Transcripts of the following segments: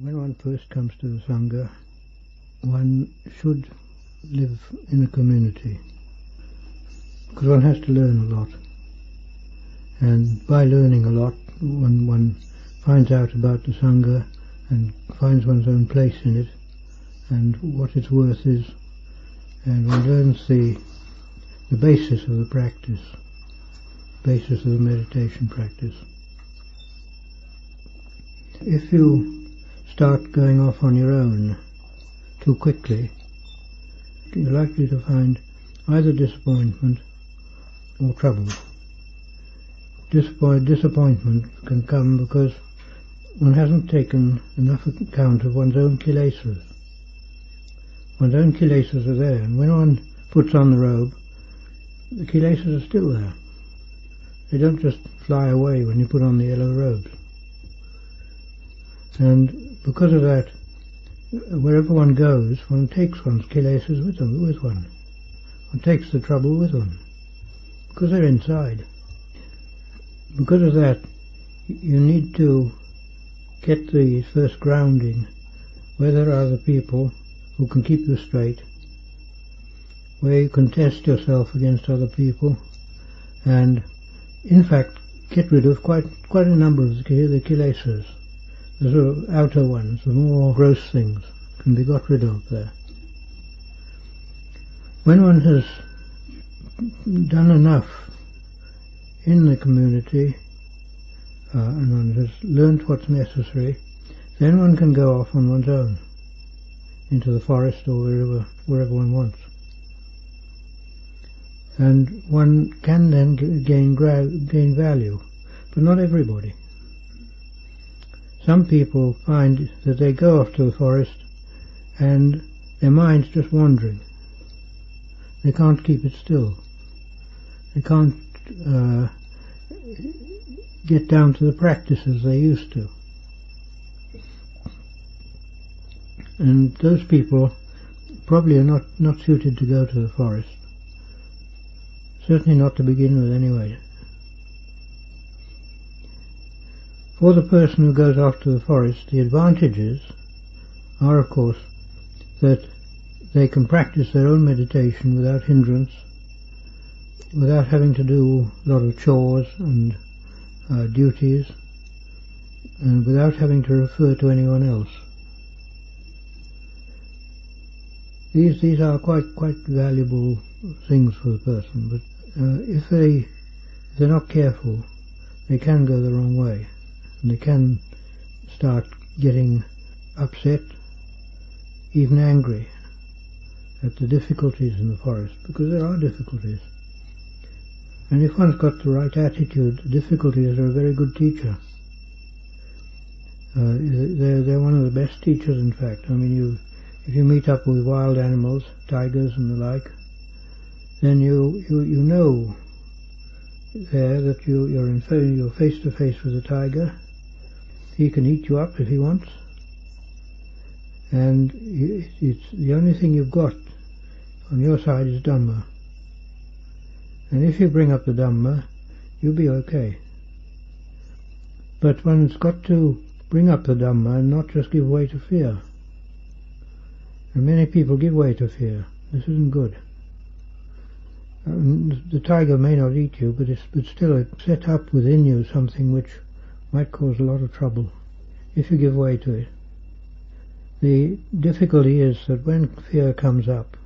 When one first comes to the Sangha, one should live in a community, because one has to learn a lot. And by learning a lot, one finds out about the Sangha and finds one's own place in it and what its worth is, and one learns the basis of the practice, basis of the meditation practice. If you start going off on your own too quickly, you're likely to find either disappointment or trouble. Disappointment can come because one hasn't taken enough account of one's own Kilesas. One's own Kilesas are there, and when one puts on the robe, the Kilesas are still there. They don't just fly away when you put on the yellow robes. And because of that, wherever one goes, one takes one's Kilesas with one. One takes the trouble with one, because they're inside. Because of that, you need to get the first grounding where there are other people who can keep you straight, where you can test yourself against other people, and in fact get rid of quite a number of the Kilesas. The sort of outer ones, the more gross things, can be got rid of there. When one has done enough in the community, and one has learnt what's necessary, then one can go off on one's own into the forest or wherever one wants. And one can then gain value, but not everybody. Some people find that they go off to the forest and their mind's just wandering. They can't keep it still. They can't get down to the practices they used to. And those people probably are not suited to go to the forest. Certainly not to begin with anyway. For the person who goes off to the forest, the advantages are, of course, that they can practice their own meditation without hindrance, without having to do a lot of chores and duties, and without having to refer to anyone else. These are quite valuable things for the person, but if they're not careful, they can go the wrong way. And they can start getting upset, even angry, at the difficulties in the forest, because there are difficulties. And if one's got the right attitude, difficulties are a very good teacher. They're one of the best teachers, in fact. I mean, if you meet up with wild animals, tigers and the like, then you know there that you're face to face with a tiger. He can eat you up if he wants, and it's the only thing you've got on your side is Dhamma. And if you bring up the Dhamma, you'll be okay. But one's got to bring up the Dhamma and not just give way to fear. And many people give way to fear. This isn't good. The tiger may not eat you, but still it set up within you something which might cause a lot of trouble if you give way to it. The difficulty is that when fear comes up,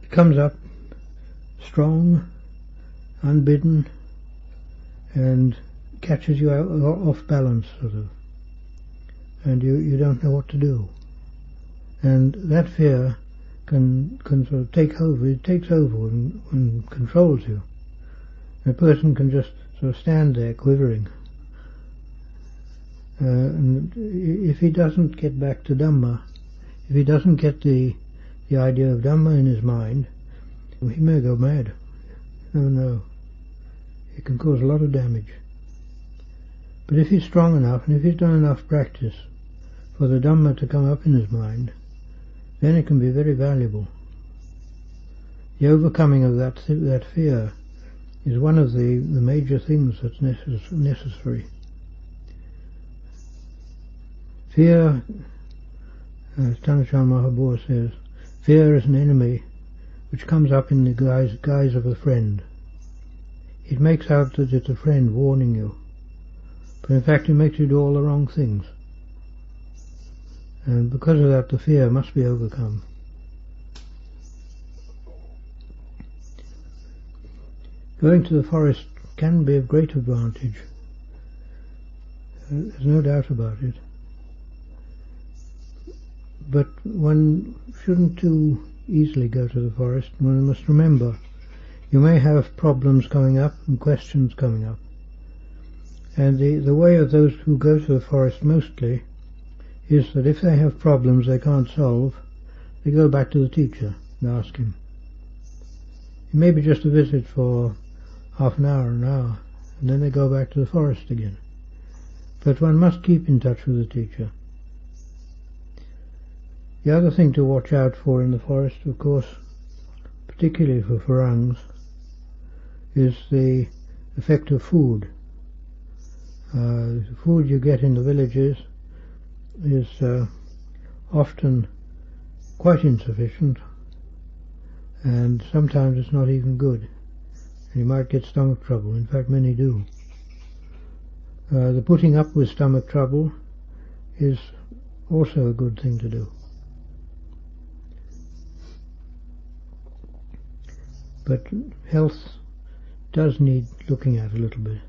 it comes up strong, unbidden, and catches you off balance, sort of, and you don't know what to do. And that fear can sort of take over. It takes over and controls you. A person can just sort of stand there quivering. And if he doesn't get back to Dhamma, if he doesn't get the idea of Dhamma in his mind, he may go mad. No. It can cause a lot of damage. But if he's strong enough, and if he's done enough practice for the Dhamma to come up in his mind, then it can be very valuable. The overcoming of that fear is one of the major things that's necessary. Fear, as Tanachan Mahabua says, fear is an enemy which comes up in the guise of a friend. It makes out that it's a friend warning you, but in fact it makes you do all the wrong things. And because of that, the fear must be overcome. Going to the forest can be of great advantage. There's no doubt about it. But one shouldn't too easily go to the forest. One must remember, you may have problems coming up and questions coming up. And the way of those who go to the forest mostly is that if they have problems they can't solve, they go back to the teacher and ask him. It may be just a visit for half an hour, and then they go back to the forest again. But one must keep in touch with the teacher. The other thing to watch out for in the forest, of course, particularly for Farangs, is the effect of food. The food you get in the villages is often quite insufficient, and sometimes it's not even good. You might get stomach trouble. In fact, many do. The putting up with stomach trouble is also a good thing to do. But health does need looking at a little bit.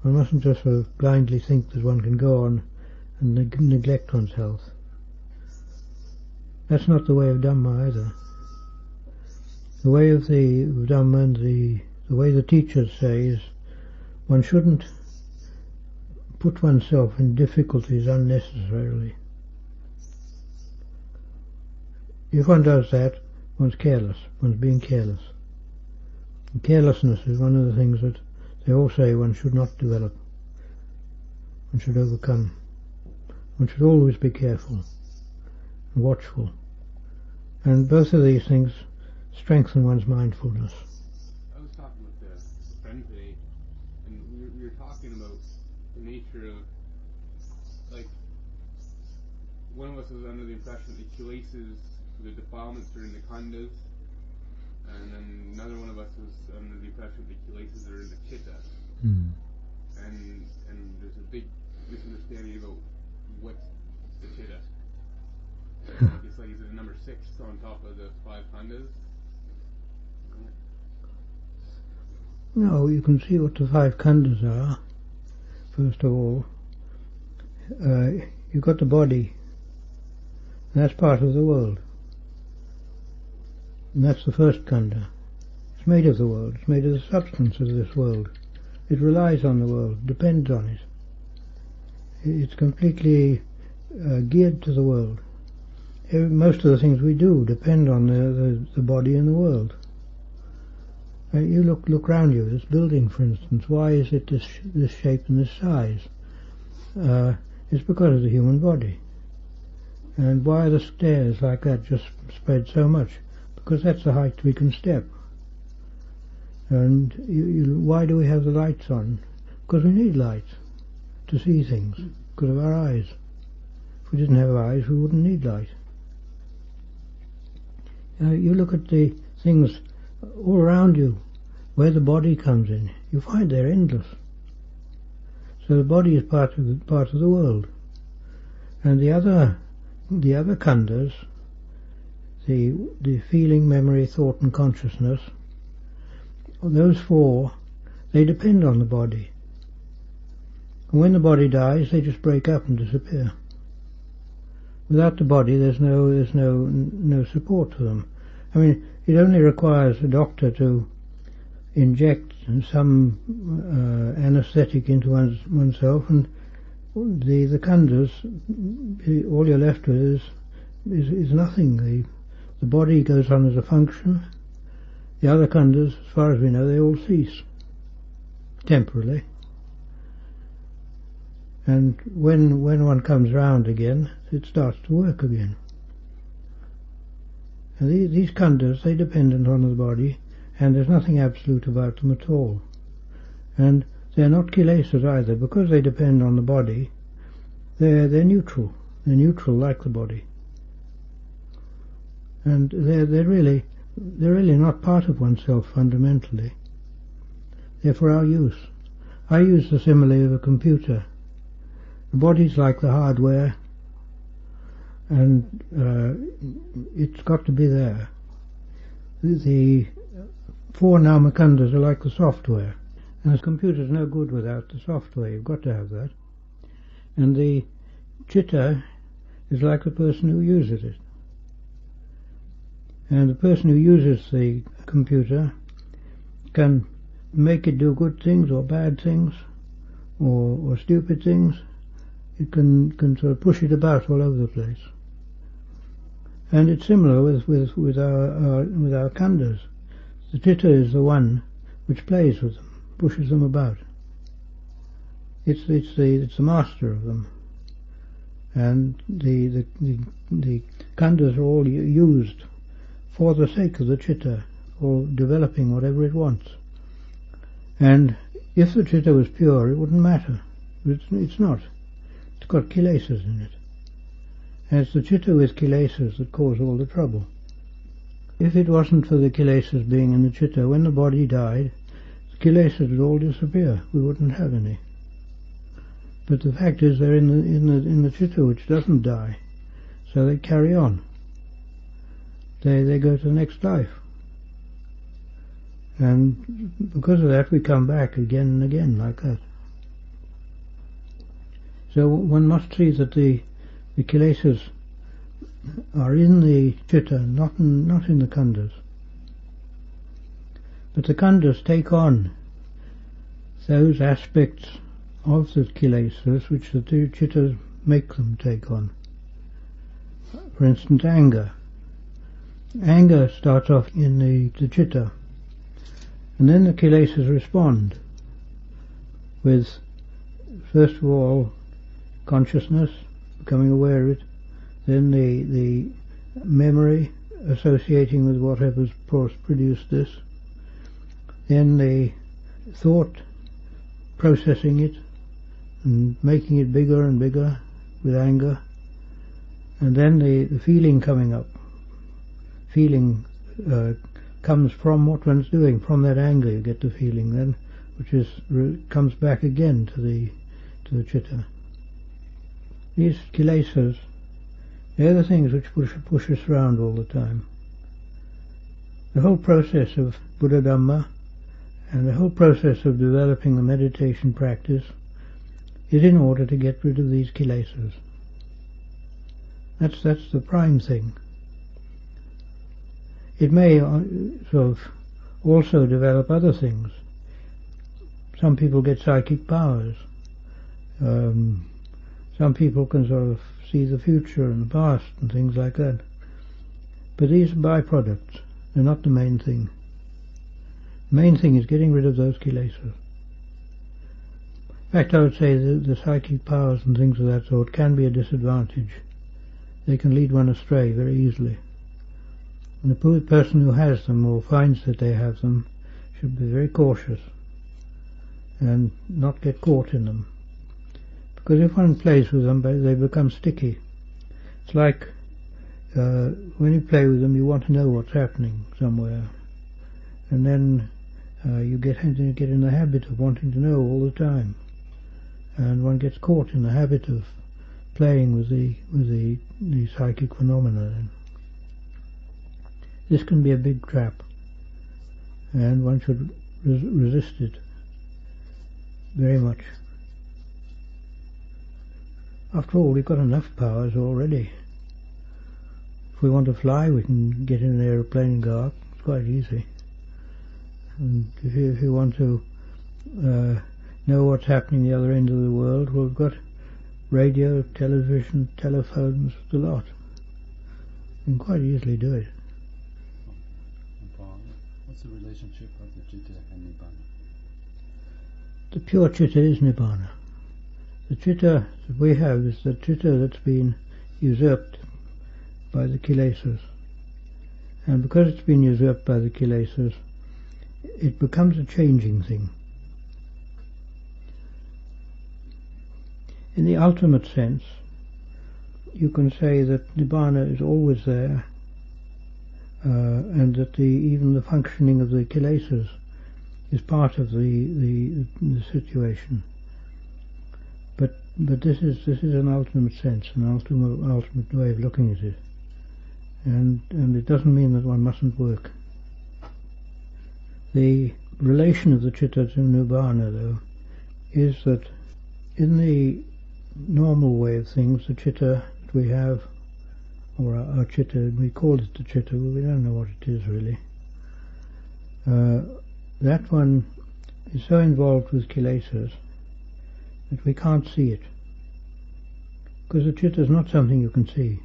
One mustn't just sort of blindly think that one can go on and neglect one's health. That's not the way of Dhamma either. The way of the Dhamma and the way the teachers say is one shouldn't put oneself in difficulties unnecessarily. If one does that, one's careless, one's being careless. And carelessness is one of the things that they all say one should not develop. One should overcome. One should always be careful and watchful. And both of these things strengthen one's mindfulness. I was talking with a friend today, and we were talking about the nature of, like, one of us was under the impression that the Kilesas, the defilements, are in the Khandhas, and then another one of us was under the impression that the Kilesas are in the Chitta. And there's a big misunderstanding about what's the Chitta. It's like, is it a number 6 on top of the 5 Khandhas? No, you can see what the 5 Khandhas are. First of all, you've got the body. That's part of the world. And that's the first Khandha. It's made of the world. It's made of the substance of this world. It relies on the world, depends on it. It's completely geared to the world. Most of the things we do depend on the body and the world. You look round you, this building, for instance, why is it this shape and this size? It's because of the human body. And why are the stairs like that just spread so much? Because that's the height we can step. And why do we have the lights on? Because we need lights to see things, because of our eyes. If we didn't have eyes, we wouldn't need light. You look at the things all around you, where the body comes in, you find they're endless. So the body is part of the world. And the other khandhas, the feeling, memory, thought and consciousness, those 4, they depend on the body. And when the body dies, they just break up and disappear. Without the body, there's no support to them. I mean, it only requires a doctor to inject some anesthetic into oneself, and the khandhas, all you're left with is nothing. The body goes on as a function. The other khandhas, as far as we know, they all cease temporarily. And when one comes round again, it starts to work again. And these khandhas, they're dependent on the body, and there's nothing absolute about them at all. And they're not kilesas either, because they depend on the body. they're neutral. They're neutral like the body. And they're really not part of oneself fundamentally. They're for our use. I use the simile of a computer. The body's like the hardware, and it's got to be there. The four namakandas are like the software, and the computer's no good without the software. You've got to have that. And the chitta is like the person who uses it. And the person who uses the computer can make it do good things or bad things or stupid things. It can sort of push it about all over the place. And it's similar with our khandhas. The chitta is the one which plays with them, pushes them about. It's the master of them. And the khandhas are all used for the sake of the chitta, or developing whatever it wants. And if the chitta was pure, it wouldn't matter. It's not. It's got kilesas in it. And it's the chitta with kilesas that cause all the trouble. If it wasn't for the kilesas being in the chitta, when the body died, the kilesas would all disappear. We wouldn't have any. But the fact is they're in the chitta which doesn't die, so they carry on. They go to the next life. And because of that we come back again and again like that. So one must see that the kilesas are in the chitta, not in the khandhas. But the khandhas take on those aspects of the kilesas which the two chittas make them take on. For instance, anger. Anger starts off in the chitta, and then the kilesas respond with, first of all, consciousness, becoming aware of it, then the memory associating with whatever's produced this, then the thought processing it and making it bigger and bigger with anger, and then the feeling coming up. Feeling comes from what one's doing. From that anger you get the feeling then, which comes back again to the chitta. These kilesas, they're the things which push us around all the time. The whole process of Buddha Dhamma and the whole process of developing the meditation practice is in order to get rid of these kilesas. That's the prime thing. It may sort of also develop other things. Some people get psychic powers. Some people can sort of see the future and the past and things like that. But these are byproducts. They're not the main thing. The main thing is getting rid of those kilesas. In fact, I would say the psychic powers and things of that sort can be a disadvantage. They can lead one astray very easily. And the person who has them or finds that they have them should be very cautious and not get caught in them. Because if one plays with them, they become sticky. It's like when you play with them, you want to know what's happening somewhere, and then you get in the habit of wanting to know all the time, and one gets caught in the habit of playing with the psychic phenomena. Then this can be a big trap, and one should resist it very much. After all, we've got enough powers already. If we want to fly, we can get in an aeroplane and go up. It's quite easy. And if you want to know what's happening the other end of the world, well, we've got radio, television, telephones, the lot. We can quite easily do it. What's the relationship of the citta and nibbana? The pure citta is nibbana. The citta that we have is the citta that's been usurped by the kilesas. And because it's been usurped by the kilesas, it becomes a changing thing. in the ultimate sense, you can say that Nibbana is always there, and that even the functioning of the Kilesas is part of the situation. But this is an ultimate sense, an ultimate way of looking at it, and it doesn't mean that one mustn't work. The relation of the citta to Nibbana, though, is that in the normal way of things, the citta that we have, or our citta, we call it the citta, but we don't know what it is really. That one is so involved with Kilesas that we can't see it, because the citta is not something you can see.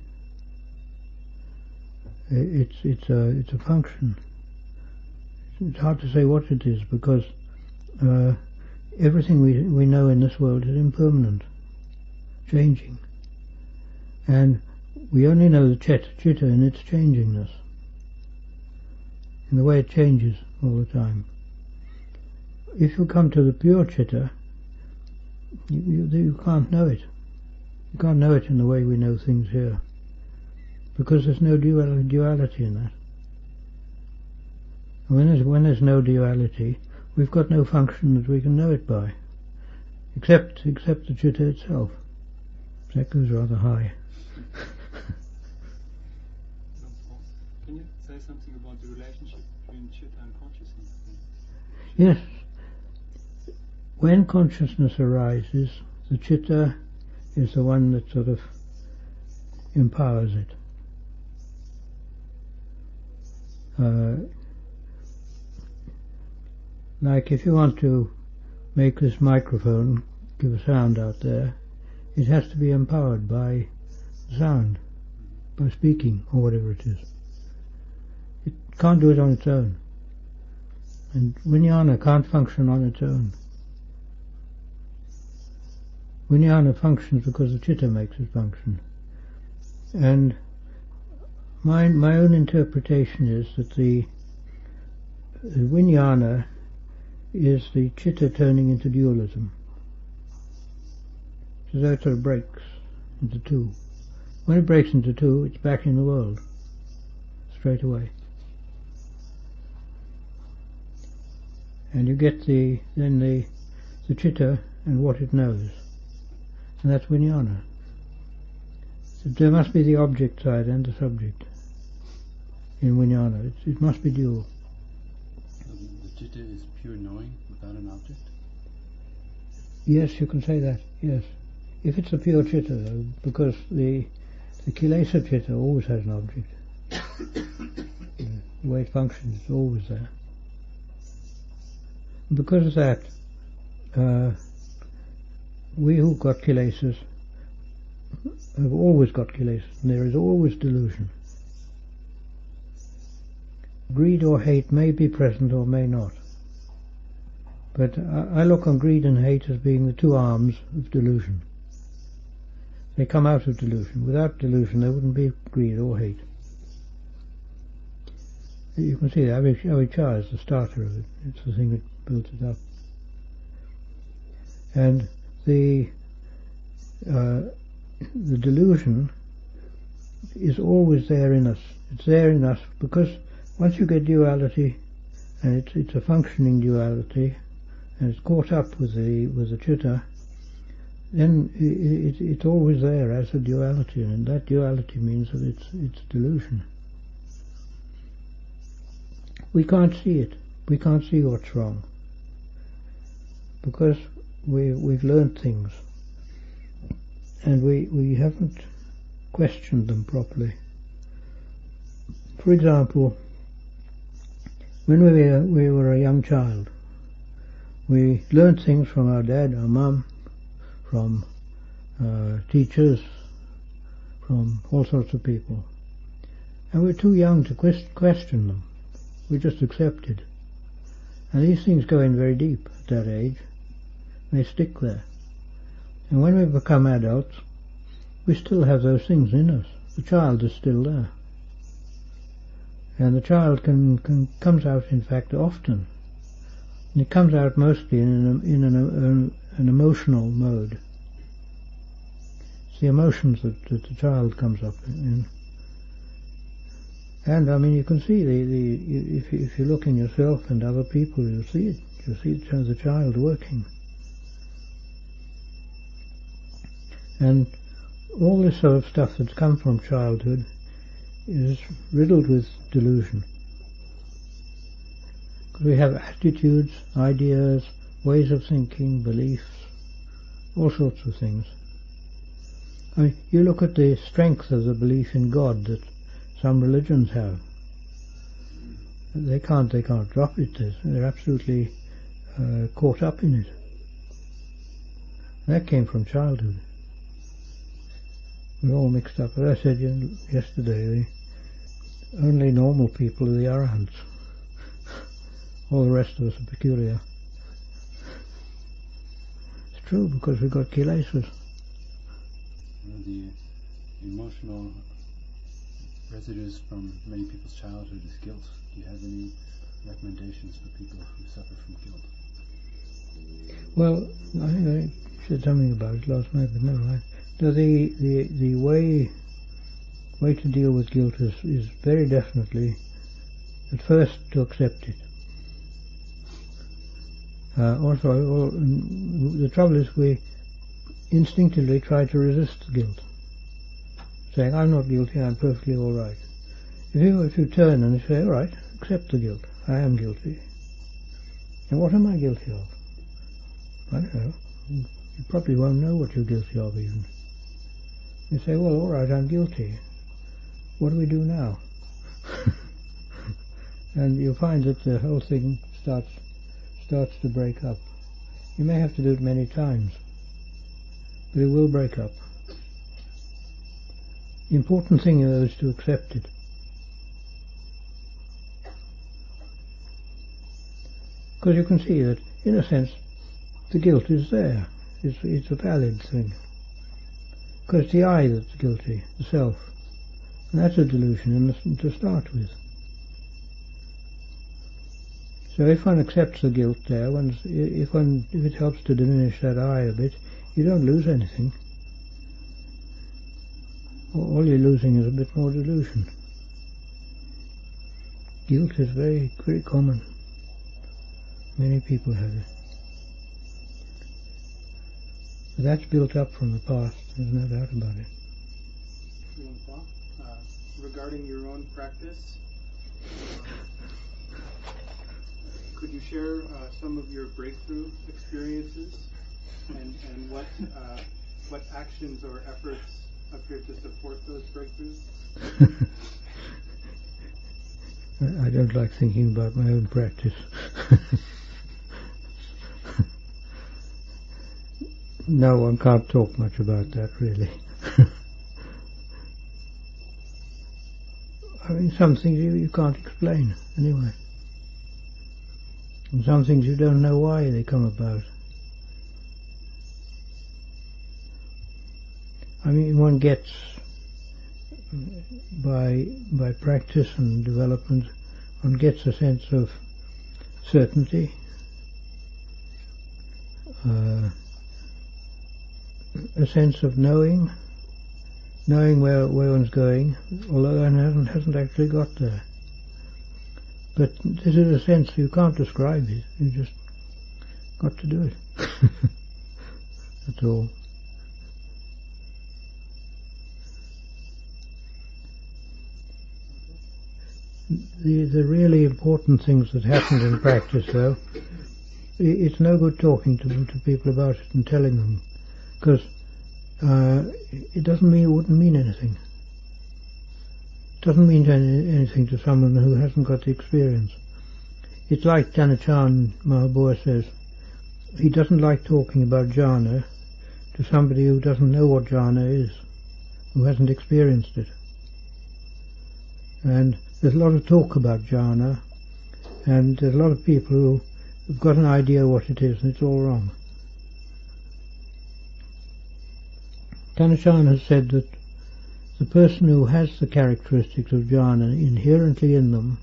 It's a function. It's hard to say what it is, because everything we know in this world is impermanent, changing, and we only know the citta in its changingness, in the way it changes all the time. If you come to the pure citta, you can't know it. You can't know it in the way we know things here, because there's no duality in that. When there's no duality, we've got no function that we can know it by, except the citta itself. That goes rather high. Can you say something about the relationship between citta and consciousness? Yes. When consciousness arises, the citta is the one that sort of empowers it. Like if you want to make this microphone give a sound out there, it has to be empowered by sound, by speaking, or whatever it is. It can't do it on its own. And vijnana can't function on its own. Vijnana functions because the citta makes it function. And my own interpretation is that the vijnana is the citta turning into dualism. So that sort of breaks into two. When it breaks into two, it's back in the world, straight away. And you get the citta and what it knows. And that's vijnana. So there must be the object side and the subject in vijnana. It must be dual. The citta is pure knowing without an object? Yes, you can say that, yes. If it's a pure citta, though, because the kilesa citta always has an object. The way it functions is always there. And because of that, we who've got kilesas have always got kilesas, and there is always delusion. Greed or hate may be present or may not. But I look on greed and hate as being the two arms of delusion. They come out of delusion. Without delusion there wouldn't be greed or hate. You can see that avijja is the starter of it. It's the thing that builds it up. And the delusion is always there in us. It's there in us because once you get duality, and it's a functioning duality, and it's caught up with the citta, then it's always there as a duality, and that duality means that it's delusion. We can't see it. We can't see what's wrong because we've learned things, and we haven't questioned them properly. For example, when we were a young child, we learned things from our dad, our mum, from teachers, from all sorts of people, and we're too young to question them. We just accepted, and these things go in very deep at that age. They stick there, and when we become adults, we still have those things in us. The child is still there, and the child comes out, in fact, often. And it comes out mostly in an emotional mode. the emotions that the child comes up in. And I mean, you can see if you look in yourself and other people, you see it. You see the child working. And all this sort of stuff that's come from childhood is riddled with delusion. We have attitudes, ideas, ways of thinking, beliefs, all sorts of things. I mean, you look at the strength of the belief in God that some religions have. They can't drop it. They're absolutely caught up in it. That came from childhood. We're all mixed up. As I said yesterday, the only normal people are the arahants. All the rest of us are peculiar. It's true, because we've got kilesas. The emotional residues from many people's childhood is guilt. Do you have any recommendations for people who suffer from guilt? Well, I think I said something about it last night, but never mind. The way to deal with guilt is very definitely at first to accept it. The trouble is we instinctively try to resist the guilt, saying, I'm not guilty, I'm perfectly all right. If you turn and you say, all right, accept the guilt, I am guilty. And what am I guilty of? I don't know. You probably won't know what you're guilty of even. You say, well, all right, I'm guilty. What do we do now? And you'll find that the whole thing starts to break up. You may have to do it many times, but it will break up. The important thing is to accept it. Because you can see that, in a sense, the guilt is there. It's a valid thing. Because it's the I that's guilty, the self. And that's a delusion to start with. So if one accepts the guilt there, if it helps to diminish that I a bit, you don't lose anything. All you're losing is a bit more delusion. Guilt is very, very common. Many people have it. But that's built up from the past, there's no doubt about it. Regarding your own practice, could you share some of your breakthrough experiences and what actions or efforts appear to support those breakthroughs? I don't like thinking about my own practice. No, one can't talk much about that, really. I mean, some things you can't explain, anyway. And some things you don't know why they come about. I mean, one gets, by practice and development, one gets a sense of certainty, a sense of knowing where one's going, although one hasn't actually got there. But this is a sense you can't describe it, you just got to do it. That's all. The really important things that happened in practice, though, it's no good talking to people about it and telling them, because it wouldn't mean anything. It doesn't mean anything to someone who hasn't got the experience. It's like Ajahn Pañña says, he doesn't like talking about jhana to somebody who doesn't know what jhana is, who hasn't experienced it. And there's a lot of talk about jhana, and there's a lot of people who've got an idea what it is, and it's all wrong. Ajahn has said that the person who has the characteristics of jhana inherently in them,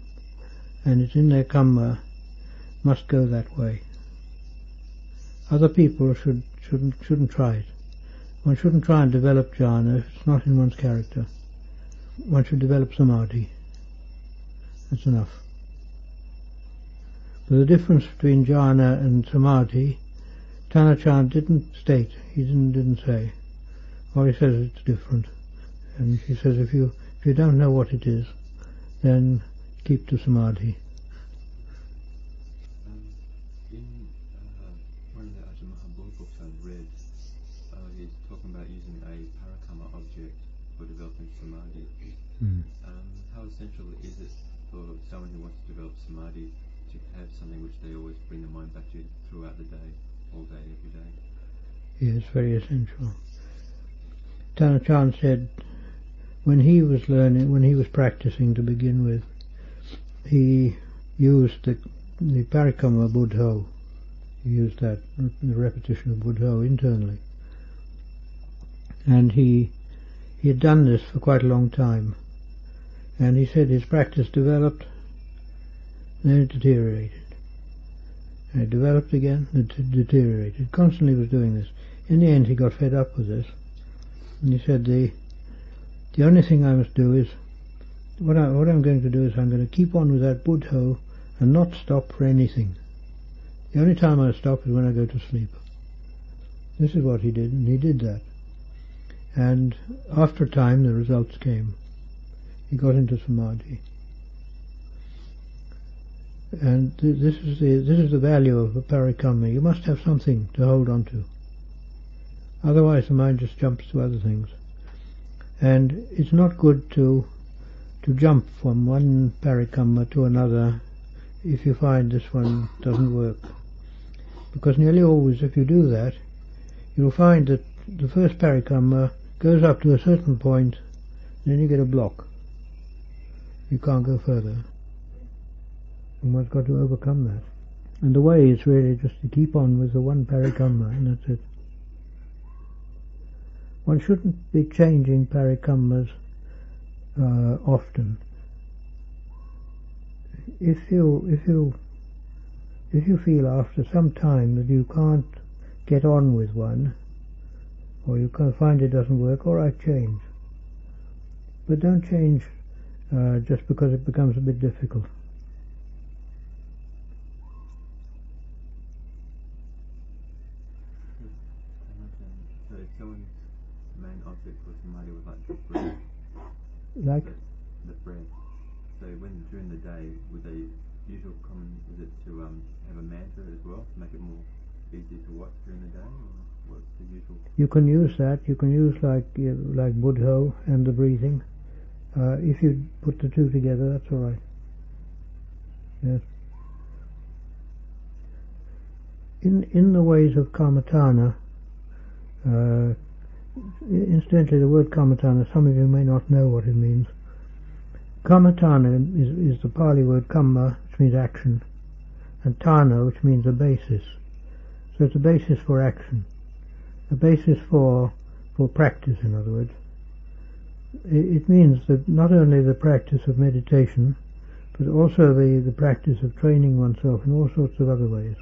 and it's in their Kamma, must go that way. Other people shouldn't try it. one shouldn't try and develop jhana if it's not in one's character. One should develop samadhi. That's enough. But the difference between jhana and samadhi, Tanachan didn't state. He didn't say. All he says it's different. And he says if you don't know what it is, then keep to samadhi. In one of the Ajahn Pañña books I've read, he's talking about using a parakamma object for developing samadhi. How essential is it for someone who wants to develop samadhi to have something which they always bring their mind back to throughout the day, all day, every day? Yes, very essential. Tanachan said when he was practicing to begin with, he used the parikamma buddho. He used that, the repetition of buddho internally. And he had done this for quite a long time. And he said his practice developed, then it deteriorated. And it developed again, it deteriorated. Constantly was doing this. In the end he got fed up with this. And he said the only thing I must do is, what I'm going to do is I'm going to keep on with that buddho and not stop for anything. The only time I stop is when I go to sleep. This is what he did, and he did that. And after a time the results came. He got into samadhi. And this is the value of a parikamma. You must have something to hold on to. Otherwise the mind just jumps to other things. And it's not good to jump from one parikamma to another if you find this one doesn't work. Because nearly always if you do that, you'll find that the first parikamma goes up to a certain point, then you get a block. You can't go further. And one's got to overcome that. And the way is really just to keep on with the one parikamma, and that's it. One shouldn't be changing parikammas often. If you feel after some time that you can't get on with one, or you can't find it doesn't work, all right, change. But don't change just because it becomes a bit difficult. So if someone's main object for samadhi was like the breath, Like? the breath. So when during the day, would they usual common is it to have a mantra as well to make it more easy to watch during the day, or what's the usual? You can use that. You can use like buddho and the breathing. If you put the two together, that's all right. Yes. In the ways of Kammatthana, incidentally, the word Kammatthana, some of you may not know what it means. Kammatthana is the Pali word Kamma, which means action, and Thana, which means a basis. So it's a basis for action, a basis for practice, in other words. It means that not only the practice of meditation, but also the practice of training oneself in all sorts of other ways.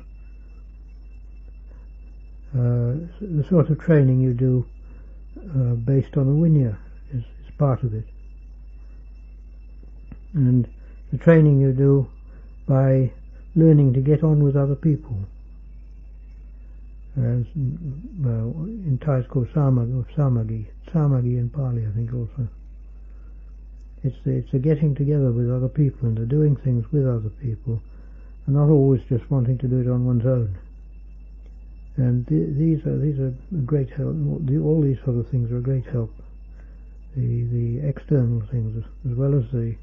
The sort of training you do based on the Vinaya is part of it. And the training you do by learning to get on with other people. In Thai it's called samagi in Pali, I think also. It's the getting together with other people and the doing things with other people, and not always just wanting to do it on one's own. And these are a great help. All these sort of things are a great help. The external things as well as the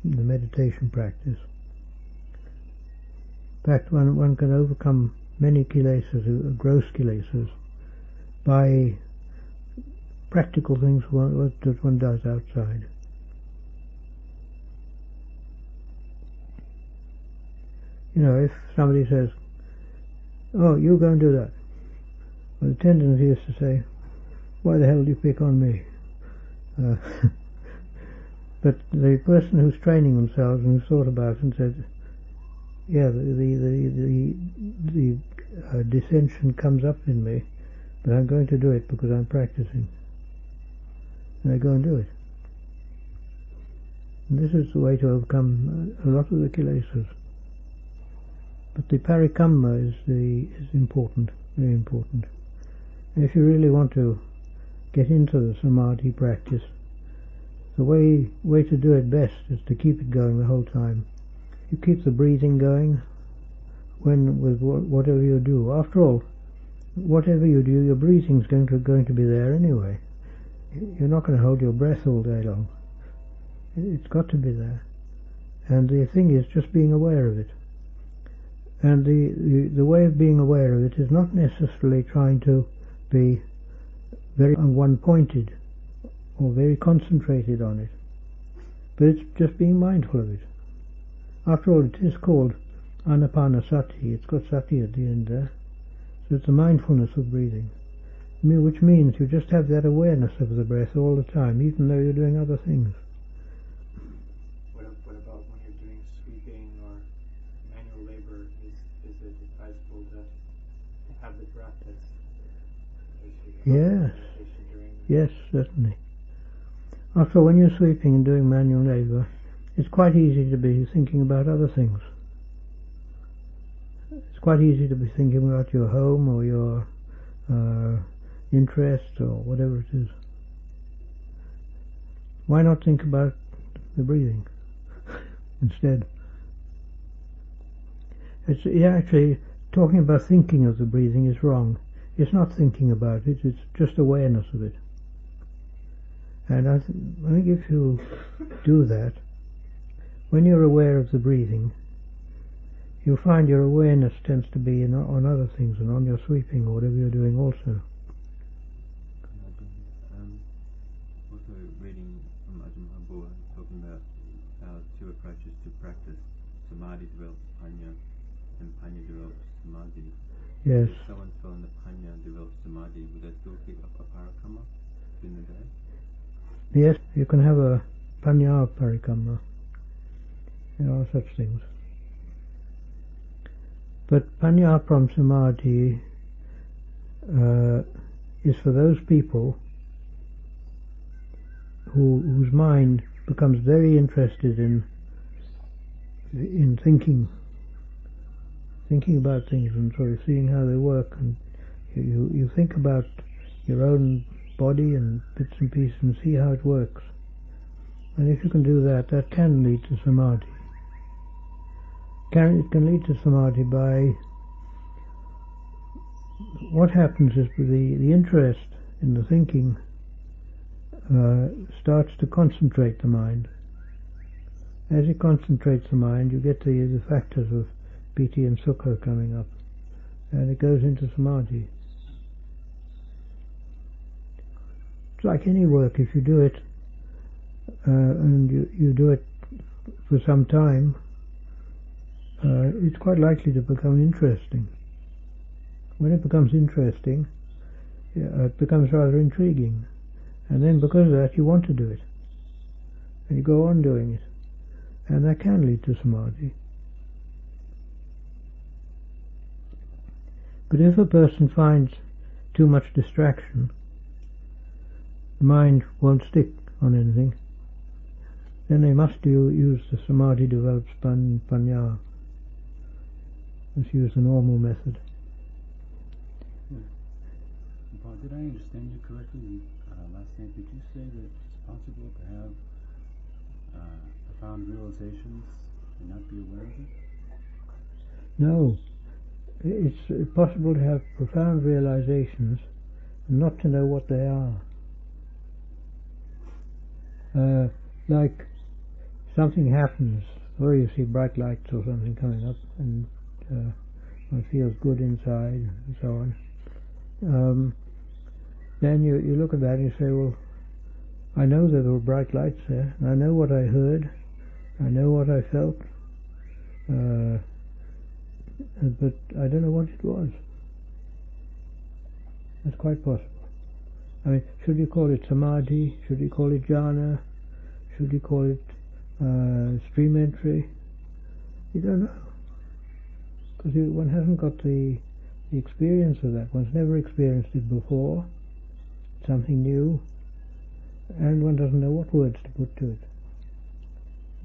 meditation practice. In fact, one can overcome many kilesas, gross kilesas, by practical things that one does outside. You know, if somebody says, "Oh, you go and do that," well, the tendency is to say, "Why the hell do you pick on me?" But the person who's training themselves and who's thought about it and said, "Yeah, the dissension comes up in me, but I'm going to do it because I'm practicing. And I go and do it. And this is the way to overcome a lot of the Kilesas. But the parikamma is important, very important. And if you really want to get into the samadhi practice, the way to do it best is to keep it going the whole time. You keep the breathing going with whatever you do. After all, whatever you do, your breathing's going to be there anyway. You're not going to hold your breath all day long. It's got to be there. And the thing is just being aware of it. And the way of being aware of it is not necessarily trying to be very one-pointed or very concentrated on it, but it's just being mindful of it. After all, it is called anapanasati. It's got sati at the end there. So it's the mindfulness of breathing, which means you just have that awareness of the breath all the time, even though you're doing other things. What about when you're doing sweeping or manual labor? Is it advisable to have the breath as Yes. Yes, certainly. After all, when you're sweeping and doing manual labor, it's quite easy to be thinking about other things. It's quite easy to be thinking about your home or your interest or whatever it is. Why not think about the breathing instead? Actually, talking about thinking of the breathing is wrong. It's not thinking about it, it's just awareness of it. And I think if you do that, when you're aware of the breathing, you'll find your awareness tends to be on other things and on your sweeping or whatever you're doing also. Also reading from Ajahn Pañña talking about how two approaches to practice. Samadhi develops Pañña and Pañña develops Samadhi. Yes. If someone fell in the Pañña develops Samadhi, would they still keep up a parikamma during the day? Yes, you can have a Pañña parikamma. There are such things. But Pañña from Samadhi is for those people whose mind becomes very interested in thinking about things and sort of seeing how they work, and you think about your own body and bits and pieces and see how it works. And if you can do that, that can lead to samadhi. It can lead to samadhi by what happens is the interest in the thinking starts to concentrate the mind. As it concentrates the mind, you get the factors of piti and sukha coming up, and it goes into samadhi. It's like any work. If you do it and you do it for some time, it's quite likely to become interesting. When it becomes interesting, it becomes rather intriguing, and then because of that you want to do it, and you go on doing it, and that can lead to samadhi. But if a person finds too much distraction, the mind won't stick on anything, then they must use the samadhi develops pañña. Let's use the normal method. Paul, did I understand you correctly last night? Did you say that it's possible to have profound realizations and not be aware of it? No. It's possible to have profound realizations and not to know what they are. Like something happens, or you see bright lights or something coming up, and one feels good inside, and so on. Then you look at that and you say, well, I know there were bright lights there, and I know what I heard, I know what I felt, but I don't know what it was. That's quite possible. I mean, should you call it samadhi? Should you call it jhana? Should you call it stream entry? You don't know, because one hasn't got the the experience of that. One's never experienced it before, something new, and one doesn't know what words to put to it.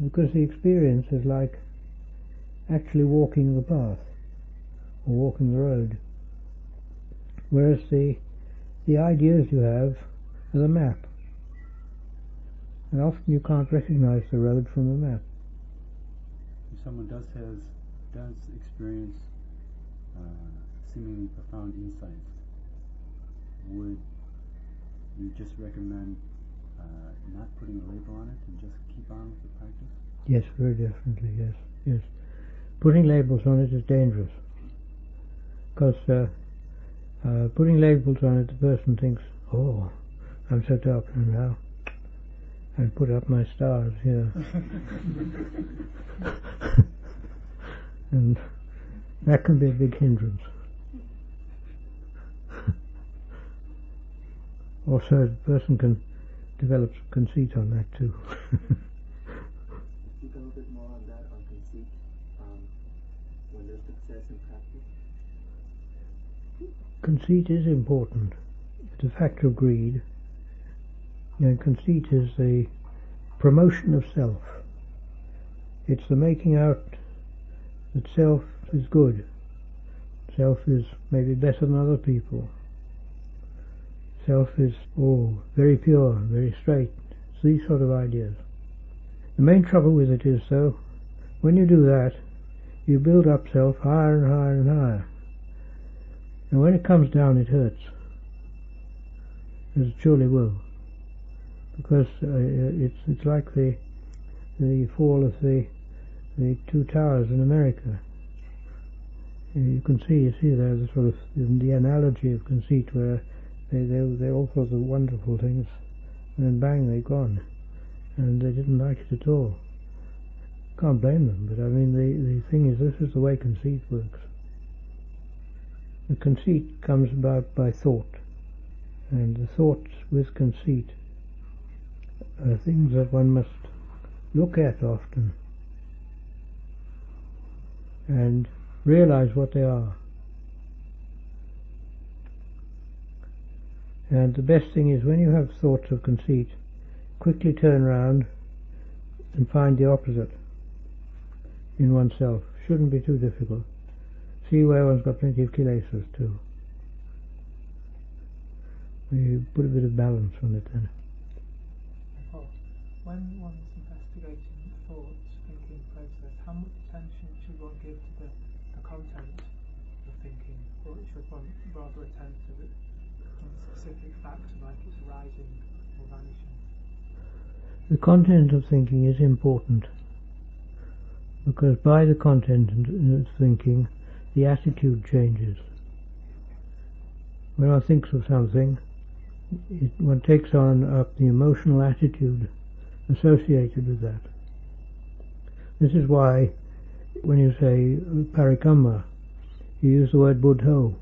Because the experience is like actually walking the path, or walking the road. Whereas the ideas you have are the map. And often you can't recognize the road from the map. If someone does experience seemingly profound insights, would you just recommend not putting a label on it and just keep on with the practice? Yes, very definitely, yes. Putting labels on it is dangerous. Because putting labels on it, the person thinks, oh, I'm so dark now. I put up my stars here. And that can be a big hindrance. Also, the person can develop some conceit on that too. Speak a little bit more on that, on conceit, when there's success in practice. Conceit is important. It's a factor of greed. And conceit is the promotion of self. It's the making out that self is good. Self is maybe better than other people. Self is, very pure, very straight. It's these sort of ideas. The main trouble with it is, though, when you do that, you build up self higher and higher and higher. And when it comes down, it hurts. As it surely will. Because it's like the fall of the two towers in America. You see there the sort of the analogy of conceit, where they all thought of wonderful things, and then bang, they're gone, and they didn't like it at all. Can't blame them, but I mean the thing is, this is the way conceit works. The conceit comes about by thought, and the thoughts with conceit are things that one must look at often and realize what they are. And the best thing is, when you have thoughts of conceit, quickly turn round and find the opposite in oneself. Shouldn't be too difficult. See where one's got plenty of Kilesas too. You put a bit of balance on it then. When one's investigating the thoughts, thinking process, how much attention should one give to the content of thinking, or should one rather attend to the specific factor, like it's rising or vanishing? The content of thinking is important, because by the content of thinking, the attitude changes. When one thinks of something, one takes on up the emotional attitude associated with that. This is why when you say Kamma, you use the word buddho.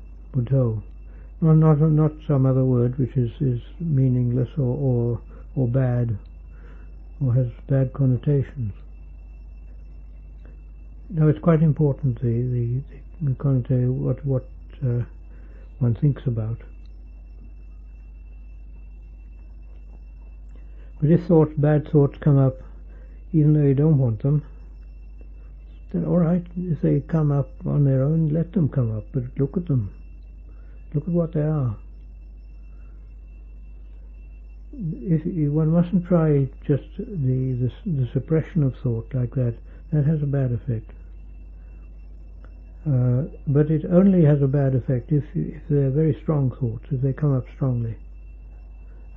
Not some other word which is meaningless or bad, or has bad connotations. No, it's quite important, the connotation, what one thinks about. But if bad thoughts come up, even though you don't want them, then all right, if they come up on their own, let them come up, but look at them. Look at what they are. One mustn't try just the suppression of thought like that. That has a bad effect. But it only has a bad effect if they're very strong thoughts, if they come up strongly.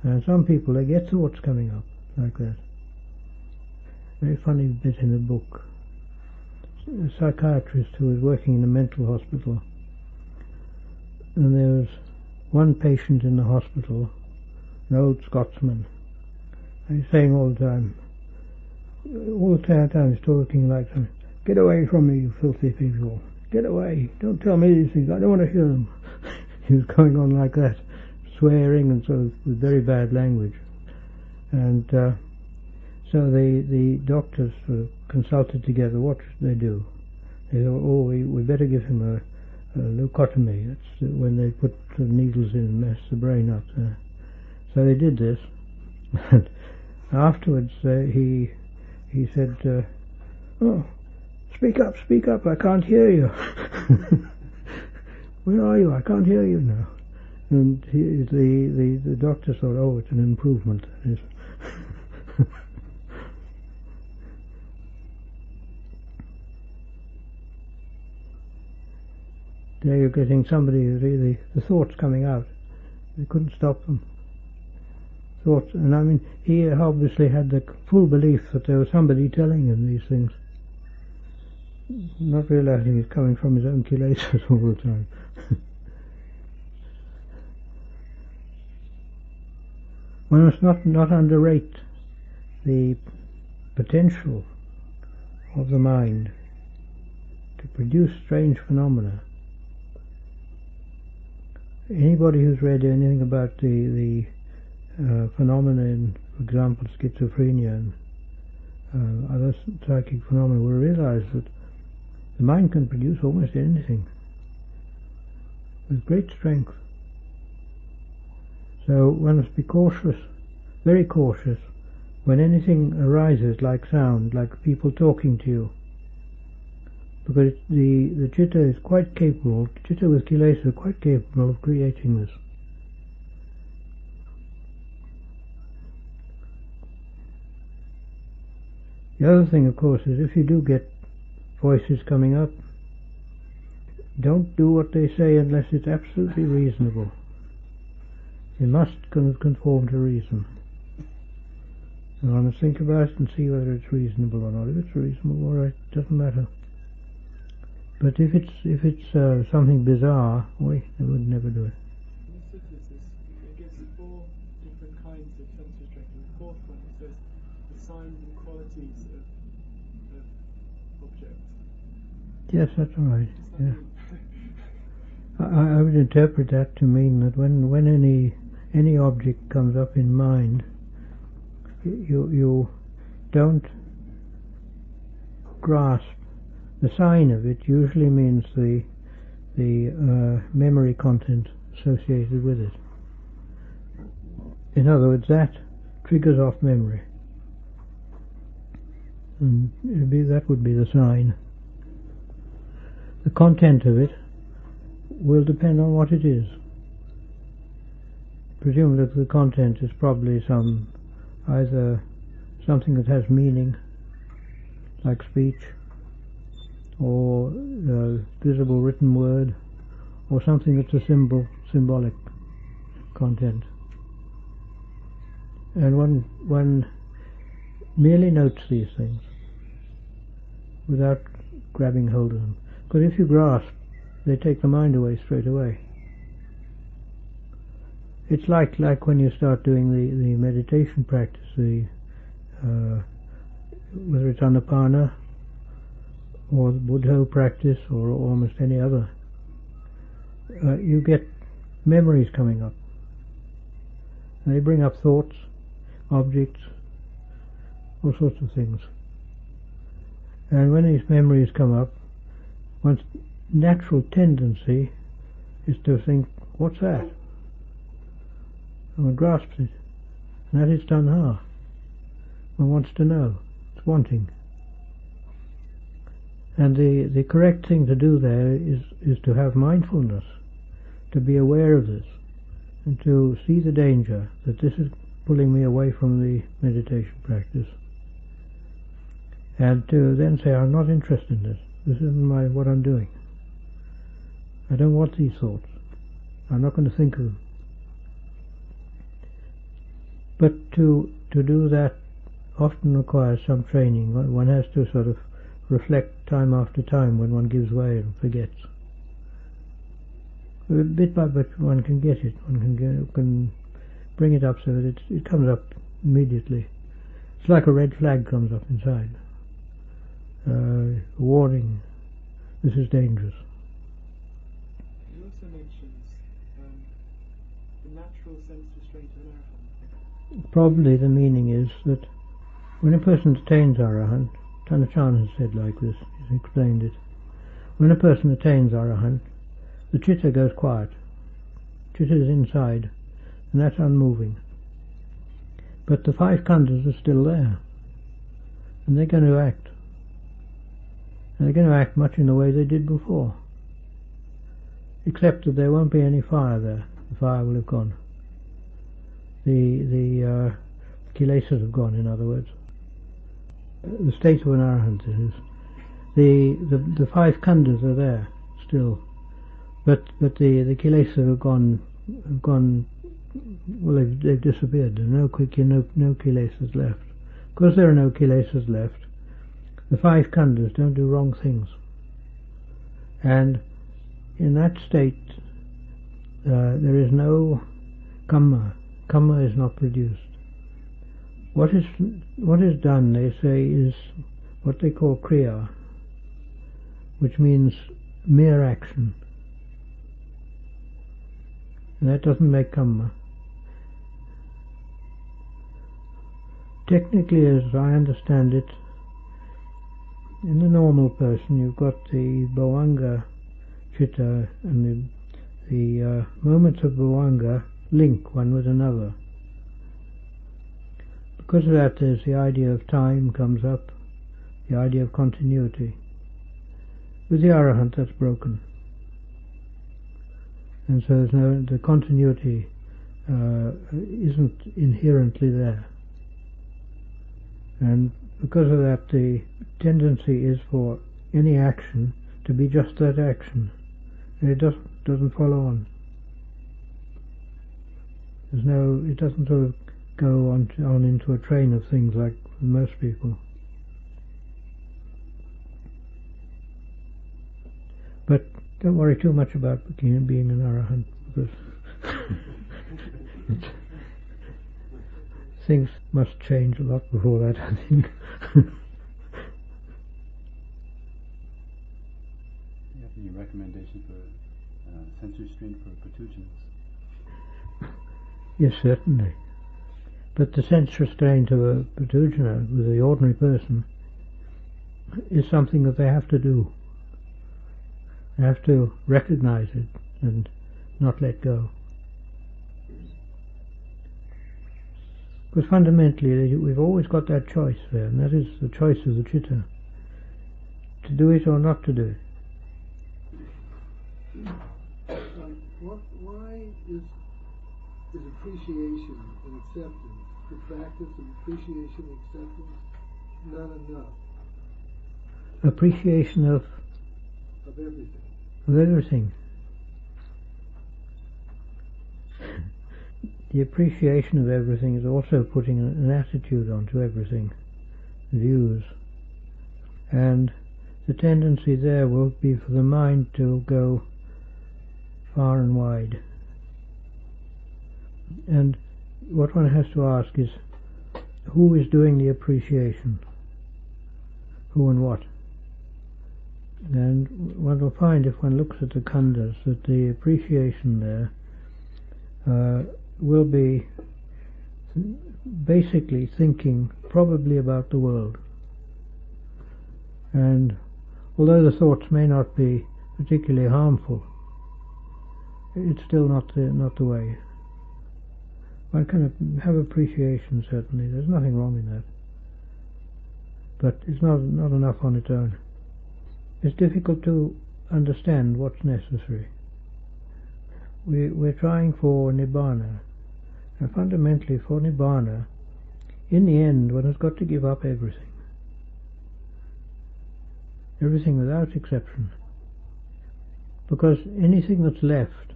And some people, they get thoughts coming up like that. Very funny bit in the book. A psychiatrist who was working in a mental hospital, and there was one patient in the hospital, an old Scotsman. He's saying all the time he's talking like, "Get away from me, you filthy people. Get away. Don't tell me these things. I don't want to hear them." He was going on like that, swearing and sort of with very bad language. And so the doctors sort of consulted together, what should they do? They thought, we better give him leucotomy. It's when they put the needles in and mess the brain up. So they did this. And afterwards he said, "Oh, speak up, I can't hear you." "Where are you? I can't hear you now." And the doctor thought, "Oh, it's an improvement." That is. There you're getting somebody really, the thoughts coming out. They couldn't stop them. Thoughts, and I mean, he obviously had the full belief that there was somebody telling him these things, not realizing it's coming from his own kilesas all the time. One must not underrate the potential of the mind to produce strange phenomena. Anybody who's read anything about the phenomena in, for example, schizophrenia and other psychic phenomena will realize that the mind can produce almost anything with great strength. So one must be cautious, very cautious, when anything arises like sound, like people talking to you, because the chitta is quite capable, chitta with kilesas are quite capable of creating this. The other thing, of course, is if you do get voices coming up, don't do what they say unless it's absolutely reasonable. You must conform to reason. And one must think about it and see whether it's reasonable or not. If it's reasonable, all right, it doesn't matter. But if it's something bizarre, I would never do it. In the suttas, it gives 4 different kinds of sense restraint. And the 4th one, it says the signs and qualities of objects. Yes, that's all right. Yeah. I would interpret that to mean that when any object comes up in mind, you don't grasp. The sign of it usually means the memory content associated with it. In other words, that triggers off memory, and that would be the sign. The content of it will depend on what it is. Presume that the content is probably either something that has meaning, like speech, or visible written word, or something that's a symbolic content. And one merely notes these things without grabbing hold of them. Because if you grasp, they take the mind away straight away. It's like when you start doing the meditation practice, whether it's Anapana or the Buddha practice or almost any other, you get memories coming up. And they bring up thoughts, objects, all sorts of things. And when these memories come up, one's natural tendency is to think, what's that? And one grasps it. And that is tanha. One wants to know. It's wanting. And the correct thing to do there is to have mindfulness, to be aware of this, and to see the danger that this is pulling me away from the meditation practice. And to then say, I'm not interested in this. This isn't what I'm doing. I don't want these thoughts. I'm not going to think of them. But to do that often requires some training. One has to sort of reflect time after time when one gives way and forgets. Bit by bit one can get it. One can bring it up so that it comes up immediately. It's like a red flag comes up inside. A warning. This is dangerous. He also mentions the natural sense restraint of an arahant. Probably the meaning is that when a person attains arahant, Tanachan has said like this, he's explained it. When a person attains arahant, the chitta goes quiet. Chitta is inside, and that's unmoving. But the 5 khandhas are still there, and they're going to act. And they're going to act much in the way they did before, except that there won't be any fire there. The fire will have gone. The Kilesas have gone, in other words. The state of an arahant is. The 5 khandhas are there still, but the Kilesas have gone. Well, they've disappeared. There are no Kilesas left. Because there are no Kilesas left, the 5 khandhas don't do wrong things. And in that state, there is no Kamma. Kamma is not produced. What is done, they say, is what they call kriya, which means mere action. And that doesn't make Kamma. Technically, as I understand it, in the normal person you've got the bhavanga chitta, and the moments of bhavanga link one with another. Because of that, there's the idea of time comes up, the idea of continuity. With the arahant, that's broken. And so the continuity isn't inherently there. And because of that, the tendency is for any action to be just that action. And it doesn't follow on. It doesn't sort of go on into a train of things like most people. But don't worry too much about being an arahant, because things must change a lot before that, I think. Do you have any recommendation for sense restraint for Patujanas? Yes, certainly. But the sense restraint of a Patujana with the ordinary person is something that they have to do. They have to recognize it and not let go. Because fundamentally we've always got that choice there, and that is the choice of the chitta, to do it or not to do it. Why is appreciation and acceptance, the practice of appreciation and acceptance, not enough? Appreciation of everything. Of everything. The appreciation of everything is also putting an attitude onto everything, views, and the tendency there will be for the mind to go far and wide. And what one has to ask is, who is doing the appreciation? Who and what? And one will find, if one looks at the khandhas, that the appreciation there will be basically thinking probably about the world. And although the thoughts may not be particularly harmful, it's still not the way. One can have appreciation, certainly. There's nothing wrong in that. But it's not enough on its own. It's difficult to understand what's necessary. We're trying for Nibbana, and fundamentally for Nibbana, in the end one has got to give up everything. Everything without exception. Because anything that's left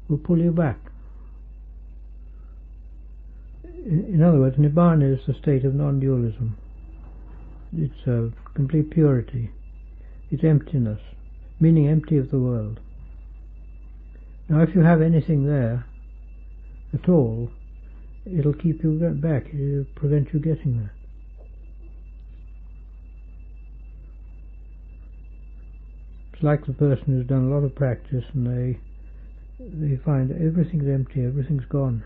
will pull you back. In other words, Nibbana is the state of non-dualism. It's a complete purity. It's emptiness, meaning empty of the world. Now if you have anything there at all, it'll keep you back, it'll prevent you getting there. It's like the person who's done a lot of practice and they find everything's empty, everything's gone,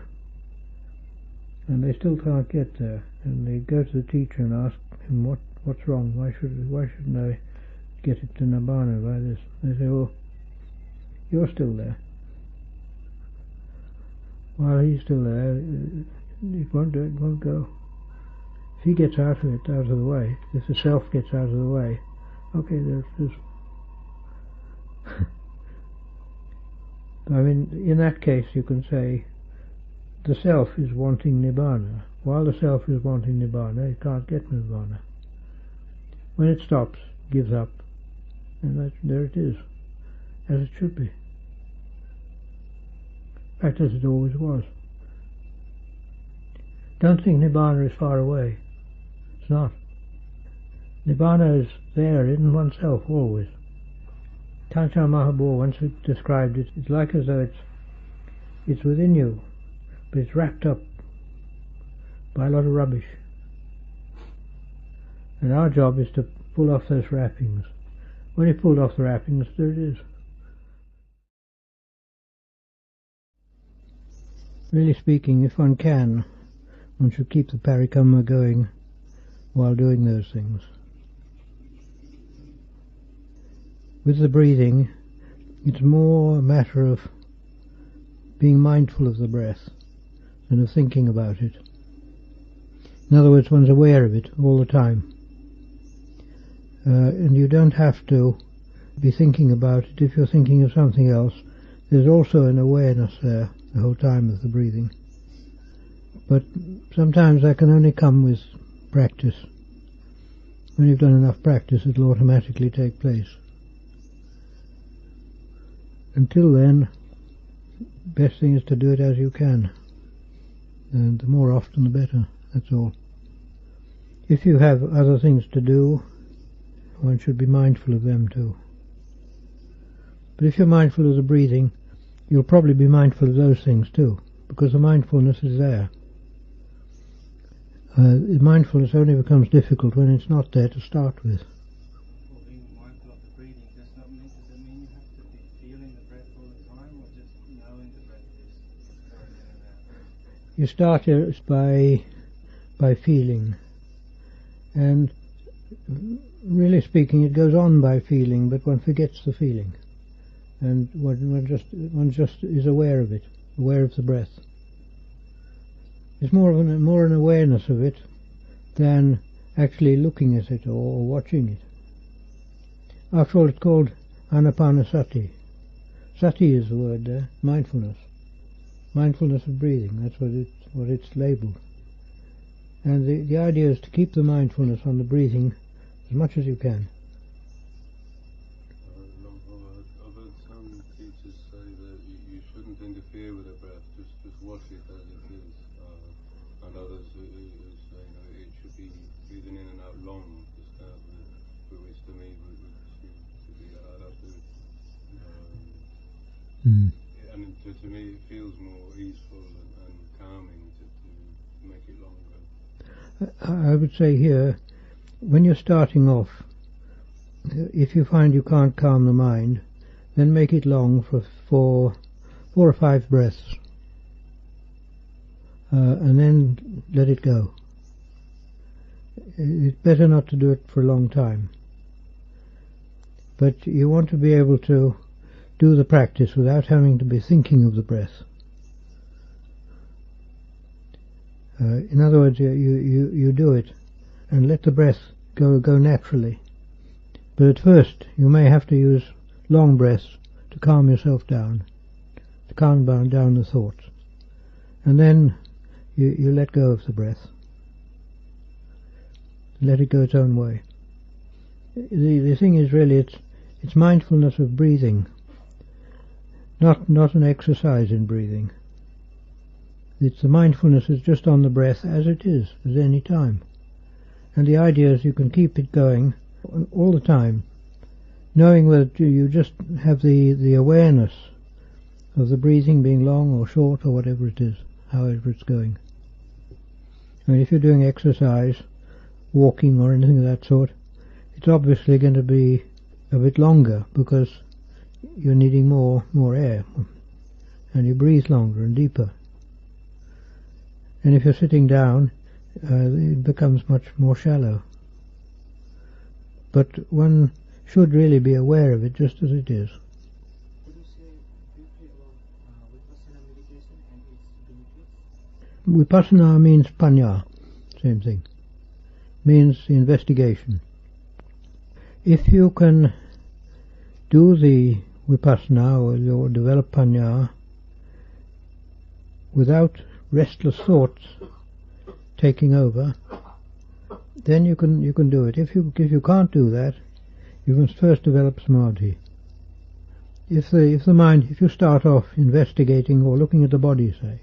and they still can't get there, and they go to the teacher and ask him what's wrong, why shouldn't I get it to Nibbana by this? They say, well, you're still there. While he's still there, it won't go. If he gets out of the way, if the self gets out of the way, okay, there's I mean, in that case you can say the self is wanting Nibbana. While the self is wanting Nibbana, it can't get Nibbana. When it stops, gives up, and there it is, as it should be. In fact, as it always was. Don't think Nibbana is far away. It's not. Nibbana is there in oneself always. Ajahn Mahabodh once described it, it's like as though it's within you, but it's wrapped up by a lot of rubbish. And our job is to pull off those wrappings. When you pulled off the wrappings, there it is. Really speaking, if one can, one should keep the parikamma going while doing those things. With the breathing, it's more a matter of being mindful of the breath than of thinking about it. In other words, one's aware of it all the time. And you don't have to be thinking about it. If you're thinking of something else, there's also an awareness there the whole time of the breathing. But sometimes that can only come with practice. When you've done enough practice, it'll automatically take place. Until then, best thing is to do it as you can, and the more often the better, that's all. If you have other things to do, one should be mindful of them too. But if you're mindful of the breathing, you'll probably be mindful of those things too, because the mindfulness is there. Mindfulness only becomes difficult when it's not there to start with. Well, being mindful of the breathing, does it mean you have to be feeling the breath all the time, or just knowing the breath is going in and out? You start by feeling, and really speaking, it goes on by feeling, but one forgets the feeling, and one just is aware of it, aware of the breath. It's more an awareness of it than actually looking at it or watching it. After all, it's called anapanasati. Sati is the word there, mindfulness. Mindfulness of breathing, that's what it's labelled. And the idea is to keep the mindfulness on the breathing as much as you can. I've heard some teachers say that you shouldn't interfere with the breath, just watch it as it is. And others who say it should be breathing in and out long to start with, which to me would seem to be I'd have to. And to me it feels more easeful and calming to make it longer. I would say here, when you're starting off, if you find you can't calm the mind, then make it long for 4 or 5 breaths. And then let it go. It's better not to do it for a long time. But you want to be able to do the practice without having to be thinking of the breath. In other words, you do it and let the breath go naturally. But at first you may have to use long breaths to calm yourself down, to calm down the thoughts. And then you let go of the breath. Let it go its own way. The thing is really it's mindfulness of breathing, not an exercise in breathing. It's the mindfulness is just on the breath as it is, at any time. And the idea is you can keep it going all the time, knowing that you just have the awareness of the breathing being long or short or whatever it is, however it's going. I mean, if you're doing exercise, walking or anything of that sort, it's obviously going to be a bit longer because you're needing more air, and you breathe longer and deeper. And if you're sitting down, it becomes much more shallow. But one should really be aware of it just as it is. Would you say Vipassana means Pañña, same thing. Means investigation. If you can do the Vipassana or develop Pañña without restless thoughts taking over, then you can do it. If you can't do that, you must first develop samadhi. If you start off investigating or looking at the body, say,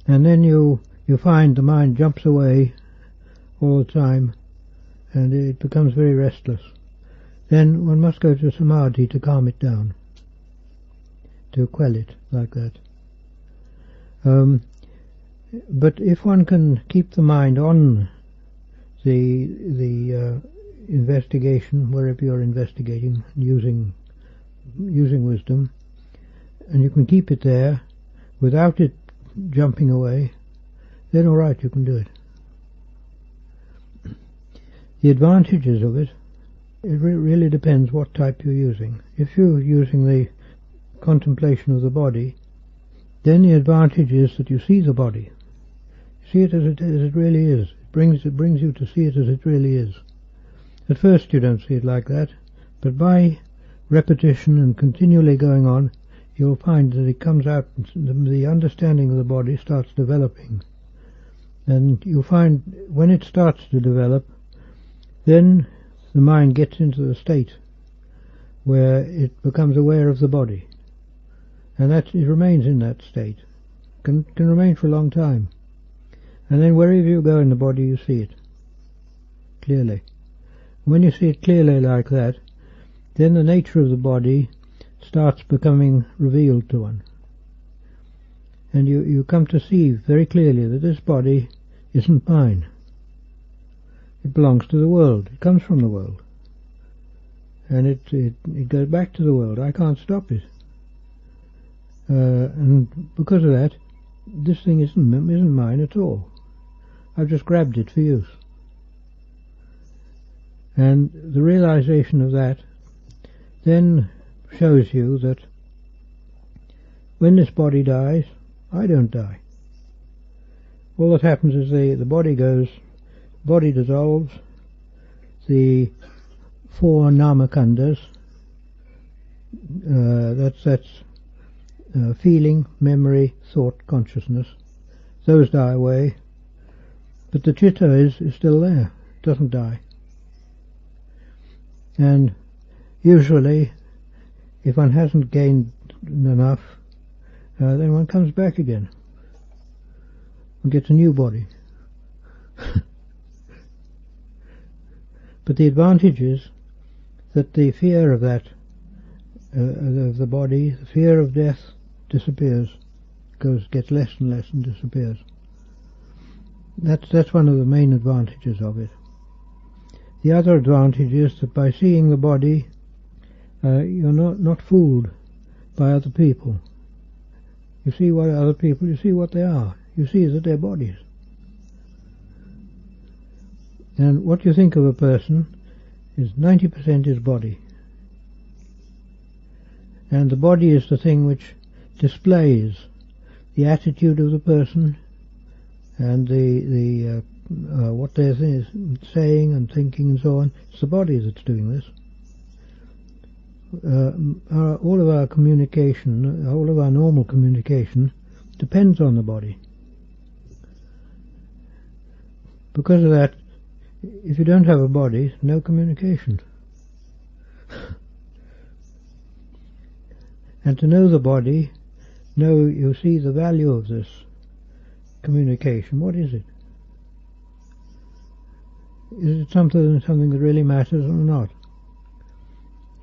and then you find the mind jumps away all the time and it becomes very restless, then one must go to samadhi to calm it down, to quell it like that. But if one can keep the mind on the investigation, wherever you're investigating, using wisdom, and you can keep it there without it jumping away, then all right, you can do it. The advantages of it really depends what type you're using. If you're using the contemplation of the body, then the advantage is that you see the body. You see it as it really is. It brings you to see it as it really is. At first you don't see it like that, but by repetition and continually going on, you'll find that it comes out, the understanding of the body starts developing. And you'll find when it starts to develop, then the mind gets into the state where it becomes aware of the body. And it remains in that state. Can remain for a long time. And then wherever you go in the body, you see it clearly. When you see it clearly like that, then the nature of the body starts becoming revealed to one. And you come to see very clearly that this body isn't mine. It belongs to the world. It comes from the world. And it goes back to the world. I can't stop it. And because of that, this thing isn't mine at all. I've just grabbed it for use. And the realization of that then shows you that when this body dies, I don't die. All that happens is the body dissolves, the four namakandas, that's feeling, memory, thought, consciousness, those die away, but the chitta is still there, it doesn't die. And usually, if one hasn't gained enough, then one comes back again and gets a new body. But the advantage is that the fear of that, of the body, the fear of death disappears, gets less and less and disappears. That's one of the main advantages of it. The other advantage is that by seeing the body, you're not fooled by other people. You see what other people, you see what they are. You see that they're bodies. And what you think of a person is 90% his body. And the body is the thing which displays the attitude of the person and the what they're saying and thinking and so on. It's the body that's doing this. All of our communication, all of our normal communication depends on the body. Because of that, if you don't have a body, no communication. And to know the body, you see the value of this communication. What is it? Is it something that really matters or not?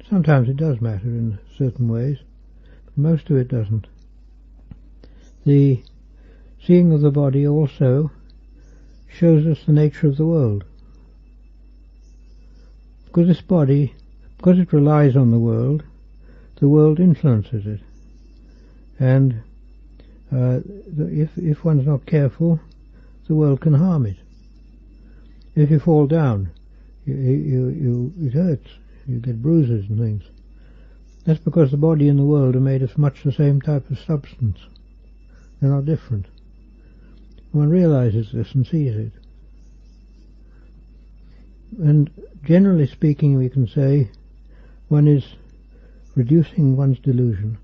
Sometimes it does matter in certain ways, but most of it doesn't. The seeing of the body also shows us the nature of the world. Because this body, because it relies on the world influences it. And if one's not careful, the world can harm it. If you fall down, it hurts. You get bruises and things. That's because the body and the world are made of much the same type of substance. They're not different. one realizes this and sees it. And generally speaking, we can say one is reducing one's delusion.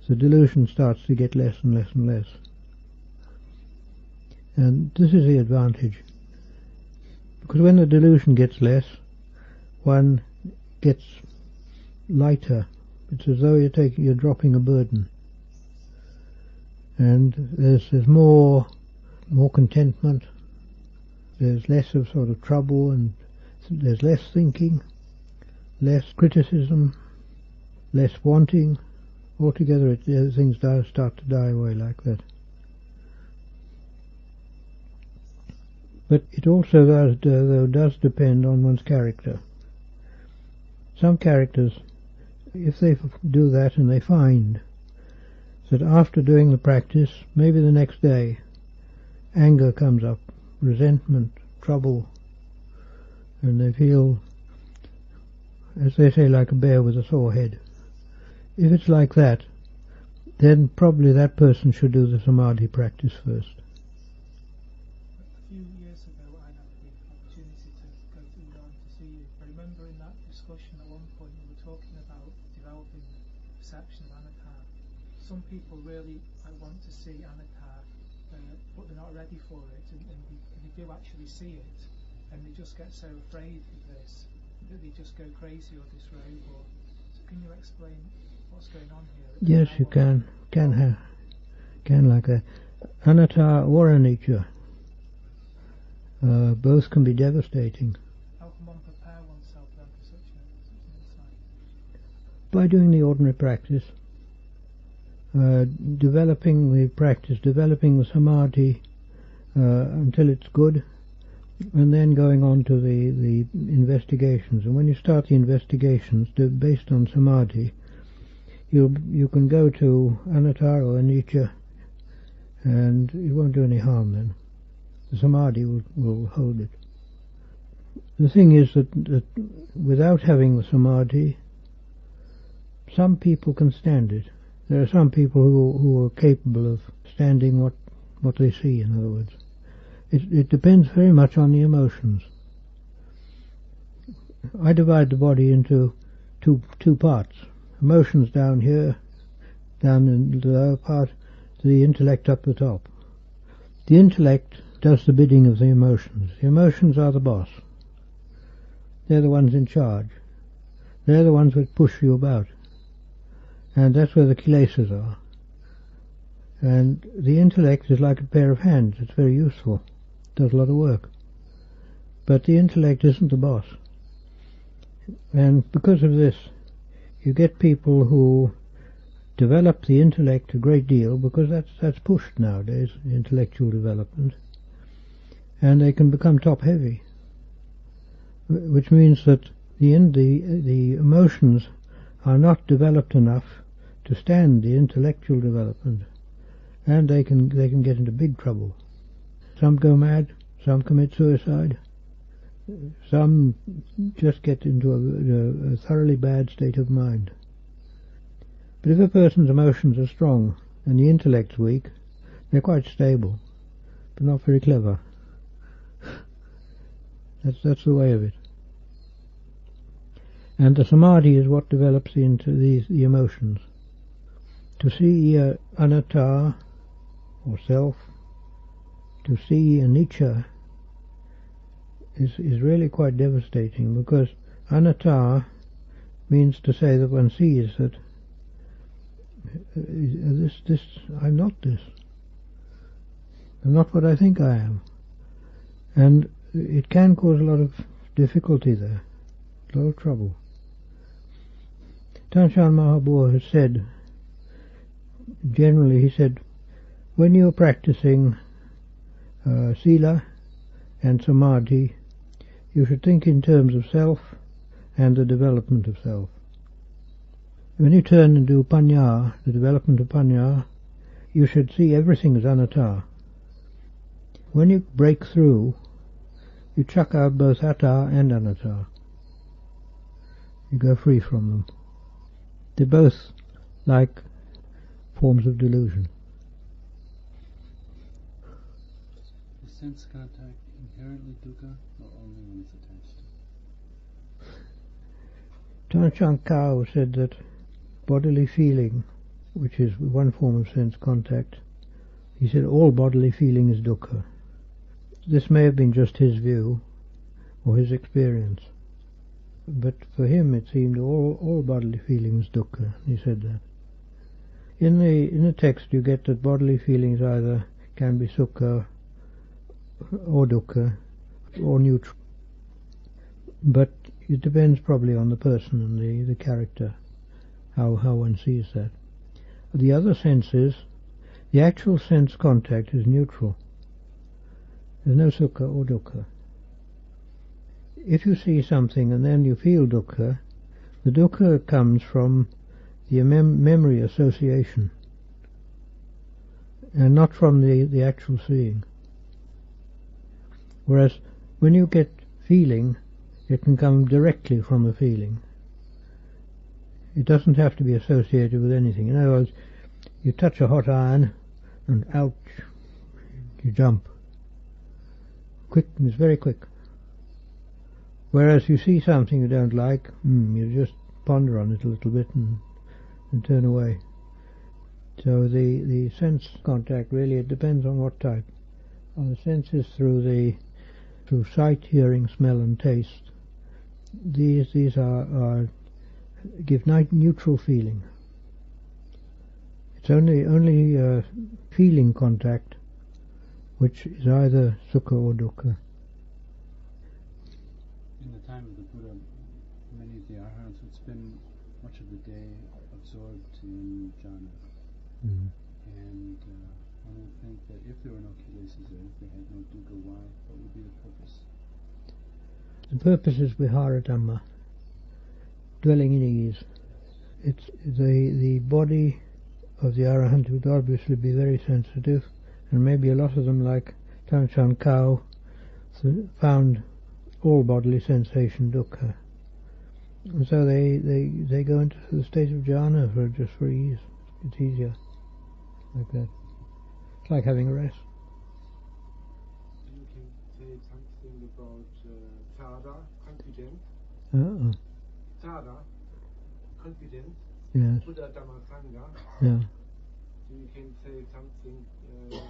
The delusion starts to get less and less and less. And this is the advantage. Because when the delusion gets less, one gets lighter. It's as though you're dropping a burden. And there's more contentment. There's less of sort of trouble, and there's less thinking, less criticism, less wanting. Altogether, things start to die away like that. But it also does depend on one's character. Some characters, if they do that and they find that after doing the practice, maybe the next day, anger comes up, resentment, trouble, and they feel, as they say, like a bear with a sore head. If it's like that, then probably that person should do the samadhi practice first. A few years ago I had the opportunity to go to Iran to see you. I remember in that discussion at one point we were talking about developing perception of anatta. Some people really want to see anatta, but they're not ready for it, and they do actually see it, and they just get so afraid of this that they just go crazy or disrobe. So can you explain what's going on here? Yes, you can like that. Anatta or anicca, both can be devastating. How can one prepare oneself then for such an insight? By doing the ordinary practice, developing the samadhi until it's good, and then going on to the investigations. And when you start the investigations based on samadhi, you can go to anatta or anicca, and it won't do any harm then. The samadhi will hold it. The thing is that without having the samadhi, some people can stand it. There are some people who are capable of standing what they see, in other words. It depends very much on the emotions. I divide the body into two parts. Emotions down here, down in the lower part, the intellect up the top. The intellect does the bidding of the emotions. The emotions are the boss. They're the ones in charge. They're the ones that push you about. And that's where the Kilesas are. And the intellect is like a pair of hands. It's very useful. It does a lot of work. But the intellect isn't the boss. And because of this, you get people who develop the intellect a great deal, because that's pushed nowadays, intellectual development, and they can become top-heavy, which means that the emotions are not developed enough to stand the intellectual development, and they can get into big trouble. Some go mad, some commit suicide, some just get into a thoroughly bad state of mind. But if a person's emotions are strong and the intellect's weak, they're quite stable, but not very clever. That's the way of it. And the samadhi is what develops into the emotions. To see anatta, or self, to see anicca, is really quite devastating, because anatta means to say that one sees that this I'm not this. I'm not what I think I am. And it can cause a lot of difficulty there, a lot of trouble. Ajahn Mahabua has said, generally he said, when you're practicing sila and samadhi, you should think in terms of self and the development of self. When you turn and do pañña, the development of pañña, you should see everything as anatta. When you break through, you chuck out both atta and anatta. You go free from them. They're both like forms of delusion. sense contact inherently dukkha, or only when it's attached? Ajahn Pañña said that bodily feeling, which is one form of sense contact, he said all bodily feeling is dukkha. This may have been just his view or his experience, but for him it seemed all bodily feeling is dukkha. He said that. In the text you get that bodily feelings either can be sukha or dukkha or neutral, but it depends probably on the person and the character, how one sees that. The other senses, the actual sense contact is neutral. There's no sukha or dukkha. If you see something and then you feel dukkha, the dukkha comes from the memory association and not from the actual seeing. Whereas when you get feeling, it can come directly from the feeling. It doesn't have to be associated with anything. In other words, you touch a hot iron and ouch, you jump. Quick, it's very quick. Whereas you see something you don't like, you just ponder on it a little bit and turn away. So the sense contact really, it depends on what type. On the senses through sight, hearing, smell and taste. These are give neutral feeling. It's only feeling contact which is either sukha or dukkha. In the time of the Buddha, many of the Arhats would spend much of the day absorbed in jhana. And one would think that if there were no kilesas or if they had no dukkha, what would be the purpose? The purpose is vihara dhamma, dwelling in ease. It's the body of the Arahant would obviously be very sensitive, and maybe a lot of them, like Ajahn Pañña, found all bodily sensation dukkha. And so they go into the state of jhana just for ease. It's easier like that. It's like having a rest. You can say something about tada, confidence. Tada, confidence. Yes. Buddha Dhamma Sangha. Yeah. You can say something to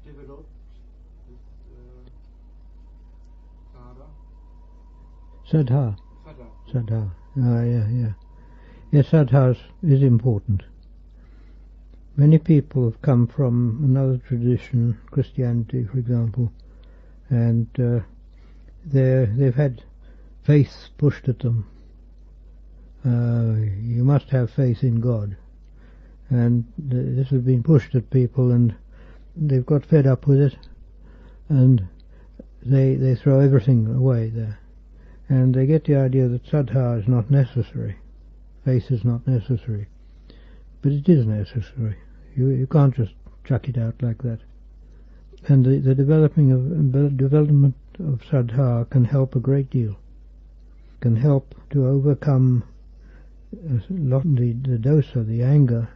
develop this tada. Saddha. Yeah. Yes, saddha is important. Many people have come from another tradition, Christianity for example, and they've had faith pushed at them. You must have faith in God, and this has been pushed at people, and they've got fed up with it, and they throw everything away there, and they get the idea that saddha is not necessary, faith is not necessary, but it is necessary. You can't just chuck it out like that. And the development of saddha can help a great deal. Can help to overcome a lot the dosa, the anger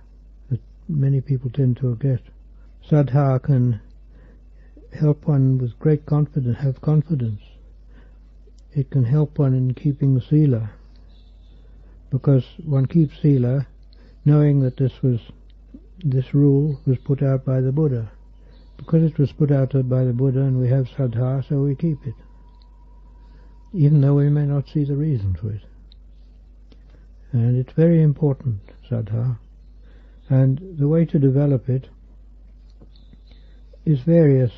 that many people tend to get. Saddha can help one with great confidence, have confidence. It can help one in keeping the sila, because one keeps sila knowing that this rule was put out by the Buddha. Because it was put out by the Buddha and we have saddha, so we keep it, even though we may not see the reason for it. And it's very important, saddha. And the way to develop it is various.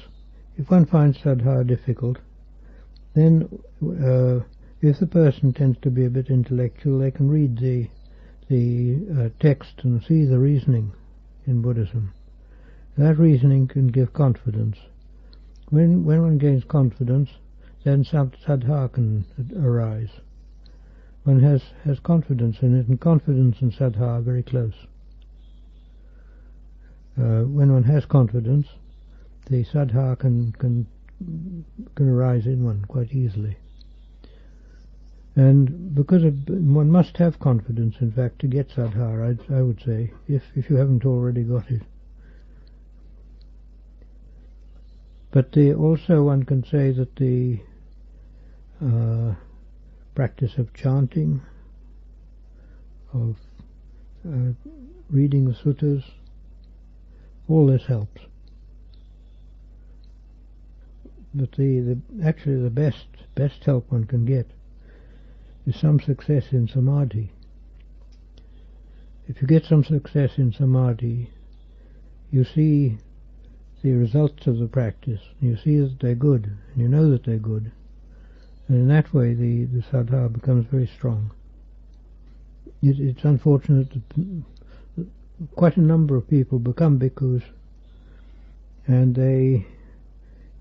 If one finds saddha difficult, then if the person tends to be a bit intellectual, they can read the text and see the reasoning in Buddhism. That reasoning can give confidence. When one gains confidence, then saddha can arise. One has confidence in it, and confidence and saddha are very close. When one has confidence, the saddha can arise in one quite easily. And because one must have confidence, in fact, to get saddha, I would say, if you haven't already got it. But also one can say that the practice of chanting, of reading the suttas, all this helps. But actually the best help one can get is some success in samadhi. If you get some success in samadhi, you see the results of the practice, you see that they're good, and you know that they're good, and in that way the saddha becomes very strong. It's unfortunate that quite a number of people become bhikkhus and they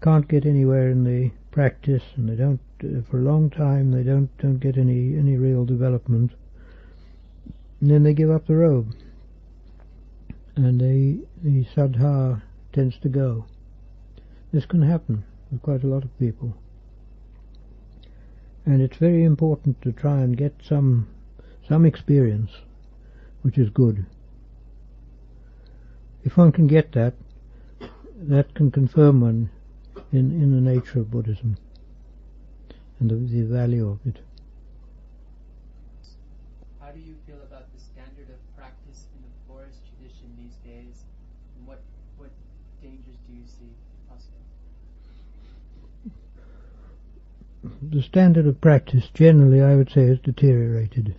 can't get anywhere in the practice, and they don't, for a long time they don't get any real development, and then they give up the robe, and the saddha tends to go. This can happen with quite a lot of people, and it's very important to try and get some experience which is good. If one can get that can confirm one in the nature of Buddhism and the value of it. How do you feel about the standard of practice in the forest tradition these days, and what dangers do you see possible? The standard of practice generally, I would say, is deteriorated,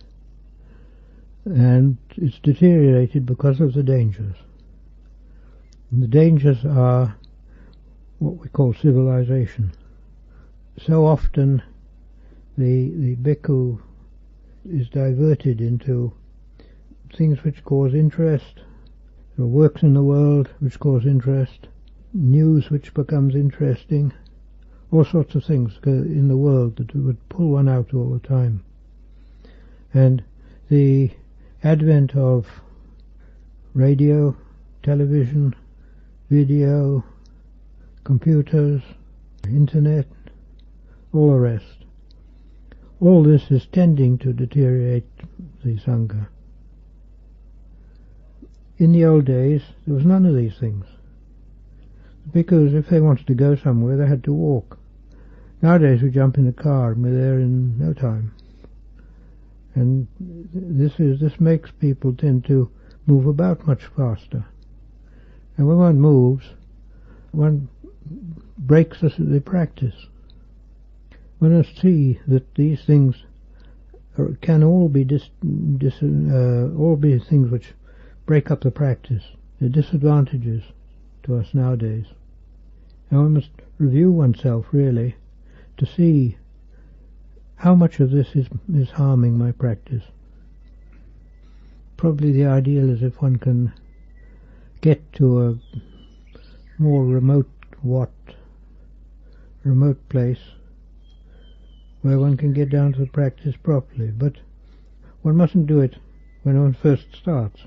and it's deteriorated because of the dangers. And the dangers are what we call civilization. So often the bhikkhu is diverted into things which cause interest, or works in the world which cause interest, news which becomes interesting, all sorts of things in the world that would pull one out all the time. And the advent of radio, television, video, computers, internet, all the rest, all this is tending to deteriorate the Sangha. In the old days there was none of these things, because if they wanted to go somewhere they had to walk. Nowadays we jump in the car and we're there in no time, and this makes people tend to move about much faster, and when one moves, one breaks the practice. One must see that these things can all be all be things which break up the practice. They're disadvantages to us nowadays, and one must review oneself really to see how much of this is harming my practice. Probably the ideal is if one can get to a more remote place where one can get down to the practice properly, but one mustn't do it when one first starts.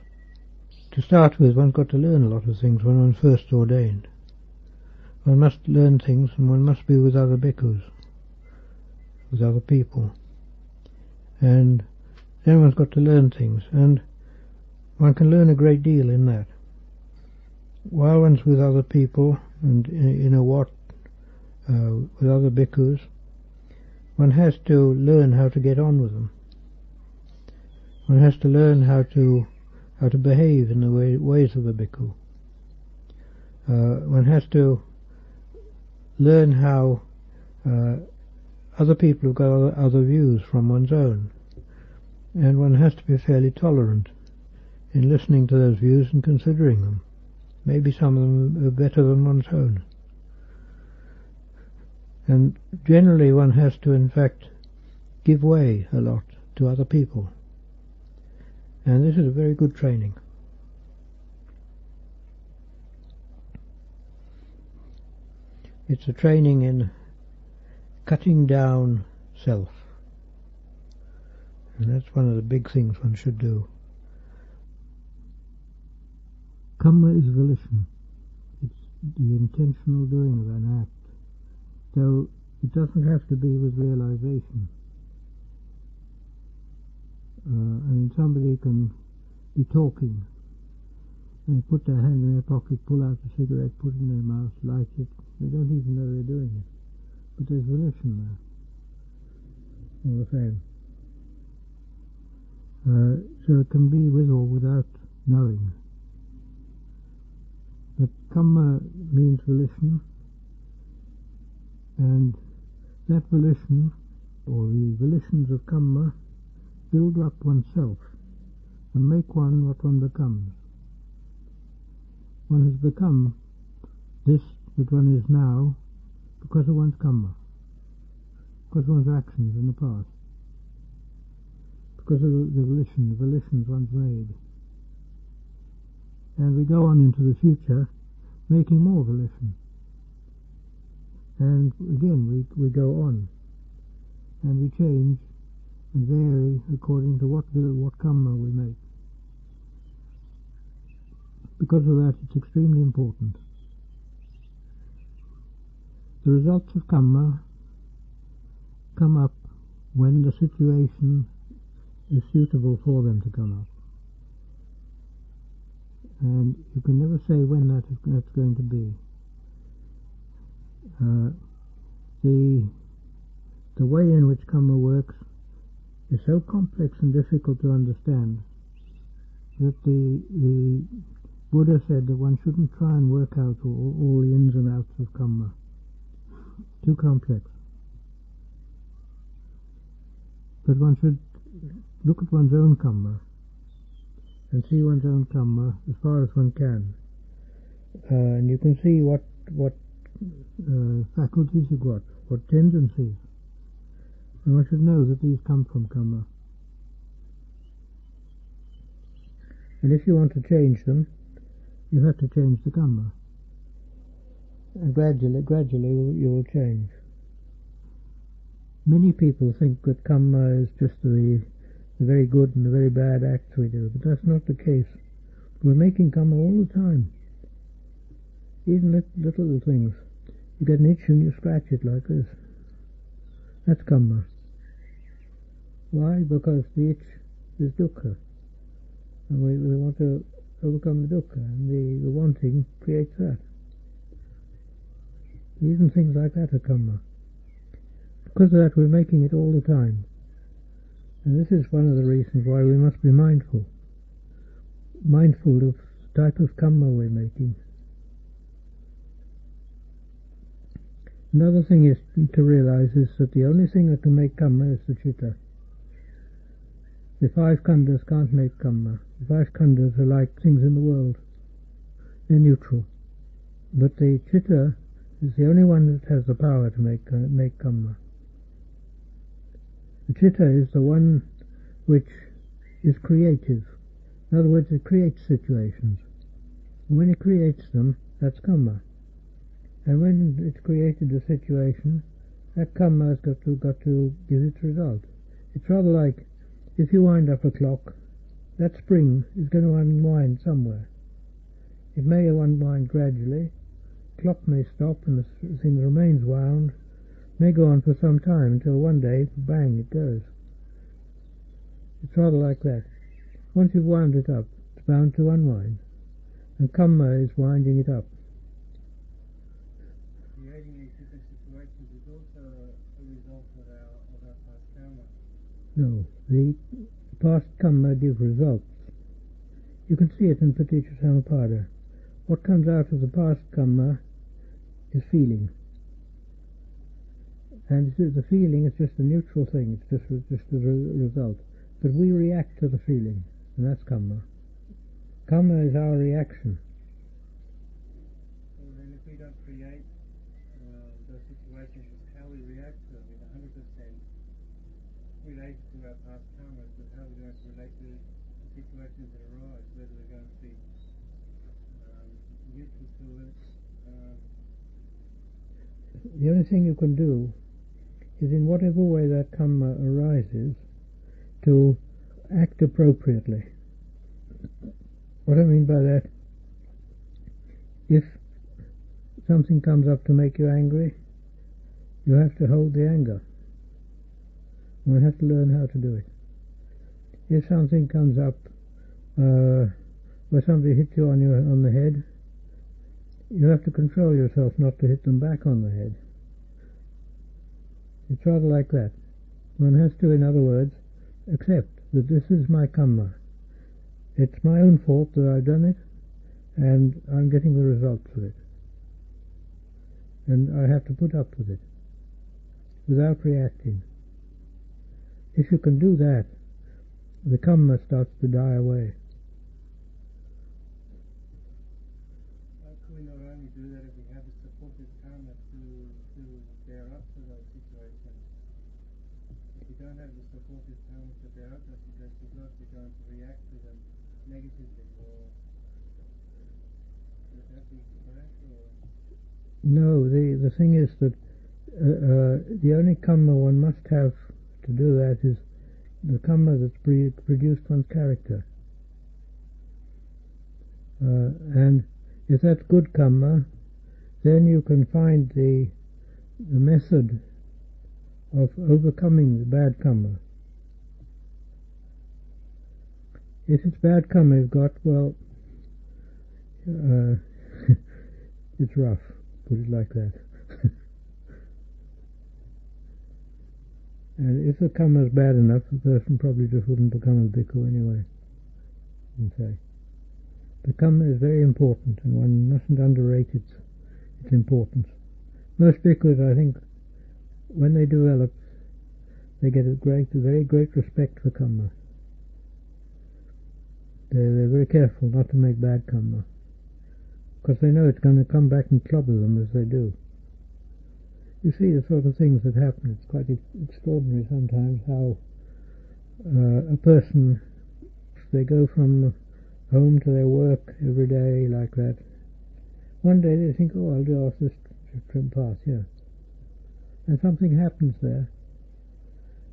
To start with, one's got to learn a lot of things when one's first ordained. One must learn things, and one must be with other bhikkhus, with other people, and then one's got to learn things, and one can learn a great deal in that. While one's with other people and in a with other bhikkhus, one has to learn how to get on with them. One has to learn how to behave in the ways of a bhikkhu. One has to learn how other people have got other views from one's own, and one has to be fairly tolerant in listening to those views and considering them. Maybe some of them are better than one's own. And generally one has to, in fact, give way a lot to other people. And this is a very good training. It's a training in cutting down self. And that's one of the big things one should do. Kamma is volition. It's the intentional doing of an act. So it doesn't have to be with realization. I mean, somebody can be talking They put their hand in their pocket, pull out a cigarette, put it in their mouth, light it. They don't even know they're doing it. But there's volition there. All the same. So it can be with or without knowing. But Kamma means volition, and that volition, or the volitions of Kamma, build up oneself and make one what one becomes. One has become this that one is now because of one's Kamma, because of one's actions in the past, because of the volitions one's made. And we go on into the future making more volition. And again we go on and we change and vary according to what Kamma we make. Because of that, it's extremely important. The results of Kamma come up when the situation is suitable for them to come up. And you can never say when that's going to be. The way in which Kamma works is so complex and difficult to understand that the Buddha said that one shouldn't try and work out all the ins and outs of Kamma. Too complex. But one should look at one's own Kamma and see one's own Kamma as far as one can. And you can see what faculties you've got, what tendencies. And one should know that these come from Kamma. And if you want to change them, you have to change the Kamma. And gradually you will change. Many people think that Kamma is just the very good and the very bad acts we do, but that's not the case. We're making Kamma all the time. Even little things. You get an itch and you scratch it like this. That's Kamma. Why? Because the itch is dukkha. And we want to overcome the dukkha, and the wanting creates that. Even things like that are Kamma. Because of that we're making it all the time. And this is one of the reasons why we must be mindful. Mindful of the type of Kamma we're making. Another thing is to realize is that the only thing that can make Kamma is the citta. The five khandhas can't make Kamma. The five khandhas are like things in the world. They're neutral. But the citta is the only one that has the power to make Kamma. The citta is the one which is creative. In other words, it creates situations. And when it creates them, that's Kamma. And when it's created a situation, that Kamma has got to give its result. It's rather like if you wind up a clock, that spring is going to unwind somewhere. It may unwind gradually, the clock may stop and the thing remains wound, may go on for some time until one day, bang, it goes. It's rather like that. Once you've wound it up, it's bound to unwind. And Kamma is winding it up. Creating these different situations is also a result of our past karma. No, the past Kamma gives results. You can see it in Paticca Samuppada. What comes out of the past Kamma is feeling. And the feeling is just a neutral thing, it's just a result. But we react to the feeling, and that's Kamma. Kamma is our reaction. So then if we don't create those situations, it's how we react to them in 100% related to our past karmas, but how we're going to relate to the situations that arise, whether we're going to be neutral to it. The only thing you can do is in whatever way that Kamma arises to act appropriately. What I mean by that, if something comes up to make you angry, you have to hold the anger. One has to learn how to do it. If something comes up where somebody hits you on the head, you have to control yourself not to hit them back on the head. It's rather like that. One has to, in other words, accept that this is my Kamma. It's my own fault that I've done it, and I'm getting the results of it. And I have to put up with it, without reacting. If you can do that, the Kamma starts to die away. How can we not only do that if we have a supportive karma to bear up to those situations? If we don't have the supportive karma to bear up to those situations, we're going to react to them negatively, or would that be correct? Or? No, the thing is that the only Kamma one must have to do that is the Kamma that's produced one's character. And if that's good Kamma, then you can find the method of overcoming the bad Kamma. If it's bad Kamma you've got, well, it's rough, put it like that. And if the Kamma is bad enough, the person probably just wouldn't become a bhikkhu anyway. The Kamma is very important, and one mustn't underrate its importance. Most bhikkhus, I think, when they develop, they get a very great respect for Kamma. They're very careful not to make bad Kamma, because they know it's going to come back and clobber them as they do. You see the sort of things that happen. It's quite extraordinary sometimes how a person, they go from home to their work every day like that. One day they think, oh, I'll do off this trim path here. And something happens there.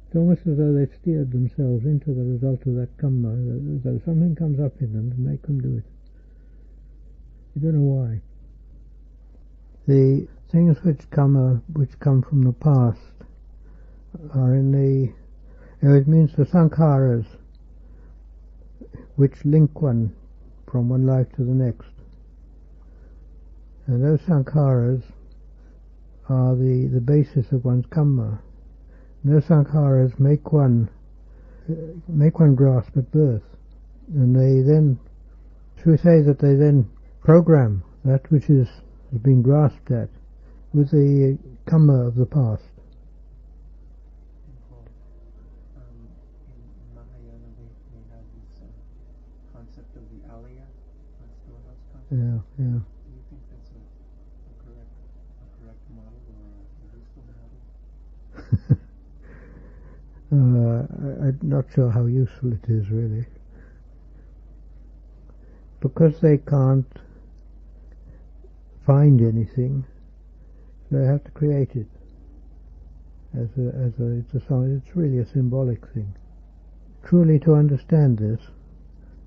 It's almost as though they've steered themselves into the result of that Kamma, as though something comes up in them to make them do it. You don't know why. The things which come from the past are it means the sankharas which link one from one life to the next. And those sankharas are the basis of one's Kamma. And those sankharas make one grasp at birth. And they then, should we say that they then program that which has been grasped at with the Kamma of the past. In Mahayana we have this concept of the alaya, storehouse concept. Yeah. Do you think that's a correct model or a useful model? I'm not sure how useful it is really. Because they can't find anything, they have to create it. It's really a symbolic thing. Truly, to understand this,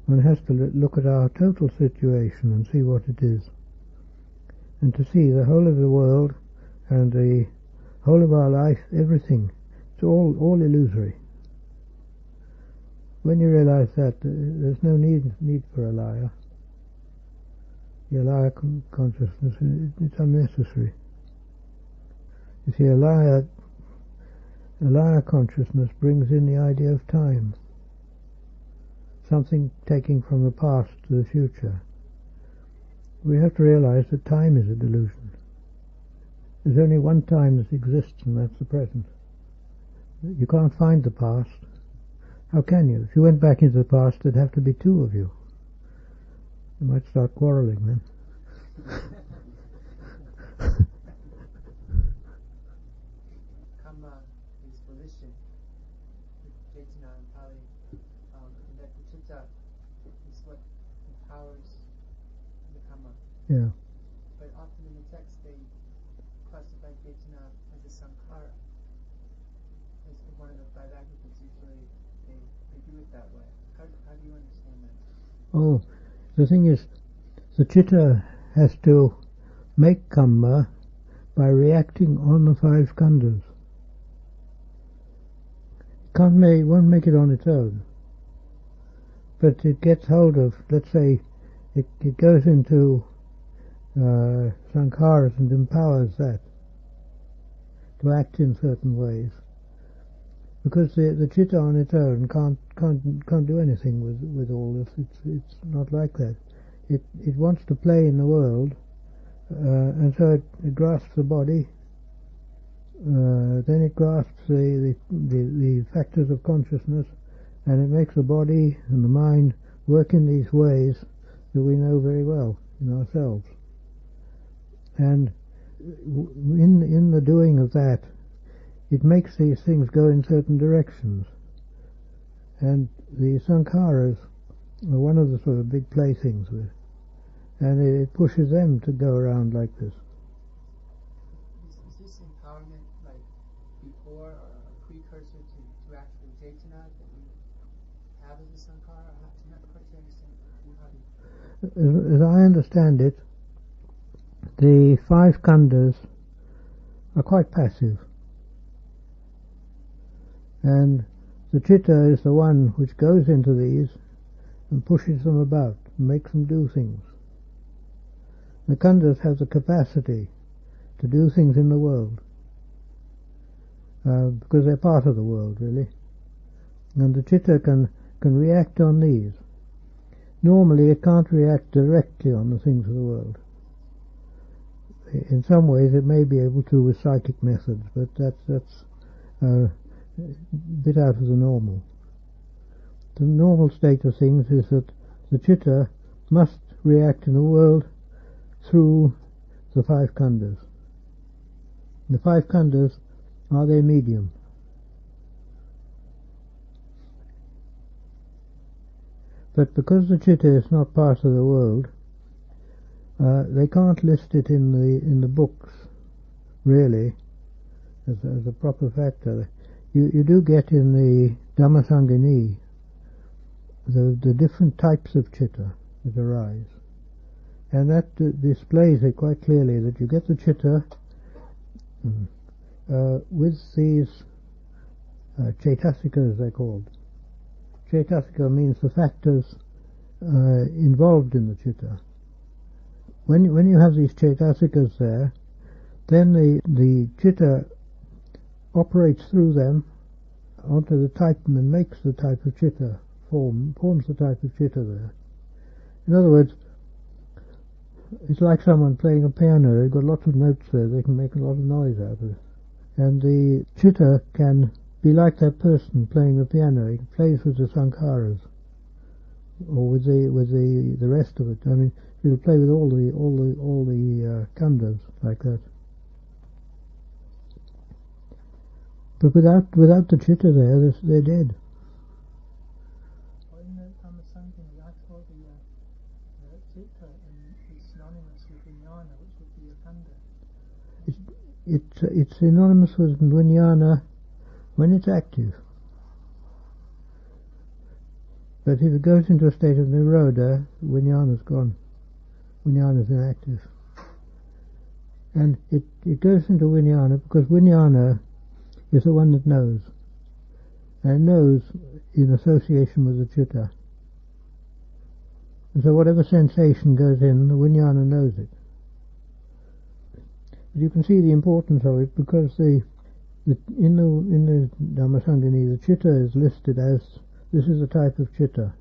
one has to look at our total situation and see what it is, and to see the whole of the world and the whole of our life, everything. It's all illusory. When you realize that, there's no need for a liar. The alaya consciousness, it's unnecessary. You see, alaya consciousness brings in the idea of time, something taking from the past to the future. We have to realize that time is a delusion. There's only one time that exists, and that's the present. You can't find the past. How can you? If you went back into the past, there'd have to be two of you. You might start quarreling then. Kamma is volition. Jayatana and Pali, and that the chitta is what empowers the Kamma. Yeah. But often in the text they classify Jayatana as a sankhara. As one of the five aggregates, usually they do it that way. How do you understand that? Oh, the thing is, the chitta has to make Kamma by reacting on the five skandhas. Won't make it on its own. But it gets hold of, let's say, it goes into sankharas and empowers that to act in certain ways. Because the chitta on its own can't do anything with all this. It's not like that. It wants to play in the world, and so it grasps the body. Then it grasps the factors of consciousness, and it makes the body and the mind work in these ways that we know very well in ourselves. And in the doing of that, it makes these things go in certain directions. And the sankharas are one of the sort of big playthings with, and it pushes them to go around like this. Is this empowerment like before or a precursor to actual Chaitana that we have as a sankhara? I'm not quite sure understand. As I understand it, the 5 khandhas are quite passive. And the chitta is the one which goes into these and pushes them about, and makes them do things. The khandhas have the capacity to do things in the world, because they're part of the world, really. And the chitta can react on these. Normally it can't react directly on the things of the world. In some ways it may be able to with psychic methods, but that's a bit out of the normal. The normal state of things is that the chitta must react in the world through the 5 khandhas. The 5 khandhas are their medium. But because the chitta is not part of the world, they can't list it in the books, really, as a proper factor. You do get in the Dhammasangani the different types of chitta that arise, and that displays it quite clearly that you get the chitta with these chaitasikas, they're called. Chaitasika means the factors involved in the chitta. When you have these chaitasikas there, then the chitta operates through them onto the type and makes the type of chitta forms the type of chitta there. In other words, it's like someone playing a piano. They've got lots of notes there, they can make a lot of noise out of it. And the chitta can be like that person playing the piano. He plays with the sankharas, or with the rest of it. I mean, he'll play with all the khandhas like that. But without the chitta there, they're dead. Well, in the Dhammasangani, I saw the chitta is synonymous with vijnana, which would be a khandha. It's synonymous with vijnana when it's active. But if it goes into a state of nirodha, vijnana's gone. Vijnana's inactive. And it goes into vijnana because vijnana is the one that knows, and knows in association with the chitta. And so whatever sensation goes in, the vijnana knows it. But you can see the importance of it because in the Dhammasangani, the chitta is listed as this is a type of chitta.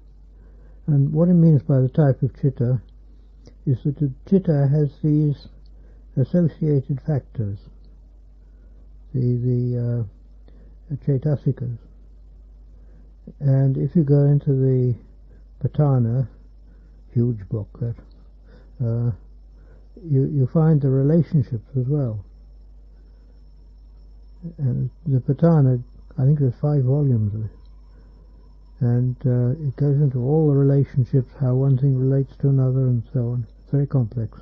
And what it means by the type of chitta is that the chitta has these associated factors, the chaitasikas. And if you go into the Patana, huge book, that you find the relationships as well. And the Patana, I think there's 5 volumes of it, and it goes into all the relationships, how one thing relates to another, and so on. It's very complex.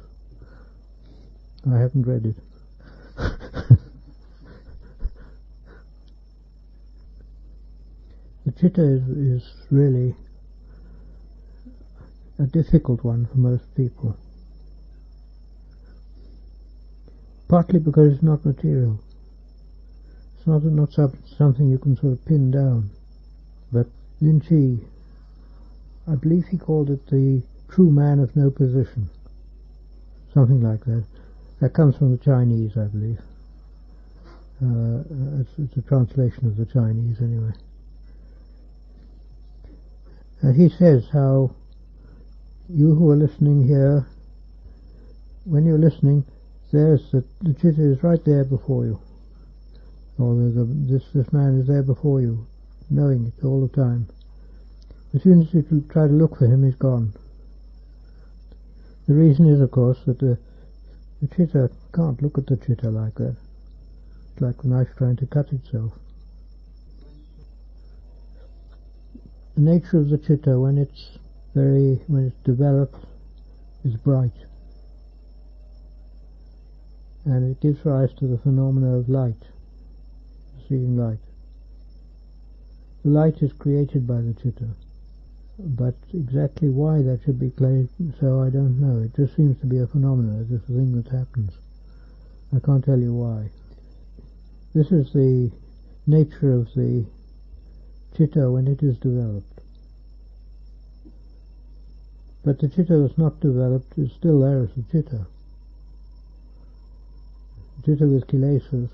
I haven't read it. The chitta is really a difficult one for most people. Partly because it's not material. It's not something you can sort of pin down. But Lin Chi, I believe he called it the true man of no position. Something like that. That comes from the Chinese, I believe. It's a translation of the Chinese, anyway. And he says how you who are listening here, when you're listening, there's the chitta is right there before you. Or this man is there before you, knowing it all the time. As soon as you try to look for him, he's gone. The reason is, of course, that the chitta can't look at the chitta like that. It's like the knife trying to cut itself. The nature of the chitta, when it's developed, is bright, and it gives rise to the phenomena of light, seeing light. The light is created by the chitta, but exactly why that should be played so I don't know. It just seems to be a phenomenon, just a thing that happens. I can't tell you why. This is the nature of the chitta when it is developed. But the chitta that's not developed is still there as the chitta. The chitta with kilesas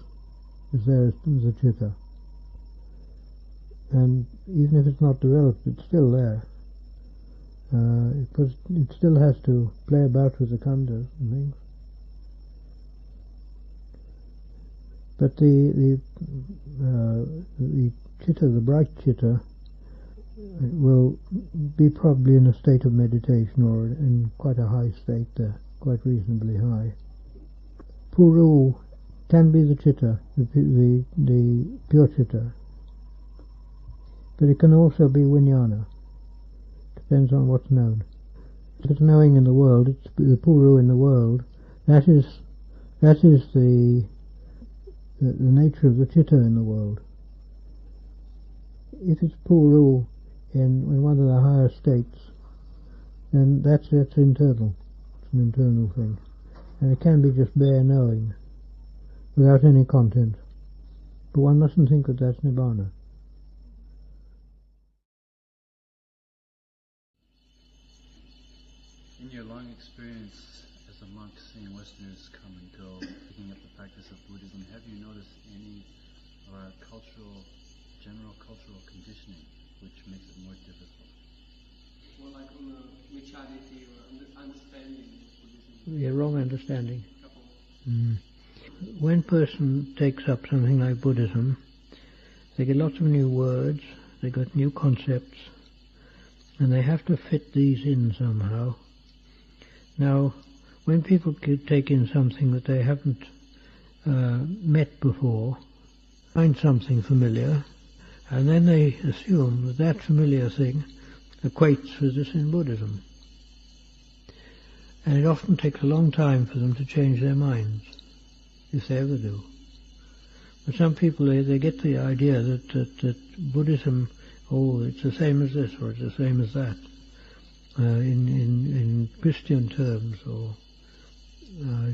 is there as the chitta. And even if it's not developed, it's still there. It still has to play about with the khandhas and things. But the chitta, the bright chitta, will be probably in a state of meditation or in quite a high state there, quite reasonably high. Puru can be the chitta, the pure chitta, but it can also be vijnana. Depends on what's known. If it's knowing in the world, it's the puru in the world. That is the nature of the chitta in the world. If it's puru in one of the higher states, then that's internal. It's an internal thing. And it can be just bare knowing, without any content. But one mustn't think that that's nibbana. In your long experience as a monk seeing Westerners come and go, picking up the practice of Buddhism, have you noticed any of our general cultural conditioning which makes it more difficult? More like on the mentality or understanding of Buddhism. Yeah, wrong understanding. When a person takes up something like Buddhism, they get lots of new words, they got new concepts, and they have to fit these in somehow. Now, when people take in something that they haven't met before, find something familiar, and then they assume that that familiar thing equates with this in Buddhism. And it often takes a long time for them to change their minds, if they ever do. But some people, they get the idea that Buddhism, it's the same as this, or it's the same as that, in Christian terms, or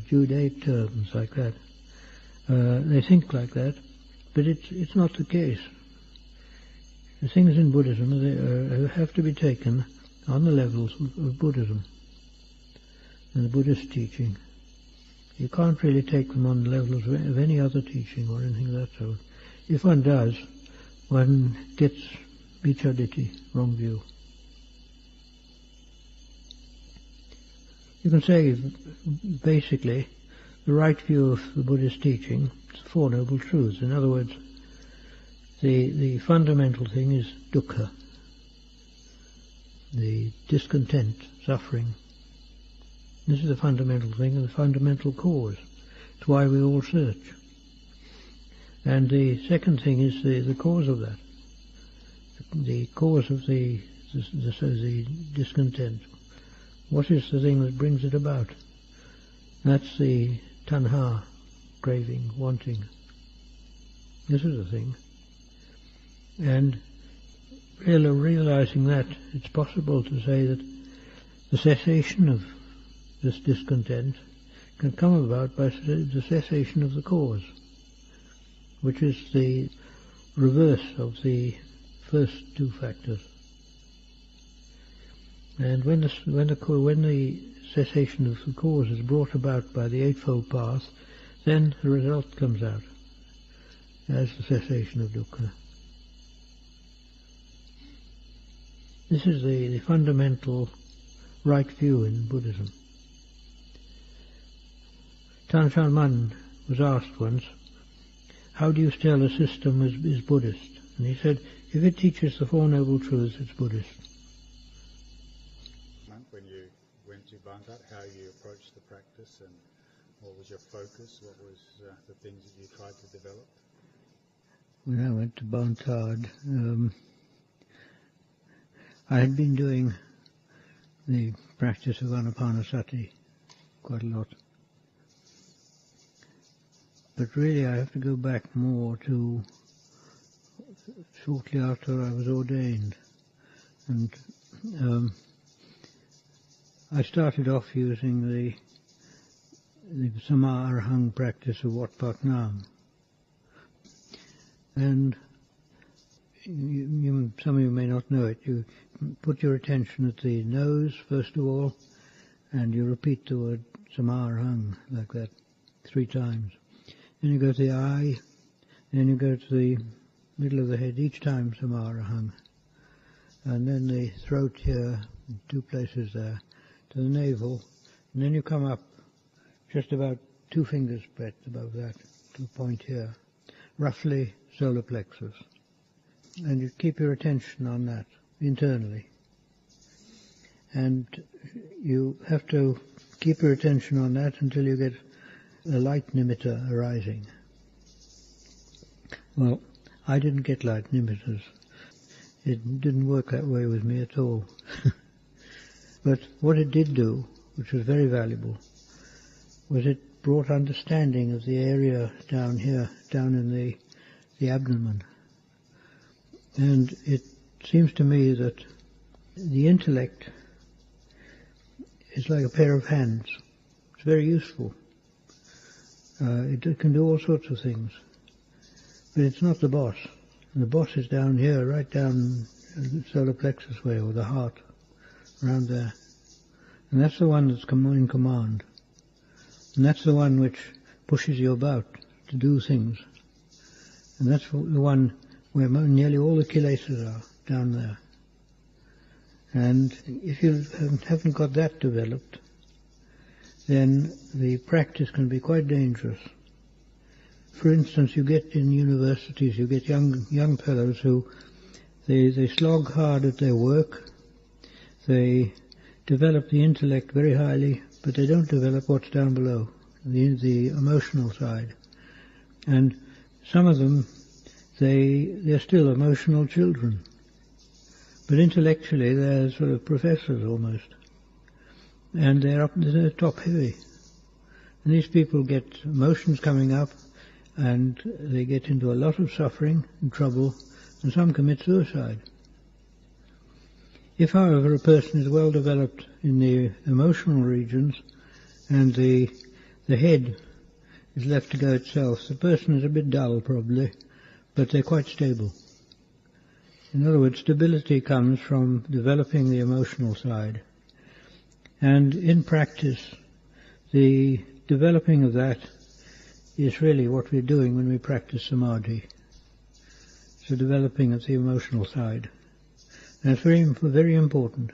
Judaic terms, like that. They think like that, but it's not the case. The things in Buddhism they have to be taken on the levels of Buddhism and the Buddhist teaching. You can't really take them on the levels of any other teaching or anything of that sort. If one does, one gets vichaditi, wrong view. You can say, basically, the right view of the Buddhist teaching is the Four Noble Truths. In other words, the fundamental thing is dukkha, the discontent, suffering. This is the fundamental thing and the fundamental cause. It's why we all search. And the second thing is the cause of that. The cause of the discontent. What is the thing that brings it about? That's the tanha, craving, wanting. This is the thing. And realizing that, it's possible to say that the cessation of this discontent can come about by the cessation of the cause, which is the reverse of the first two factors. And when the cessation of the cause is brought about by the Eightfold Path, then the result comes out as the cessation of dukkha. This is the fundamental right view in Buddhism. Tan Shan Man was asked once, how do you tell a system is Buddhist? And he said, if it teaches the Four Noble Truths, it's Buddhist. When you went to Bangkok, how you approached the practice and what was your focus, what was the things that you tried to develop? When I went to Bangkok, I had been doing the practice of Anapanasati quite a lot. But really I have to go back more to shortly after I was ordained. And I started off using the Samma Arahang practice of Wat Pak Nam. And some of you may not know it. You put your attention at the nose first of all, and you repeat the word Samma Arahang like that 3 times. Then you go to the eye, then you go to the middle of the head, each time Samma Arahang. And then the throat here, 2 places there, to the navel, and then you come up just about 2 fingers breadth above that, to the point here, roughly solar plexus. And you keep your attention on that, internally. And you have to keep your attention on that until you get a light nimitta arising. Well, I didn't get light nimittas. It didn't work that way with me at all. But what it did do, which was very valuable, was it brought understanding of the area down here, down in the abdomen. And it seems to me that the intellect is like a pair of hands. It's very useful. It can do all sorts of things. But it's not the boss. And the boss is down here, right down the solar plexus way, or the heart, around there. And that's the one that's in command. And that's the one which pushes you about to do things. And that's the one where nearly all the Kilesas are, down there. And if you haven't got that developed, then the practice can be quite dangerous. For instance, you get in universities, you get young fellows who, they slog hard at their work, they develop the intellect very highly, but they don't develop what's down below, the emotional side. And some of them, they're still emotional children. But intellectually they're sort of professors almost. And they're top heavy. And these people get emotions coming up, and they get into a lot of suffering and trouble, and some commit suicide. If, however, a person is well developed in the emotional regions, and the head is left to go itself, the person is a bit dull probably, but they're quite stable. In other words, stability comes from developing the emotional side. And in practice, the developing of that is really what we're doing when we practice samadhi. It's the developing of the emotional side. And it's very, very important.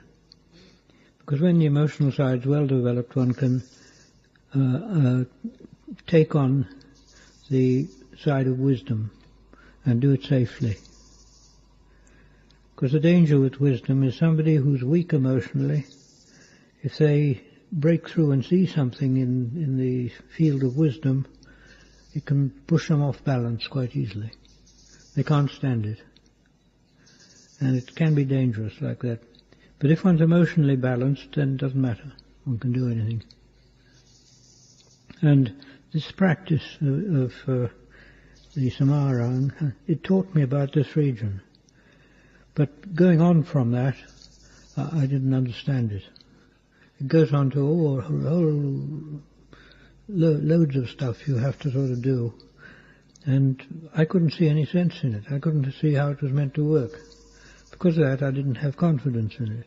Because when the emotional side is well developed, one can take on the side of wisdom and do it safely. Because the danger with wisdom is somebody who's weak emotionally, if they break through and see something in the field of wisdom, it can push them off balance quite easily. They can't stand it. And it can be dangerous like that. But if one's emotionally balanced, then it doesn't matter. One can do anything. And this practice of the Samma Arahang, it taught me about this region. But going on from that, I didn't understand it. It goes on to whole loads of stuff you have to sort of do. And I couldn't see any sense in it. I couldn't see how it was meant to work. Because of that, I didn't have confidence in it.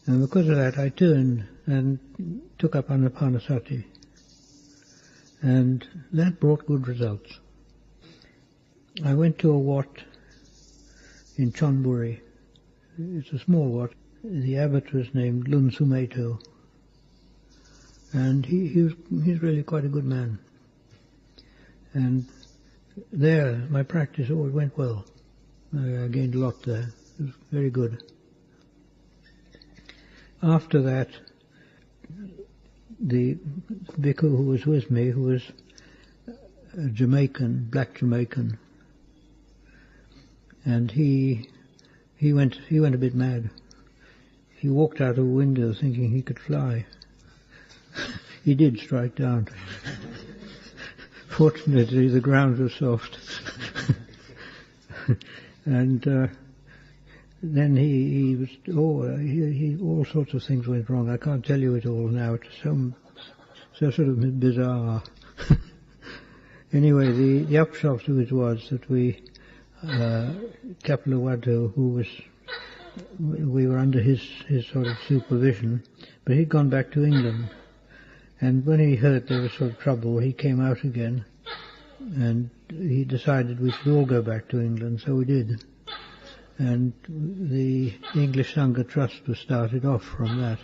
And because of that I turned and took up Anapanasati. And that brought good results. I went to a wat in Chonburi. It's a small wat. The abbot was named Lun Sumeto. And he's really quite a good man. And there my practice always went well. I gained a lot there. It was very good. After that, the bhikkhu who was with me, who was a Jamaican, black Jamaican, and he went a bit mad. He walked out of a window thinking he could fly. He did strike down. Fortunately, the ground was soft. And then he was all sorts of things went wrong. I can't tell you it all now. It's so sort of bizarre. Anyway, the upshot of it was that we, Kapilavatthu, we were under his sort of supervision, but he'd gone back to England. And when he heard there was sort of trouble, he came out again, and he decided we should all go back to England, so we did. And the English Sangha Trust was started off from that.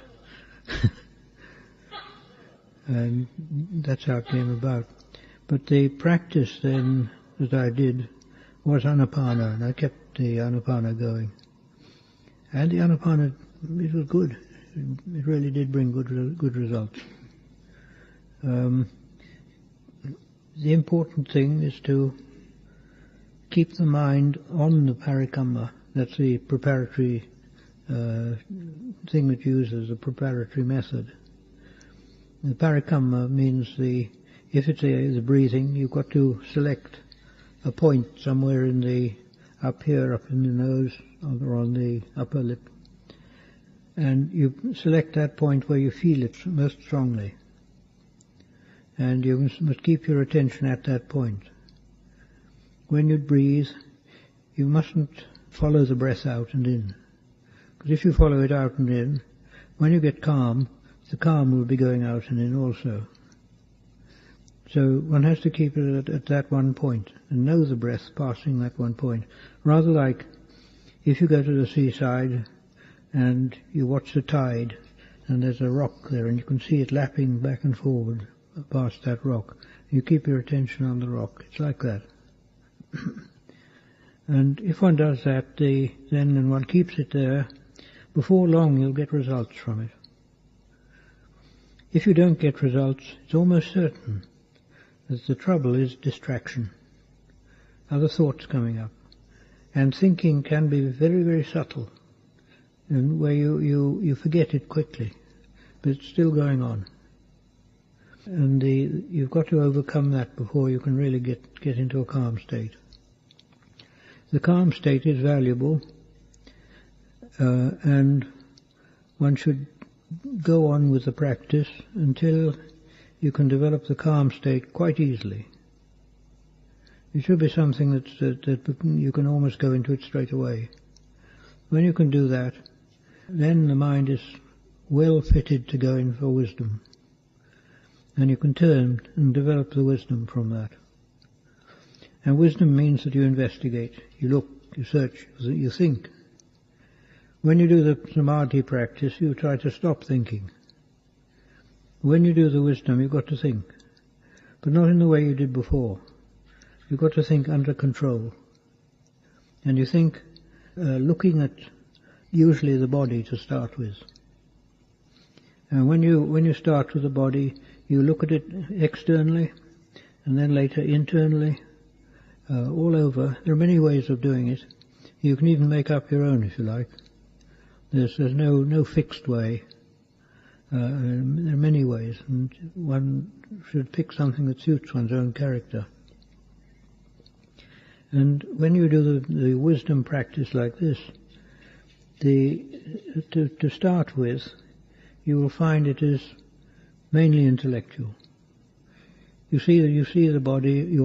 And that's how it came about. But the practice then that I did was Anapana, and I kept the Anapana going. And the Anapana, it was good. It really did bring good results. The important thing is to keep the mind on the parikamma. That's the preparatory thing that uses the preparatory method. The parikamma means if it's the breathing, you've got to select a point somewhere up here, up in the nose, or on the upper lip. And you select that point where you feel it most strongly. And you must keep your attention at that point. When you breathe, you mustn't follow the breath out and in. Because if you follow it out and in, when you get calm, the calm will be going out and in also. So one has to keep it at that one point and know the breath passing that one point. Rather like if you go to the seaside and you watch the tide and there's a rock there and you can see it lapping back and forward past that rock. You keep your attention on the rock. It's like that. And if one does that, then one keeps it there, before long you'll get results from it. If you don't get results, it's almost certain that the trouble is distraction, other thoughts coming up. And thinking can be very, very subtle, and where you forget it quickly, but it's still going on. And you've got to overcome that before you can really get into a calm state. The calm state is valuable, and one should go on with the practice until you can develop the calm state quite easily. It should be something that you can almost go into it straight away. When you can do that, then the mind is well fitted to go in for wisdom. And you can turn and develop the wisdom from that. And wisdom means that you investigate, you look, you search, you think. When you do the samadhi practice, you try to stop thinking. When you do the wisdom, you've got to think. But not in the way you did before. You've got to think under control. And you think looking at usually the body to start with. And when you start with the body, you look at it externally, and then later internally, all over. There are many ways of doing it. You can even make up your own if you like. There's no fixed way. There are many ways, and one should pick something that suits one's own character. And when you do the wisdom practice like this, to start with, you will find it is mainly intellectual. You see the body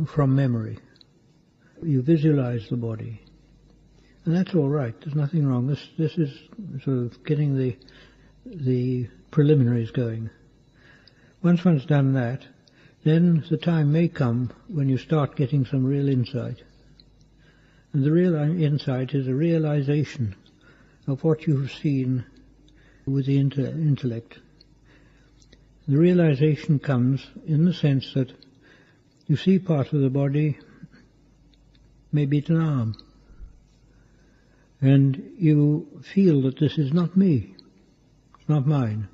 from memory. You visualize the body. And that's all right. There's nothing wrong. This is sort of getting the preliminaries going. Once one's done that, then the time may come when you start getting some real insight. And the real insight is a realization of what you've seen with the intellect. The realization comes in the sense that you see part of the body, maybe it's an arm, and you feel that this is not me, it's not mine.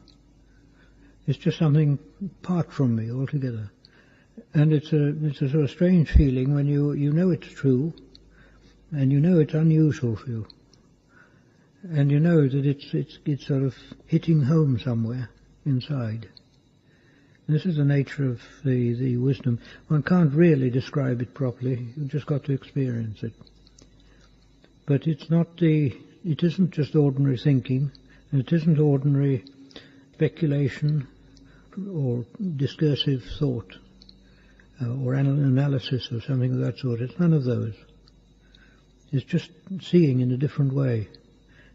It's just something apart from me altogether. And it's a sort of strange feeling when you know it's true, and you know it's unusual for you, and you know that it's sort of hitting home somewhere inside. This is the nature of the wisdom. One can't really describe it properly. You've just got to experience it. But it isn't just ordinary thinking, and it isn't ordinary speculation or discursive thought or analysis or something of that sort. It's none of those. It's just seeing in a different way.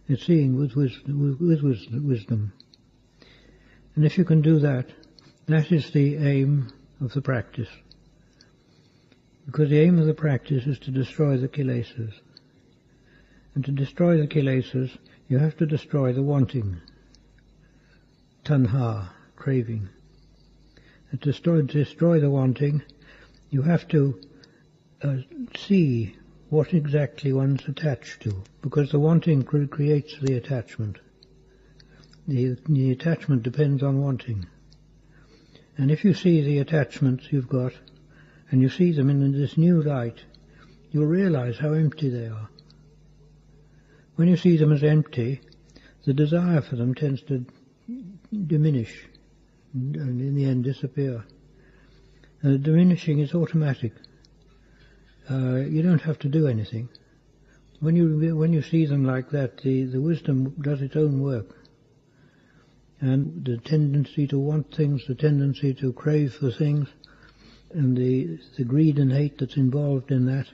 It's seeing with wisdom. And if you can do that, that is the aim of the practice. Because the aim of the practice is to destroy the Kilesas. And to destroy the Kilesas, you have to destroy the wanting, tanha, craving. And to destroy the wanting, you have to see what exactly one's attached to, because the wanting creates the attachment. The attachment depends on wanting. And if you see the attachments you've got, and you see them in this new light, you'll realize how empty they are. When you see them as empty, the desire for them tends to diminish, and in the end disappear. And the diminishing is automatic. You don't have to do anything. When you see them like that, the wisdom does its own work. And the tendency to want things, the tendency to crave for things, and the greed and hate that's involved in that,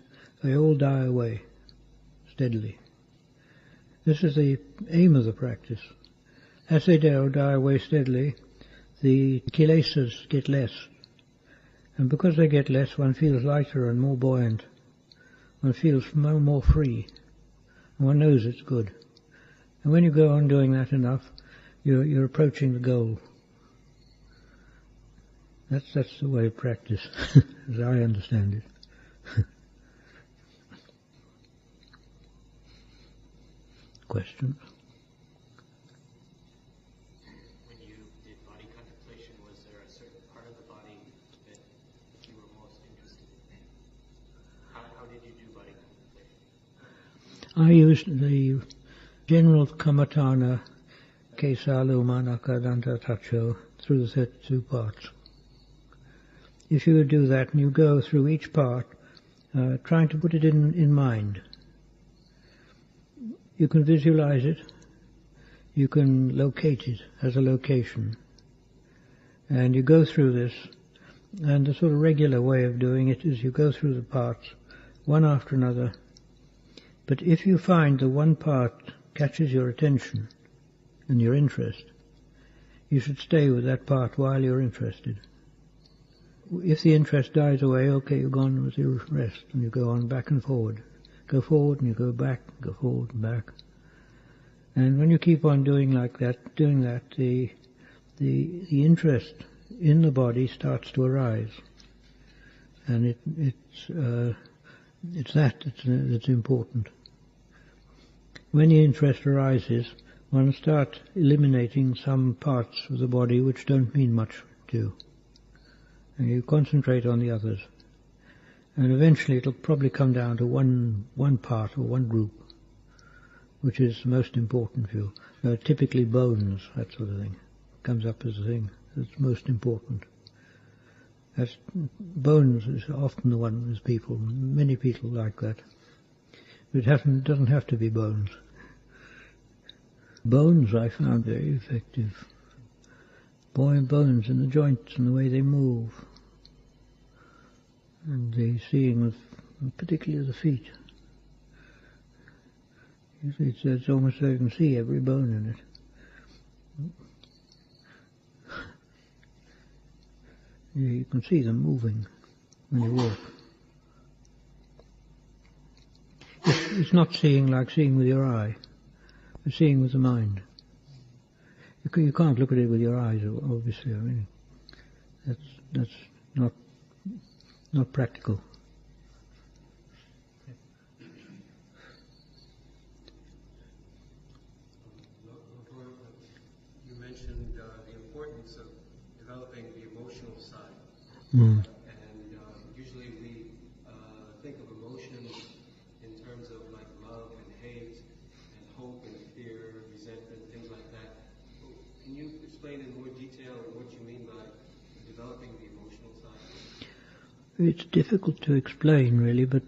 they all die away steadily. This is the aim of the practice. As they die away steadily, the Kilesas get less. And because they get less, one feels lighter and more buoyant. One feels more free. And one knows it's good. And when you go on doing that enough, you're approaching the goal. That's the way of practice, as I understand it. Question? When you did body contemplation, was there a certain part of the body that you were most interested in? How did you do body contemplation? I used the general Kammatana, Kesalu Manaka Danta Tacho, through the 32 parts. If you would do that and you go through each part, trying to put it in mind, you can visualize it, you can locate it as a location, and you go through this, and the sort of regular way of doing it is you go through the parts, one after another, but if you find the one part catches your attention and your interest, you should stay with that part while you're interested. If the interest dies away, okay, you've gone with your rest, and you go on back and forward. Go forward and you go back, go forward and back. And when you keep on doing that, the interest in the body starts to arise. And it's that's important. When the interest arises, one starts eliminating some parts of the body which don't mean much to you. And you concentrate on the others. And eventually it'll probably come down to one part or one group, which is most important for you. Typically bones, that sort of thing, comes up as a thing that's most important. Bones is often the one with people. Many people like that. But it doesn't have to be bones. Bones I found very effective. Bones in the joints and the way they move. And the seeing of particularly the feet. It's almost so you can see every bone in it. You can see them moving when you walk. It's not seeing like seeing with your eye. It's seeing with the mind. You can't look at it with your eyes, obviously. I mean, that's not practical. You mentioned the importance of developing the emotional side. Mm. And usually we think of emotions in terms of like love and hate and hope and fear, resentment, things like that. Can you explain in more detail what you mean by developing the emotional side? It's difficult to explain, really, but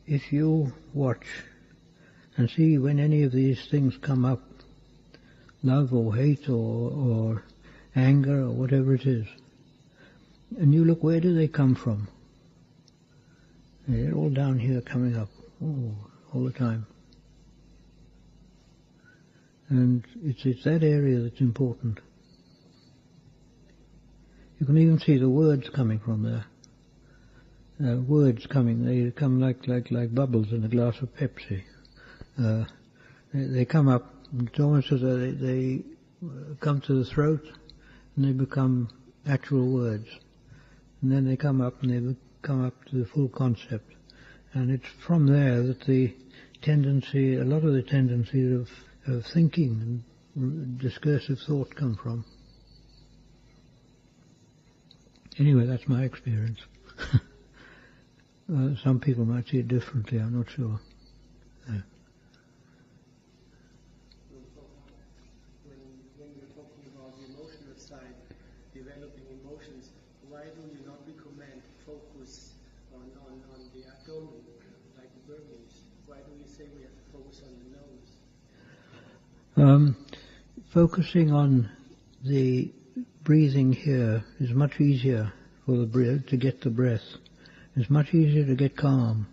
if you watch and see when any of these things come up, love or hate or anger or whatever it is, and you look, where do they come from? They're all down here coming up all the time. And it's that area that's important. You can even see the words coming from there. Words coming, they come like bubbles in a glass of Pepsi. They come up, it's almost as though they come to the throat and they become actual words. And then they come up and they come up to the full concept. And it's from there that the tendency, a lot of the tendencies of thinking and discursive thought come from. Anyway, that's my experience. Some people might see it differently, I'm not sure. When you're talking about the emotional side, developing emotions, why do you not recommend focus on the abdomen, like the Burmese? Why do you say we have to focus on the nose? Focusing on the breathing here is much easier for the breath, to get the breath. It's much easier to get calm.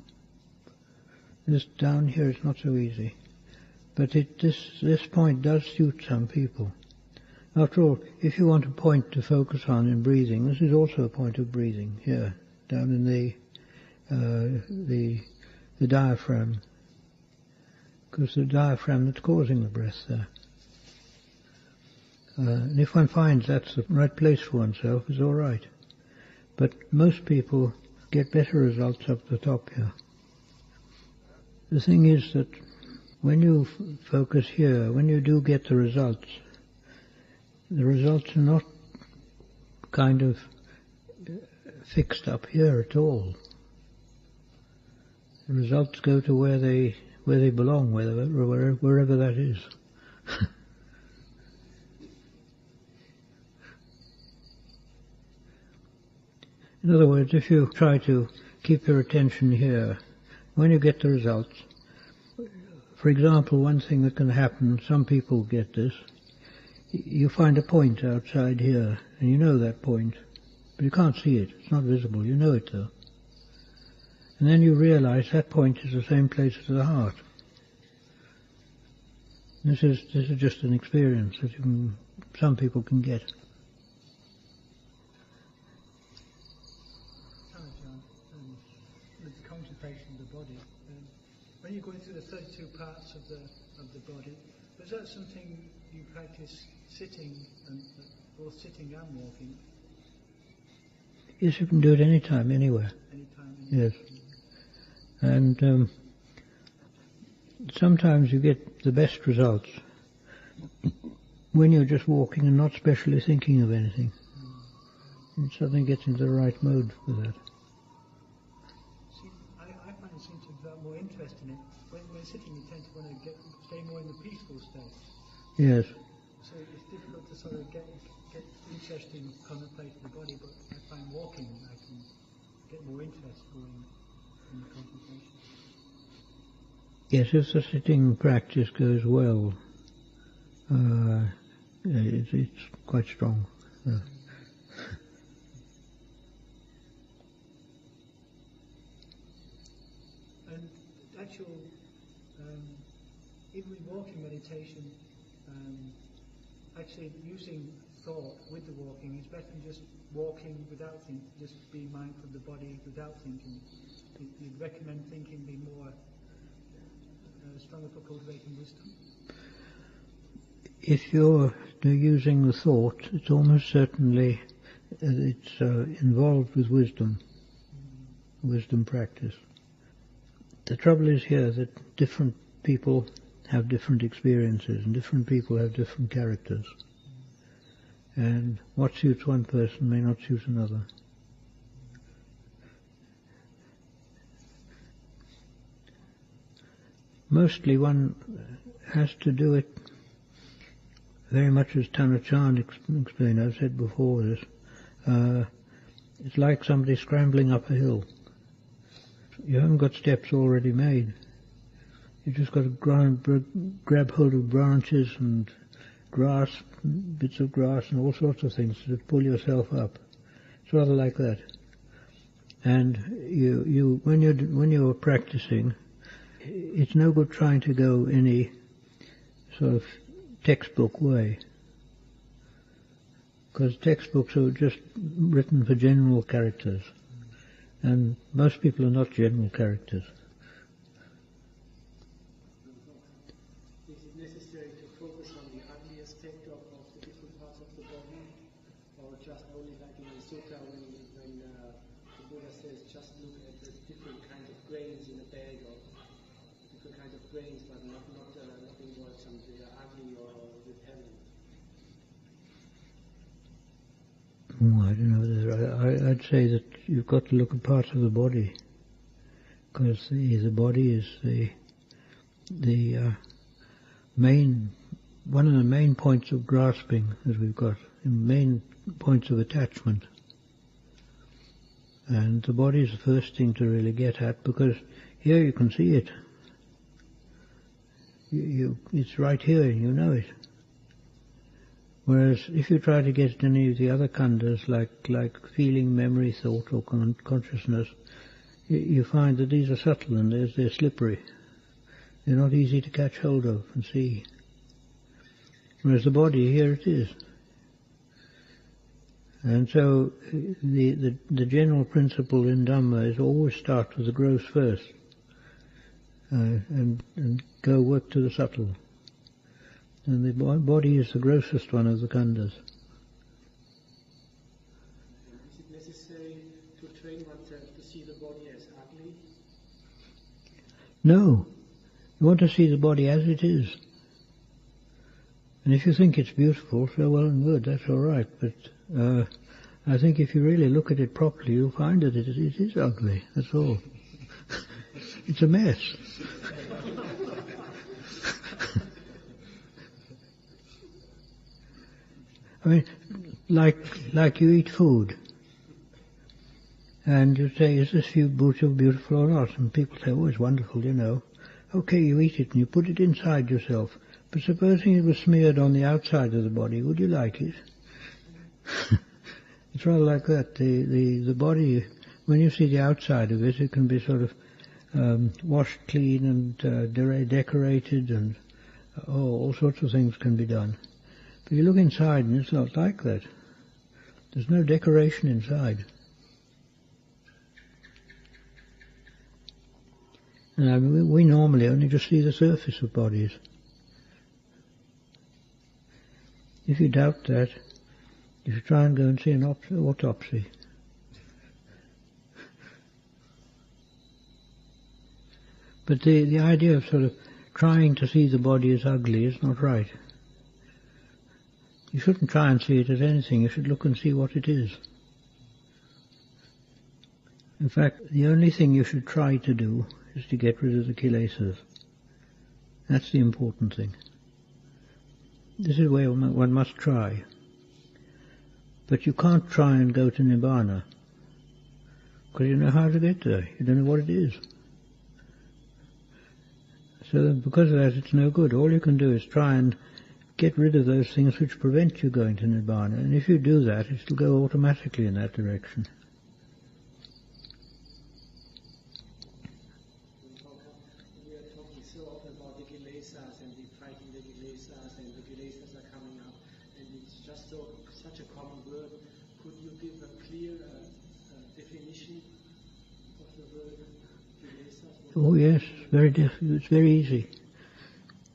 This down here is not so easy. But this point does suit some people. After all, if you want a point to focus on in breathing, this is also a point of breathing here, down in the diaphragm. Because the diaphragm that's causing the breath there. And if one finds that's the right place for oneself, it's all right. But most people get better results up the top here. The thing is that when you focus here, when you do get the results are not kind of fixed up here at all. The results go to where they belong, wherever that is. In other words, if you try to keep your attention here, when you get the results, for example, one thing that can happen, some people get this, you find a point outside here, and you know that point, but you can't see it, it's not visible, you know it though. And then you realize that point is the same place as the heart. This is just an experience that some people can get. With the contemplation of the body, when you're going through the 32 parts of the body, is that something you practice sitting, and both sitting and walking? Yes, you can do it anytime, anywhere. Yes. And sometimes you get the best results when you're just walking and not specially thinking of anything. And suddenly gets into the right mode for that. See, I find it seems to develop more interest in it. When sitting, you tend to want to stay more in the peaceful state. Yes. So it's difficult to sort of get interest in contemplating the body, but I find walking, I can get more interest going in the contemplation. Yes, if the sitting practice goes well, it's quite strong. Yeah. And actual, even with walking meditation, actually using thought with the walking is better than just walking without thinking, just being mindful of the body without thinking. You'd recommend thinking be more stronger for cultivating wisdom? If you're using the thought, it's almost certainly it's involved with wisdom practice. The trouble is here that different people have different experiences and different people have different characters. And what suits one person may not suit another. Mostly one has to do it very much as Tanachan explained. I've said before this. It's like somebody scrambling up a hill. You haven't got steps already made. You've just got to grab hold of branches and grass, bits of grass and all sorts of things to pull yourself up. It's rather like that. And you when you're practicing, it's no good trying to go any sort of textbook way, because textbooks are just written for general characters, and most people are not general characters. Is it necessary to focus on the ugly aspect of the different parts of the body, or just only like in the sutta when the Buddha says just look at the different kinds of grains in a bag, or different kinds of grains, but nothing more something ugly or repellent? I don't know. I'd say that you've got to look at parts of the body, because the body is the one of the main points of grasping that we've got, main points of attachment. And the body is the first thing to really get at, because here you can see it. It's right here, and you know it. Whereas if you try to get at any of the other khandhas, like feeling, memory, thought, or consciousness, you find that these are subtle and they're slippery. They're not easy to catch hold of and see. Whereas the body, here it is. And so the general principle in Dhamma is always start with the gross first, and go work to the subtle. And the body is the grossest one of the khandhas. Is it necessary to train oneself to see the body as ugly? No. You want to see the body as it is. And if you think it's beautiful, so well and good, that's all right. But I think if you really look at it properly, you'll find that it is ugly, that's all. It's a mess. I mean, like you eat food, and you say, is this food beautiful or not? And people say, oh, it's wonderful, you know. Okay, you eat it and you put it inside yourself, but supposing it was smeared on the outside of the body, would you like it? It's rather like that. The body, when you see the outside of it, it can be sort of washed clean and decorated, and all sorts of things can be done. But you look inside and it's not like that. There's no decoration inside. And I mean, we normally only just see the surface of bodies. If you doubt that, you should try and go and see an autopsy. But the idea of sort of trying to see the body as ugly is not right. You shouldn't try and see it as anything, you should look and see what it is. In fact, the only thing you should try to do is to get rid of the Kilesas. That's the important thing. This is where one must try. But you can't try and go to Nibbana, because you know how to get there, you don't know what it is. So because of that, it's no good. All you can do is try and get rid of those things which prevent you going to Nibbana, and if you do that, it'll go automatically in that direction. Kilesas, and they're fighting the Kilesas, and the Kilesas are coming up, and it's just such a common word. Could you give a clear definition of the word Kilesas? Oh yes, it's very easy.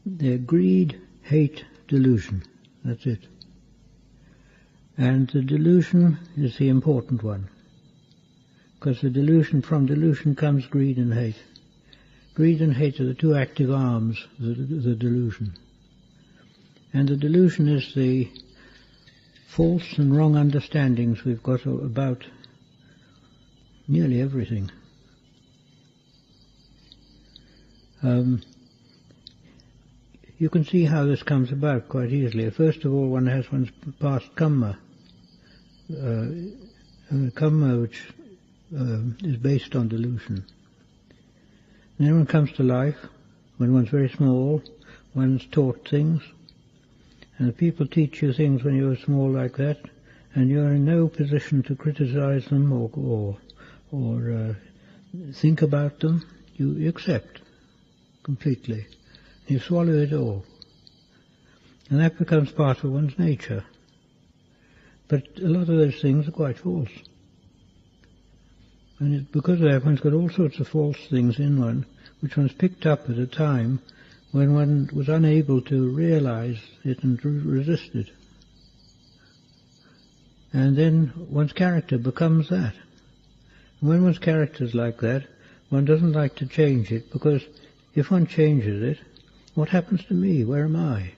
They're greed, hate, delusion. That's it. And the delusion is the important one. Because from delusion comes greed and hate. Greed and hate are the two active arms of the delusion. And the delusion is the false and wrong understandings we've got about nearly everything. You can see how this comes about quite easily. First of all, one has one's past Kamma. Kamma which is based on delusion. And then one comes to life, when one's very small, one's taught things, and people teach you things when you're small like that, and you're in no position to criticize them or think about them. You accept completely. You swallow it all. And that becomes part of one's nature. But a lot of those things are quite false. And because of that, one's got all sorts of false things in one, which one's picked up at a time when one was unable to realize it and resist it. And then one's character becomes that. And when one's character is like that, one doesn't like to change it, because if one changes it, what happens to me? Where am I?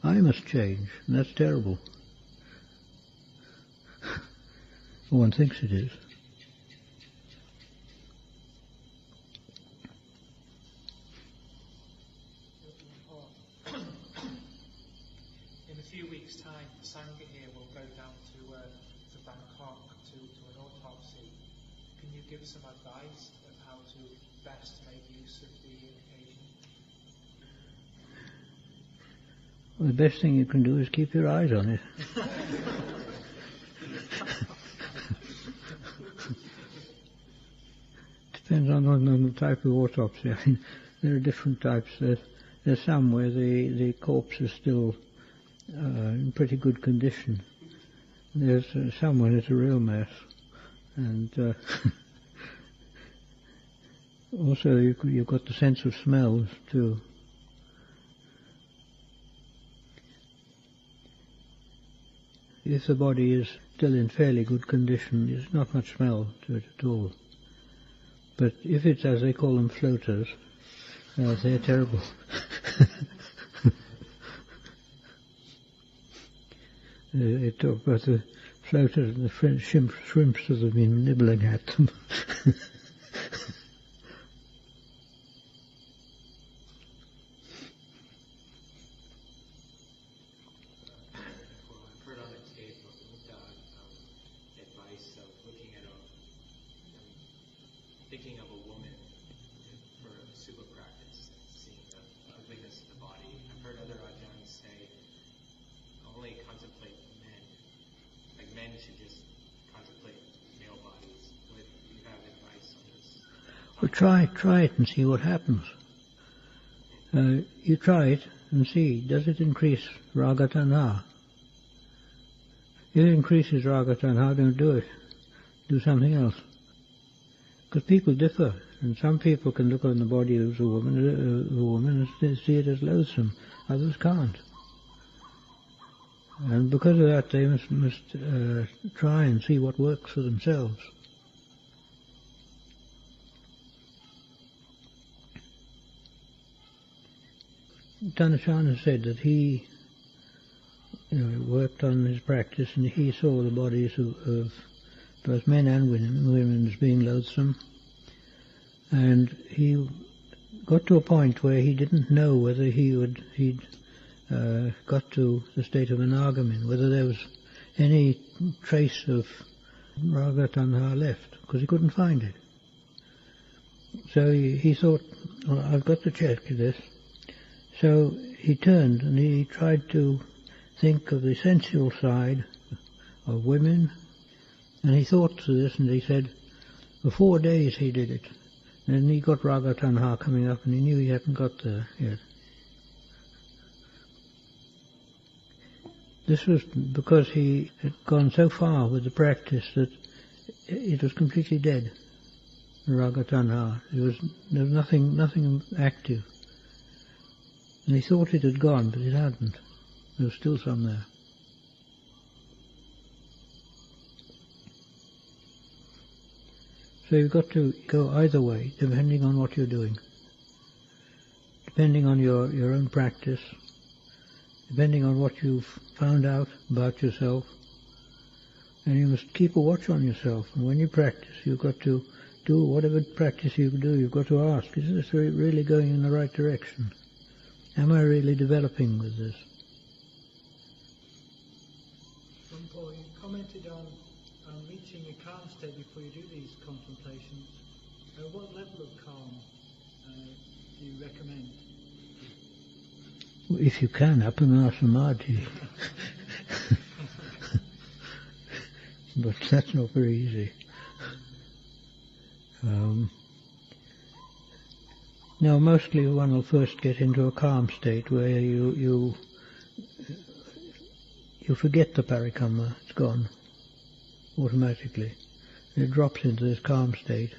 I must change, and that's terrible. Or one thinks it is. In a few weeks' time, the Sangha here will go down to Bangkok to an autopsy. Can you give some advice of how to best make use of the occasion? Well, the best thing you can do is keep your eyes on it. Depends on the type of autopsy. I mean, there are different types. There's some where the corpse is still in pretty good condition. There's some when it's a real mess. And also you've got the sense of smells too. If the body is still in fairly good condition, there's not much smell to it at all. But if it's, as they call them, floaters, they're terrible. They talk about the floaters and the shrimps that have been nibbling at them. Thinking of a woman for a super practice, seeing the ugliness of the body. I've heard other Ajahns say, only contemplate men. Like men should just contemplate male bodies. Would you have advice on this? Well, try it and see what happens. You try it and see, does it increase raga tanha? If it increases raga tanha, don't do it. Do something else. Because people differ, and some people can look on the body of a woman and see it as loathsome. Others can't. And because of that, they must try and see what works for themselves. Tanashana said that he worked on his practice, and he saw the bodies of both men and women as being loathsome, and he got to a point where he didn't know whether he'd got to the state of anagamin, whether there was any trace of raga tanha left, because he couldn't find it. So he thought, well, I've got to check this. So he turned and he tried to think of the sensual side of women. And he thought to this, and he said, for 4 days he did it. And he got raga tanha coming up, and he knew he hadn't got there yet. This was because he had gone so far with the practice that it was completely dead. Raga Tanha. There was nothing active. And he thought it had gone, but it hadn't. There was still some there. So you've got to go either way, depending on what you're doing. Depending on your own practice, depending on what you've found out about yourself. And you must keep a watch on yourself. And when you practice, you've got to do whatever practice you do, you've got to ask, is this really going in the right direction? Am I really developing with this? Paul, you commented on reaching a calm state before you do these contemplations. What level of calm do you recommend? If you can, Apana Samadhi. But that's not very easy. No, mostly one will first get into a calm state where you forget the parikamma, it's gone automatically. It drops into this calm state,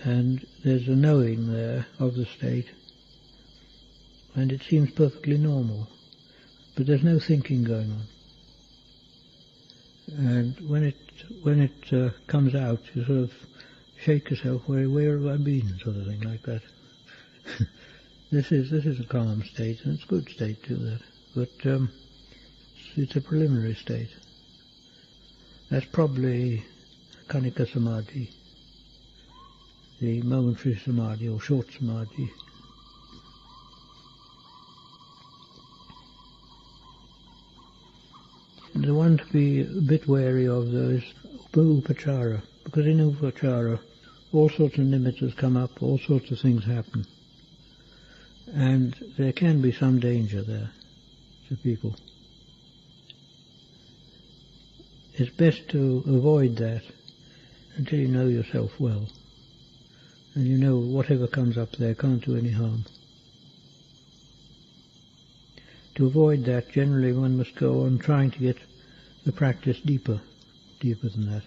and there's a knowing there of the state, and it seems perfectly normal, but there's no thinking going on. And when it comes out, you sort of shake yourself, where have I been, sort of thing like that. This is a calm state, and it's a good state too, that. But it's a preliminary state. That's probably Kanika Samadhi, the momentary Samadhi or short Samadhi. The one to be a bit wary of, though, is upachara, because in upachara all sorts of nimittas come up, all sorts of things happen, and there can be some danger there to people. It's best to avoid that until you know yourself well, and you know whatever comes up there can't do any harm. To avoid that, generally one must go on trying to get the practice deeper than that.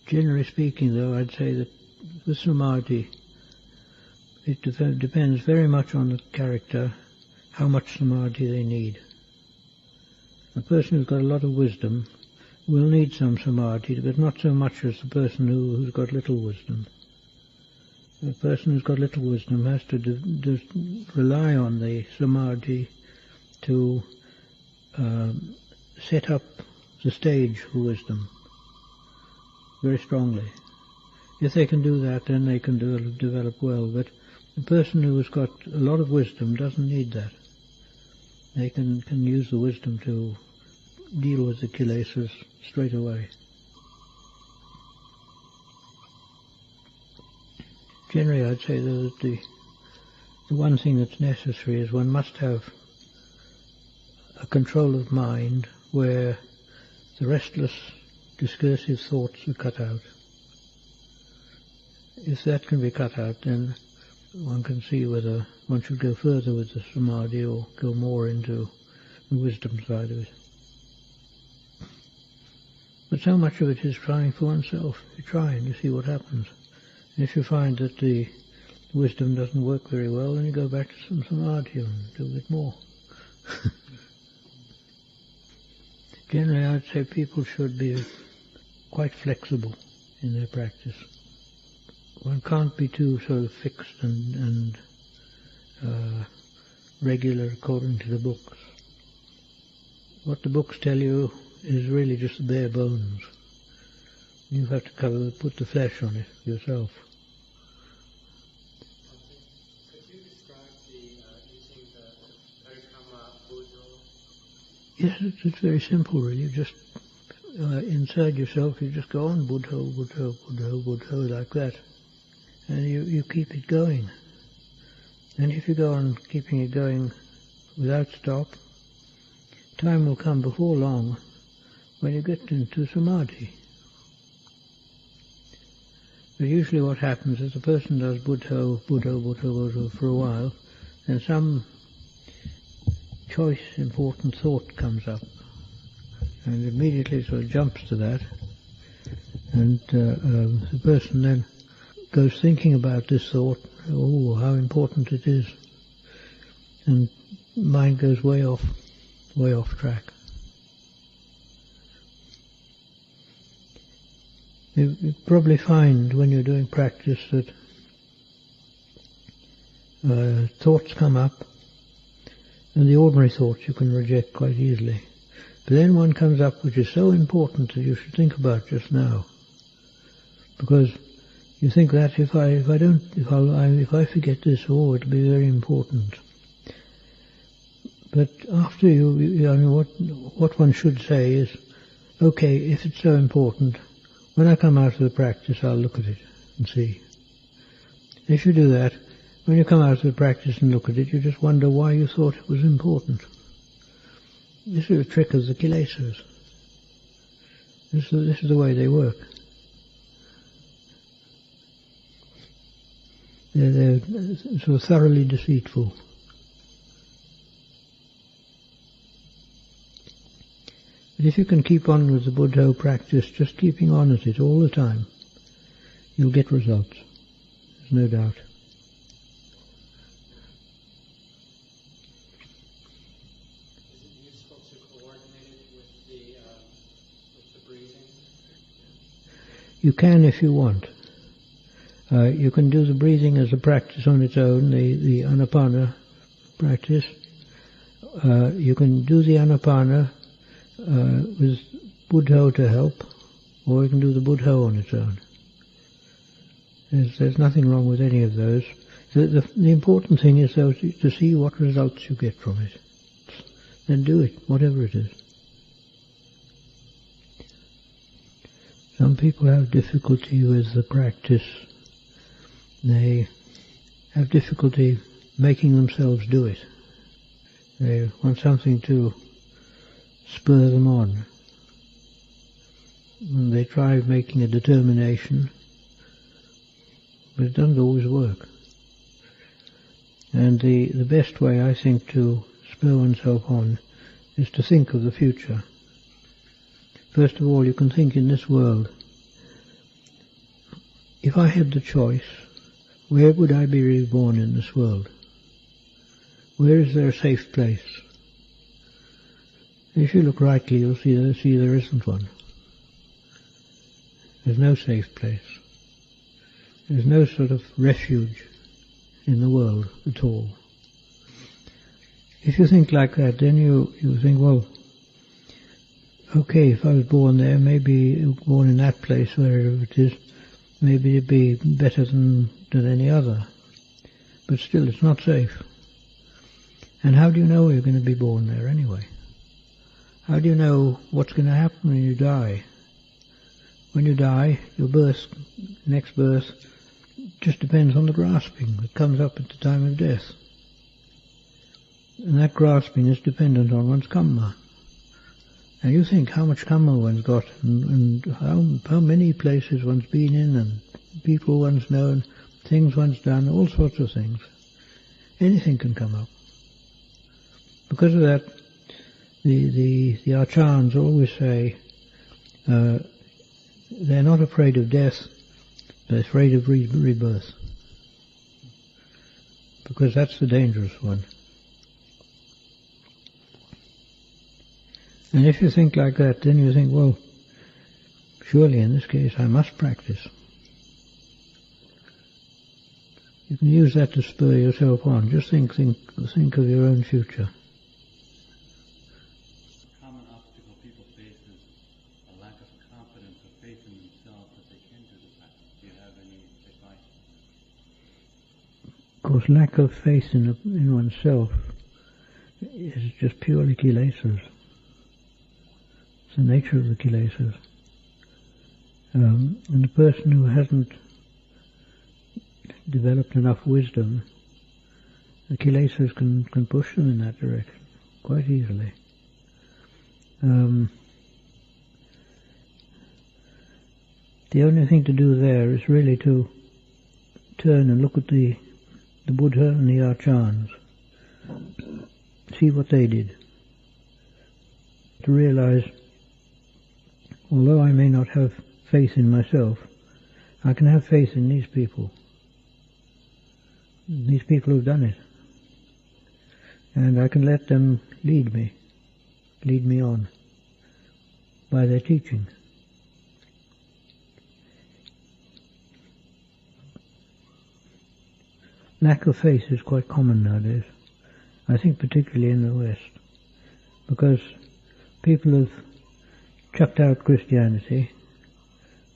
Generally speaking, though, I'd say that with samadhi, it depends very much on the character, how much samadhi they need. A person who's got a lot of wisdom will need some samadhi, but not so much as the person who's got little wisdom. A person who's got little wisdom has to rely on the samadhi to set up the stage for wisdom very strongly. If they can do that, then they can develop well. But the person who has got a lot of wisdom doesn't need that. They can use the wisdom to deal with the Kilesas straight away. Generally, I'd say that the one thing that's necessary is one must have a control of mind where the restless, discursive thoughts are cut out. If that can be cut out, then one can see whether one should go further with the samadhi or go more into the wisdom side of it. But so much of it is trying for oneself. You try and you see what happens. And if you find that the wisdom doesn't work very well, then you go back to some samadhi and do a bit more. Generally, I'd say people should be quite flexible in their practice. One can't be too sort of fixed and regular according to the books. What the books tell you is really just the bare bones. You have to put the flesh on it yourself. Could you describe using the parikamma buddho? Yes, it's very simple really. You just, inside yourself, you just go on buddho, buddho, buddho, buddho, like that. And you keep it going. And if you go on keeping it going without stop, time will come before long when you get into samadhi. But usually what happens is the person does buddho, buddho, buddho, buddho for a while, and some choice important thought comes up, and immediately sort of jumps to that, and the person then goes thinking about this thought, oh, how important it is, and mind goes way off track. You probably find when you're doing practice that thoughts come up, and the ordinary thoughts you can reject quite easily. But then one comes up which is so important that you should think about just now, because you think that if I forget this, oh, it'll be very important. But after what one should say is, okay, if it's so important, when I come out of the practice, I'll look at it and see. If you do that, when you come out of the practice and look at it, you just wonder why you thought it was important. This is a trick of the Kilesas. This is the way they work. They're so thoroughly deceitful. But if you can keep on with the Buddha practice, just keeping on at it all the time, you'll get results. There's no doubt. Is it useful to coordinate it with the breathing? You can if you want. You can do the breathing as a practice on its own, the Anapana practice. You can do the Anapana with Buddha to help, or you can do the Buddha on its own. There's nothing wrong with any of those. The important thing is though to see what results you get from it. Then do it, whatever it is. Some people have difficulty with the practice. They have difficulty making themselves do it. They want something to spur them on. And they try making a determination, but it doesn't always work. And the best way, I think, to spur oneself on is to think of the future. First of all, you can think in this world. If I had the choice, where would I be reborn in this world? Where is there a safe place? If you look rightly, you'll see there isn't one. There's no safe place. There's no sort of refuge in the world at all. If you think like that, then you think, well, okay, if I was born there, maybe born in that place, wherever it is, maybe it'd be better than any other. But still, it's not safe. And how do you know you're going to be born there anyway? How do you know what's going to happen when you die? When you die, your next birth, just depends on the grasping that comes up at the time of death. And that grasping is dependent on one's Kamma. And you think how much Kamma one's got, and how many places one's been in, and people one's known, things one's done, all sorts of things. Anything can come up. Because of that, the Acharyas always say they're not afraid of death, they're afraid of rebirth. Because that's the dangerous one. And if you think like that, then you think, well, surely in this case I must practice. You can use that to spur yourself on. Just think of your own future. A common obstacle people face is a lack of confidence or faith in themselves that they can do the practice. Do you have any advice? Of course, lack of faith in oneself is just purely Kilesas. It's the nature of the Kilesas. And the person who hasn't developed enough wisdom, the Kilesas can push them in that direction quite easily. The only thing to do there is really to turn and look at the Buddha and the Acharyas see what they did. To realize, although I may not have faith in myself, I can have faith in these people who've done it. And I can let them lead me on by their teaching. Lack of faith is quite common nowadays, I think particularly in the West, because people have chucked out Christianity,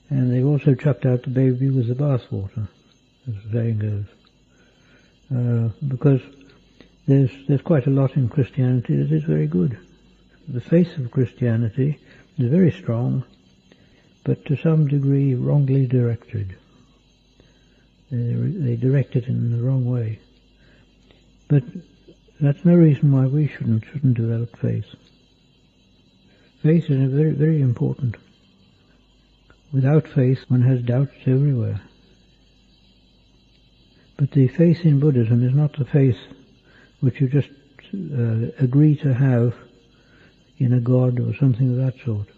and they've also chucked out the baby with the bathwater, as the saying goes. Because there's quite a lot in Christianity that is very good. The faith of Christianity is very strong, but to some degree wrongly directed. They direct it in the wrong way. But that's no reason why we shouldn't develop faith. Faith is very, very important. Without faith, one has doubts everywhere. But the faith in Buddhism is not the faith which you just agree to have in a god or something of that sort.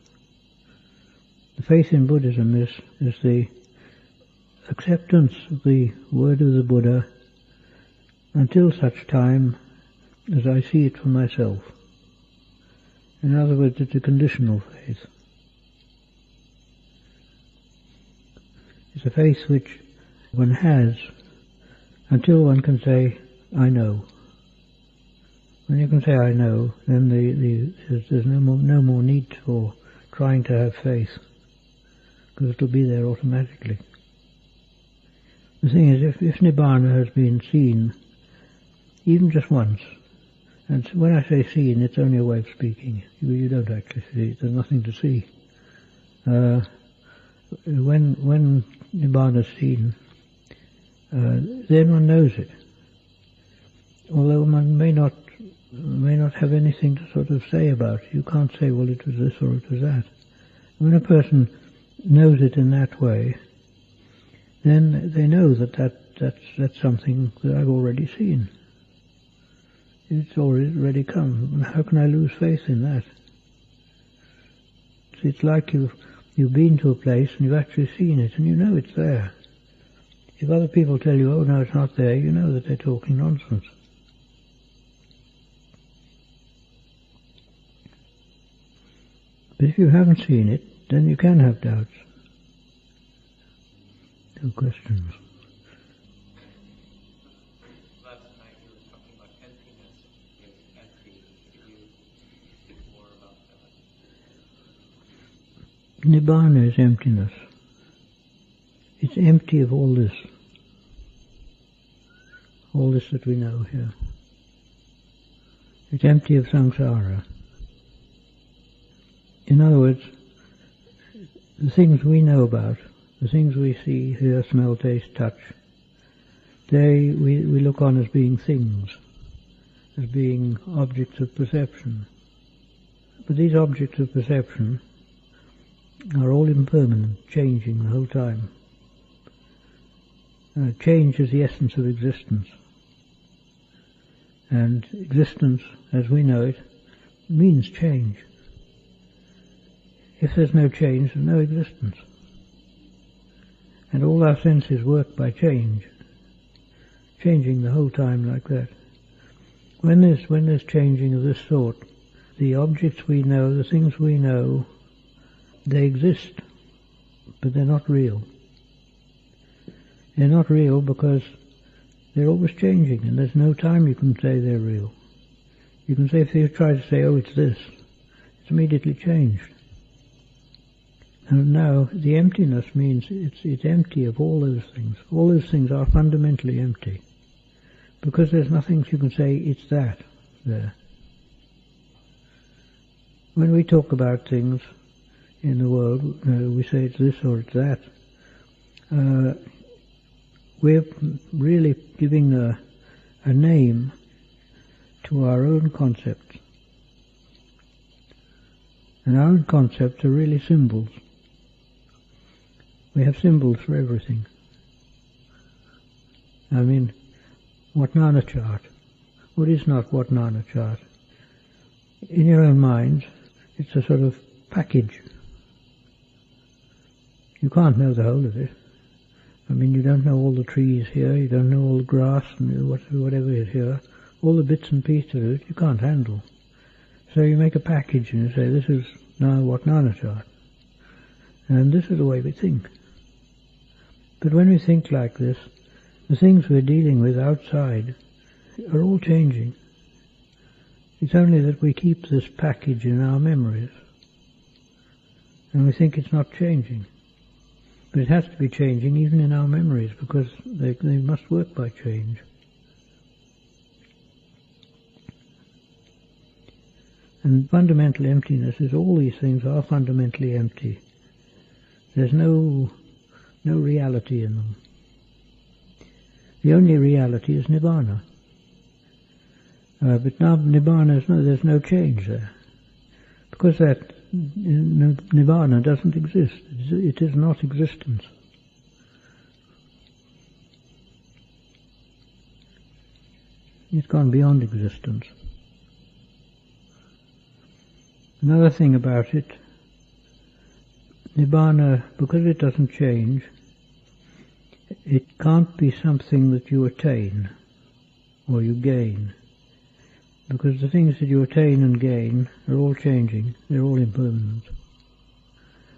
The faith in Buddhism is the acceptance of the word of the Buddha until such time as I see it for myself. In other words, it's a conditional faith. It's a faith which one has until one can say, I know. When you can say, I know, then there's no more need for trying to have faith, because it'll be there automatically. The thing is, if Nibbana has been seen, even just once, and when I say seen, it's only a way of speaking. You don't actually see it. There's nothing to see. When Nibbana is seen, then one knows it. Although one may not have anything to sort of say about it. You can't say, well, it was this or it was that. When a person knows it in that way, then they know that's something that I've already seen. It's already come. How can I lose faith in that? It's like you've been to a place and you've actually seen it and you know it's there. If other people tell you, oh no, it's not there, you know that they're talking nonsense. But if you haven't seen it, then you can have doubts. No questions. Last night you were talking about emptiness is empty. Could you speak more about that? Nibbana is emptiness. It's empty of all this that we know here. It's empty of samsara. In other words, the things we know about, the things we see, hear, smell, taste, touch, we look on as being things, as being objects of perception. But these objects of perception are all impermanent, changing the whole time. Change is the essence of existence. And existence, as we know it, means change. If there's no change, there's no existence. And all our senses work by change, changing the whole time like that. When there's changing of this sort, the objects we know, the things we know, they exist, but they're not real. They're not real because they're always changing, and there's no time you can say they're real. You can say, if you try to say, oh, it's this, it's immediately changed. And now, the emptiness means it's empty of all those things. All those things are fundamentally empty. Because there's nothing you can say, it's that, there. When we talk about things in the world, we say it's this or it's that. We're really giving a name to our own concepts. And our own concepts are really symbols. We have symbols for everything. I mean, what Nana chart? what is not what Nanachat. In your own minds, it's a sort of package. You can't know the whole of it. I mean, you don't know all the trees here, you don't know all the grass and whatever is here, all the bits and pieces of it you can't handle. So you make a package and you say, this is now what Nanachat. And this is the way we think. But when we think like this, the things we're dealing with outside are all changing. It's only that we keep this package in our memories, and we think it's not changing. But it has to be changing even in our memories, because they must work by change. And fundamental emptiness is all these things are fundamentally empty. There's no reality in them. The only reality is Nibbana. But now Nibbana there's no change there. Because that Nibbana doesn't exist. It is not existence. It's gone beyond existence. Another thing about it, Nibbana, because it doesn't change, it can't be something that you attain or you gain. Because the things that you attain and gain are all changing, they're all impermanent.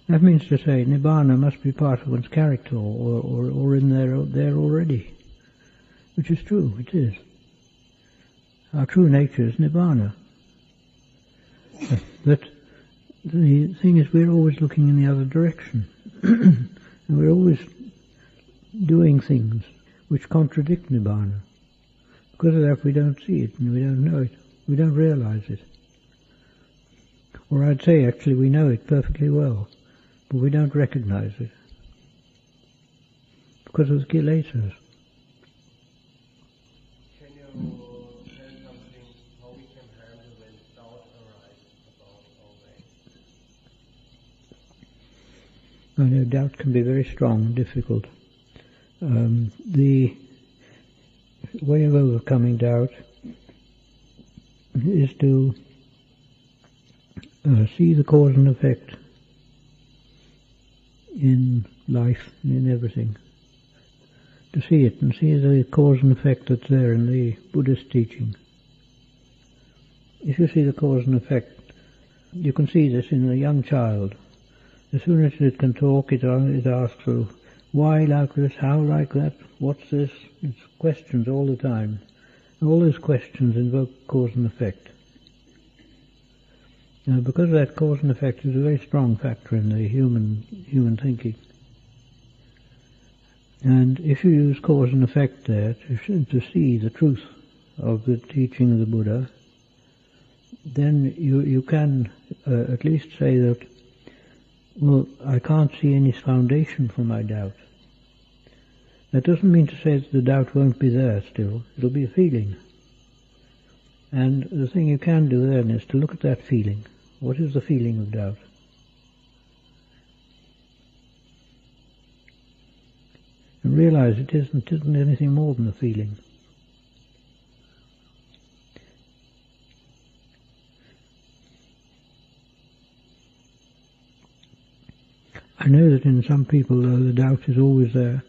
That means to say, Nibbana must be part of one's character or in there already. Which is true, it is. Our true nature is Nibbana. But the thing is, we're always looking in the other direction. And we're always doing things which contradict Nibbana. Because of that we don't see it and we don't know it. We don't realize it. Or I'd say actually we know it perfectly well, but we don't recognize it. Because of the Kilesas. Can you tell something how we can handle when doubt arises about our way? I know doubt can be very strong and difficult. The way of overcoming doubt is to see the cause and effect in life, in everything. To see it and see the cause and effect that's there in the Buddhist teaching. If you see the cause and effect, you can see this in a young child. As soon as it can talk, it asks, why like this, how like that, what's this? It's questions all the time. All those questions invoke cause and effect. Because that cause and effect is a very strong factor in the human thinking. And if you use cause and effect there to see the truth of the teaching of the Buddha, then you can at least say that, well, I can't see any foundation for my doubt. That doesn't mean to say that the doubt won't be there still. It'll be a feeling. And the thing you can do then is to look at that feeling. What is the feeling of doubt? And realize it isn't anything more than a feeling. I know that in some people, though, the doubt is always there,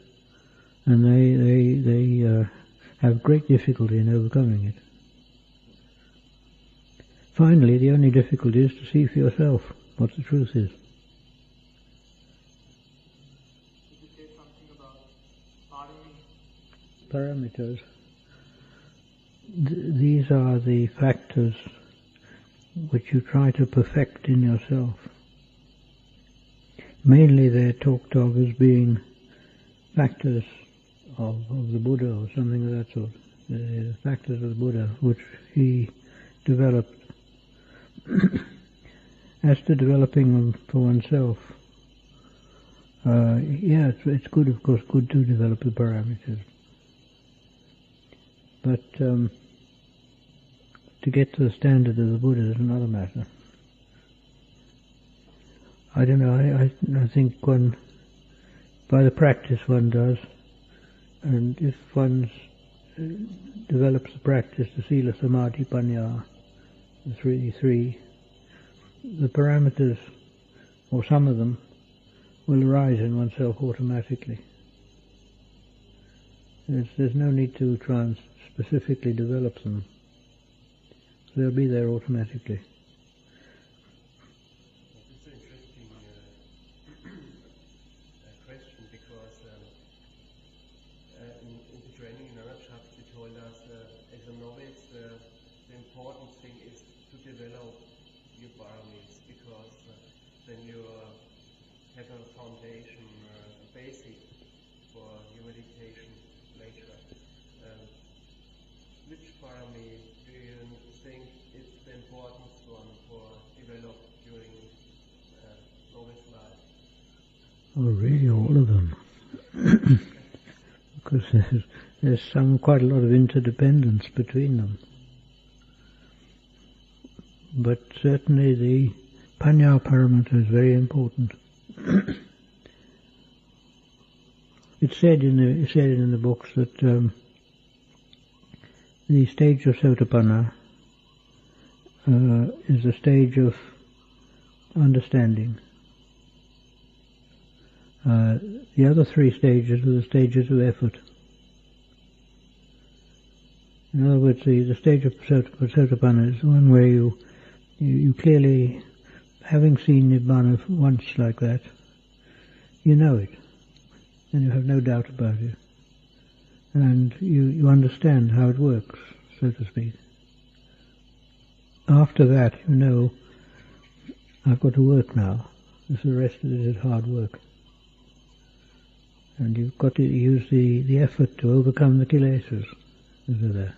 and they have great difficulty in overcoming it. Finally, the only difficulty is to see for yourself what the truth is. Could you say something about body? Parameters. These are the factors which you try to perfect in yourself. Mainly they're talked of as being factors of the Buddha or something of that sort. The factors of the Buddha which he developed. As to developing them for oneself, it's good, of course, good to develop the parameters. But to get to the standard of the Buddha is another matter. I don't know, I think by the practice one does, and if one's develops the practice, the Sila, Samadhi, Pañña, the three, the parameters, or some of them, will arise in oneself automatically. There's no need to try and specifically develop them. They'll be there automatically. It's an interesting question, because in the training in Anachap, they told us as a novice the important thing is to develop your paramis, because then you have a foundation, a basic for your meditation later. Which parami do you think is the important one for develop during novice life? Oh, really, all of them. Because there's quite a lot of interdependence between them. But certainly the Pañña paramita is very important. It's said in the books that the stage of Sotapanna is the stage of understanding. The other three stages are the stages of effort. In other words, the stage of Sotapanna is the one where you clearly, having seen Nibbana once like that, you know it, and you have no doubt about it, and you understand how it works, so to speak. After that, you know, I've got to work now. The rest of it is hard work. And you've got to use the effort to overcome the Kilesas that are there.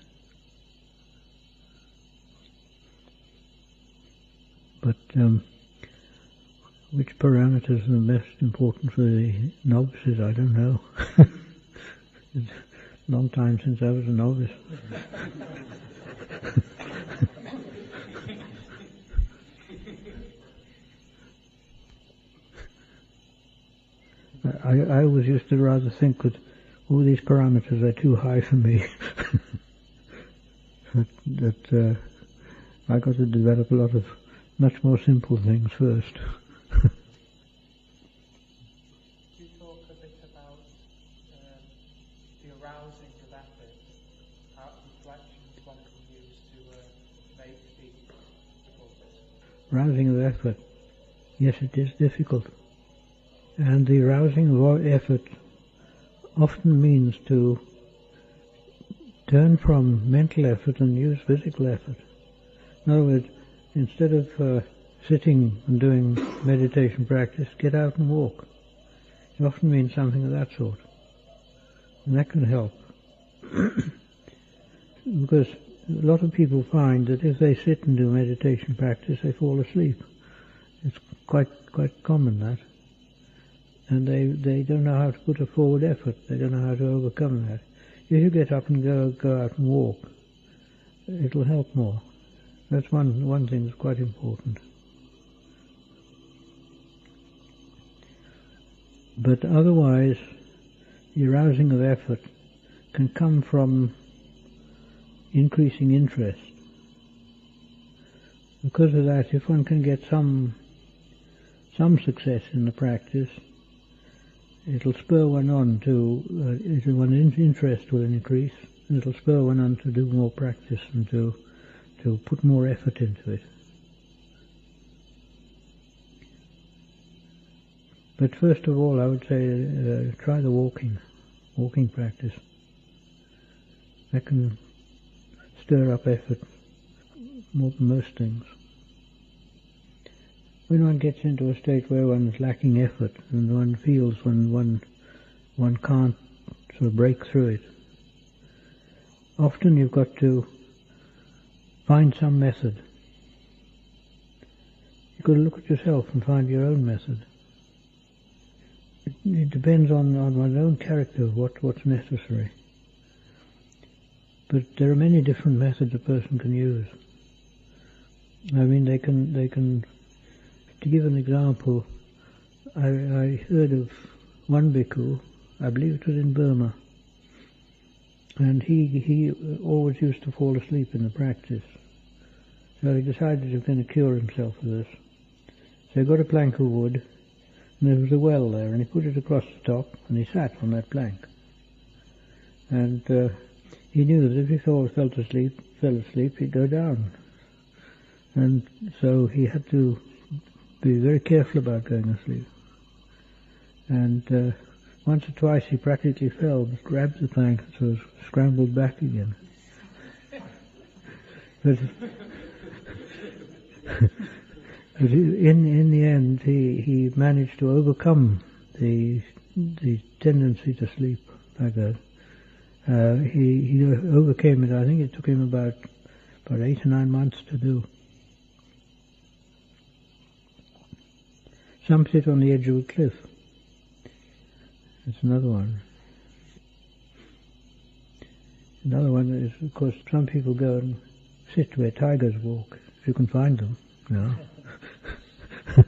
But which parameters are the most important for the novices, I don't know. It's a long time since I was a novice. I always used to rather think that all these parameters are too high for me. that I got to develop a lot of much more simple things first. Could you talk a bit about the arousing of effort, how reflections one can use to make the difficult? Rousing of effort. Yes, it is difficult. And the arousing of effort often means to turn from mental effort and use physical effort. In other words, instead of sitting and doing meditation practice, get out and walk. It often means something of that sort. And that can help. Because a lot of people find that if they sit and do meditation practice, they fall asleep. It's quite common, that. And they don't know how to put a forward effort. They don't know how to overcome that. If you get up and go out and walk, it'll help more. That's one thing that's quite important. But otherwise, the arousing of effort can come from increasing interest. Because of that, if one can get some success in the practice, it'll spur one on to, one's interest will increase, and it'll spur one on to do more practice and to put more effort into it. But first of all, I would say try the walking practice. That can stir up effort more than most things. When one gets into a state where one is lacking effort and one feels one can't sort of break through it, often you've got to find some method. You've got to look at yourself and find your own method. It depends on one's own character, what's necessary. But there are many different methods a person can use. I mean, they can. To give an example, I heard of one bhikkhu, I believe it was in Burma, and he always used to fall asleep in the practice. So he decided he was going to cure himself of this. So he got a plank of wood, and there was a well there, and he put it across the top, and he sat on that plank. And he knew that if he fell asleep, he'd go down. And so he had to be very careful about going asleep. And once or twice he practically fell, but grabbed the plank and sort of scrambled back again. But in the end, he managed to overcome the tendency to sleep like that. He overcame it. I think it took him about 8 or 9 months to do. Some sit on the edge of a cliff. That's another one. Another one is, of course, some people go and sit where tigers walk, if you can find them. No. Not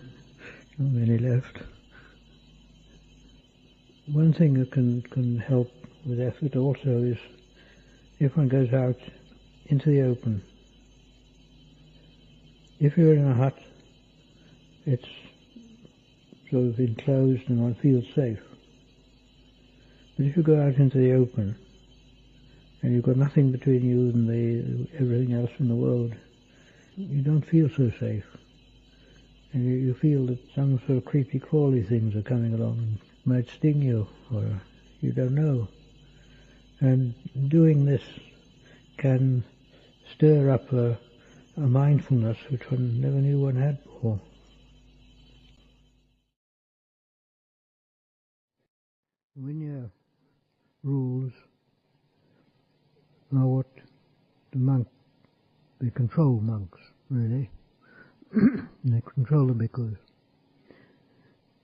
many left. One thing that can help with effort also is if one goes out into the open. If you're in a hut, it's sort of enclosed and one feels safe. But if you go out into the open and you've got nothing between you and everything else in the world, you don't feel so safe. And you feel that some sort of creepy crawly things are coming along and might sting you, or you don't know. And doing this can stir up a mindfulness which one never knew one had before. Vinaya rules are what they control monks, really. They control the bhikkhus.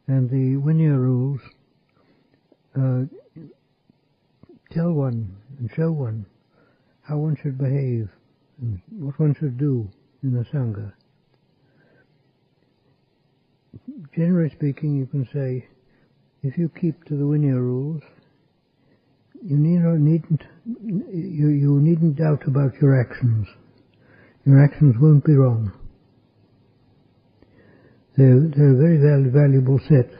And the Vinaya rules tell one and show one how one should behave and what one should do in the Sangha. Generally speaking, you can say, if you keep to the Vinaya rules, you needn't doubt about your actions. Your actions won't be wrong. They're a very valuable set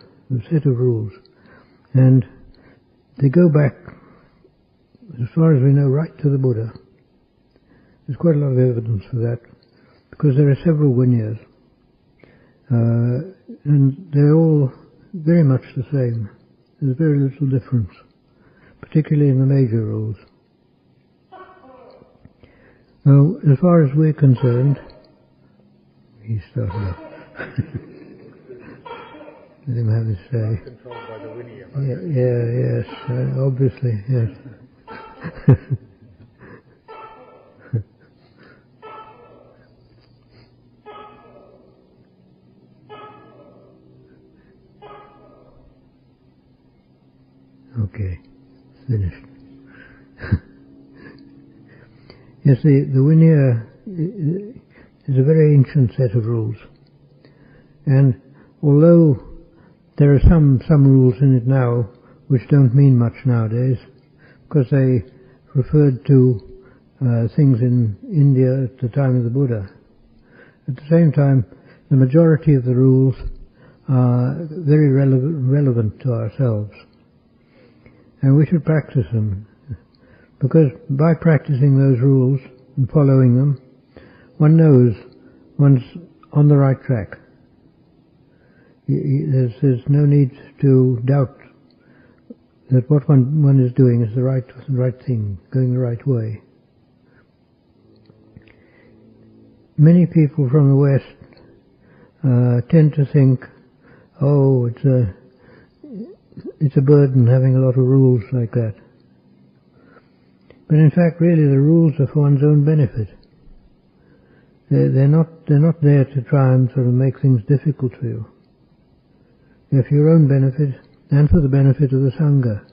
of rules, and they go back, as far as we know, right to the Buddha. There's quite a lot of evidence for that, because there are several Vinayas, and they're all very much the same. There's very little difference, particularly in the major rules. Now, as far as we're concerned, he started up. Let him have his say. Controlled by the Vinaya. Yes, obviously, yes. Okay, finished. Yes, the Vinaya is a very ancient set of rules, and although there are some rules in it now which don't mean much nowadays, because they referred to things in India at the time of the Buddha. At the same time, the majority of the rules are very relevant to ourselves, and we should practice them, because by practicing those rules and following them, one knows one's on the right track. There's no need to doubt that what one is doing is the right thing, going the right way. Many people from the West tend to think, oh, it's a burden having a lot of rules like that. But in fact, really, the rules are for one's own benefit. They're not there to try and sort of make things difficult for you. They're for your own benefit and for the benefit of the Sangha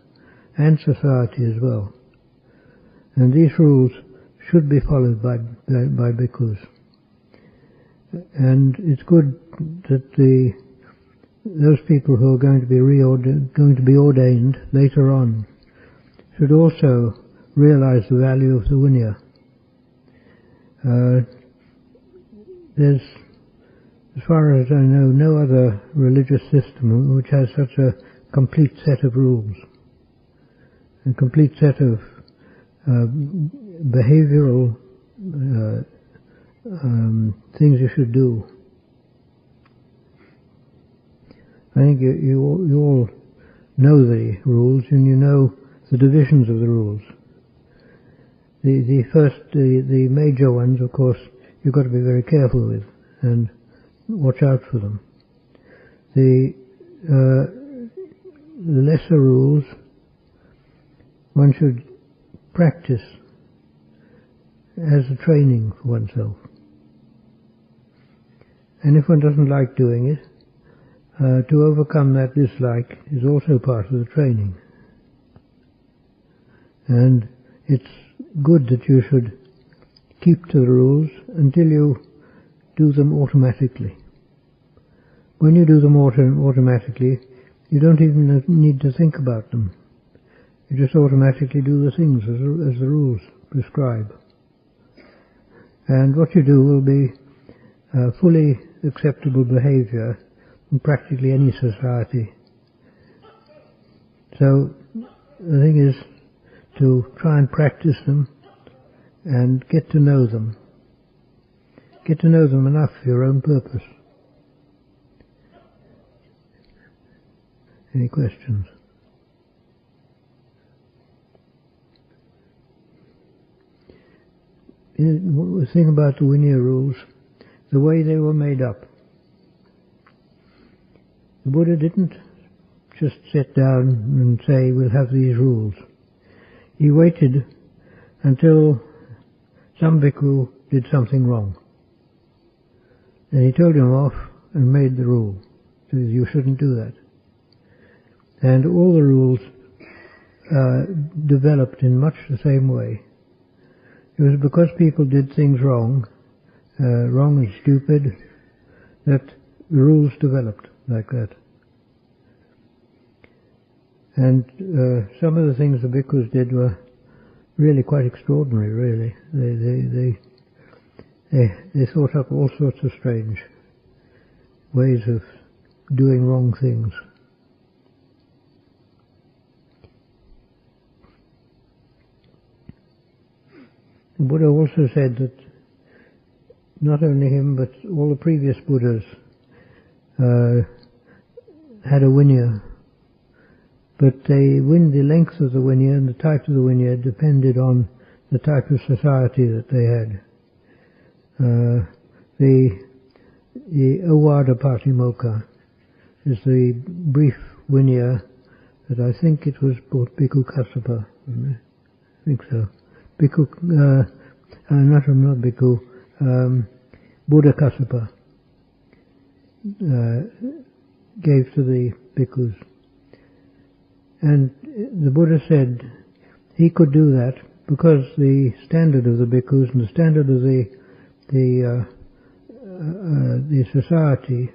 and society as well. And these rules should be followed by bhikkhus. And it's good that those people who are going to be ordained later on should also realize the value of the Vinaya. There's, as far as I know, no other religious system which has such a complete set of rules, a complete set of behavioral things you should do. I think you all know the rules, and you know the divisions of the rules. The major ones, of course, you've got to be very careful with and watch out for them. The lesser rules one should practice as a training for oneself. And if one doesn't like doing it, to overcome that dislike is also part of the training. And it's good that you should keep to the rules until you do them automatically. When you do them automatically, you don't even need to think about them. You just automatically do the things as the rules prescribe. And what you do will be fully acceptable behavior in practically any society. So the thing is to try and practice them and get to know them. Get to know them enough for your own purpose. Any questions? The thing about the Vinaya rules, the way they were made up. The Buddha didn't just sit down and say, we'll have these rules. He waited until some bhikkhu did something wrong. Then he told him off and made the rule. Says, you shouldn't do that. And all the rules developed in much the same way. It was because people did things wrong and stupid, that the rules developed like that. And some of the things the bhikkhus did were really quite extraordinary, really. They thought up all sorts of strange ways of doing wrong things. The Buddha also said that not only him, but all the previous Buddhas had a Vinaya, but the length of the Vinaya and the type of the Vinaya depended on the type of society that they had. The Awada Patimokkha is the brief Vinaya that I think it was Bhikkhu Kassapa. I think so. Bhikkhu, not Bhikkhu, Buddha Kassapa gave to the bhikkhus. And the Buddha said he could do that because the standard of the bhikkhus and the standard of the society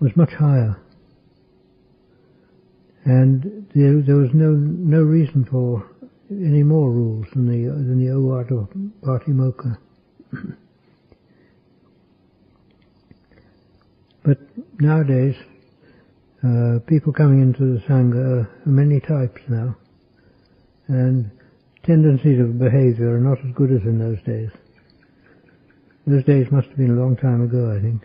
was much higher. And there was no reason for any more rules than the Awada Patimokkha. But nowadays, people coming into the Sangha are many types now, and tendencies of behavior are not as good as in those days. Those days must have been a long time ago, I think.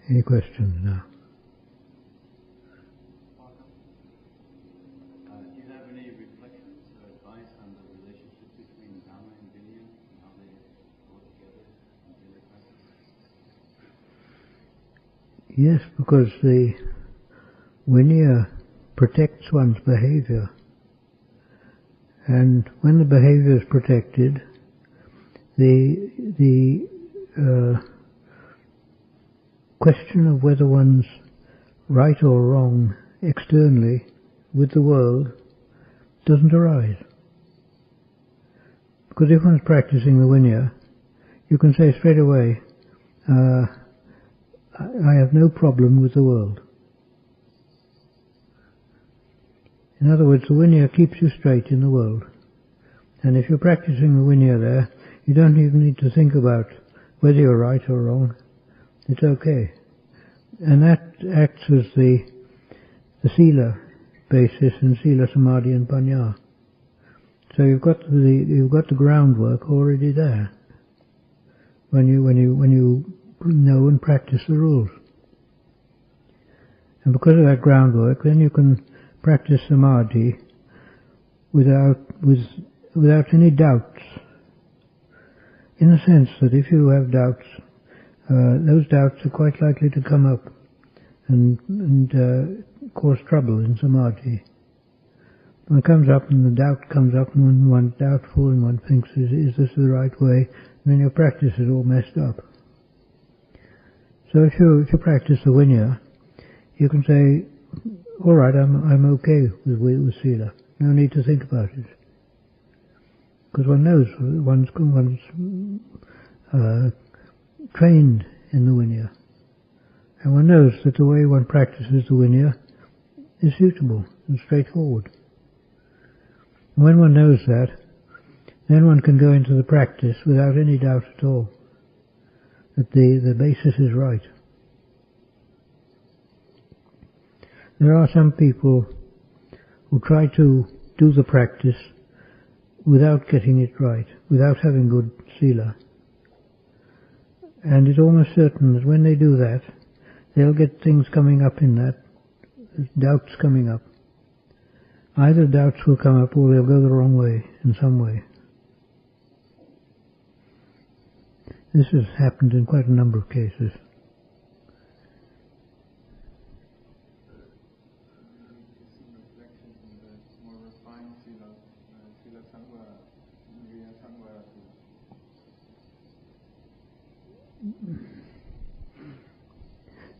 Any questions now? Do you have any reflections or advice on the relationship between Dhamma and Vinaya and how they go together in daily practice? Yes, because the Vinaya protects one's behavior. And when the behavior is protected, the question of whether one's right or wrong externally with the world doesn't arise. Because if one's practicing the Vinaya, you can say straight away, I have no problem with the world. In other words, the Vinaya keeps you straight in the world. And if you're practicing the Vinaya there, you don't even need to think about whether you're right or wrong. It's okay. And that acts as the Sila basis in Sila, Samadhi and Pañña. So you've got the groundwork already there when you know and practice the rules. And because of that groundwork, then you can practice Samadhi without any doubts. In the sense that if you have doubts, those doubts are quite likely to come up and cause trouble in Samadhi. When it comes up and the doubt comes up and when one's doubtful and one thinks, is this the right way? Then your practice is all messed up. So if you practice the Vinaya, you can say, all right, I'm okay with Sila. No need to think about it. Because one knows one's trained in the Vinaya. And one knows that the way one practices the Vinaya is suitable and straightforward. And when one knows that, then one can go into the practice without any doubt at all that the basis is right. There are some people who try to do the practice without getting it right, without having good Sila. And it's almost certain that when they do that, they'll get things coming up in that, doubts coming up. Either doubts will come up or they'll go the wrong way in some way. This has happened in quite a number of cases.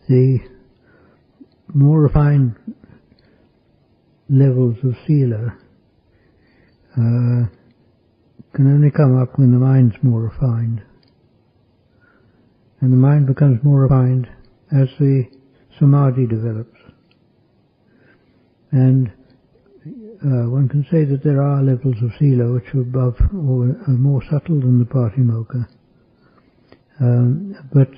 The more refined levels of Sila can only come up when the mind's more refined. And the mind becomes more refined as the Samadhi develops. And one can say that there are levels of Sila which are above or are more subtle than the Patimokkha. But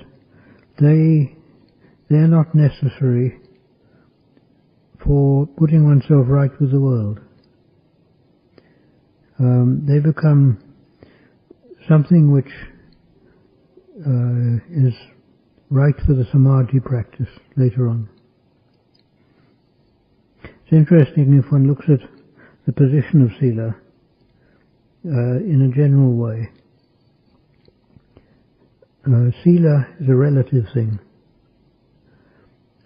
they're not necessary for putting oneself right with the world. They become something which is right for the Samadhi practice later on. It's interesting if one looks at the position of Sila in a general way. Sila is a relative thing,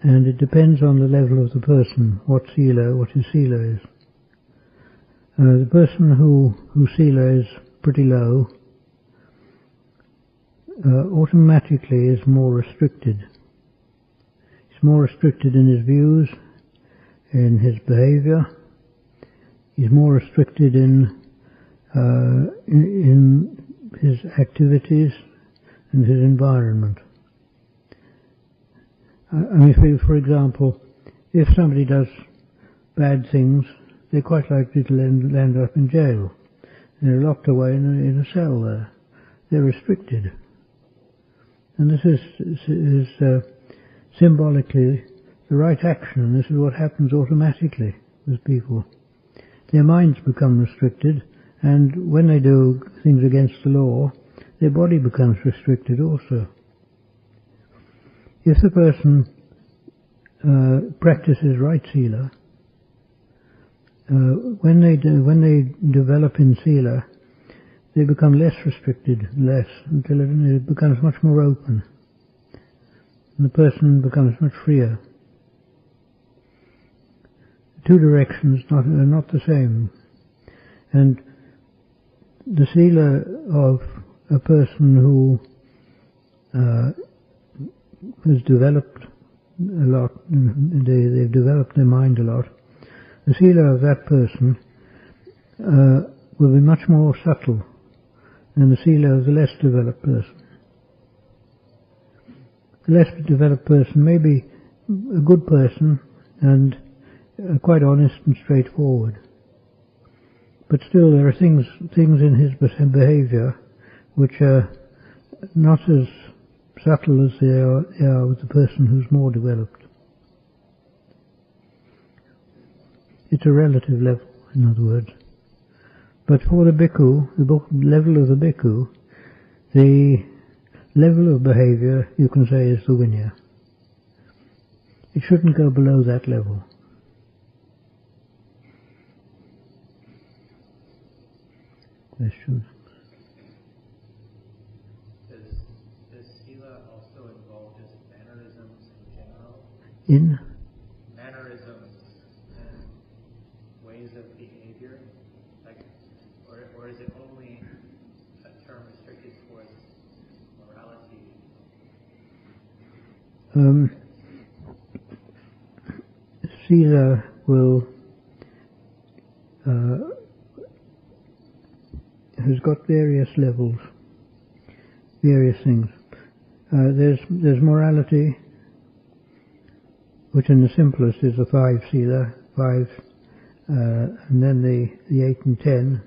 and it depends on the level of the person what his Sila is. The person whose Sila is pretty low automatically is more restricted. He's more restricted in his views, in his behavior. He's more restricted in his activities and his environment. I mean, for example, if somebody does bad things, they're quite likely to land up in jail. They're locked away in a cell there. They're restricted. And this is symbolically the right action, and this is what happens automatically with people. Their minds become restricted, and when they do things against the law, their body becomes restricted also. If the person practices right Sila, when they develop in Sila, they become less restricted, until it becomes much more open. And the person becomes much freer. Two directions are not the same. And the Sila of a person who has developed a lot, they've developed their mind a lot, the Sila of that person will be much more subtle than the Sila of the less developed person. The less developed person may be a good person and quite honest and straightforward. But still there are things in his behaviour which are not as subtle as they are with the person who's more developed. It's a relative level, in other words. But for the bhikkhu, the level of the bhikkhu, the level of behaviour, you can say, is the vinaya. It shouldn't go below that level. Questions? Does sila also involve just mannerisms in general? In? Mannerisms and ways of behavior? Or is it only a term restricted towards morality? Sila will has got various levels, various things. There's morality, which in the simplest is the 5 sila, and then the 8 and 10.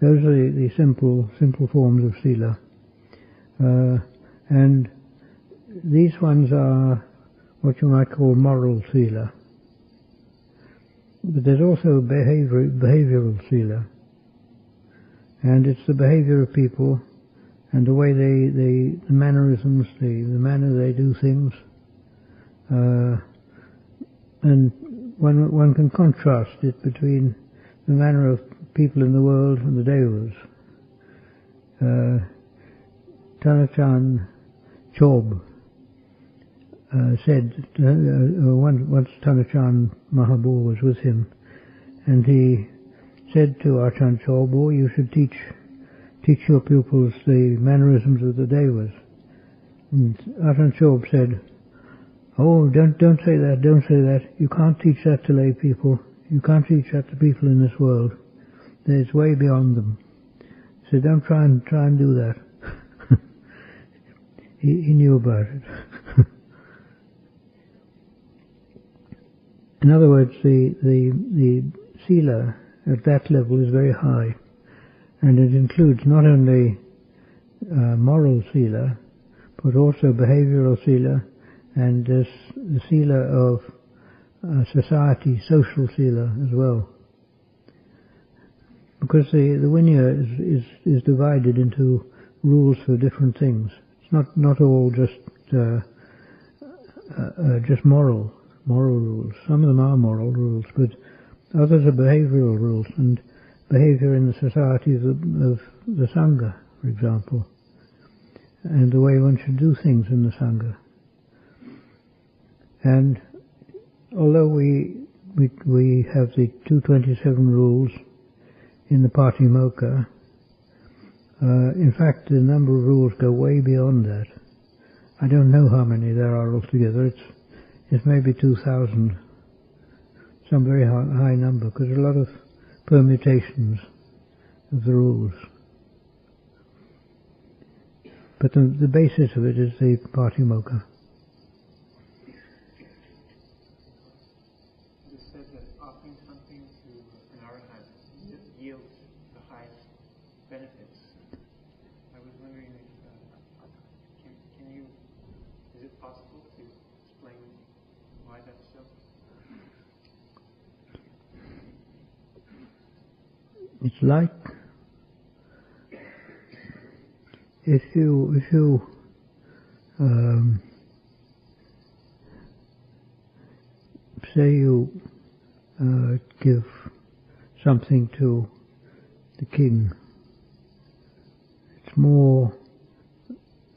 Those are the simple forms of sila, and these ones are what you might call moral sila. But there's also behavioral sila, and it's the behavior of people and the way the mannerisms, the manner they do things, and one can contrast it between the manner of people in the world and the devas. Tanachan Chob said, once Tanachan Mahabur was with him, and he said to Ajahn Chob, "Oh, you should teach your pupils the mannerisms of the devas." And Ajahn Chob said, "Oh, don't say that. You can't teach that to lay people. You can't teach that to people in this world. It's way beyond them." He said, "Don't try and do that." he knew about it. In other words, the sila at that level is very high, and it includes not only moral sila, but also behavioral sila, and the sila of society, social sila as well. Because the vinaya is divided into rules for different things. It's not all just moral rules. Some of them are moral rules, but others are behavioral rules, and behavior in the societies of the Sangha, for example, and the way one should do things in the Sangha. And although we have the 227 rules in the Patimokkha, in fact the number of rules go way beyond that. I don't know how many there are altogether. It's maybe 2,000, some very high number, because there are a lot of permutations of the rules. But the basis of it is the Patimokkha. You said that offering something to an arahant yields the highest benefits. I was wondering if is it possible to explain why that's so? It's like if you say you give something to the king,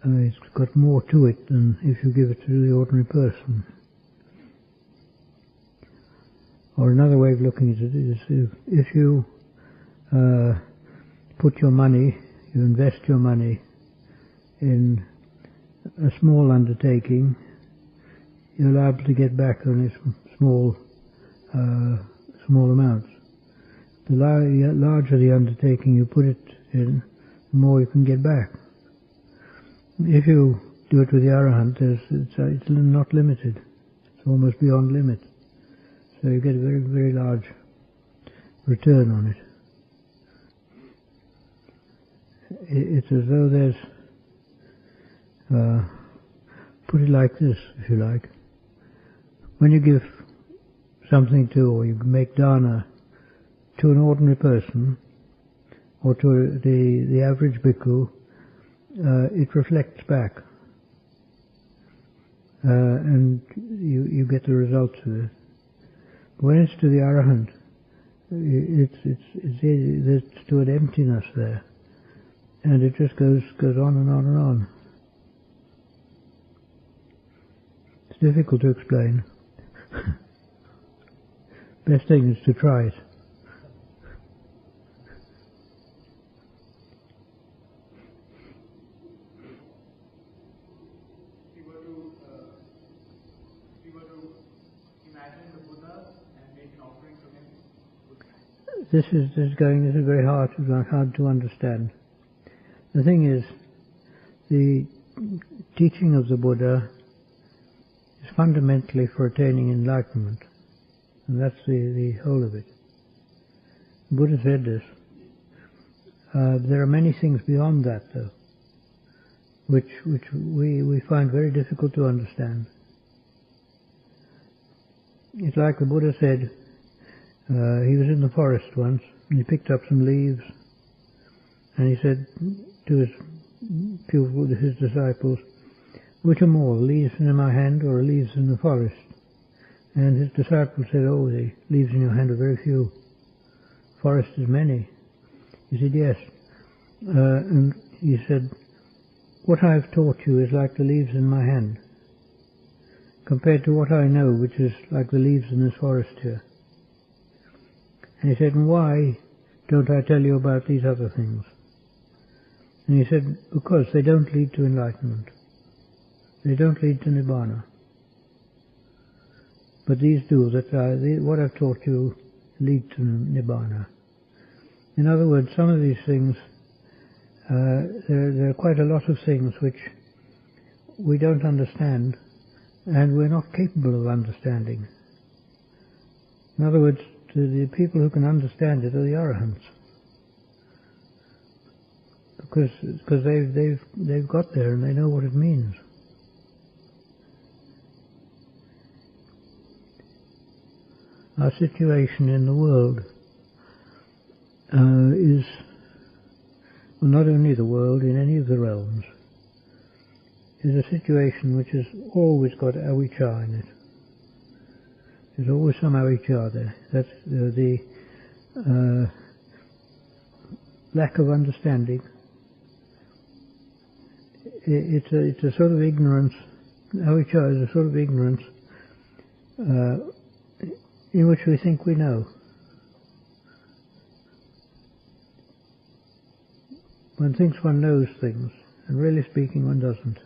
it's got more to it than if you give it to the ordinary person. Or another way of looking at it is if you put your money, you invest your money in a small undertaking, you're liable to get back only small amounts. The larger the undertaking you put it in, the more you can get back. If you do it with the arahant, it's not limited. almost beyond limit. So you get a very, very large return on it. It's as though there's, put it like this, if you like. When you give something to, or you make dana to an ordinary person, or to the average bhikkhu, it reflects back. And you get the results of it. When it's to the arahant, there's to an emptiness there, and it just goes on and on and on. It's difficult to explain. Best thing is to try it. This is very hard to understand. The thing is, the teaching of the Buddha is fundamentally for attaining enlightenment, and that's the whole of it. The Buddha said this. There are many things beyond that, though, which we find very difficult to understand. It's like the Buddha said. He was in the forest once, and he picked up some leaves, and he said to his disciples, "Which are more, leaves in my hand or leaves in the forest?" And his disciples said, "Oh, the leaves in your hand are very few. Forest is many." He said, "Yes." And he said, "What I have taught you is like the leaves in my hand, compared to what I know, which is like the leaves in this forest here." And he said, "And why don't I tell you about these other things?" And he said, "Because they don't lead to enlightenment. They don't lead to nibbana. But these do. What I've taught you lead to nibbana." In other words, some of these things, there are quite a lot of things which we don't understand, and we're not capable of understanding. In other words, the people who can understand it are the arahants, because they've got there and they know what it means. Our situation in the world is, well, not only the world, in any of the realms, is a situation which has always got avijja in it. There's always some avijja there. That's the lack of understanding. It's a sort of ignorance. Avijja is a sort of ignorance in which we think we know. One thinks one knows things, and really speaking, one doesn't.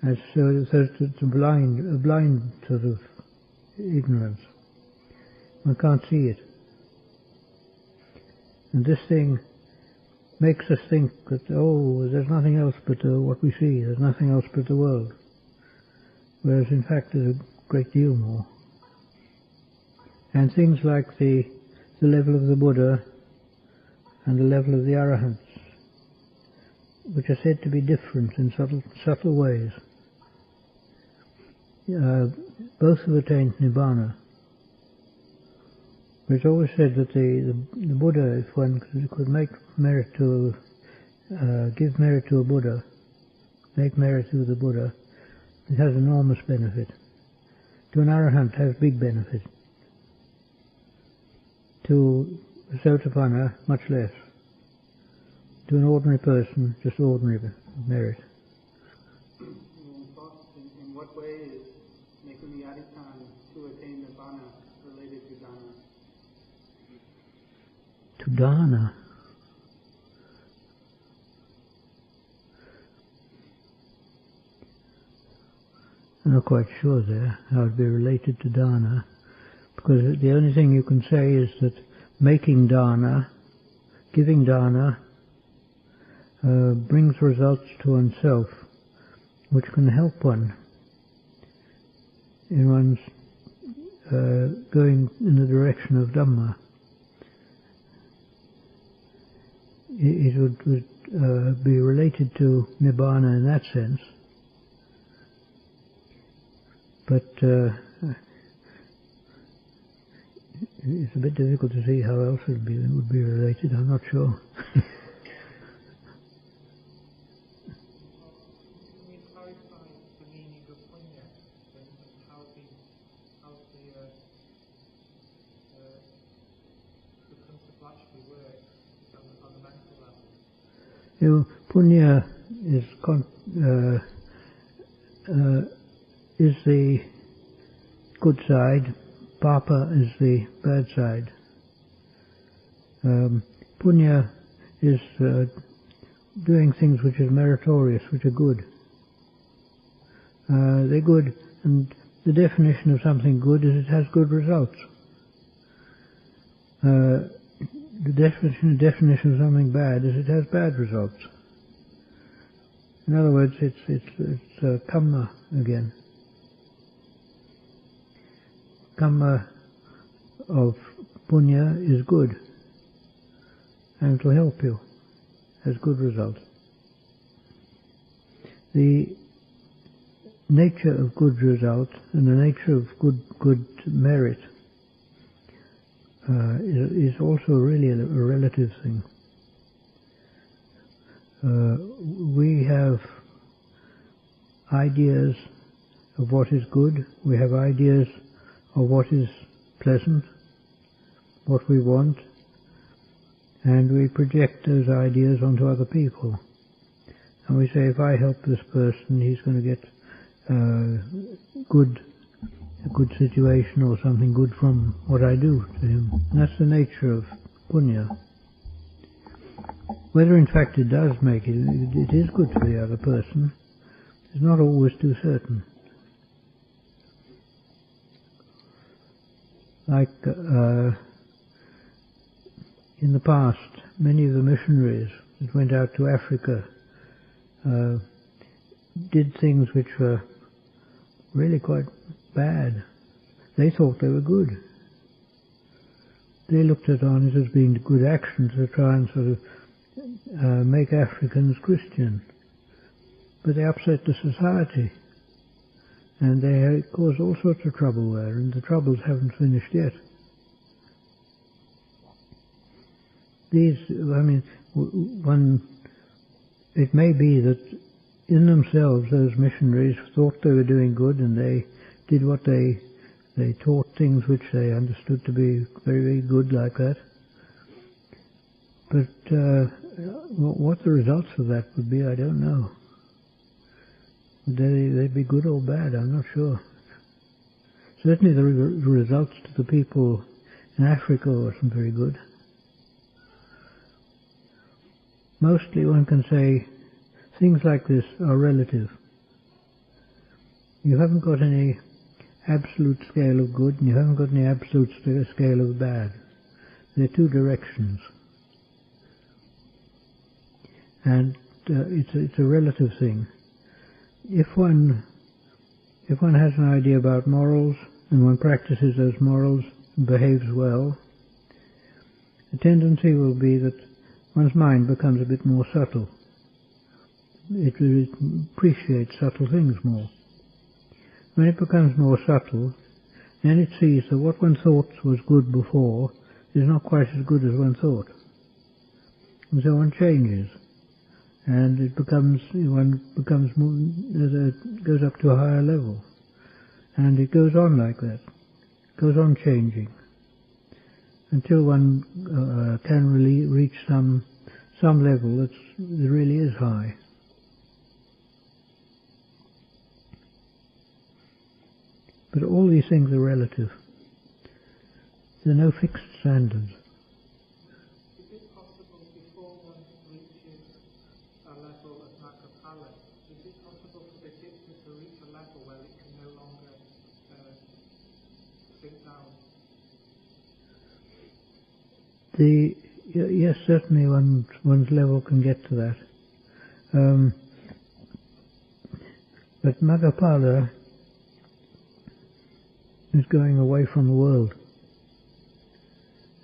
And so it's a blind sort of ignorance. One can't see it. And this thing makes us think that, oh, there's nothing else but what we see, there's nothing else but the world. Whereas in fact there's a great deal more. And things like the level of the Buddha and the level of the Arahants, which are said to be different in subtle ways, both have attained Nibbana. It's always said that the Buddha, if one could make merit to give merit to a Buddha, make merit to the Buddha, it has enormous benefit. To an Arahant, it has big benefit. To a Sotapanna, much less. To an ordinary person, just ordinary merit. In what way is making the adhikān to attain Nibbana related to dana? To dana? I'm not quite sure there how it would be related to dana, because the only thing you can say is that making dana, giving dana, brings results to oneself which can help one in one's going in the direction of Dhamma. It would be related to Nibbana in that sense, but it's a bit difficult to see how else it would be related. I'm not sure. Punya is the good side, Papa is the bad side. Punya is doing things which are meritorious, which are good. They're good, and the definition of something good is it has good results. The definition of something bad is it has bad results. In other words, it's Kamma again. Kamma of Punya is good, and it will help you, has good results. The nature of good result and the nature of good merit is also really a relative thing. We have ideas of what is good, we have ideas of what is pleasant, what we want, and we project those ideas onto other people. And we say, if I help this person, he's going to get a good situation or something good from what I do to him. And that's the nature of punya. Whether in fact it does make it is good for the other person, is not always too certain. Like in the past, many of the missionaries that went out to Africa did things which were really quite bad. They thought they were good. They looked on it as being good action to try and sort of make Africans Christian. But they upset the society, and they caused all sorts of trouble there, and the troubles haven't finished yet. It may be that in themselves those missionaries thought they were doing good, and they did what they taught things which they understood to be very, very good like that. But what the results of that would be, I don't know. Would they'd be good or bad? I'm not sure. Certainly the results to the people in Africa wasn't very good. Mostly one can say things like this are relative. You haven't got any absolute scale of good, and you haven't got any absolute scale of bad. They're two directions. And it's a relative thing. If one has an idea about morals, and one practices those morals and behaves well, the tendency will be that one's mind becomes a bit more subtle. It appreciates subtle things more. When it becomes more subtle, then it sees that what one thought was good before is not quite as good as one thought. And so one changes. And one becomes more, goes up to a higher level. And it goes on like that. It goes on changing. Until one can really reach some level that really is high. But all these things are relative. There are no fixed standards. Is it possible before one reaches a level of Magapala, is it possible for the citta to reach a level where it can no longer sink down? Yes, certainly one's level can get to that. But Magapala is going away from the world.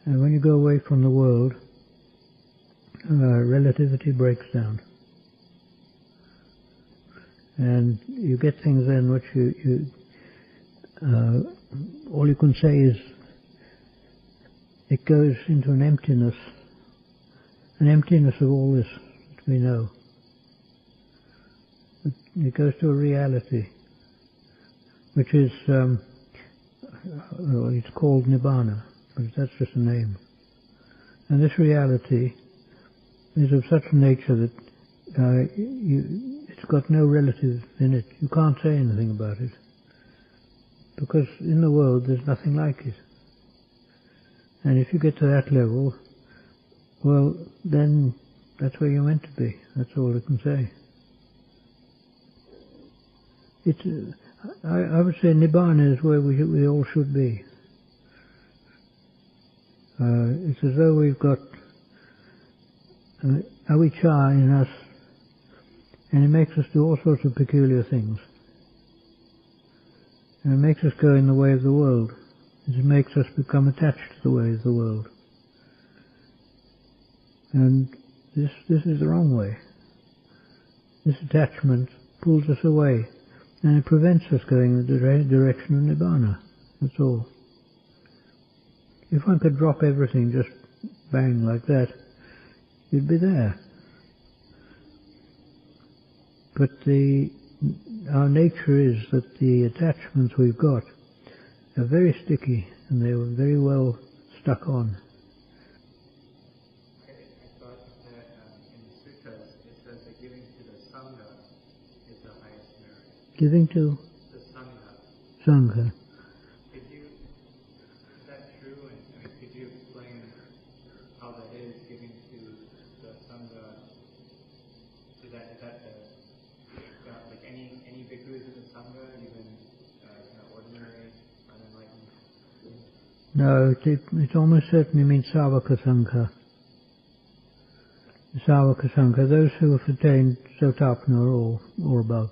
And when you go away from the world, relativity breaks down. And you get things then which all you can say is it goes into an emptiness of all this that we know. It goes to a reality, which is, it's called Nibbana, but that's just a name. And this reality is of such a nature that it's got no relative in it. You can't say anything about it, because in the world there's nothing like it. And if you get to that level, well, then that's where you're meant to be. That's all I can say. I would say Nibbana is where we all should be. It's as though we've got avijja in us, and it makes us do all sorts of peculiar things. And it makes us go in the way of the world. It makes us become attached to the way of the world. And this is the wrong way. This attachment pulls us away, and it prevents us going in the direction of Nibbana. That's all. If one could drop everything, just bang like that, you'd be there. But our nature is that the attachments we've got are very sticky, and they were very well stuck on. I thought that in the sutras it says that giving to the Sangha is the highest merit. Giving to? The Sangha. Sangha. Is that true? And could you explain how that is, giving to the Sangha? Is that like any bhikkhus in the Sangha, even ordinary, unenlightened? No, it almost certainly means Savaka Sangha. Savaka Sangha, those who have attained Sotapana or above.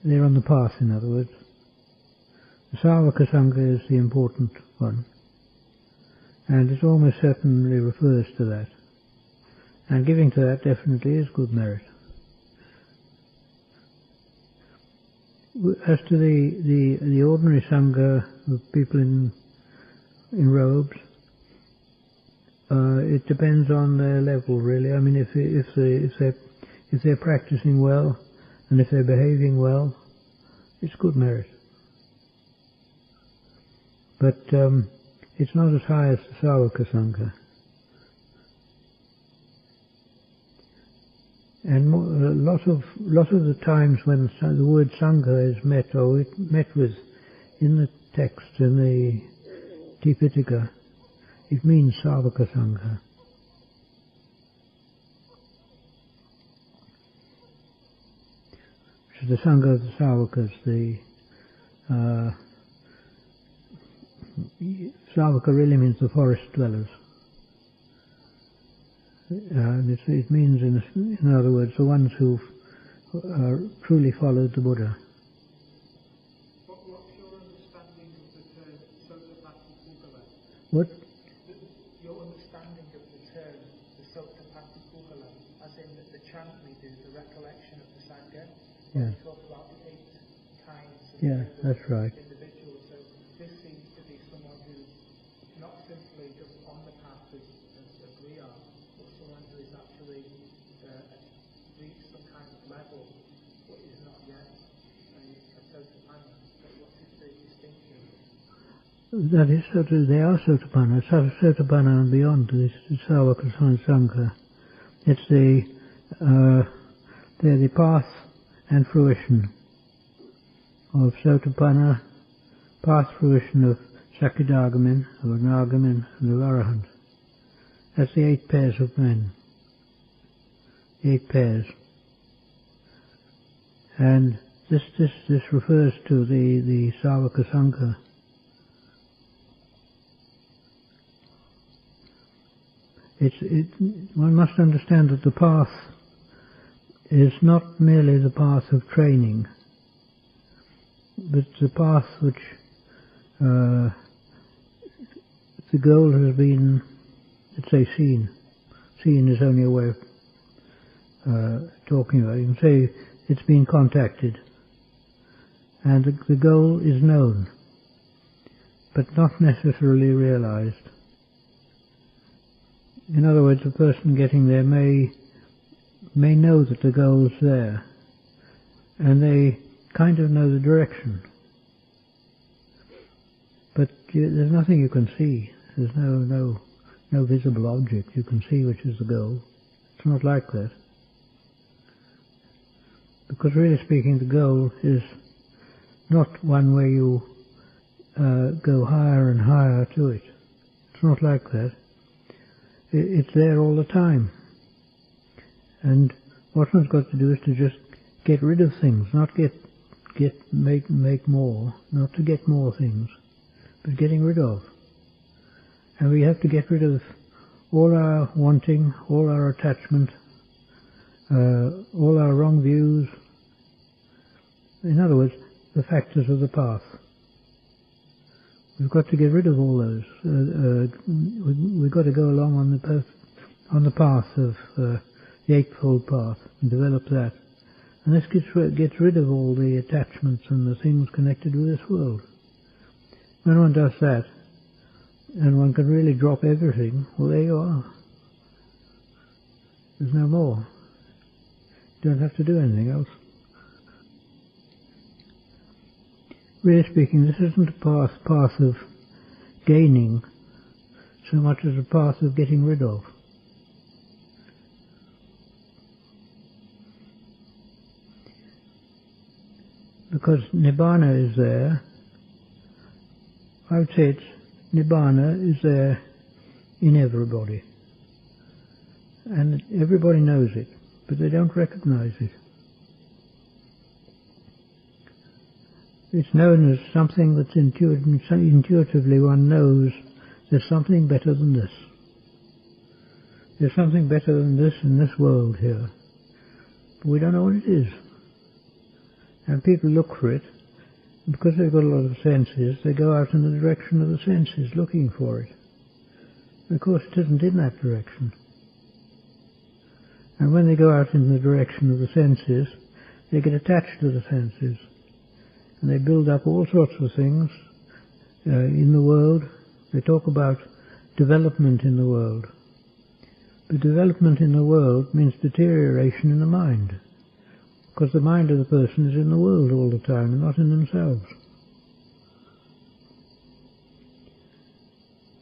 They're on the path, in other words. The Savaka Sangha is the important one, and it almost certainly refers to that. And giving to that definitely is good merit. As to the ordinary Sangha of people in robes, it depends on their level, really. I mean, if they're practicing well, and if they're behaving well, it's good merit. But it's not as high as the Savaka Sangha. And a lot of the times when the word Sangha is met, or met with in the text, in the Tipitaka, it means Savaka Sangha. Which is the Sangha of the Savakas. The Savaka really means the forest dwellers. It means, in other words, the ones who've truly followed the Buddha. What's your understanding of the term Sotapattipukkala? What? Your understanding of the term, the Sotapattipukkala, as in the chant we do, the recollection of the Sangha. Yeah. We talk about the 8 kinds of that's right. individuals. So this seems to be someone who's not simply just on the path as we are, but someone who is actually reached some kind of level, but is not yet a Sotapanna. What is the distinction? That is, they are Sotapanna. Sotapanna and beyond this Savaka Sangha. It's they're the path and fruition of Sotapanna, path fruition of Sakadagamin, of Anagamin, and of Arahant. That's the 8 pairs of men. 8 pairs. And this refers to the Savaka Sangha. One must understand that the path is not merely the path of training. but the path which the goal has been, let's say, seen. Seen is only a way of talking about it. You can say it's been contacted, and the goal is known, but not necessarily realized. In other words, the person getting there may know that the goal's there, and they kind of know the direction, but there's nothing you can see. There's no visible object you can see which is the goal. It's not like that. Because really speaking, the goal is not one where you go higher and higher to it. It's not like that. It's there all the time. And what one's got to do is to just get rid of things, not make more, not to get more things, but getting rid of. And we have to get rid of all our wanting, all our attachment, all our wrong views. In other words, the factors of the path. We've got to get rid of all those. We've got to go along on the path of the Eightfold Path and develop that. And this gets rid of all the attachments and the things connected with this world. When one does that, and one can really drop everything, well, there you are. There's no more. You don't have to do anything else. Really speaking, this isn't a path of gaining so much as a path of getting rid of. Because Nibbana is there, I would say Nibbana is there in everybody. And everybody knows it, but they don't recognize it. It's known as something that's intuitively one knows there's something better than this. There's something better than this in this world here. But we don't know what it is. And people look for it, and because they've got a lot of senses, they go out in the direction of the senses looking for it. Of course it isn't in that direction. And when they go out in the direction of the senses, they get attached to the senses. And they build up all sorts of things in the world. They talk about development in the world. But development in the world means deterioration in the mind. Because the mind of the person is in the world all the time and not in themselves.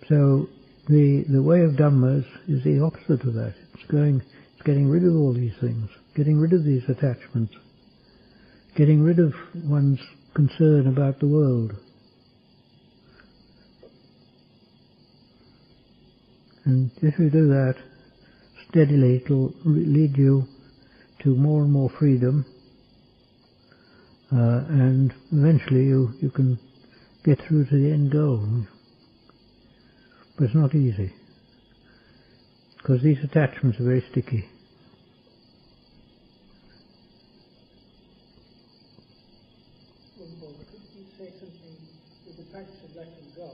So the way of Dhammas is the opposite of that. It's getting rid of all these things, getting rid of these attachments, getting rid of one's concern about the world. And if you do that steadily, it will lead you to more and more freedom, and eventually you can get through to the end goal. But it's not easy, because these attachments are very sticky. Could you say something with the practice of letting go,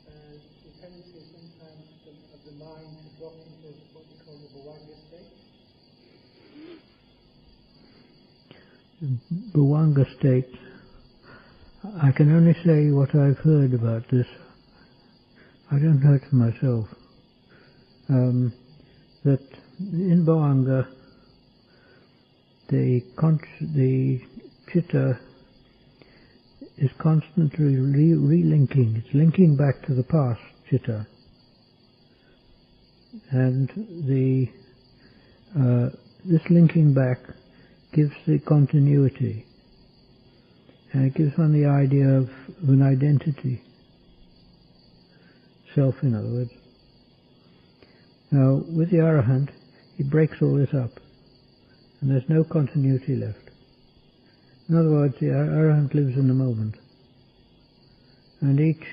and the tendency sometimes of the mind to drop into what we call the Bhavanga state? Bhavanga state, I can only say what I've heard about this. I don't know it for myself. That in Bhavanga, the chitta is constantly relinking. It's linking back to the past chitta, and this linking back gives the continuity, and it gives one the idea of an identity, self in other words. Now with the Arahant, he breaks all this up, and there's no continuity left. In other words, the Arahant lives in the moment, and each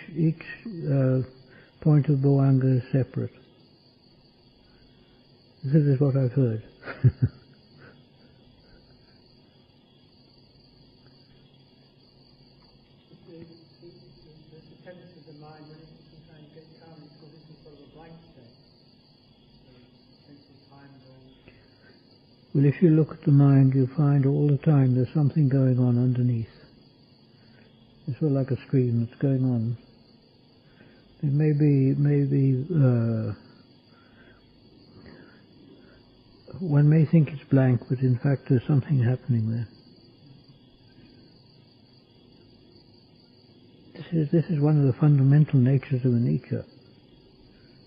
point of Bhavanga is separate. This is what I've heard. Well, if you look at the mind, you find all the time there's something going on underneath. It's sort of like a stream that's going on. It may be one may think it's blank, but in fact there's something happening there. This is one of the fundamental natures of anicca,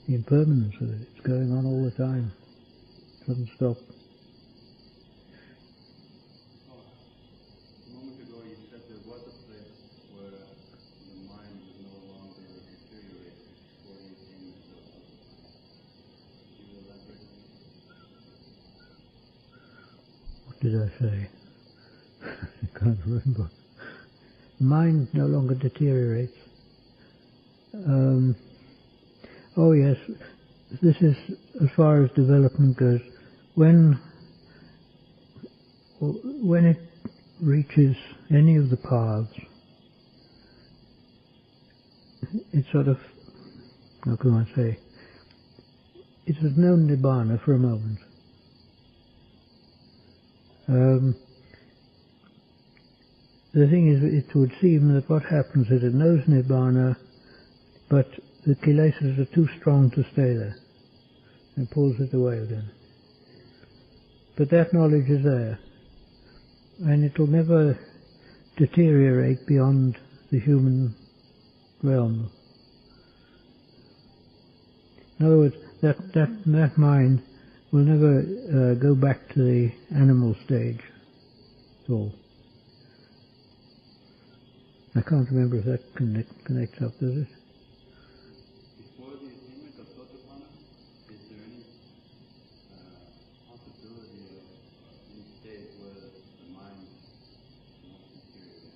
the impermanence of it. It's going on all the time. It doesn't stop. A moment ago you said there was a place where the mind was no longer deteriorating before you came into the world. Could you elaborate on that? What did I say? I can't remember. Mind no longer deteriorates. Oh yes, this is as far as development goes. When it reaches any of the paths, it's sort of, how can I say, it has known Nibbana for a moment. The thing is, it would seem that what happens is it knows Nibbana, but the Kilesas are too strong to stay there. It pulls it away again. But that knowledge is there, and it will never deteriorate beyond the human realm. In other words, that mind will never go back to the animal stage at all. I can't remember if that connects up, does it? Before the attainment of Sotapanna, is there any possibility of any state where the mind cannot deteriorate?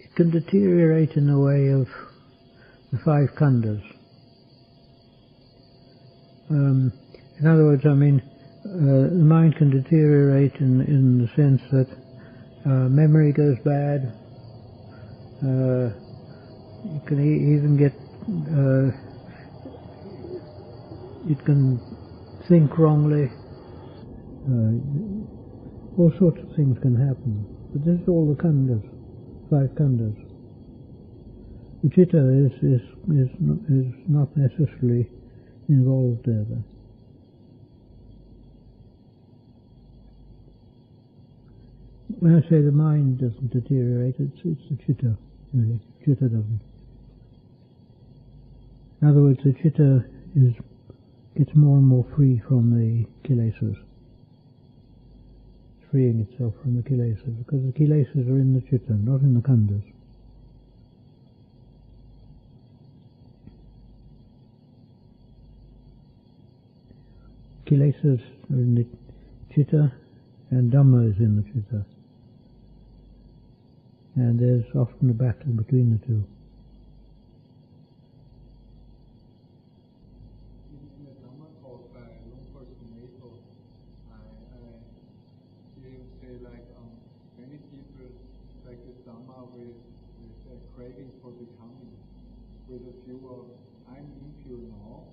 It can deteriorate in the way of the 5 khandhas. In other words, I mean, the mind can deteriorate in the sense that memory goes bad. You can even get, it can think wrongly. All sorts of things can happen. But this is all the khandhas, 5 khandhas. The chitta is not necessarily involved there. When I say the mind doesn't deteriorate, it's the chitta, really. Chitta doesn't. In other words, the chitta gets more and more free from the kilesas. It's freeing itself from the kilesas, because the kilesas are in the chitta, not in the khandhas. Kilesas are in the chitta, and Dhamma is in the chitta. And there's often a battle between the two. In the Dhamma talk by Lumpur's Venerable, I hear him say many people practice Dhamma with a craving for becoming, with a view of, I'm impure now,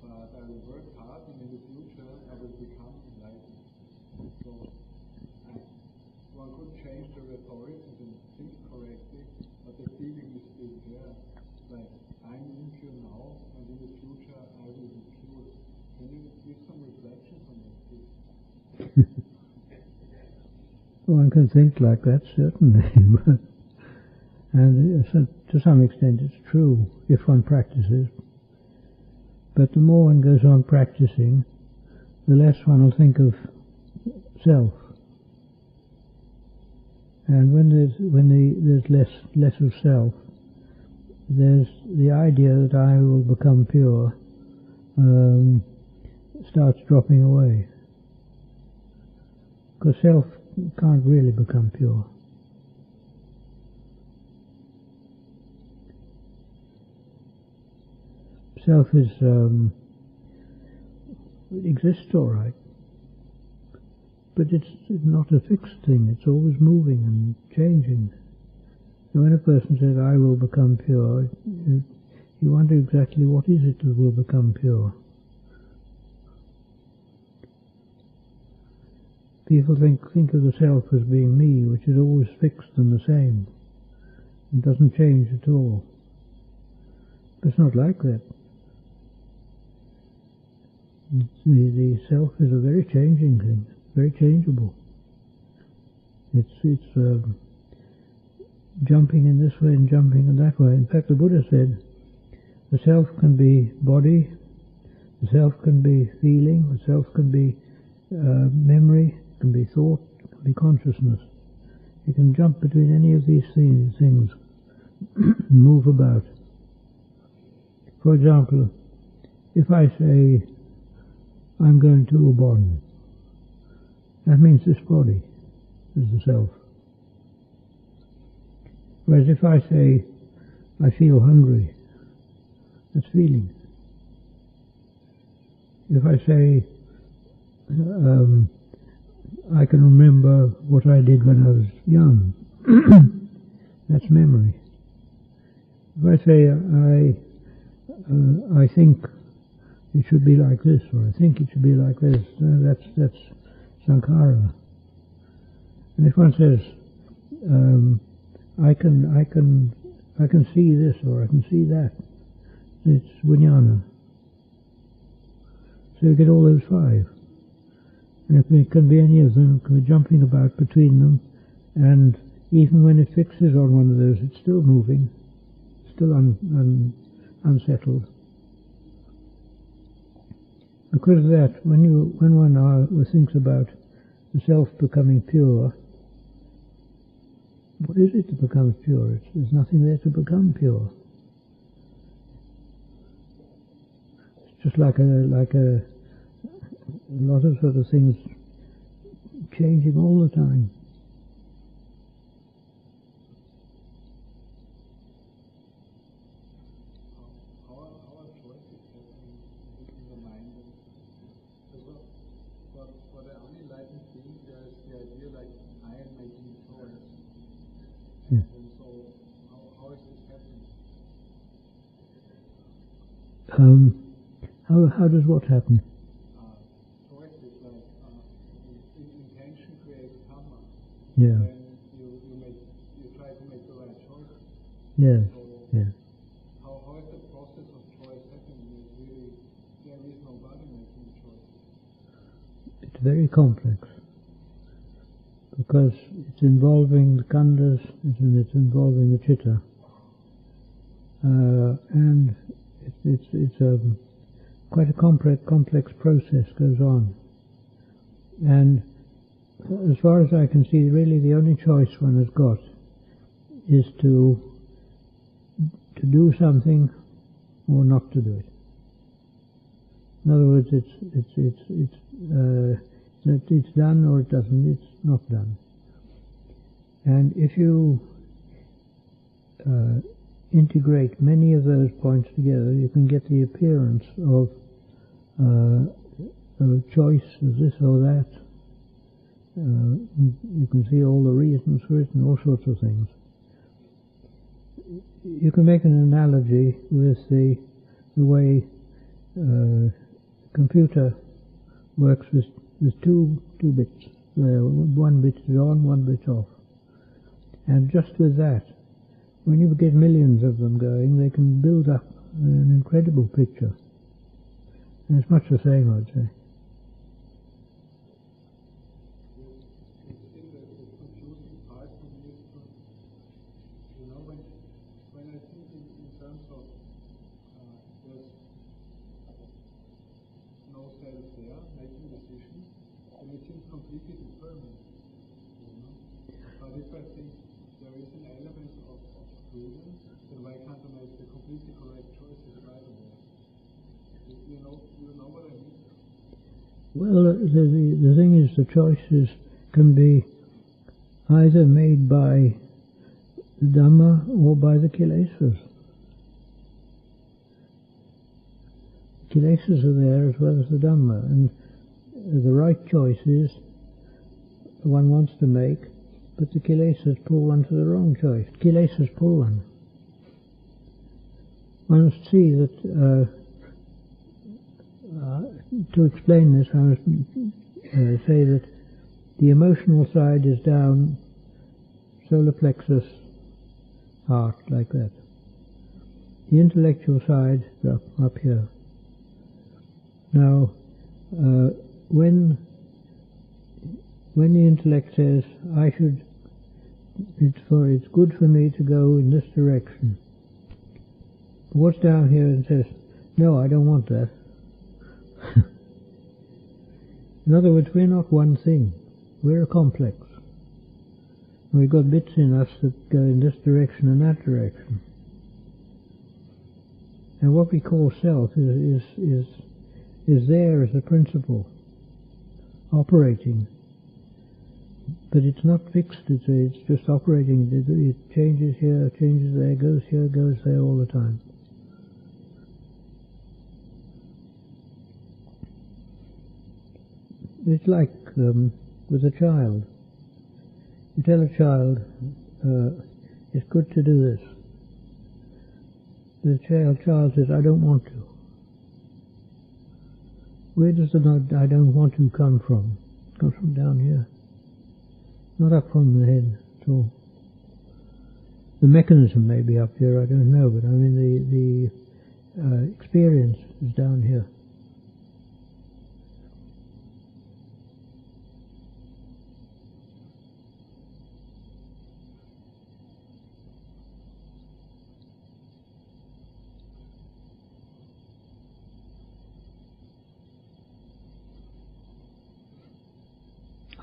but I will work hard and in the future I will become enlightened. So one could change the rhetoric and think correctly, but the feeling is still there. Like, I'm impure now, and in the future I will be pure. Can you give some reflections on that, please? One can think like that, certainly. And to some extent it's true, if one practices. But the more one goes on practicing, the less one will think of self. And when there's less of self, there's the idea that I will become pure starts dropping away. Because self can't really become pure. Self is exists all right. But it's not a fixed thing, it's always moving and changing. So when a person says, I will become pure, you wonder exactly what is it that will become pure. People think of the self as being me, which is always fixed and the same. It doesn't change at all. But it's not like that. The self is a very changing thing, very changeable. It's jumping in this way and jumping in that way. In fact, the Buddha said, the self can be body, the self can be feeling, the self can be memory, can be thought, can be consciousness. You can jump between any of these things, move about. For example, if I say, I'm going to Ubon, that means this body is the self. Whereas if I say, I feel hungry, that's feeling. If I say, I can remember what I did when I was young, that's memory. If I say, I think it should be like this, or I think it should be like this, that's sankhara. And if one says, I can see this or I can see that, it's vijnana. So you get all those five. And if it can be any of them, it can be jumping about between them, and even when it fixes on one of those, it's still moving, still unsettled. Because of that, when one thinks about the self becoming pure, what is it that becomes pure? There's nothing there to become pure. It's just like a lot of sort of things changing all the time. For the unenlightened being, there is the idea like I am making a choice. Yeah. And so, how is this happening? How does what happen? Choice is like intention creates Kamma. Yeah. Then you try to make the right choice. Yes. So Yeah. how is the process of choice happening? There is nobody making a choice. It's very complex, because it's involving the khandhas, it's involving the chitta, and it's quite a complex process goes on. And as far as I can see, really the only choice one has got is to do something or not to do it. In other words, it's done or it doesn't. It's not done. And if you integrate many of those points together, you can get the appearance of a choice of this or that. You can see all the reasons for it and all sorts of things. You can make an analogy with the way computer works with two bits. One bit is on, one bit off. And just with that, when you get millions of them going, they can build up an incredible picture. And it's much the same, I'd say. When I think in terms of there's no self there making decisions, then it seems completely determined. But if I think there is an element of freedom, then why can't I make the completely correct choices right away? You know what I mean? Well, the thing is, the choices can be either made by the Dhamma or by the Kilesas. Kilesas are there as well as the Dhamma, and the right choices one wants to make, but the Kilesas pull one to the wrong choice. Kilesas pull one. One must see that, to explain this, I must say that The emotional side is down, solar plexus, heart, like that. The intellectual side is up here. Now, when the intellect says, it's good for me to go in this direction, what's down here and says, no, I don't want that. In other words, we're not one thing. We're a complex. And we've got bits in us that go in this direction and that direction. And what we call self is there as a principle, operating. But it's not fixed, it's just operating. It changes here, changes there, goes here, goes there all the time. It's like with a child. You tell a child, it's good to do this. The child says, I don't want to. Where does the I don't want to come from? It comes from down here. Not up from the head at all. The mechanism may be up here, I don't know, but I mean the experience is down here.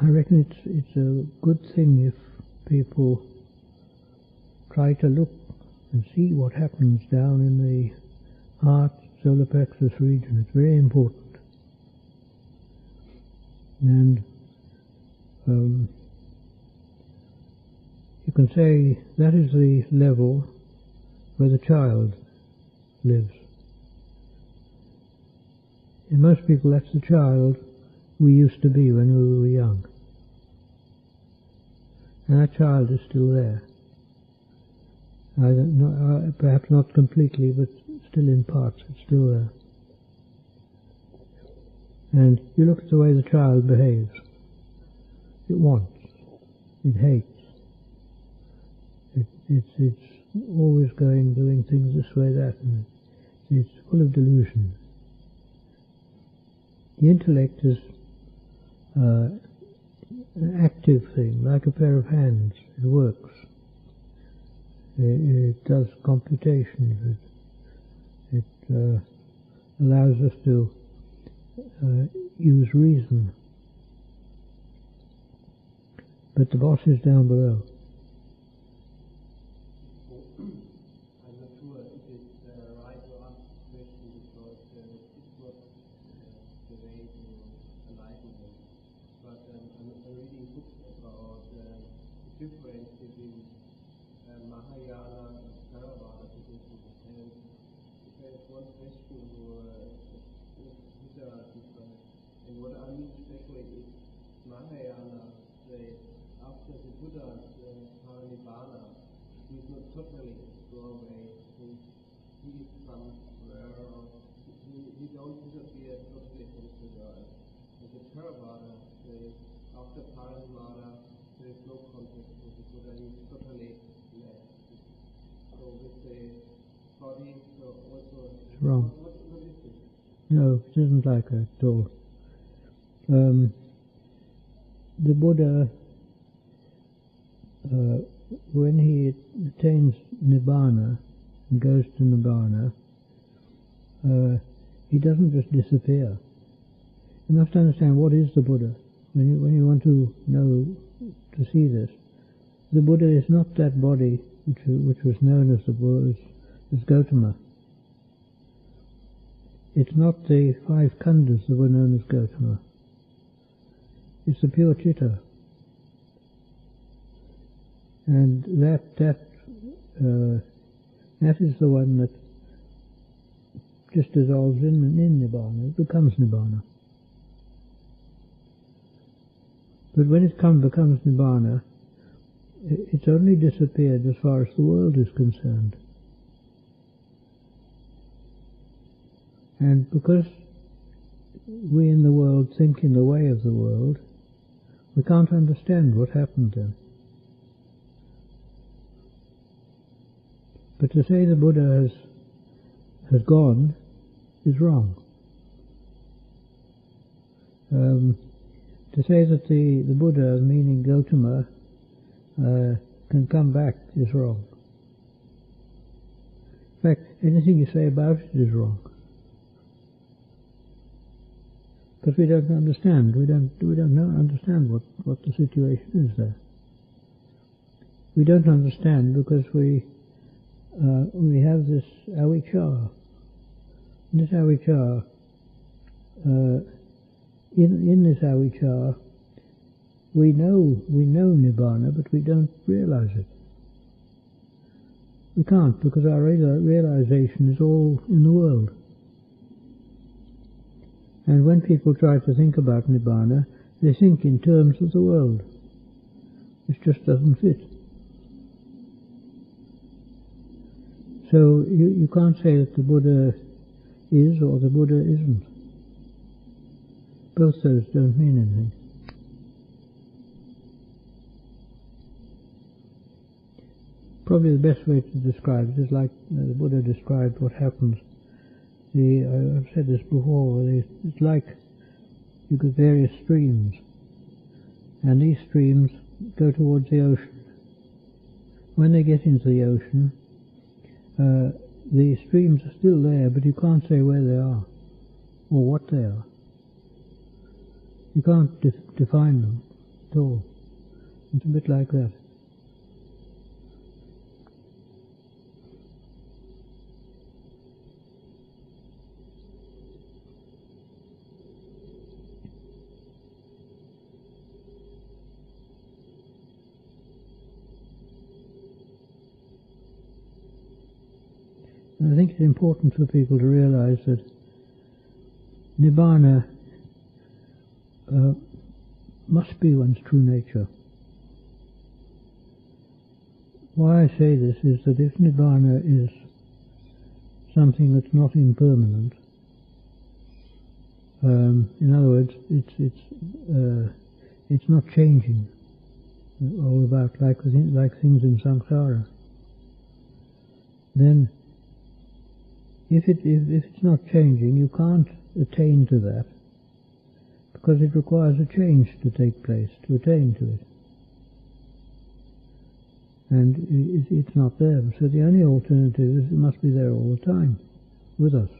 I reckon it's a good thing if people try to look and see what happens down in the heart, solar plexus region. It's very important. And you can say that is the level where the child lives. In most people, that's the child we used to be when we were young. And that child is still there. Perhaps not completely, but still in parts, it's still there. And you look at the way the child behaves. It wants. It hates. It's always doing things this way, that, and it's full of delusion. The intellect is an active thing, like a pair of hands. It works. It does computations. It allows us to use reason. But the boss is down below. I'm not sure if it's right to ask the question because it's not the way to enlightenment. But I'm reading books about the difference between Mahayana and Theravada tradition. And there's one question these are different. And what I mean especially is Mahayana, after the Buddha's Parinibbana, he is not totally go away. He is somewhere, he don't disappear totally from the world. And the Theravada, after Parinibbana, there is no contact with the Buddha, he is totally left. So with the body, so also... It's wrong. What is this? No, it isn't like that at all. The Buddha, when he attains Nibbana and goes to Nibbana, he doesn't just disappear. You must understand what is the Buddha. When you want to know, to see this, the Buddha is not that body which was known as the Buddha, as Gautama. It's not the 5 khandhas that were known as Gautama. It's the pure chitta. And that is the one that just dissolves in Nibbana. It becomes Nibbana. But when it becomes Nibbana, it's only disappeared as far as the world is concerned. And because we in the world think in the way of the world, We can't understand what happened then. But to say the Buddha has gone is wrong. To say that the Buddha, meaning Gautama, can come back is wrong. In fact, anything you say about it is wrong. Because we don't understand. We don't understand what the situation is there. We don't understand because we have this avijja. This avijja, in this avijja, we know Nibbana, but we don't realize it. We can't, because our realization is all in the world. And when people try to think about Nibbana, they think in terms of the world, which just doesn't fit. So you can't say that the Buddha is or the Buddha isn't. Both those don't mean anything. Probably the best way to describe it is like the Buddha described what happens. I've said this before, it's like you've got various streams, and these streams go towards the ocean. When they get into the ocean, the streams are still there, but you can't say where they are, or what they are. You can't define them at all. It's a bit like that. I think it's important for people to realize that Nibbana must be one's true nature. Why I say this is that if Nibbana is something that's not impermanent, in other words, it's not changing, all about like things in samsara, then if it's not changing, you can't attain to that, because it requires a change to take place to attain to it. And it's not there. So the only alternative is it must be there all the time, with us.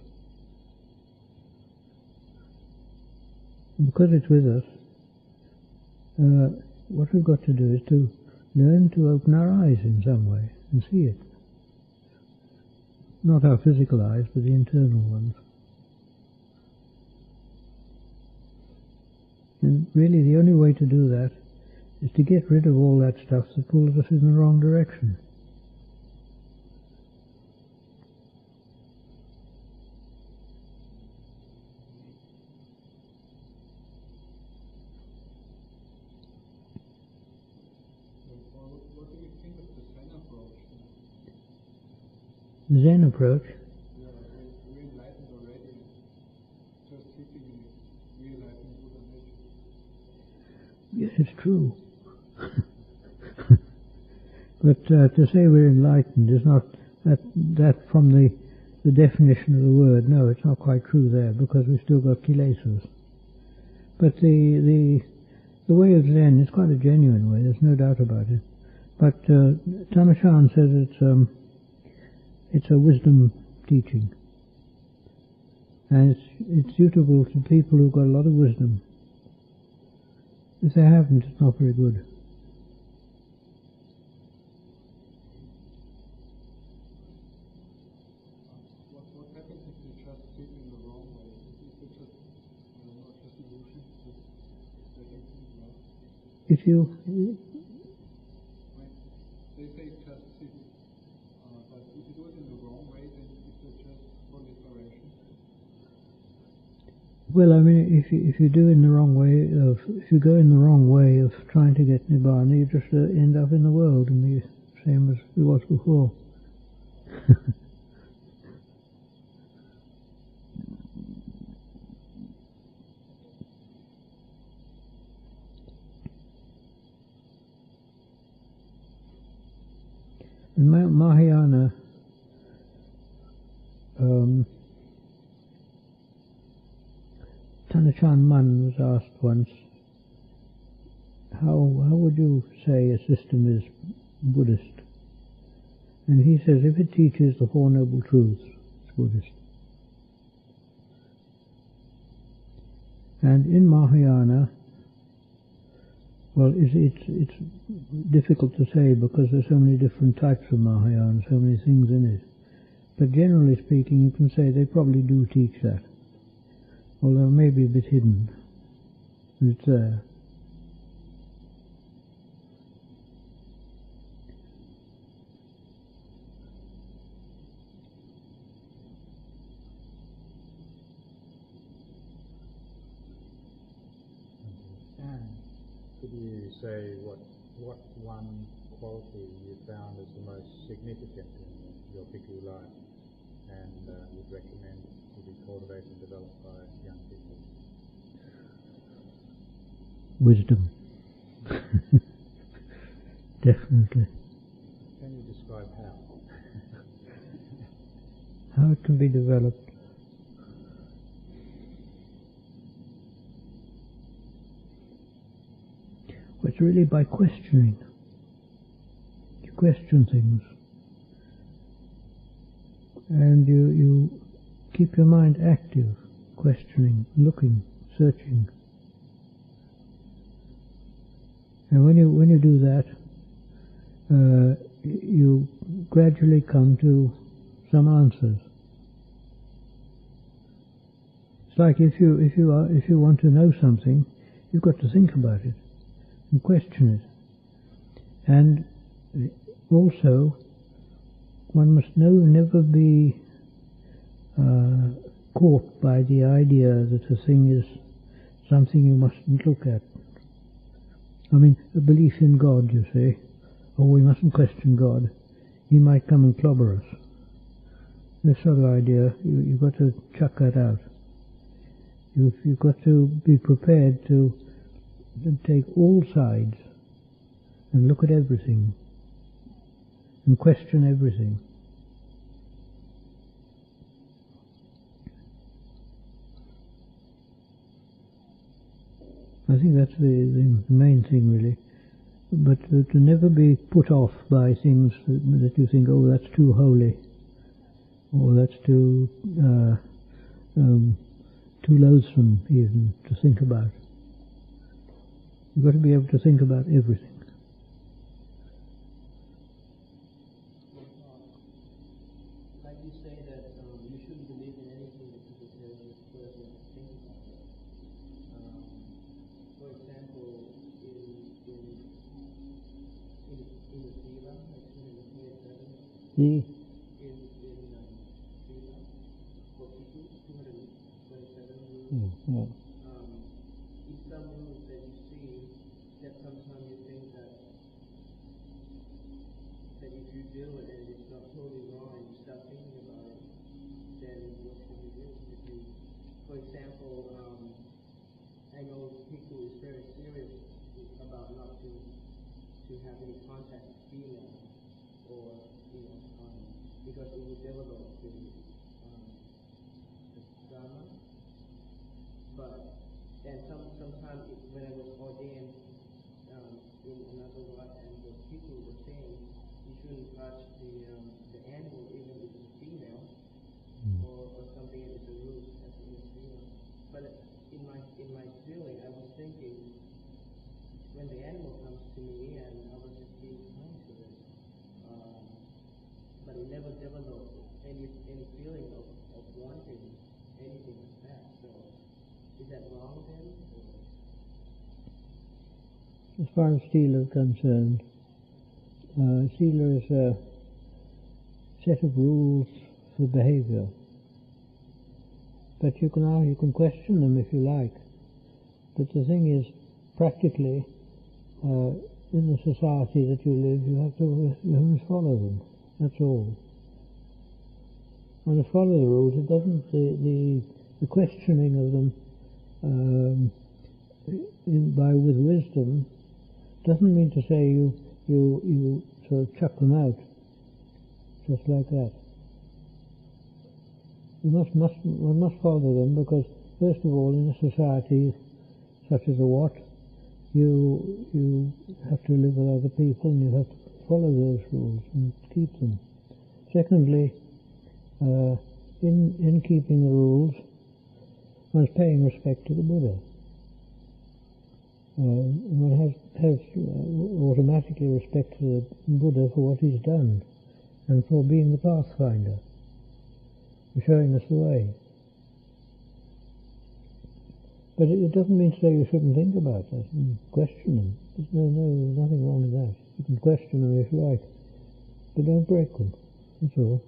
And because it's with us, what we've got to do is to learn to open our eyes in some way and see it. Not our physical eyes, but the internal ones. And really the only way to do that is to get rid of all that stuff that pulls us in the wrong direction. What do you think of the Zen approach? The Zen approach? Yeah, we're enlightened already, just sitting and realizing Buddha nature. Yes, it's true. But to say we're enlightened is not that from the definition of the word. No, it's not quite true there, because we've still got Kilesas. But the way of Zen is quite a genuine way. There's no doubt about it. But Tamashan says it's a wisdom teaching, and it's suitable to people who've got a lot of wisdom. If they haven't, it's not very good. What happens if you just sit in the wrong way? Is it just, just illusion? If you... They say just sit, but if you do it in the wrong way, then it's just proliferation. Well, I mean, if you do in the wrong way if you go in the wrong way of trying to get Nibbana, you just end up in the world, and the same as it was before. in Mahayana, Tanachan Man was asked once, how would you say a system is Buddhist? And he says, if it teaches the Four Noble Truths, it's Buddhist. And in Mahayana, well, it's difficult to say because there's so many different types of Mahayana, so many things in it. But generally speaking, you can say they probably do teach that. Although maybe a bit hidden. It's there. Could you say what one quality you found as the most significant in your bhikkhu life and would recommend to be cultivated and developed by young people? Wisdom. Definitely. Can you describe how? How it can be developed? Well, it's really by questioning. You question things. And you keep your mind active, questioning, looking, searching. And when you do that, you gradually come to some answers. It's like if you want to know something, you've got to think about it and question it. And also, one must never be caught by the idea that a thing is something you mustn't look at. I mean, a belief in God, you say, oh, we mustn't question God. He might come and clobber us. This sort of idea, you've got to chuck that out. You've got to be prepared to take all sides and look at everything and question everything. I think that's the main thing, really. But to never be put off by things that you think, oh, that's too holy, or that's too loathsome even to think about. You've got to be able to think about everything. Like you say that you shouldn't believe in anything that people tell you first and think about it. For example, in the Sila, like in the 27, in Sila, for people, 227 rules. In some rules that you see, that sometimes you think that if you do it and it's not totally wrong and you start thinking about it, then what should you do? If you, for example, I know people is very serious about not to have any contact with female, or because it would develop the drama. But and sometimes when I was ordained in another life, and the people were saying you shouldn't touch the animal even if it's a female, or something if it's a roof as in a female. But in my feeling, I was thinking when the animal comes to me and I was just being kind to it, but it never developed any feeling of wanting anything like that. So is that wrong then? As far as Sila is concerned, Sila is a set of rules for behavior. But you can question them if you like. But the thing is, practically, in the society that you live, you have to follow them. That's all. And to follow the rules, it doesn't the questioning of them with wisdom doesn't mean to say you sort of chuck them out. just like that. One must follow them, because first of all, in a society such as a Wat, you have to live with other people and you have to follow those rules and keep them. Secondly, in keeping the rules, one's paying respect to the Buddha. One has automatically respect to the Buddha for what he's done and for being the pathfinder, for showing us the way. But it doesn't mean to say you shouldn't think about that and question them. There's nothing wrong with that. You can question them if you like, but don't break them. That's all.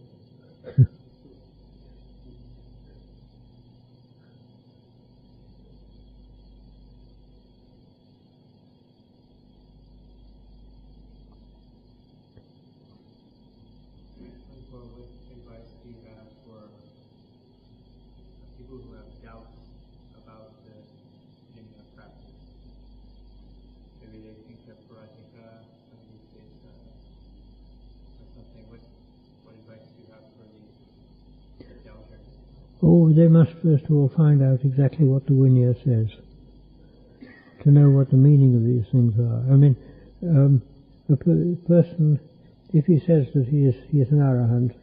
What advice do you have for people who have doubts about the beginning of practice? Maybe they think that Paratika, maybe it's or something. What advice do you have for the doubters? Oh, they must first of all find out exactly what the Vinaya says, to know what the meaning of these things are. I mean, a person, if he says that he is an arahant,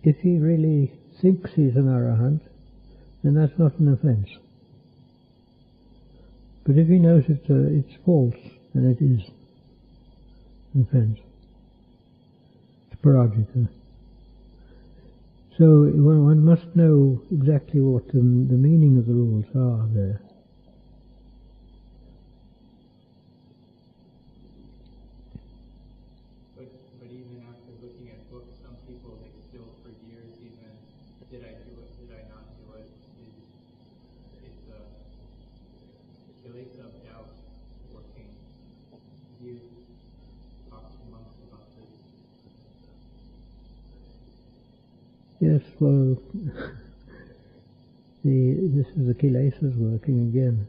if he really thinks he's an arahant, then that's not an offence. But if he knows it's false, then it is an offence. It's parajika. So one must know exactly what the meaning of the rules are there. But even after looking at books, some people, they still for years even, did I do it, did I not do it? It's a Kilesa of doubt working. You talk to monks about this. Yes, well, this is the Kilesas working again.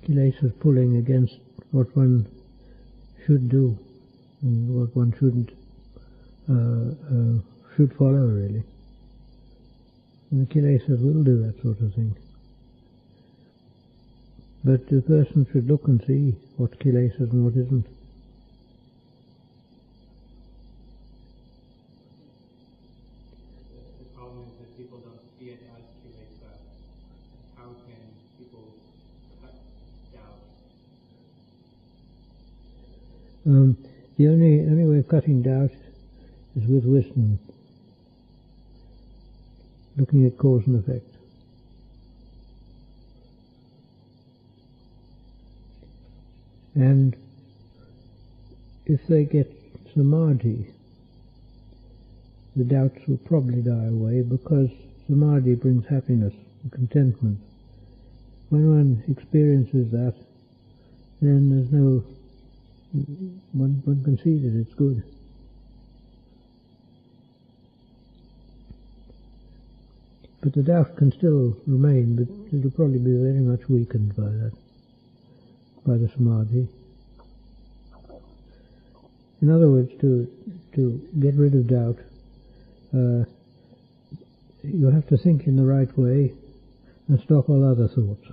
Kilesas pulling against what one should do and what one shouldn't, should follow, really. And the Kilesas will do that sort of thing. But the person should look and see what Kilesas and what isn't. The problem is that people don't see it as Kilesa. How can people cut doubt? The only way of cutting doubt is with wisdom, looking at cause and effect. And if they get samadhi, the doubts will probably die away, because samadhi brings happiness and contentment. When one experiences that, then there's no, one can see that it's good. But the doubt can still remain, but it'll probably be very much weakened by that, by the samadhi. In other words, to get rid of doubt, you have to think in the right way and stop all other thoughts.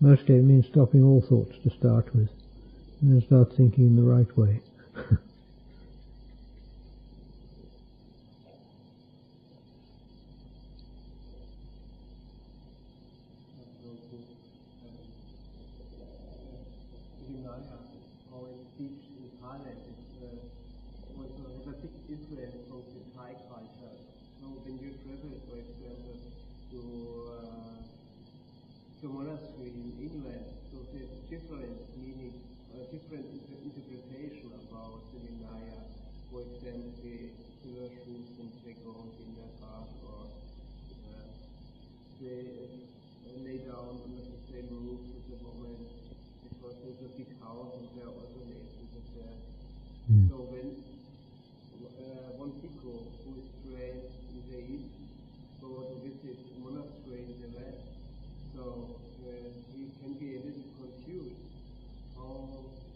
Mostly it means stopping all thoughts to start with, and then start thinking in the right way. Vinaya, how it's teach in Thailand, also has a big influence from the Thai culture. So when you travel, for example, to monastery in England, so there's different meaning, different interpretation about the Vinaya. For example, they wear shoes and they go in their bath, or they lay down under the same roof with the woman, because there's a big house and they're also neighbors there. So when one bhikkhu who is trained in the East go to visit a monastery in the West, we can be a little confused.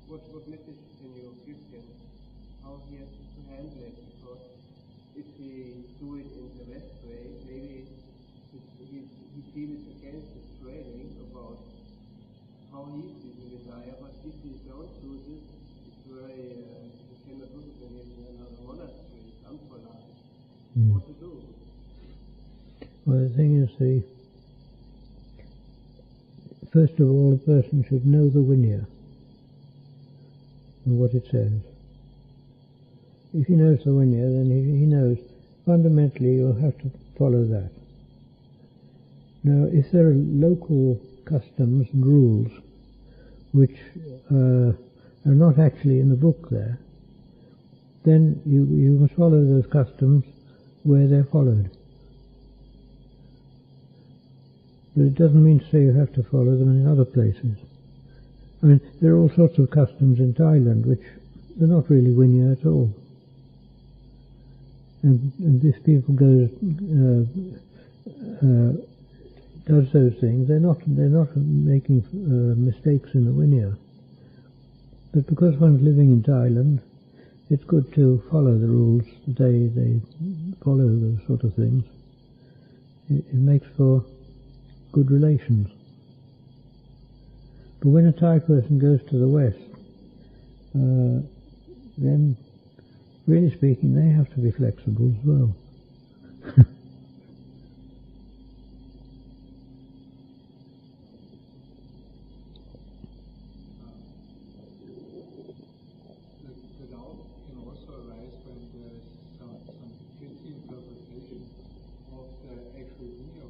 What message can you give him? How he has to handle it? Because if we do it in the West way, maybe he feels against his training about how he is in desire, but if we don't do this, it's very, you cannot do it in another monastery, unpolite. What to do? Well, the thing is, first of all, a person should know the Vinaya and what it says. If he knows the Vinaya, then he knows fundamentally you'll have to follow that. Now, if there are local customs and rules which are not actually in the book there, then you must follow those customs where they're followed. But it doesn't mean to say you have to follow them in other places. I mean, there are all sorts of customs in Thailand which are not really Vinaya at all. And if people does those things, they're not making mistakes in the Vinaya. But because one's living in Thailand, it's good to follow the rules. They follow those sort of things. It makes for good relations. But when a Thai person goes to the West, then, really speaking, they have to be flexible as well. The doubt can also arise when there's some guilty interpretation of the actual video.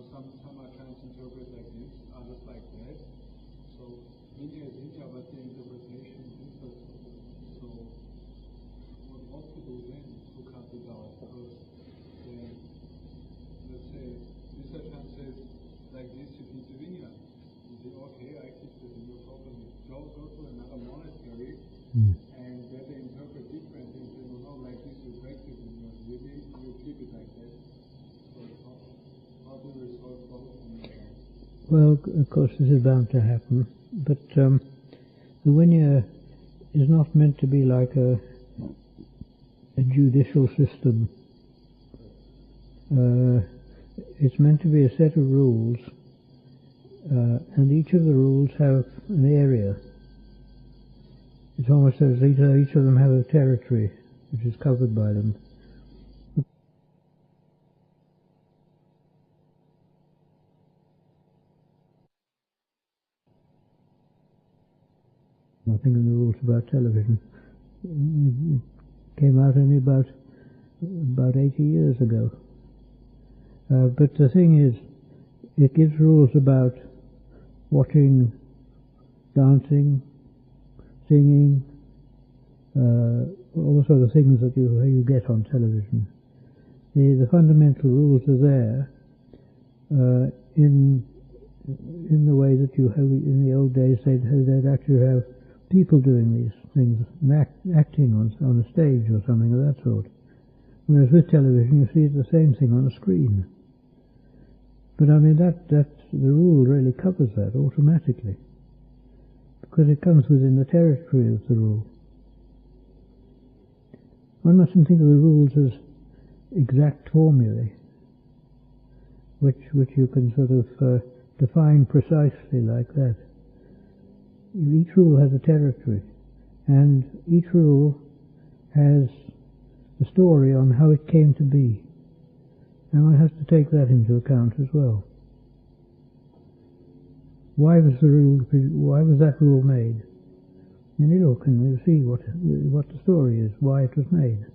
Some are trying to interpret like this, others like that. So video is video, but the interpretation differs. So what to do then to cut it out? Because let's say this Ajahn says like this, you keep the vinaya. You say, okay, I keep the vinaya properly. Go to another monastery and where they interpret different things, they will know like this you break the vinaya. You keep it like that. So how do we resolve both? Well, of course this is bound to happen, but the Vinaya is not meant to be like a judicial system. It's meant to be a set of rules, and each of the rules have an area. It's almost as each of them have a territory which is covered by them. I think in the rules about television. It came out only about 80 years ago. But the thing is, it gives rules about watching, dancing, singing, all the sort of things that you get on television. The fundamental rules are there in the way that you have in the old days. They'd actually have people doing these things, acting on a stage or something of that sort. Whereas with television, you see the same thing on a screen. But I mean, that the rule really covers that automatically, because it comes within the territory of the rule. One mustn't think of the rules as exact formulae, which you can sort of define precisely like that. Each rule has a territory, and each rule has a story on how it came to be, and one has to take that into account as well. Why was that rule made? And you look and you see what the story is, why it was made.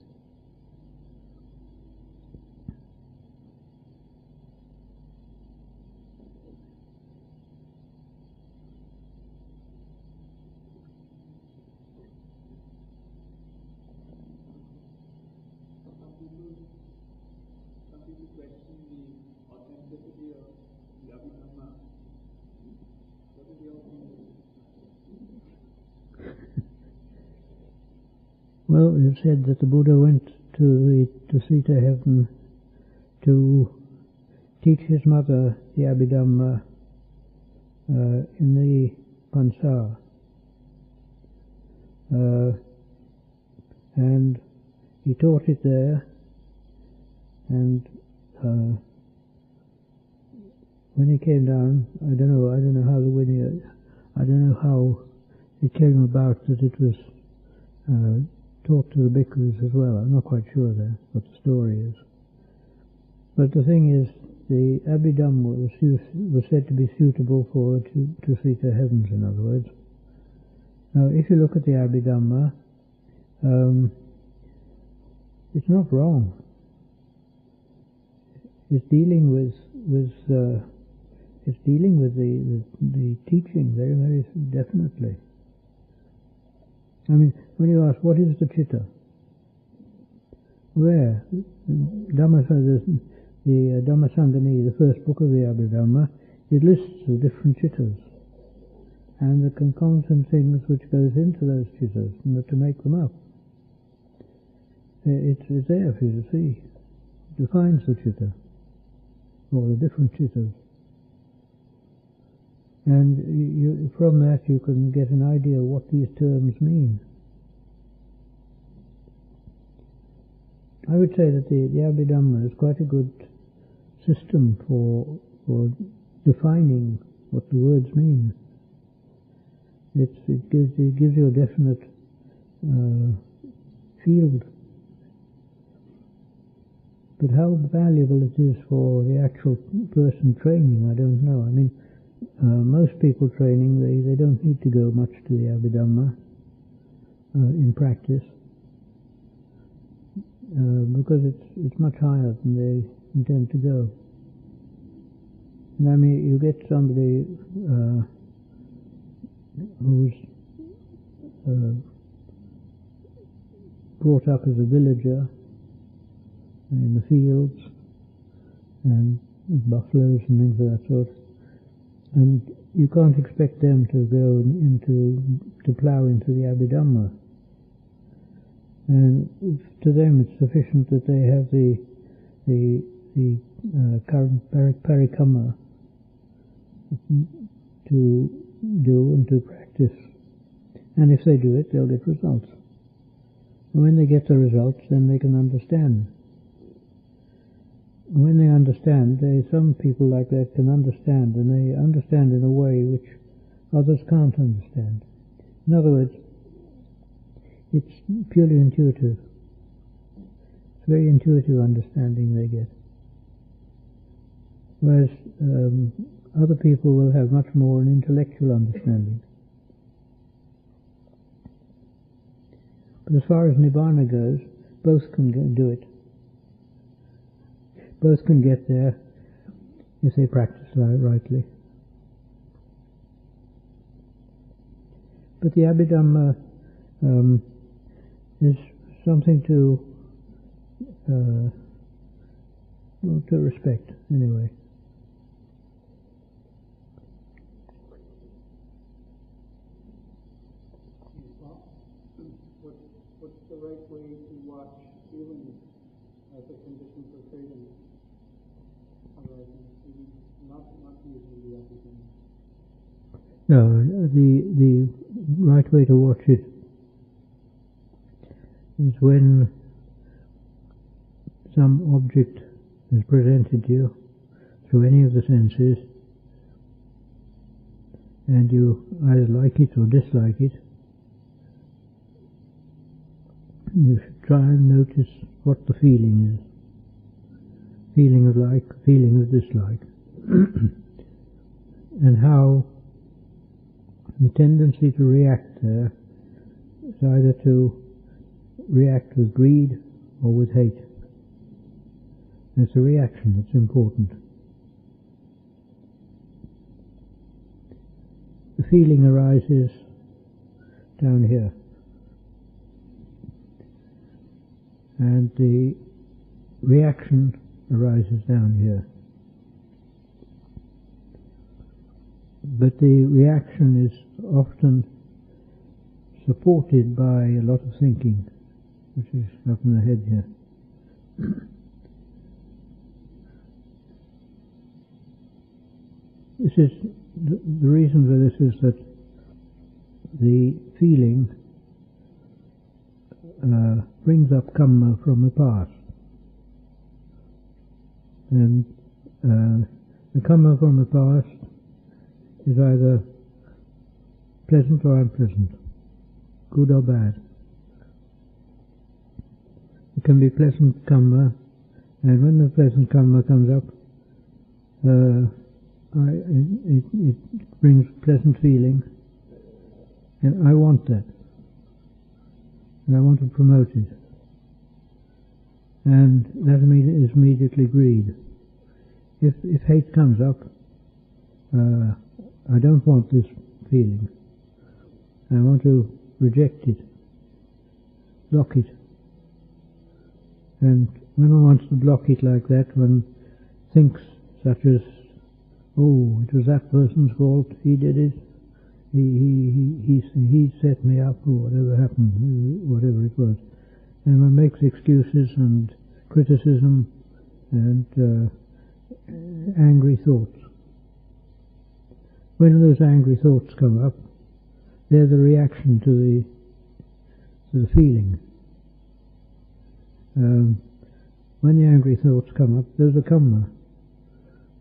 Some people question the authenticity of the Kamma. What is your opinion? Well, you've said that the Buddha went to Sita heaven to teach his mother the Abhidhamma in the Pansa. And he taught it there, and when he came down, I don't know how it came about that it was taught to the bhikkhus as well. I'm not quite sure there what the story is. But the thing is, the Abhidhamma was said to be suitable for to see to heavens, in other words. Now, if you look at the Abhidhamma, it's not wrong. It's dealing with the teaching very, very definitely. I mean, when you ask what is the chitta, where the Dhammasangani, the first book of the Abhidhamma, it lists the different chittas and the concomitant things which goes into those chittas to make them up. It's there for you to see. It defines the chitta, or the different chittas. And from that you can get an idea of what these terms mean. I would say that the Abhidhamma is quite a good system for defining what the words mean. It gives you a definite field. But how valuable it is for the actual person training, I don't know. I mean, most people training, they don't need to go much to the Abhidhamma in practice, because it's much higher than they intend to go. And I mean, you get somebody who's brought up as a villager in the fields and buffaloes and things of that sort, and you can't expect them to go to plough into the Abhidhamma. And to them it's sufficient that they have the Kamma to do and to practice. And if they do it, they'll get results. And when they get the results, then they can understand. And when they understand, some people like that can understand, and they understand in a way which others can't understand. In other words, it's purely intuitive. It's very intuitive understanding they get. Whereas other people will have much more an intellectual understanding. But as far as Nibbana goes, both can do it. Both can get there if they practice rightly. But the Abhidhamma is something to respect, anyway. What's the right way to watch feelings as a condition for freedom? Not using the everything. No, the right way to watch it is when some object is presented to you through any of the senses, and you either like it or dislike it. You should try and notice what the feeling is. Feeling of like, feeling of dislike. And how the tendency to react there is either to react with greed or with hate. It's a reaction that's important. The feeling arises down here, and the reaction arises down here. But the reaction is often supported by a lot of thinking, which is up in the head here. This is the reason for this is that the feeling brings up Kamma from the past, and the Kamma from the past is either pleasant or unpleasant, good or bad. It can be pleasant Kamma, and when the pleasant Kamma comes up, it brings pleasant feeling, and I want that, and I want to promote it, and that is immediately greed. If hate comes up, I don't want this feeling. I want to reject it, block it. And when one wants to block it like that, one thinks such as, oh, it was that person's fault, he did it, he set me up, or whatever happened, whatever it was. And one makes excuses and criticism and angry thoughts. When those angry thoughts come up, they're the reaction to the feeling. When the angry thoughts come up, there's a Kamma.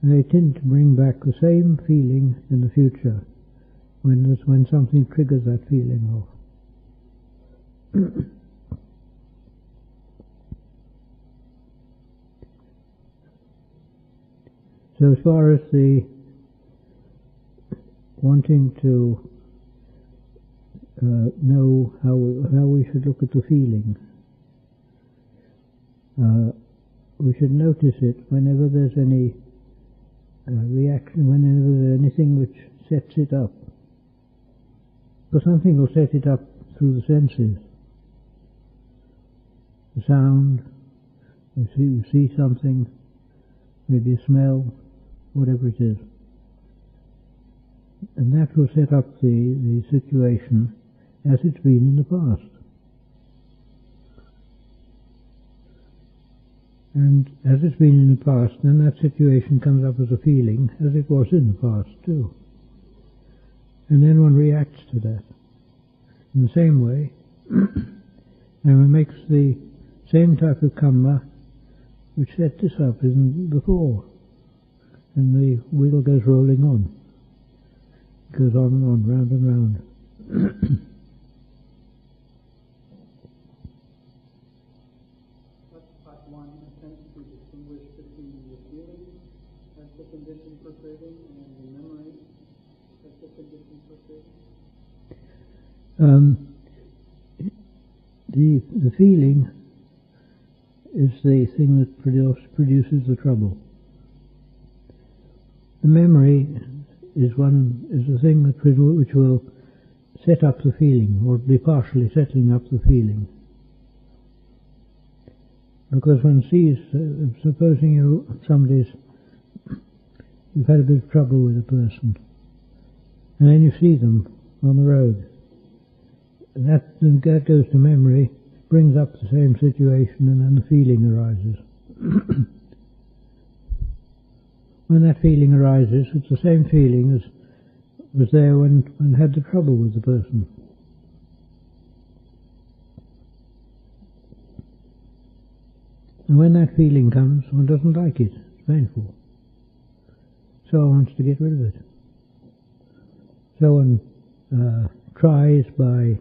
And they tend to bring back the same feeling in the future when something triggers that feeling off. So as far as the wanting to know how we should look at the feeling, we should notice it whenever there's any reaction, whenever there's anything which sets it up. Because something will set it up through the senses. The sound, you see something, maybe a smell, whatever it is. And that will set up the situation as it's been in the past. And as it's been in the past, then that situation comes up as a feeling, as it was in the past too. And then one reacts to that in the same way, and one makes the same type of Kamma which set this up as before, and the wheel goes rolling on. It goes on and on, round and round. Part one attempts to distinguish between the feeling as the condition for craving and the memory as the condition for craving. The feeling is the thing that produces the trouble. The memory is the thing which will set up the feeling, or be partially setting up the feeling. Because one sees, supposing you've had a bit of trouble with a person, and then you see them on the road. That goes to memory, brings up the same situation, and then the feeling arises. When that feeling arises, it's the same feeling as was there when had the trouble with the person. And when that feeling comes, one doesn't like it. It's painful. So one wants to get rid of it. So one tries by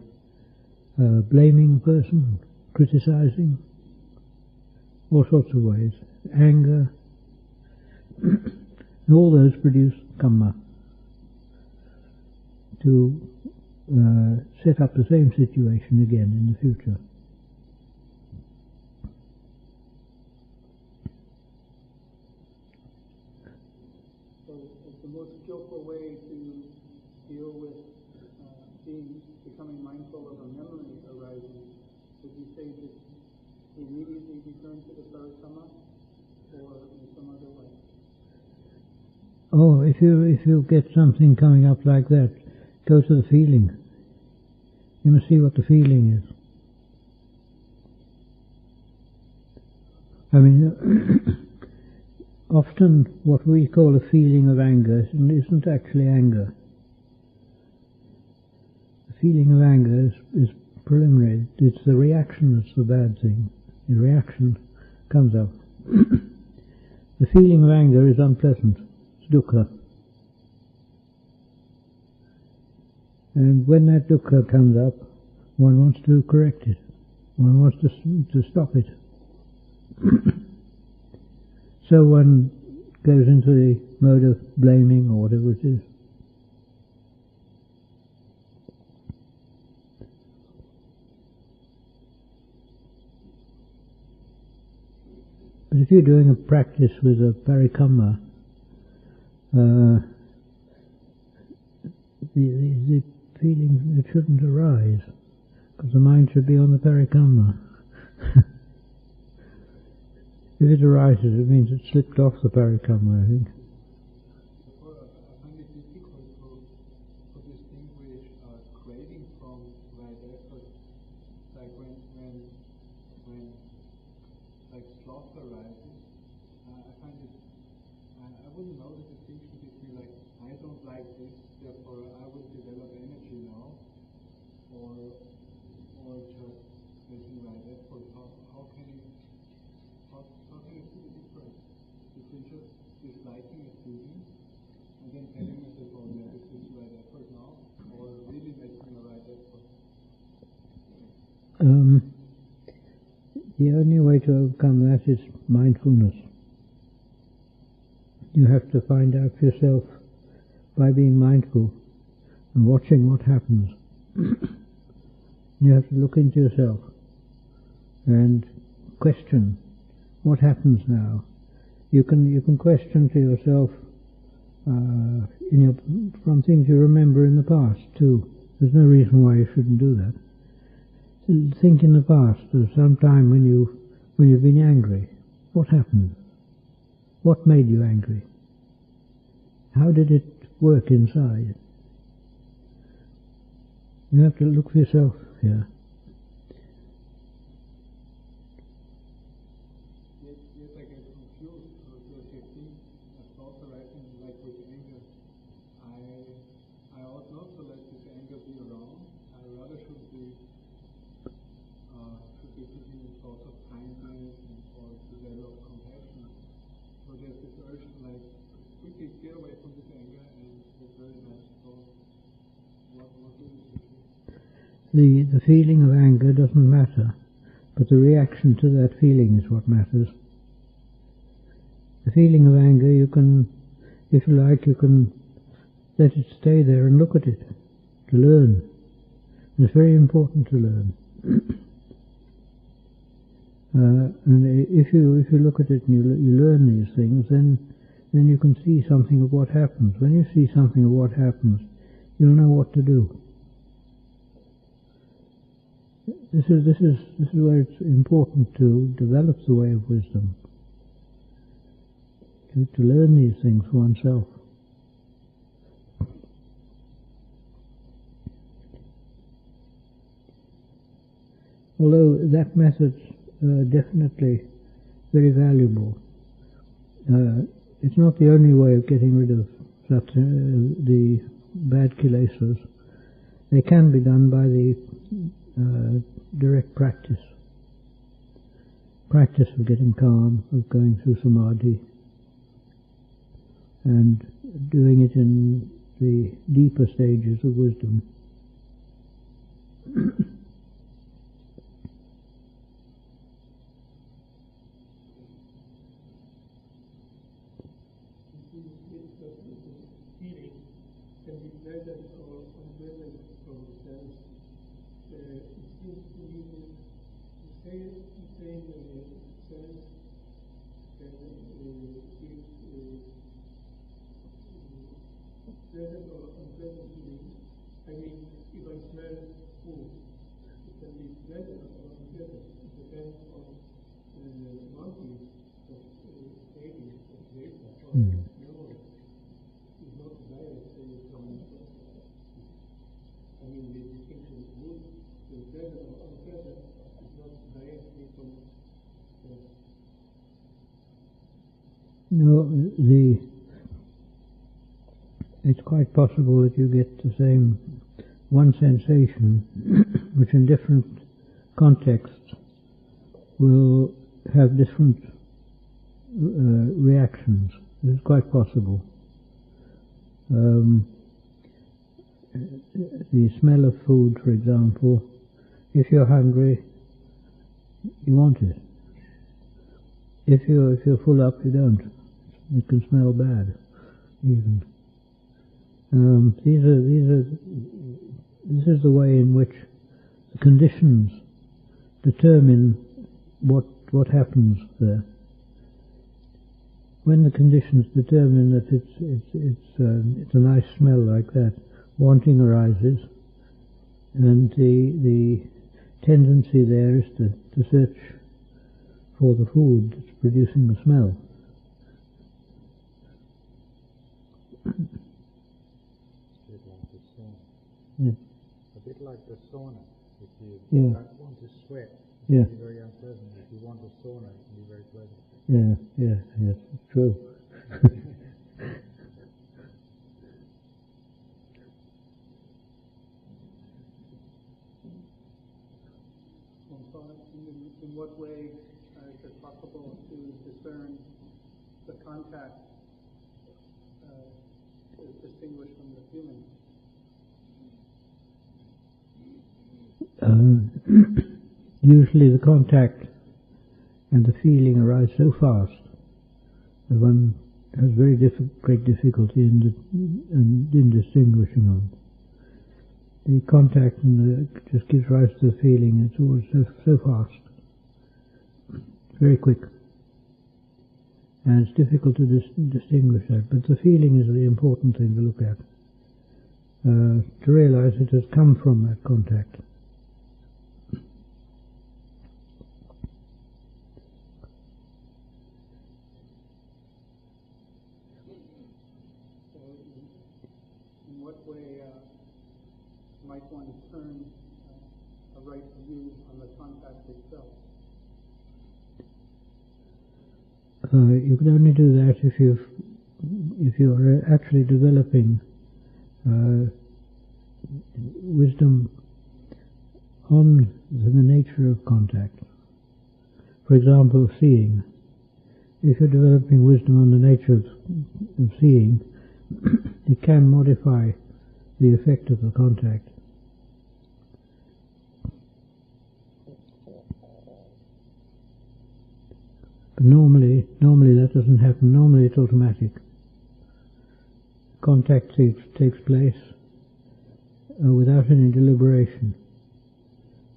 blaming the person, criticizing, all sorts of ways, anger, and all those produce Kamma to set up the same situation again in the future. So it's the most skillful way to deal with becoming mindful of a memory arising. Would you say that immediately return to the Parakama, or in some other way? Oh, if you get something coming up like that, go to the feeling. You must see what the feeling is. I mean, often what we call a feeling of anger isn't actually anger. The feeling of anger is preliminary. It's the reaction that's the bad thing. The reaction comes up. The feeling of anger is unpleasant. It's dukkha. And when that dukkha comes up, one wants to correct it. One wants to stop it. So one goes into the mode of blaming or whatever it is. But if you're doing a practice with a parikamma, the feeling, it shouldn't arise, because the mind should be on the parikamma. If it arises, it means it slipped off the parikamma, I think. I find it difficult to distinguish craving from right effort. Like when like sloth arises, I find it, I wouldn't know the distinction between like, I don't like this, therefore I will develop energy now, or just making right effort. How can you see the difference between just disliking a feeling and then telling yourself, oh yeah, this is right effort now, or really making a right effort? The only way to overcome that is mindfulness. You have to find out for yourself by being mindful and watching what happens. You have to look into yourself and question what happens now. You can question to yourself from things you remember in the past too. There's no reason why you shouldn't do that. Think in the past. There's some time when you've been angry. What happened? What made you angry? How did it work inside? You have to look for yourself here. Yes, I get confused because I think a thought arising like with anger. I ought not to let this anger be around. I rather should be thinking in thoughts of kindness or develop compassion. So there's this urge to like quickly get away from this anger, and it's very nice thought. What do you think? The feeling of anger doesn't matter, but the reaction to that feeling is what matters. The feeling of anger, you can, if you like, you can let it stay there and look at it, to learn. It's very important to learn. And if you look at it and you learn these things, then you can see something of what happens. When you see something of what happens, you'll know what to do. This is where it's important to develop the way of wisdom, to learn these things for oneself. Although that method's definitely very valuable, it's not the only way of getting rid of the bad kilesas. They can be done by the direct practice of getting calm, of going through samadhi, and doing it in the deeper stages of wisdom. Feeling can be pleasant or unpleasant from the sense. It seems to me the same sense can give pleasant or unpleasant feeling. I mean, if I smell food, it can be pleasant or unpleasant. It depends on mountains of craving, of data, or memory. It's not direct from, I mean, the distinction is good. The pleasant or unpleasant is not directly from. No, it's quite possible that you get the same one sensation, which in different contexts will have different reactions. It's quite possible. The smell of food, for example, if you're hungry, you want it. If you're full up, you don't. It can smell bad, even. This is the way in which the conditions determine what happens there. When the conditions determine that it's a nice smell like that, wanting arises, and the tendency there is to search for the food that's producing the smell. Yeah. A bit like the sauna. If you don't want to sweat, it Yeah. can be very unpleasant. If you want a sauna, it can be very pleasant. Yes, it's true. In what way is it possible to discern the contact is distinguished from the feeling? Usually the contact and the feeling arise so fast that one has very great difficulty in distinguishing them. The contact just gives rise to the feeling. It's always so fast. It's very quick. And it's difficult to distinguish that. But the feeling is the important thing to look at. To realize it has come from that contact. In what way might one turn a right view on the contact itself? You can only do that if you're actually developing wisdom on the nature of contact. For example, seeing. If you're developing wisdom on the nature of seeing, it can modify the effect of the contact. But normally that doesn't happen. Normally it's automatic. Contact takes place without any deliberation.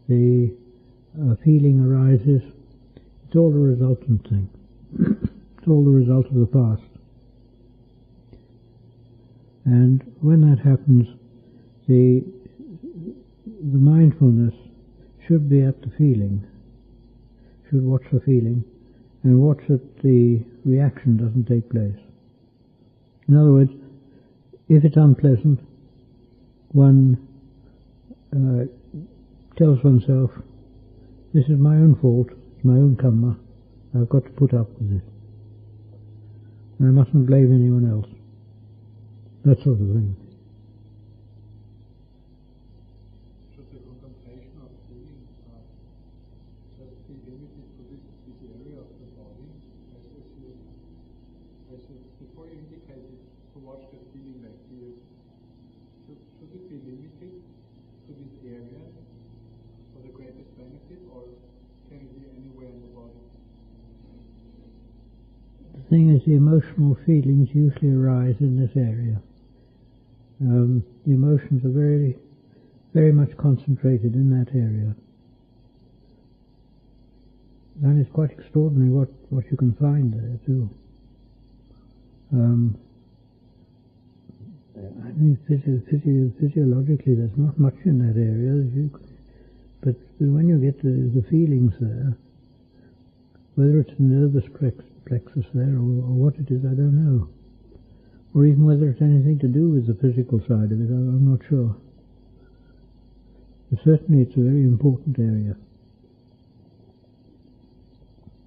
The feeling arises. It's all a resultant thing. It's all the result of the past. And when that happens, the mindfulness should be at the feeling, should watch the feeling, and watch that the reaction doesn't take place. In other words, if it's unpleasant, one tells oneself, this is my own fault, it's my own Kamma, I've got to put up with it. And I mustn't blame anyone else. That sort of thing. Should the contemplation of feeling just be limited to this area of the body? As you before you indicated to watch the feeling like here, should it be limited to this area for the greatest benefit, or can it be anywhere in the body? The thing is, the emotional feelings usually arise in this area. The emotions are very, very much concentrated in that area. And it's quite extraordinary what you can find there too. I mean, physiologically there's not much in that area, but when you get the feelings there, whether it's the nervous plexus there or what it is, I don't know. Or even whether it's anything to do with the physical side of it, I'm not sure. But certainly it's a very important area.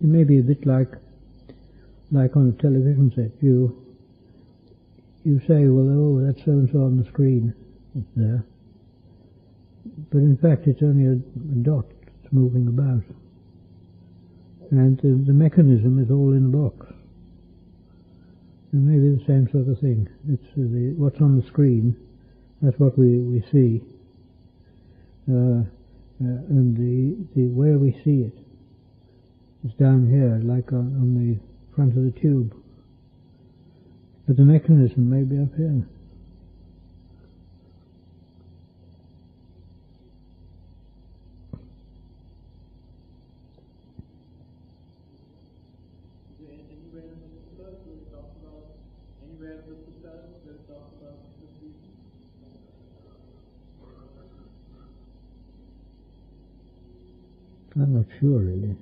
It may be a bit like like on a television set, you say, well, oh, that's so-and-so on the screen, it's there. But in fact it's only a dot that's moving about. And the mechanism is all in the box. And maybe the same sort of thing. It's what's on the screen, that's what we see. And the where we see it is down here, like on the front of the tube. But the mechanism may be up here. I'm not sure, really.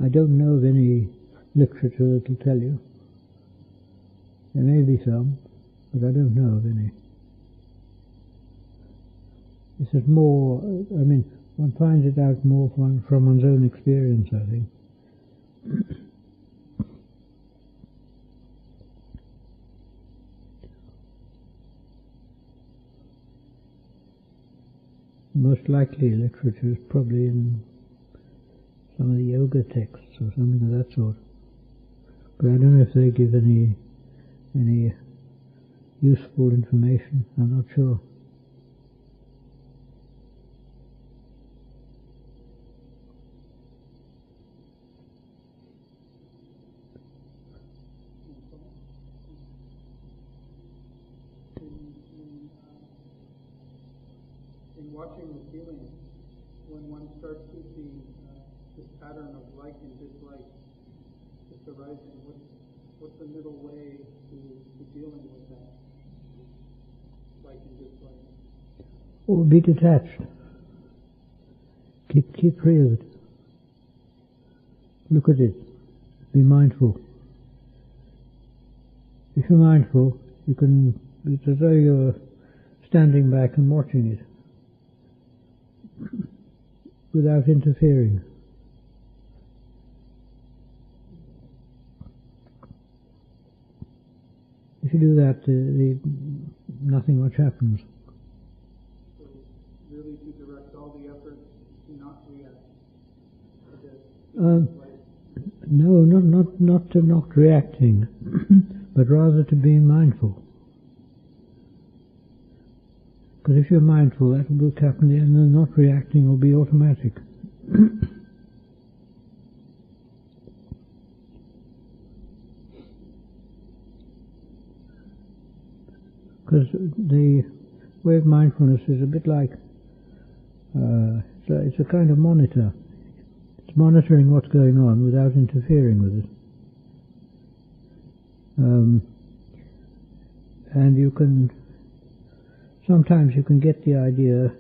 I don't know of any literature that will tell you. There may be some, but I don't know of any. This is more, I mean, one finds it out more from one's own experience, I think. Most likely literature is probably in some of the yoga texts or something of that sort. But I don't know if they give any useful information. I'm not sure. In watching the feeling, when one starts to see this pattern of like and dislike just arising, what's the middle way to dealing with that? Like and dislike. Or be detached. Keep free of it. Look at it. Be mindful. If you're mindful, you can, it's as though you're standing back and watching it without interfering. If you do that, nothing much happens. So really to direct all the effort to not react. No, not to not reacting, but rather to being mindful. Because if you're mindful, that will happen, and the not reacting will be automatic. Because the way of mindfulness is a bit like, it's a kind of monitor. It's monitoring what's going on without interfering with it. And sometimes you can get the idea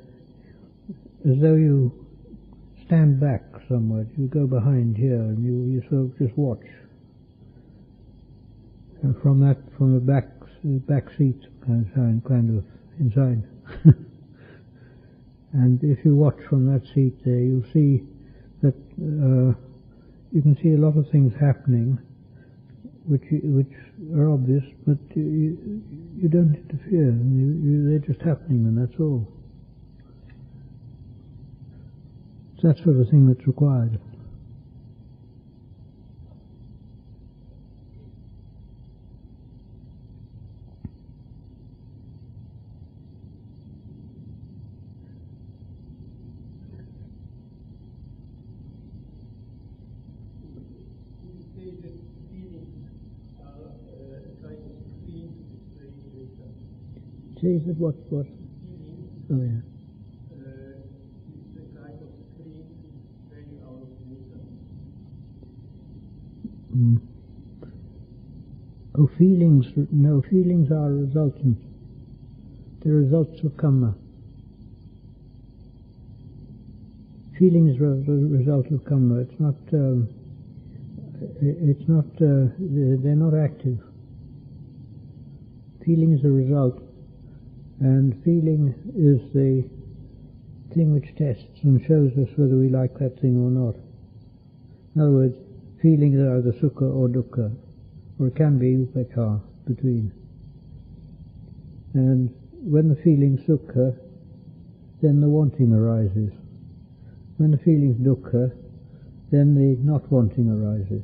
as though you stand back somewhere. You go behind here and you sort of just watch. And from the back seat kind of inside. And if you watch from that seat there, you'll see that you can see a lot of things happening which are obvious, but you don't interfere. They're just happening, and that's all. It's that sort of thing that's required. See, is it what? Oh, yeah. Oh, feelings, no, feelings are resultant. They're results of Kamma. Feelings are a result of Kamma. They're not active. Feeling is a result, and feeling is the thing which tests and shows us whether we like that thing or not. In other words, feelings are either sukha or dukkha, or it can be upekkha, between. And when the feeling's sukha, then the wanting arises. When the feeling's dukkha, then the not wanting arises.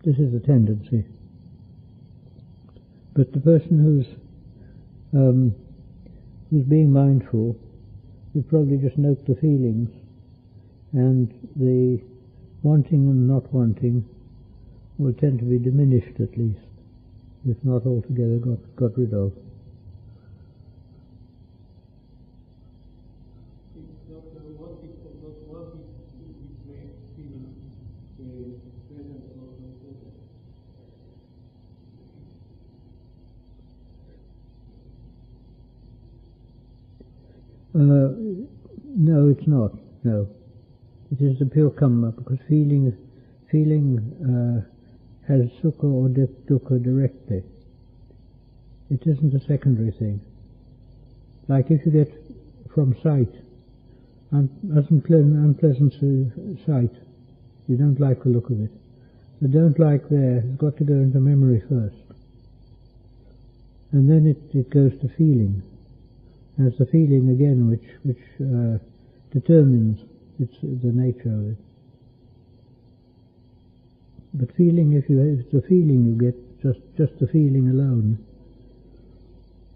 This is a tendency. But the person who's being mindful will probably just note the feelings, and the wanting and not wanting will tend to be diminished at least, if not altogether got rid of. No, it's not. No, it is the pure Kamma, because feeling has sukha or dukkha directly. It isn't a secondary thing. Like if you get from sight, unpleasant sight, you don't like the look of it. The don't like there has got to go into memory first, and then it goes to feeling. And it's the feeling again which determines the nature of it. But feeling, if it's the feeling you get, just the feeling alone,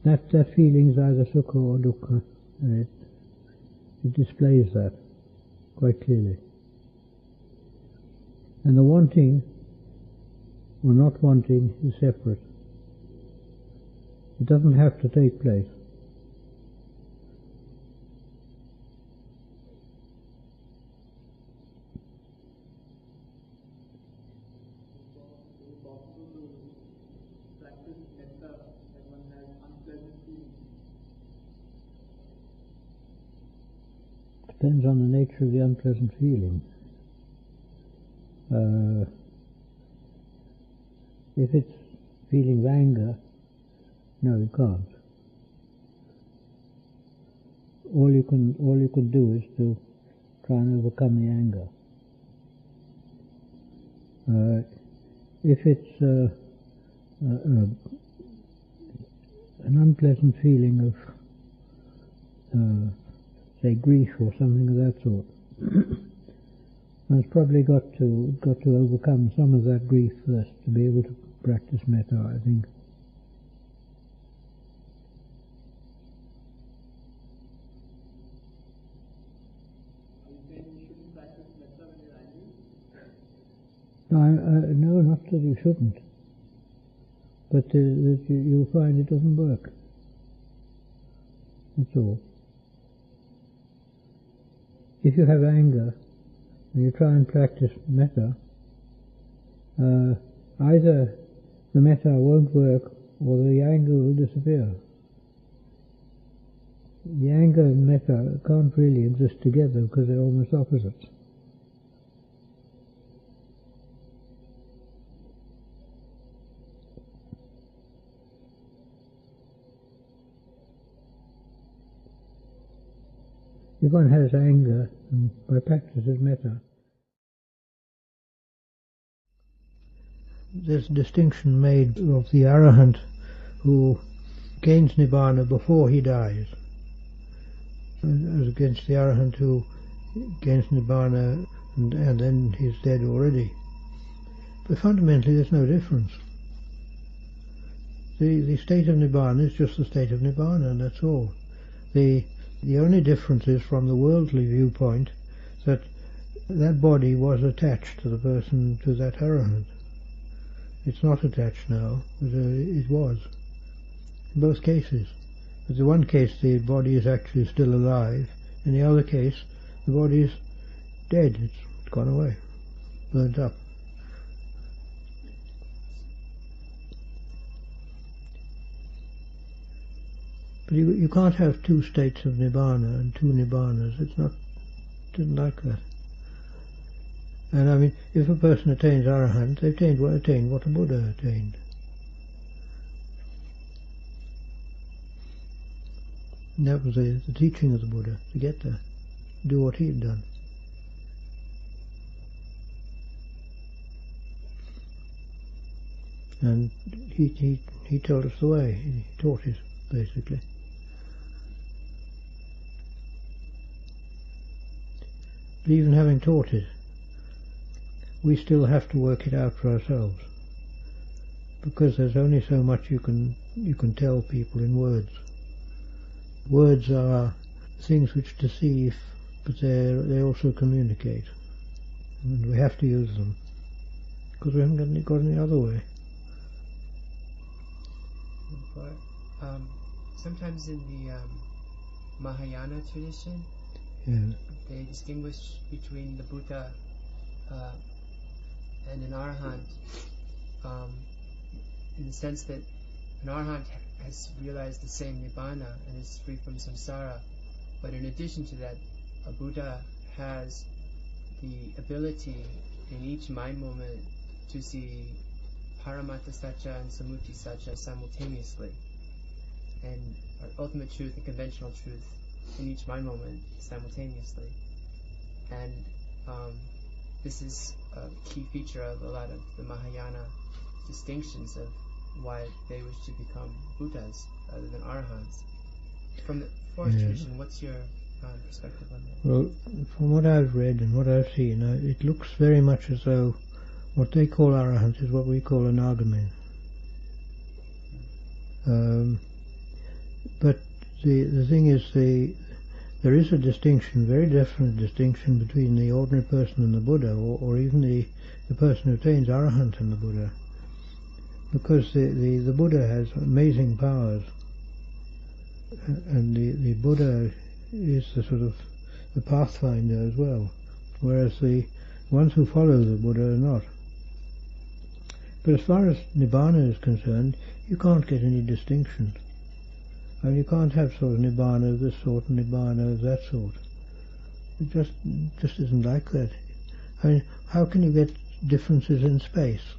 that feeling is either sukha or dukkha, and it displays that quite clearly. And the wanting or not wanting is separate. It doesn't have to take place. Depends on the nature of the unpleasant feeling. If it's feeling of anger, no, you can't. All you can do is to try and overcome the anger. If it's an unpleasant feeling of say grief or something of that sort, one's probably got to overcome some of that grief first to be able to practice metta, I think. Are you saying you shouldn't practice metta when you're angry? No, not that you shouldn't, but that you'll find it doesn't work. That's all. If you have anger and you try and practice metta, either the metta won't work or the anger will disappear. The anger and metta can't really exist together because they're almost opposites. If one has anger, and by practice is metta, there's a distinction made of the arahant who gains nibbana before he dies, as against the arahant who gains nibbana and then he's dead already. But fundamentally there's no difference. The state of nibbana is just the state of nibbana, and that's all. The only difference is from the worldly viewpoint that body was attached to the person, to that arahant. It's not attached now, but it was. In both cases. But in one case the body is actually still alive, in the other case the body is dead, it's gone away, burnt up. But you can't have two states of nibbana and two nibbanas. Didn't like that. And I mean, if a person attains arahant, they've attained what a Buddha attained. And that was the teaching of the Buddha, to get there, do what he had done. And he told us the way, he taught it, basically. But even having taught it, we still have to work it out for ourselves, because there's only so much you can tell people in words. Words are things which deceive, but they also communicate, and we have to use them, because we haven't got any other way. Sometimes in the Mahayana tradition, they distinguish between the Buddha and an Arahant, in the sense that an Arahant has realized the same Nibbana and is free from samsara, but in addition to that, a Buddha has the ability in each mind moment to see Paramatta Satcha and Samuti Satcha simultaneously, and ultimate truth and conventional truth in each mind moment simultaneously. And this is a key feature of a lot of the Mahayana distinctions of why they wish to become Buddhas rather than Arahants. From the forest tradition, what's your perspective on that? Well, from what I've read and what I've seen, it looks very much as though what they call Arahant is what we call an Agami. But the thing is, there is a distinction, very definite distinction, between the ordinary person and the Buddha, or even the person who attains Arahant and the Buddha. Because the Buddha has amazing powers, and the Buddha is the sort of the pathfinder as well, whereas the ones who follow the Buddha are not. But as far as Nibbana is concerned, you can't get any distinction. I mean, you can't have sort of Nibbana of this sort and Nibbana of that sort. It just isn't like that. I mean, how can you get differences in space?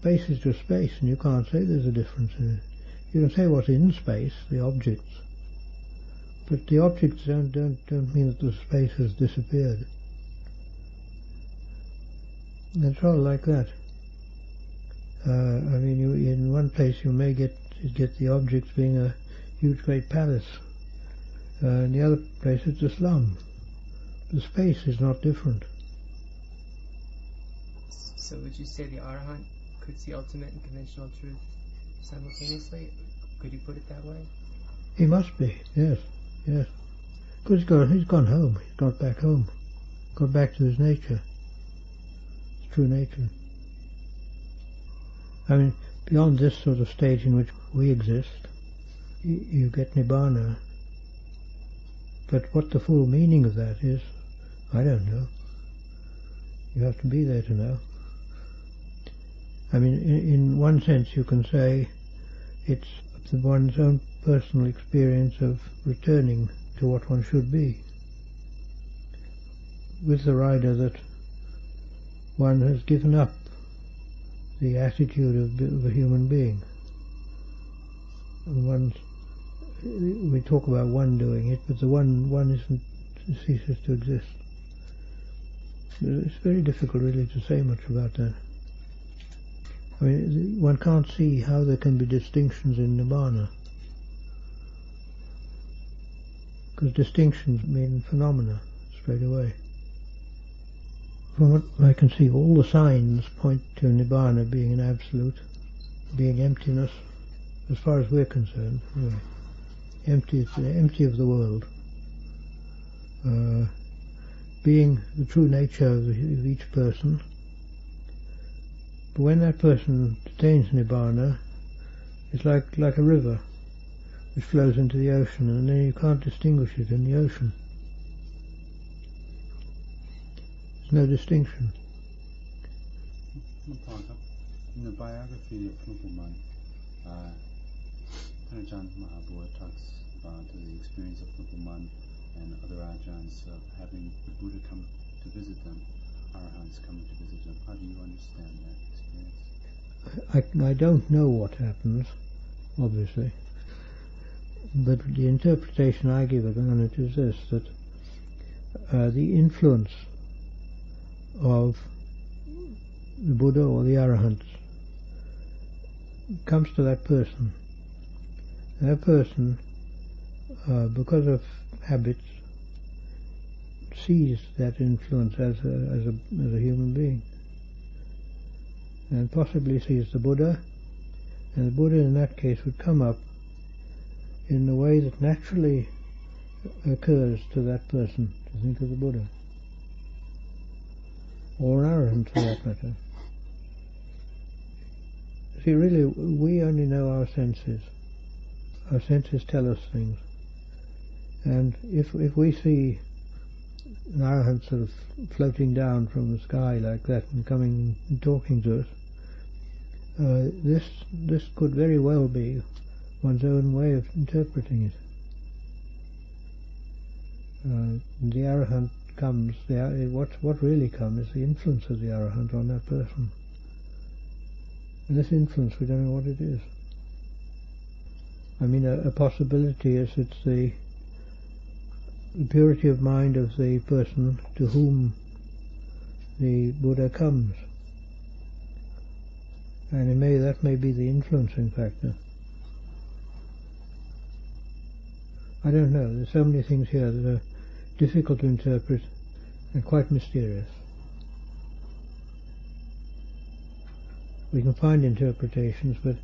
Space is just space, and you can't say there's a difference in it. You can say what's in space, the objects, but the objects don't mean that the space has disappeared. It's all like that. I mean, in one place you may get the objects being a huge great palace. In the other place it's a slum. The space is not different. So would you say the Arahant could see ultimate and conventional truth simultaneously? Could you put it that way? He must be, yes. Because he's gone home, he's got back home, got back to his nature, his true nature. I mean, beyond this sort of state in which we exist, you get Nibbana. But what the full meaning of that is, I don't know. You have to be there to know. I mean, in one sense you can say it's one's own personal experience of returning to what one should be, with the rider that one has given up the attitude of a human being. And we talk about one doing it, but the one ceases to exist. It's very difficult really to say much about that. I mean, one can't see how there can be distinctions in Nibbana, because distinctions mean phenomena straight away. From what I can see, all the signs point to Nibbana being an absolute, being emptiness, as far as we're concerned. Anyway, empty of the world, being the true nature of each person. But when that person attains Nibbana, it's like a river which flows into the ocean, and then you can't distinguish it in the ocean. There's no distinction. In the biography of Nupuman, Ajahn Pañña talks about the experience of Nupuman and other Ajahns having the Buddha come to visit them, Arahants coming to visit them. How do you understand that experience? I don't know what happens, obviously. But the interpretation I give on it is this, that the influence of the Buddha or the Arahants comes to that person. That person, because of habits, sees that influence as a human being, and possibly sees the Buddha, and the Buddha in that case would come up in the way that naturally occurs to that person to think of the Buddha, or an Arahant for that matter. See, really, we only know our senses. Our senses tell us things, and if we see an Arahant sort of floating down from the sky like that and coming and talking to us, this could very well be one's own way of interpreting it. The Arahant comes, what really comes is the influence of the Arahant on that person. And this influence, we don't know what it is. I mean, a possibility is it's the purity of mind of the person to whom the Buddha comes. And that may be the influencing factor. I don't know, there's so many things here that are difficult to interpret and quite mysterious. We can find interpretations, but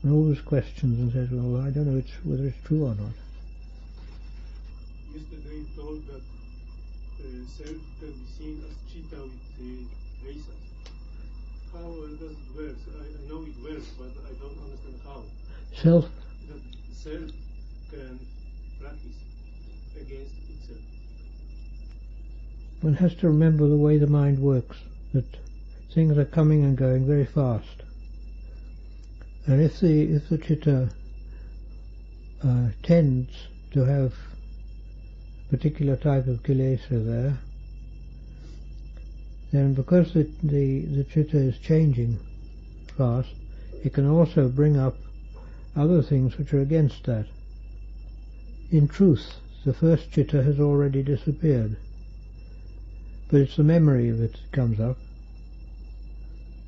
one always questions and says, well, I don't know whether it's true or not. Yesterday you told that self can be seen as cheetah with razors. How does it work? I know it works, but I don't understand how. Self? That self can practice against itself. One has to remember the way the mind works, that things are coming and going very fast. And if the chitta tends to have a particular type of kilesa there, then because the chitta is changing fast, it can also bring up other things which are against that. In truth, the first chitta has already disappeared, but it's the memory of it that comes up.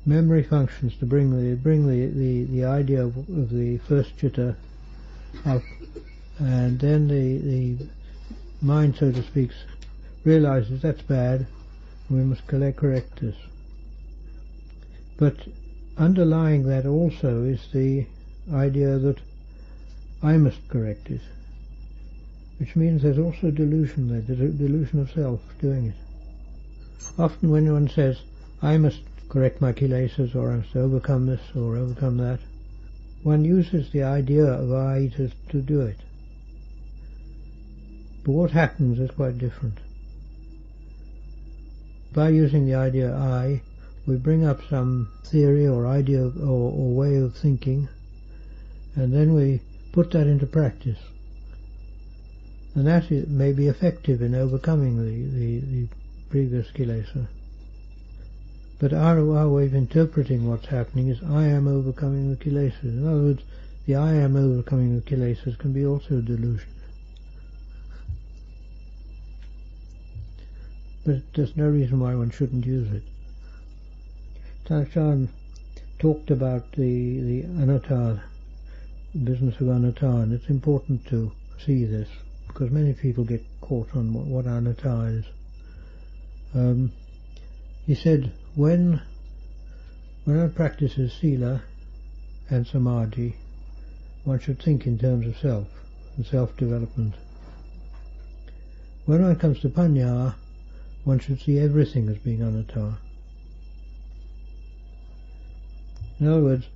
Memory functions to bring the idea of the first chitta up, and then the mind, so to speak, realizes that's bad, we must correct this. But underlying that also is the idea that I must correct it, which means there's also delusion there, the delusion of self doing it. Often when one says, I must correct my kilesas, or I must overcome this or overcome that, one uses the idea of I to do it. But what happens is quite different. By using the idea I, we bring up some theory or idea or way of thinking, and then we put that into practice. And that may be effective in overcoming the previous kilesa. But our way of interpreting what's happening is I am overcoming the kilesas. In other words, the I am overcoming the kilesas can be also a delusion. But there's no reason why one shouldn't use it. Ajahn talked about the anatta, the business of anatta, and it's important to see this, because many people get caught on what anatta is. He said, when one practices sila and samadhi, one should think in terms of self and self-development. When one comes to pañña, one should see everything as being anatta. In other words,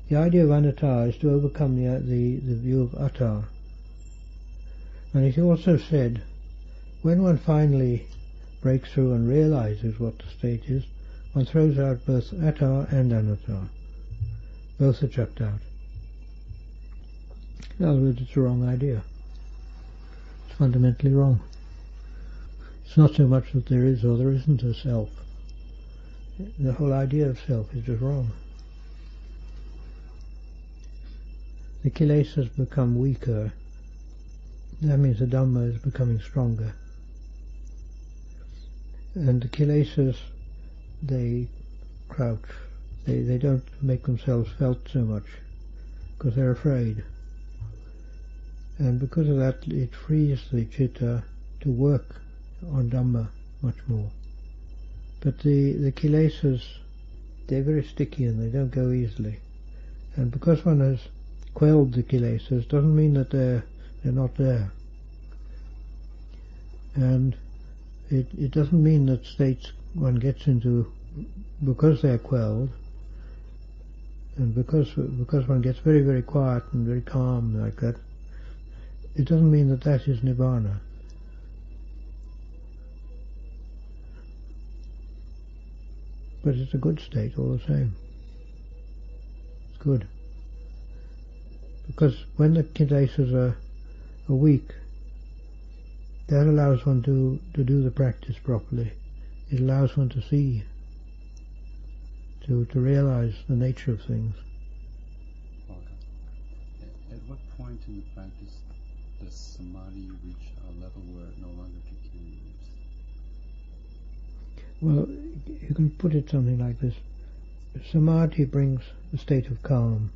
the idea of anatta is to overcome the view of atta. And he also said, when one finally breaks through and realizes what the state is, one throws out both atta and anatta. Both are chucked out. In other words, it's a wrong idea. It's fundamentally wrong. It's not so much that there is or there isn't a self. The whole idea of self is just wrong. The kilesas become weaker that means the Dhamma is becoming stronger. And the Kilesas, they crouch. They don't make themselves felt so much because they're afraid. And because of that, it frees the citta to work on Dhamma much more. But the Kilesas, they're very sticky and they don't go easily. And because one has quelled the Kilesas doesn't mean that they're not there. And it doesn't mean that states one gets into because they're quelled, and because one gets very, very quiet and very calm like that, it doesn't mean that that is Nibbana. But it's a good state all the same. It's good. Because when the Kilesas are weak, that allows one to do the practice properly. It allows one to see, to realize the nature of things. At what point in the practice does samadhi reach a level where it no longer can carry weight? Well, you can put it something like this. Samadhi brings a state of calm.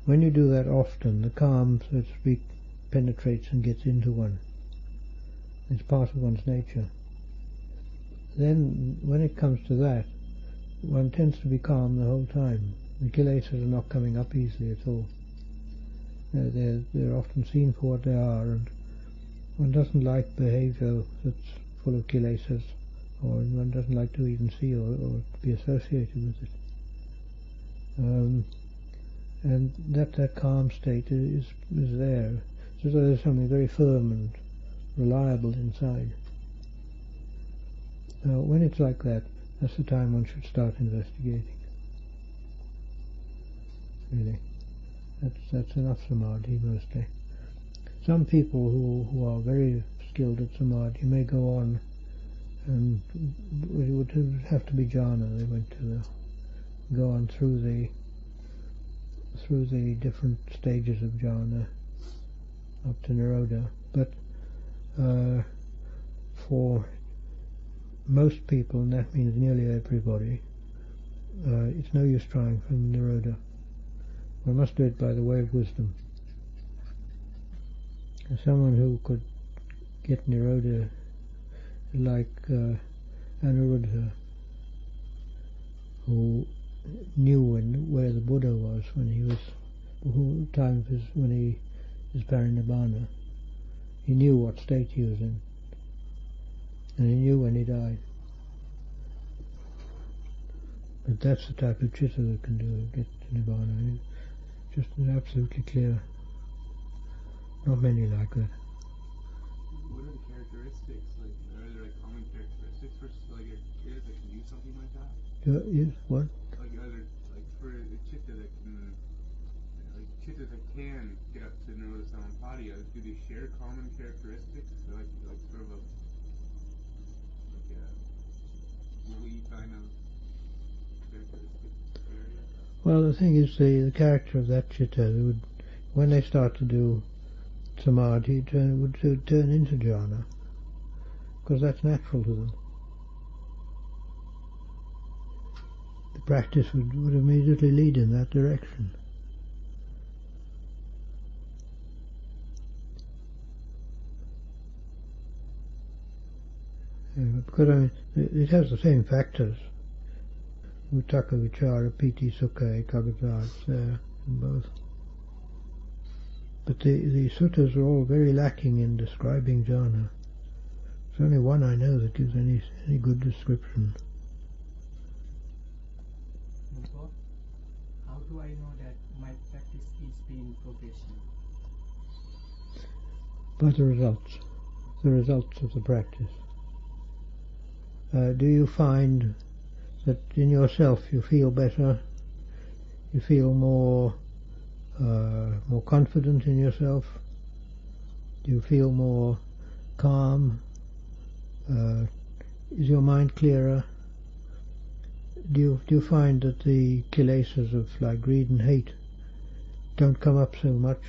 When you do that often, the calm, so to speak, penetrates and gets into one. It's part of one's nature. Then, when it comes to that, one tends to be calm the whole time. The Kilesas are not coming up easily at all. They're often seen for what they are, and one doesn't like behaviour that's full of Kilesas, or one doesn't like to even see or be associated with it. And that calm state is there. So there's something very firm and reliable inside. Now, when it's like that, that's the time one should start investigating. Really, that's enough samadhi mostly. Some people who are very skilled at samadhi may go on, and it would have to be jhana. They went to go on through the different stages of jhana up to nirodha. But for most people, and that means nearly everybody, it's no use trying from nirodha. One must do it by the way of wisdom. And someone who could get nirodha like Anuruddha, who knew where the Buddha was when he was parinibbana. He knew what state he was in, and he knew when he died. But that's the type of chitta that can get to nibbana. Just absolutely clear. Not many like that. What are the characteristics? Like, are there common characteristics for like a chitta that can do something like that? Yes, what? Like, are there for a chitta that can, chittas that can get up to Nirodha Samapatti, do they share common characteristics? Like sort of a woolly kind of characteristic area? Well, the thing is, the character of that chitta would, when they start to do samadhi, would turn into jhana, because that's natural to them. The practice would immediately lead in that direction. Because it has the same factors. Uttaka, vichara, piti, sukha, ekagrata, it's there in both. But the suttas are all very lacking in describing jhana. There's only one I know that gives any good description. How do I know that my practice is being progression? By the results of the practice. Do you find that in yourself you feel better? You feel more confident in yourself? Do you feel more calm? Is your mind clearer? Do you find that the kilesas of like greed and hate don't come up so much?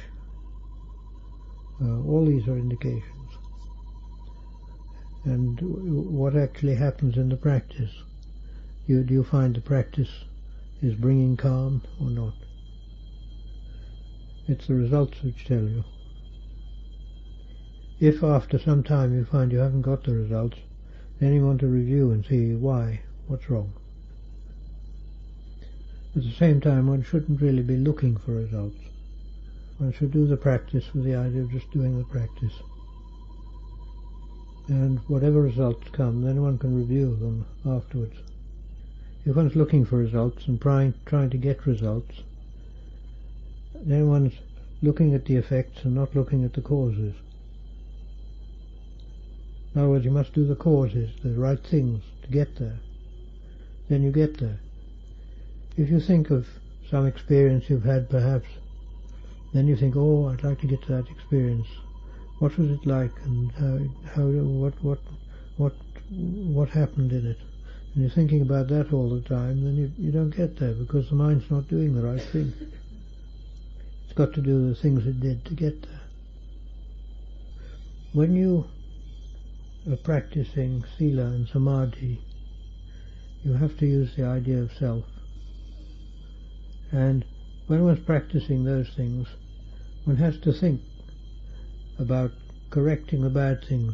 All these are indications. And what actually happens in the practice? Do you find the practice is bringing calm or not? It's the results which tell you. If after some time you find you haven't got the results, then you want to review and see why, what's wrong. At the same time, one shouldn't really be looking for results. One should do the practice with the idea of just doing the practice. And whatever results come, then one can review them afterwards. If one's looking for results and trying to get results, then one's looking at the effects and not looking at the causes. In other words, you must do the causes, the right things, to get there. Then you get there. If you think of some experience you've had perhaps, then you think, oh, I'd like to get to that experience. What was it like, and what happened in it? And you're thinking about that all the time, then you don't get there, because the mind's not doing the right thing. It's got to do the things it did to get there. When you are practicing sila and samadhi, you have to use the idea of self. And when one's practicing those things, one has to think about correcting the bad things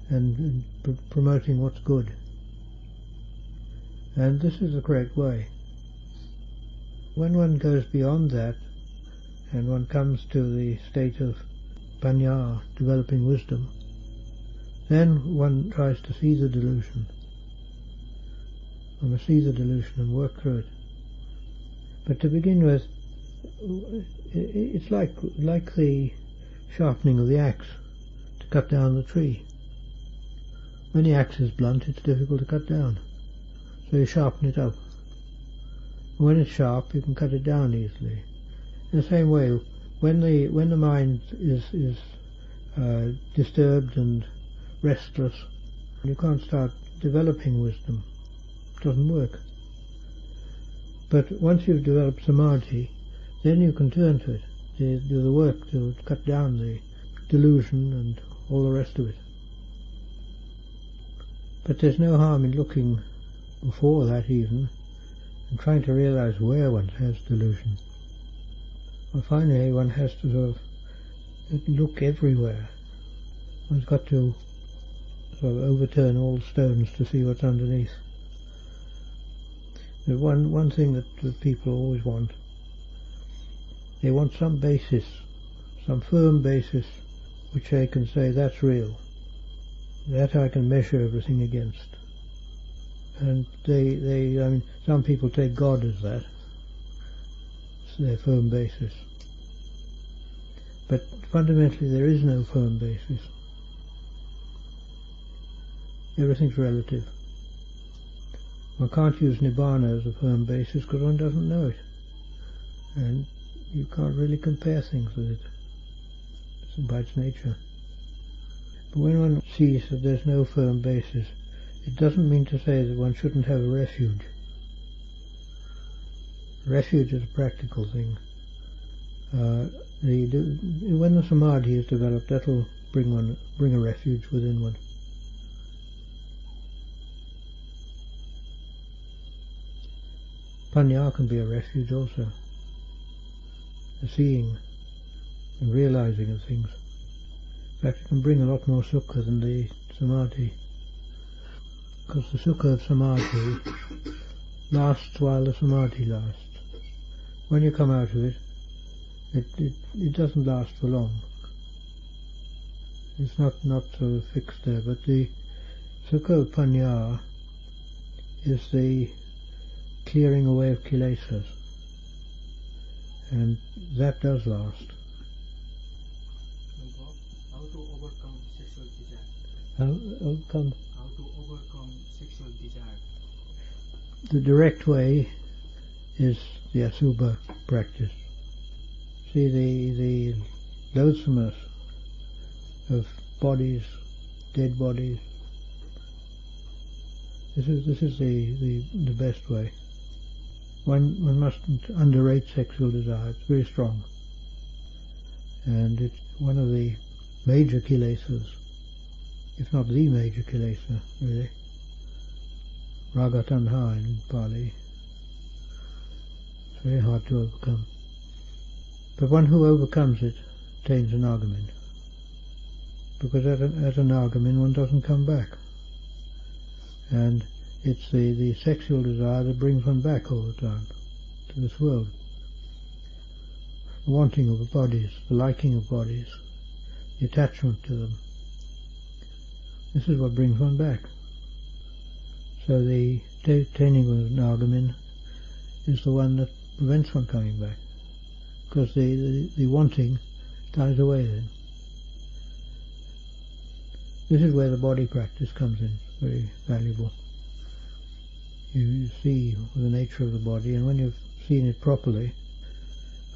and promoting what's good. And this is the correct way. When one goes beyond that, and one comes to the state of Pañña, developing wisdom, then one tries to see the delusion. One must see the delusion and work through it. But to begin with, it's like the sharpening of the axe to cut down the tree. When the axe is blunt, it's difficult to cut down, so you sharpen it up. When it's sharp, you can cut it down easily. In the same way, when the mind is disturbed and restless, you can't start developing wisdom. It doesn't work. But once you've developed samadhi, then you can turn to it, do the work to cut down the delusion and all the rest of it. But there's no harm in looking before that even, and trying to realize where one has delusion. Well, finally one has to sort of look everywhere. One's got to sort of overturn all stones to see what's underneath. There's one thing that people always want. They want some basis, some firm basis, which they can say, that's real. That I can measure everything against. And I mean, some people take God as that. It's their firm basis. But fundamentally there is no firm basis. Everything's relative. One can't use Nibbana as a firm basis because one doesn't know it. And you can't really compare things with it. It's by its nature. But when one sees that there's no firm basis, it doesn't mean to say that one shouldn't have a refuge. Refuge is a practical thing. When the samadhi is developed, that'll bring a refuge within one. Pañña can be a refuge also. The seeing and realizing of things. In fact, it can bring a lot more sukha than the samadhi. Because the sukha of samadhi lasts while the samadhi lasts. When you come out of it, it doesn't last for long. It's not sort of fixed there, but the sukha of Pañña is the clearing away of Kilesas, and that does last. How to overcome sexual desire? How to overcome sexual desire? The direct way is the asubha practice. See the loathsomeness of bodies, dead bodies. This is the best way. One mustn't underrate sexual desire. It's very strong. and it's one of the major Kilesas, if not the major Kilesa, really. Raga Tanha in Pali. It's very hard to overcome. But one who overcomes it attains an argument. Because at an argument one doesn't come back. And it's the sexual desire that brings one back all the time to this world. The wanting of bodies, the liking of bodies, the attachment to them. This is what brings one back. So the attaining of an argument is the one that prevents one coming back. Because the wanting dies away then. This is where the body practice comes in, very valuable. You see the nature of the body, and when you've seen it properly,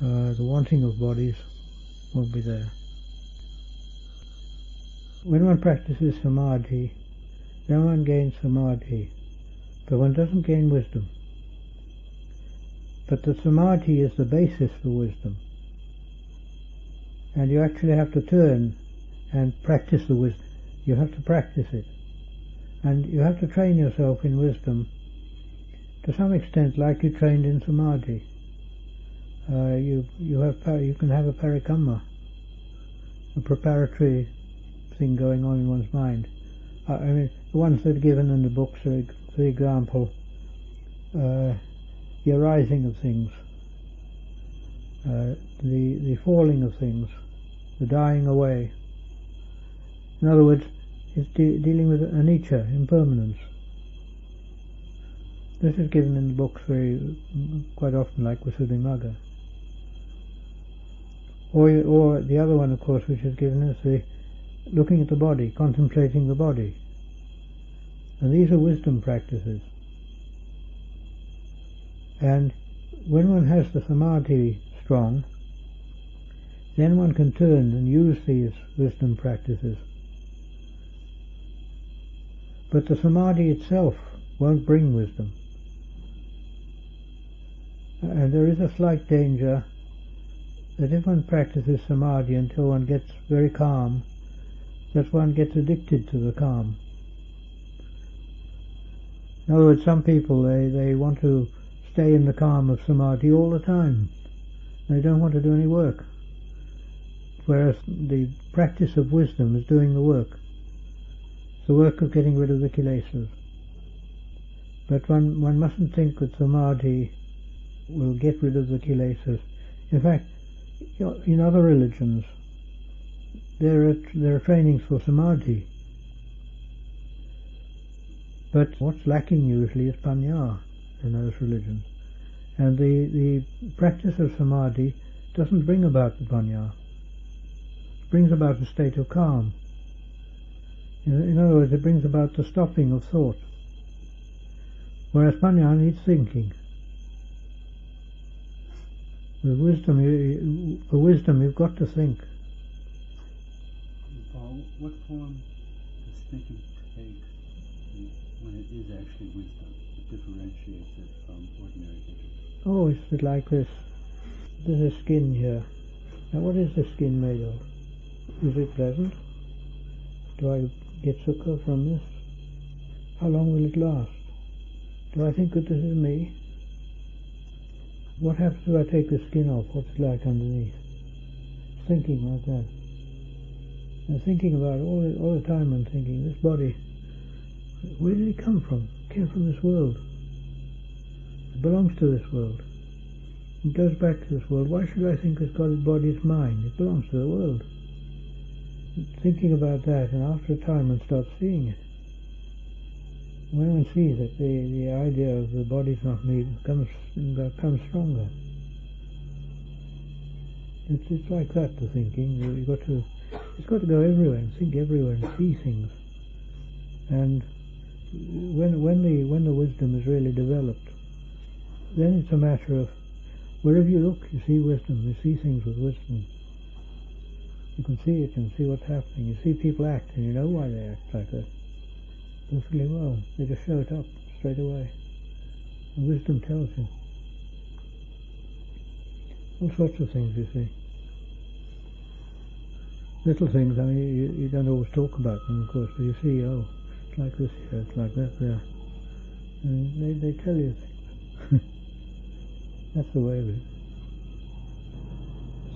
the wanting of bodies won't be there. When one practices samadhi, then one gains samadhi, but one doesn't gain wisdom. But the samadhi is the basis for wisdom. And you actually have to turn and practice the wisdom. You have to practice it. And you have to train yourself in wisdom to some extent like you trained in samadhi. You can have a parikamma, a preparatory thing going on in one's mind. I mean, the ones that are given in the books are, for example, the arising of things, the falling of things, the dying away. In other words, it's dealing with anicca, impermanence. This is given in the books quite often, like Visuddhimagga. Or the other one, of course, which is given is the looking at the body, contemplating the body. And these are wisdom practices. And when one has the samadhi strong, then one can turn and use these wisdom practices. But the samadhi itself won't bring wisdom. And there is a slight danger that if one practices samadhi until one gets very calm, that one gets addicted to the calm. In other words, some people, they want to stay in the calm of samadhi all the time. They don't want to do any work. Whereas the practice of wisdom is doing the work. It's the work of getting rid of the kilesas. But one mustn't think that samadhi will get rid of the kilesas. In fact, in other religions, there are trainings for samadhi. But what's lacking usually is pañña in those religions. And the practice of samadhi doesn't bring about the pañña. It brings about a state of calm. In other words, it brings about the stopping of thought. Whereas pañña needs thinking. With wisdom, for wisdom you've got to think. Paul, what form does thinking take when it is actually wisdom that differentiates it from ordinary thinking? Oh, it's like this. There's a skin here. Now what is the skin made of? Is it pleasant? Do I get sukha from this? How long will it last? Do I think that this is me? What happens if I take the skin off? What's it like underneath? Thinking like that. And thinking about it all the time. I'm thinking, this body, where did it come from? It came from this world. It belongs to this world. It goes back to this world. Why should I think this body is mine? It belongs to the world. Thinking about that, and after a time one starts seeing it. When one sees it, the idea of the body's not me becomes stronger. It's like that, the thinking. It's got to go everywhere and think everywhere and see things. And when the wisdom is really developed, then it's a matter of wherever you look, you see wisdom. You see things with wisdom. You can see it and see what's happening. You see people act, and you know why they act like that. Perfectly well. They just show it up straight away. And wisdom tells you. All sorts of things, you see. little things, I mean, you don't always talk about them, of course, but you see, oh, it's like this here, it's like that there. And they tell you things. That's the way of it.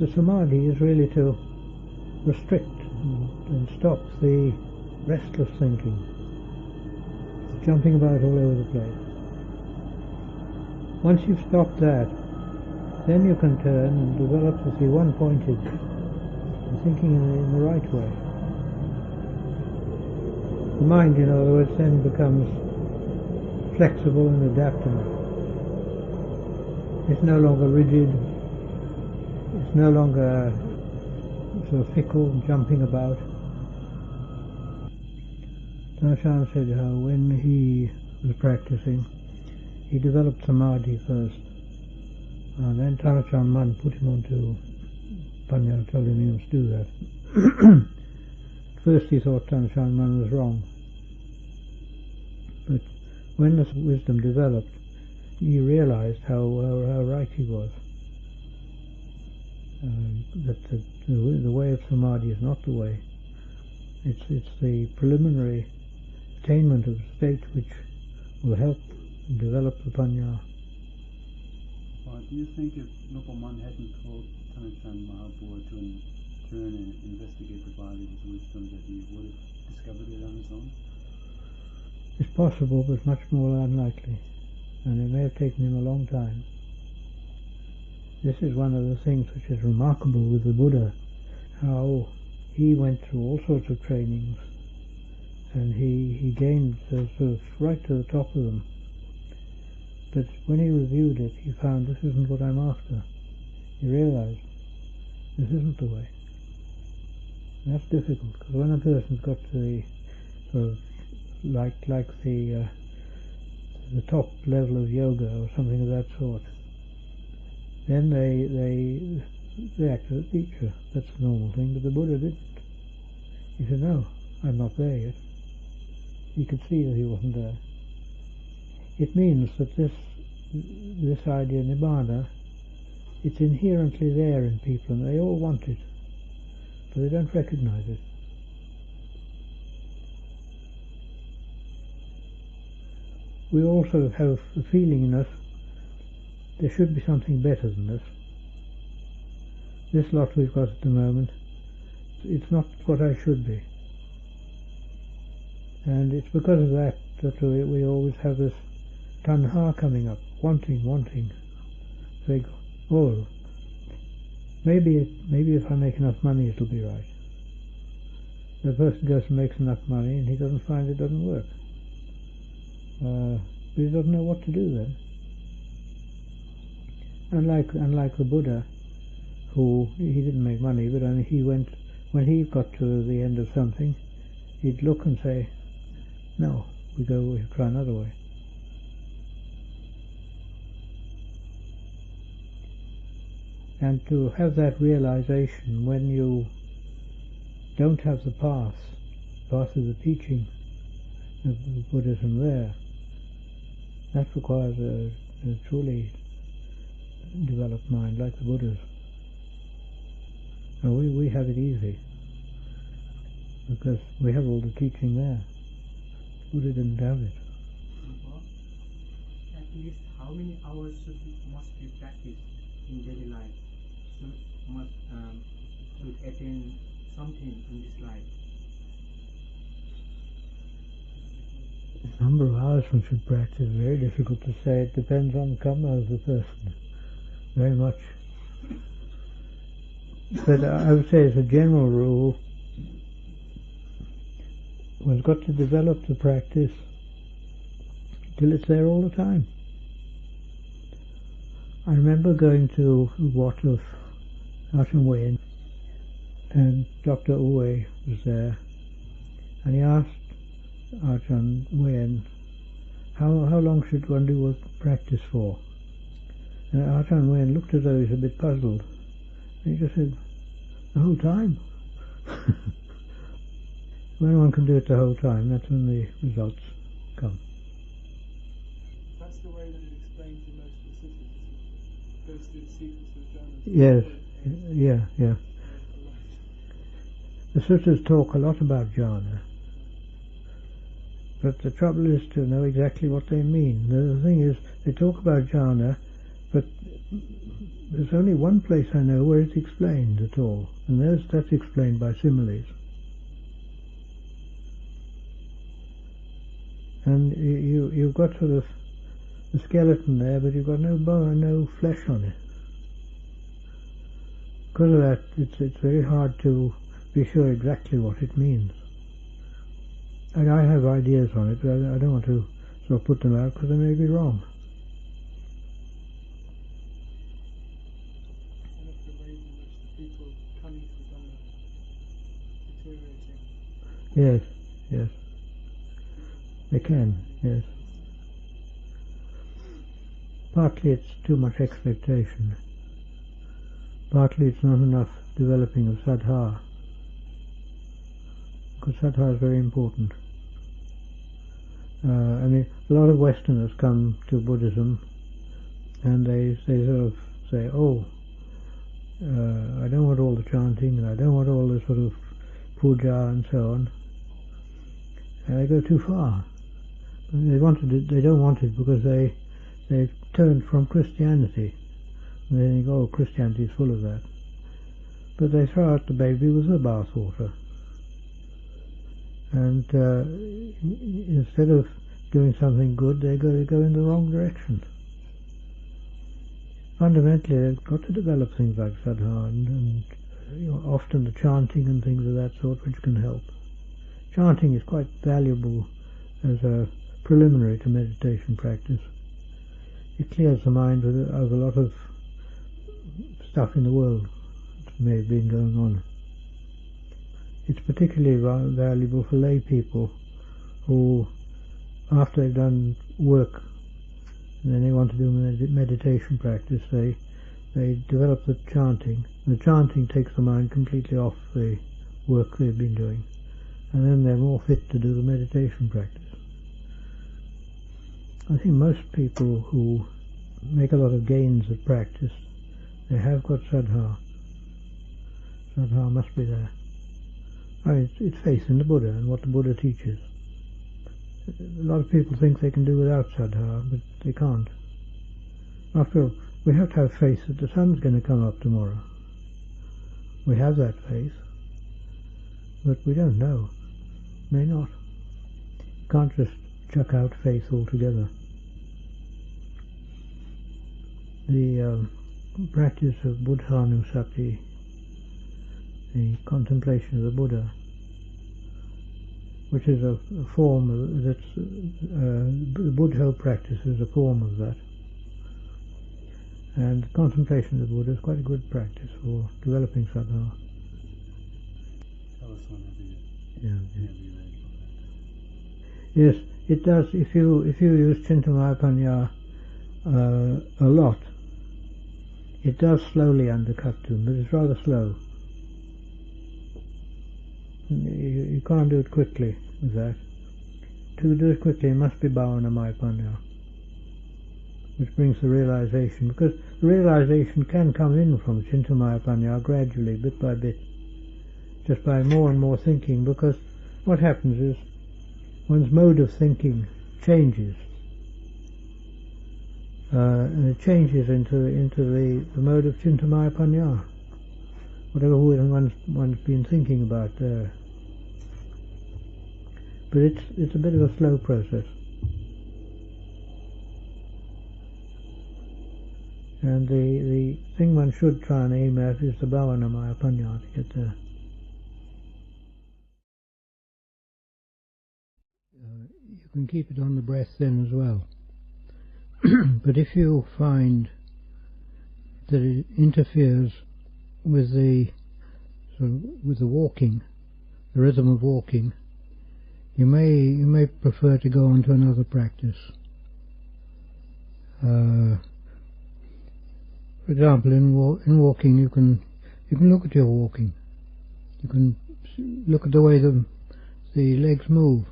The samadhi is really to restrict and stop the restless thinking, jumping about all over the place. Once you've stopped that, then you can turn and develop to see one-pointed, thinking in the right way. The mind, in other words, then becomes flexible and adaptable. It's no longer rigid, it's no longer sort of fickle, jumping about. Ajahn said how when he was practicing, he developed samadhi first, and then Ajahn Man put him onto Pañña, told him he must do that. At first he thought Ajahn Man was wrong, but when this wisdom developed, he realized how right he was. That the way of samadhi is not the way. It's the preliminary attainment of a state which will help develop the pañña. Do you think if Noble Man hadn't told Ajahn Mahabodhi to turn and investigate the body with wisdom, that he would have discovered it on his own? It's possible, but much more unlikely, and it may have taken him a long time. This is one of the things which is remarkable with the Buddha, how he went through all sorts of trainings, and he gained sort of right to the top of them. But when he reviewed it, he found this isn't what I'm after. He realized this isn't the way. And that's difficult, because when a person's got to the sort of like the top level of yoga or something of that sort, then they act as a teacher. That's the normal thing, but the Buddha didn't. He said, no, I'm not there yet. He could see that he wasn't there. It means that this idea, nibbana, it's inherently there in people, and they all want it, but they don't recognize it. We also have the feeling in us there should be something better than this. This lot we've got at the moment, it's not what I should be. And it's because of that we always have this tanha coming up, wanting. Say, oh, maybe if I make enough money it'll be right. The person goes and makes enough money and he doesn't find it doesn't work. But he doesn't know what to do then. Unlike the Buddha, who he didn't make money, but he went, when he got to the end of something, he'd look and say, no, we try another way. And to have that realization when you don't have the path of the teaching of Buddhism there, that requires a truly developed mind like the Buddha's. Now we have it easy because we have all the teaching there. Buddha didn't have it. At least how many hours must be practiced in daily life? Should attain something in this life? The number of hours one should practice is very difficult to say. It depends on the Kamma of the person, very much. But I would say as a general rule, one's got to develop the practice till it's there all the time. I remember going to Wat of Ajahn Pañña, and Dr. Uwe was there, and he asked Ajahn Pañña, how long should one do a practice for? And Ajahn Pañña looked as though he was a bit puzzled. And he just said, the whole time. When one can do it the whole time, that's when the results come. That's the way that it explains the most specifics. Goes through the sequence of jhanas. Yes, yeah. the sutras talk a lot about jhana, but the trouble is to know exactly what they mean. The thing is, they talk about jhana, but there's only one place I know where it's explained at all, and that's explained by similes. And you've got sort of the skeleton there, but you've got no bone, no flesh on it. Because of that, it's very hard to be sure exactly what it means. And I have ideas on it, but I don't want to sort of put them out because they may be wrong. One of the ways in which the people coming to the Dhamma deteriorating. Yes. They can, yes. Partly it's too much expectation. Partly it's not enough developing of saddha. Because saddha is very important. I mean, a lot of Westerners come to Buddhism and they sort of say, I don't want all the chanting and I don't want all the sort of puja and so on. And they go too far. They don't want it because they've turned from Christianity. And they think, Christianity is full of that. But they throw out the baby with the bathwater. And instead of doing something good, they go in the wrong direction. Fundamentally, they've got to develop things like saddha and often the chanting and things of that sort, which can help. Chanting is quite valuable as a preliminary to meditation practice. It clears the mind of a lot of stuff in the world that may have been going on. It's particularly valuable for lay people who, after they've done work and then they want to do meditation practice, they develop the chanting. The chanting takes the mind completely off the work they've been doing, and then they're more fit to do the meditation practice. I think most people who make a lot of gains at practice, they have got saddha. Saddha must be there. It's faith in the Buddha and what the Buddha teaches. A lot of people think they can do without saddha, but they can't. After all, we have to have faith that the sun's going to come up tomorrow. We have that faith, but we don't know. May not. You can't just chuck out faith altogether. The practice of buddhanusati, the contemplation of the Buddha, which is a form of the Buddha practice is a form of that. And contemplation of the Buddha is quite a good practice for developing saddha. Tell us whenever you're ready. Yes, it does. If you use Chintamaya Pañña a lot, it does slowly undercut them, but it's rather slow. You can't do it quickly with that. To do it quickly, it must be Bhavanamaya Pañña, which brings the realization, because the realization can come in from Chintamaya Pañña gradually, bit by bit, just by more and more thinking, because what happens is one's mode of thinking changes, and it changes into the mode of Chintamaya Pañña, whatever one's been thinking about there. But it's a bit of a slow process. And the thing one should try and aim at is the Bhavanamaya Pañña to get there. You can keep it on the breath then as well. But if you find that it interferes with the walking, the rhythm of walking, you may prefer to go on to another practice. For example, in walking, you can look at your walking. You can look at the way the legs move,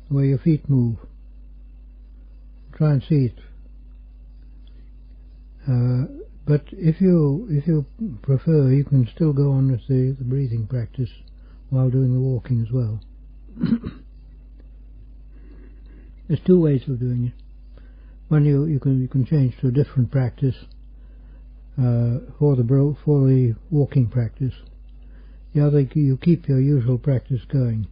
the way your feet move. Try and see it. But if you prefer, you can still go on with the breathing practice while doing the walking as well. There's two ways of doing it. One, you can change to a different practice for the walking practice. The other, you keep your usual practice going.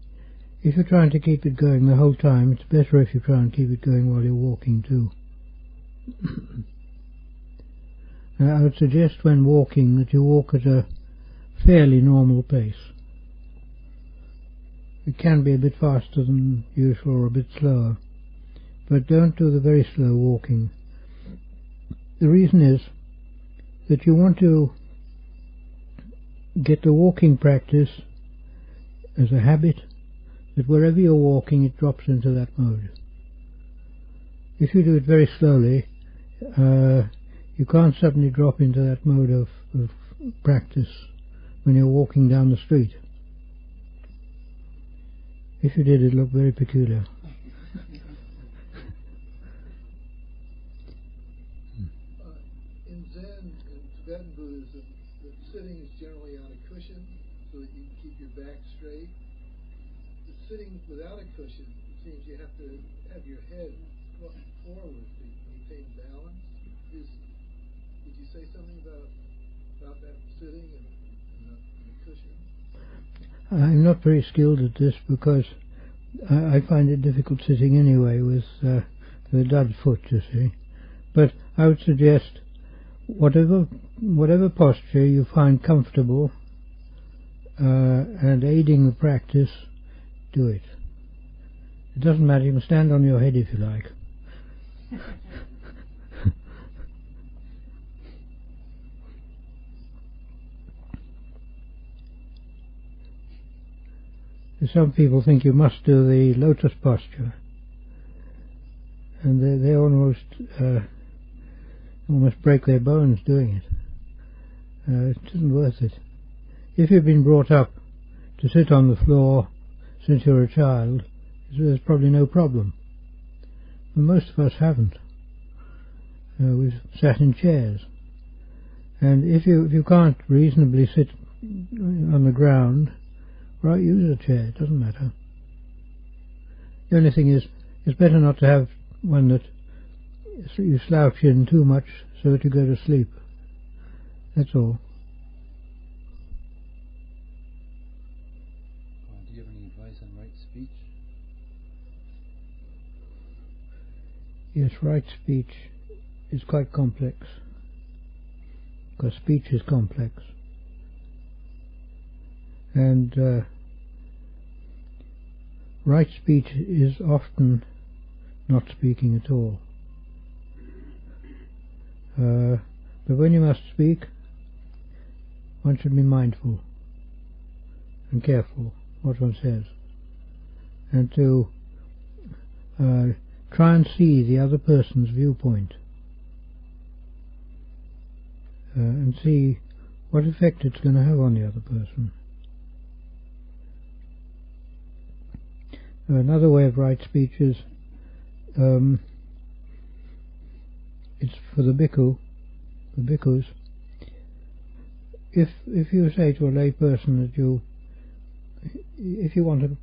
If you're trying to keep it going the whole time, it's better if you try and keep it going while you're walking too. I would suggest when walking that you walk at a fairly normal pace. It can be a bit faster than usual or a bit slower, but don't do the very slow walking. The reason is that you want to get the walking practice as a habit, that wherever you're walking it drops into that mode. If you do it very slowly, you can't suddenly drop into that mode of practice when you're walking down the street. If you did, it'd look very peculiar. In Zen and Tibetan Buddhism, the sitting is generally on a cushion so that you can keep your back straight. The sitting without a cushion, it seems you have to have your head forward to maintain balance. Would you say something about that sitting and the cushion? I'm not very skilled at this because I find it difficult sitting anyway with the dud foot, you see. But I would suggest whatever posture you find comfortable and aiding the practice, do it. It doesn't matter, you can stand on your head if you like. Some people think you must do the lotus posture, and they almost break their bones doing it. It isn't worth it. If you've been brought up to sit on the floor since you're a child, there's probably no problem. But most of us haven't. We've sat in chairs, and if you can't reasonably sit on the ground, right, use a chair, it doesn't matter. The only thing is, it's better not to have one that you slouch in too much so that you go to sleep. That's all. Do you have any advice on right speech? Yes, right speech is quite complex, because speech is complex. And right speech is often not speaking at all. But when you must speak, one should be mindful and careful what one says, and to try and see the other person's viewpoint and see what effect it's going to have on the other person. Another way of right speech is it's for the bhikkhus. If you say to a lay person that if you want a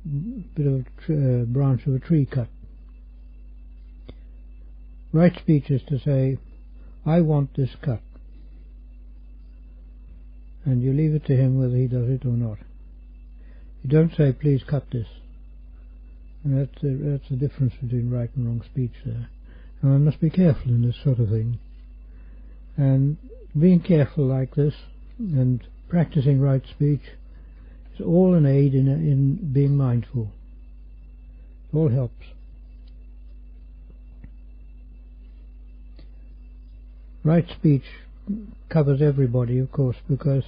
bit of a branch of a tree cut, right speech is to say, I want this cut, and you leave it to him whether he does it or not. You don't say, please cut this. And that's the difference between right and wrong speech there. And one must be careful in this sort of thing. And being careful like this and practicing right speech is all an aid in being mindful. It all helps. Right speech covers everybody, of course, because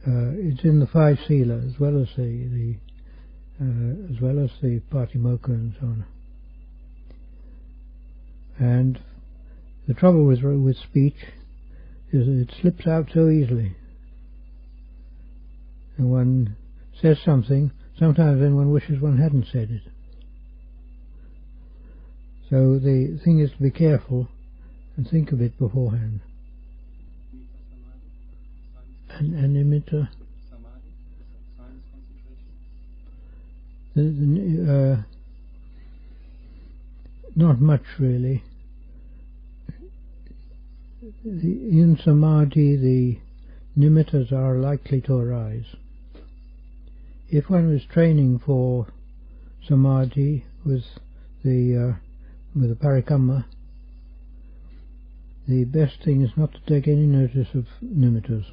it's in the five sila as well as the Patimokkha and so on. And the trouble with speech is that it slips out so easily, and one says something. Sometimes then one wishes one hadn't said it. So the thing is to be careful and think of it beforehand. And nimitta. Not much really. In samadhi the nimittas are likely to arise. If one was training for samadhi with the parikamma, the best thing is not to take any notice of nimittas.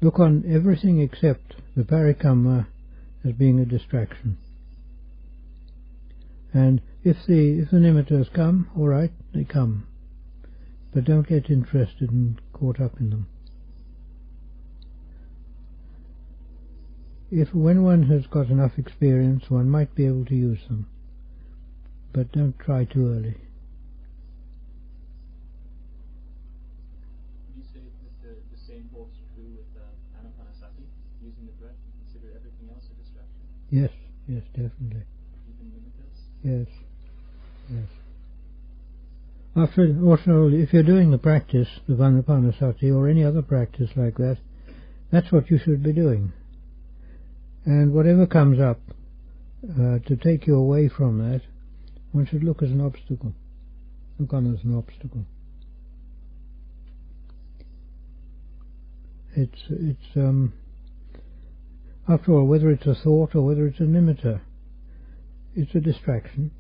Look on everything except the parikamma as being a distraction. And if the nimittas come, all right, they come. But don't get interested and caught up in them. When one has got enough experience, one might be able to use them. But don't try too early. Would you say that the same holds true with anapanasati, using the breath and consider everything else a distraction? Yes, definitely. Even nimittas? Yes. Also, if you're doing the practice, the anapanasati, or any other practice like that, that's what you should be doing. And whatever comes up to take you away from that, one should look as an obstacle. Look on as an obstacle. It's after all, whether it's a thought or whether it's a nimitta, it's a distraction.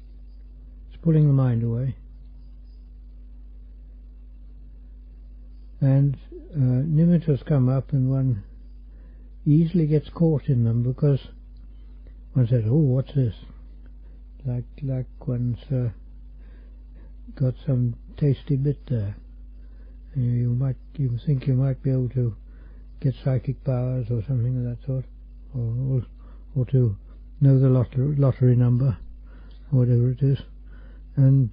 It's pulling the mind away. And nimittas come up and one easily gets caught in them because one says, oh, what's this? Like one's got some tasty bit there. You think you might be able to get psychic powers or something of that sort, or to know the lottery number, or whatever it is. And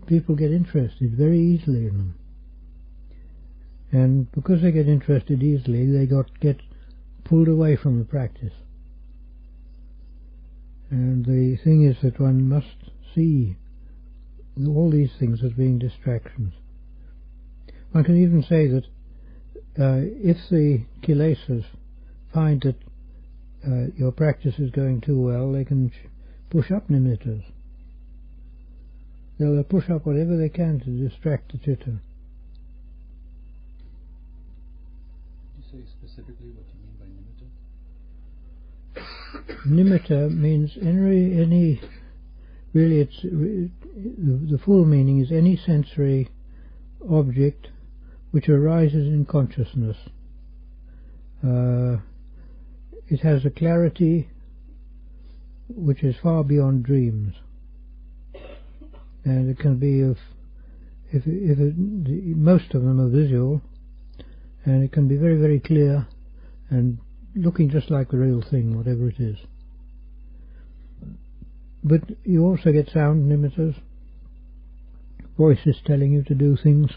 people get interested very easily in them. And because they get interested easily, they get pulled away from the practice. And the thing is that one must see all these things as being distractions. One can even say that if the Kilesas find that your practice is going too well, they can push up nimittas. They'll push up whatever they can to distract the chitta. Say specifically what you mean by nimitta? Nimitta means any really it's the full meaning is any sensory object which arises in consciousness. It has a clarity which is far beyond dreams, and it can be most of them are visual. And it can be very, very clear and looking just like the real thing, whatever it is. But you also get sound nimittas, voices telling you to do things.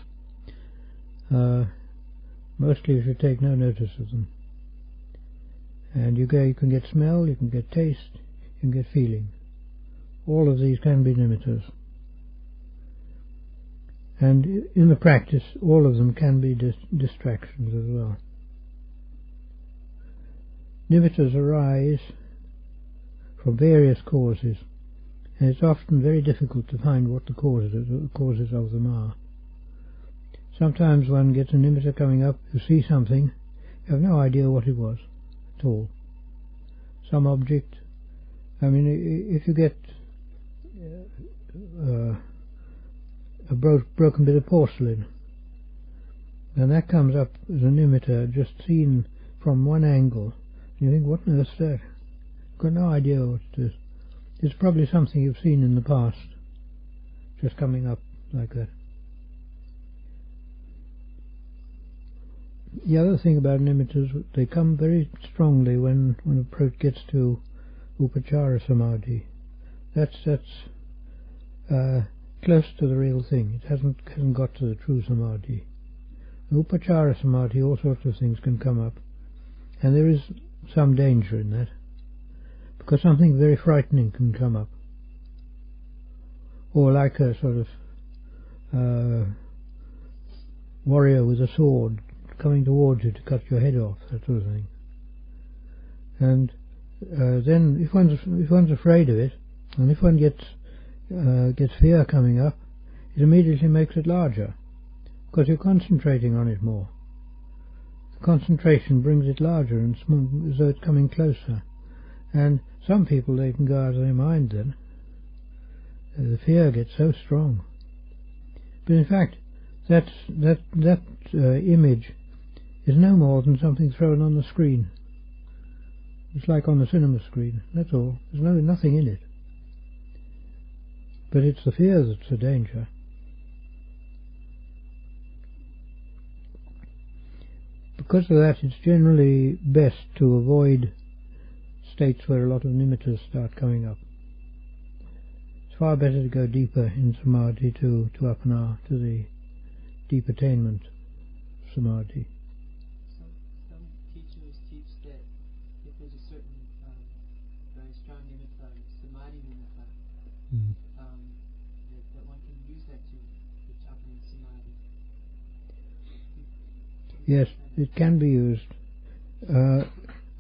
Mostly you should take no notice of them. And you can get smell, you can get taste, you can get feeling. All of these can be nimittas. And in the practice, all of them can be distractions as well. Nimittas arise from various causes, and it's often very difficult to find what the causes of them are. Sometimes one gets a nimitta coming up, you see something, you have no idea what it was at all. Some object. I mean, if you get a broken bit of porcelain, and that comes up as a nimitta just seen from one angle, and you think, what on earth's that? You've got no idea what it is. It's probably something you've seen in the past, just coming up like that. The other thing about nimittas, they come very strongly when approach gets to upachara samadhi. That's close to the real thing. It hasn't got to the true samadhi. Upachara samadhi, all sorts of things can come up, and there is some danger in that, because something very frightening can come up, or like a sort of warrior with a sword coming towards you to cut your head off, that sort of thing. And then if one's afraid of it, and if one gets fear coming up, it immediately makes it larger, because you're concentrating on it more. The concentration brings it larger, and as though it's coming closer. And some people, they can go out of their mind then. The fear gets so strong. But in fact, that image is no more than something thrown on the screen. It's like on the cinema screen, that's all. There's nothing in it. But it's the fear that's the danger. Because of that, it's generally best to avoid states where a lot of nimittas start coming up. It's far better to go deeper in samadhi, to apana, to the deep attainment of samadhi. Some teachers teach that if there's a certain very strong nimitta, samadhi nimitta, that one can use that to open samadhi. Yes, it can be used.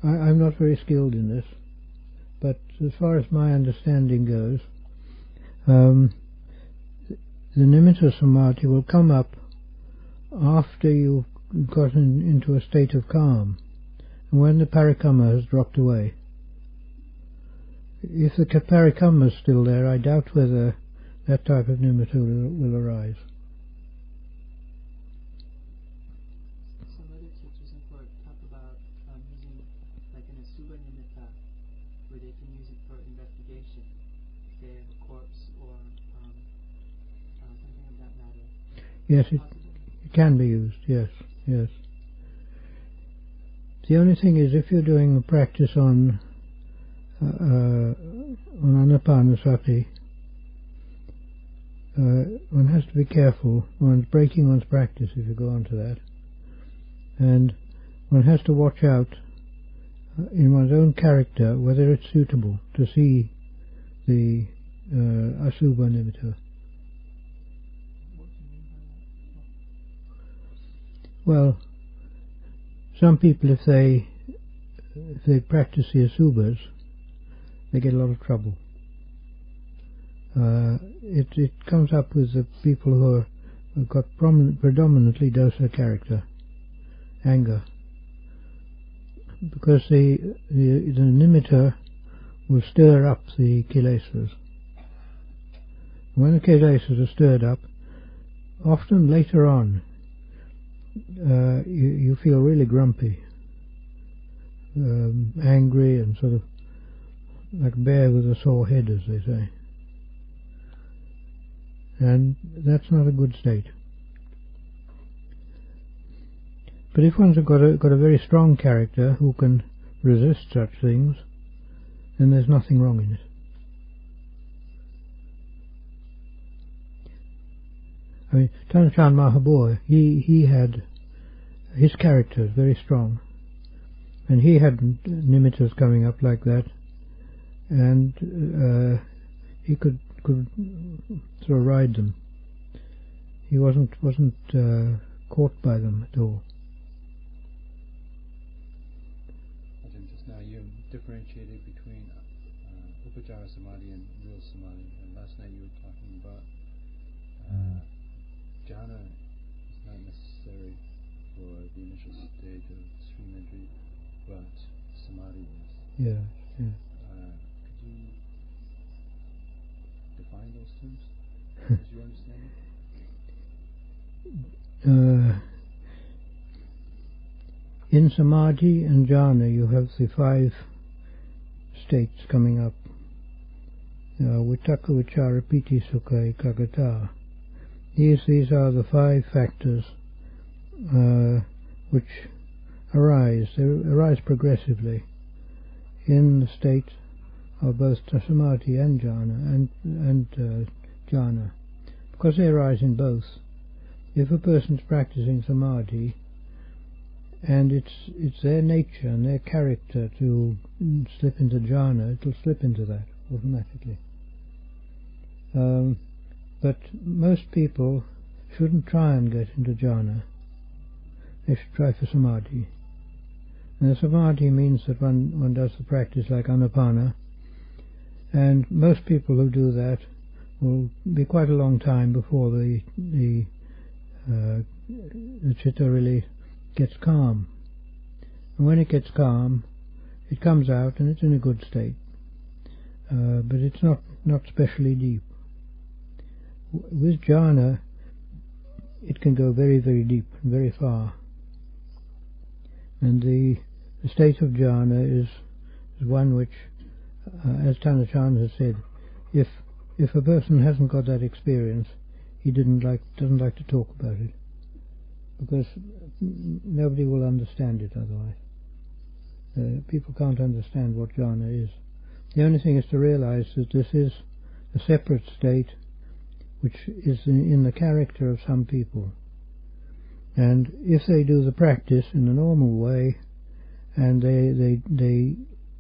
I'm not very skilled in this, but as far as my understanding goes, the nimitta samadhi will come up after you've gotten into a state of calm, and when the parikamma has dropped away. If the parikamma is still there, I doubt whether that type of nimitta will arise. Some other teachers in court talk about using like an asubha nimitta, where they can use it for investigation, if they have a corpse or something of that matter. Yes, it can be used, yes. The only thing is, if you're doing the practice on anapanasati, one has to be careful. One's breaking one's practice if you go on to that. And one has to watch out in one's own character whether it's suitable to see the asubha nimitta. Well, some people, if they practice the asubhas, they get a lot of trouble. It comes up with the people who have got predominantly dosa character, anger, because the nimitta will stir up the kilesas. When the kilesas are stirred up, often later on, you feel really grumpy, angry, and sort of like a bear with a sore head, as they say. And that's not a good state. But if one's got a very strong character who can resist such things, then there's nothing wrong in it. I mean, Tanachan Mahabua, he had his character very strong, and he had nimittas coming up like that, and he could sort of ride them. He wasn't caught by them at all. Just now you differentiated between Upajjhara Samadhi and real Samadhi, and last night you were talking about jhana is not necessary for the initial stage of Imagery, but Samadhi is. Yeah. Could you define those terms? As you understand it? In Samadhi and jhana you have the 5 states coming up. Vitakka, Vichara, Piti, Sukha, Ekaggata. These are the 5 factors which arise. They arise progressively in the state of both samadhi and jhana, and jhana, because they arise in both. If a person's practicing samadhi, and it's their nature and their character to slip into jhana, it'll slip into that automatically. But most people shouldn't try and get into jhana. They should try for samadhi. And the samadhi means that one does the practice like anapana, and most people who do that will be quite a long time before the chitta really gets calm. And when it gets calm, it comes out and it's in a good state. But it's not specially deep. With jhana, it can go very, very deep, very far. And the state of jhana is one which, as Tanachan has said, if a person hasn't got that experience, he doesn't like to talk about it, because nobody will understand it otherwise. People can't understand what jhana is. The only thing is to realize that this is a separate state which is in the character of some people. And if they do the practice in a normal way, and they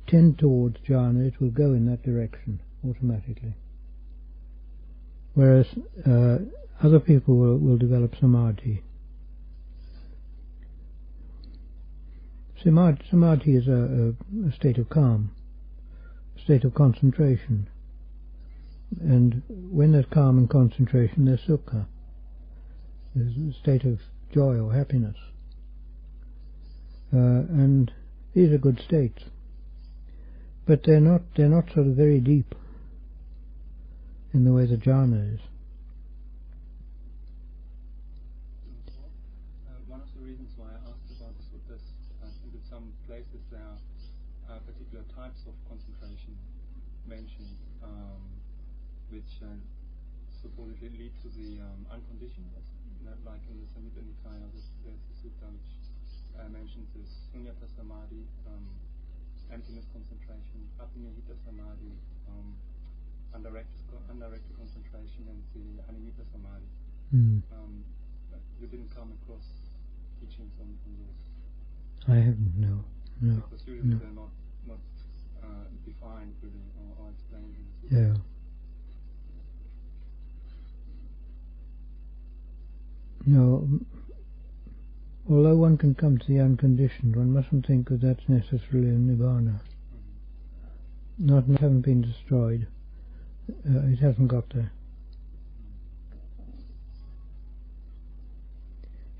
tend towards jhana, it will go in that direction automatically. Whereas other people will develop samadhi. Samadhi is a state of calm, a state of concentration. And when there's calm and concentration, there's sukha. There's a state of joy or happiness. And these are good states. But they're not sort of very deep in the way the jhana is. One of the reasons why I asked about this was this. I think in some places there are particular types of concentration mentioned, which supposedly lead to the unconditioned, like in the Samhita Nikaya, there's the sutta which mentions this sunyata samadhi, emptiness concentration, apinihita samadhi, undirected concentration, and the animita samadhi. You didn't come across teachings on those? I haven't, no. Because usually they're not defined really or explained in the sutta. Yeah. No, although one can come to the unconditioned, one mustn't think that that's necessarily a nibbana. Not haven't been destroyed. It hasn't got there.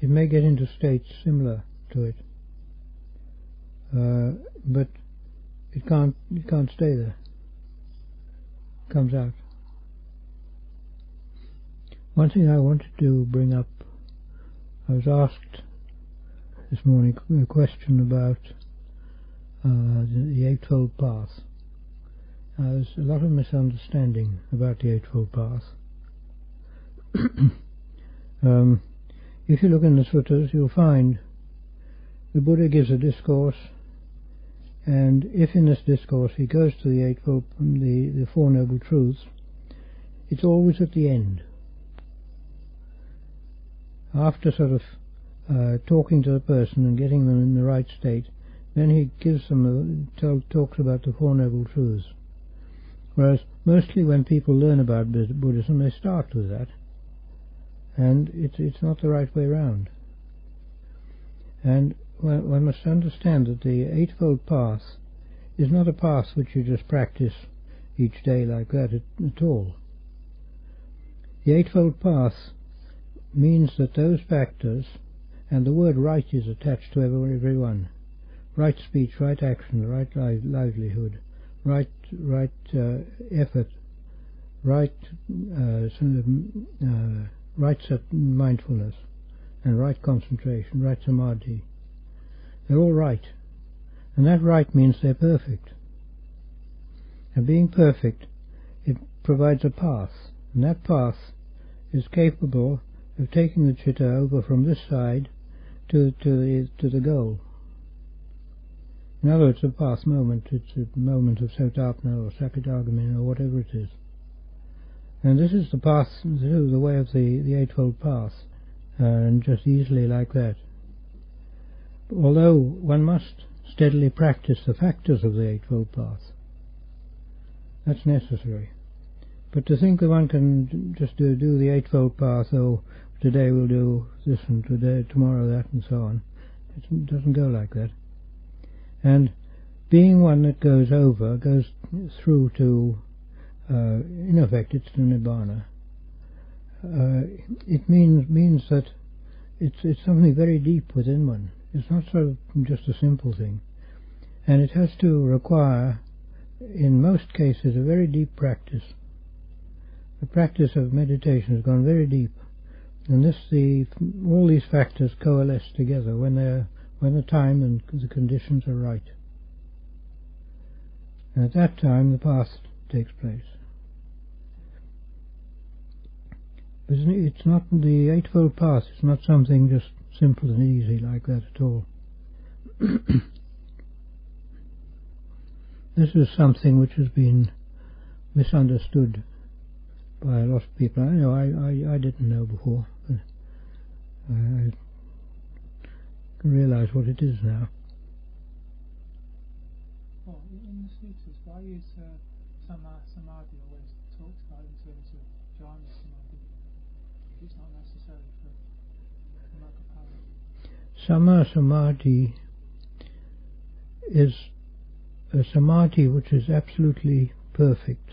It may get into states similar to it, but it can't stay there. It comes out. One thing I wanted to bring up, I was asked this morning a question about the Eightfold Path. There's a lot of misunderstanding about the Eightfold Path. If you look in the suttas, you'll find the Buddha gives a discourse, and if in this discourse he goes to the Eightfold, the Four Noble Truths, it's always at the end. After sort of talking to the person and getting them in the right state, then he gives them talks about the Four Noble Truths. Whereas mostly when people learn about Buddhism, they start with that, and it's not the right way round. And one must understand that the Eightfold Path is not a path which you just practice each day like that at all. The Eightfold Path means that those factors, and the word right is attached to every one. Right speech, right action, right livelihood, right effort, right mindfulness, and right concentration, right samadhi. They're all right. And that right means they're perfect. And being perfect, it provides a path. And that path is capable of taking the chitta over from this side to the goal. In other words, a path moment, it's a moment of Sotapna or Sakadagami or whatever it is. And this is the path, the way of the Eightfold Path, and just easily like that. Although one must steadily practice the factors of the Eightfold Path, that's necessary. But to think that one can just do the Eightfold Path, today we'll do this and tomorrow that and so on, it doesn't go like that. And being one that goes through to, in effect, it's the Nibbana. It means that it's something very deep within one. It's not sort of just a simple thing. And it has to require, in most cases, a very deep practice. The practice of meditation has gone very deep. And all these factors coalesce together when the time and the conditions are right. And at that time the path takes place. But it's not the Eightfold Path. It's not something just simple and easy like that at all. This is something which has been misunderstood by a lot of people. I know I didn't know before, but I can realize what it is now. Well, in the sutras, why is samadhi always talked about in terms of jhana samadhi? It's not necessary for Magga. Sama samadhi is a samadhi which is absolutely perfect.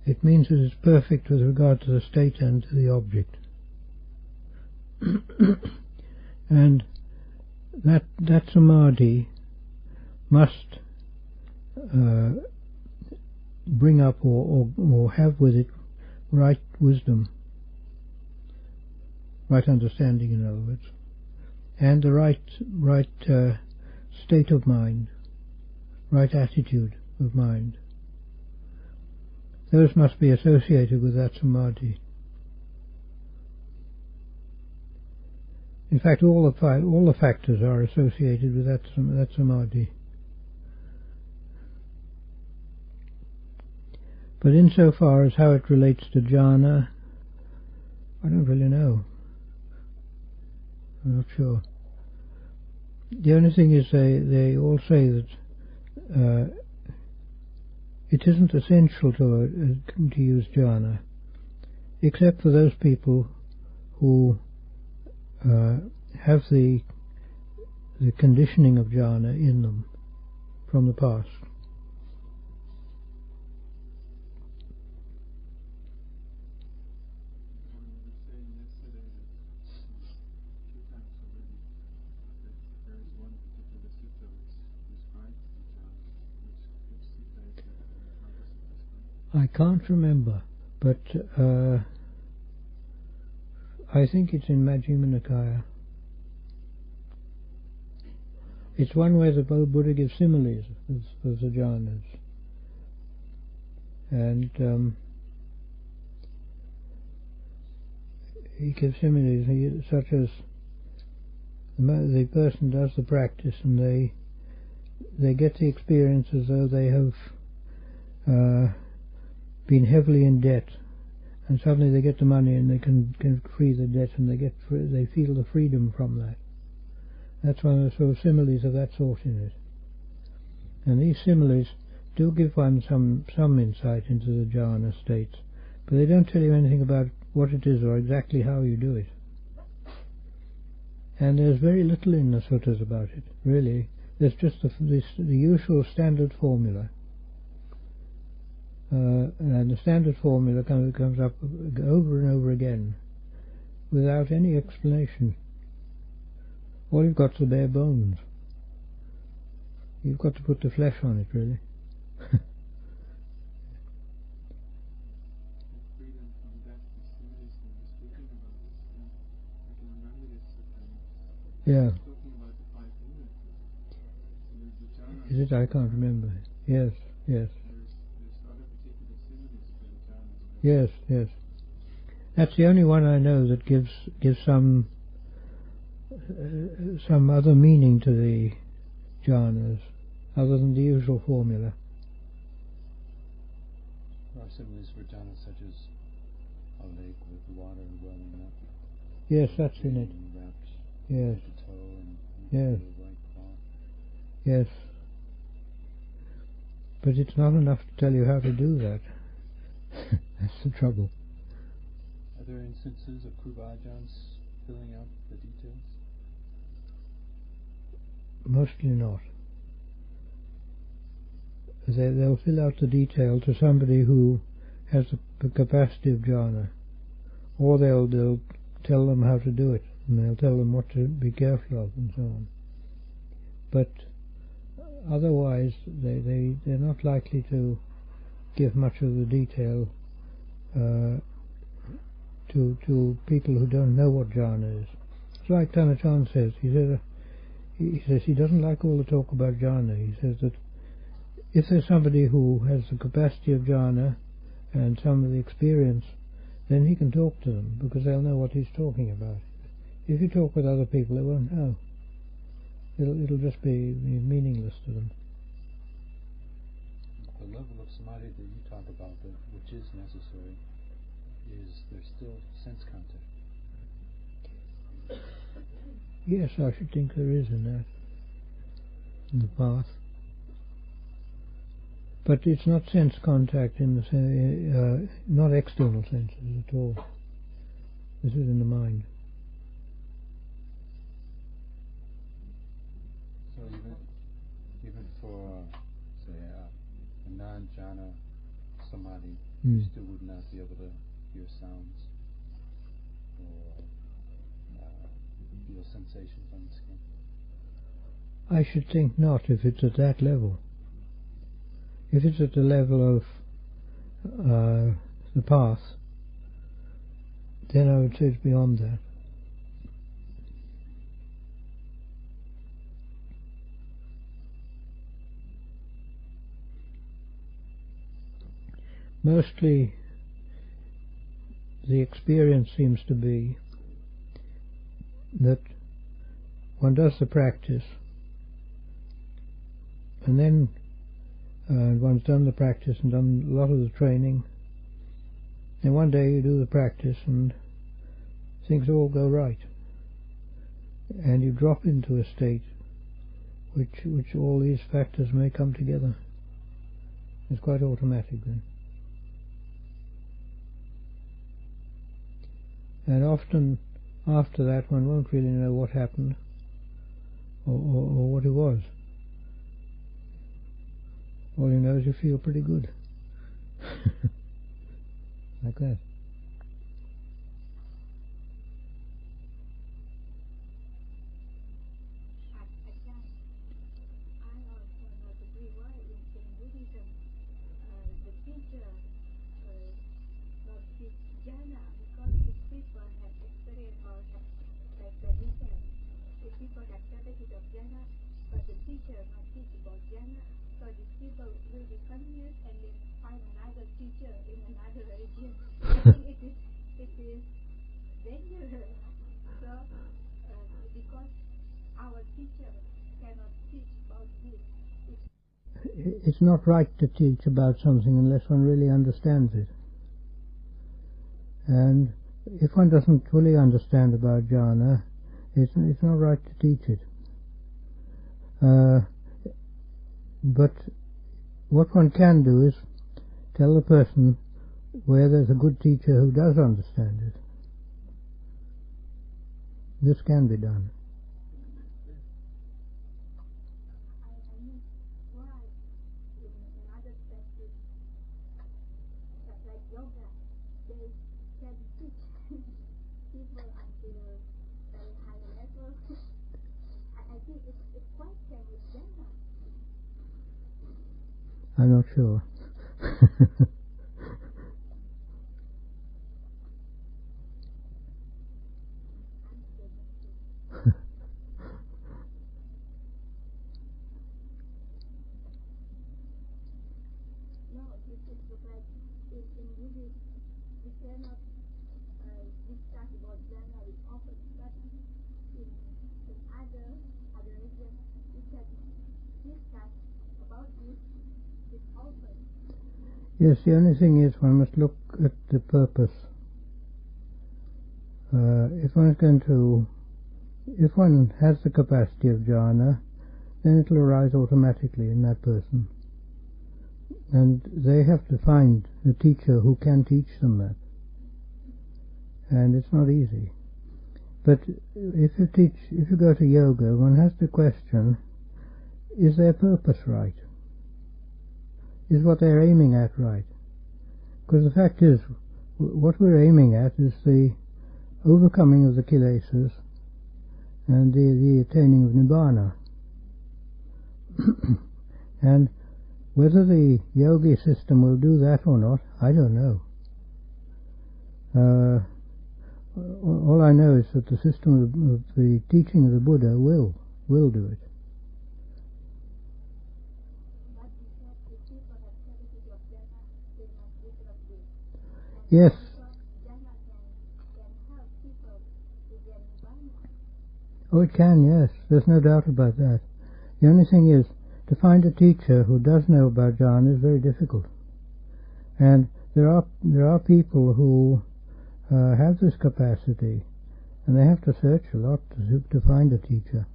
It means it is perfect with regard to the state and to the object. And that samadhi must bring up or have with it right wisdom, right understanding, in other words, and the right state of mind, right attitude of mind. Those must be associated with that samadhi. In fact, all the factors are associated with that samadhi. But insofar as how it relates to jhana, I don't really know. I'm not sure. The only thing is they all say that it isn't essential to use jhana, except for those people who have the conditioning of jhana in them from the past. I can't remember, but I think it's in Majjhima Nikaya. It's one where the Buddha gives similes of the jhanas. And he gives similes such as the person does the practice and they get the experience as though they have been heavily in debt, and suddenly they get the money and they can free the debt, and they feel the freedom from that. That's one of the sort of similes of that sort in it. And these similes do give one some insight into the jhana states, but they don't tell you anything about what it is or exactly how you do it. And there's very little in the suttas about it, really. There's just the usual standard formula. And the standard formula comes up over and over again without any explanation. All you've got is the bare bones. You've got to put the flesh on it, really. Yeah. Is it? I can't remember. Yes. Yes. That's the only one I know that gives some other meaning to the jhanas, other than the usual formula. There are similes for jhanas such as a lake with water welling up. Yes, that's in it. Yes. Yes. Yes. But it's not enough to tell you how to do that. That's the trouble. Are there instances of Ajahns filling out the details? Mostly not. They'll fill out the detail to somebody who has the capacity of jhana, or they'll tell them how to do it, and they'll tell them what to be careful of, and so on. But otherwise, they're not likely to give much of the detail to people who don't know what jhana is. It's like Tanachan says. He says he doesn't like all the talk about jhana. He says that if there's somebody who has the capacity of jhana and some of the experience, then he can talk to them, because they'll know what he's talking about. If you talk with other people, they won't know. It'll just be meaningless to them. The level of samadhi that you talk about, which is necessary, is there's still sense contact. Yes, I should think there is in that, in the path. But it's not sense contact in the not external senses at all. This is in the mind. So even for say a non-jhana samadhi, you still would not be able to hear sounds or feel sensations on the skin. I should think not, if it's at that level. If it's at the level of the path, then I would say it's beyond that. Mostly the experience seems to be that one does the practice, and then one's done the practice and done a lot of the training, and one day you do the practice and things all go right, and you drop into a state which all these factors may come together. It's quite automatic then. And often after that one won't really know what happened or what it was. All you know is you feel pretty good. Like that. It's not right to teach about something unless one really understands it. And if one doesn't fully understand about jhana, it's not right to teach it. But what one can do is tell the person where there's a good teacher who does understand it. This can be done. I'm not sure. Yes, the only thing is one must look at the purpose. If one has the capacity of jhana, then it will arise automatically in that person. and they have to find a teacher who can teach them that. And it's not easy. But if you go to yoga, one has to question, is their purpose right? Is what they're aiming at right? Because the fact is, what we're aiming at is the overcoming of the Kilesas and the attaining of Nibbana. And whether the yogi system will do that or not, I don't know. All I know is that the system of the teaching of the Buddha will do it. Yes. Oh, it can, yes. There's no doubt about that. The only thing is, to find a teacher who does know about jhana is very difficult. And there are people who have this capacity, and they have to search a lot to find a teacher.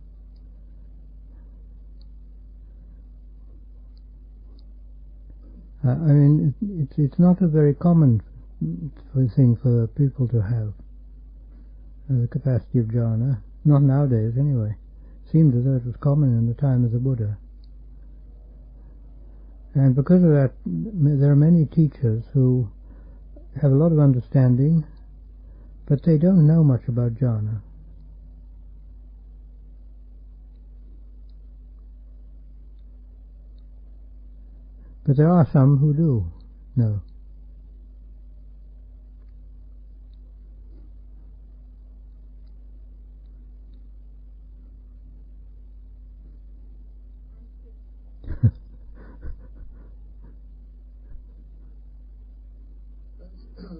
I mean, it's not a very common thing for people to have the capacity of jhana. Not nowadays, anyway. It seemed as though it was common in the time of the Buddha. And because of that, there are many teachers who have a lot of understanding, but they don't know much about jhana. But there are some who do know.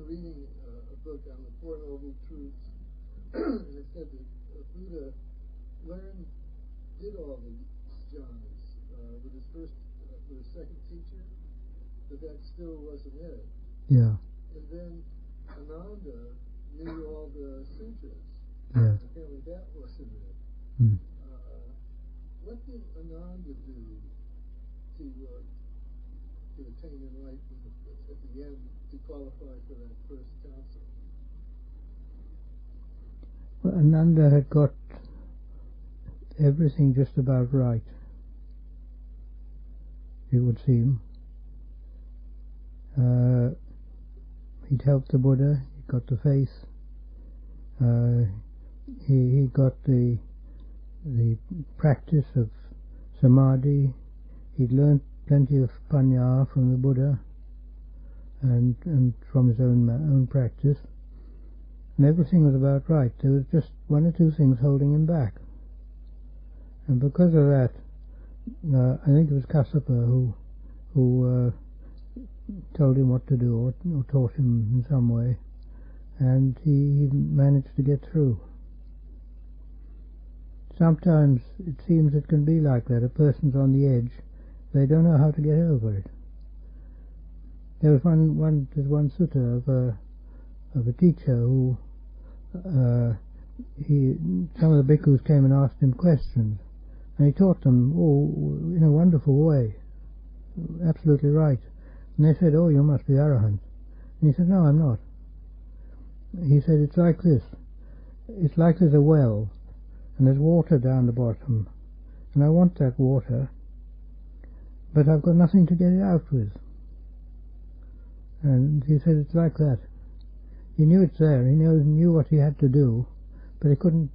Reading a book on the Four Noble Truths, and it said that Buddha did all the jhanas with his second teacher, but that still wasn't it. Yeah. And then Ananda knew all the sutras. Yeah. Apparently that wasn't it. Mm. What did Ananda do to attain enlightenment at the end to qualify for that first council? Well, Ananda had got everything just about right, it would seem. He'd helped the Buddha, he got the faith, he got the practice of samadhi, he'd learnt plenty of pañña from the Buddha and from his own practice, and everything was about right. There was just one or two things holding him back, and because of that, I think it was Kassapa who told him what to do, or taught him in some way, and he managed to get through. Sometimes it seems it can be like that. A person's on the edge, they don't know how to get over it. There was one sutta of a teacher who some of the bhikkhus came and asked him questions, and he taught them in a wonderful way, absolutely right. And they said, "Oh, you must be arahant." And he said, "No, I'm not." He said, "It's like this. It's like there's a well, and there's water down the bottom, and I want that water, but I've got nothing to get it out with." And he said, "It's like that. He knew it's there. He knew what he had to do, but he couldn't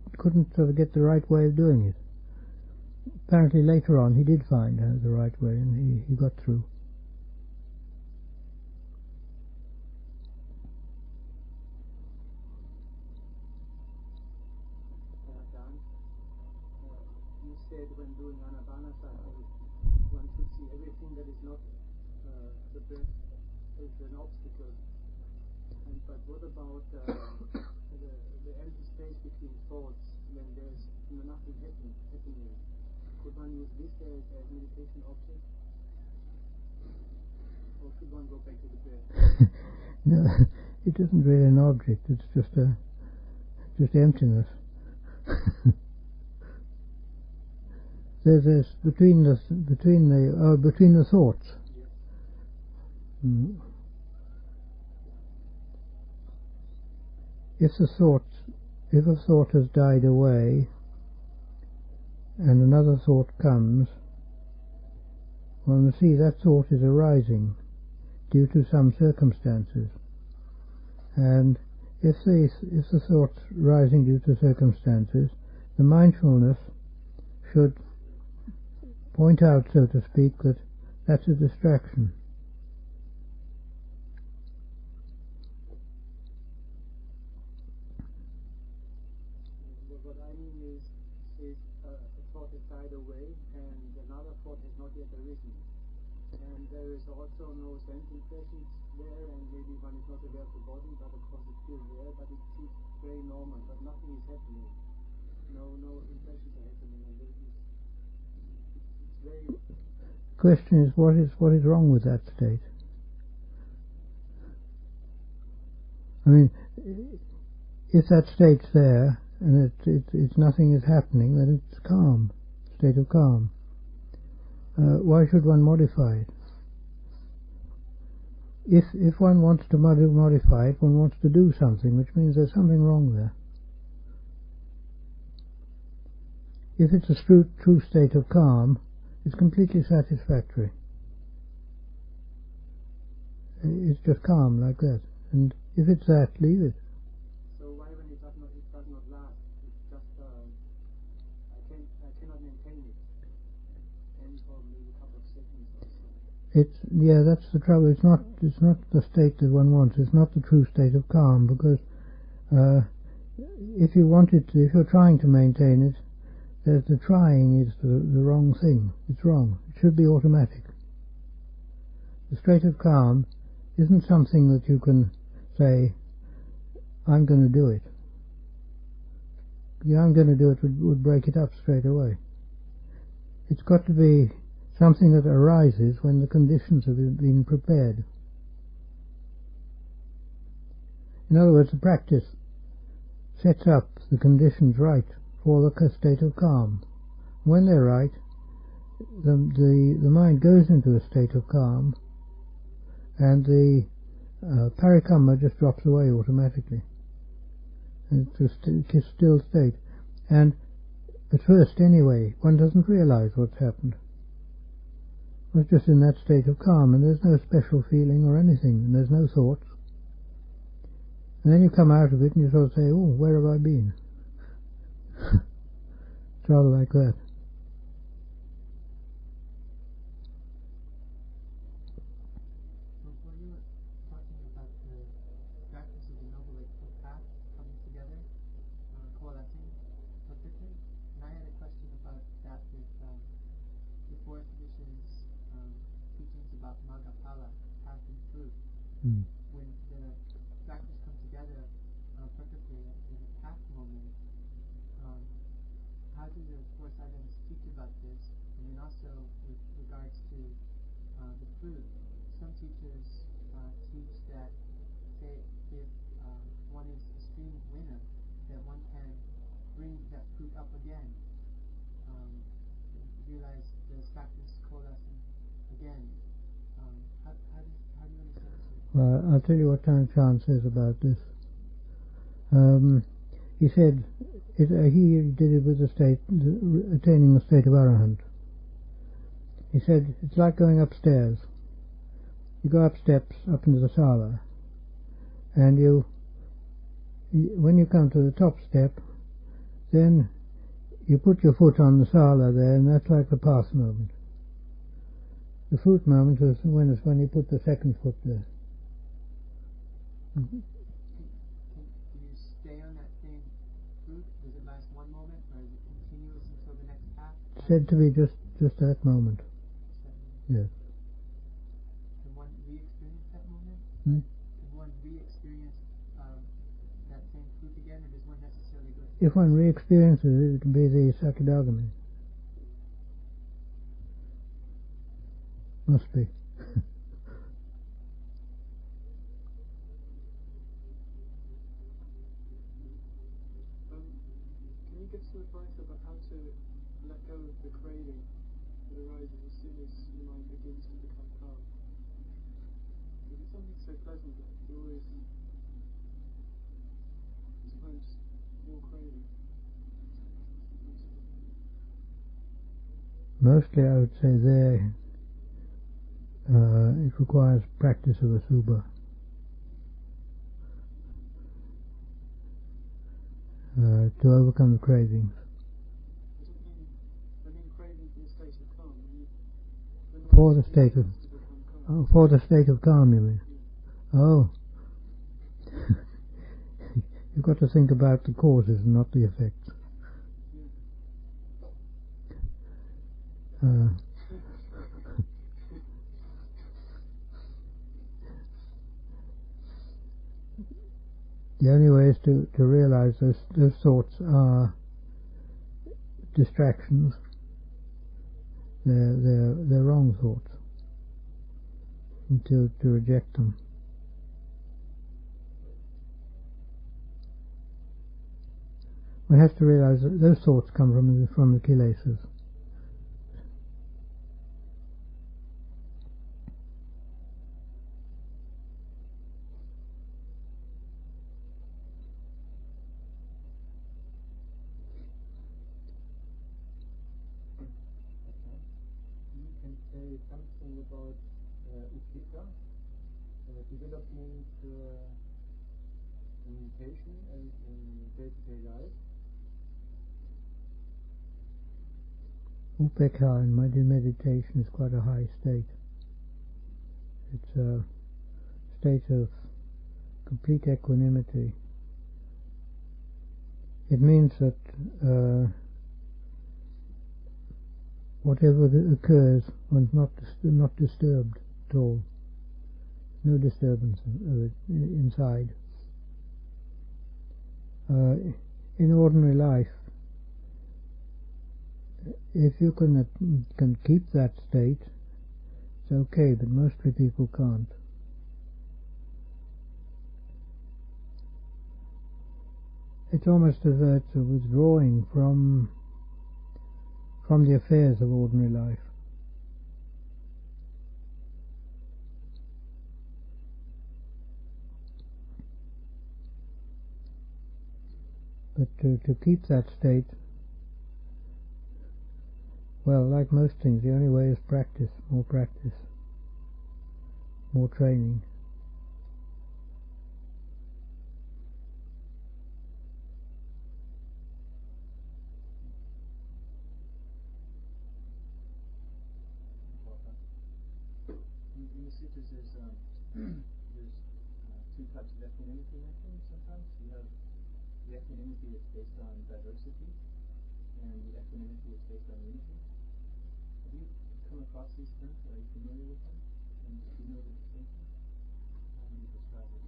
sort of get the right way of doing it." Apparently, later on, he did find the right way, and he got through. You said when doing anapanasati, one should see everything that is not the breath as an obstacle. But what about the empty space between thoughts when there's nothing happening? Could one use this as a meditation object? Or should one go back to the breath? No, it isn't really an object. It's just emptiness. There's between the thoughts. If a thought has died away and another thought comes, one will see that thought is arising due to some circumstances. And if the thought's rising due to circumstances, the mindfulness should point out, so to speak, that that's a distraction. What I mean is a thought has died away and another thought has not yet arisen. And there is also no sense impressions there, and maybe one is not aware of the body, but of course it's still there, but it seems very normal, but nothing is happening. No impressions are happening, and it's very... The question is, what is wrong with that state? I mean, if that state's there and it's nothing is happening, then it's calm, state of calm. Why should one modify it? If one wants to modify it, one wants to do something, which means there's something wrong there. If it's a true state of calm, it's completely satisfactory. It's just calm like that. And if it's that, leave it. So why when it does not last? It's just I cannot maintain it. And for maybe a couple of seconds or so. That's the trouble. It's not the state that one wants. It's not the true state of calm, because if you're trying to maintain it, the trying is the wrong thing. It's wrong. It should be automatic. The state of calm isn't something that you can say, I'm going to do it. The I'm going to do it would break it up straight away. It's got to be something that arises when the conditions have been prepared. In other words, the practice sets up the conditions right for the state of calm. When they're right, the mind goes into a state of calm, and the parikamma just drops away automatically. And it's a still state. And at first, anyway, one doesn't realize what's happened. It's just in that state of calm, and there's no special feeling or anything, and there's no thoughts. And then you come out of it and you sort of say, oh, where have I been? It's rather like that. When you were talking about the practice of the Noble Eightfold Path coming together, coalescing perfectly, and I had a question about that with the fourth edition's teachings about Magapala, path and fruit. When the practice comes together perfectly in the path moment, how do the four sadhus teach about this? And then also with regards to the fruit, some teachers teach that, say, if one is a stream winner, that one can bring that fruit up again, realize the practice coalescing again. How do you understand this? Well, I'll tell you what Chan says about this. He said he did it with attaining the state of Arahant. He said it's like going upstairs. You go up steps up into the sala, and when you come to the top step, then you put your foot on the sala there, and that's like the path moment. The fruit moment is when you put the second foot there. Do you stay on that same fruit? Does it last one moment, or is it continuous until the next path? Said to be just that moment. Yes. Can one re-experience that moment? Can one re-experience that same fruit again, or does one necessarily go? If one re-experiences it, it can be the Sakadagami. Must be. Can you give some advice about how to let go of the craving that arises as soon as the mind begins to become calm? so pleasant, you always sometimes more craving. Mostly I would say there it requires practice of asubha. To overcome the cravings. I mean craving for the state of calm. For the state of for the state of calm, you mean? Yeah. Oh. You've got to think about the causes and not the effects. The only way is to realize those thoughts are distractions. They're wrong thoughts. And to reject them. One has to realize that those thoughts come from the Kilesas. You can say something about Upekkha, development in meditation and in day-to-day life. Upekkha in meditation is quite a high state. It's a state of complete equanimity. It means that whatever occurs, one's not disturbed at all. No disturbance of it inside. In ordinary life, if you can keep that state, it's okay, but mostly people can't. It's almost as though it's a withdrawing from the affairs of ordinary life. But to keep that state, well, like most things, the only way is practice, more training. In the sutras, there's two types of equanimity mentioned sometimes. You have the equanimity that's based on diversity, and the equanimity that's based on unity. Have you come across these terms? Are you familiar with them? And do you know the distinction? How do you describe it?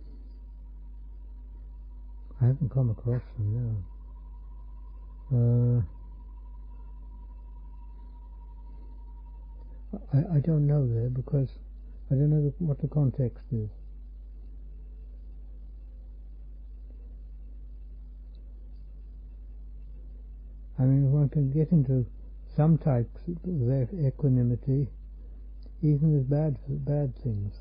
I haven't come across them, no. I don't know there because I don't know what the context is. I mean, one can get into some types of equanimity, even with bad things.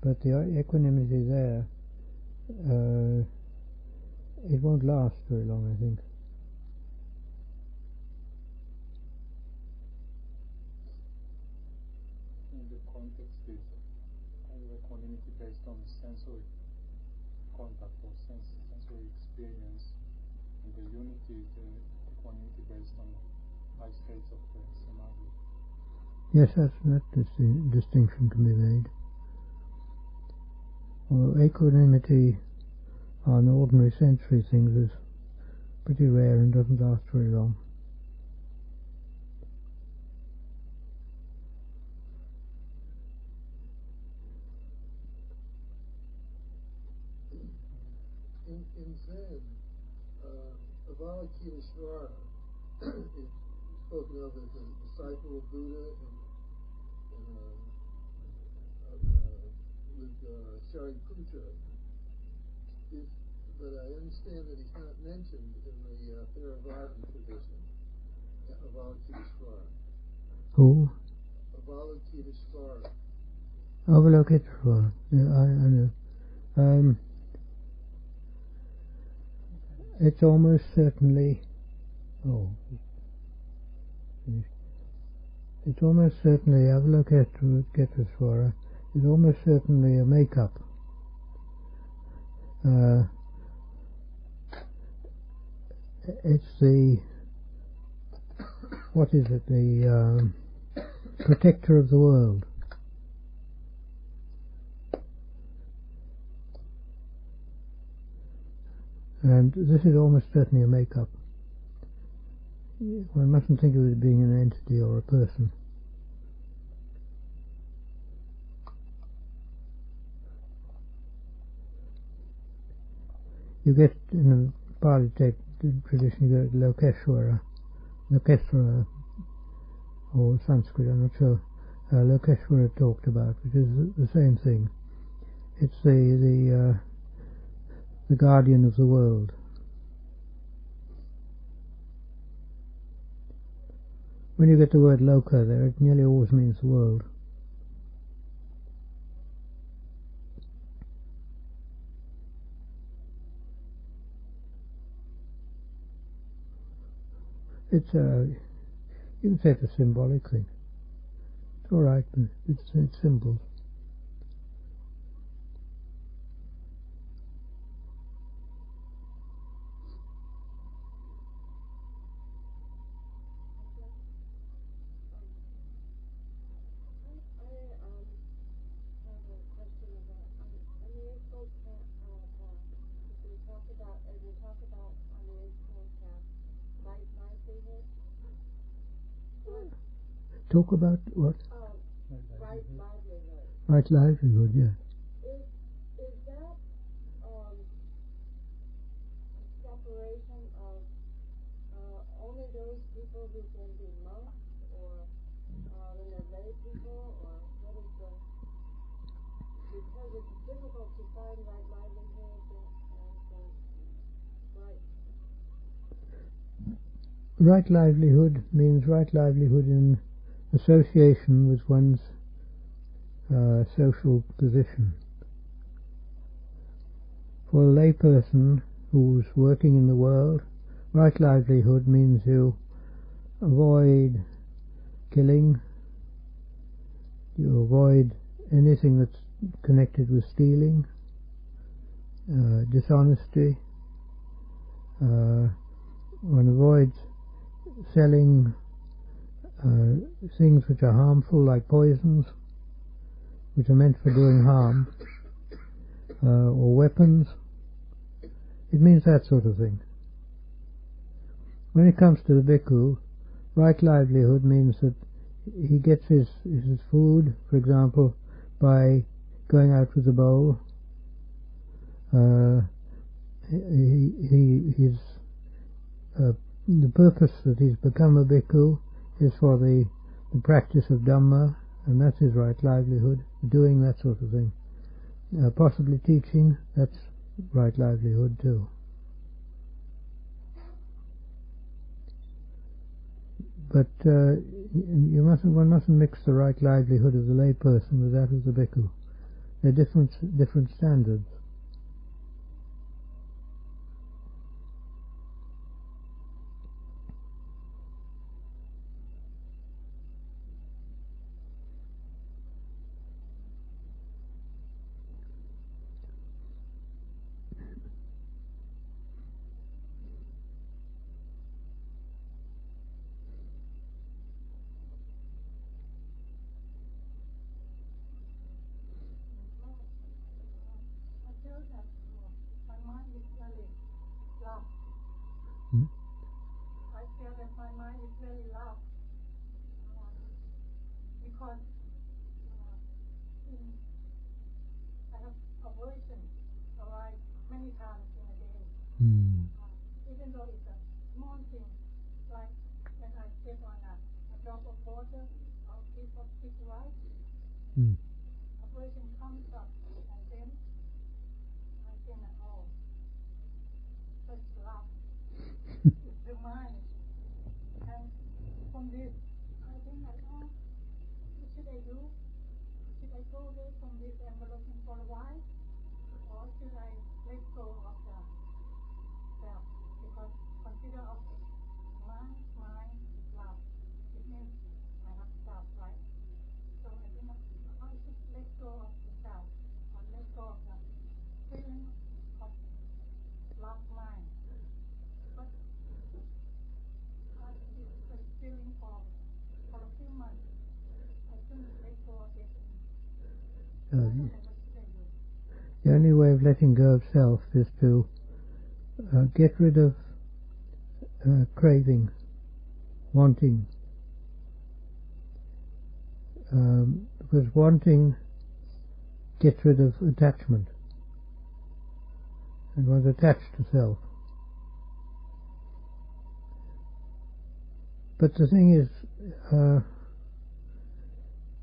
But the equanimity there, it won't last very long, I think. In the context is equanimity based on sensory contact or sensory experience, and the unity is the equanimity based on high states of the samadhi. Yes, that distinction can be made. Although equanimity on ordinary sensory things is pretty rare and doesn't last very long. In Zen, Avalokiteshvara is spoken of as a disciple of Buddha with Shariputra. But I understand that he's not mentioned in the Theravada tradition. Avalokiteshvara. Who? Avalokiteshvara. Avalokiteshvara. Yeah, I know. It's almost certainly. Oh, finished. It's almost certainly Avalokiteshvara is almost certainly a make-up. It's the, what is it, the protector of the world. And this is almost certainly a make-up. One mustn't think of it as being an entity or a person. You get, in the Pali tradition, you get Lokeshwara, or Sanskrit, I'm not sure. Lokeshwara talked about, which is the same thing. It's the guardian of the world. When you get the word Loka there, it nearly always means the world. It's you can say it's a symbolic thing. It's all right, but it's symbols. Talk about what? Right livelihood. Right livelihood, yeah. Is that a separation of only those people who can be monks, or when they're lay people, or what is the? Because it's difficult to find right livelihood and right. Right livelihood means right livelihood in association with one's social position. For a layperson who's working in the world, right livelihood means you avoid killing, you avoid anything that's connected with stealing, dishonesty, one avoids selling things which are harmful, like poisons, which are meant for doing harm, or weapons. It means that sort of thing. When it comes to the bhikkhu, right livelihood means that he gets his food, for example, by going out with a bowl. The purpose that he's become a bhikkhu is for the practice of Dhamma, and that's his right livelihood, doing that sort of thing. Possibly teaching, that's right livelihood too. But one mustn't mix the right livelihood of the lay person with that of the bhikkhu. They're different standards. I feel that my mind is very loud because I have aversion arise many times in a day. Even though it's a small thing, like when I step on a drop of water or a piece of thick rice, aversion comes up, and then I think, oh, such love. It's the mind. And for from this, I think what should I do? Should I go away from this enveloping for a while? Or should I let go of the self? Because consider of mind, love. It means I have self, right? So I think I should let go of the self, or let go of the feeling of love mind. But I was feeling for a few months. I couldn't let go of it. The only way of letting go of self is to get rid of craving, wanting. Because wanting gets rid of attachment, and one's attached to self. But the thing is,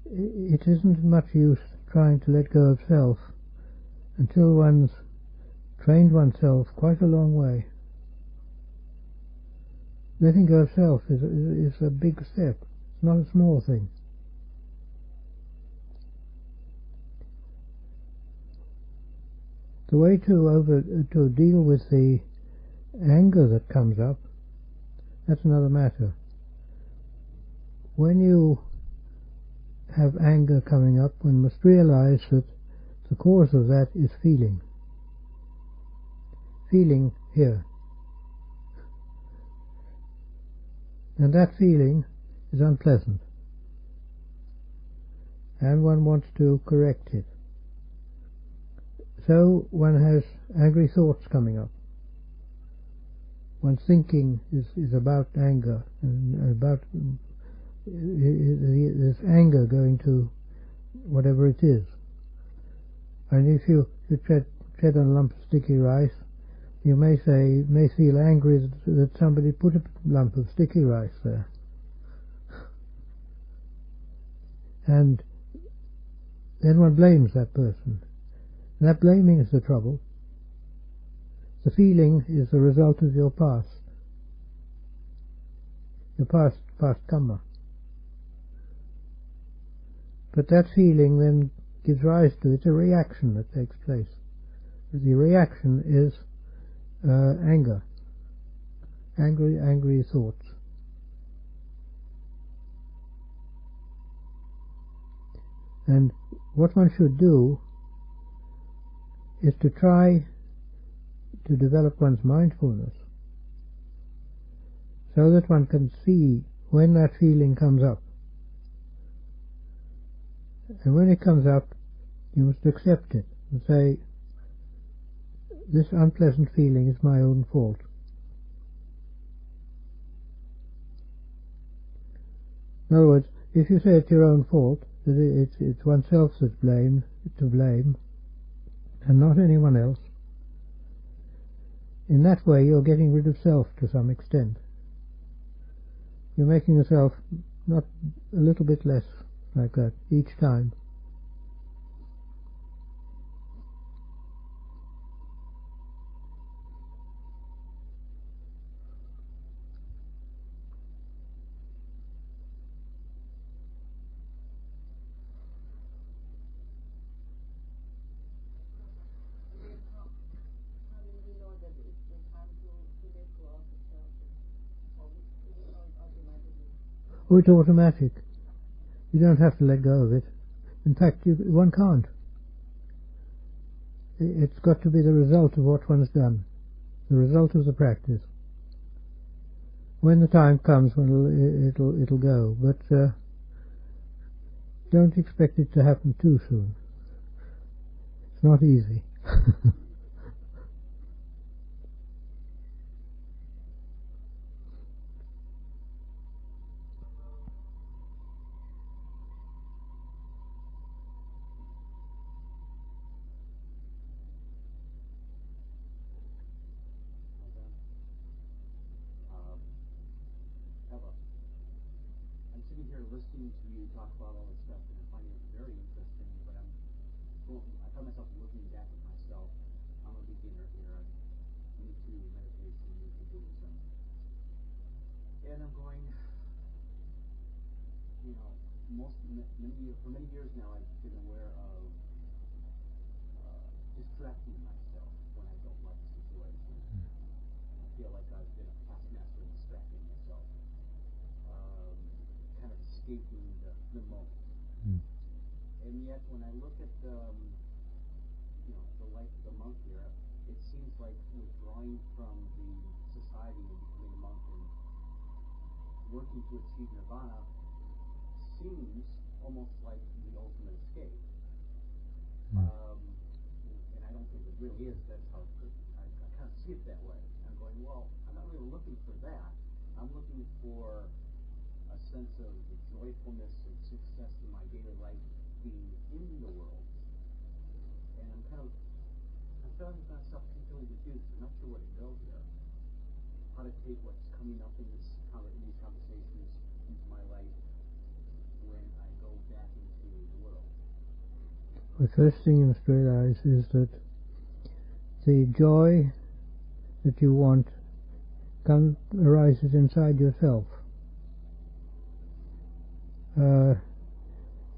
it isn't much use trying to let go of self until one's trained oneself quite a long way. Letting go of self is a big step. It's not a small thing. The way to deal with the anger that comes up, that's another matter. When you have anger coming up, one must realize that the cause of that is feeling. Feeling here. And that feeling is unpleasant. And one wants to correct it. So one has angry thoughts coming up. One's thinking is about anger, and about this anger going to whatever it is. And if you tread on a lump of sticky rice, you may feel angry that somebody put a lump of sticky rice there. And then one blames that person. And that blaming is the trouble. The feeling is the result of your past. Your past Kamma. But that feeling then gives rise to a reaction that takes place. The reaction is anger. Angry thoughts. And what one should do is to try to develop one's mindfulness so that one can see when that feeling comes up. And when it comes up, you must accept it and say, this unpleasant feeling is my own fault. In other words, if you say it's your own fault, that it's oneself that's to blame, and not anyone else, in that way you're getting rid of self to some extent. You're making yourself not a little bit less like that each time. Oh, it's automatic. You don't have to let go of it. In fact, one can't. It's got to be the result of what one's done, the result of the practice. When the time comes, when it'll go, but don't expect it to happen too soon. It's not easy. Listening to you talk about all this stuff, and I'm finding it very interesting, but I find myself looking back at myself. I'm a beginner here. I'm new to meditation, new to Buddhism. And I'm going, for many years now, I've been aware of distracting myself when I don't like a situation. I feel like I've been a past master of distracting myself, kind of escaping the moment. And yet, when I look at the life of the monk here, it seems like withdrawing from the society and becoming a monk and working to achieve nirvana seems almost like the ultimate escape. And I don't think it really is. That's how I kind of see it that way. I'm going, well, I'm not really looking for that. I'm looking for a sense of joyfulness and success in my daily life being in the world. And I'm feeling myself continually confused. I'm not sure where to go here. How to take what's coming up in these conversations into my life when I go back into the world. The first thing you must realize is that the joy that you want arises inside yourself.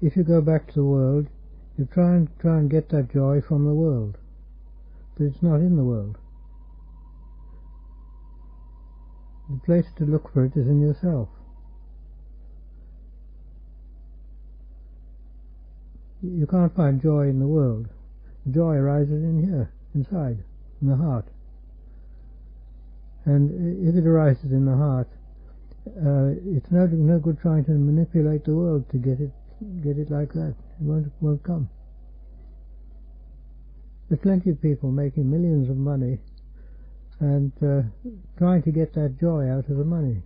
If you go back to the world, you try and get that joy from the world, but it's not in the world. The place to look for it is in yourself. You can't find joy in the world. Joy arises in here, inside, in the heart. And if it arises in the heart, it's no good trying to manipulate the world to get it like that. It won't come. There's plenty of people making millions of money and trying to get that joy out of the money,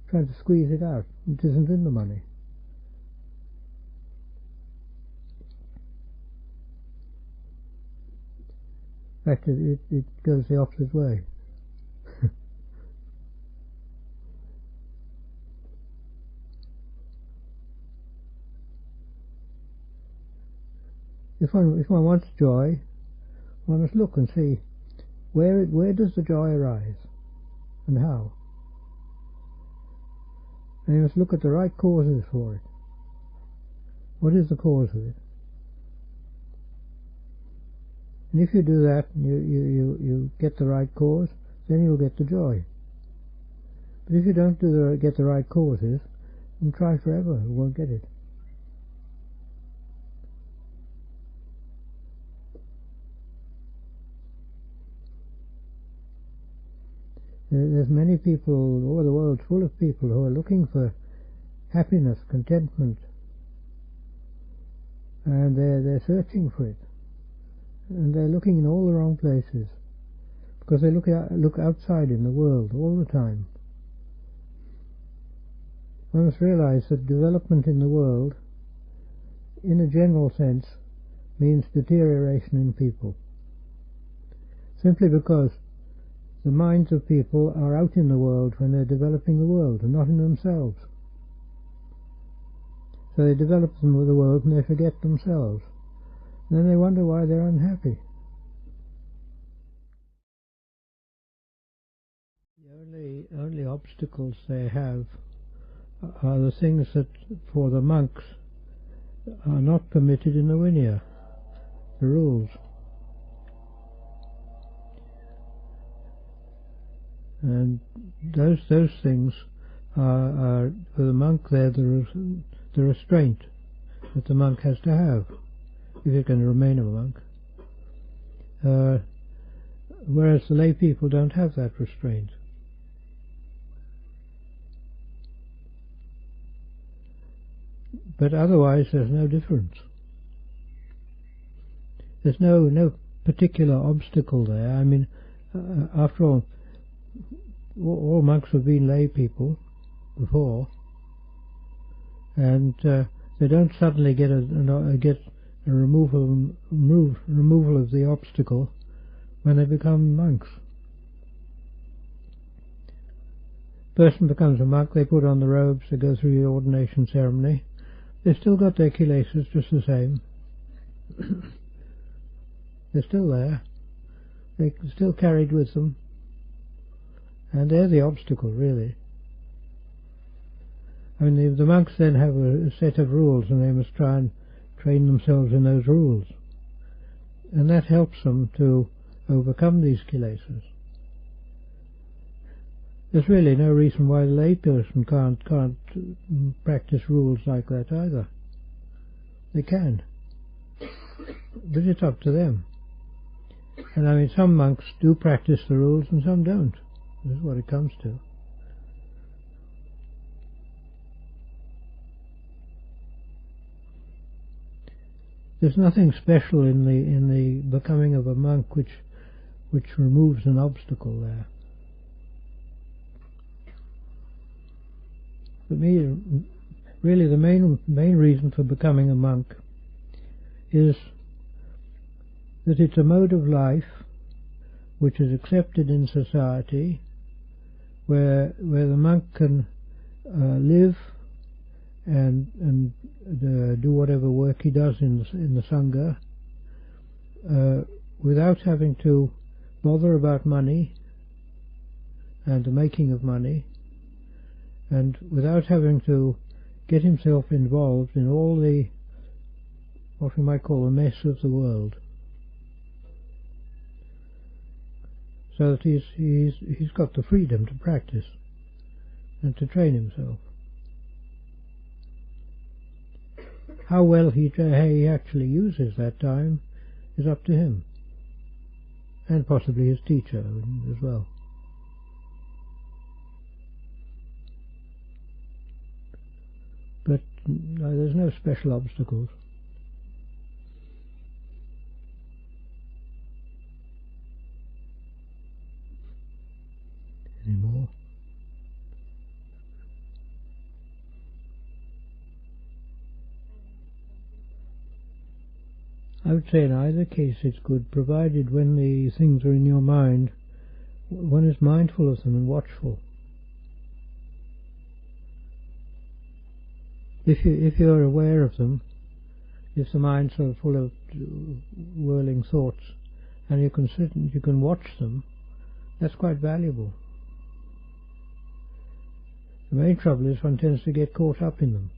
trying to squeeze it out. It isn't in the money. In fact, it goes the opposite way. If one wants joy, one must look and see where does the joy arise and how. And you must look at the right causes for it. What is the cause of it? And if you do that, you get the right cause, then you'll get the joy. But if you don't get the right causes, then try forever, you won't get it. There's many people, all the world's full of people who are looking for happiness, contentment, and they're searching for it. And they're looking in all the wrong places, because they look outside in the world all the time. One must realize that development in the world, in a general sense, means deterioration in people. Simply because the minds of people are out in the world when they're developing the world, and not in themselves. So they develop the world and they forget themselves. And then they wonder why they're unhappy. The only obstacles they have are the things that, for the monks, are not permitted in the Vinaya, the rules. And those things are for the monk, they're the restraint that the monk has to have if he can remain a monk. Whereas the lay people don't have that restraint. But otherwise there's no difference. There's no particular obstacle there. I mean, after all monks have been lay people before, and they don't suddenly get a removal of the obstacle when they become monks. Person becomes a monk, they put on the robes, they go through the ordination ceremony. They've still got their kilesas just the same. They're still there. They're still carried with them. And they're the obstacle, really. I mean, the monks then have a set of rules, and they must try and train themselves in those rules. And that helps them to overcome these kilesas. There's really no reason why the layperson can't practice rules like that either. They can. But it's up to them. And I mean, some monks do practice the rules and some don't. This is what it comes to. There's nothing special in the becoming of a monk which removes an obstacle there. For me, really the main reason for becoming a monk is that it's a mode of life which is accepted in society, where the monk can live and do whatever work he does in the Sangha without having to bother about money and the making of money, and without having to get himself involved in all the, what we might call, the mess of the world. So that he's got the freedom to practice and to train himself. How well he actually uses that time is up to him, and possibly his teacher as well. But there's no special obstacles. Anymore? I would say in either case it's good, provided when the things are in your mind, one is mindful of them and watchful. If you're aware of them, if the mind's so full of whirling thoughts, and you can sit and you can watch them, that's quite valuable. The main trouble is one tends to get caught up in them.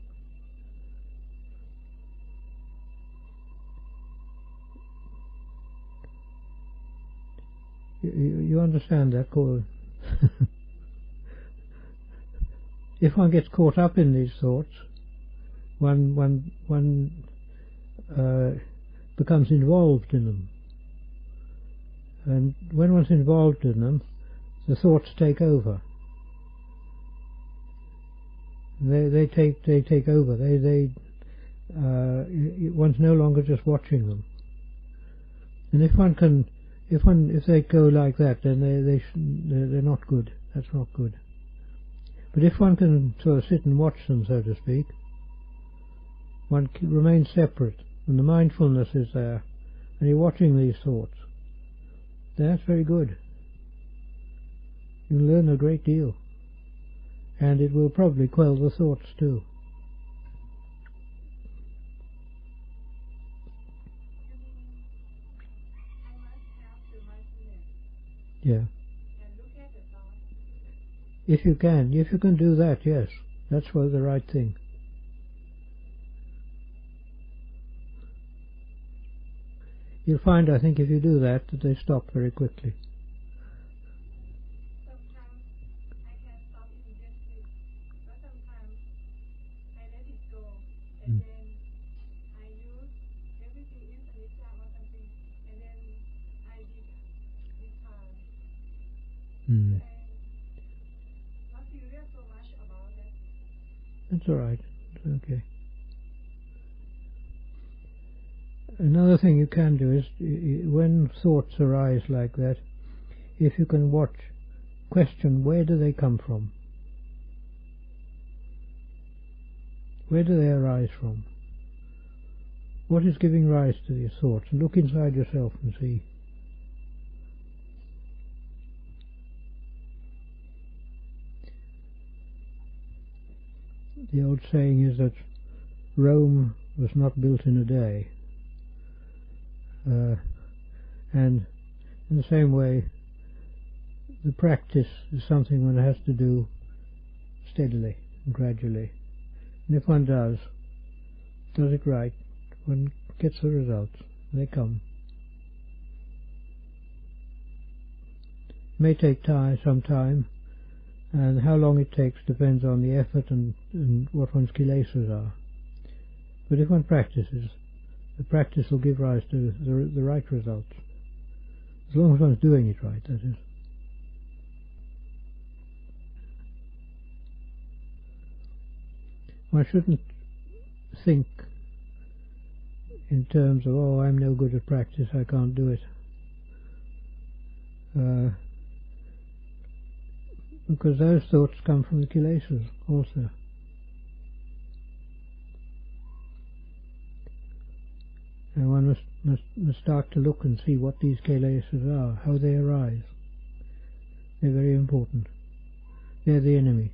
You understand that, Cole? If one gets caught up in these thoughts, one becomes involved in them, and when one's involved in them, the thoughts take over. They take over. One's no longer just watching them. And if they go like that, then they're not good. That's not good. But if one can sort of sit and watch them, so to speak, one remains separate, and the mindfulness is there, and you're watching these thoughts, that's very good. You learn a great deal, and it will probably quell the thoughts too. Yeah. If you can do that, yes, that's the right thing. You'll find, I think, if you do that they stop very quickly. Sometimes I can stop immediately, but sometimes I let it go, and then I use everything in Anicca or something, and then I retire. And not serious so much about that. That's all right. It's okay. Another thing you can do is, when thoughts arise like that, if you can question where do they come from? Where do they arise from? What is giving rise to these thoughts? And look inside yourself and see. The old saying is that Rome was not built in a day. And in the same way, the practice is something one has to do steadily and gradually. And if one does it right, one gets the results. They come. It may take some time, and how long it takes depends on the effort and what one's kilesas are. But if one practices, the practice will give rise to the right results. As long as one's doing it right, that is. One shouldn't think in terms of, oh, I'm no good at practice, I can't do it. Because those thoughts come from the kilesas also. And one must start to look and see what these kilesas are, how they arise. They're very important. They're the enemy.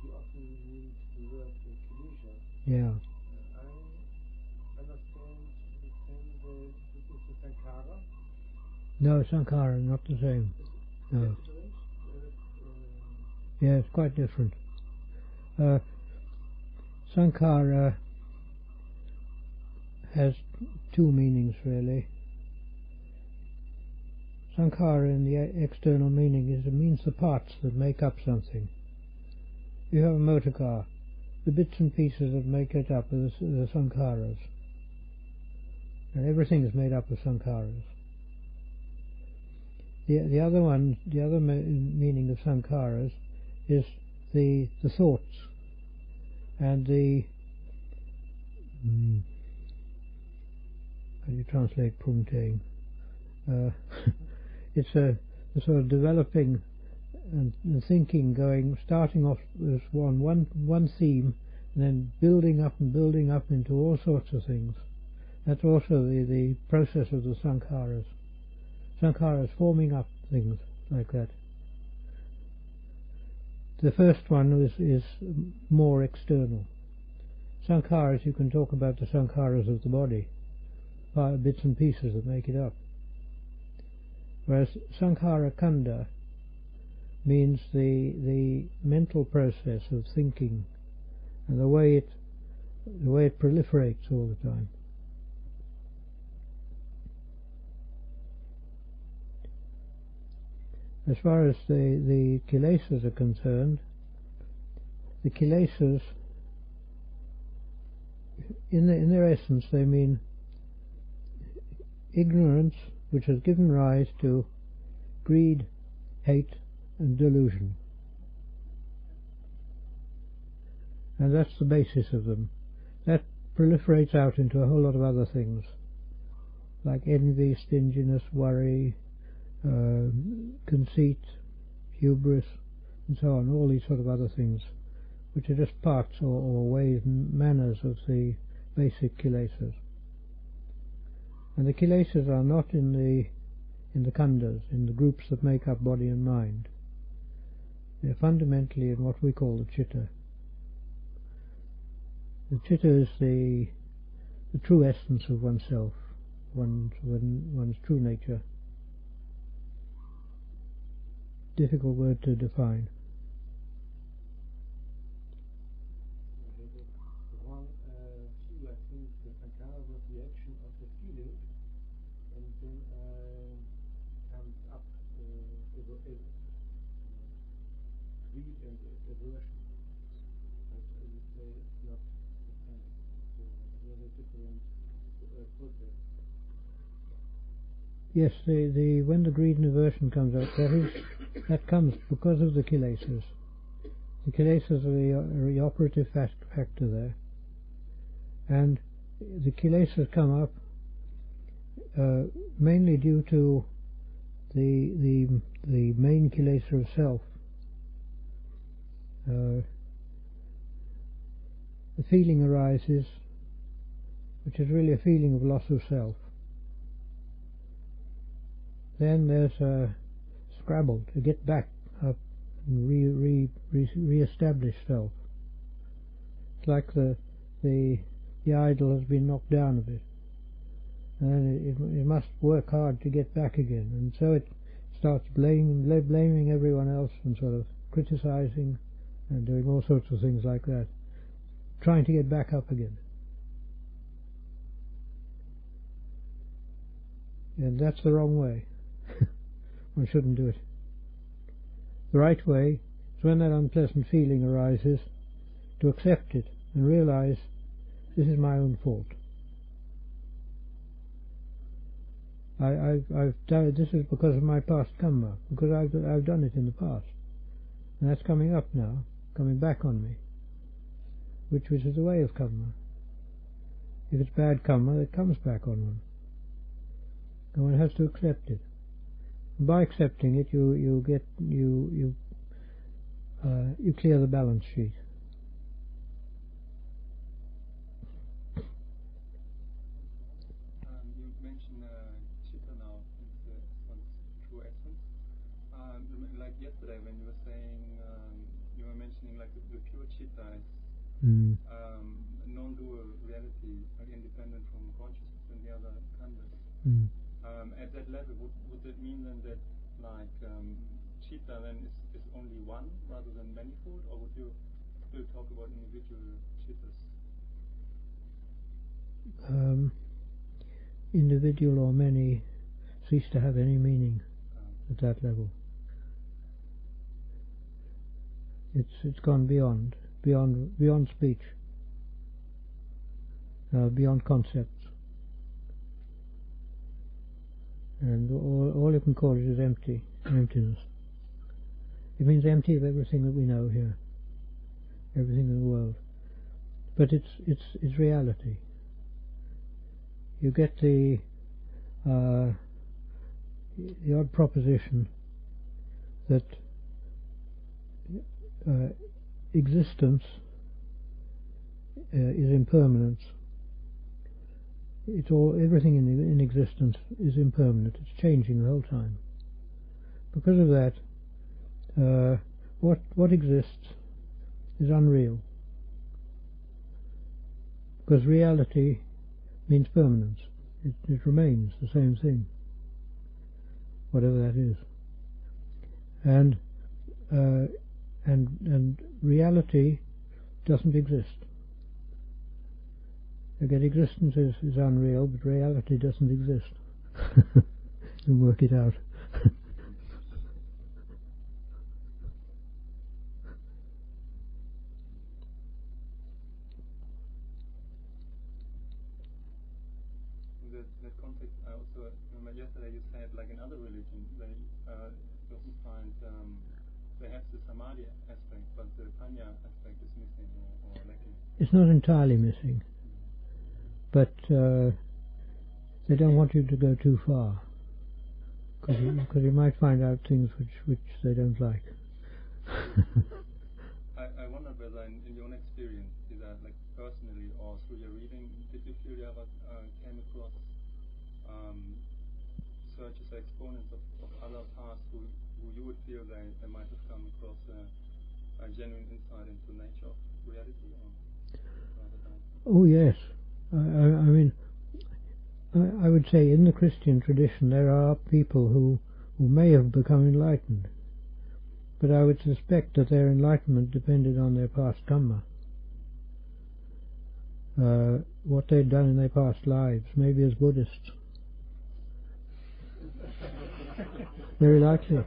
You often use the word kilesa. Yeah. I understand the same way this is the sankhara. No, sankhara, not the same. No. Yeah, it's quite different. Sankhara has two meanings really. Sankhara in the external meaning means the parts that make up something. You have a motor car. The bits and pieces that make it up are the sankharas. And everything is made up of sankharas. The other meaning of sankharas is the thoughts and the how do you translate pruntein? It's the sort of developing and thinking, starting off as one theme, and then building up into all sorts of things. That's also the process of the sankharas. Sankharas forming up things like that. The first one is more external. Sankharas, you can talk about the sankharas of the body, bits and pieces that make it up. Whereas sankhara kanda means the mental process of thinking and the way it proliferates all the time. As far as the kilesas are concerned, the kilesas, in their essence, they mean ignorance which has given rise to greed, hate, and delusion. And that's the basis of them. That proliferates out into a whole lot of other things, like envy, stinginess, worry, conceit, hubris, and so on, all these sort of other things, which are just parts or ways and manners of the basic kilesas. And the kilesas are not in the khandas, in the groups that make up body and mind. They're fundamentally in what we call the chitta. The chitta is the true essence of oneself, one's true nature. Difficult word to define. One feel, I think the sankhara was the action of the feeling, and then comes up greed and aversion. But I would say it's not the same. It's a very different process. Yes, when the greed and aversion comes out, that comes because of the kilesas. The kilesas are the operative factor there, and the kilesas come up mainly due to the main kilesa of self. The feeling arises, which is really a feeling of loss of self. Then there's a scrabble to get back up and re-establish self. It's like the idol has been knocked down a bit, and it must work hard to get back again, and so it starts blaming everyone else and sort of criticizing and doing all sorts of things like that, trying to get back up again. And that's the wrong way. One shouldn't do it. The right way is, when that unpleasant feeling arises, to accept it and realize this is my own fault. I've done it. This is because of my past Kamma, because I've done it in the past, and that's coming up now, coming back on me, which is the way of Kamma. If it's bad Kamma, it comes back on one, and one has to accept it. And by accepting it, you clear the balance sheet. Yesterday when you were saying, you were mentioning like the pure chitta is non-dual reality, like independent from consciousness and the other khandhas. At that level, would that mean then that like chitta then is only one rather than manifold, or would you still talk about individual chittas? Individual or many cease to have any meaning at that level. It's gone beyond speech, beyond concepts, and all you can call it is emptiness. It means empty of everything that we know here, everything in the world. But it's reality. You get the odd proposition that existence is impermanence. Everything in existence is impermanent. It's changing the whole time. Because of that, what exists is unreal. Because reality means permanence. It remains the same thing, whatever that is. And reality doesn't exist. Again, existence is unreal, but reality doesn't exist. You can work it out. That context, I also remember yesterday you said, like in other religions, they often find perhaps the samadhi aspect, but the pañña aspect is missing or lacking. It's not entirely missing, but they don't want you to go too far, because you might find out things which they don't like. I wonder whether in your own experience, either like personally or through your reading, did you feel you ever came across searches or exponents of other paths who you would feel they might have come across a genuine insight into nature of reality? Oh yes, I mean, I would say in the Christian tradition there are people who may have become enlightened, but I would suspect that their enlightenment depended on their past Kamma, what they'd done in their past lives, maybe as Buddhists. Very likely.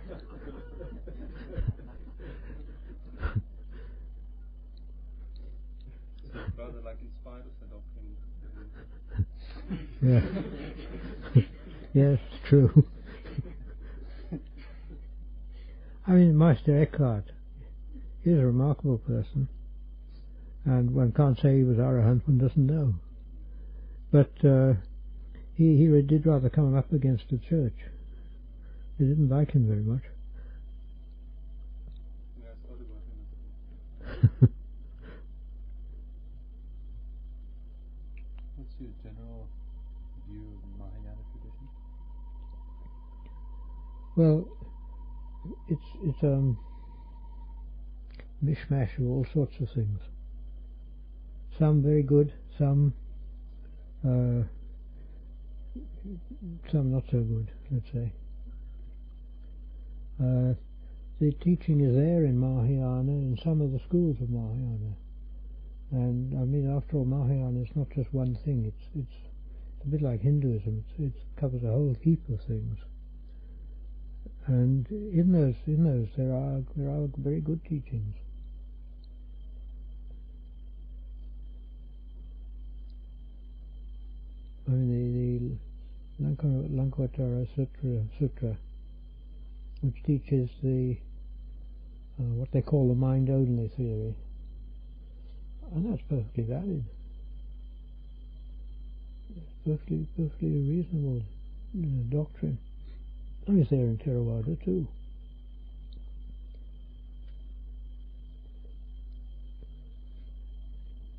Rather like in spite of the doctrine. Yeah. Yes, true. I mean, Meister Eckhart, he's a remarkable person, and one can't say he was arahant, one doesn't know. But he did rather come up against the church. They didn't like him very much. Yeah, I thought about him. What's your general view of the Mahayana tradition? Well, it's a mishmash of all sorts of things. Some very good, some some not so good, let's say. The teaching is there in Mahayana, in some of the schools of Mahayana. And I mean, after all, Mahayana is not just one thing. It's a bit like Hinduism. It covers a whole heap of things. And in those there are very good teachings. I mean, the Lankavatara Sutra, which teaches the what they call the mind-only theory, and that's perfectly valid. It's perfectly reasonable doctrine. And it's there in Theravada too.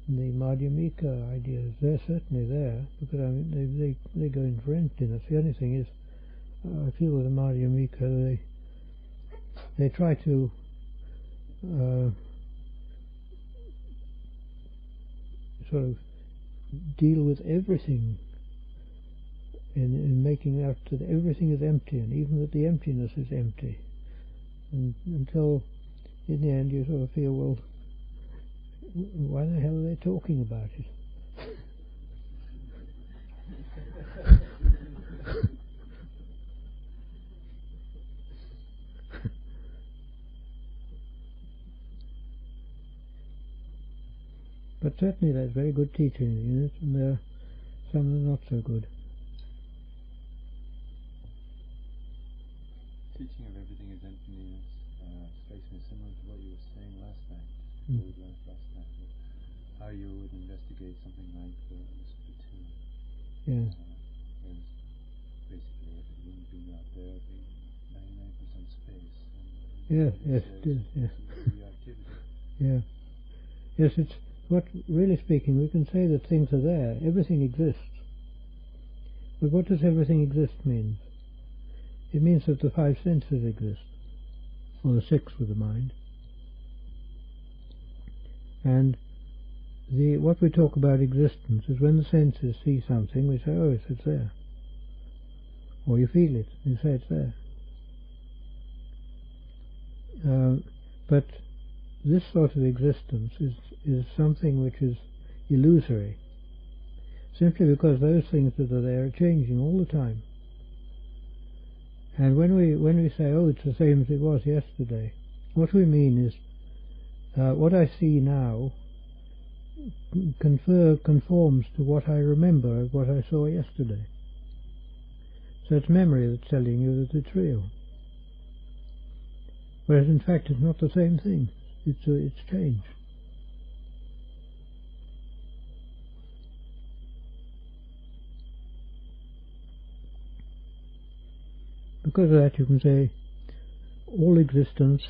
The Madhyamika ideas, they're certainly there, because I mean they go in for emptiness. The only thing is, I feel with the Madhyamika they try to sort of deal with everything in making out that everything is empty, and even that the emptiness is empty, and until in the end you sort of feel, well, why the hell are they talking about it? But certainly there's very good teaching in it, and there are some that are not so good. Teaching of everything is emptiness strikes me similar to what you were saying last night, how you would investigate something like Sutta 2. Yeah. As basically everything being out there being 99% space. Yes, it is. Yeah. Yes, it's what, really speaking, we can say that things are there. Everything exists. But what does everything exist mean? It means that the five senses exist, or the six with the mind. And what we talk about existence is when the senses see something, we say, oh, yes, it's there. Or you feel it, you say it's there. But this sort of existence is something which is illusory, simply because those things that are there are changing all the time. And when we say, oh, it's the same as it was yesterday, what we mean is what I see now conforms to what I remember of what I saw yesterday. So it's memory that's telling you that it's real. Whereas in fact it's not the same thing. It's change. Because of that you can say all existence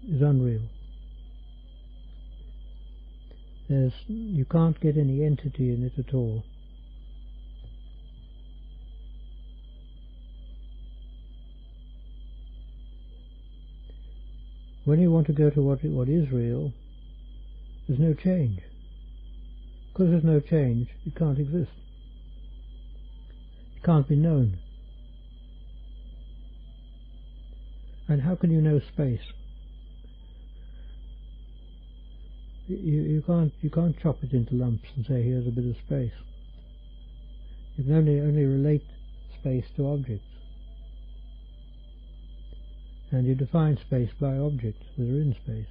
is unreal. You can't get any entity in it at all. When you want to go to what is real, there's no change. Because there's no change, it can't exist. It can't be known. And how can you know space? You can't chop it into lumps and say here's a bit of space. You can only relate space to objects. And you define space by objects that are in space.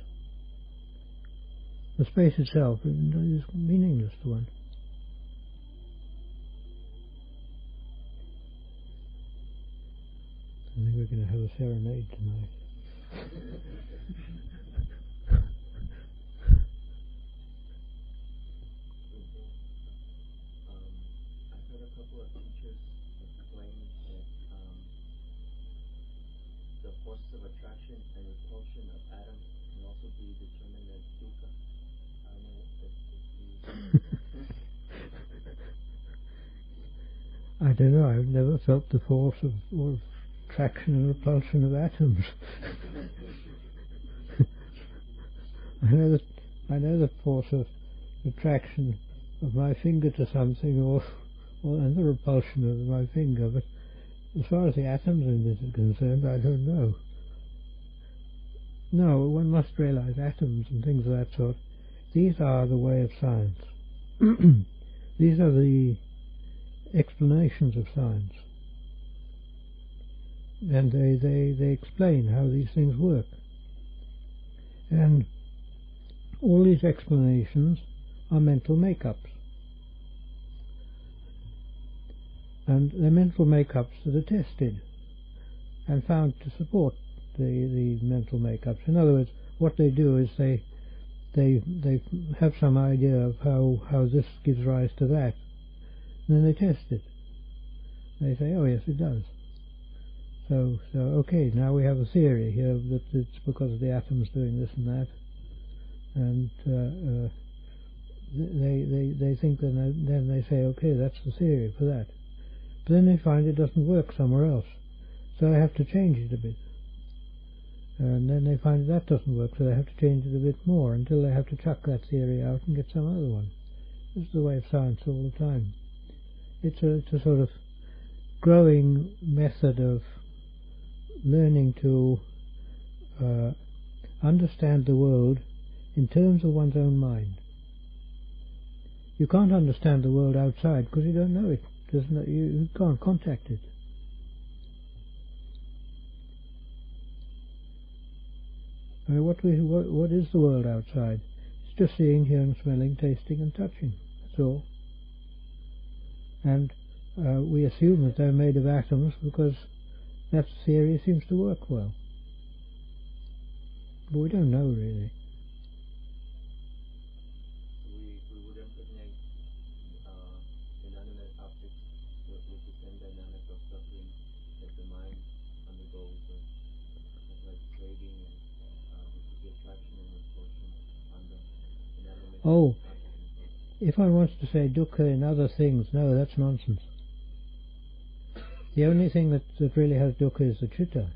The space itself is meaningless to one. I think we're going to have a serenade tonight. I've heard a couple of teachers explain that the forces of attraction and repulsion of atoms can also be determined as dukkha. I don't know if you... I don't know, I've never felt the force of attraction and repulsion of atoms. I know the force of attraction of my finger to something, or and the repulsion of my finger, but as far as the atoms in this are concerned, I don't know. No, one must realize atoms and things of that sort. These are the way of science. These are the explanations of science. And they explain how these things work. And all these explanations are mental make-ups. And they're mental make-ups that are tested and found to support the mental make-ups. In other words, what they do is they have some idea of how this gives rise to that, and then they test it. They say, oh yes, it does. So okay, now we have a theory here that it's because of the atoms doing this and that, and they think that, then they say, okay, that's the theory for that. But then they find it doesn't work somewhere else, so they have to change it a bit. And then they find that doesn't work, so they have to change it a bit more until they have to chuck that theory out and get some other one. This is the way of science all the time. It's a sort of growing method of learning to understand the world in terms of one's own mind. You can't understand the world outside because you don't know it. You can't contact it. What is the world outside? It's just seeing, hearing, smelling, tasting and touching. That's all. And we assume that they're made of atoms because that theory seems to work well. But we don't know really. We would recognize inanimate objects with the same dynamic of suffering that the mind undergoes, like craving and attraction and repulsion under inanimate objects. If one wants to say dukkha in other things, no, that's nonsense. The only thing that really has dukkha is the chitta.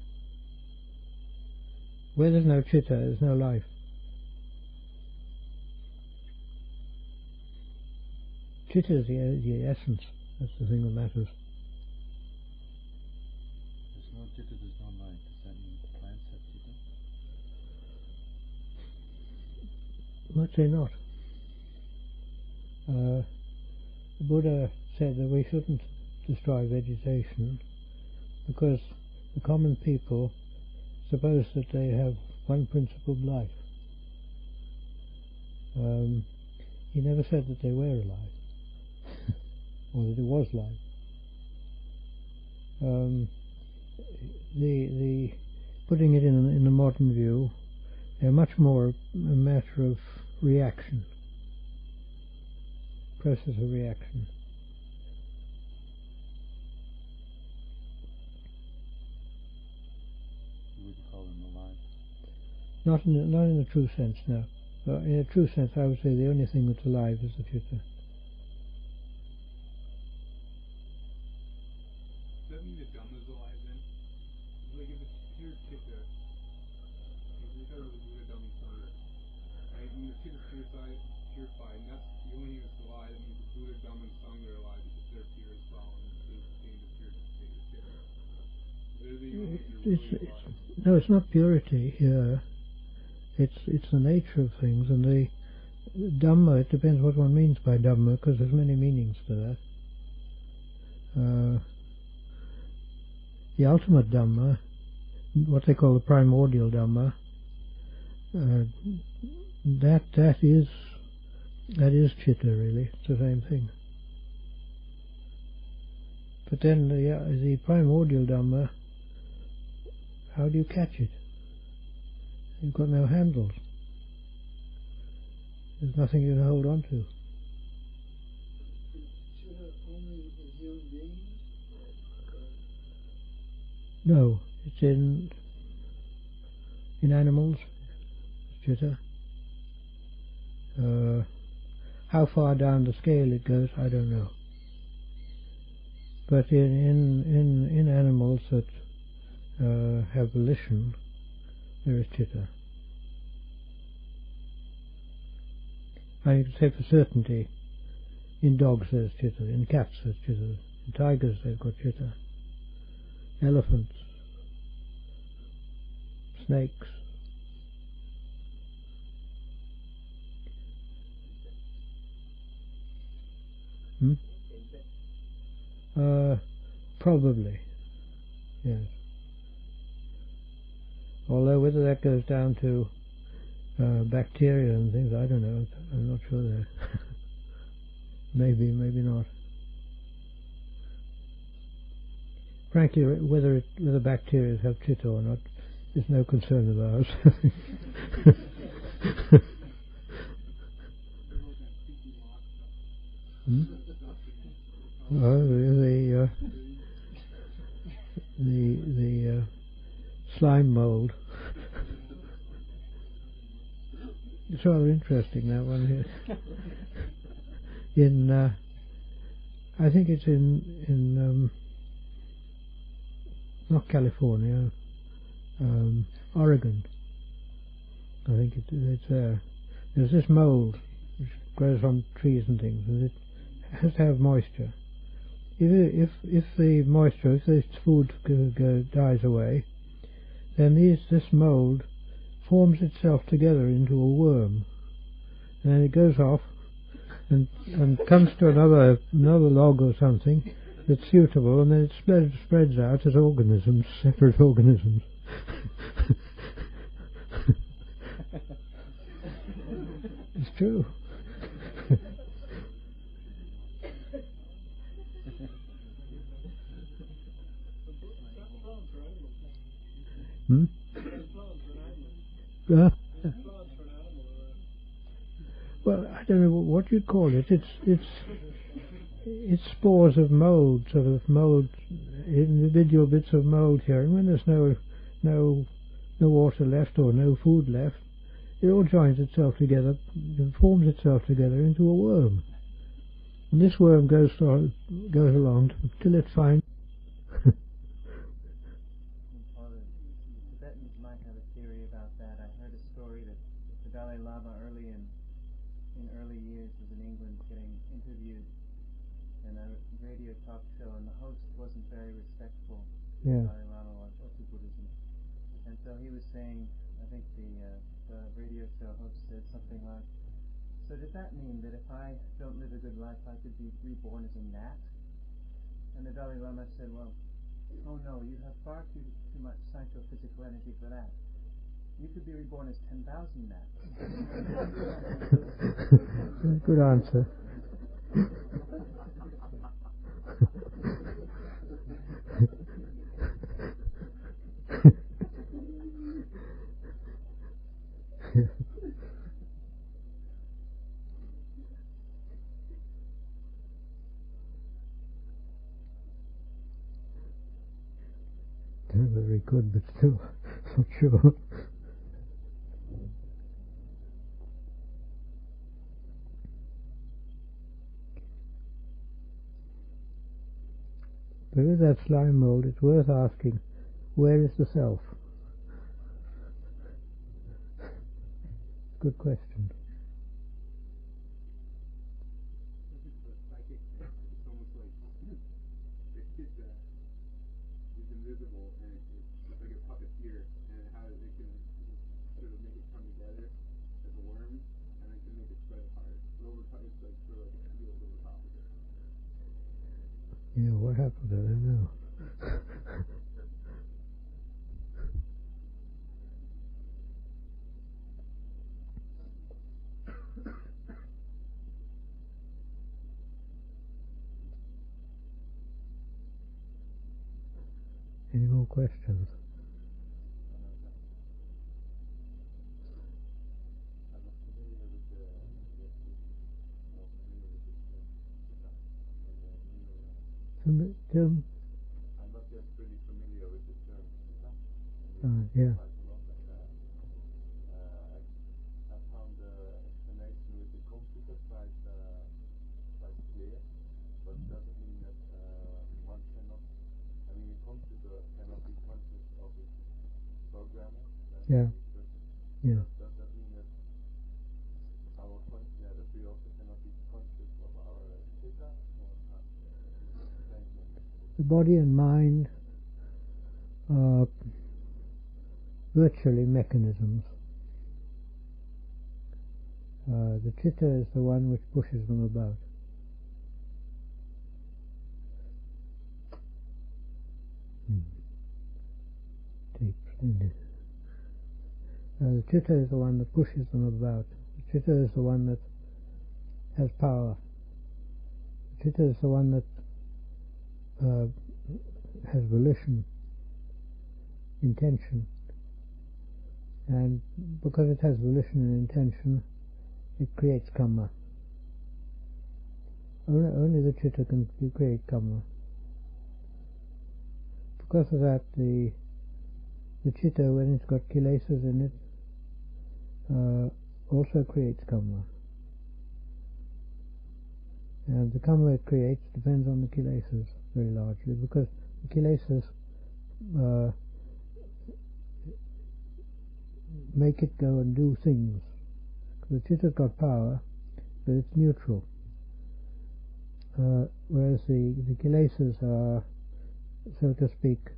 Where there's no chitta, there's no life. Chitta is the essence. That's the thing that matters. There's no chitta, there's no life. Does that mean plants have chitta? I'd say not. The Buddha said that we shouldn't destroy vegetation because the common people suppose that they have one principle of life. He never said that they were alive or that it was life. The putting it in a modern view, they're much more a matter of reaction, process of reaction. Would you call them alive? Not in a true sense, no. In a true sense, I would say the only thing that's alive is the chitta. Does that mean the Dhamma is alive then? Like if it's pure chitta, if we talk about the Buddha Dhamma Sangha, right? I mean the chitta is purified, and that's the only thing that's alive. That means the Buddha Dhamma and Sangha are alive because they're pure as well, and they contain the pure state of chitta. No, it's not purity here. It's the nature of things, and the Dhamma, it depends what one means by Dhamma, because there's many meanings to that. The ultimate Dhamma, what they call the primordial Dhamma, that is chitta really. It's the same thing. But then the primordial Dhamma, how do you catch it? You've got no handles. There's nothing you can hold on to. Chitta only in human beings? No, it's in animals, chitta. How far down the scale it goes, I don't know. But in animals that have volition, there is chitta. And you can say for certainty, In dogs there's chitta, in cats there's chitta, in tigers they've got chitta, elephants, snakes. Probably, yes. Although whether that goes down to bacteria and things, I don't know. I'm not sure there. Maybe not. Frankly, whether bacteria have chitta or not is no concern of ours. The slime mold. It's rather interesting, that one here. I think it's in not California, Oregon. I think it's there. There's this mold which grows on trees and things, and it has to have moisture. If this food dies away, then this mold forms itself together into a worm, and then it goes off and comes to another log or something that's suitable, and then it spreads out as organisms, separate organisms. It's true. Well, I don't know what you'd call it. It's spores of mold, sort of mold, individual bits of mold here. And when there's no water left or no food left, it all joins itself together, and forms itself together into a worm. And this worm goes along till it finds. Tibetans might have a theory about that. I heard a story that the Dalai Lama in early years was in England getting interviewed in a radio talk show, and the host wasn't very respectful to the Dalai Lama or to Buddhism. And so he was saying, I think the radio show host said something like, "So does that mean that if I don't live a good life, I could be reborn as a gnat?" And the Dalai Lama said, "Well, oh no, you have far too much psychophysical energy for that. You could be reborn as 10,000 gnats." Good answer. Very good, but still not sure. But with that slime mold, it's worth asking, where is the self? Good question. It's almost like the kid that is invisible, and it's like a puppeteer, and it can sort of make it come together as a worm, and it can make it spread apart. But over time, it's like sort of like a field over top of it. Yeah, what happened? I don't know. Any more questions? I'm not just really familiar with the term. Yeah. I found the explanation with the computer quite clear, but it doesn't mean that one cannot. I mean, a computer cannot be conscious of its programmer. Yeah. Yeah. Does that mean that that we also cannot be conscious of our body and mind are virtually mechanisms. The chitta is the one which pushes them about. Deep, the chitta is the one that pushes them about. The chitta is the one that has power. The chitta is the one that has volition, intention, and because it has volition and intention, it creates Kamma. Only the chitta can create Kamma. Because of that, the chitta, when it's got Kilesas in it, also creates Kamma. And the Kamma it creates depends on the Kilesas very largely, because the Kilesas make it go and do things. The chitta's got power, but it's neutral. Whereas the Kilesas are, so to speak,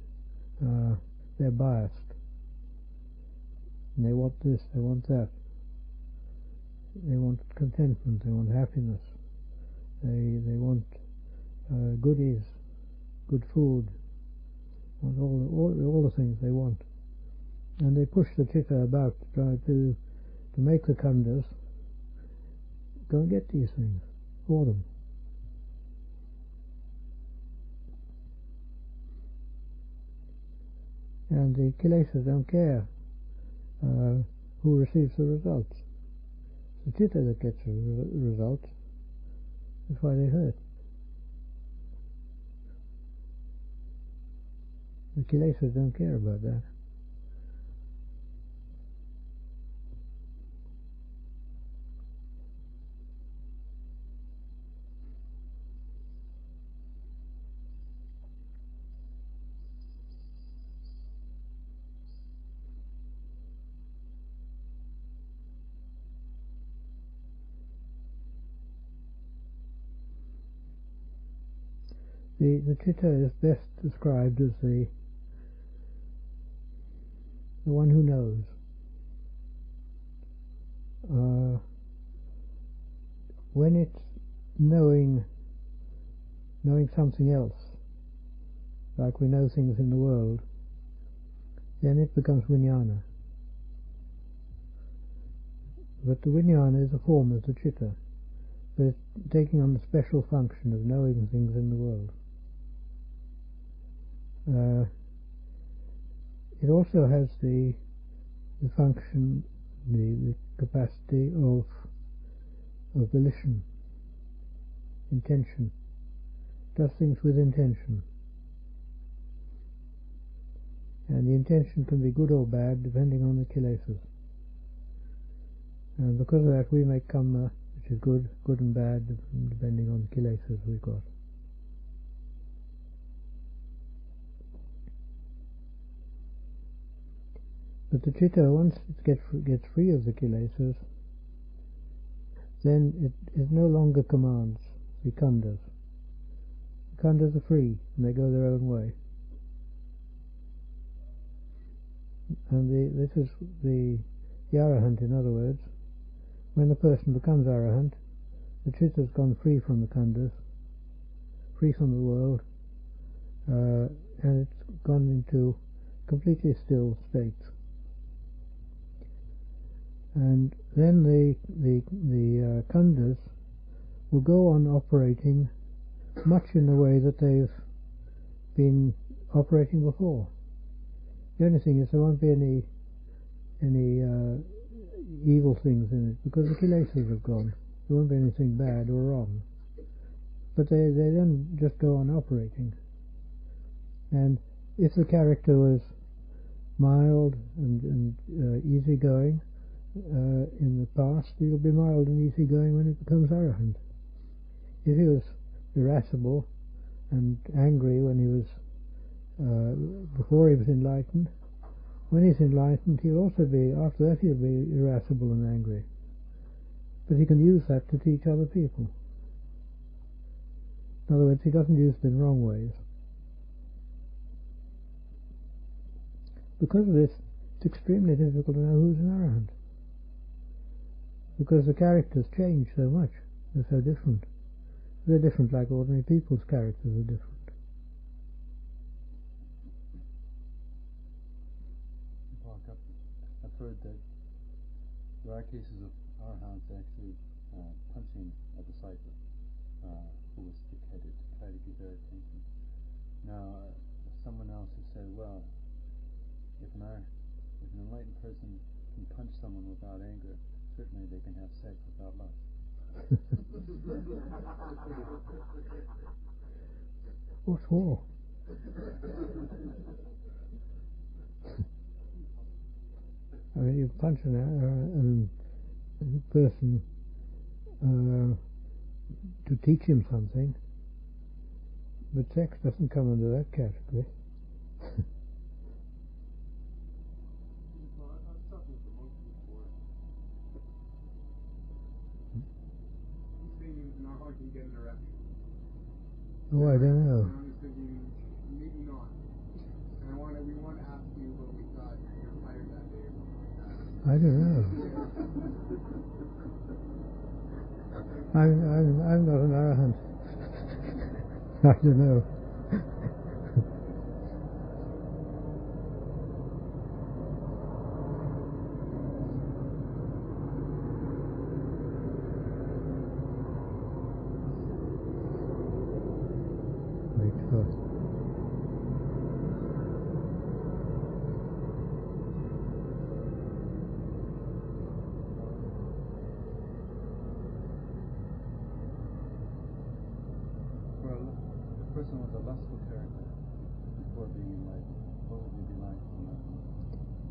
they're biased. And they want this, they want that. They want contentment, they want happiness. They want goodies, good food, and all the things they want. And they push the chitta about to try to make the khandhas go and get these things for them. And the Kilesas don't care who receives the results. It's the chitta that gets the results. That's why they hurt. The Kilesas don't care about that. The chitta is best described as the one who knows. When it's knowing something else, like we know things in the world, then it becomes vijnana. But the vijnana is a form of the chitta, but it's taking on the special function of knowing things in the world. It also has the function, the capacity of volition, intention. Does things with intention. And the intention can be good or bad depending on the Kilesas. And because of that we make Kamma, which is good and bad depending on the Kilesas we've got. But the chitta, once it gets free of the Kilesas, then it no longer commands the khandhas. The khandhas are free, and they go their own way. And this is the arahant, in other words. When the person becomes arahant, the chitta's gone free from the khandhas, free from the world, and it's gone into completely still states. And then the khandhas will go on operating much in the way that they've been operating before. The only thing is there won't be any evil things in it, because the Kilesas have gone. There won't be anything bad or wrong. But they then just go on operating. And if the character was mild and easygoing in the past, he'll be mild and easygoing when it becomes arahant. If he was irascible and angry when he was before he was enlightened, when he's enlightened he'll also be, after that he'll be irascible and angry. But he can use that to teach other people. In other words, he doesn't use it in wrong ways. because of this, it's extremely difficult to know who's an arahant. Because the characters change so much. They're so different. They're different like ordinary people's characters are different. I've heard that there are cases of arahants actually punching a disciple who was thick-headed to try to get their attention. Now, someone else has said, well, if an enlightened person can punch someone without anger, certainly they can have sex without lust. What for? I mean, you punch a person to teach him something, but sex doesn't come under that category. Oh, I don't know. And I was thinking, maybe not. And we want to ask you, but we thought you're tired that day or something like that. I don't know. I'm not an arahant. I don't know.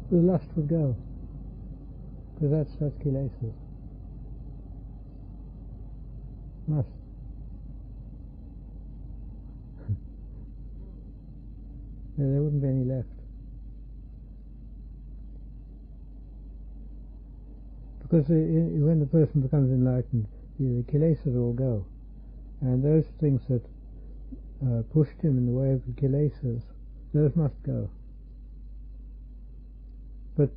The lust would go, because that's Kilesas. Must. There wouldn't be any left. Because when the person becomes enlightened, the Kilesas all go, and those things that pushed him in the way of the Kilesas, those must go. But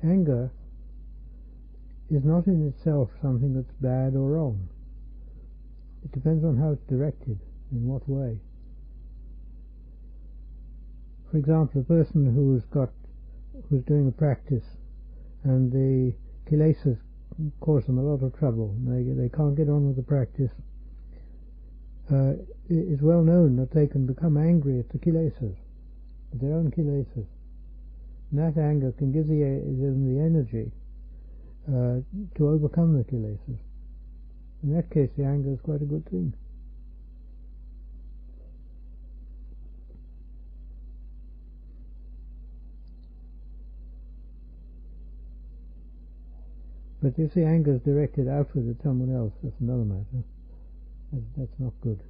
anger is not in itself something that's bad or wrong. It depends on how it's directed, in what way. For example, a person who's doing a practice, and the Kilesas cause them a lot of trouble. They can't get on with the practice. It's well known that they can become angry at the Kilesas, at their own Kilesas. And that anger can give them the energy to overcome the Kilesas. In that case, the anger is quite a good thing. But if the anger is directed outward at someone else, that's another matter. That's not good.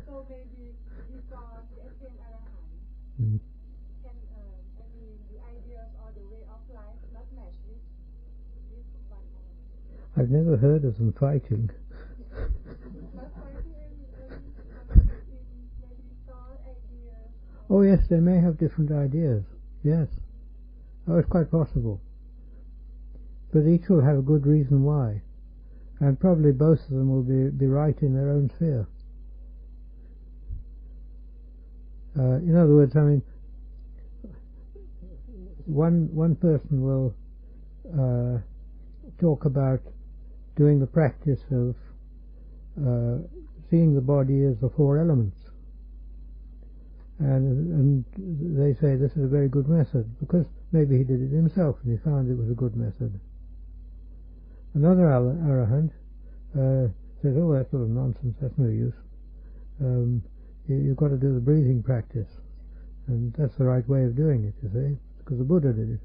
So maybe before the attain arahant, can the ideas or the way of life not match this one arahant? I've never heard of them fighting. Not fighting maybe thought, ideas. Oh yes, they may have different ideas. Yes. Oh, it's quite possible. But each will have a good reason why. And probably both of them will be right in their own sphere. In other words, I mean, one person will talk about doing the practice of seeing the body as the four elements, and they say this is a very good method because maybe he did it himself and he found it was a good method. Another arahant says, "Oh, that's sort of nonsense. That's no use. You've got to do the breathing practice, and that's the right way of doing it, you see, because the Buddha did it."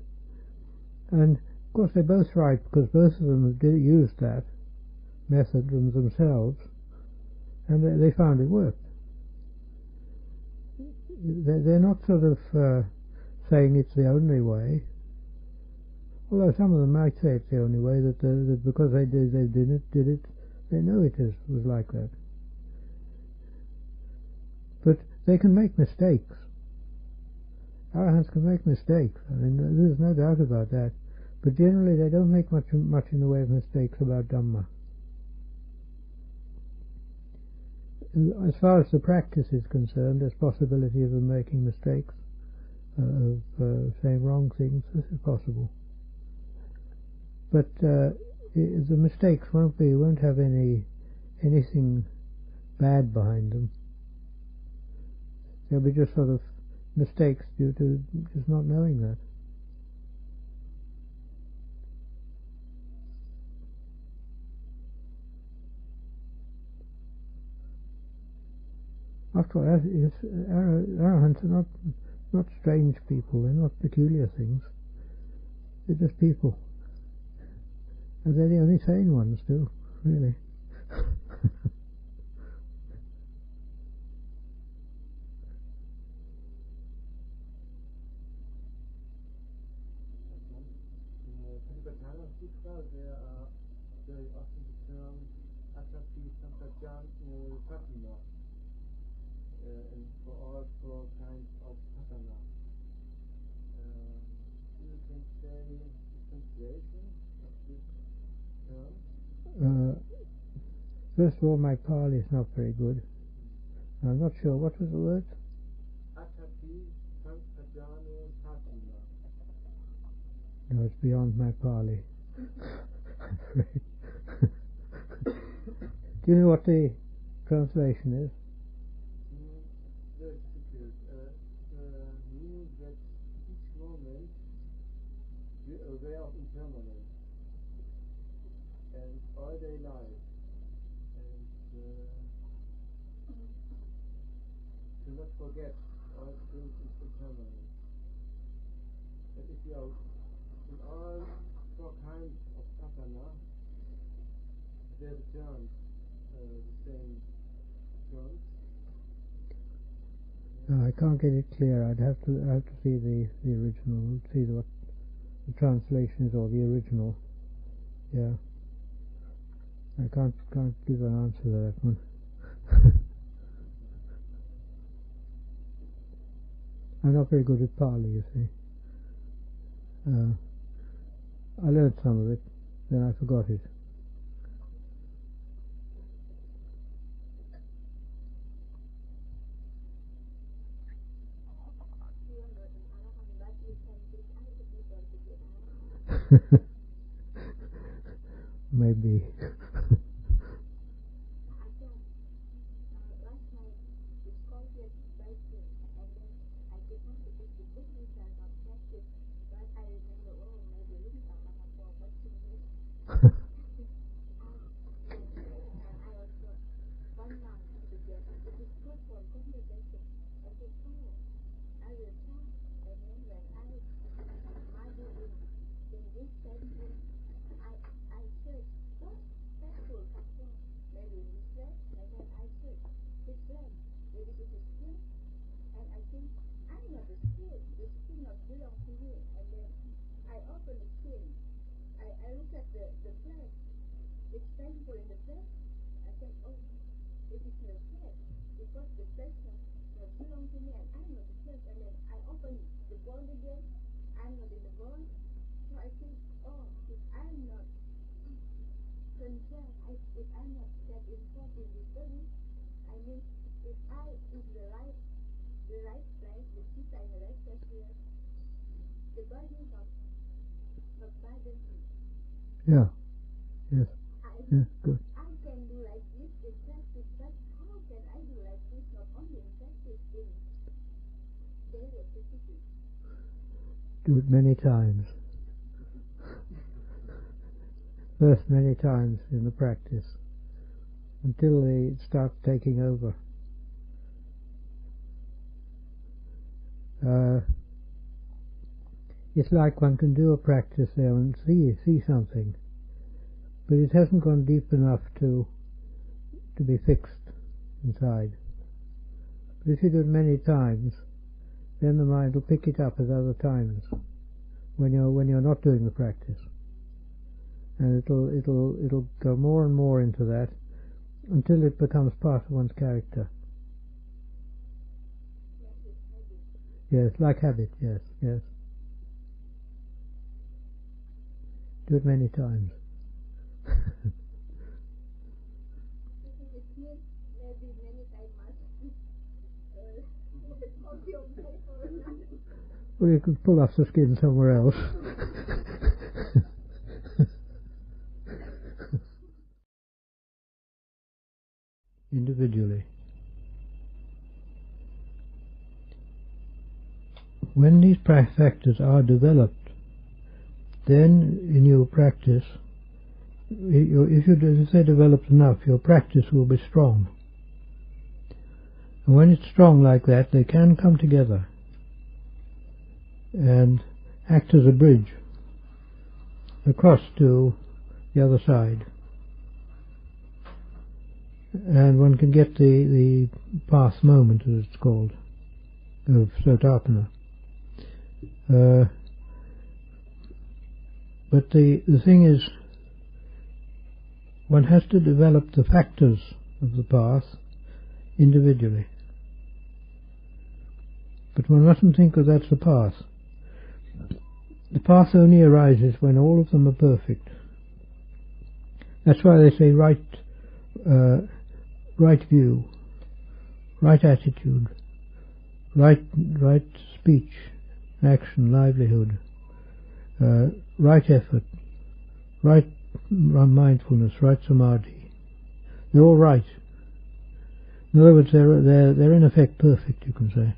And of course they're both right, because both of them used that, method themselves, and they found it worked. They're not sort of saying it's the only way, although some of them might say it's the only way, that because they did it, they know it was like that. But they can make mistakes. Arahants can make mistakes. I mean, there's no doubt about that. But generally, they don't make much in the way of mistakes about Dhamma. As far as the practice is concerned, there's possibility of them making mistakes, of saying wrong things. This is possible. But the mistakes won't have anything bad behind them. They'll be just sort of mistakes due to just not knowing that. After all, Arahants are not strange people. They're not peculiar things. They're just people, and they're the only sane ones too, really. There are very often the term Ajahn Pañña, and for all kinds of patana. You can say the translation of this term? First of all, my Pali is not very good. I'm not sure. What was the word? No, it's beyond my Pali. I'm afraid. Do you know what the translation is? Very difficult. Meaning that each moment we are aware of impermanence and all day life, and to not forget all things is impermanent. And if you are in all four kinds of patana, there's a term, the same terms. No, I can't get it clear. I'd have to see the original, see what the translation is, or the original. Yeah, I can't give an answer to that one. I'm not very good at Pali, you see. I learned some of it, then I forgot it. Maybe. Yeah. Yes. Yes. Good. I can do like this in practice, but how can I do like this not only in practice, in daily activities? Do it many times. First, many times in the practice, until it starts taking over. It's like one can do a practice there and see something, but it hasn't gone deep enough to be fixed inside. But if you do it many times, then the mind will pick it up at other times when you're not doing the practice, and it'll go more and more into that until it becomes part of one's character. Yes, like habit. Yes. Do it many times. Well, you could pull off the skin somewhere else. Individually. When these factors are developed, then in your practice, if they're developed enough, your practice will be strong. And when it's strong like that, they can come together and act as a bridge across to the other side. And one can get the path moment, as it's called, of Sotapanna. But the thing is, one has to develop the factors of the path individually. But one mustn't think that that's the path. The path only arises when all of them are perfect. That's why they say right view, right attitude, right speech, action, livelihood, right effort, right mindfulness, right samadhi. They're all right. In other words, they're in effect perfect, you can say.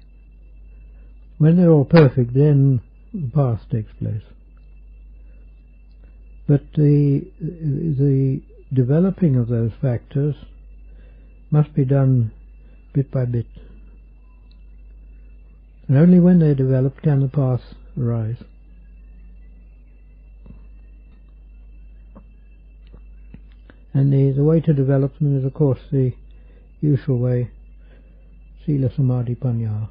When they're all perfect, then the path takes place. But the developing of those factors must be done bit by bit. And only when they're developed can the path arise. And the way to develop them is, of course, the usual way, Sila, Samadhi, Pañña.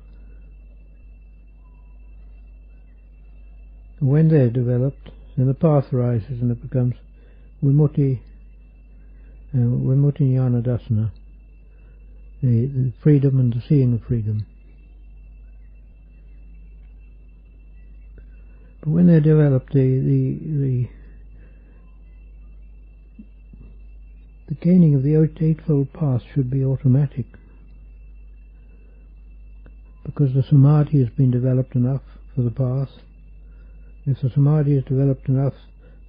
When they're developed, then the path arises and it becomes Vimutti Jnana Dasana, the freedom and the seeing of freedom. But when they're developed, the gaining of the Eightfold Path should be automatic, because the Samadhi has been developed enough for the path. If the Samadhi is developed enough,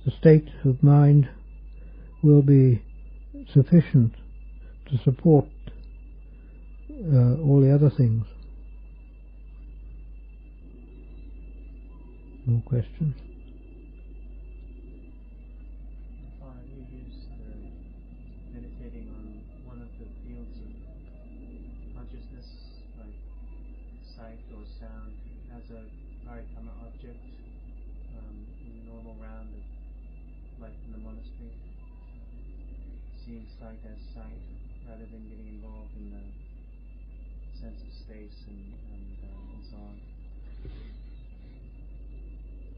the state of mind will be sufficient to support all the other things. More questions? You used meditating on one of the fields of consciousness, like sight or sound, as a Kamma object in the normal round of life in the monastery, seeing sight as sight rather than getting involved in the sense of space and so on.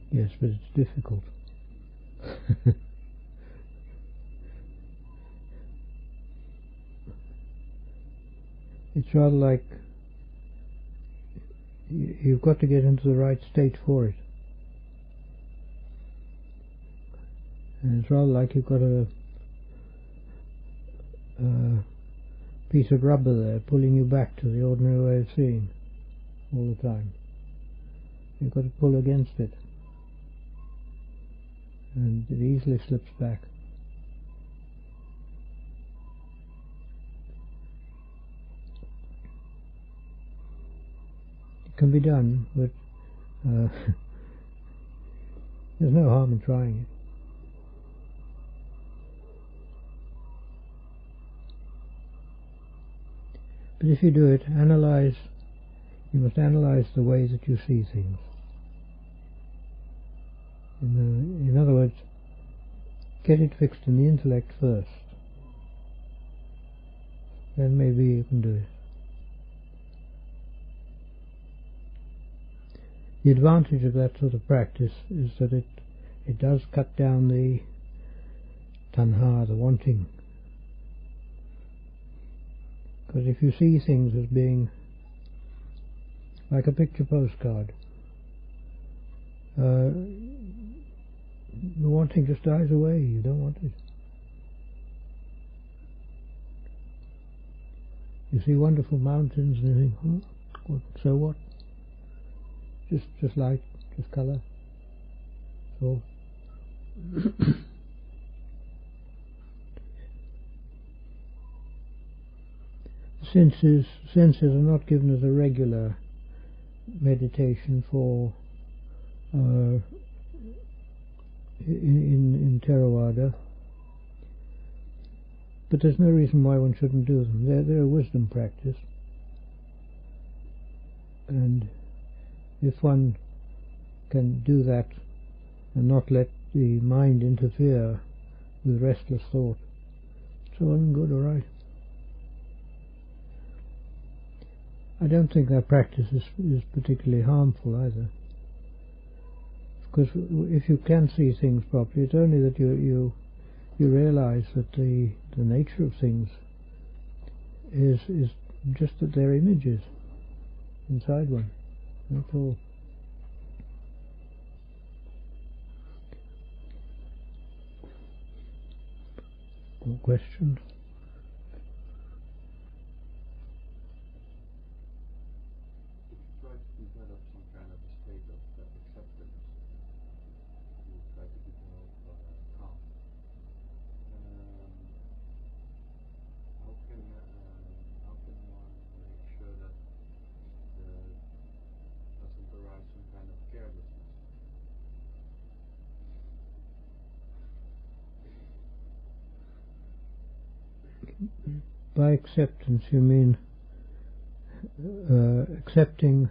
Yes, but it's difficult. It's rather like you've got to get into the right state for it. And it's rather like you've got a piece of rubber there pulling you back to the ordinary way of seeing all the time. You've got to pull against it, and it easily slips back. It can be done, but there's no harm in trying it. But if you do it, you must analyze the way that you see things. In other words, get it fixed in the intellect first. Then maybe you can do it. The advantage of that sort of practice is that it does cut down the tanha, the wanting. Because if you see things as being like a picture postcard, the wanting just dies away. You don't want it. You see wonderful mountains and you think, so what? Just light, just colour. So senses are not given as a regular meditation for in Theravada, but there's no reason why one shouldn't do them. They're a wisdom practice, and if one can do that and not let the mind interfere with restless thought, it's all good, all right. I don't think that practice is particularly harmful either, because if you can see things properly, it's only that you realize that the nature of things is just that they're images inside one. That's all. More questions? Try to develop some kind of a state of acceptance. You try to develop calm. How can one make sure that doesn't arise some kind of carelessness? By acceptance you mean accepting.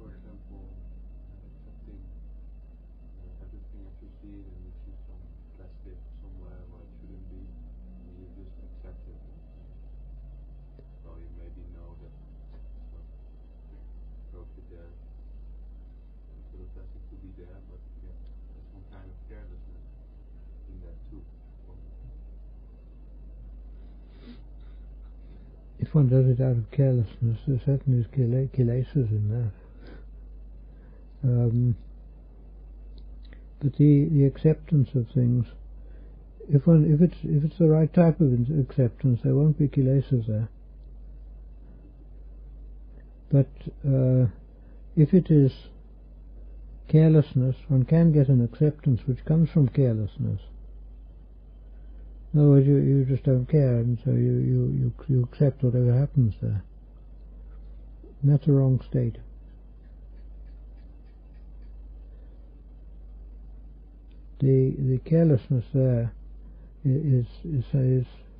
For example, accepting everything as you see it, and you see some plastic somewhere where it shouldn't be, and you just accept it. So you maybe know that it's not appropriate there for the plastic to be there, but yeah, there's some kind of carelessness in that too. If one does it out of carelessness, there certainly is Kilesas in that. But the acceptance of things, if it's the right type of acceptance, there won't be Kilesas there. But if it is carelessness, one can get an acceptance which comes from carelessness. In other words, you just don't care, and so you accept whatever happens there. And that's a wrong state. The carelessness there is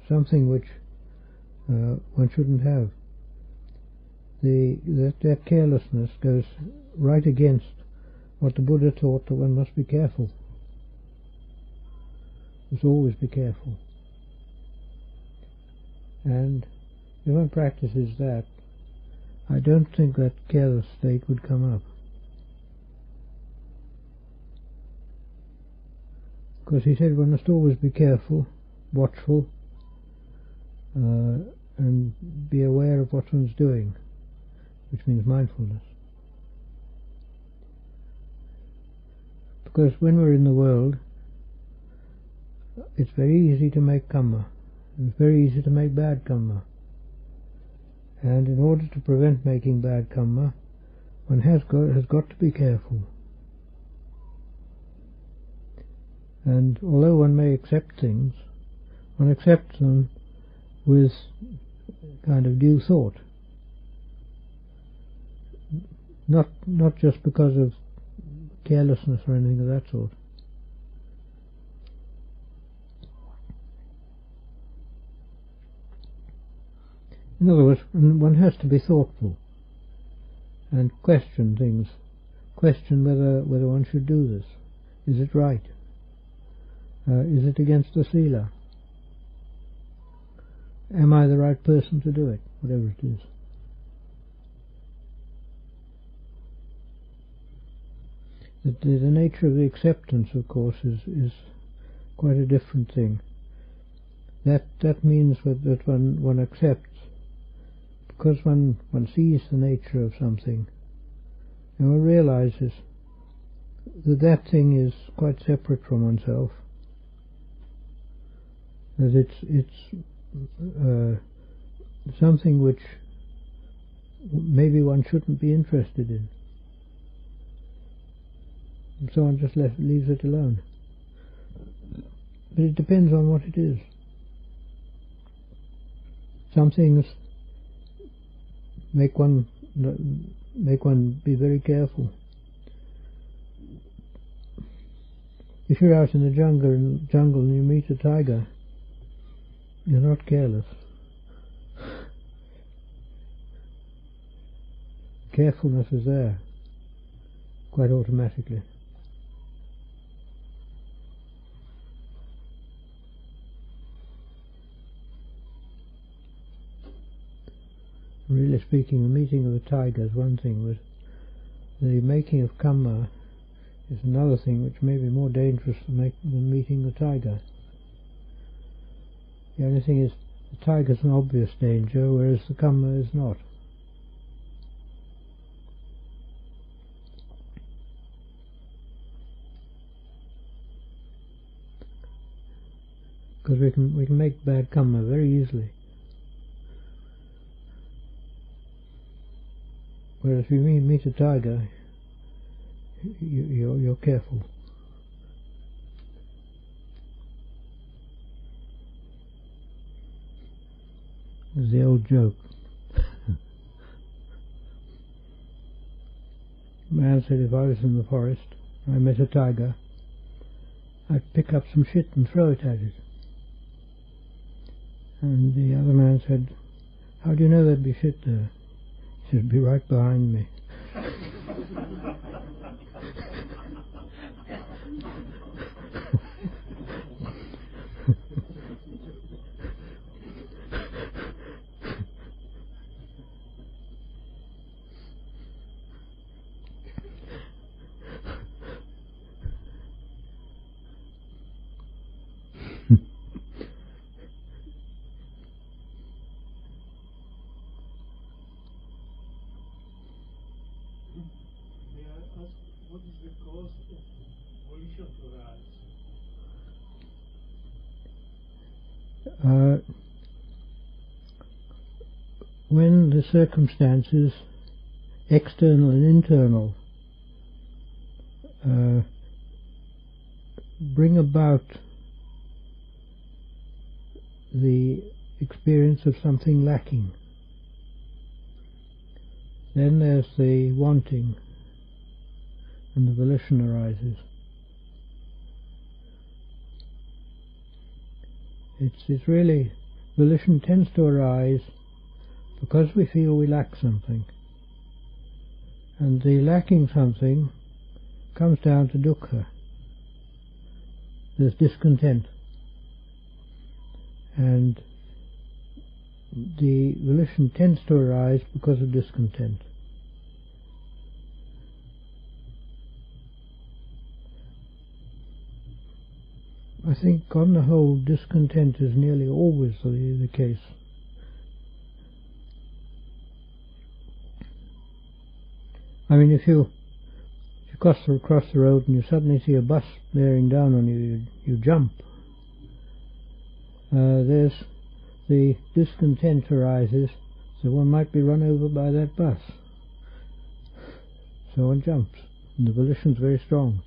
something which one shouldn't have. That carelessness goes right against what the Buddha taught, that one must be careful. Must always be careful. And if one practices that, I don't think that careless state would come up. Because he said one must always be careful, watchful, and be aware of what one's doing, which means mindfulness. Because when we're in the world, it's very easy to make Kamma. It's very easy to make bad Kamma. And in order to prevent making bad Kamma, one has got to be careful. And although one may accept things, one accepts them with kind of due thought. Not just because of carelessness or anything of that sort. In other words, one has to be thoughtful and question things, question whether one should do this. Is it right? Is it against the sila? Am I the right person to do it? Whatever it is. The nature of the acceptance, of course, is quite a different thing. That means that one accepts, because one sees the nature of something, and one realizes that thing is quite separate from oneself, that it's something which maybe one shouldn't be interested in. And so one just leaves it alone. But it depends on what it is. Some things make one be very careful. If you're out in the jungle and you meet a tiger, you're not careless. Carefulness is there, quite automatically. Really speaking, the meeting of the tiger is one thing, but the making of Kamma is another thing which may be more dangerous than meeting the tiger. The only thing is, the tiger is an obvious danger, whereas the Kamma is not. Because we can make bad Kamma very easily. Whereas if you meet a tiger, you're careful. There's the old joke. A man said, if I was in the forest, I met a tiger, I'd pick up some shit and throw it at it. And the other man said, how do you know there'd be shit there? He said, be right behind me. What is the cause of volition to arise? When the circumstances, external and internal, bring about the experience of something lacking, then there's the wanting, and the volition arises. It's really, volition tends to arise because we feel we lack something. And the lacking something comes down to dukkha. There's discontent. And the volition tends to arise because of discontent. I think on the whole discontent is nearly always the case. I mean, if you cross the road and you suddenly see a bus bearing down on you, you jump. There's the discontent arises, so one might be run over by that bus. So one jumps, and the volition's very strong.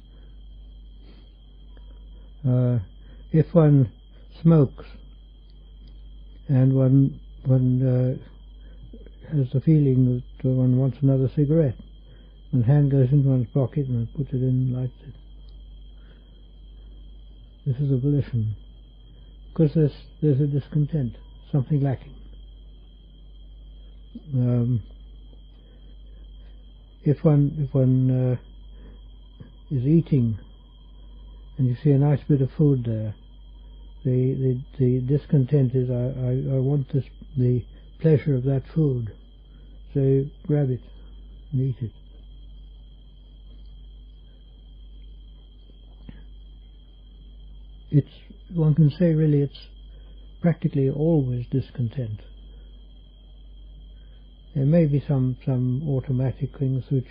If one smokes and one has the feeling that one wants another cigarette, one hand goes into one's pocket and one puts it in and lights it. This is a volition, because there's a discontent, something lacking. If one is eating and you see a nice bit of food there. The discontent is I want the pleasure of that food, so you grab it and eat it. One can say really it's practically always discontent. There may be some automatic things which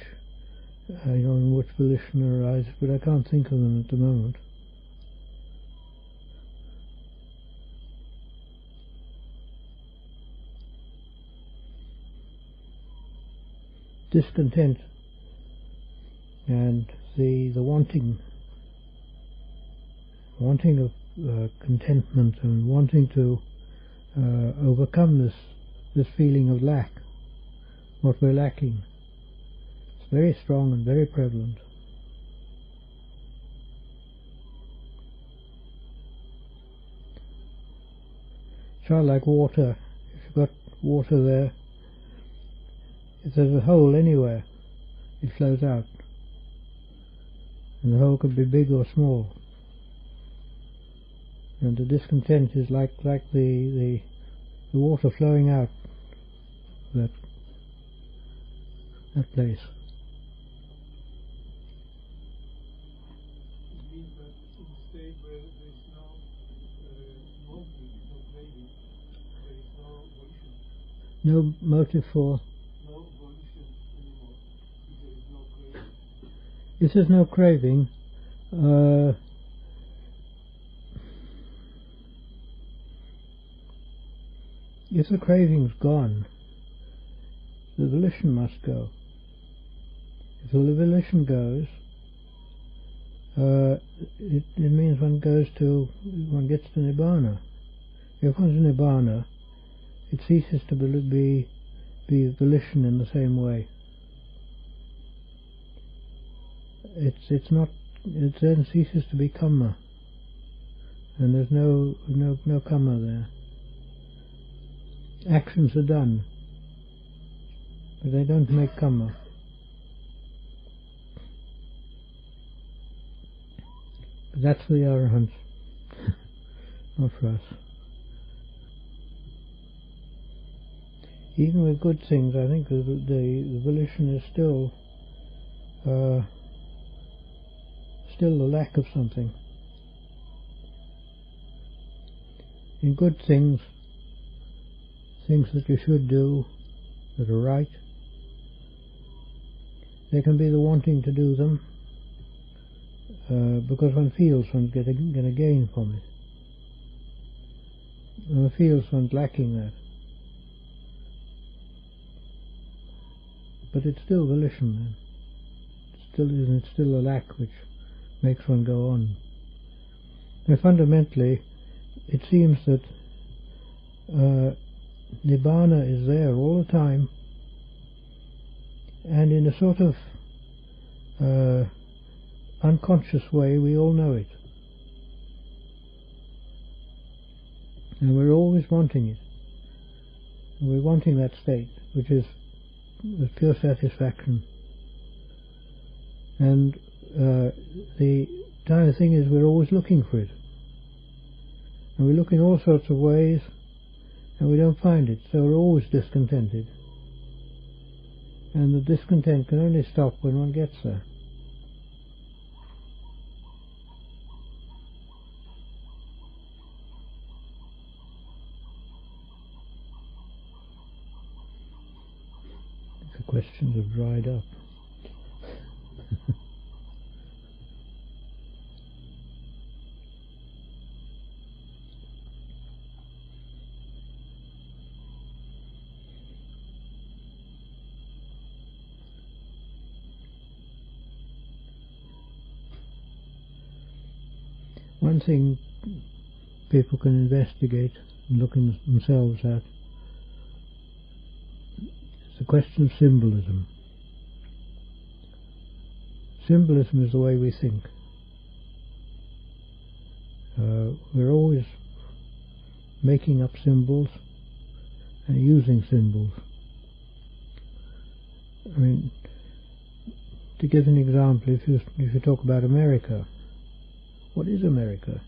in which volition arises, but I can't think of them at the moment. Discontent and the wanting of contentment and wanting to overcome this feeling of lack, what we're lacking. It's very strong and very prevalent. It's not like water. If you've got water there, if there's a hole anywhere, it flows out. And the hole could be big or small. And the discontent is like the water flowing out that place. It means that in a state where there is no motive, no craving, there is no volition. No motive for? No volition anymore. If there is no craving. If there's no craving, if the craving's gone, the volition must go. If the volition goes, it means one gets to Nibbana. If one's in Nibbana, it ceases to be volition in the same way. It then ceases to be Kamma, and there's no Kamma there. Actions are done, but they don't make Kamma. But that's for the Arahants, not for us. Even with good things, I think the volition is still the lack of something. In good things that you should do, that are right, there can be the wanting to do them, because one feels one's going to gain from it. One feels one's lacking that. But it's still volition then. It's still a lack which makes one go on. And fundamentally, it seems that Nibbana is there all the time, and in a sort of unconscious way we all know it. And we're always wanting it. And we're wanting that state, which is pure satisfaction. And the kind of thing is we're always looking for it. And we look in all sorts of ways, and we don't find it, so we're always discontented. And the discontent can only stop when one gets there. The questions have dried up. One thing people can investigate and look in themselves at is the question of symbolism. Symbolism is the way we think. We're always making up symbols and using symbols. I mean, to give an example, if you talk about America, What is America?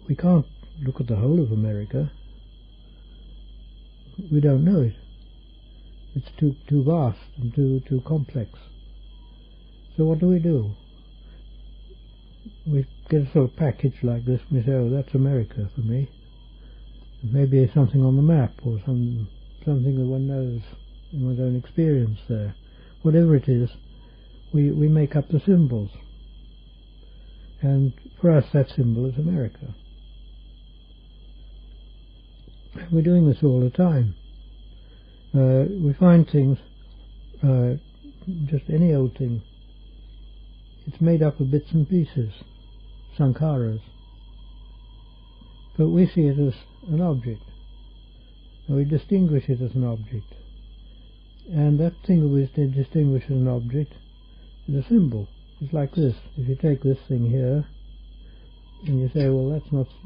We can't look at the whole of America. We don't know it. It's too vast and too complex. So what do? We get a sort of package like this and we say, oh, that's America for me. Maybe something on the map or something that one knows in one's own experience there. Whatever it is, we make up the symbols. And for us that symbol is America. We're doing this all the time. We find things, just any old thing, it's made up of bits and pieces, sankharas. But we see it as an object. We distinguish it as an object. And that thing that we distinguish as an object is a symbol. It's like this. If you take this thing here, and you say, well,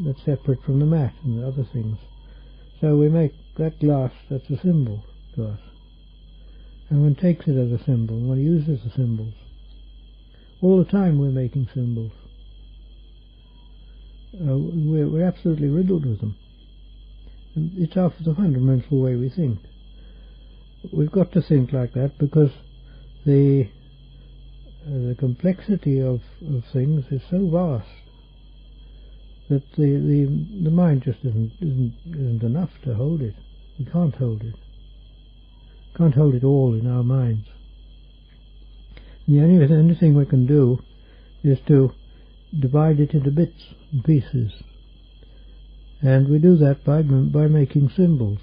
that's separate from the mat and the other things. So we make that glass, that's a symbol to us. And one takes it as a symbol, and one uses the symbols. All the time we're making symbols. We're absolutely riddled with them. And it's after the fundamental way we think. We've got to think like that because the complexity of things is so vast that the mind just isn't enough to hold it. We can't hold it. Can't hold it all in our minds. And the only thing we can do is to divide it into bits and pieces. And we do that by making symbols.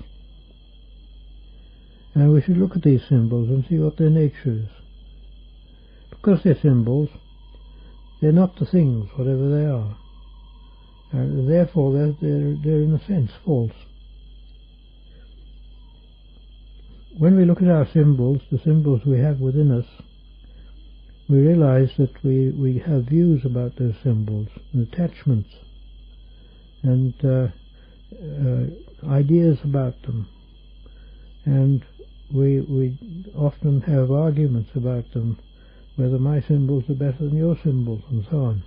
And we should look at these symbols and see what their nature is. Because they're symbols, they're not the things, whatever they are. And therefore they're in a sense false. When we look at our symbols, the symbols we have within us, we realize that we have views about those symbols and attachments and ideas about them, and we often have arguments about them, whether my symbols are better than your symbols and so on.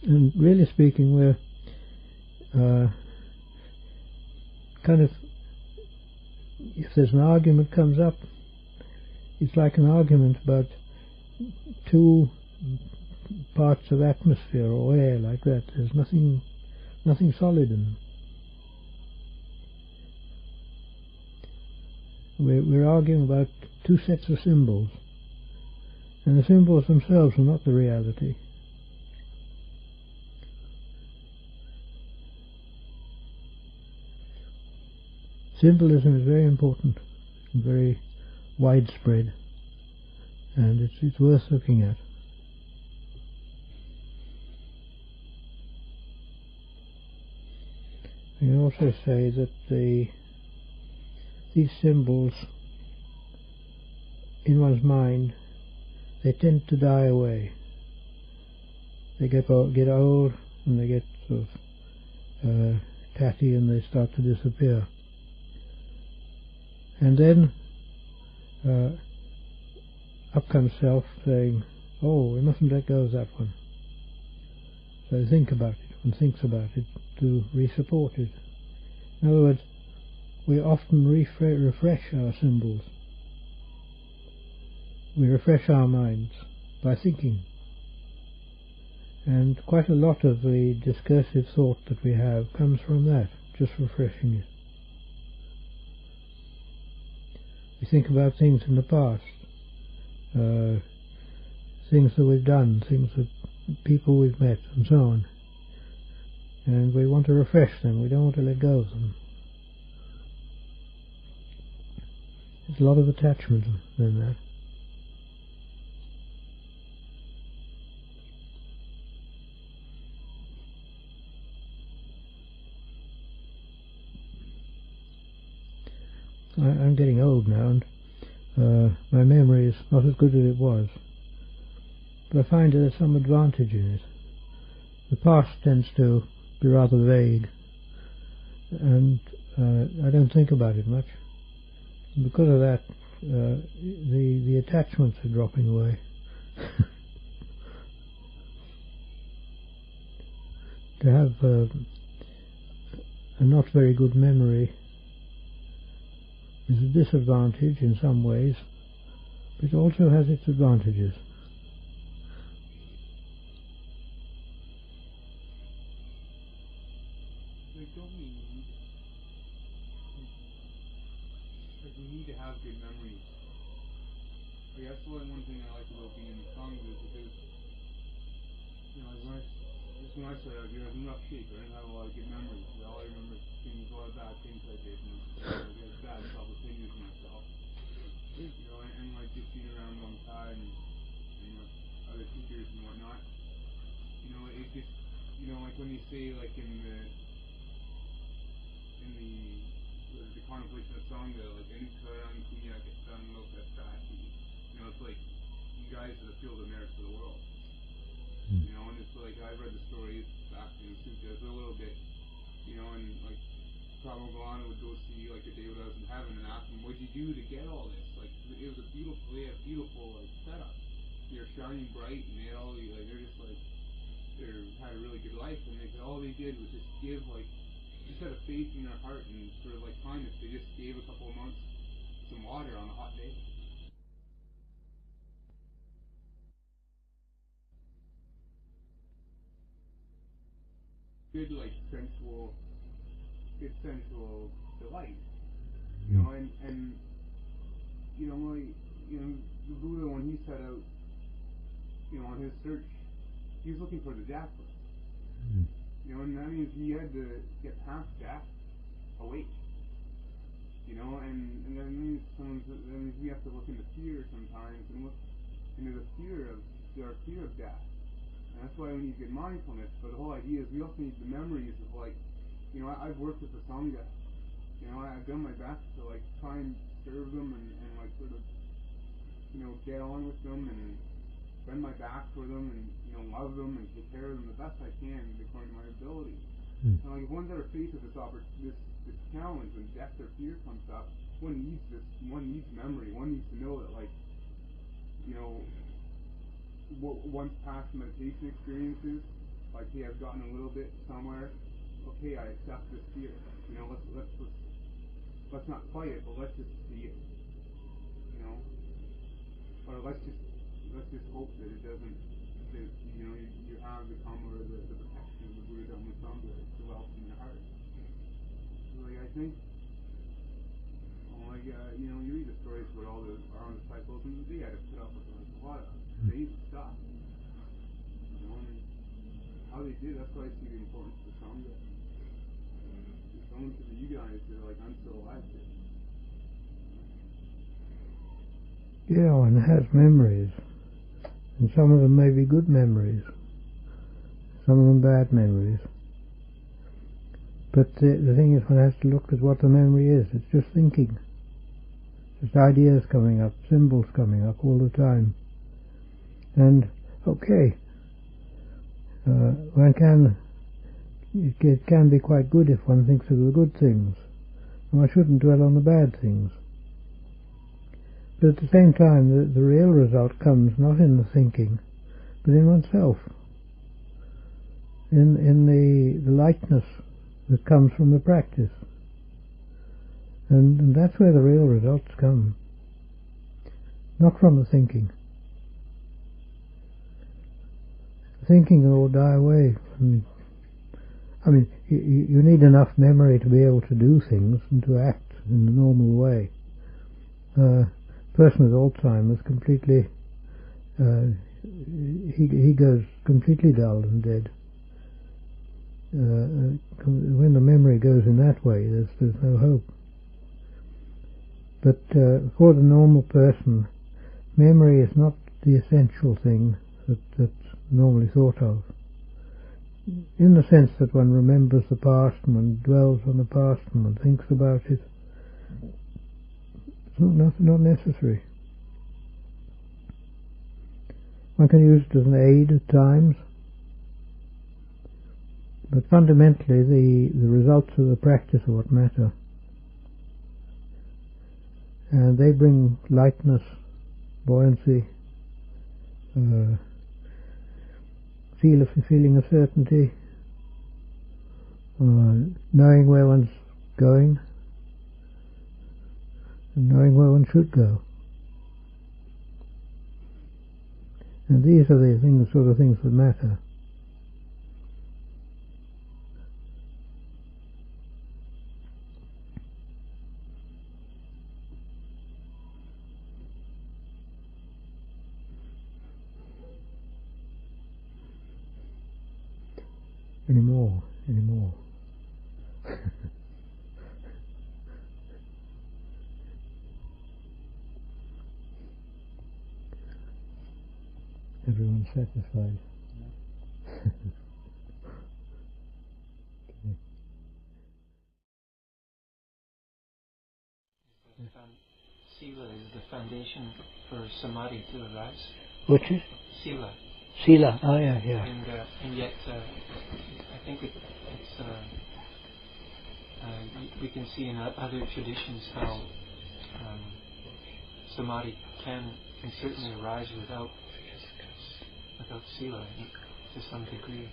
And really speaking, we're kind of, if there's an argument comes up, it's like an argument about two parts of atmosphere or air, like that. There's nothing solid in them. We're arguing about two sets of symbols, and the symbols themselves are not the reality. Symbolism is very important and very widespread, and it's worth looking at. I can also say that these symbols in one's mind, they tend to die away. They get old and they get sort of tatty and they start to disappear. And then up comes self saying, oh, we mustn't let go of that one. So think about it, one thinks about it to re-support it. In other words, we often refresh our symbols. We refresh our minds by thinking. And quite a lot of the discursive thought that we have comes from that, just refreshing it. We think about things in the past, things that we've done, things that people we've met, and so on. And we want to refresh them, we don't want to let go of them. There's a lot of attachment in that. I'm getting old now, and my memory is not as good as it was. But I find there's some advantage in it. The past tends to be rather vague, and I don't think about it much. And because of that, the attachments are dropping away. To have a not very good memory is a disadvantage in some ways, but it also has its advantages. We need to have good memories. I guess one thing I like about being in the Sangha is because, when I started out here, I was in rough shape. I didn't have a lot of good memories. All I remember things, a lot of bad things I did, and I had bad self-opinions of myself. And like just being around long time and other teachers and whatnot. It just, like when you say like in the contemplation of Sangha, like Anukarang Punya Gesang Lokasati, it's like you guys are the field of merits for the world. And it's like I've read the stories back in the suttas a little bit, and like Prabhupada Galana would go see like a day when I was in heaven and ask him, what'd you do to get all this? Like it was they had a beautiful like setup. They're shining bright and they had all the they're just like they had a really good life, and they said all they did was just give just had a faith in their heart and sort of like kindness. They just gave a couple of monks some water on a hot day. Good sensual delight, and the Buddha, when he set out, on his search, he was looking for the jackpot. And that means he had to get past death awake. And that means we have to look into fear sometimes and look into our fear of death. And that's why we need good mindfulness. But the whole idea is we also need the memories of I've worked with the Sangha. I've done my best to try and serve them and sort of get on with them and bend my back for them and love them and take care of them the best I can according to my ability. And if one's ever faced with this challenge when death or fear comes up, one needs memory. One needs to know that what one's past meditation experiences, hey, I've gotten a little bit somewhere. Okay, I accept this fear. Let's not fight it, but let's just see it. Or let's just hope that it doesn't. That you have the Kamma or the protection of the Buddha Dhamma Sangha to develop in your heart. I think, you read the stories about all the our own disciples, and they had to put up with a lot of crazy stuff. And how they did. That's why I see the importance of the Sangha. Someone to you guys that are I'm still alive here. Yeah, one has memories, and some of them may be good memories, some of them bad memories. But the thing is, one has to look at what the memory is. It's just thinking, just ideas coming up, symbols coming up all the time. And it can be quite good if one thinks of the good things. And one shouldn't dwell on the bad things. But at the same time, the real result comes not in the thinking, but in oneself, in the lightness that comes from the practice. And that's where the real results come, not from the thinking. Thinking will all die away. You need enough memory to be able to do things and to act in the normal way. A person with Alzheimer's completely, he goes completely dull and dead. When the memory goes in that way, there's no hope. But for the normal person, memory is not the essential thing that's normally thought of. In the sense that one remembers the past and one dwells on the past and one thinks about it. It's not necessary. One can use it as an aid at times, but fundamentally the results of the practice are what matter. And they bring lightness, buoyancy, feeling of certainty, knowing where one's going, and knowing where one should go. And these are the sort of things that matter. Anymore. Everyone's satisfied. Okay. Sila is the foundation for samadhi to arise. Which is? Sila. Sila. Oh yeah. And yet, I think it's we can see in other traditions how samadhi can certainly arise without sila to some degree.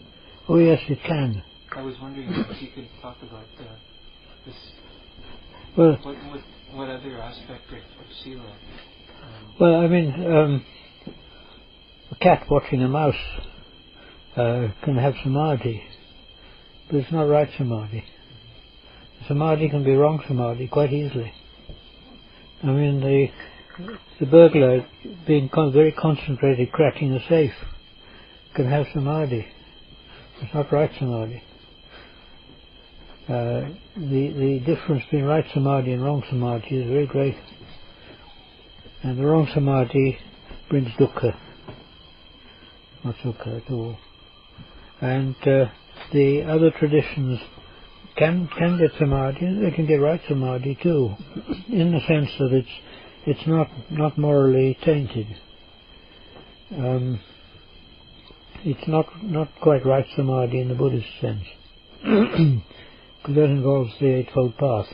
Oh yes, it can. I was wondering if you could talk about this. Well, what other aspect of sila? Well, I mean, a cat watching a mouse can have samadhi, but it's not right samadhi. Samadhi can be wrong samadhi quite easily. I mean, the burglar being very concentrated cracking a safe can have samadhi. It's not right samadhi. The difference between right samadhi and wrong samadhi is very great. And the wrong samadhi brings dukkha, not sukha at all. And the other traditions can get samadhi. They can get right samadhi too, in the sense that it's not morally tainted. It's not quite right samadhi in the Buddhist sense, because that involves the Eightfold Path.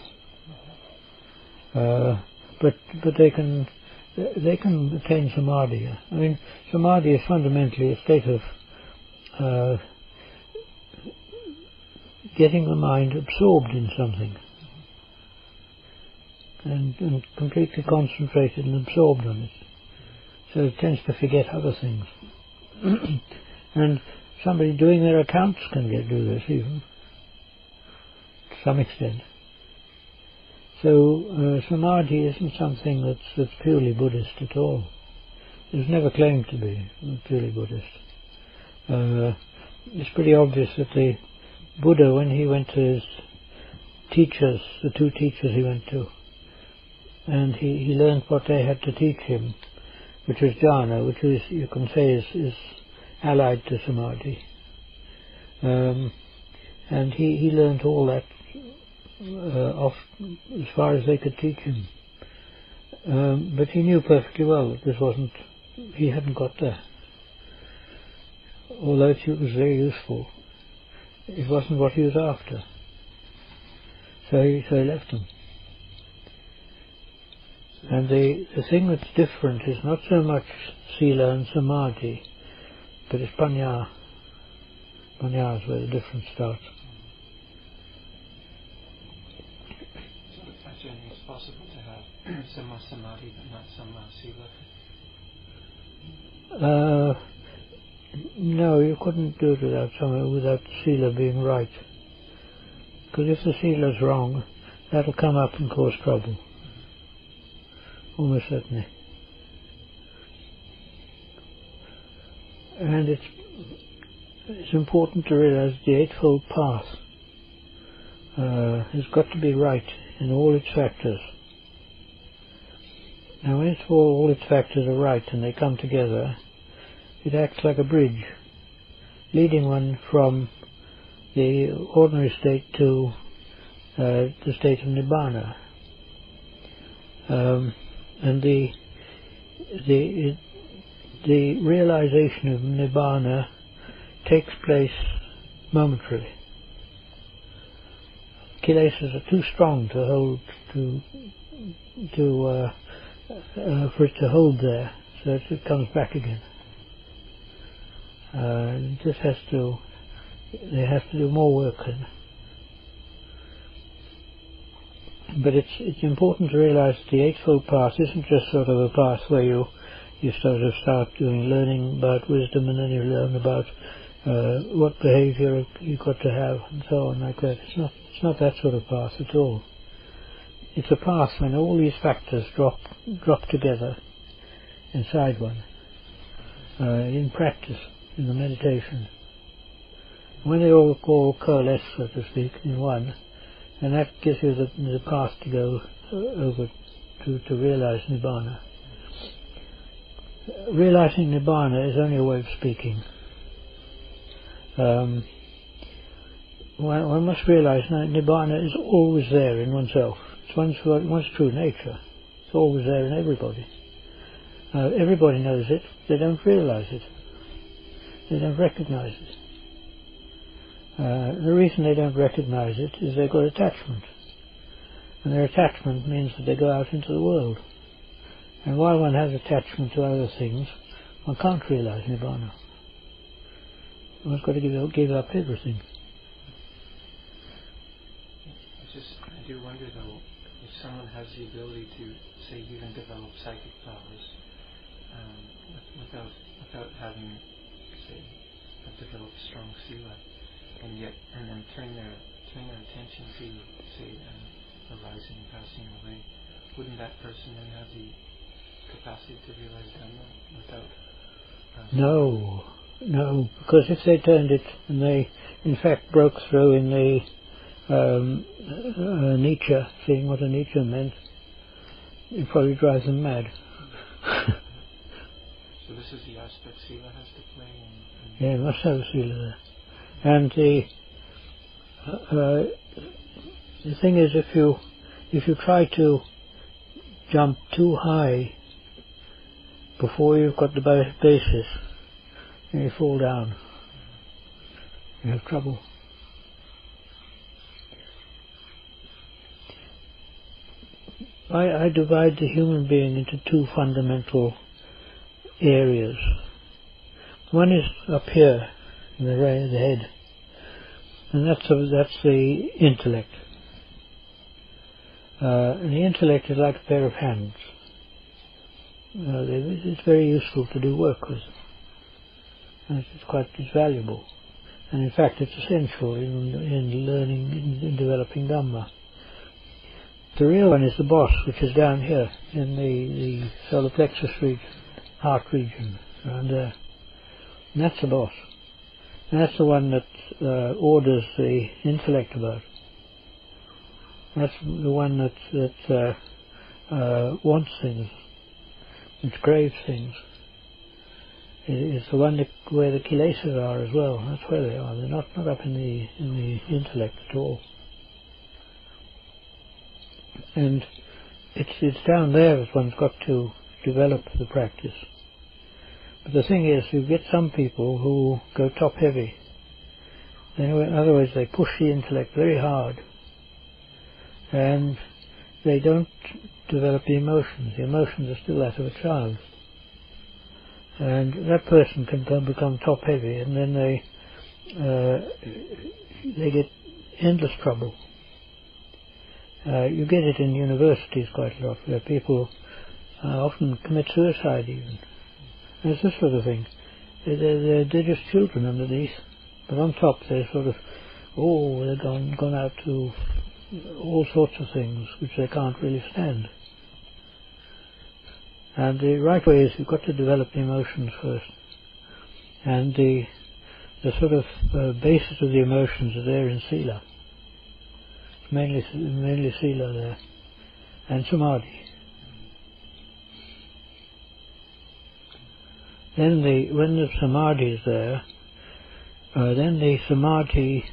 But they can attain samadhi. I mean, samadhi is fundamentally a state of getting the mind absorbed in something and completely concentrated and absorbed on it, so it tends to forget other things. And somebody doing their accounts can do this even to some extent. So samadhi isn't something that's purely Buddhist at all. It was never claimed to be purely Buddhist. It's pretty obvious that the Buddha, when he went to his teachers, the two teachers he went to, and he learned what they had to teach him, which was jhana, which is, you can say, is allied to samadhi. And he learned all that off as far as they could teach him. But he knew perfectly well that he hadn't got there. Although it was very useful, it wasn't what he was after. So he left them. And the thing that's different is not so much sila and samadhi, but it's pañña. Pañña is where the difference starts. It's possible to have samma samadhi but not samma sila. No, you couldn't do it without sila being right. Because if the sila's wrong, that'll come up and cause trouble. Almost certainly. And it's important to realize the Eightfold Path has got to be right in all its factors. Now when all its factors are right and they come together, it acts like a bridge, leading one from the ordinary state to the state of nibbana. And the realization of nibbana takes place momentarily. Kilesas are too strong to hold for it to hold there, so it comes back again. They have to do more work. But it's important to realize the Eightfold Path isn't just sort of a path where you sort of start learning about wisdom, and then you learn about what behavior you've got to have and so on like that. It's not that sort of path at all. It's a path when all these factors drop together inside one, in practice, in the meditation. When they all coalesce, so to speak, in one, and that gives you the path to go over to realize Nibbana. Realizing Nibbana is only a way of speaking. One must realize that Nibbana is always there in oneself. It's one's true nature. It's always there in everybody. Everybody knows it. They don't realize it. They don't recognize it. The reason they don't recognize it is they've got attachment. And their attachment means that they go out into the world. And while one has attachment to other things, one can't realize Nibbana. One's got to give up everything. I do wonder though, if someone has the ability to, say, even develop psychic powers without having, say, developed strong sila, and then turn their attention to, say, arising and passing away, wouldn't that person then have the capacity to realize Dhamma without? No, because if they turned it and they, in fact, broke through in the Nietzsche, seeing what a Nietzsche meant, it probably drives them mad. So this is the aspect Sila has to play. Yeah, it must have a Sila there. And the thing is, if you try to jump too high before you've got the basis, then you fall down. You have trouble. I divide the human being into two fundamental areas. One is up here in the head, and that's the intellect. And the intellect is like a pair of hands. It's very useful to do work with, and it's valuable, and in fact it's essential in learning, in developing Dhamma. The real one is the boss, which is down here in the solar plexus region, heart region, around there. And that's the boss. And that's the one that orders the intellect about. That's the one that wants things, that craves things. It's the one where the Kilesas are as well. That's where they are. They're not up in the intellect at all. And it's down there that one's got to develop the practice. But the thing is, you get some people who go top heavy. In other words, they push the intellect very hard, and they don't develop the emotions. The emotions are still that of a child. And that person can become top heavy, and then they get endless trouble. You get it in universities quite a lot, where people often commit suicide even. There's this sort of thing. They're just children underneath, but on top they're sort of, they're gone out to all sorts of things which they can't really stand. And the right way is you've got to develop the emotions first. And the sort of basis of the emotions are there in Sila. Mainly Sila there, and Samadhi. Then when the Samadhi is there, then the Samadhi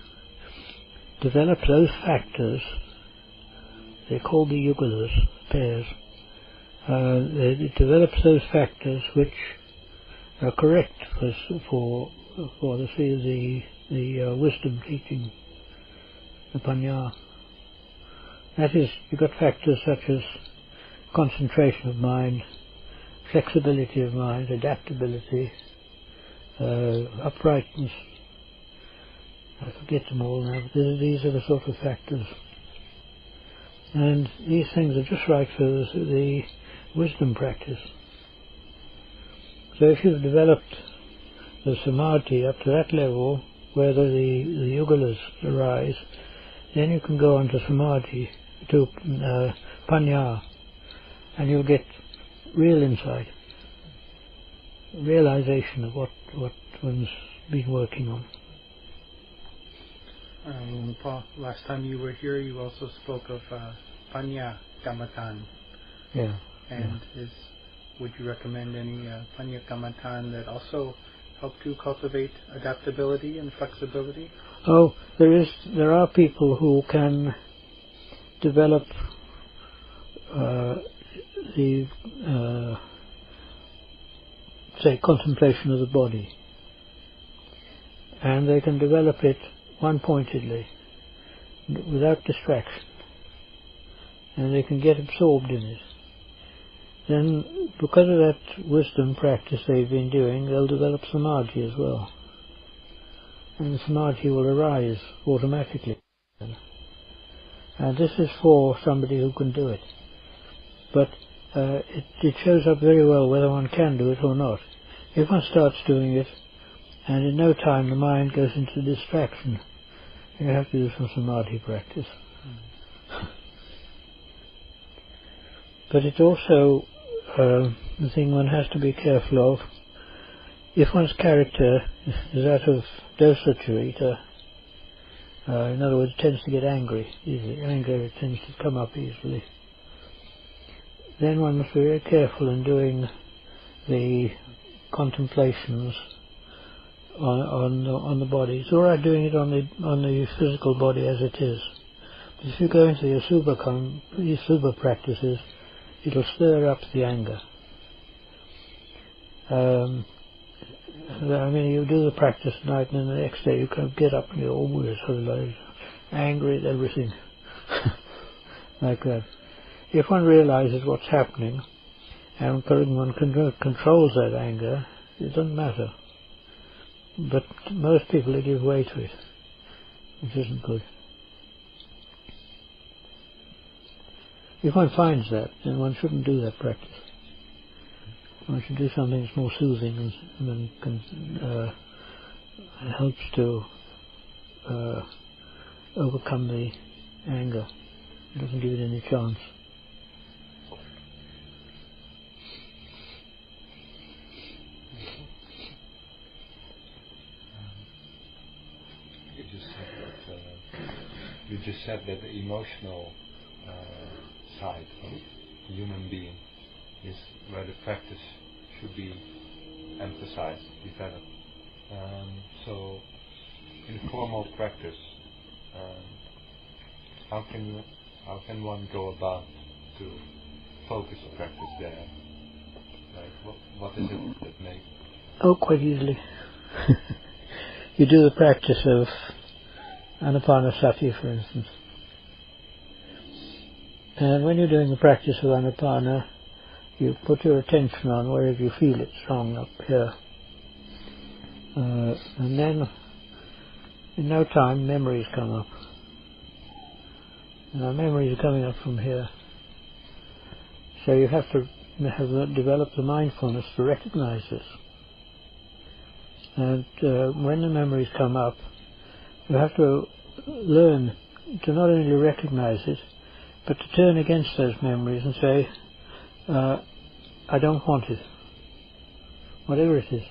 develops those factors. They're called the yugalas, pairs. It develops those factors which are correct for the wisdom teaching, the Pañña. That is, you've got factors such as concentration of mind, flexibility of mind, adaptability, uprightness. I forget them all now, but these are the sort of factors. And these things are just right for the wisdom practice. So if you've developed the samadhi up to that level, where the yugalas arise, then you can go on to samadhi, to pañña, and you'll get real insight, realization of what one's been working on. Paul, last time you were here, you also spoke of Pañña Kamatan. Yeah. And would you recommend any Pañña Kamatan that also help to cultivate adaptability and flexibility? Oh, there are people who can develop say contemplation of the body, and they can develop it one-pointedly, without distraction, and they can get absorbed in it. Then, because of that wisdom practice they've been doing, they'll develop samadhi as well. And samadhi will arise automatically. And this is for somebody who can do it. But it shows up very well whether one can do it or not. If one starts doing it, and in no time the mind goes into distraction, you have to do some samadhi practice. But it's also the thing one has to be careful of. If one's character is that of dosa charita, in other words, tends to get angry easily, anger tends to come up easily, then one must be very careful in doing the contemplations on the body. It's all right doing it on the physical body as it is. But if you go into the asubha practices, it'll stir up the anger. I mean, you do the practice tonight, and then the next day you kind of get up and you're always sort of like angry at everything, like that. If one realizes what's happening, and one controls that anger, it doesn't matter. But most people, they give way to it, which isn't good. If one finds that, then one shouldn't do that practice. One should do something that's more soothing and helps to overcome the anger. It doesn't give it any chance. You just said that the emotional side of the human being is where the practice should be emphasized, developed. So, in formal practice, how can one go about to focus the practice there? Like, what is it that makes? Oh, quite easily. You do the practice of Anapanasati, for instance. And when you're doing the practice of Anapana, you put your attention on wherever you feel it strong up here. And then, in no time, memories come up. And our memories are coming up from here. So you have to develop the mindfulness to recognize this. And when the memories come up, you have to learn to not only recognize it, but to turn against those memories and say, I don't want it. Whatever it is,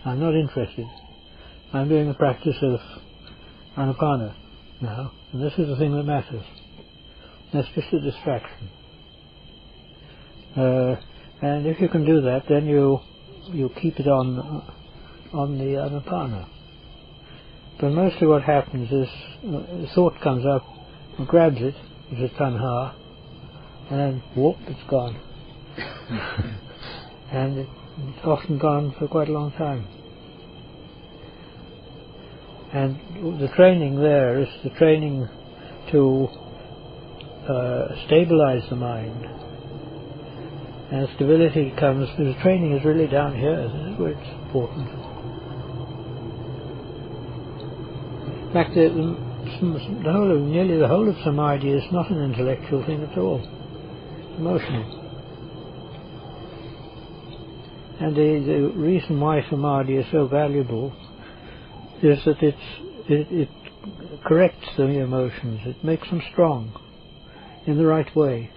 I'm not interested. I'm doing the practice of Anapana now, and this is the thing that matters. That's just a distraction. And if you can do that, then you keep it on the Anapana. But mostly what happens is the thought comes up and grabs it, which is tanha, and then whoop, it's gone. And it's often gone for quite a long time. And the training there is the training to stabilize the mind. And stability comes, the training is really down here, this is where it's important. In fact, nearly the whole of samadhi is not an intellectual thing at all. It's emotional. And the reason why samadhi is so valuable is that it corrects the emotions. It makes them strong in the right way.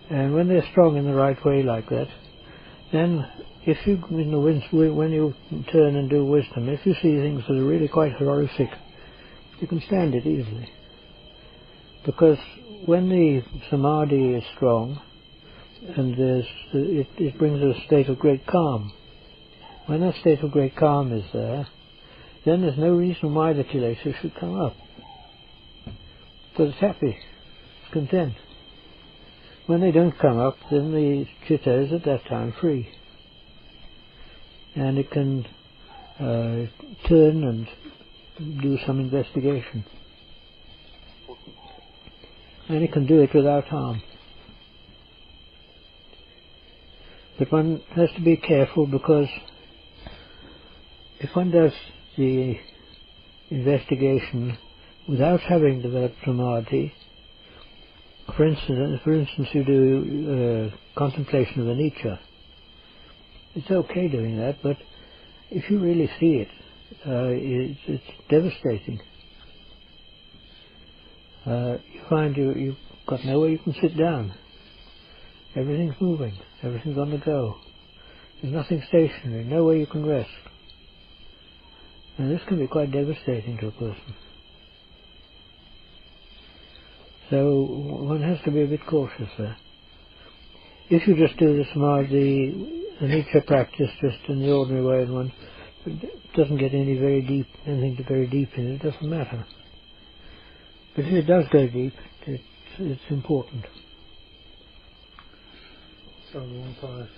And when they're strong in the right way like that, then if you, when you turn and do wisdom, if you see things that are really quite horrific, you can stand it easily. Because when the samadhi is strong, and it brings a state of great calm. When that state of great calm is there, then there's no reason why the kilesas should come up. Because it's happy, it's content. When they don't come up, then the chitta is at that time free. And it can turn and do some investigation. And it can do it without harm. But one has to be careful, because if one does the investigation without having developed samadhi, for instance you do contemplation of anicca, it's okay doing that, but if you really see it, it's devastating. You find you've got nowhere you can sit down. Everything's moving, everything's on the go. There's nothing stationary, nowhere you can rest. And this can be quite devastating to a person. So one has to be a bit cautious there. If you just do the samadhi, anicca practice just in the ordinary way, and one doesn't get anything very deep in it, it doesn't matter. But if it does go deep, it's important. So,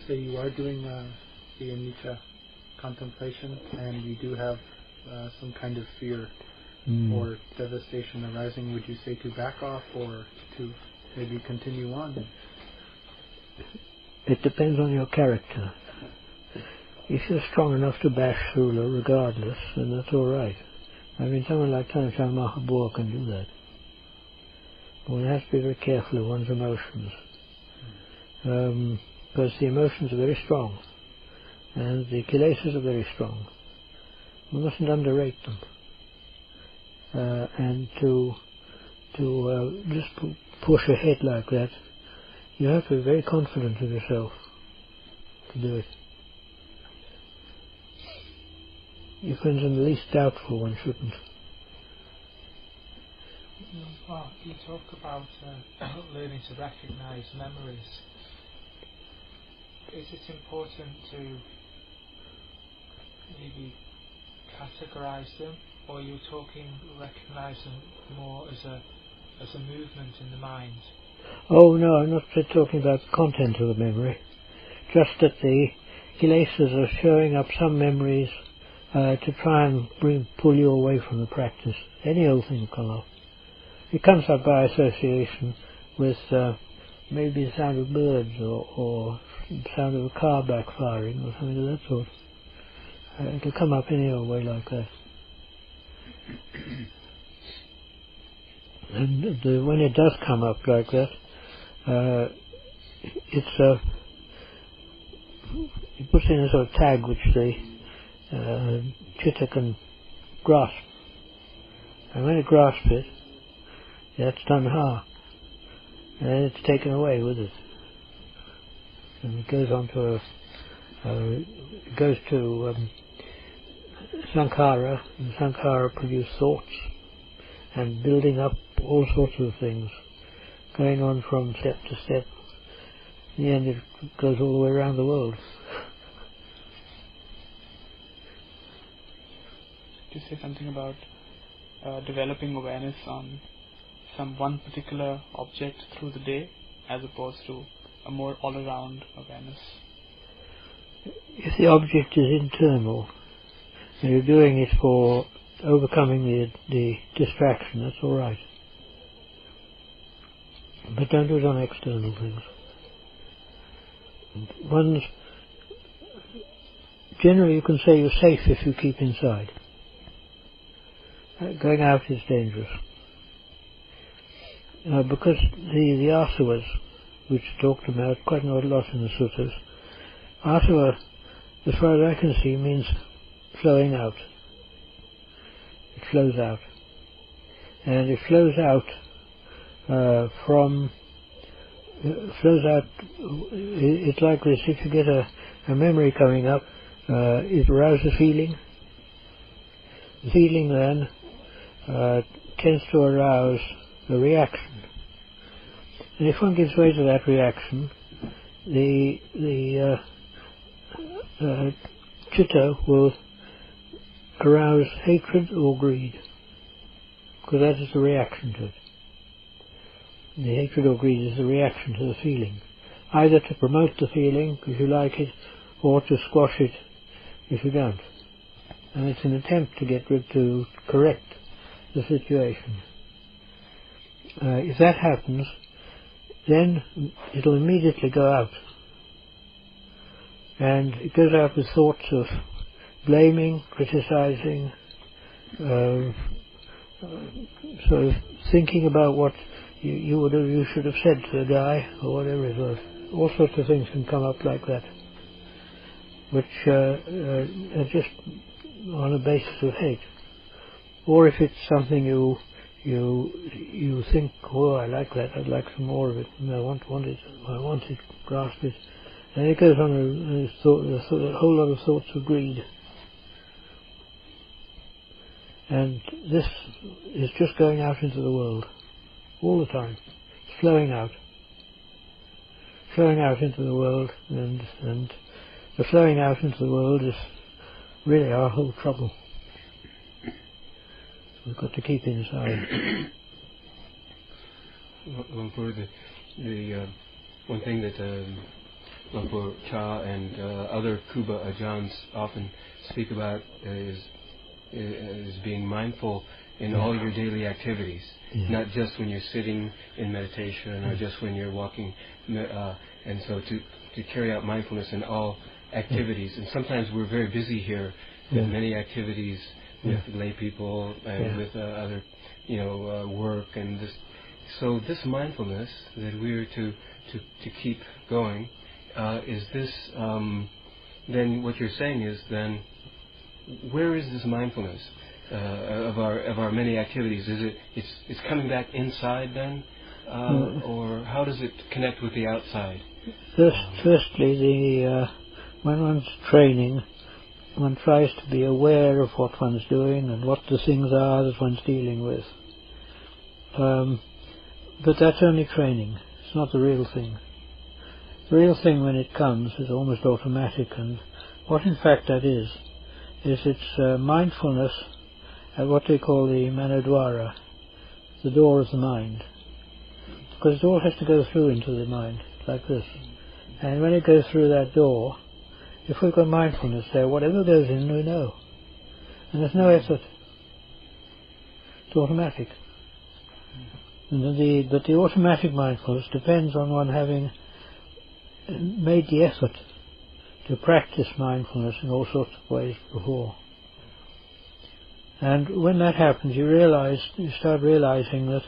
say you are doing the anicca contemplation, and you do have some kind of fear or devastation arising, would you say to back off or to maybe continue on? It depends on your character. If you're strong enough to bash through regardless, then that's all right. I mean, someone like Ajahn Pañña can do that. But one has to be very careful of one's emotions. Because the emotions are very strong, and the kilesas are very strong. We mustn't underrate them. And to just push ahead like that, you have to be very confident of yourself to do it. If one's in the least doubtful, one shouldn't. Well, you talk about learning to recognize memories. Is it important to maybe categorize them, or are you recognize them more as a movement in the mind? Oh no, I'm not talking about the content of the memory. Just that the kilesas are showing up some memories to try and pull you away from the practice. Any old thing will come up. It comes up by association with maybe the sound of birds or the sound of a car backfiring or something of that sort. It'll come up any old way like that. And when it does come up like that, it puts in a sort of tag which the chitta can grasp. And when it grasps it, that's tanha. And then it's taken away with it. And it goes on to sankhara, and sankhara produce thoughts, and building up all sorts of things, going on from step to step. In the end it goes all the way around the world. To say something about developing awareness on one particular object through the day, as opposed to a more all-around awareness. If the object is internal, and you're doing it for overcoming the distraction, that's all right. But don't do it on external things. Generally you can say you're safe if you keep inside. going out is dangerous. Because the asavas, which are talked about quite a lot in the suttas, asava, as far as I can see, means flowing out. It flows out. And it flows out it's like this: if you get a memory coming up, it arouses feeling. The feeling then tends to arouse a reaction. And if one gives way to that reaction, the chitta will arouse hatred or greed, because that is the reaction to it. The hatred or greed is a reaction to the feeling, either to promote the feeling if you like it, or to squash it if you don't. And it's an attempt to correct the situation. If that happens, then it'll immediately go out. And it goes out with thoughts of blaming, criticizing, sort of thinking about what you should have said to the guy, or whatever it was. All sorts of things can come up like that, which are just on a basis of hate. Or if it's something you think, oh, I like that, I'd like some more of it, and I want it, grasp it, and it goes on a whole lot of thoughts of greed. And this is just going out into the world all the time. It's flowing out into the world, and the flowing out into the world is really our whole trouble. We've got to keep inside. Well, for the one thing that for Cha and other Kuba Ajahns often speak about is being mindful in all your daily activities, not just when you're sitting in meditation or just when you're walking, and so to carry out mindfulness in all activities. And sometimes we're very busy here with many activities with lay people and with other, work and this. So this mindfulness that we're to keep going, is this then what you're saying is then where is this mindfulness of our many activities? Is it's coming back inside then, or how does it connect with the outside? Firstly, when one's training, one tries to be aware of what one's doing and what the things are that one's dealing with. But that's only training. It's not the real thing. The real thing, when it comes, is almost automatic, and what in fact that is it's mindfulness at what they call the manodwara, the door of the mind. Because it all has to go through into the mind, like this. And when it goes through that door, if we've got mindfulness there, whatever goes in, we know. And there's no effort. It's automatic. But the automatic mindfulness depends on one having made the effort to practice mindfulness in all sorts of ways before. And when that happens, you start realizing that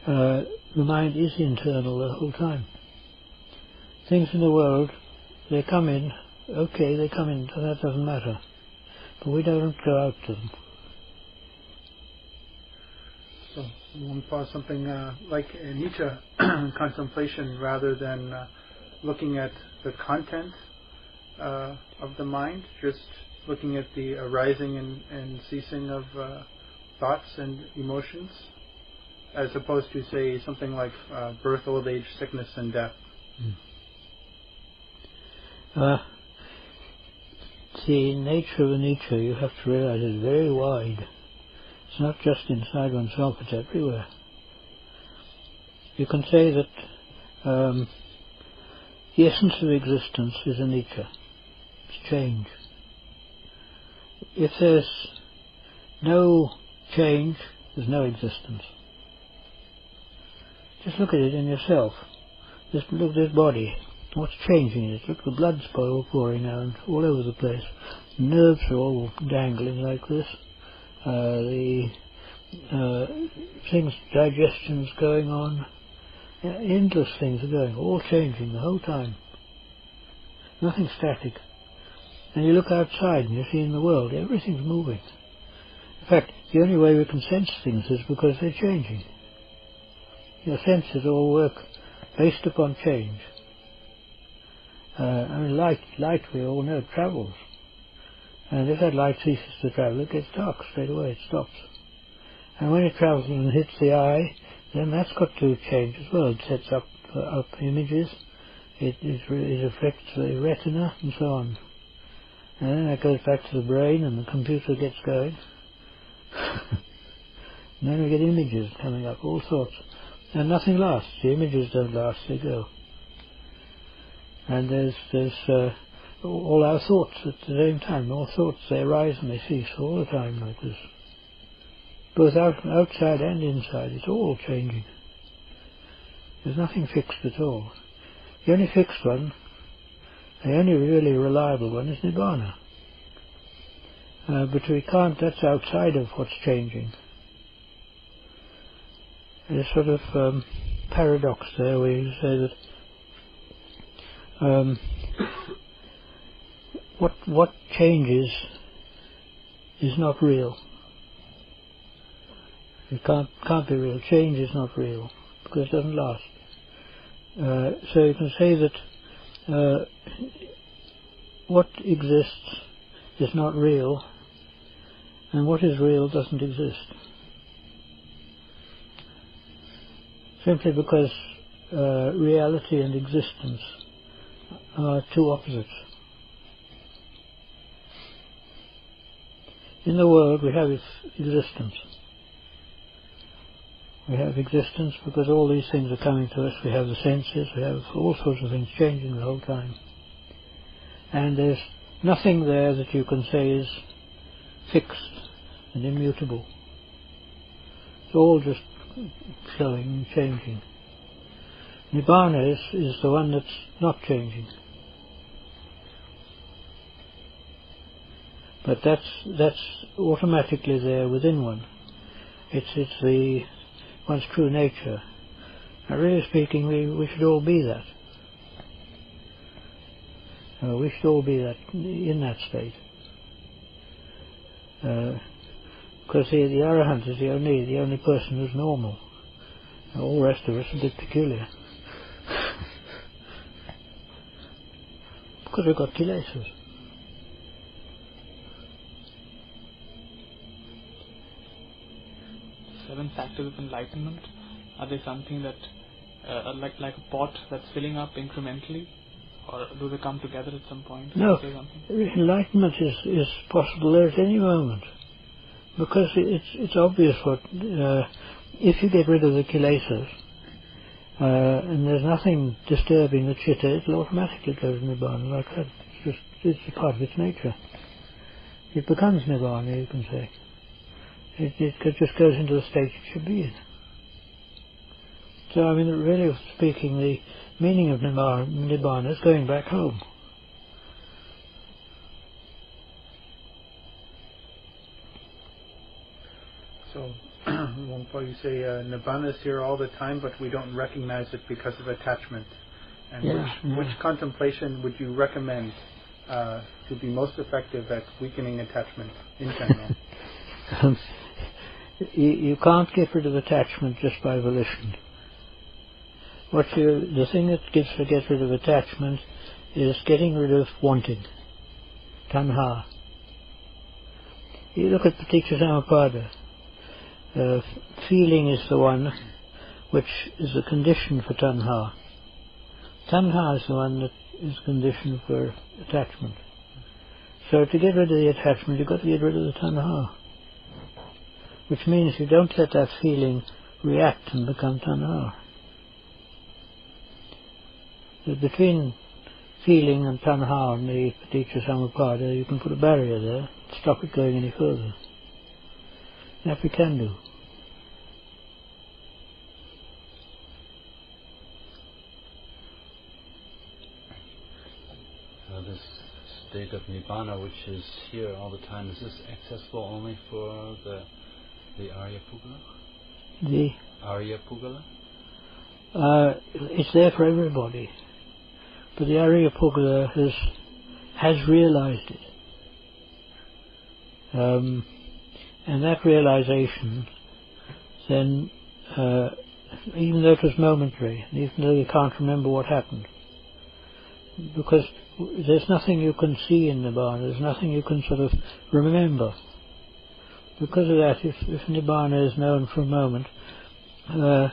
the mind is internal the whole time. Things in the world, they come in, okay, they come in, so that doesn't matter. But we don't go out to them. So, one for something like anicca contemplation, rather than looking at the content of the mind, just looking at the arising and ceasing of thoughts and emotions, as opposed to, say, something like birth, old age, sickness, and death. The nature of anicca, you have to realize, is very wide. It's not just inside oneself, it's everywhere. You can say that the essence of existence is anicca. It's change. If there's no change, there's no existence. Just look at it in yourself. Just look at this body. What's changing in it? Look, the blood's pouring out all over the place. The nerves are all dangling like this. the things, digestion's going on, endless things are going, all changing the whole time. Nothing static. And you look outside and you see in the world, everything's moving. In fact, the only way we can sense things is because they're changing. Your senses all work based upon change. Light we all know travels. And if that light ceases to travel, it gets dark straight away, it stops. And when it travels and hits the eye, then that's got to change as well. It sets up images, it affects the retina and so on. And then that goes back to the brain and the computer gets going. And then we get images coming up, all sorts. And nothing lasts. The images don't last, they go. And there's all our thoughts at the same time. All thoughts, they arise and they cease all the time like this. Both outside and inside, it's all changing. There's nothing fixed at all. The only fixed one, the only really reliable one, is Nibbana. But we can't, that's outside of what's changing. There's sort of paradox there where you say that what changes is not real. It can't be real. Change is not real because it doesn't last. So you can say that what exists is not real, and what is real doesn't exist. Simply because reality and existence are two opposites. In the world we have existence. We have existence because all these things are coming to us. We have the senses, we have all sorts of things changing the whole time. And there's nothing there that you can say is fixed and immutable. It's all just flowing and changing. Nibbana is the one that's not changing. But that's automatically there within one. It's the one's true nature. Now, really speaking, we should all be that. We should all be that in that state. Because the Arahant is the only person who's normal. All the rest of us are a bit peculiar. Because we've got Kilesas. Seven factors of enlightenment, are they something that like a pot that's filling up incrementally, or do they come together at some point? No, enlightenment is possible there at any moment, because it's obvious what if you get rid of the Kilesas and there's nothing disturbing the chitta, it'll automatically go to Nibbana like that. It's a part of its nature. It becomes Nibbana, you can say. It just goes into the state it should be in. So, I mean, really speaking, the meaning of Nibbana is going back home. So, one point you say Nibbana is here all the time, but we don't recognize it because of attachment. And which contemplation would you recommend to be most effective at weakening attachment in general? You can't get rid of attachment just by volition. The thing that gets rid of attachment is getting rid of wanting, tanha. You look at Paticca Samuppada. Feeling is the one which is the condition for tanha. Tanha is the one that is the condition for attachment. So to get rid of the attachment, you've got to get rid of the tanha. Which means you don't let that feeling react and become tanha. Between feeling and tanha and the Paticca Samuppada, you can put a barrier there, stop it going any further. That we can do. This state state of Nibbana, which is here all the time, is this accessible only for the Arya Pugala? The Arya Pugala? It's there for everybody, but the Arya Pugala has realized it, and that realization, then, even though it was momentary, and even though you can't remember what happened, because there's nothing you can see in Nibbana, there's nothing you can sort of remember. Because of that, if Nibbana is known for a moment, the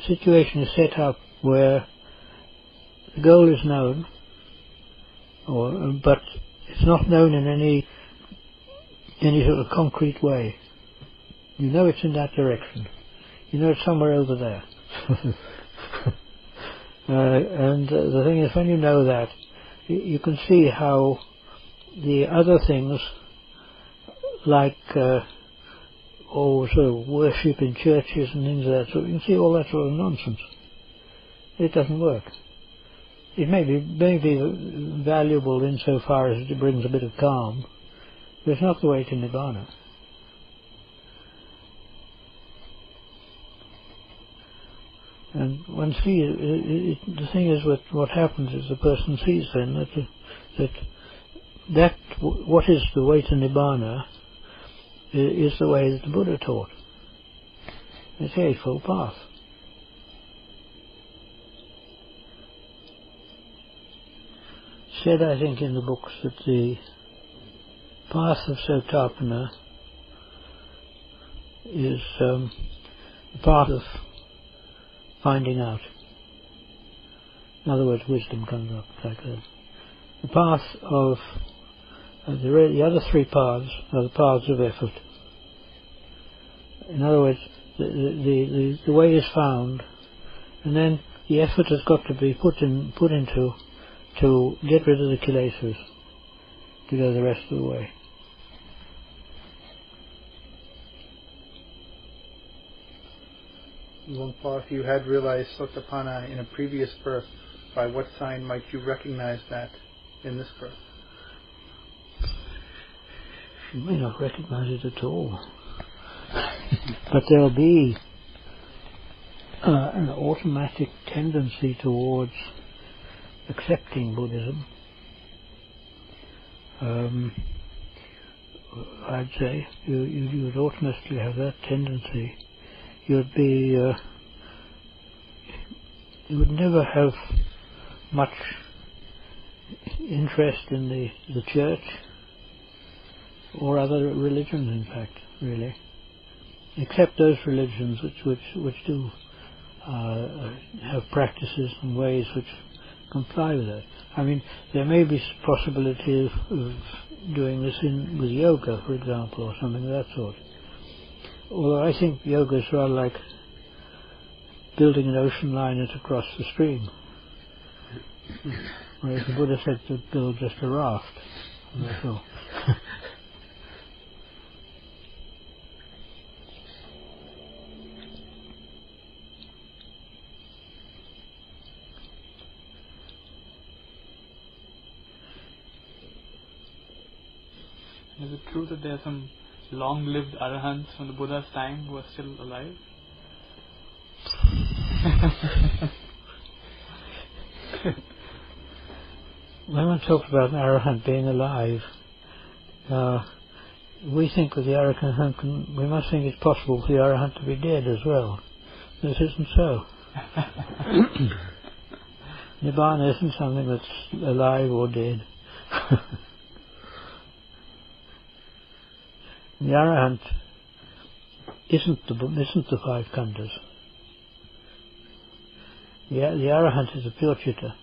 situation is set up where the goal is known, but it's not known in any sort of concrete way. You know it's in that direction. You know it's somewhere over there. And the thing is, when you know that, you can see how the other things, like sort of worship in churches and things of that sort, you can see all that sort of nonsense. It doesn't work. It may be valuable insofar as it brings a bit of calm, but it's not the way to Nibbana. And one sees, the thing is, what happens is the person sees then that what is the way to Nibbana is the way that the Buddha taught. It's the Eightfold Path. Said, I think, in the books that the path of Sotapanna is the path of finding out. In other words, wisdom comes up like that. The path of the other three paths are the paths of effort. In other words, the way is found, and then the effort has got to be put into to get rid of the Kilesas, to go the rest of the way. Lumpur, if you had realized Sotapanna in a previous birth, by what sign might you recognize that in this birth? You may not recognize it at all. But there'll be an automatic tendency towards accepting Buddhism. I'd say you would automatically have that tendency. You would never have much interest in the church or other religions, in fact, really, except those religions which do have practices and ways which comply with that. I mean, there may be possibility of doing this with yoga, for example, or something of that sort. Although I think yoga is rather like building an ocean liner to cross the stream, whereas the Buddha said to build just a raft. And that's all. Is it true that there are some long-lived arahants from the Buddha's time who are still alive? When one talks about an arahant being alive, we think that the arahant we must think it's possible for the arahant to be dead as well. This isn't so. Nibbana isn't something that's alive or dead. The arahant isn't the five khandhas. The arahant is a pure chitta,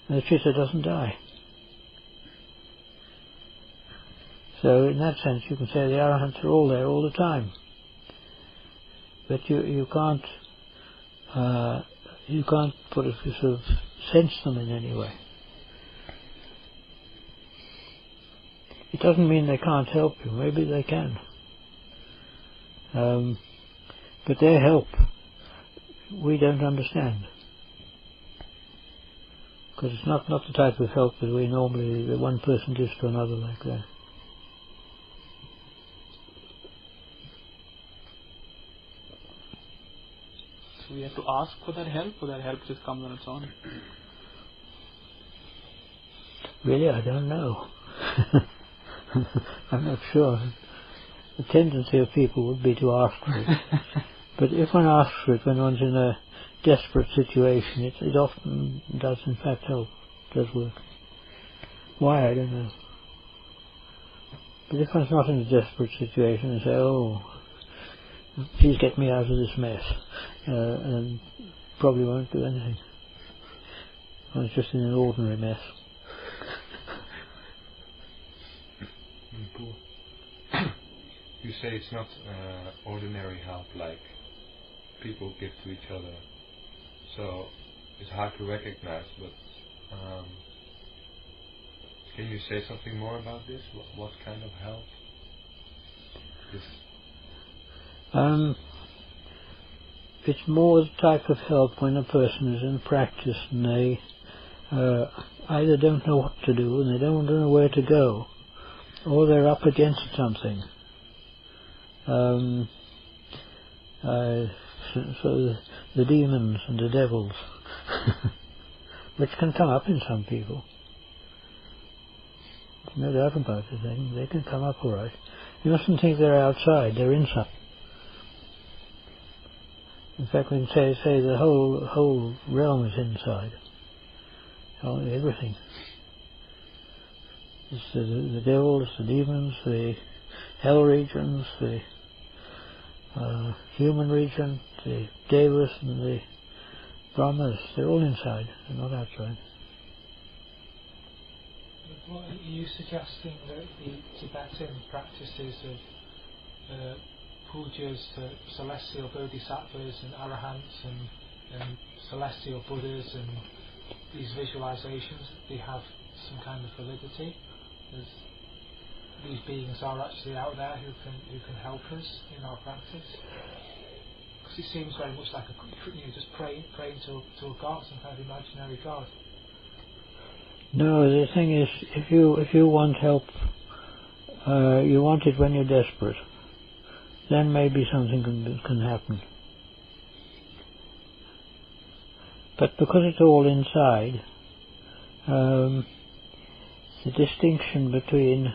and the chitta doesn't die. So in that sense you can say the arahants are all there all the time. But you can't sort of sense them in any way. It doesn't mean they can't help you. Maybe they can. But their help we don't understand. Because it's not the type of help that we normally, that one person gives to another like that. So we have to ask for that help, or that help just comes on its own? Really, I don't know. I'm not sure. The tendency of people would be to ask for it. But if one asks for it when one's in a desperate situation, it often does in fact help, does work. Why, I don't know. But if one's not in a desperate situation and say, oh, please get me out of this mess, and probably won't do anything. One's just in an ordinary mess. You say it's not ordinary help like people give to each other, so it's hard to recognize, but can you say something more about this? What kind of help is? It's more the type of help when a person is in practice and they either don't know what to do and they don't know where to go, or they're up against something. So the demons and the devils, which can come up in some people. No doubt about it, they can come up all right. You mustn't think they're outside, they're inside. In fact, we can say the whole realm is inside. Everything. It's the devils, the demons, the hell regions, the human region, the devas and the brahmas, they're all inside, they're not outside. What are you suggesting that the Tibetan practices of pujas to celestial bodhisattvas and arahants and celestial buddhas and these visualizations, they have some kind of validity? These beings are actually out there who can help us in our practice? Because it seems very much like just praying to a god, some kind of imaginary god. No, the thing is, if you want help, you want it when you're desperate, then maybe something can happen. But because it's all inside, the distinction between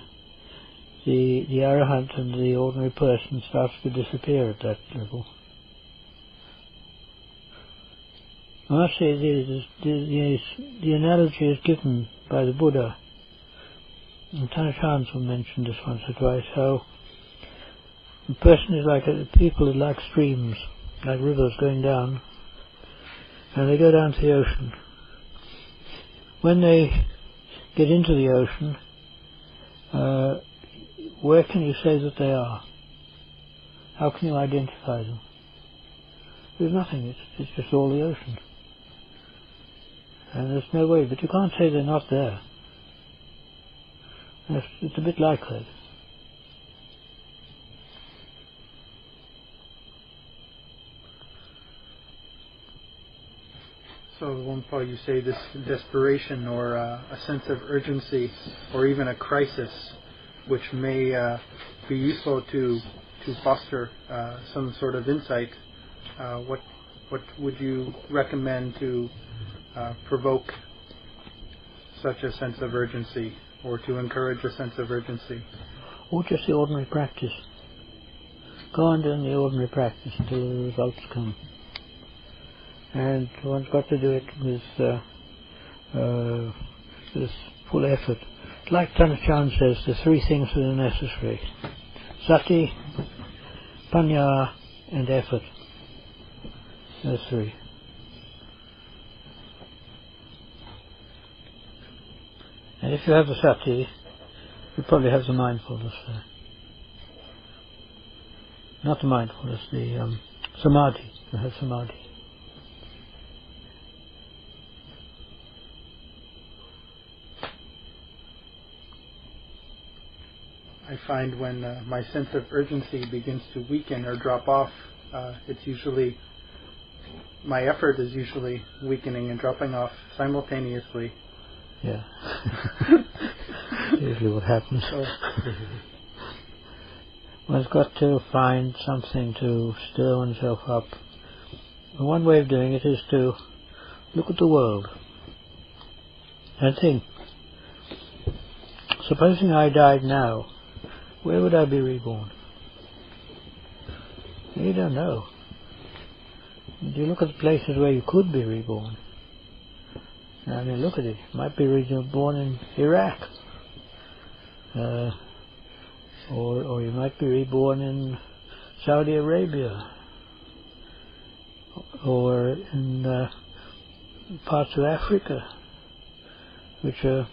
the arahant and the ordinary person starts to disappear at that level. I must say the analogy is given by the Buddha, and Tanachan's will mention this once or twice, how a person is like people are like streams, like rivers going down, and they go down to the ocean. When they get into the ocean, where can you say that they are? How can you identify them? There's nothing, it's just all the ocean. And there's no way, but you can't say they're not there. It's a bit like that. So at one point you say this desperation or a sense of urgency or even a crisis which may be useful to foster some sort of insight. What would you recommend to provoke such a sense of urgency or to encourage a sense of urgency? Or just the ordinary practice. Go on doing the ordinary practice until the results come. And one's got to do it with full effort. Like Tanachan says, the three things that are necessary: sati, pañña, and effort. Those three. And if you have the sati, you probably have the mindfulness there. Not the mindfulness, the samadhi. You have samadhi. I find when my sense of urgency begins to weaken or drop off, it's usually my effort is usually weakening and dropping off simultaneously. Yeah. Usually what happens. One's got to find something to stir oneself up. And one way of doing it is to look at the world and think, supposing I died now, where would I be reborn? You don't know. Do you look at the places where you could be reborn? I mean, look at it. You might be reborn in Iraq. Or you might be reborn in Saudi Arabia. Or in parts of Africa, which are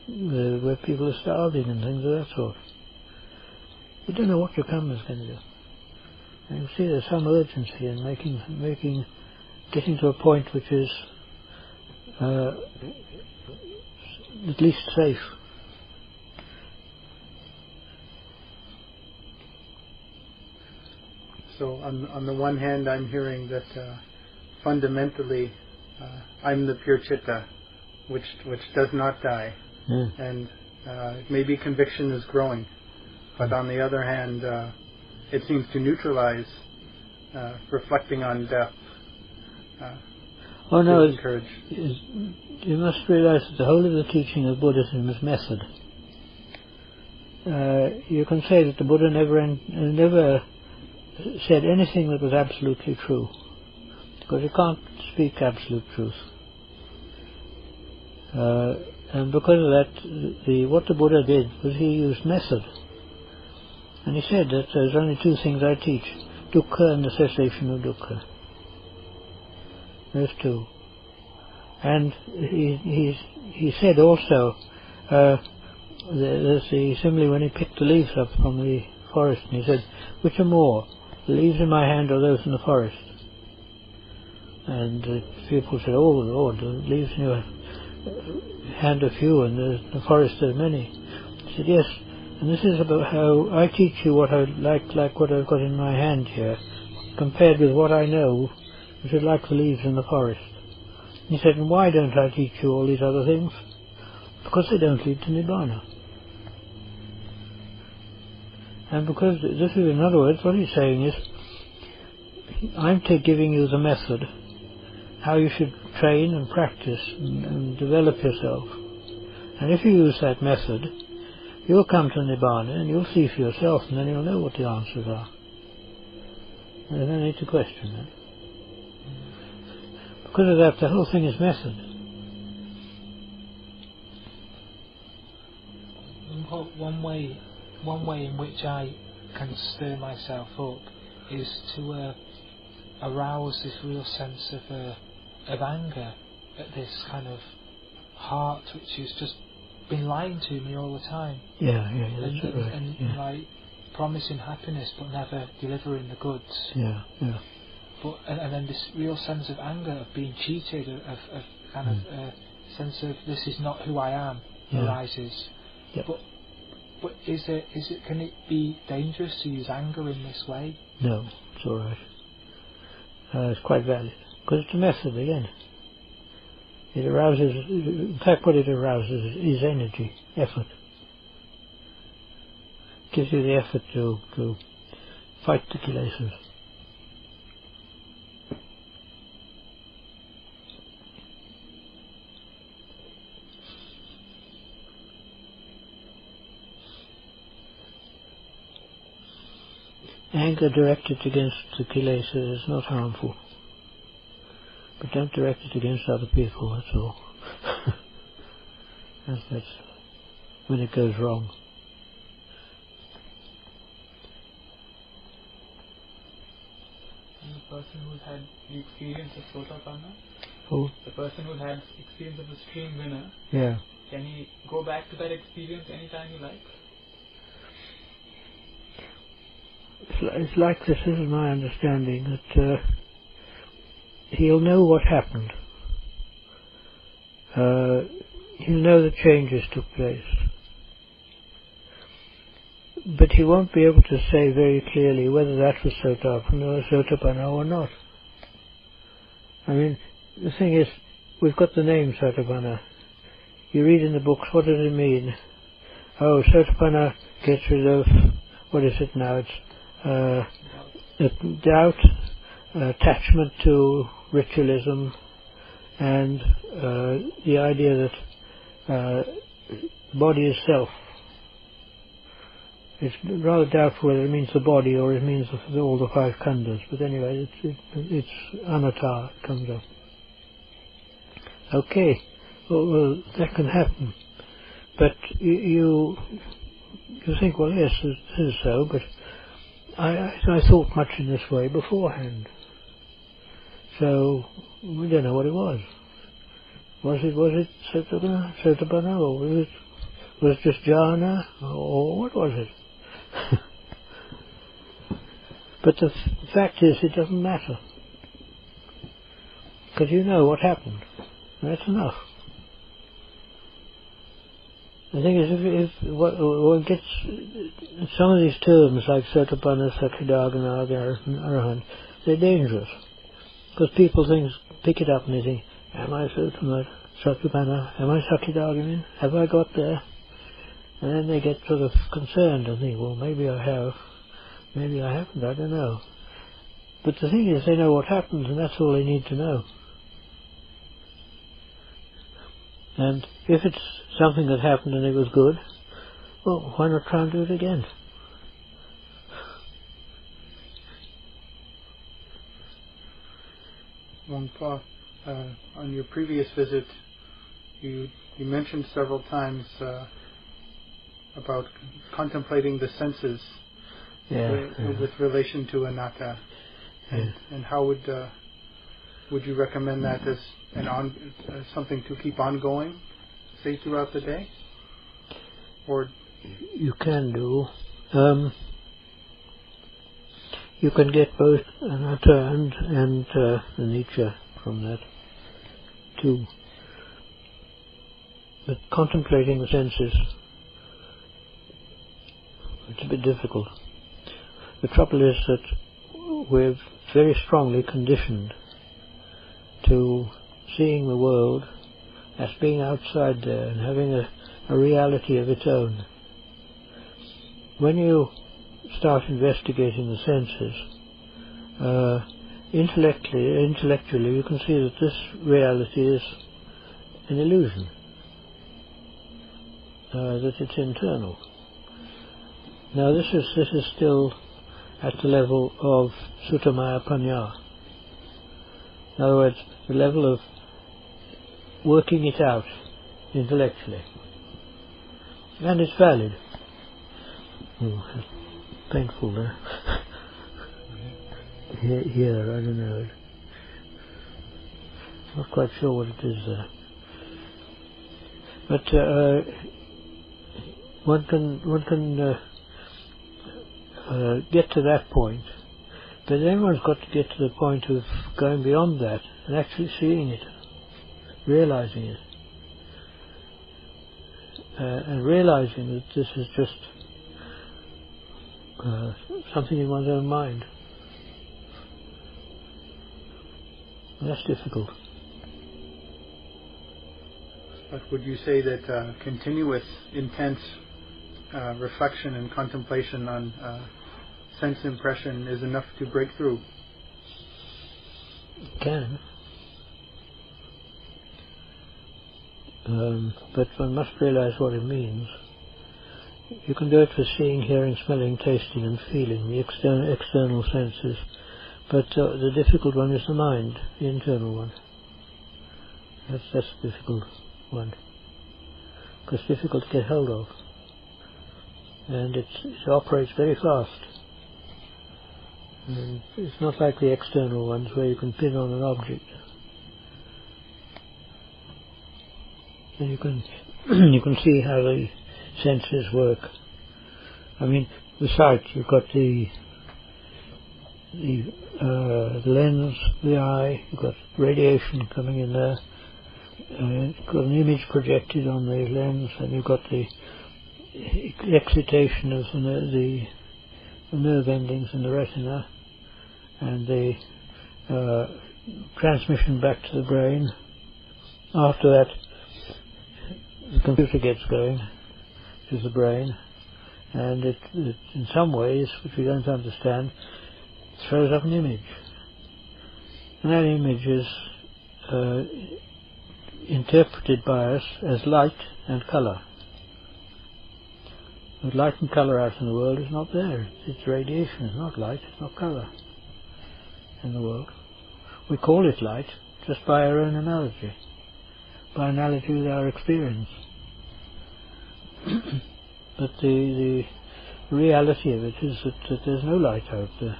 where people are starving and things of that sort. You don't know what your karma is going to do. And you see there's some urgency in getting to a point which is at least safe. So on the one hand, I'm hearing that fundamentally I'm the pure chitta, which does not die, and maybe conviction is growing, but on the other hand, it seems to neutralize reflecting on death. Oh no, you must realize that the whole of the teaching of Buddhism is method. You can say that the Buddha never said anything that was absolutely true, because you can't speak absolute truth. And because of that, what the Buddha did was he used method. And he said that there's only two things I teach, dukkha and the cessation of dukkha. There's two. And he said also, there's the simile when he picked the leaves up from the forest, and he said, which are more, the leaves in my hand or those in the forest? And people said, oh Lord, the leaves in your hand are few and the forest are many. He said, yes, and this is about how I teach you what I like what I've got in my hand here, compared with what I know, which is like the leaves in the forest. He said, and why don't I teach you all these other things? Because they don't lead to Nibbana. And because this is, in other words, what he's saying is, I'm giving you the method, how you should train and practice and develop yourself. And if you use that method, you'll come to Nibbana and you'll see for yourself, and then you'll know what the answers are. There's no need to question that. Because of that, the whole thing is method. One way in which I can stir myself up is to arouse this real sense of anger at this kind of heart which has just been lying to me all the time. Yeah, that's right. And like promising happiness but never delivering the goods. Yeah. But and then this real sense of anger, of being cheated, of kind of a sense of this is not who I am arises. Yep. But can it be dangerous to use anger in this way? No, it's all right. It's quite valid, because it's a method again. It arouses. In fact, what it arouses is energy, effort. It gives you the effort to fight the Kilesas. Anger directed against the Kilesas is not harmful. But don't direct it against other people, that's all. That's when it goes wrong. And the person who's had the experience of Sotapanna, Who? the person who's had experience of a stream winner, Yeah. can he go back to that experience anytime he likes? It's like this is my understanding, that he'll know what happened. He'll know the changes took place. but he won't be able to say very clearly whether that was Sotapanna or not. I mean, the thing is, we've got the name Sotapanna. You read in the books, what does it mean? Oh, Sotapanna gets rid of, what is it now? It's doubt, attachment to ritualism, and the idea that body is self. It's rather doubtful whether it means the body or it means all the five khandhas. But anyway, it's anatta, it comes up. Okay, well, that can happen. But you think, well, yes, this is so, but I thought much in this way beforehand. So, we don't know what it was. Was it Sotapanna, or was it just jhana, or what was it? But the fact is, it doesn't matter. Because you know what happened. That's enough. The thing is, if one gets some of these terms like Sotapanna, Sakadagana, Arahant, they're dangerous. Because people pick it up and they think, am I Sotapanna? Am I Sakadagana? Have I got there? And then they get sort of concerned and think, well, maybe I have, maybe I haven't, I don't know. But the thing is, they know what happens, and that's all they need to know. And if it's something that happened and it was good, well, why not try and do it again? Wangpa, on your previous visit, you mentioned several times about contemplating the senses with relation to anatta, and how would you recommend that as something to keep ongoing, say throughout the day, or you can do. You can get both anatta and anicca from that too. But contemplating the senses, it's a bit difficult. The trouble is that we're very strongly conditioned to seeing the world as being outside there and having a reality of its own. When you start investigating the senses, intellectually you can see that this reality is an illusion, that it's internal. Now this is still at the level of Suttamaya Pañña. In other words, the level of working it out intellectually. And it's valid. Oh, it's painful there. Here, I don't know. Not quite sure what it is there. But one can get to that point, but everyone's got to get to the point of going beyond that and actually seeing it, realizing it, and realizing that this is just something in one's own mind. And that's difficult. But would you say that continuous, intense reflection and contemplation on sense impression is enough to break through? It can. But one must realize what it means. You can do it for seeing, hearing, smelling, tasting and feeling, the external senses. But the difficult one is the mind, the internal one. That's the difficult one. Because it's difficult to get hold of. And it operates very fast. And it's not like the external ones where you can pin on an object. And you can see how the senses work. I mean, the sight, you've got the lens, the eye, you've got radiation coming in there, you've got an image projected on the lens, and you've got the excitation of the nerve endings in the retina, and the transmission back to the brain. After that, the computer gets going to the brain, and it in some ways, which we don't understand, throws up an image. And that image is interpreted by us as light and colour. But light and colour out in the world is not there. It's radiation, it's not light, it's not colour in the world. We call it light just by our own analogy, by analogy with our experience. But the reality of it is that there's no light out there.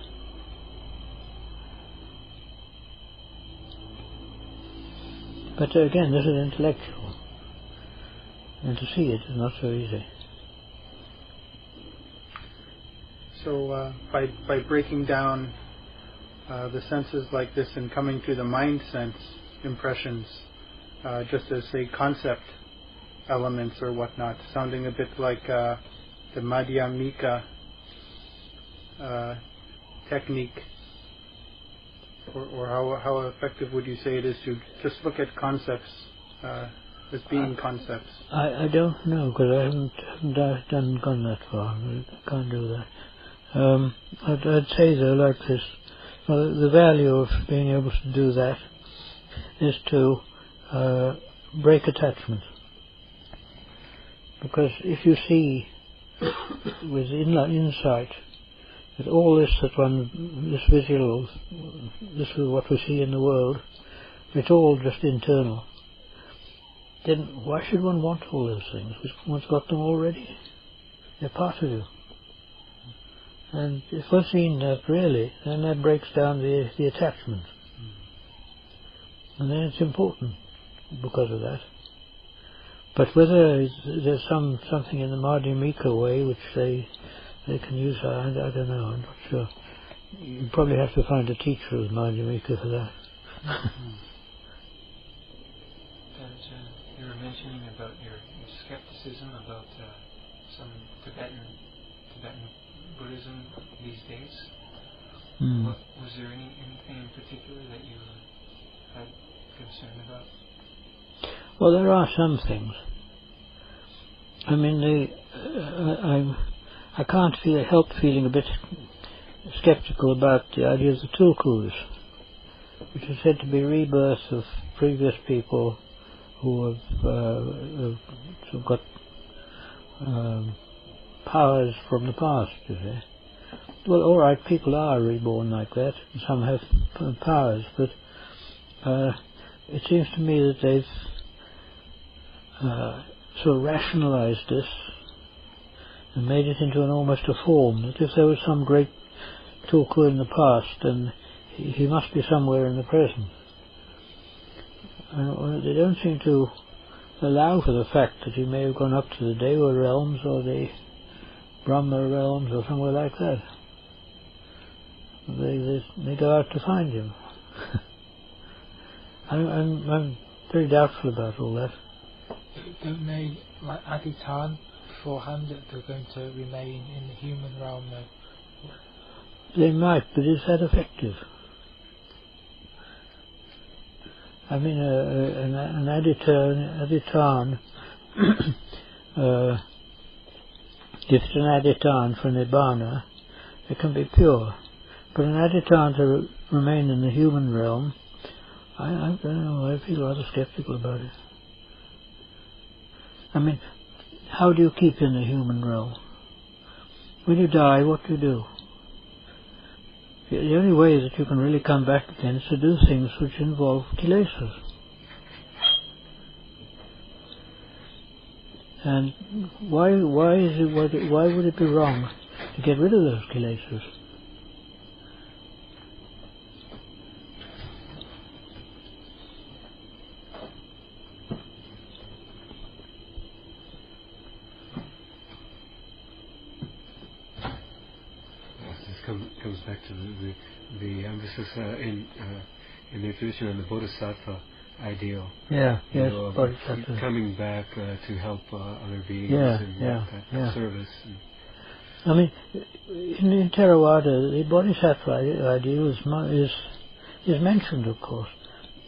But again, this is intellectual, and to see it is not so easy. So by breaking down the senses like this and coming to the mind sense impressions, just as say concept elements or whatnot, sounding a bit like the Madhyamika technique, or how effective would you say it is to just look at concepts as being concepts? I don't know, because I haven't gone that far. I can't do that. I'd say though like this, the value of being able to do that is to break attachment. Because if you see with insight that all this this visual, this is what we see in the world, it's all just internal, then why should one want all those things? One's got them already. They're part of you. And if we've seen that really, then that breaks down the attachment. And then it's important because of that. But whether there's something in the Madhyamika way which they can use, I don't know, I'm not sure. You probably have to find a teacher of Madhyamika for that. You were mentioning about your skepticism about some Tibetan Buddhism these days. Was there anything in particular that you had concern about? Well, there are some things. I mean, I can't help feeling a bit skeptical about the idea of the tulkus, which is said to be rebirths of previous people who have got powers from the past, you see. Well, all right, people are reborn like that. Some have powers, but it seems to me that they've sort of rationalized this and made it into almost a form. That if there was some great tulku in the past, then he must be somewhere in the present. And they don't seem to allow for the fact that he may have gone up to the Deva realms or the Brahma realms or somewhere like that. They go out to find him. I'm very doubtful about all that. Don't they, like Aditan beforehand, that they're going to remain in the human realm though? They might, but is that effective? I mean, an Aditan, if it's an Aditan for Nibbana, it can be pure. But an Aditan to remain in the human realm, I don't know, I feel rather skeptical about it. I mean, how do you keep in the human realm? When you die, what do you do? The only way that you can really come back again is to do things which involve Kilesas. And why would it be wrong to get rid of those Kilesas? This comes back to the emphasis in the tradition on the Bodhisattva ideal. Yeah, yes, Bodhisattva. Coming back to help other beings and that service. I mean, in Theravada, the Bodhisattva ideal is mentioned, of course,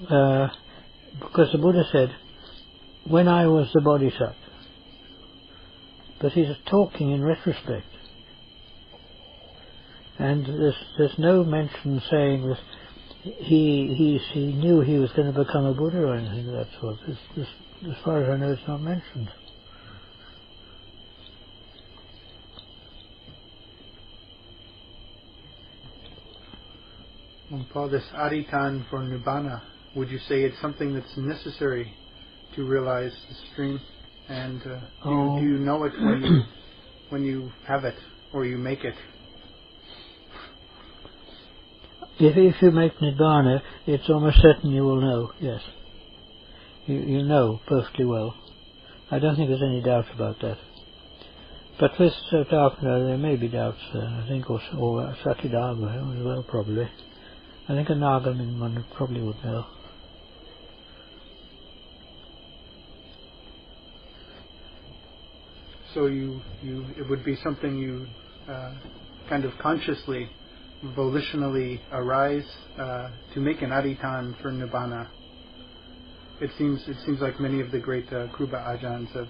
because the Buddha said, when I was the Bodhisattva. But he's talking in retrospect. And there's no mention saying that he knew he was going to become a Buddha or anything of that sort. As far as I know, it's not mentioned. Paul, this aditan for nibbana, would you say it's something that's necessary to realize the stream? And do you know it when you have it or you make it? If you make nibbana, it's almost certain you will know. Yes, you know perfectly well. I don't think there's any doubt about that. But with Sotapanna, there may be doubts there. I think, or Sakidama as well, probably. I think a Nagamin one probably would know. So it would be something you kind of consciously, volitionally arise to make an aditan for nibbana. It seems like many of the great Kruba Ajahns have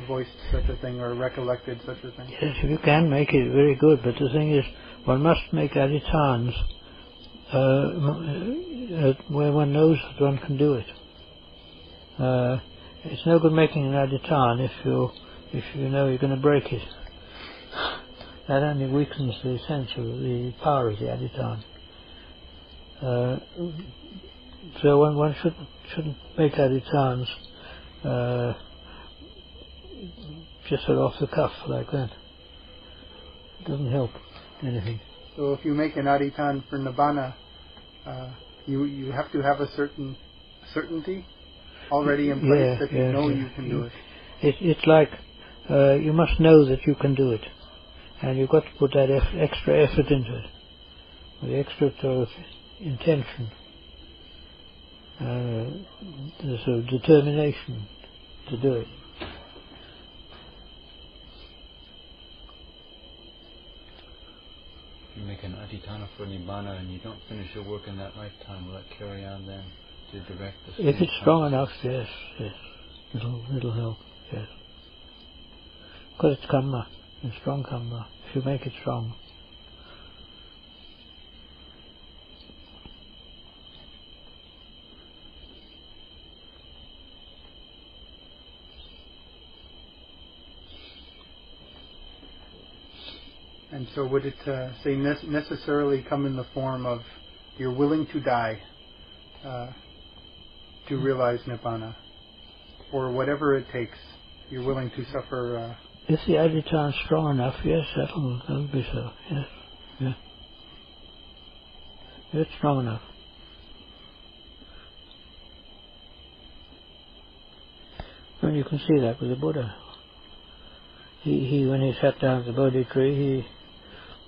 voiced such a thing or recollected such a thing. Yes, if you can make it, very good. But the thing is, one must make aditans where one knows that one can do it. It's no good making an aditan if you know you're going to break it. That only weakens the sense of the power of the aditan. So one shouldn't make aditans just sort of off the cuff like that. It doesn't help anything. So if you make an aditan for nibbana, you have to have a certain certainty already in place that you know you can do it. It's like you must know that you can do it, and you've got to put that extra effort into it, the extra sort of intention, the sort of determination to do it. You make an aditana for nibbana and you don't finish your work in that lifetime, will that carry on then to direct the... If it's strong enough, yes. It'll help, yes. Because it's Kamma, it's strong Kamma, if you make it strong. And so would it say necessarily come in the form of you're willing to die to realize nibbana, or whatever it takes, you're willing to suffer? If the aditan is strong enough, yes, that'll be so. Yes, yeah. It's strong enough. And you can see that with the Buddha. He when he sat down at the Bodhi tree, he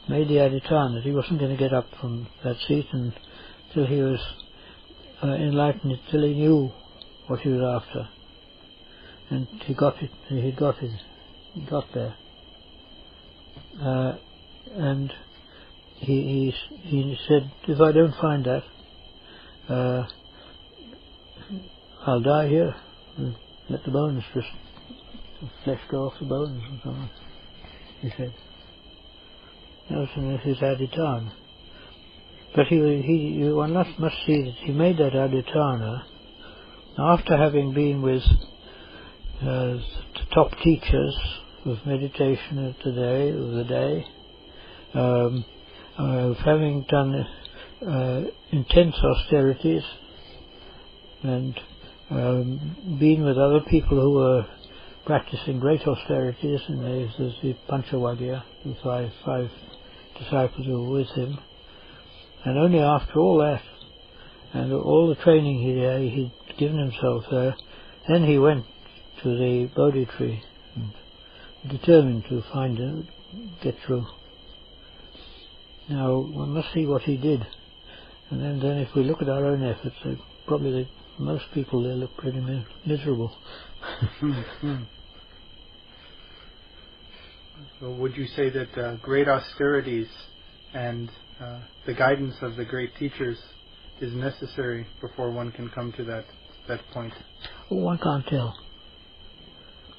made the aditan that he wasn't going to get up from that seat until he was enlightened, till he knew what he was after. And he got it. He got there. And he said, if I don't find that, I'll die here. And let the bones just, the flesh go off the bones and so on. He said. That was his aditan. But one must see that he made that aditana after having been with the top teachers of meditation of the day, of having done intense austerities and been with other people who were practicing great austerities, and there's the Panchavagya, the five disciples who were with him. And only after all that, and all the training he'd given himself there, then he went to the Bodhi tree, and determined to get through. Now, one must see what he did. And then if we look at our own efforts, probably most people they look pretty miserable. So would you say that great austerities and the guidance of the great teachers is necessary before one can come to that point? Well, one can't tell,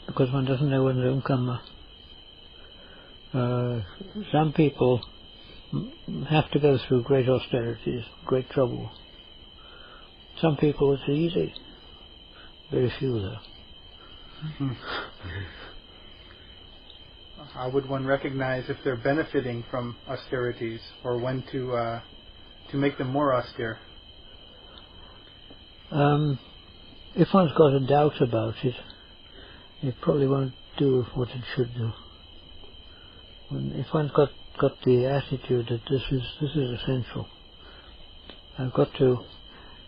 because one doesn't know one's own Kamma. Some people have to go through great austerities, great trouble. Some people it's easy. Very few though. How would one recognize if they're benefiting from austerities, or when to make them more austere? If one's got a doubt about it, it probably won't do what it should do. If one's got the attitude that this is essential, I've got to,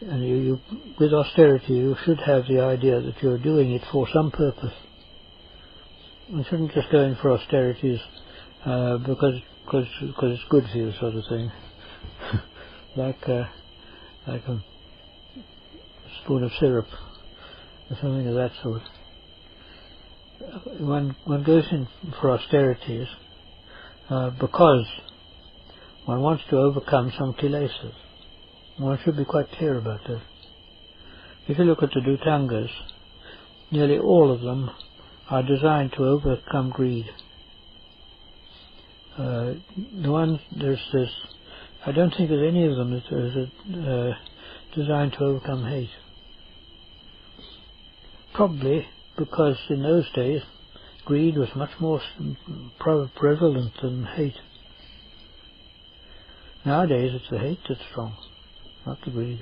and you with austerity you should have the idea that you're doing it for some purpose. You shouldn't just go in for austerities because it's good for you, sort of thing. like a spoon of syrup or something of that sort. One goes in for austerities because one wants to overcome some Kilesas. One should be quite clear about that. If you look at the Dhutangas, nearly all of them are designed to overcome greed. The ones there's I don't think there's any of them that are designed to overcome hate. Probably because in those days greed was much more prevalent than hate. Nowadays it's the hate that's strong, not the greed.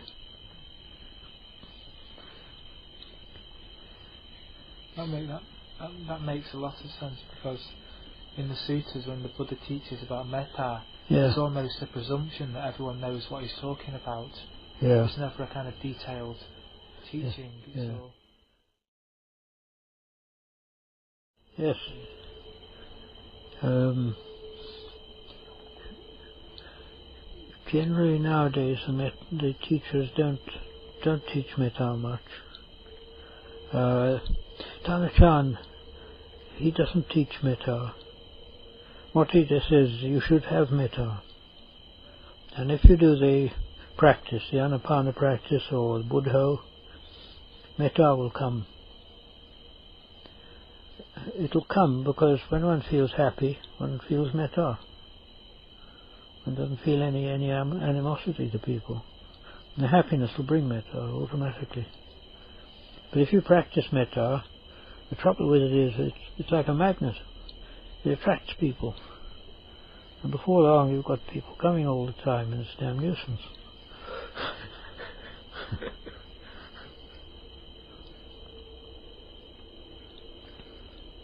That makes a lot of sense, because in the sutras when the Buddha teaches about metta, Yeah. there's almost a presumption that everyone knows what he's talking about. Yeah. There's never a kind of detailed teaching. Yeah. So Yes. Generally nowadays the teachers don't teach metta much. Ajahn, he doesn't teach metta. What he just says, you should have metta. And if you do the practice, the Anapana practice or the Buddho, metta will come. It'll come because when one feels happy, one feels metta. One doesn't feel any animosity to people. And the happiness will bring metta automatically. But if you practice metta, the trouble with it is it's like a magnet. It attracts people. And before long you've got people coming all the time, and it's a damn nuisance.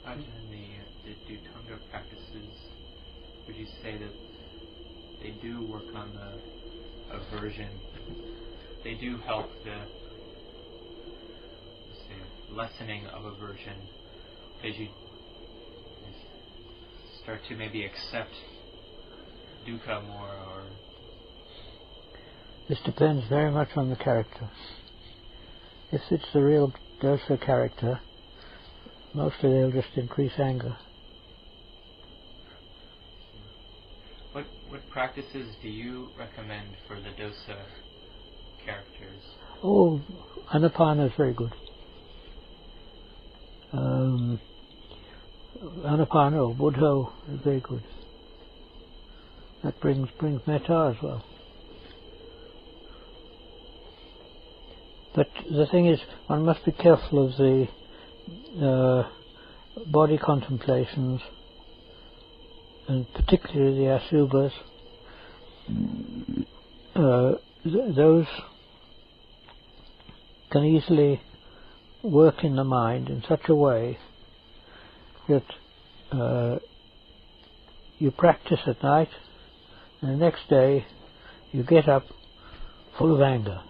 In the Dhutanga practices, would you say that they do work on the aversion? They do help the lessening of aversion as you start to maybe accept dukkha more, or this depends very much on the character. If it's the real dosa character, mostly they'll just increase anger. What practices do you recommend for the dosa characters? Oh, Anapana is very good. Anapana or Buddho is very good. That brings metta as well. But the thing is, one must be careful of the body contemplations, and particularly the asubhas. Those can easily work in the mind in such a way that you practice at night, and the next day you get up full of anger.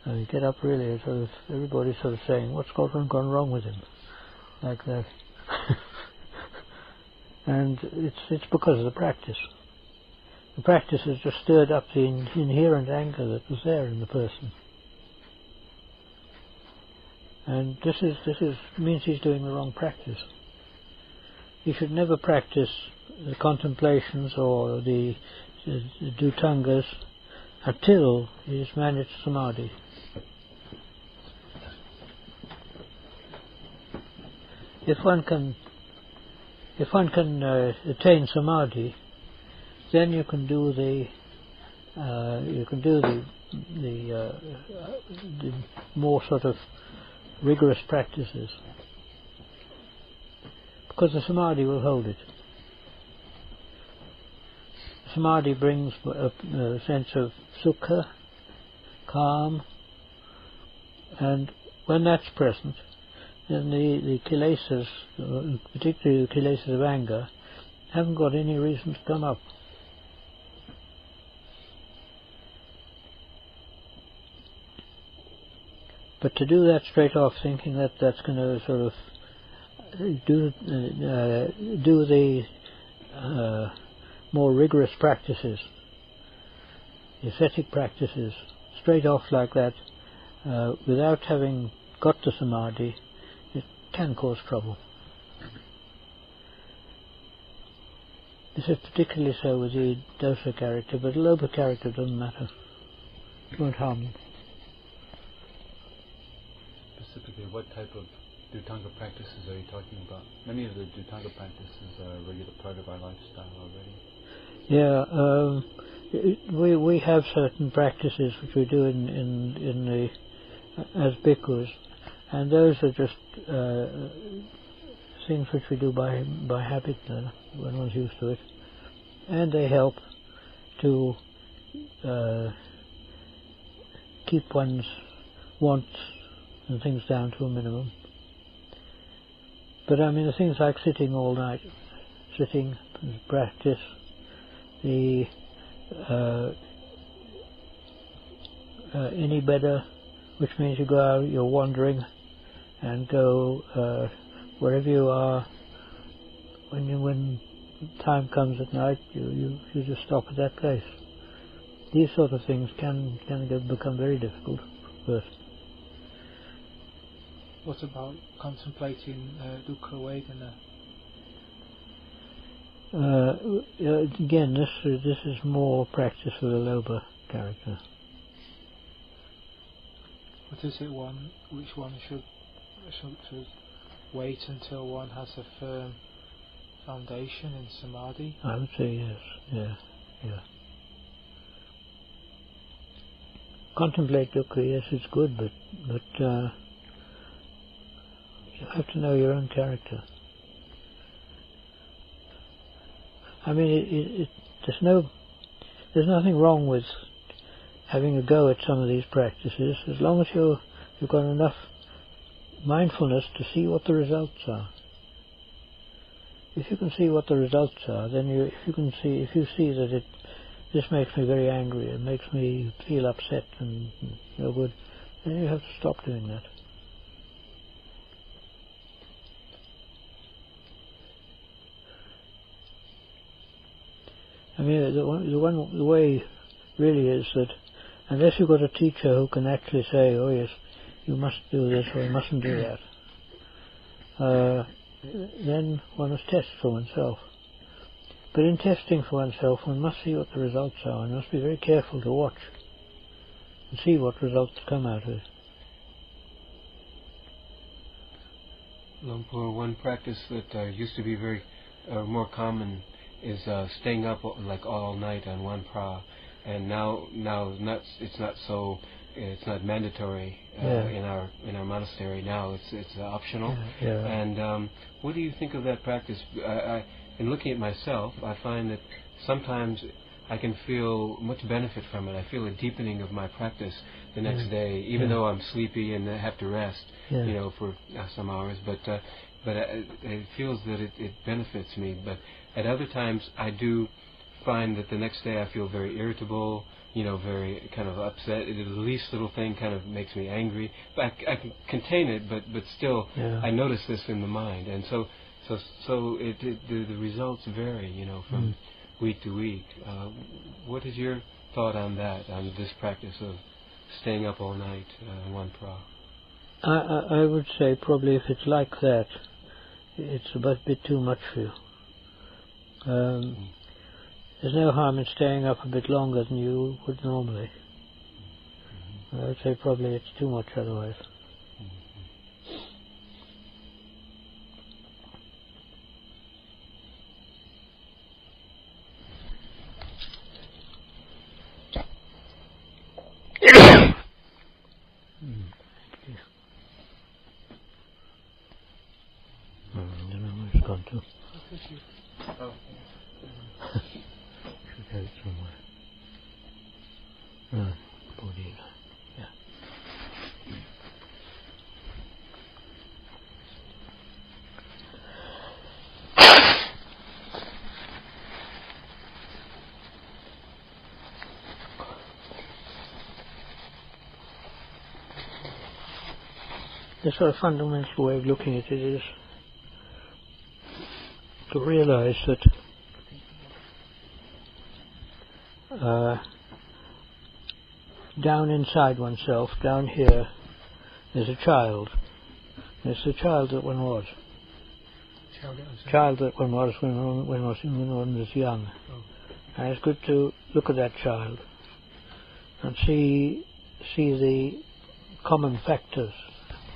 You get up really sort of, everybody's sort of saying, what's gone wrong with him? Like that. And it's because of the practice. The practice has just stirred up the inherent anger that was there in the person. And this means he's doing the wrong practice. He should never practice the contemplations or the dhutangas until he has managed samadhi. If one can attain samadhi, then you can do the more sort of rigorous practices, because the samadhi will hold it. Samadhi brings a sense of sukha, calm, and when that's present, then the kilesas, particularly the kilesas of anger, haven't got any reason to come up. But to do that straight off, thinking that that's going to sort of do the more rigorous practices, the ascetic practices, straight off like that, without having got to samadhi, it can cause trouble. This is particularly so with the dosa character, but the loba character doesn't matter. It won't harm them. Specifically, what type of dhutanga practices are you talking about? Many of the dhutanga practices are a regular part of our lifestyle already. Yeah, we have certain practices which we do in as bhikkhus, and those are just things which we do by habit when one's used to it, and they help to keep one's wants and things down to a minimum. But I mean, the things like sitting all night, sitting practice, the any better, which means you go out, you're wandering, and go wherever you are. When time comes at night, you just stop at that place. These sort of things can become very difficult first. What about contemplating dukkha vedana? Again, this is more practice for the loba character. What is it which one should wait until one has a firm foundation in samadhi? I would say yes. Yeah. Contemplate dukkha, yes, it's good, but you have to know your own character. I mean, there's nothing wrong with having a go at some of these practices, as long as you've got enough mindfulness to see what the results are. If you can see what the results are, then if you see that this makes me very angry, it makes me feel upset and no good, then you have to stop doing that. I mean, the way really is that unless you've got a teacher who can actually say, oh yes, you must do this or you mustn't do that, then one must test for oneself. But in testing for oneself, one must see what the results are. One must be very careful to watch and see what results come out of it. Lumpur, one practice that used to be very more common is staying up like all night on one pra, and now it's not mandatory in our monastery now. It's optional. Yeah. And what do you think of that practice? In looking at myself, I find that sometimes I can feel much benefit from it. I feel a deepening of my practice the next day, even though I'm sleepy and have to rest, for some hours. But it feels that it benefits me. But at other times, I do find that the next day I feel very irritable, very kind of upset. The least little thing kind of makes me angry. But I can contain it, but still, I notice this in the mind, and so the results vary, week to week. What is your thought on that, on this practice of staying up all night in one pra? I would say probably if it's like that, it's a bit too much for you. There's no harm in staying up a bit longer than you would normally. I would say probably it's too much otherwise. I don't know where it's gone to. Oh. Should have it somewhere. Body. Yeah. The sort of fundamental way of looking at it is to realize that down inside oneself, down here, there's a child. It's the child that one was. Child that one was when one was young. Oh. And it's good to look at that child and see the common factors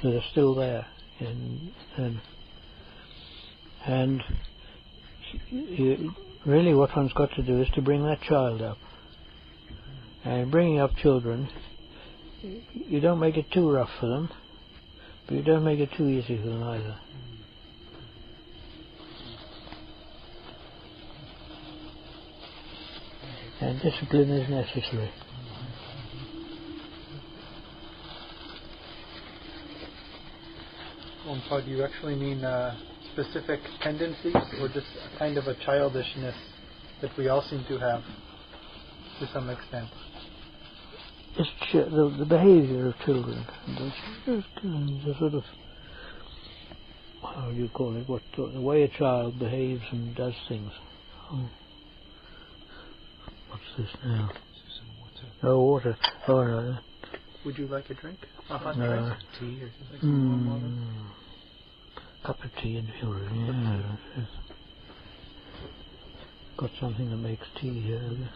that are still there and really what one's got to do is to bring that child up. And bringing up children, you don't make it too rough for them, but you don't make it too easy for them either. And discipline is necessary. Do you actually mean specific tendencies, or just kind of a childishness that we all seem to have to some extent? It's the behaviour of children, the sort of, how do you call it, the way a child behaves and does things. Oh. What's this now? Oh, water. Oh, no. Would you like a drink? A hot drink? Tea or something? Water? Cup of tea and sugar. Yeah. Got something that makes tea here.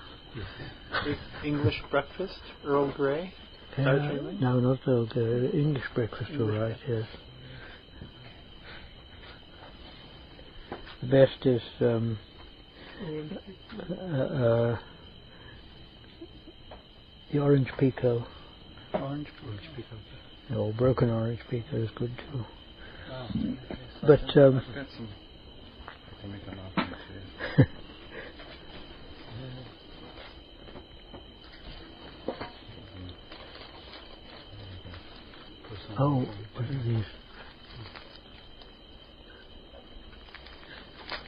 English breakfast, Earl Grey? No, not Earl Grey. English breakfast, all right, yes. The best is the orange pico. Orange pico. No, broken orange pico is good too. Wow. But I've got some. I can make an offer. Oh, what are these?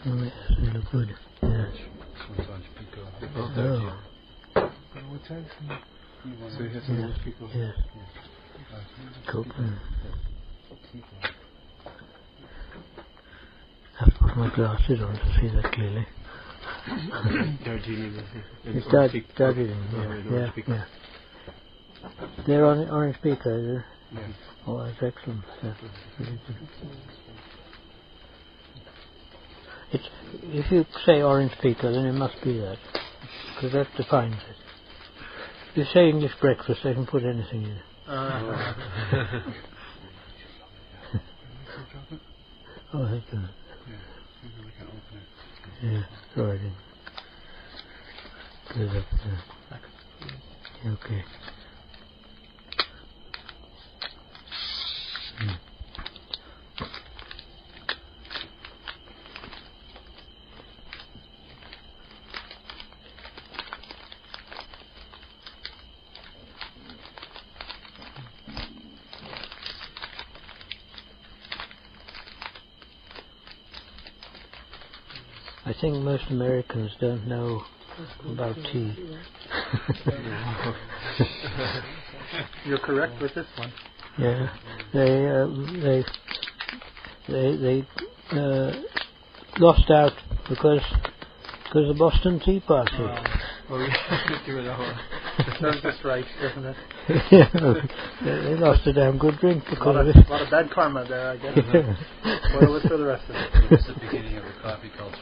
Oh, yes, they look good. Yes. Oh. What's that? So you have some orange pico? Yes. Cool. I have to put my glasses on to see that clearly. It's Darjeeling, yeah. They're on orange pico, is it? Yeah. Oh, that's excellent. Yeah. It's, if you say orange pico, then it must be that, because that defines it. If you say English breakfast, they can put anything in it. Oh, thank you. Yeah, sorry, I didn't. Put it up there. Okay. I think most Americans don't know about tea. You're correct with this one. Yeah, they lost out because Because the Boston Tea Party. It serves us right, doesn't it? They lost a damn good drink because of it. A lot of bad karma there, I guess. Spoil it for the rest of it. It's the beginning of the coffee culture.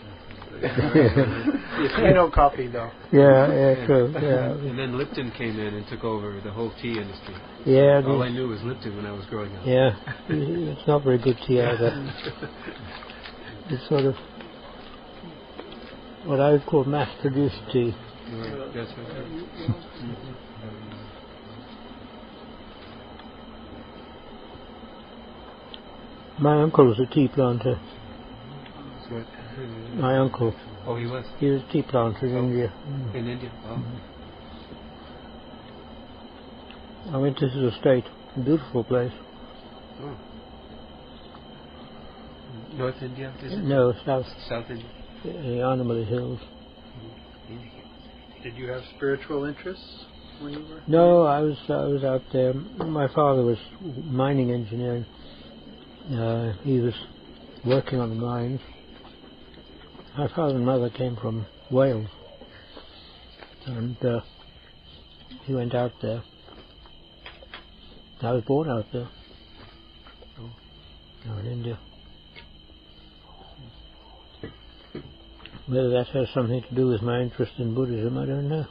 You know coffee, though. Yeah, true. Yeah. And then Lipton came in and took over the whole tea industry. Yeah. All I knew was Lipton when I was growing up. Yeah. It's not very good tea either. It's sort of what I would call mass-produced tea. That's right. My uncle was a tea planter. What? My uncle. Oh, he was? He was a tea planter in India. In India? Oh. I went to his estate. A beautiful place. Oh. North India, is it? No, South. South India. The Anamali Hills. Did you have spiritual interests when you were? No, I was out there. My father was mining engineering. He was working on the mines. My father and mother came from Wales, and he went out there. I was born out there. In India. Whether that has something to do with my interest in Buddhism, I don't know.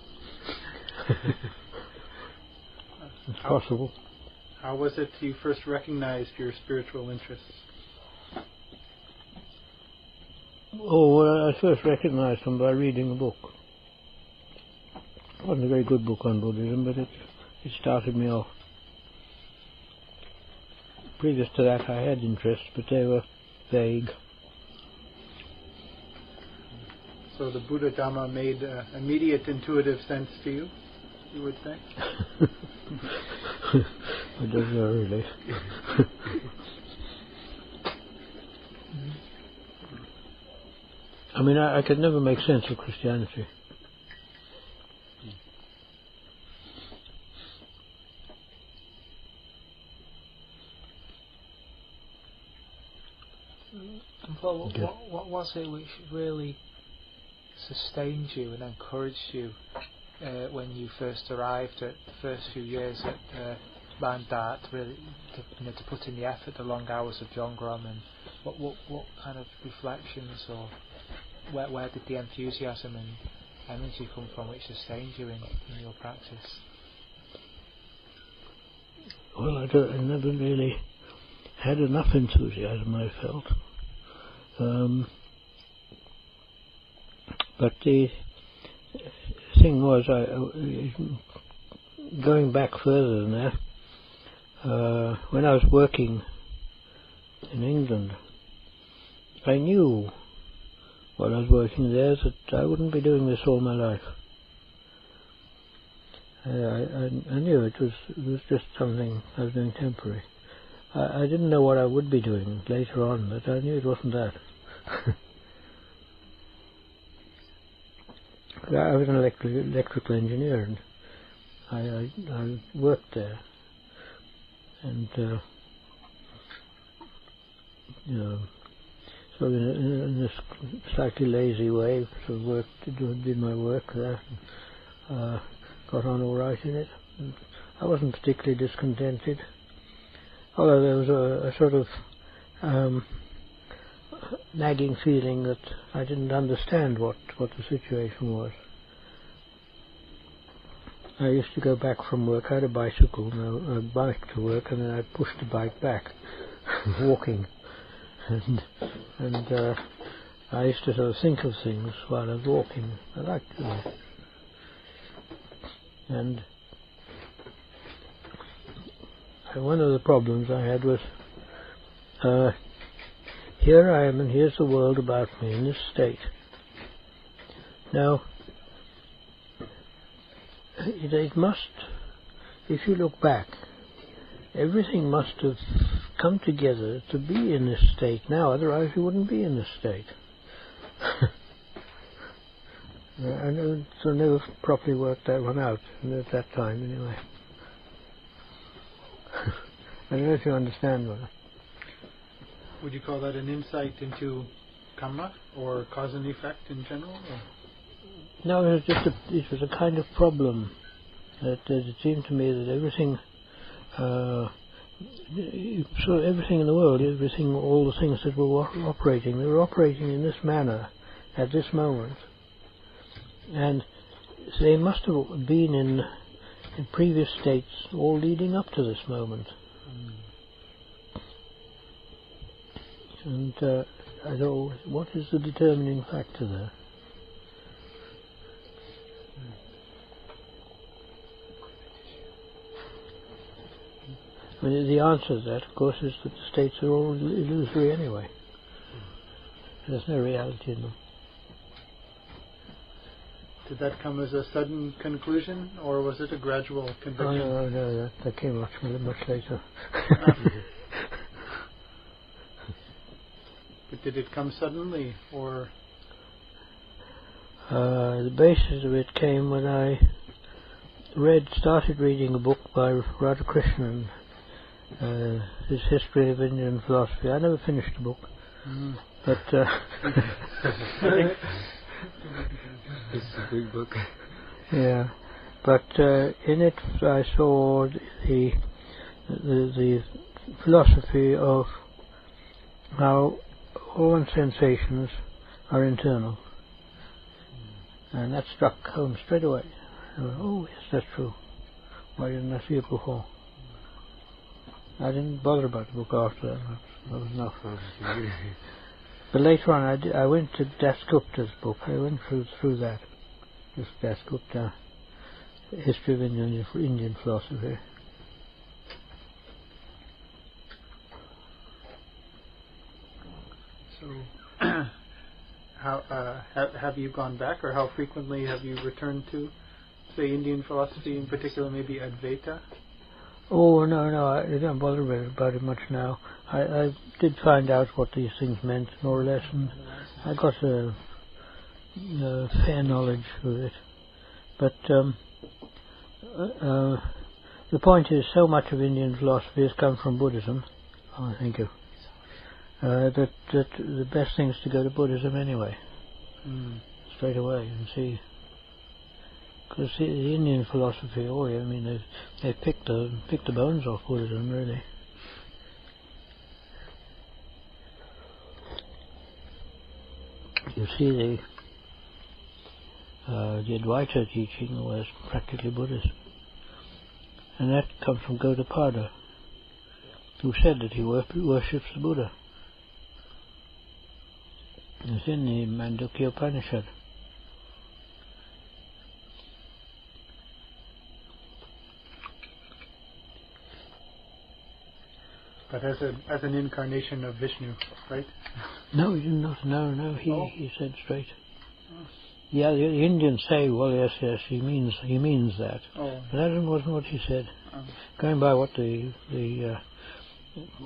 It's possible. How was it you first recognized your spiritual interests? Oh, well, I first recognized them by reading a book. It wasn't a very good book on Buddhism, but it started me off. Previous to that I had interests, but they were vague. So the Buddha Dhamma made immediate intuitive sense to you, you would say? I don't know really. I mean, I could never make sense of Christianity. Paul, what was it which really sustained you and encouraged you when you first arrived at the first few years at Bandat, really to put in the effort, the long hours of Jongrom, and what kind of reflections, or where did the enthusiasm and energy come from which sustained you in your practice? Well, I never really had enough enthusiasm, I felt. But the thing was, going back further than that, when I was working in England, I knew while I was working there that I wouldn't be doing this all my life. I knew it was just something I was doing temporary. I didn't know what I would be doing later on, but I knew it wasn't that. I was an electrical engineer, and I worked there, and so in a slightly lazy way, sort of did my work there, and, got on all right in it. And I wasn't particularly discontented, although there was a sort of nagging feeling that I didn't understand what the situation was. I used to go back from work. I had a bicycle, a bike to work, and then I'd push the bike back, walking, and I used to sort of think of things while I was walking. I liked doing it. And one of the problems I had was, here I am, and here's the world about me in this state. Now, it must, if you look back, everything must have come together to be in this state now, otherwise you wouldn't be in this state. I never properly worked that one out at that time, anyway. I don't know if you understand what. Would you call that an insight into Kamma, or cause and effect in general? Or? No, it was a kind of problem that it seemed to me that everything, everything in the world, all the things that were operating, they were operating in this manner at this moment, and they must have been in previous states all leading up to this moment. And I thought, what is the determining factor there? I mean, the answer to that, of course, is that the states are all illusory anyway. There's no reality in them. Did that come as a sudden conclusion, or was it a gradual conviction? Oh, no, that came much later. But did it come suddenly, or? The basis of it came when I started reading a book by Radhakrishnan, his History of Indian Philosophy. I never finished the book, but it's a big book. Yeah, but in it I saw the philosophy of how all one's sensations are internal, and that struck home straight away. I went, oh yes, that's true. Why didn't I see it before? I didn't bother about the book after that. That was enough. But later on, I went to Dasgupta's book. I went through that. This Dasgupta, History of Indian Philosophy. So, how have you gone back, or how frequently have you returned to, say, Indian philosophy, in particular, maybe Advaita? Oh no, I don't bother about it much now. I did find out what these things meant, more or less, and I got a fair knowledge of it. But the point is, so much of Indian philosophy has come from Buddhism. Oh, thank you. That the best thing is to go to Buddhism anyway, straight away, and see. Because the Indian philosophy, I mean, they picked the bones off Buddhism, really. You see, the Advaita teaching was practically Buddhist, and that comes from Gaudapada, who said that he worships the Buddha. It's in the Mandukya Upanishad. But as an incarnation of Vishnu, right? No, he didn't. No. He said straight. Oh. Yeah, the Indians say, well, yes, he means that. Oh. But that wasn't what he said. Oh. Going by what the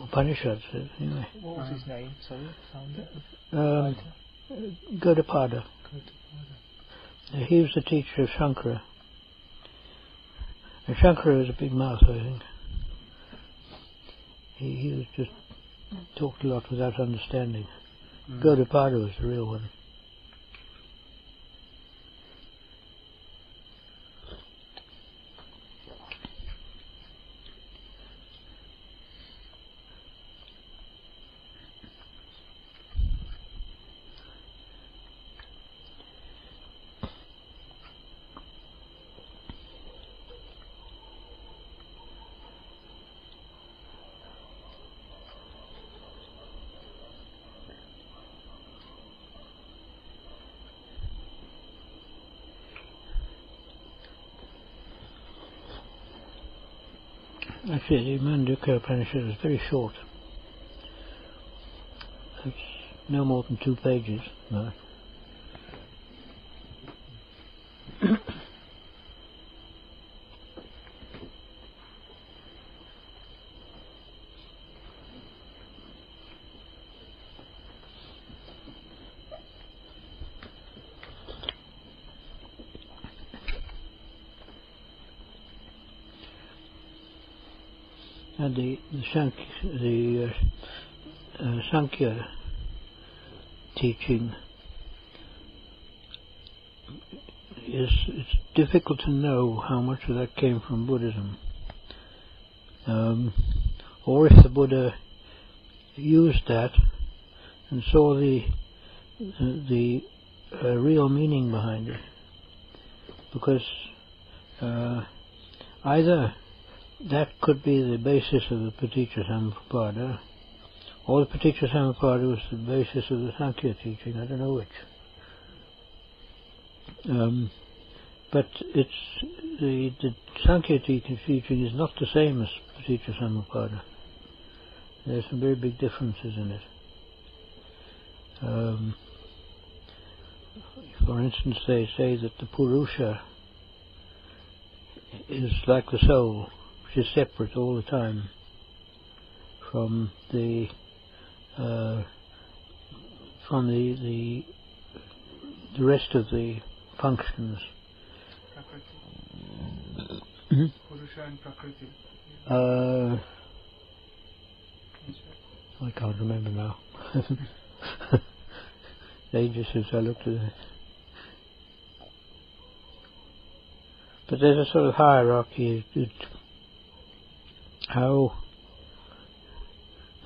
Upanishad said, anyway. What was his name? Sorry, Gaudapada. He was the teacher of Shankara. And Shankara was a big mouth, I think. He was just talked a lot without understanding. Gaudapada was the real one. Actually, the Mandukya Upanishad is very short. It's no more than 2 pages. No. And the Sankhya teaching it's difficult to know how much of that came from Buddhism. Or if the Buddha used that and saw the real meaning behind it. Because either that could be the basis of the Paticcasamuppada, or the Paticcasamuppada was the basis of the Sankhya teaching, I don't know which. But it's the Sankhya teaching is not the same as Paticcasamuppada. There's some very big differences in it. For instance, they say that the Purusha is like the soul, which is separate all the time from the rest of the functions. Purusha and Prakriti. I can't remember now. Ages since I looked at it. But there's a sort of hierarchy. How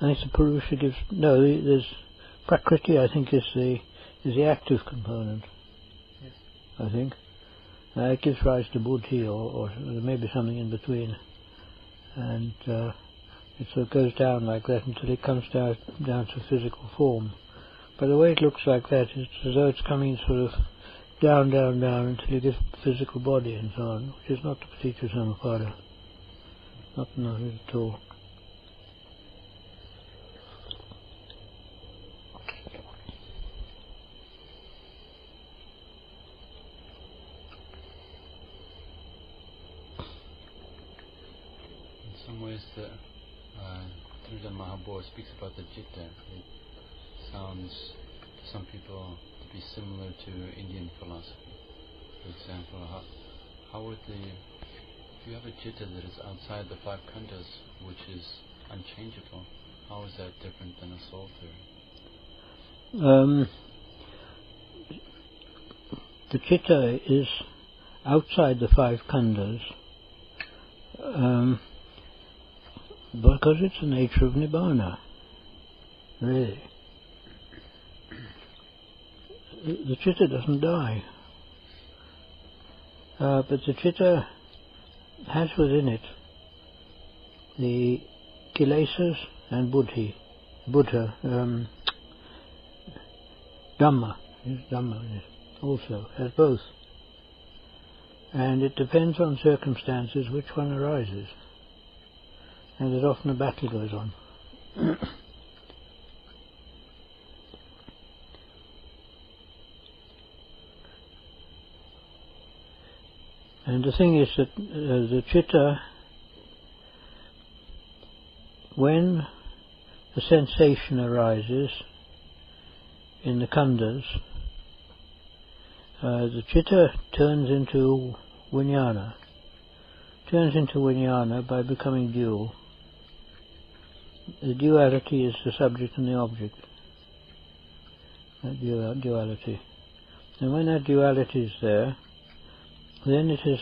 I think the Purusha gives there's Prakriti. I think is the active component. Yes. I think it gives rise to Buddhi or maybe something in between, and it sort of goes down like that until it comes down to physical form. But the way it looks like that, it's as though it's coming sort of down until you get physical body and so on, which is not the Paticcasamuppada. Not at all. In some ways, the Trinidad Mahabodh speaks about the citta. It sounds to some people to be similar to Indian philosophy. For example, how would if you have a citta that is outside the five khandhas, which is unchangeable, how is that different than a soul theory? The citta is outside the five khandhas because it's the nature of nibbana, really. The citta doesn't die, but the citta has within it the Kilesas and Buddha, Dhamma in it also, has both. And it depends on circumstances which one arises. And there's often a battle goes on. And the thing is that the citta, when a sensation arises in the khandhas, the citta turns into vijnana by becoming dual. The duality is the subject and the object. That duality. And when that duality is there, then it has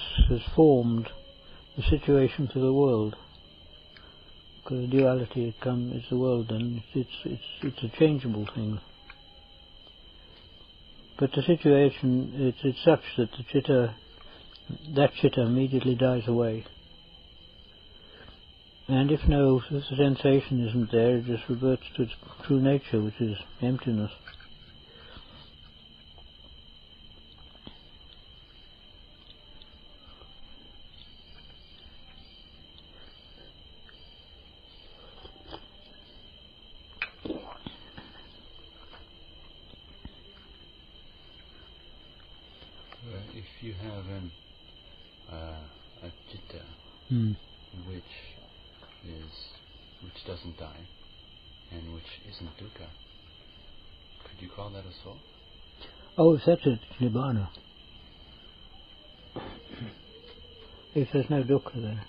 formed the situation for the world. Because the duality is the world, and it's a changeable thing. But the situation it's such that that citta immediately dies away. And if the sensation isn't there, it just reverts to its true nature, which is emptiness. If you have a citta which doesn't die and which isn't dukkha, could you call that a soul? Oh, if that's it, it's nibbana. If there's no dukkha there.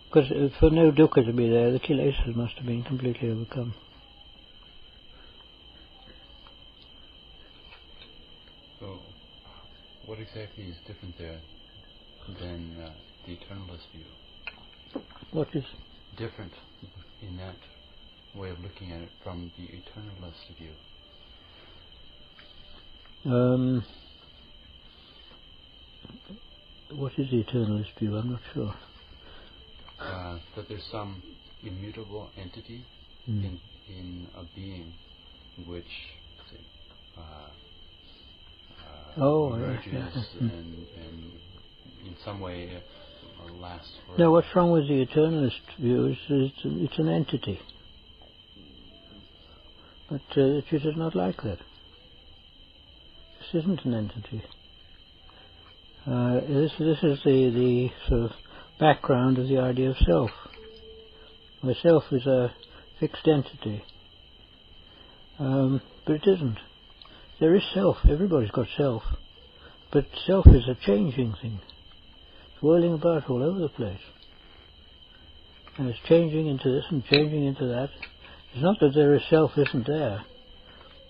Because for no dukkha to be there, the kilesas must have been completely overcome. what exactly is different there than the eternalist view? What is different in that way of looking at it from the eternalist view? What is the eternalist view? I'm not sure. That there's some immutable entity in a being which emerges and in some way lasts forever. No, what's wrong with the eternalist view is it's an entity. But it is not like that. This isn't an entity. This is the sort of background of the idea of self, where self is a fixed entity. But it isn't. There is self, everybody's got self, but self is a changing thing. It's whirling about all over the place. And it's changing into this and changing into that. It's not that there is self isn't there,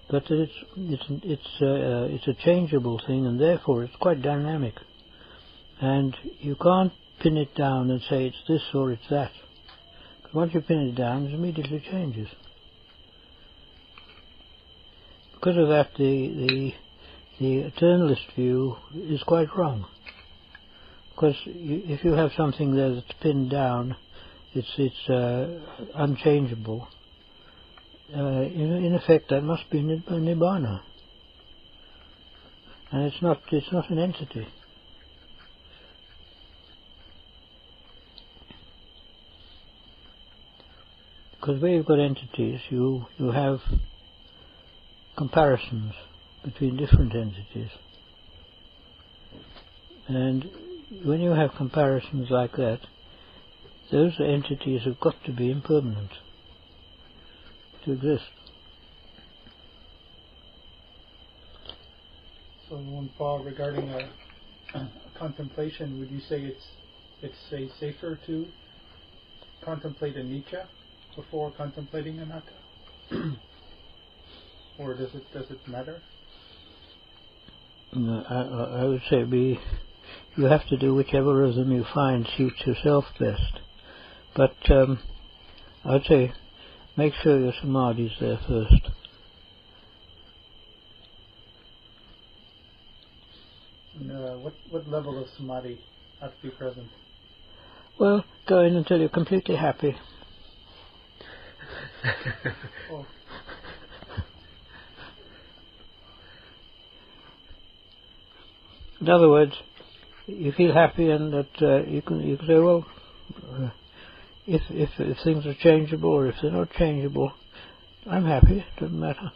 but that it's a changeable thing, and therefore it's quite dynamic. And you can't pin it down and say it's this or it's that. Because once you pin it down, it immediately changes. Because of that, the eternalist view is quite wrong. Because if you have something there that's pinned down, it's unchangeable. In effect, that must be nibbana, and it's not an entity. Because where you've got entities, you have comparisons between different entities. And when you have comparisons like that, those entities have got to be impermanent to exist. So one fall regarding contemplation, would you say it's safer to contemplate anicca before contemplating anatta? Or does it matter? No, I would say you have to do whichever of them you find suits yourself best. But I would say make sure your samadhi's there first. And what level of samadhi ought to be present? Well, go in until you're completely happy. Oh. In other words, you feel happy, and that you can say, well, if things are changeable or if they're not changeable, I'm happy. It doesn't matter.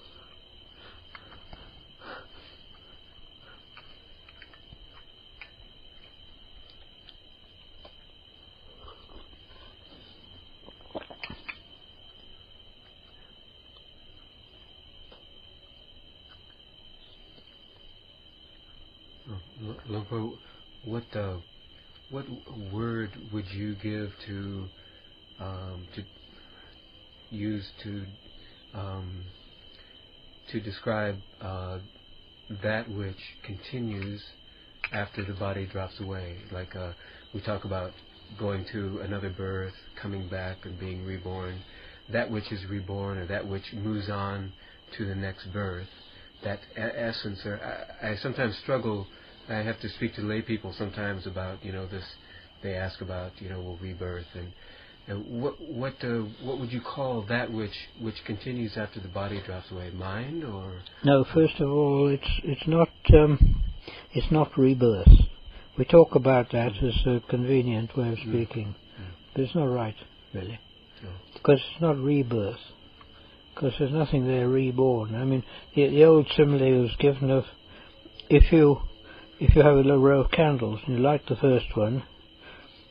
Lumpo, what word would you give to use to describe that which continues after the body drops away? Like we talk about going to another birth, coming back and being reborn. That which is reborn, or that which moves on to the next birth. That essence, or I sometimes struggle. I have to speak to lay people sometimes about this. They ask about rebirth, and what would you call that which continues after the body drops away? Mind, or no? First of all, it's not rebirth. We talk about that as a convenient way of speaking, but it's not right, really, because it's not rebirth. Because there's nothing there reborn. I mean, the old simile was given of if you have a little row of candles and you light the first one,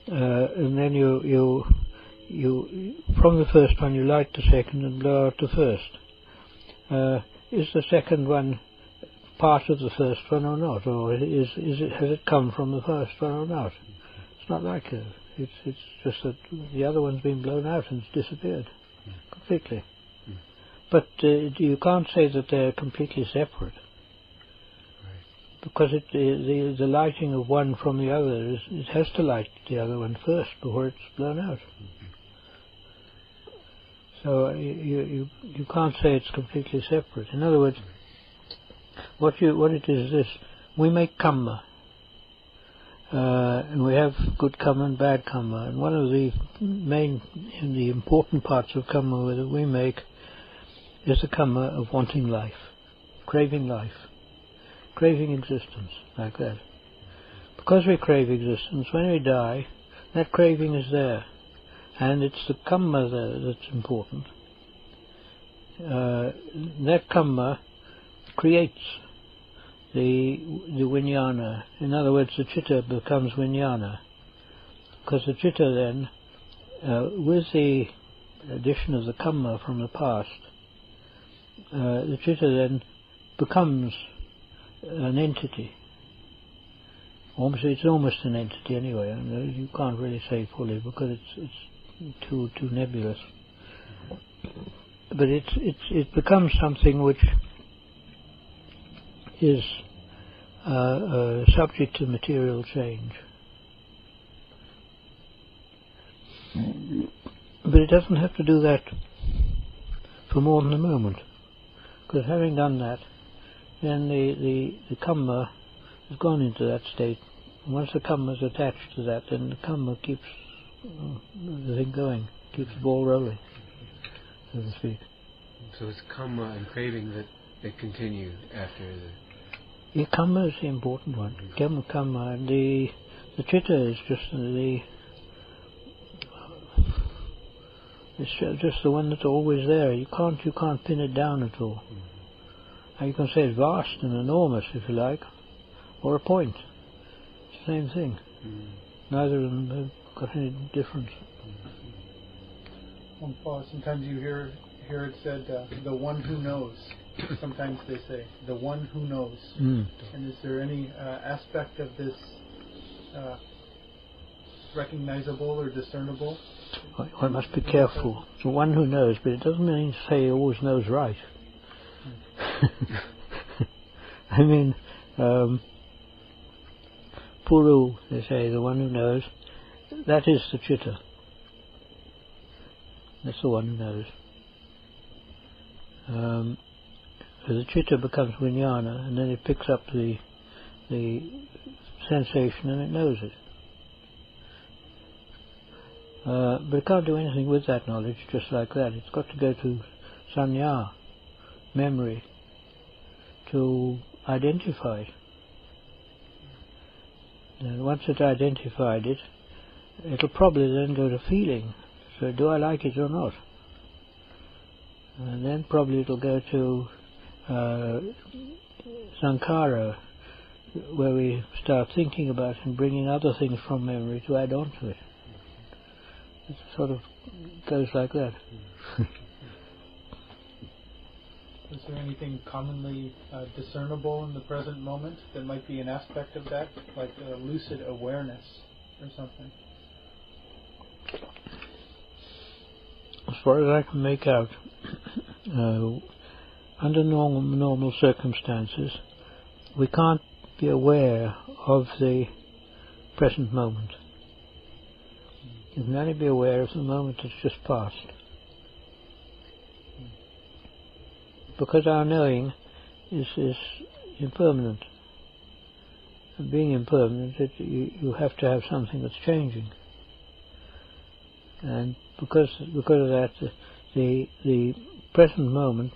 and then you from the first one you light the second and blow out the first. Is the second one part of the first one or not, or has it come from the first one or not? It's not like that. It's just that the other one's been blown out and it's disappeared completely. But you can't say that they're completely separate. because the lighting of one from the other it has to light the other one first before it's blown out. So you can't say it's completely separate. In other words, what it is this: we make Kamma, and we have good Kamma and bad Kamma. And one of the the important parts of Kamma that we make is the Kamma of wanting life, craving existence, like that. Because we crave existence, when we die, that craving is there. And it's the Kamma there that's important. That Kamma creates the Vijnana. In other words, the Chitta becomes Vijnana. Because the Chitta then, with the addition of the Kamma from the past, the Chitta then becomes an entity. It's almost an entity anyway. You can't really say fully because it's too nebulous. But it becomes something which is subject to material change. But it doesn't have to do that for more than a moment. Because having done that, then the Kamma has gone into that state. And once the Kamma is attached to that, then the Kamma keeps the thing going, keeps the ball rolling, so to speak. So it's Kamma and craving that continue after the... Yeah, Kamma is the important one. Kamma, and the Chitta is just it's just the one that's always there. You can't pin it down at all. And you can say it's vast and enormous, if you like, or a point. It's the same thing. Neither of them have got any difference. Well, Paul, sometimes you hear it said, the one who knows. Sometimes they say, the one who knows. And is there any aspect of this recognizable or discernible? One must be careful. It's the one who knows, but it doesn't mean to say he always knows right. I mean, Puru, they say, the one who knows, that is the Chitta. That's the one who knows. So the Chitta becomes Vijnana, and then it picks up the sensation and it knows it. But it can't do anything with that knowledge just like that. It's got to go to Sangha, memory, to identify it. And once it's identified it, it'll probably then go to feeling. So do I like it or not? And then probably it'll go to Sankhara, where we start thinking about and bringing other things from memory to add on to it. It sort of goes like that. Is there anything commonly discernible in the present moment that might be an aspect of that, like lucid awareness or something? As far as I can make out, under normal circumstances, we can't be aware of the present moment. You can only be aware of the moment that's just passed. Because our knowing is impermanent. And being impermanent, you have to have something that's changing. And because of that, the present moment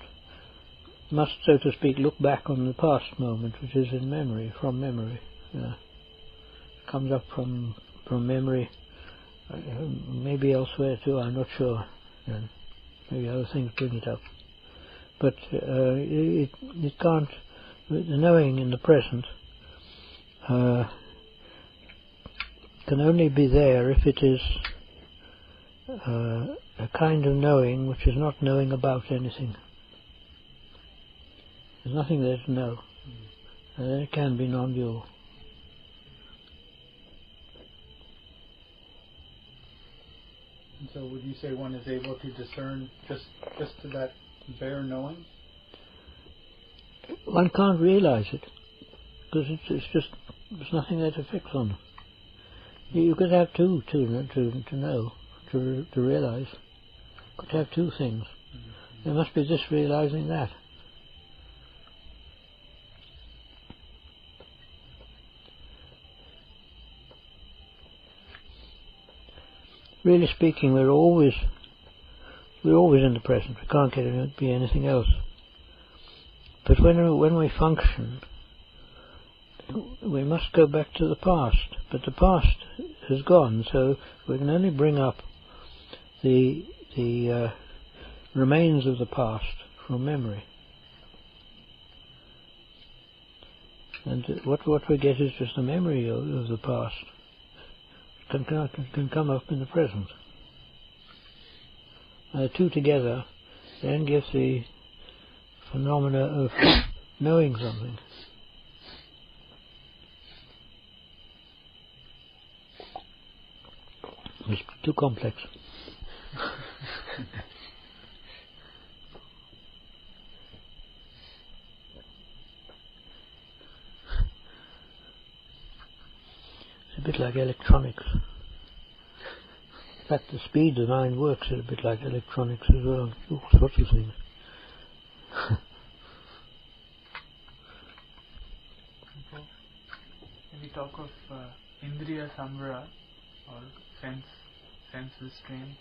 must, so to speak, look back on the past moment, which is in memory, from memory. It comes up from memory, maybe elsewhere too, I'm not sure. Maybe other things bring it up. But it can't, the knowing in the present can only be there if it is a kind of knowing which is not knowing about anything. There's nothing there to know. And then it can be non-dual. And so would you say one is able to discern just to that bare knowing? One can't realize it. because it's just there's nothing there to fix on. You could have two to know, to realize. You could have two things. There must be this realizing that. Really speaking, we're always in the present. We can't be anything else. But when we function, we must go back to the past. But the past has gone, so we can only bring up the remains of the past from memory. And what we get is just a memory of the past. Can come up in the present. The two together then gives the phenomena of knowing something. It's too complex. It's a bit like electronics. In fact, the speed the mind works is a bit like electronics as well. All sorts of things. When we talk of Indriya Samvara or sense restraint,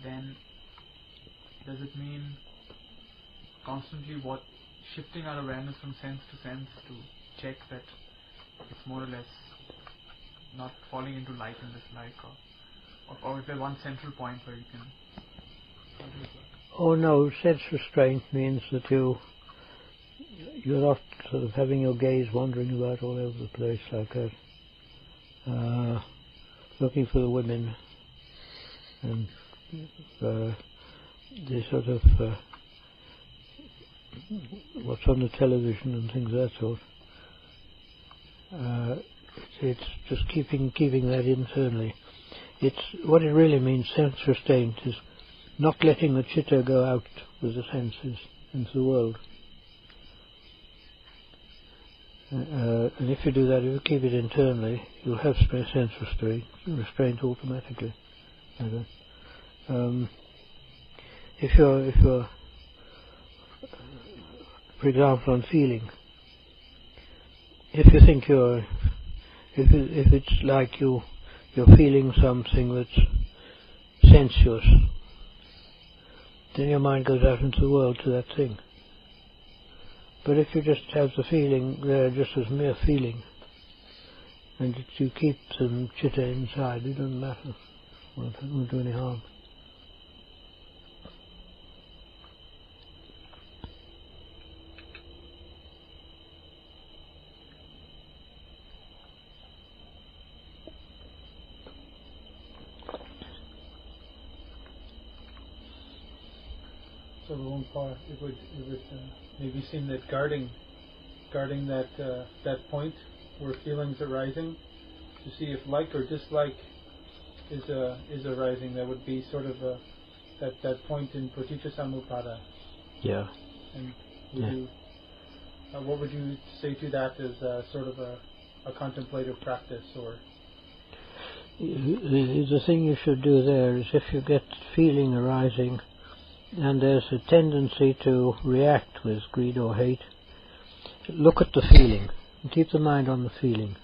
then does it mean constantly shifting our awareness from sense to sense to check that it's more or less not falling into like and dislike, or is there one central point where you can? Oh no, sense restraint means that you're not sort of having your gaze wandering about all over the place like that, looking for the women and the sort of what's on the television and things of that sort. It's just keeping that internally. It's what it really means. Sense restraint is not letting the chitta go out with the senses into the world. And if you do that, if you keep it internally, you'll have sense restraint automatically. If you're, for example, on feeling, if you think if it's like you're feeling something that's sensuous, then your mind goes out into the world to that thing. But if you just have the feeling there just as mere feeling, and you keep some chitta inside, it doesn't matter. It won't do any harm. So the one part, it would maybe seem that guarding that point where feelings arising, to see if like or dislike is arising, that would be sort of that point in Praticca Samuppada. Yeah. And what would you say to that as sort of a contemplative practice, or? The thing you should do there is, if you get feeling arising and there's a tendency to react with greed or hate, look at the feeling and keep the mind on the feeling,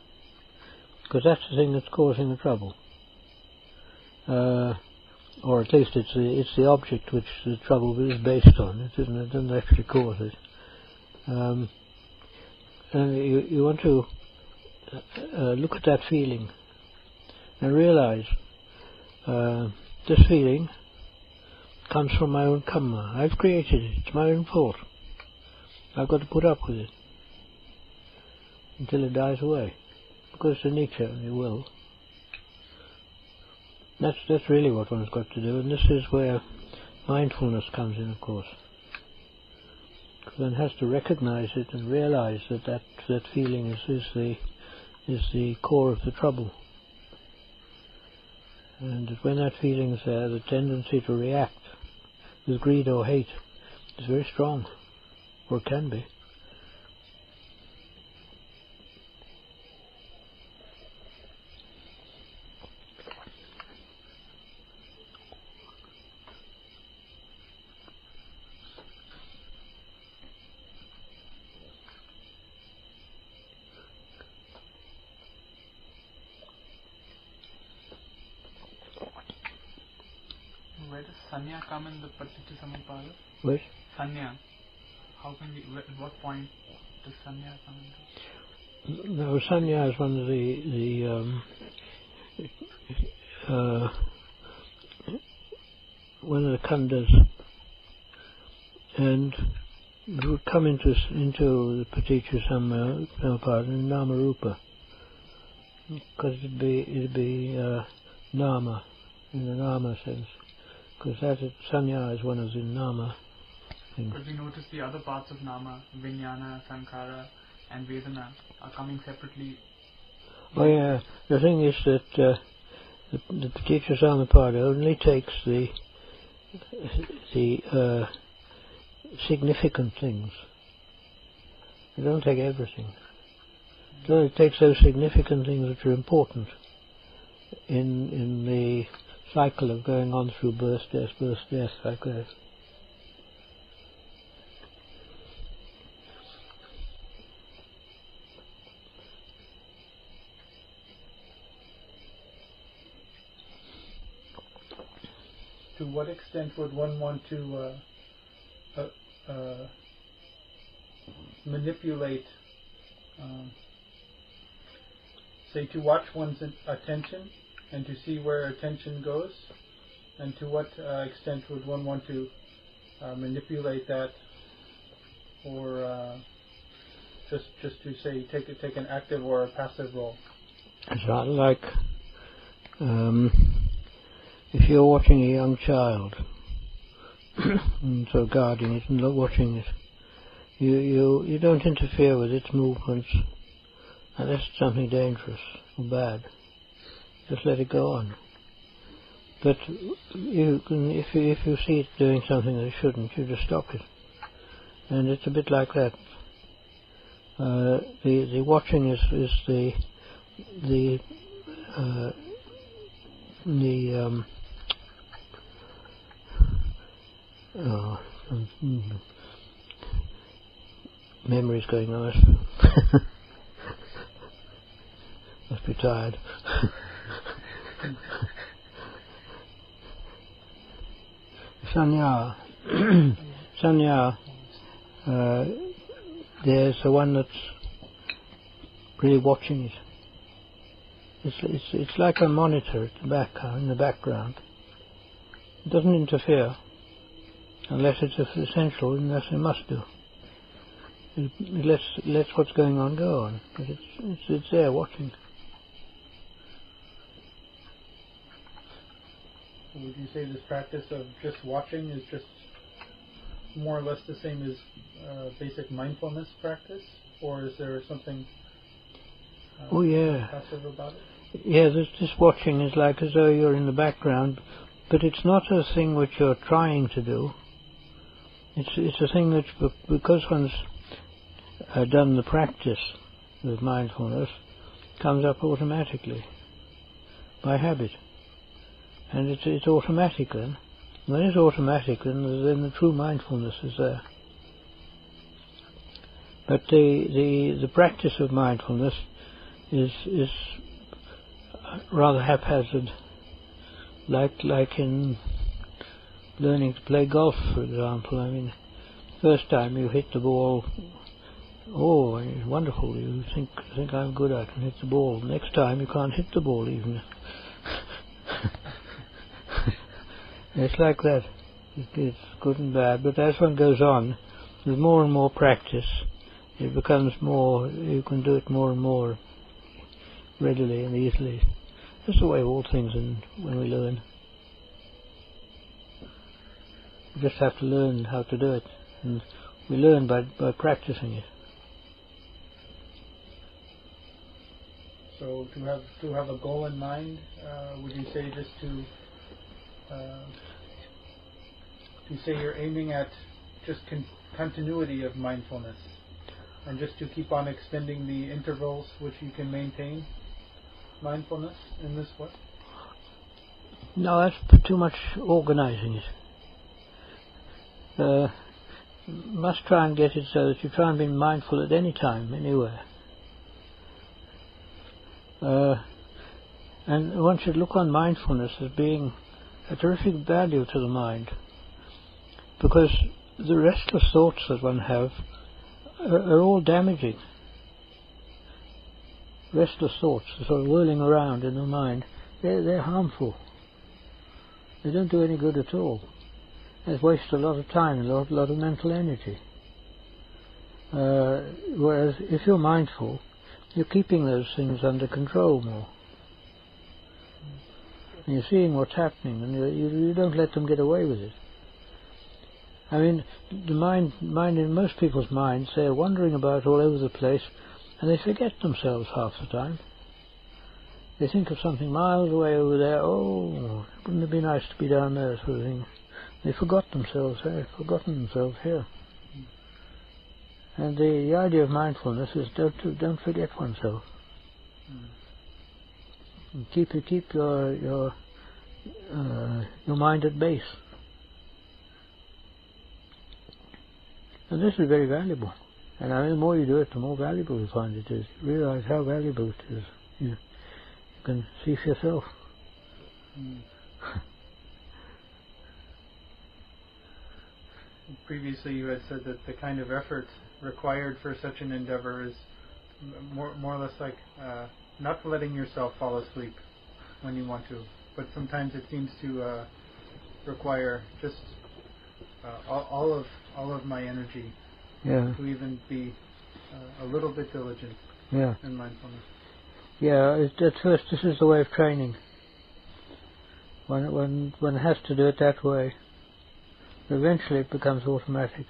because that's the thing that's causing the trouble, or at least it's the object which the trouble is based on. It doesn't actually cause it. And you want to look at that feeling and realize this feeling comes from my own Kamma. I've created it. It's my own fault. I've got to put up with it until it dies away, because it's the nature of the will. That's really what one's got to do, and this is where mindfulness comes in, of course. One has to recognize it and realize that feeling is the core of the trouble. And that when that feeling is there, the tendency to react with greed or hate is very strong, or can be. Sanya come in the Paticca-samuppada? Which? Sanya. How can we, at what point does Sanya come into? No, Sanya is one of the khandhas, and it would come into the Paticca-samuppada in Nama-rupa, because it'd be Nama, in the Nama sense, because Sanya is one of the Nama things. Because we notice the other parts of Nama, Vijnana, Sankhara and Vedana are coming separately. Oh yeah, the thing is that the Paticca-samuppada only takes the significant things. It don't take everything. It only takes those significant things which are important in the cycle of going on through birth, death, like that. To what extent would one want to manipulate, say, to watch one's attention and to see where attention goes, and to what extent would one want to manipulate that, or just to say take an active or a passive role? It's not like if you're watching a young child and so guarding it and watching it, you don't interfere with its movements unless it's something dangerous or bad. Just let it go on. But you can, if you see it doing something that it shouldn't, you just stop it. And it's a bit like that. The watching is the memory's going on. Must be tired. Sanya. Sanya. There's the one that's really watching it. It's like a monitor at the back, in the background. It doesn't interfere unless it's essential, unless it must do. It lets what's going on go on, but it's there watching. Would you say this practice of just watching is just more or less the same as basic mindfulness practice, or is there something passive about it? Yeah, this watching is like as though you're in the background, but it's not a thing which you're trying to do. It's a thing which, because one's done the practice with mindfulness, comes up automatically, by habit. And it's automatic then. When it's automatic, then the true mindfulness is there. But the practice of mindfulness is rather haphazard, like in learning to play golf, for example. I mean, first time you hit the ball, oh, it's wonderful. You think I'm good, I can hit the ball. Next time you can't hit the ball even. It's like that. It's good and bad, but as one goes on, with more and more practice, it becomes more, you can do it more and more readily and easily. That's the way of all things when we learn. We just have to learn how to do it, and we learn by practicing it. So to have a goal in mind, would you say just to say you're aiming at just continuity of mindfulness, and just to keep on extending the intervals which you can maintain mindfulness in this way? No, that's too much organizing it. Must try and get it so that you try and be mindful at any time, anywhere. And one should look on mindfulness as being a terrific value to the mind, because the restless thoughts that one have are all damaging. Restless thoughts, sort of whirling around in the mind, they're harmful. They don't do any good at all. They waste a lot of time, a lot of mental energy. Whereas if you're mindful, you're keeping those things under control more. And you're seeing what's happening, and you don't let them get away with it. I mean, the mind in most people's minds, they're wandering about all over the place, and they forget themselves half the time. They think of something miles away over there. Oh, wouldn't it be nice to be down there, sort of thing. They forgot themselves there, forgotten themselves here. And the idea of mindfulness is don't forget oneself. And keep your mind at base. And this is very valuable. And I mean, the more you do it, the more valuable you find it is. You realize how valuable it is. You can see for yourself. Previously you had said that the kind of effort required for such an endeavor is more or less like not letting yourself fall asleep when you want to, but sometimes it seems to require just all of my energy to even be a little bit diligent in mindfulness. Yeah, at first this is the way of training. One has to do it that way. Eventually it becomes automatic.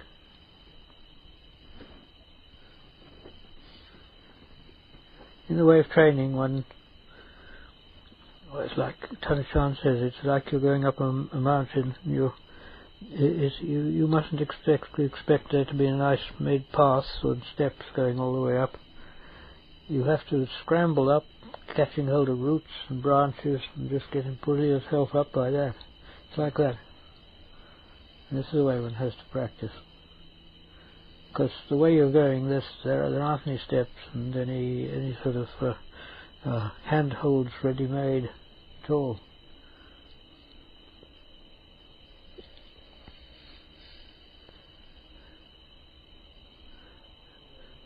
In the way of training, it's like Tanachan says, it's like you're going up a mountain. You mustn't expect there to be a nice made path or steps going all the way up. You have to scramble up, catching hold of roots and branches, and just pulling yourself up by that. It's like that. And this is the way one has to practice. Because the way you're going, there aren't any steps and any sort of handholds ready-made at all.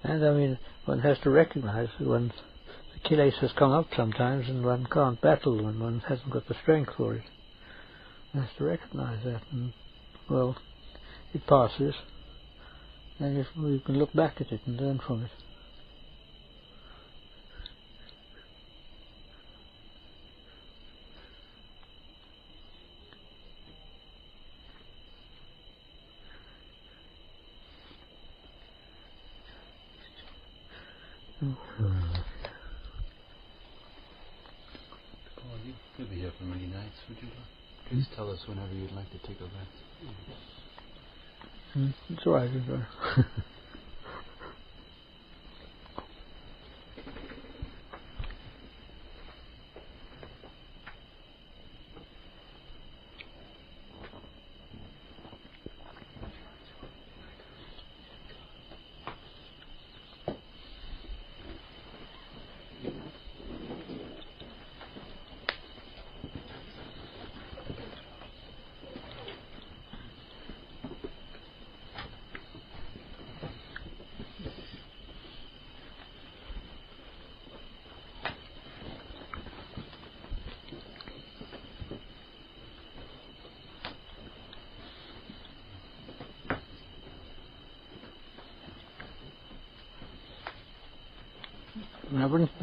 And I mean, one has to recognize that the Kilesas come up sometimes, and one can't battle when one hasn't got the strength for it. One has to recognize that, and well, it passes. Then you can look back at it and learn from it. You'll be here for many nights, would you? Please tell us whenever you'd like to take a rest. It's all right, it's all right.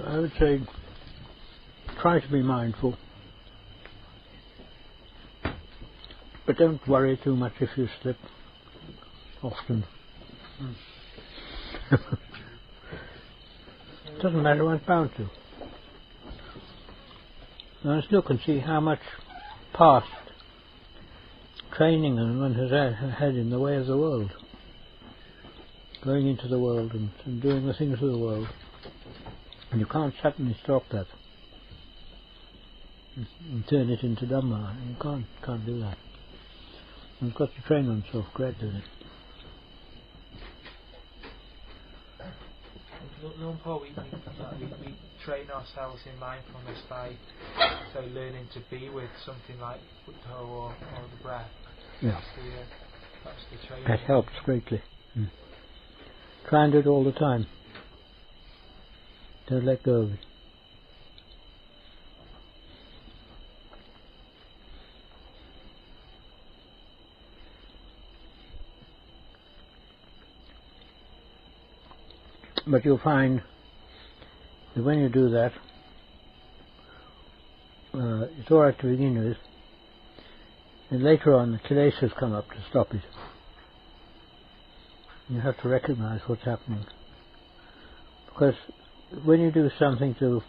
I would say try to be mindful, but don't worry too much if you slip often. It doesn't matter, one's bound to. And I still can see how much past training one has had in the way of the world, going into the world and doing the things of the world. And you can't suddenly stop that and turn it into Dhamma. You can't do that. One's got to train oneself gradually. Paul, we train ourselves in mindfulness by, say, learning to be with something like Buddha or the breath. Yeah. That's the training. That helps greatly. Try and do it all the time. Don't let go of it. But you'll find that when you do that, it's all right to begin with, and later on the kilesas come up to stop it. You have to recognize what's happening. Because when you do something to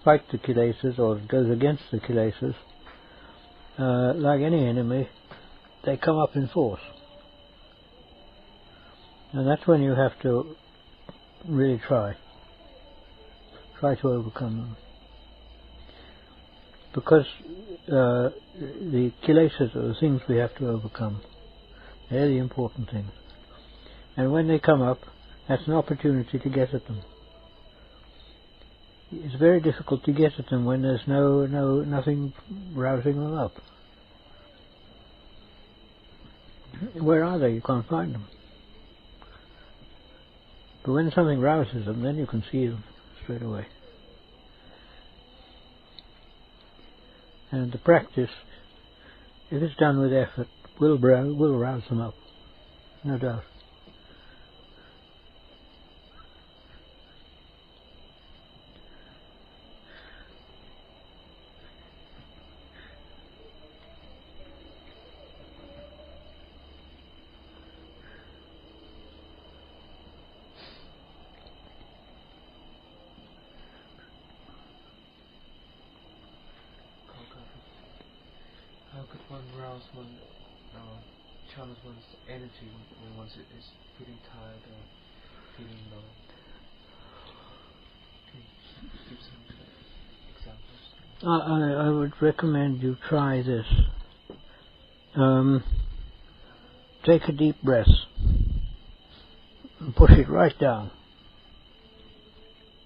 fight the kilesas or it goes against the kilesas, like any enemy, they come up in force. And that's when you have to really try to overcome them. Because the kilesas are the things we have to overcome. They're the important things. And when they come up, that's an opportunity to get at them. It's very difficult to get at them when there's nothing rousing them up. Where are they? You can't find them. But when something rouses them, then you can see them straight away. And the practice, if it's done with effort, will rouse them up, no doubt. How could one rouse channel one's energy when one is feeling tired or feeling low? Can you give some examples? I would recommend you try this. Take a deep breath and push it right down.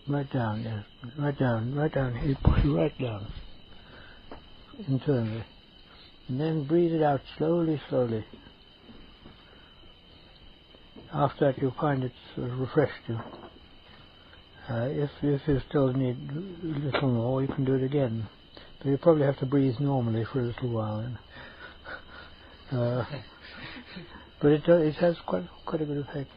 Right down, yes. Right down. You push it right down. Internally. And then breathe it out slowly. After that you'll find it's sort of refreshed you. If you still need a little more, you can do it again. But you probably have to breathe normally for a little while then. But it has quite a good effect.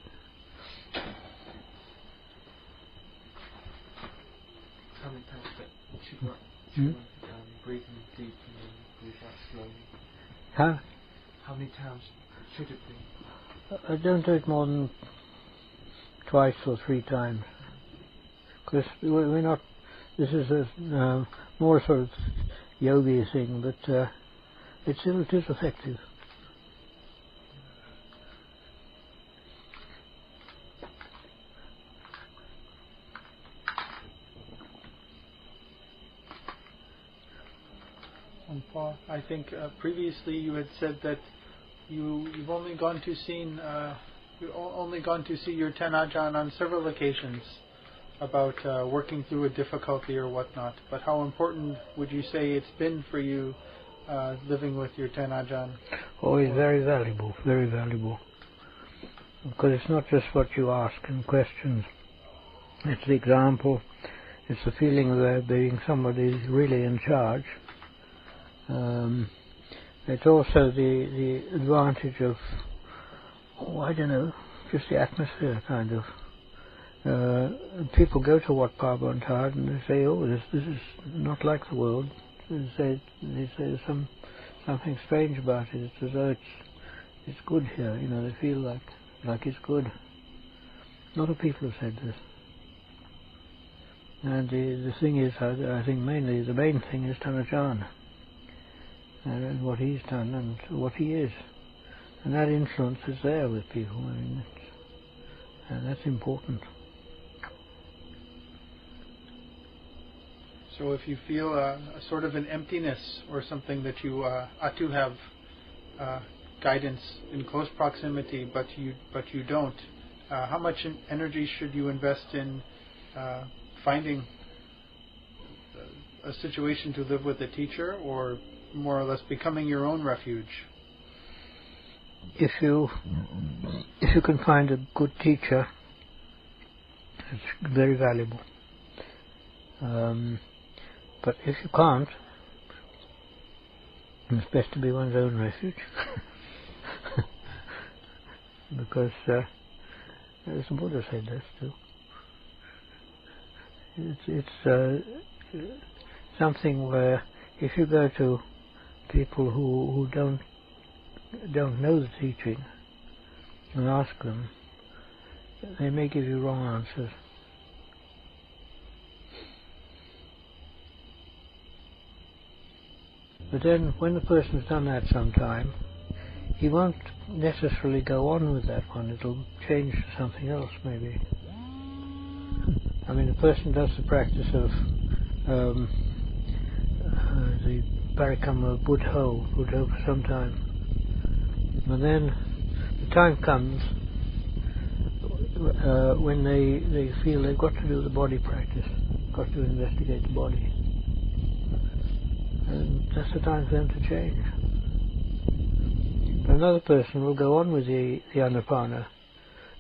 How many times should one breathe in deep and then breathe out slowly? How many times should it be? Don't do it more than twice or 3 times. Because we're not. This is a more sort of yogi thing, but it is effective. Paul, I think previously you had said that you've only gone to see your Ten Ajahn on several occasions about working through a difficulty or whatnot. But how important would you say it's been for you living with your Ten Ajahn? Oh, it's very valuable, very valuable. Because it's not just what you ask in questions. It's the example. It's the feeling of there being somebody really in charge. It's also the advantage of, I don't know, just the atmosphere kind of. People go to Wat Pa Bondhard and they say, oh, this is not like the world. They say there's something strange about it. It's as though it's good here. You know, they feel like it's good. A lot of people have said this. And the thing is, I think mainly the main thing is Ajahn. And what he's done and what he is. And that influence is there with people. I mean, and that's important. So if you feel a sort of an emptiness or something that you ought to have guidance in close proximity, but you don't, how much energy should you invest in finding a situation to live with a teacher, or more or less becoming your own refuge? If you can find a good teacher, it's very valuable. But if you can't, it's best to be one's own refuge. Because as the Buddha said this too. It's something where if you go to people who don't know the teaching and ask them, they may give you wrong answers. But then when the person's done that sometime, he won't necessarily go on with that one. It'll change to something else maybe. I mean, the person does the practice of the Parikamma Buddho for some time. And then the time comes when they feel they've got to do the body practice, got to investigate the body. And that's the time for them to change. Another person will go on with the Anapana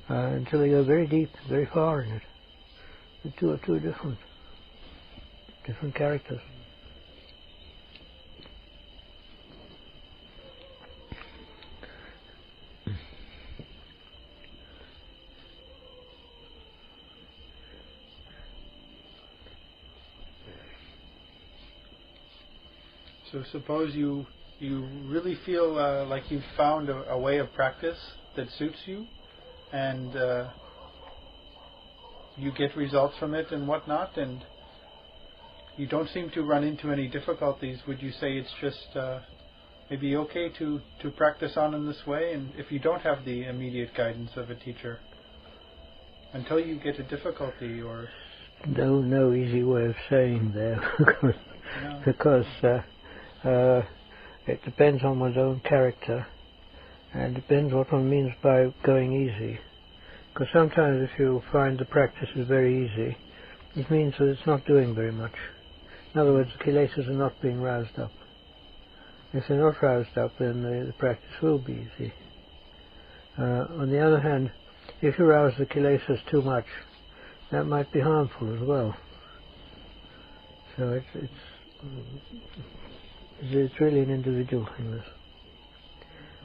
until they go very deep, very far in it. The two are two different characters. So suppose you really feel like you've found a way of practice that suits you, and you get results from it and whatnot, and you don't seem to run into any difficulties. Would you say it's just maybe okay to practice on in this way, and if you don't have the immediate guidance of a teacher, until you get a difficulty? Or no easy way of saying there, because it depends on one's own character, and depends what one means by going easy. Because sometimes if you find the practice is very easy, it means that it's not doing very much. In other words, the kilesas are not being roused up. If they're not roused up, then the practice will be easy. On the other hand, if you rouse the kilesas too much, that might be harmful as well. So it's really an individual thing, this.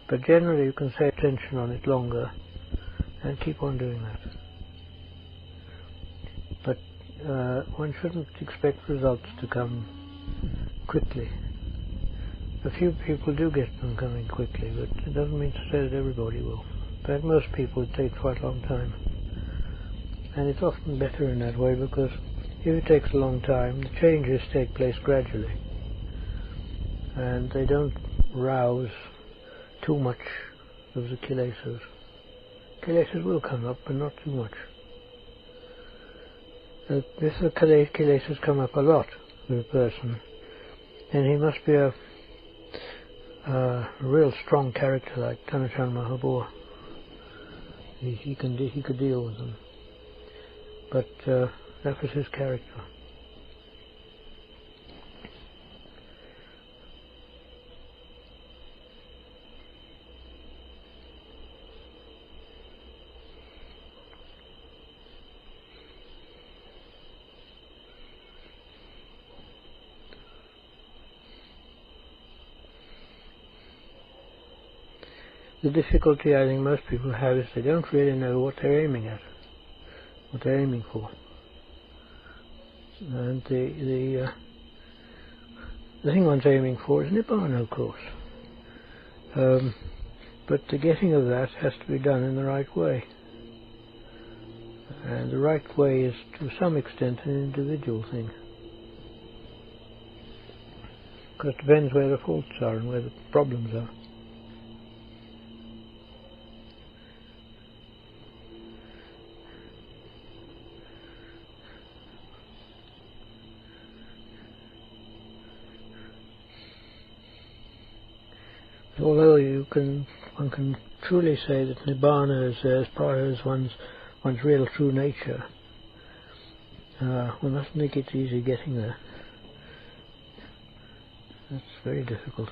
But generally you can say attention on it longer and keep on doing that. But one shouldn't expect results to come quickly. A few people do get them coming quickly, but it doesn't mean to say that everybody will. But most people it takes quite a long time. And it's often better in that way, because if it takes a long time, the changes take place gradually. And they don't rouse too much of the kilesas. Kilesas will come up, but not too much. If the kilesas come up a lot with a person, then he must be a real strong character like Ajahn Pañña. He could deal with them. But that was his character. The difficulty I think most people have is they don't really know what they're aiming at, what they're aiming for. And the thing one's aiming for is Nibbana, of course. But the getting of that has to be done in the right way. And the right way is to some extent an individual thing. Because it depends where the faults are and where the problems are. Although one can truly say that Nibbana is as far as one's real true nature, One mustn't think it's easy getting there. That's very difficult.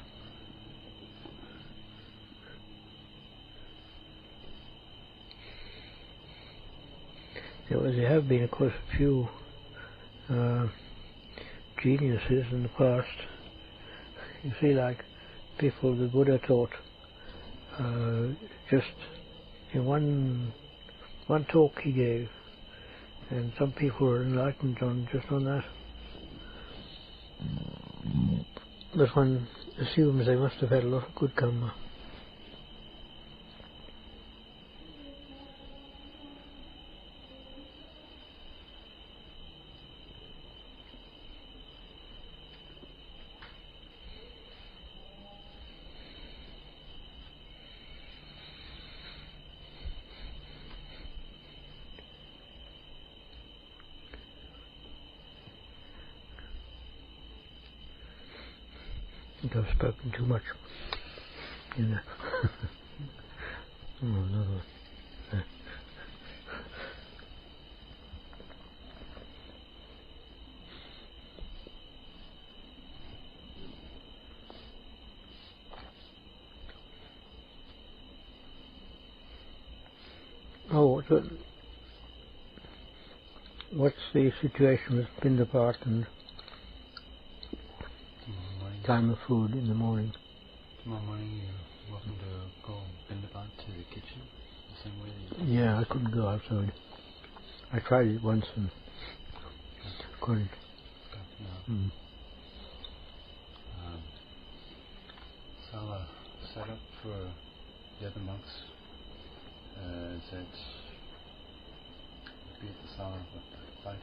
There have been, of course, a few geniuses in the past. You see, like people the Buddha taught, just in one talk he gave, and some people were enlightened just on that. But one assumes they must have had a lot of good Kamma. I think I've spoken too much. Another. What's the situation with Pindapat and time of food in the morning? Tomorrow morning you're welcome to go Pindapat to the kitchen, the same way that you... Yeah, I couldn't go outside. I tried it once and couldn't. No. Sangha set up for the other monks. It's be at the Sangha at 5:15?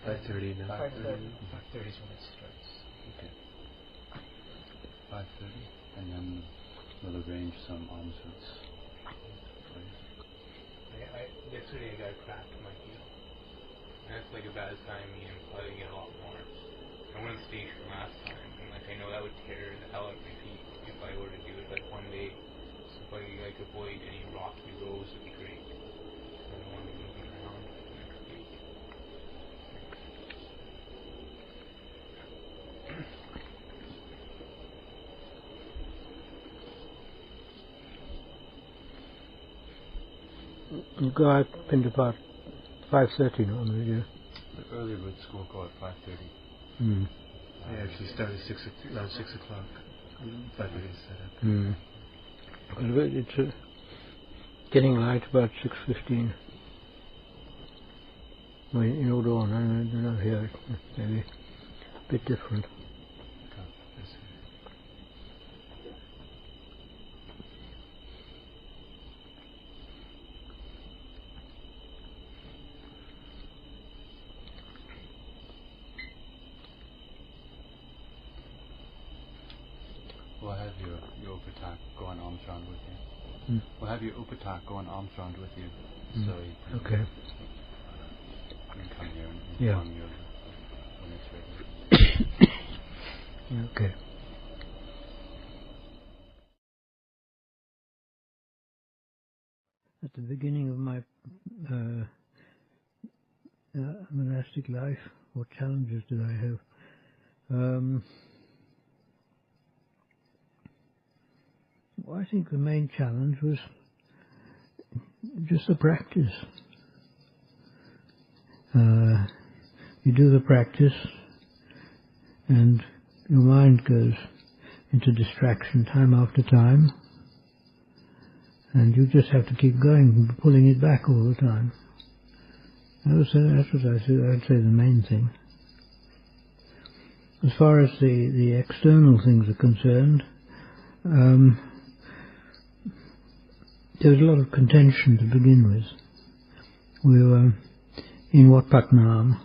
5:30 now. 5:30 is when it starts. Okay. 5:30, and then we'll arrange some alms routes. Yesterday I got cracked in my heel. And that's like about as time me and flooding it a lot more. I went on stage from last time, and like I know that would tear the hell out of my feet if I were to do it like one day. So if I could avoid any rocky roads, it'd be great. I don't want to be moving around next week. You go out Pindapat 5:30 normally, yeah. The early routes will go at 5:30. I actually start at 6 o'clock. 5:30 set up. But it's getting light about 6:15. Well, in Udon, I don't know here, it's maybe a bit different. We'll have your Upatak go on alms round with you. We'll have your Upatak go on alms round with you. So you okay. can come here and inform you when it's ready. Okay. At the beginning of my monastic life, what challenges did I have? Well, I think the main challenge was just the practice. You do the practice and your mind goes into distraction time after time, and you just have to keep going, pulling it back all the time. That's what I'd say the main thing. As far as the external things are concerned, there was a lot of contention to begin with. We were in Wat Patnam,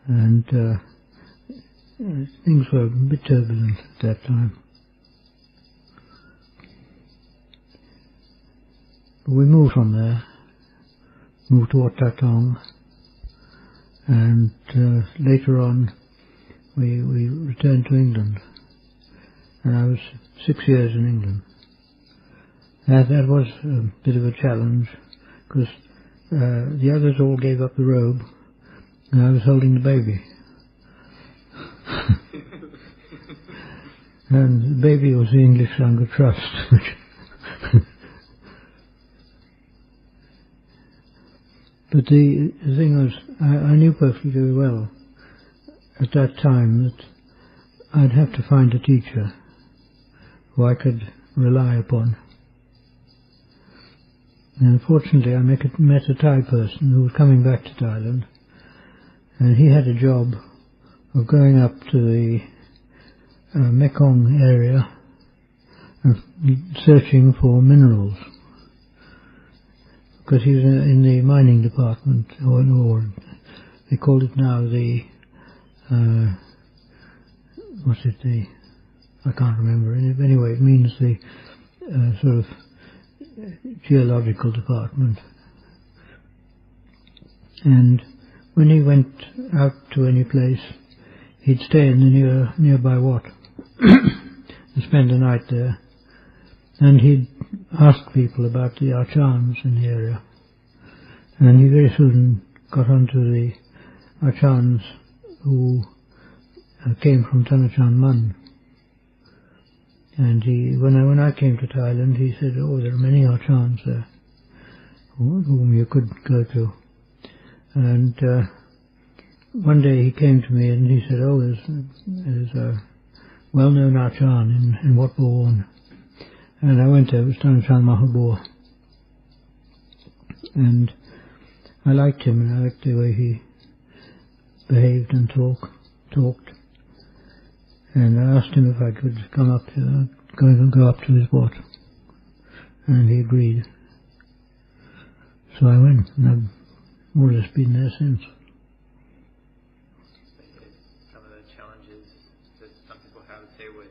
and things were a bit turbulent at that time. But we moved from there, moved to Wat Tatong, and later on we returned to England. And I was 6 years in England. That was a bit of a challenge, because the others all gave up the robe, and I was holding the baby. And the baby was the English Sangha Trust. But the thing was, I knew perfectly very well at that time that I'd have to find a teacher who I could rely upon. And unfortunately I met a Thai person who was coming back to Thailand, and he had a job of going up to the Mekong area and searching for minerals, because he was in the mining department, or they call it now the I can't remember. Anyway, it means the sort of geological department. And when he went out to any place, he'd stay in the nearby wat and spend the night there. And he'd ask people about the Acharyas in the area. And he very soon got onto the Acharyas who came from Thanachan Man. And when I came to Thailand, he said, "Oh, there are many Acharyas there whom you could go to." And one day he came to me and he said, "Oh, there's a well-known Acharya in Wat Bhawan." And I went there. It was Thanachan Mahabor. And I liked him, and I liked the way he behaved and talked. And I asked him if I could go up to his wat, and he agreed. So I went, and I've more or less been there since. Some of the challenges that some people have, say, with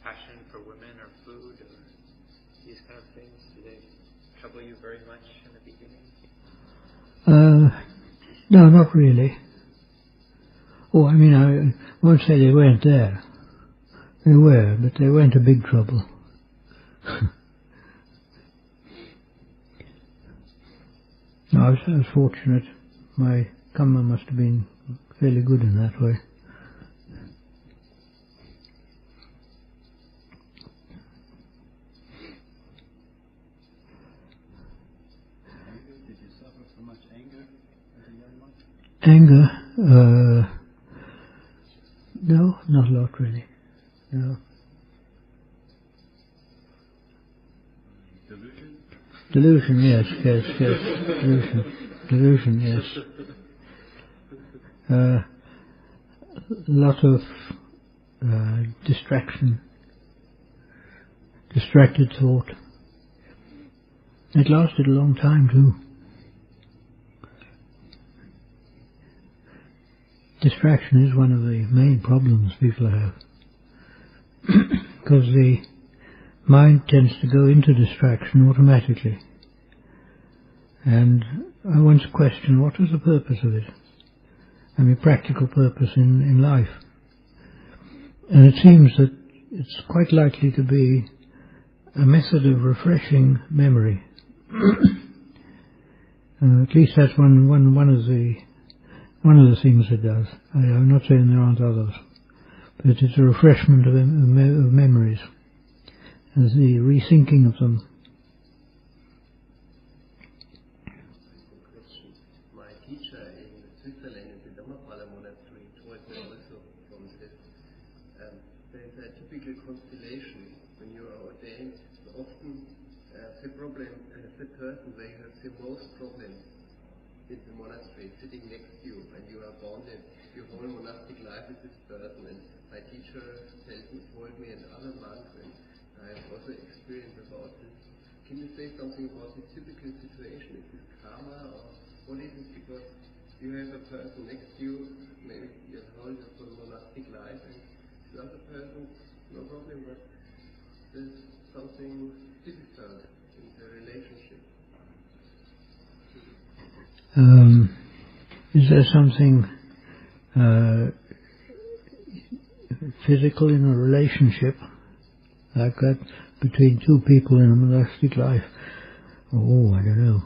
passion for women or food or these kind of things, do they trouble you very much in the beginning? No, not really. Oh, I mean, I won't say they weren't there. They were, but they weren't a big trouble. No, I was fortunate. My Kamma must have been fairly good in that way. Did you suffer from much anger as a young monk? Anger? No, not a lot really. No. Delusion, yes. Delusion, yes. A lot of distraction, distracted thought. It lasted a long time too. Distraction is one of the main problems people have, because the mind tends to go into distraction automatically. And I once questioned, what was the purpose of it? I mean, practical purpose in life. And it seems that it's quite likely to be a method of refreshing memory. At least that's one of the things it does. I'm not saying there aren't others, but it's a refreshment of memories, as the rethinking of them. My teacher in Switzerland in the Dhammapada monastery told me also from this. There's a typical constellation when you are ordained. So often the person where you have the most problems in the monastery sitting next to you, and you are bonded your whole monastic life with this person. And my teacher told me, and other monks, and I have also experience about this. Can you say something about the typical situation? Is this karma, or what is it? Because you have a person next to you, maybe you have held your whole monastic life, and the other person, no problem, but there's something difficult in the relationship. Is there something physical in a relationship like that between two people in a monastic life? Oh, I don't know.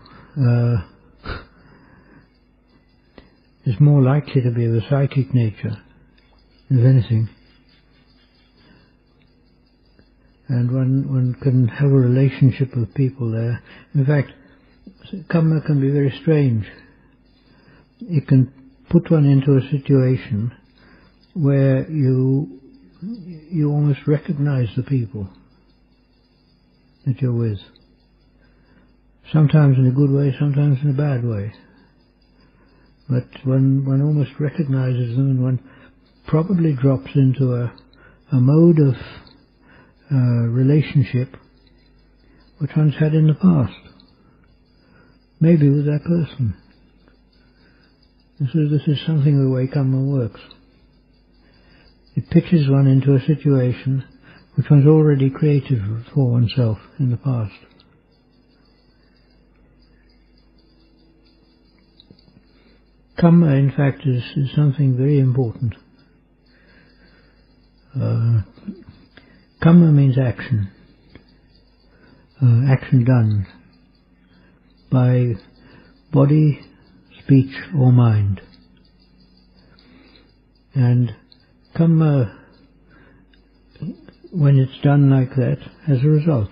is more likely to be of a psychic nature, if anything. And one can have a relationship with people there. In fact, Kamma can be very strange. It can put one into a situation where you almost recognize the people that you're with. Sometimes in a good way, sometimes in a bad way. But one almost recognizes them, and one probably drops into a mode of relationship which one's had in the past. Maybe with that person. This is something of the way Kamma works. It pitches one into a situation which one's already created for oneself in the past. Kamma, in fact, is something very important. Kamma means action. Action done by body, speech or mind. And Kamma, when it's done like that, has a result.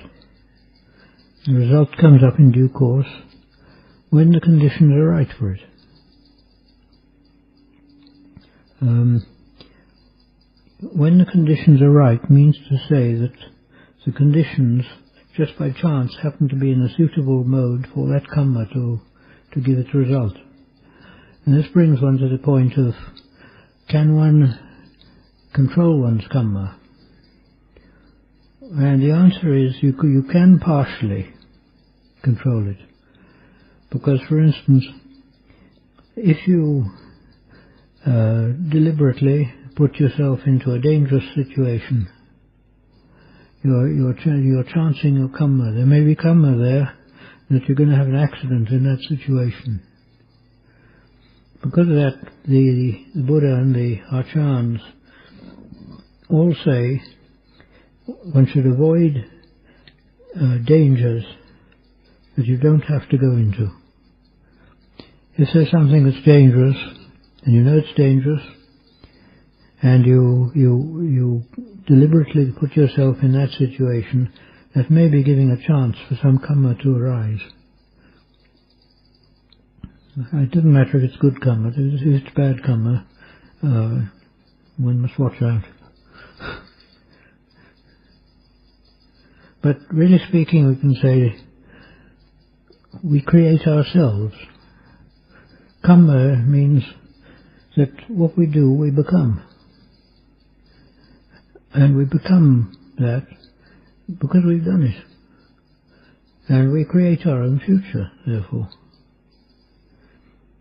The result comes up in due course when the conditions are right for it. When the conditions are right means to say that the conditions, just by chance, happen to be in a suitable mode for that Kamma to give its result. And this brings one to the point of, can one control one's Kamma? And the answer is, you can partially control it. Because, for instance, if you deliberately put yourself into a dangerous situation, you're chancing your Kamma. There may be Kamma there that you're going to have an accident in that situation. Because of that, the Buddha and the Acharyas all say one should avoid dangers that you don't have to go into. If there's something that's dangerous, and you know it's dangerous, and you deliberately put yourself in that situation, that may be giving a chance for some Kamma to arise. It doesn't matter if it's good Kamma. If it's bad Kamma, one must watch out. But really speaking, we can say we create ourselves. Kamma means that what we do, we become. And we become that because we've done it. And we create our own future, therefore.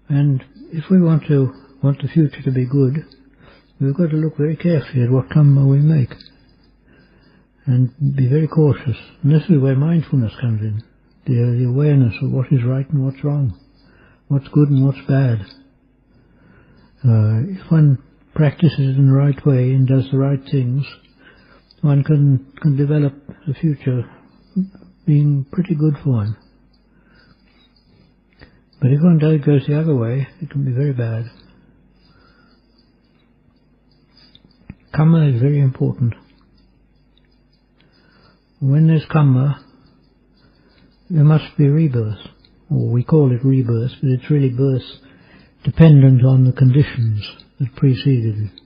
And if we want the future to be good, we've got to look very carefully at what Kamma we make. And be very cautious. And this is where mindfulness comes in. The awareness of what is right and what's wrong. What's good and what's bad. If one practices in the right way and does the right things, one can develop the future being pretty good for one. But if one goes the other way, it can be very bad. Kamma is very important. When there's Kamma, there must be rebirth. Or we call it rebirth, but it's really birth dependent on the conditions that preceded it.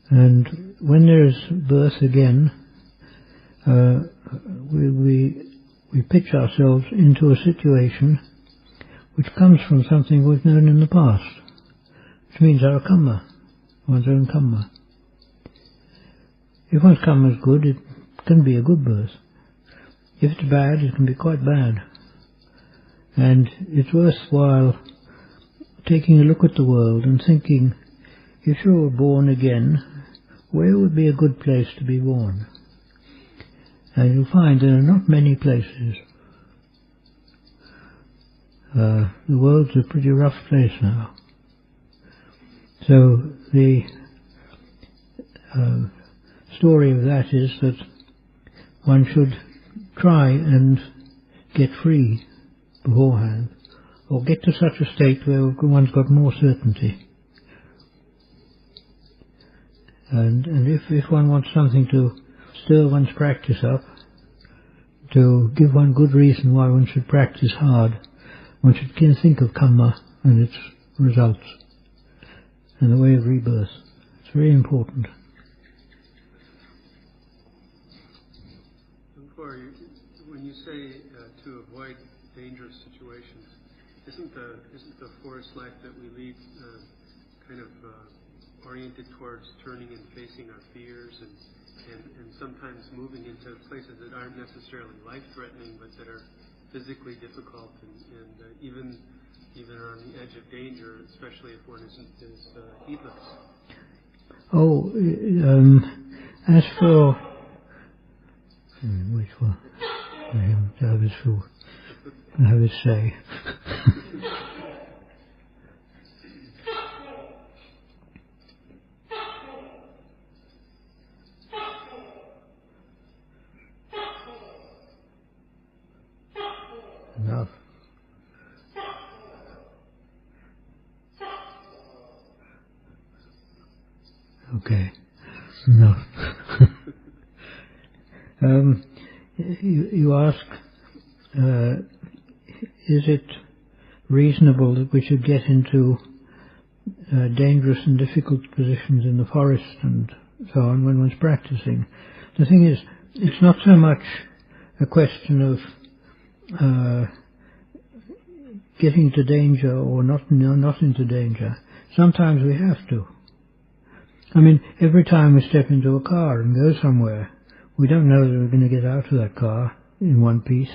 And when there's birth again, we pitch ourselves into a situation which comes from something we've known in the past, which means our Kamma, one's own Kamma. If one's Kamma is good, it can be a good birth. If it's bad, it can be quite bad. And it's worthwhile taking a look at the world and thinking, if you were born again, where would be a good place to be born? And you'll find there are not many places. The world's a pretty rough place now. So the story of that is that one should try and get free beforehand, or get to such a state where one's got more certainty. And if one wants something to stir one's practice up, to give one good reason why one should practice hard, one should think of Kamma and its results and the way of rebirth. It's very important. When you say to avoid dangerous situations, isn't the forest life that we lead kind of oriented towards turning and facing our fears and sometimes moving into places that aren't necessarily life-threatening but that are physically difficult and even are on the edge of danger, especially if one is heedless? Oh, as for... wait for him to have his say. Enough. Okay. Enough. You ask, is it reasonable that we should get into dangerous and difficult positions in the forest and so on when one's practicing? The thing is, it's not so much a question of getting to danger or not into danger. Sometimes we have to. I mean, every time we step into a car and go somewhere, we don't know that we're going to get out of that car in one piece.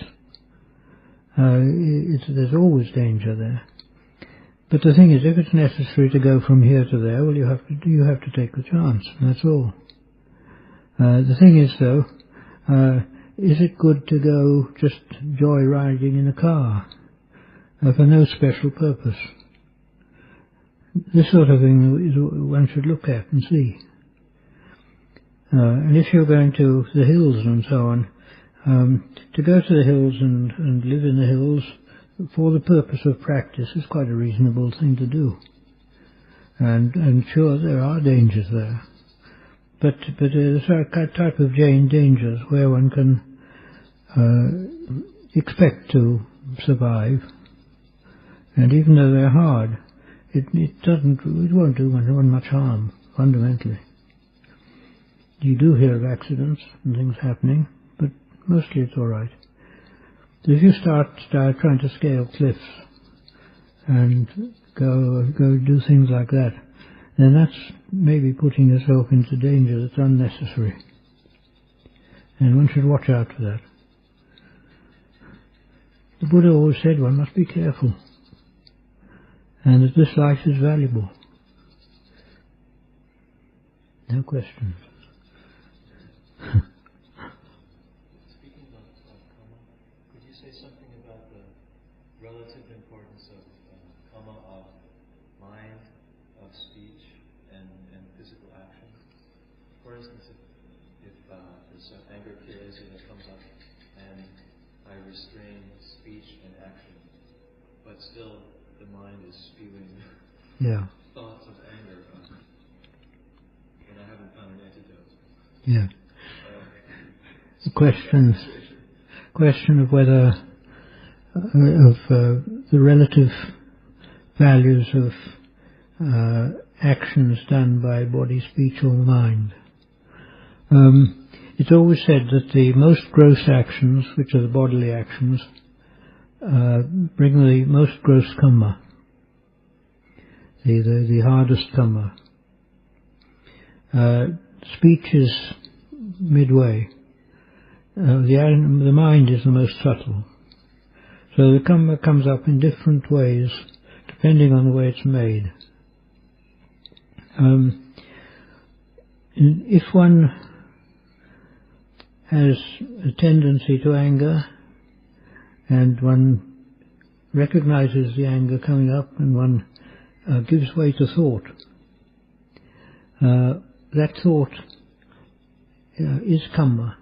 There's always danger there. But the thing is, if it's necessary to go from here to there, well, you have to take the chance. That's all. The thing is, though, is it good to go just joyriding in a car for no special purpose? This sort of thing is one should look at and see. And if you're going to the hills and so on, to go to the hills and live in the hills for the purpose of practice is quite a reasonable thing to do. And sure, there are dangers there. But there's a type of dangers where one can expect to survive. And even though they're hard, it won't do one much harm, fundamentally. You do hear of accidents and things happening, but mostly it's all right. So if you start trying to scale cliffs and go do things like that, then that's maybe putting yourself into danger that's unnecessary. And one should watch out for that. The Buddha always said one must be careful, and that this life is valuable. No questions. Speaking of Kamma, could you say something about the relative importance of Kamma, of mind, of speech, and physical action? For instance, if there's an anger kilesa that comes up, and I restrain speech and action, but still the mind is spewing thoughts of anger, and I haven't found an antidote. Yeah. The question of whether the relative values of actions done by body, speech, or mind. It's always said that the most gross actions, which are the bodily actions, bring the most gross Kamma, the hardest Kamma. Speech is midway. The mind is the most subtle. So the Kamma comes up in different ways, depending on the way it's made. If one has a tendency to anger, and one recognizes the anger coming up, and one gives way to thought, that thought is Kamma,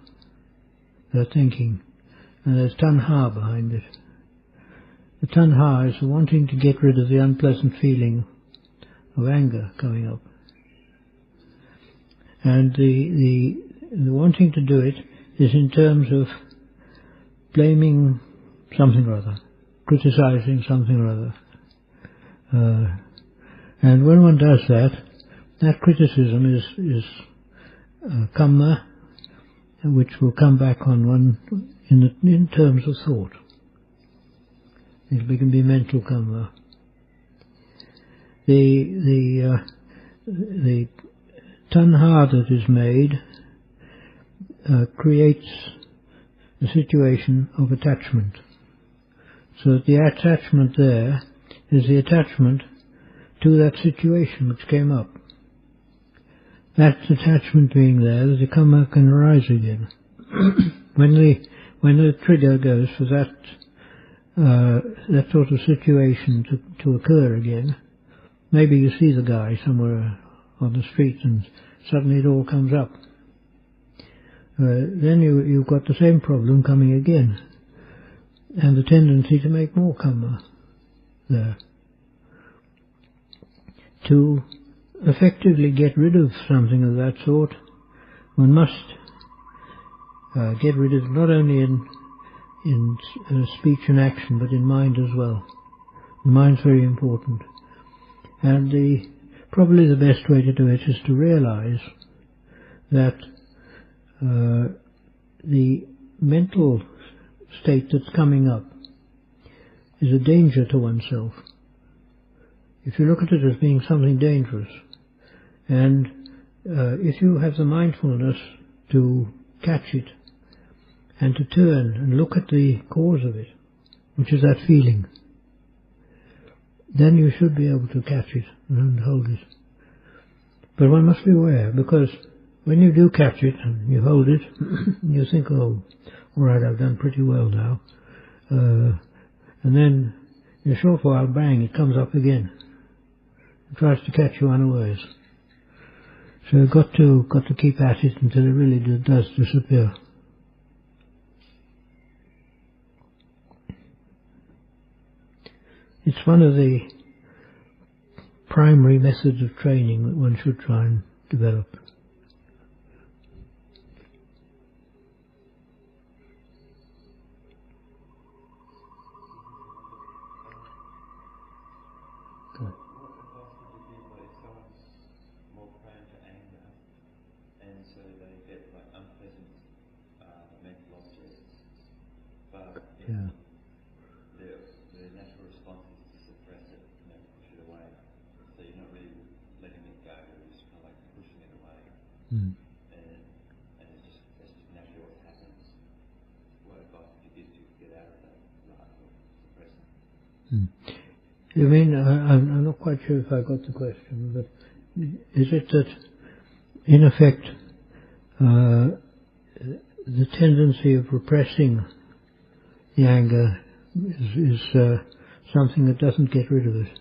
thinking. and there's tanha behind it. The tanha is the wanting to get rid of the unpleasant feeling of anger coming up. And the wanting to do it is in terms of blaming something or other, criticizing something or other. And when one does that, that criticism is Kamma, which will come back on one in terms of thought. It can be mental Kamma. The tanha that is made creates a situation of attachment. So the attachment there is the attachment to that situation which came up. That attachment being there, the Kamma can arise again. When the trigger goes for that sort of situation to occur again, maybe you see the guy somewhere on the street and suddenly it all comes up. Then you've got the same problem coming again, and the tendency to make more Kamma there. To effectively get rid of something of that sort, one must get rid of it not only in speech and action, but in mind as well. The mind's very important. And probably the best way to do it is to realize that the mental state that's coming up is a danger to oneself. If you look at it as being something dangerous, and if you have the mindfulness to catch it and to turn and look at the cause of it, which is that feeling, then you should be able to catch it and hold it. But one must be aware, because when you do catch it and you hold it, you think, oh, all right, I've done pretty well now. And then in a short while, bang, it comes up again. It tries to catch you unawares. So you've got to keep at it until it really does disappear. It's one of the primary methods of training that one should try and develop. You mean, I'm not quite sure if I got the question, but is it that, in effect, the tendency of repressing the anger is something that doesn't get rid of it?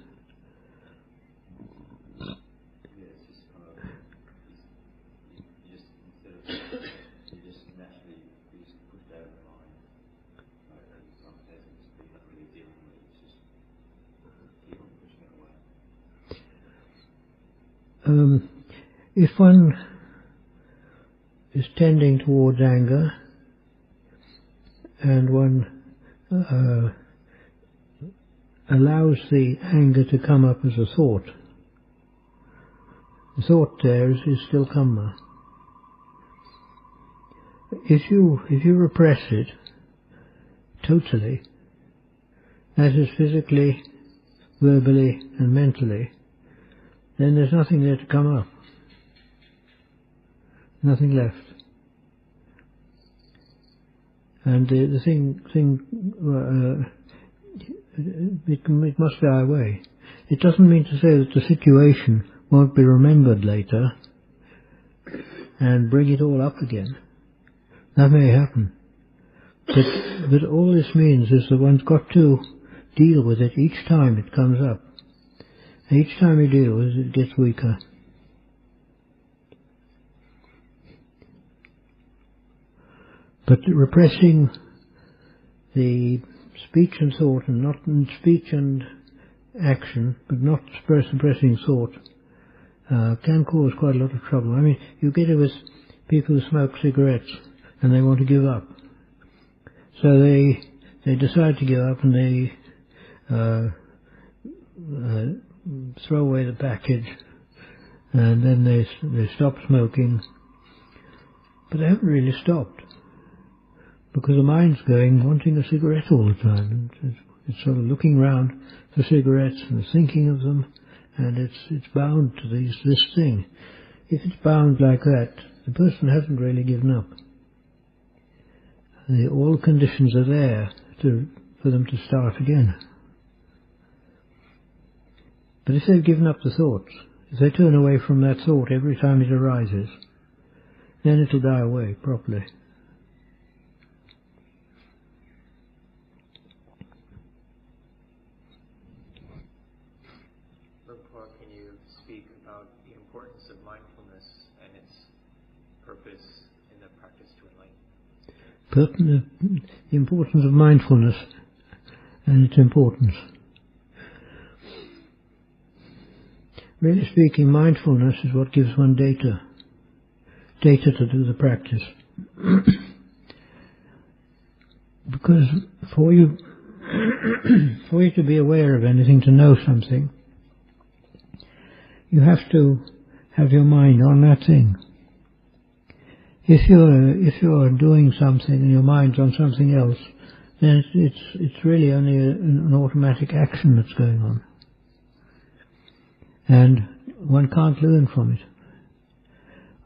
If one is tending towards anger and one allows the anger to come up as a thought, the thought there is still Kamma. If you repress it totally, that is physically, verbally and mentally, then there's nothing there to come up. Nothing left. And the thing it must die away. It doesn't mean to say that the situation won't be remembered later and bring it all up again. That may happen. But all this means is that one's got to deal with it each time it comes up. Each time you deal with it, it gets weaker. But repressing the speech and thought, and not speech and action, but not suppressing thought, can cause quite a lot of trouble. I mean, you get it with people who smoke cigarettes and they want to give up. So they decide to give up, and they throw away the package, and then they stop smoking. But they haven't really stopped, because the mind's going wanting a cigarette all the time. It's sort of looking round for cigarettes and thinking of them, and it's bound to this thing. If it's bound like that, the person hasn't really given up. All the conditions are there for them to start again. But if they've given up the thoughts, if they turn away from that thought every time it arises, then it'll die away properly. Can you speak about the importance of mindfulness and its purpose in the practice to enlighten? The importance of mindfulness and its importance. Really speaking, mindfulness is what gives one data to do the practice. Because for you to be aware of anything, to know something, you have to have your mind on that thing. If you're doing something and your mind's on something else, then it's really only an automatic action that's going on. And one can't learn from it.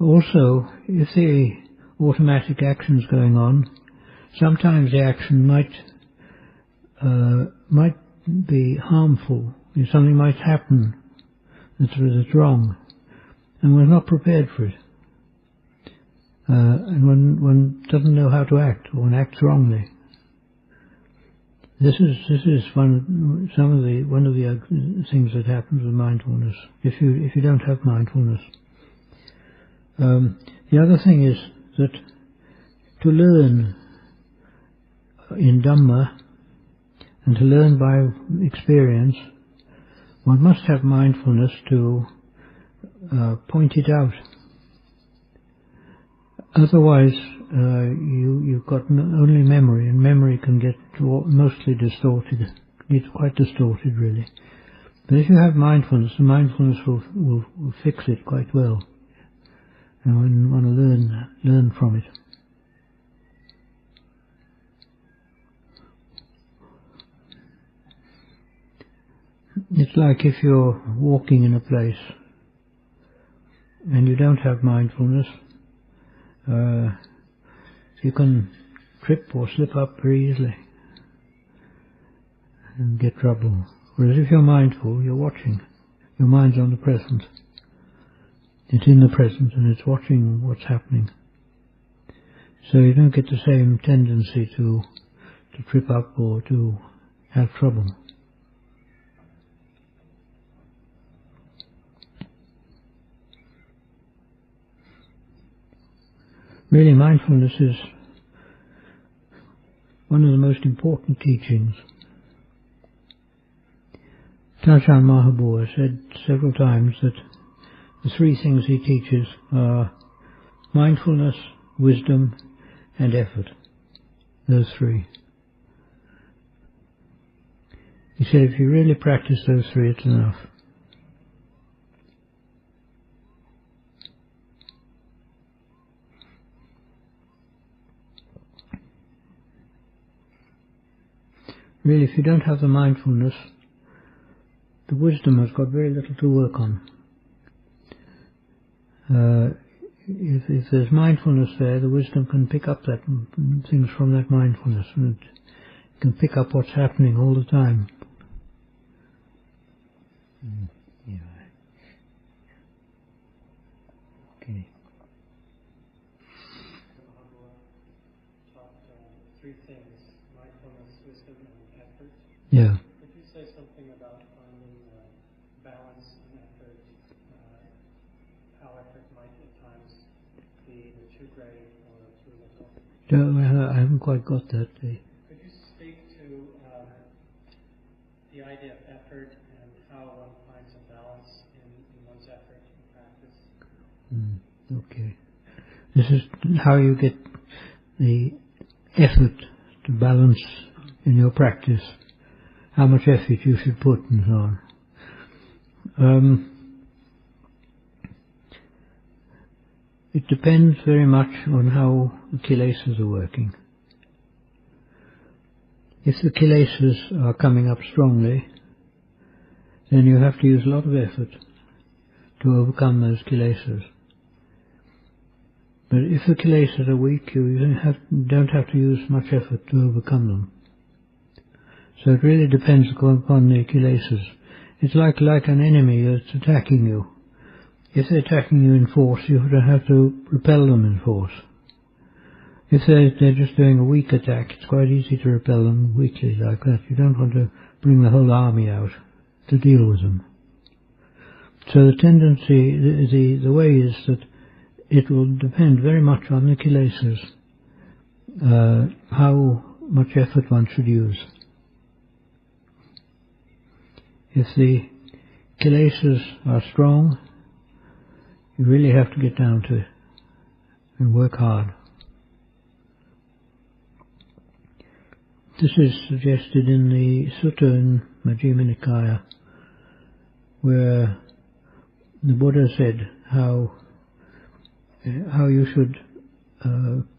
Also, if the automatic action's going on, sometimes the action might be harmful. Something might happen that's wrong, and one's not prepared for it. And one doesn't know how to act, or one acts wrongly. This is one of the things that happens with mindfulness. If you don't have mindfulness, the other thing is that to learn in Dhamma and to learn by experience, one must have mindfulness to point it out. Otherwise, you've got only memory, and memory can get mostly distorted. It's quite distorted, really. But if you have mindfulness, the mindfulness will fix it quite well, and one want to learn from it. It's like if you're walking in a place and you don't have mindfulness, you can trip or slip up very easily and get trouble. Whereas if you're mindful, you're watching. Your mind's on the present. It's in the present and it's watching what's happening. So you don't get the same tendency to trip up or to have trouble. Really, mindfulness is one of the most important teachings. Ajahn Pañña said several times that the three things he teaches are mindfulness, wisdom, and effort. Those three. He said if you really practice those three, it's enough. Really, if you don't have the mindfulness, the wisdom has got very little to work on. If there's mindfulness there, the wisdom can pick up things from that mindfulness, and it can pick up what's happening all the time. Yeah. Okay. Three things: mindfulness, wisdom, and effort. Yeah. Could you say something about finding balance and effort? How effort might at times be either too great or too little? I haven't quite got that. Could you the idea of effort and how one finds a balance in one's effort and practice. Okay. This is how you get the effort to balance in your practice, how much effort you should put and so on. It depends very much on how the Kilesas are working. If the Kilesas are coming up strongly, then you have to use a lot of effort to overcome those Kilesas. But if the Kilesas are weak, you don't have to use much effort to overcome them. So it really depends upon the Kilesas. It's like an enemy that's attacking you. If they're attacking you in force, you have to repel them in force. If they're just doing a weak attack, it's quite easy to repel them weakly like that. You don't want to bring the whole army out to deal with them. So the tendency, the way is that it will depend very much on the Kilesas, how much effort one should use. If the Kilesas are strong, you really have to get down to it and work hard. This is suggested in the Sutta in Majjhima Nikaya, where the Buddha said how you should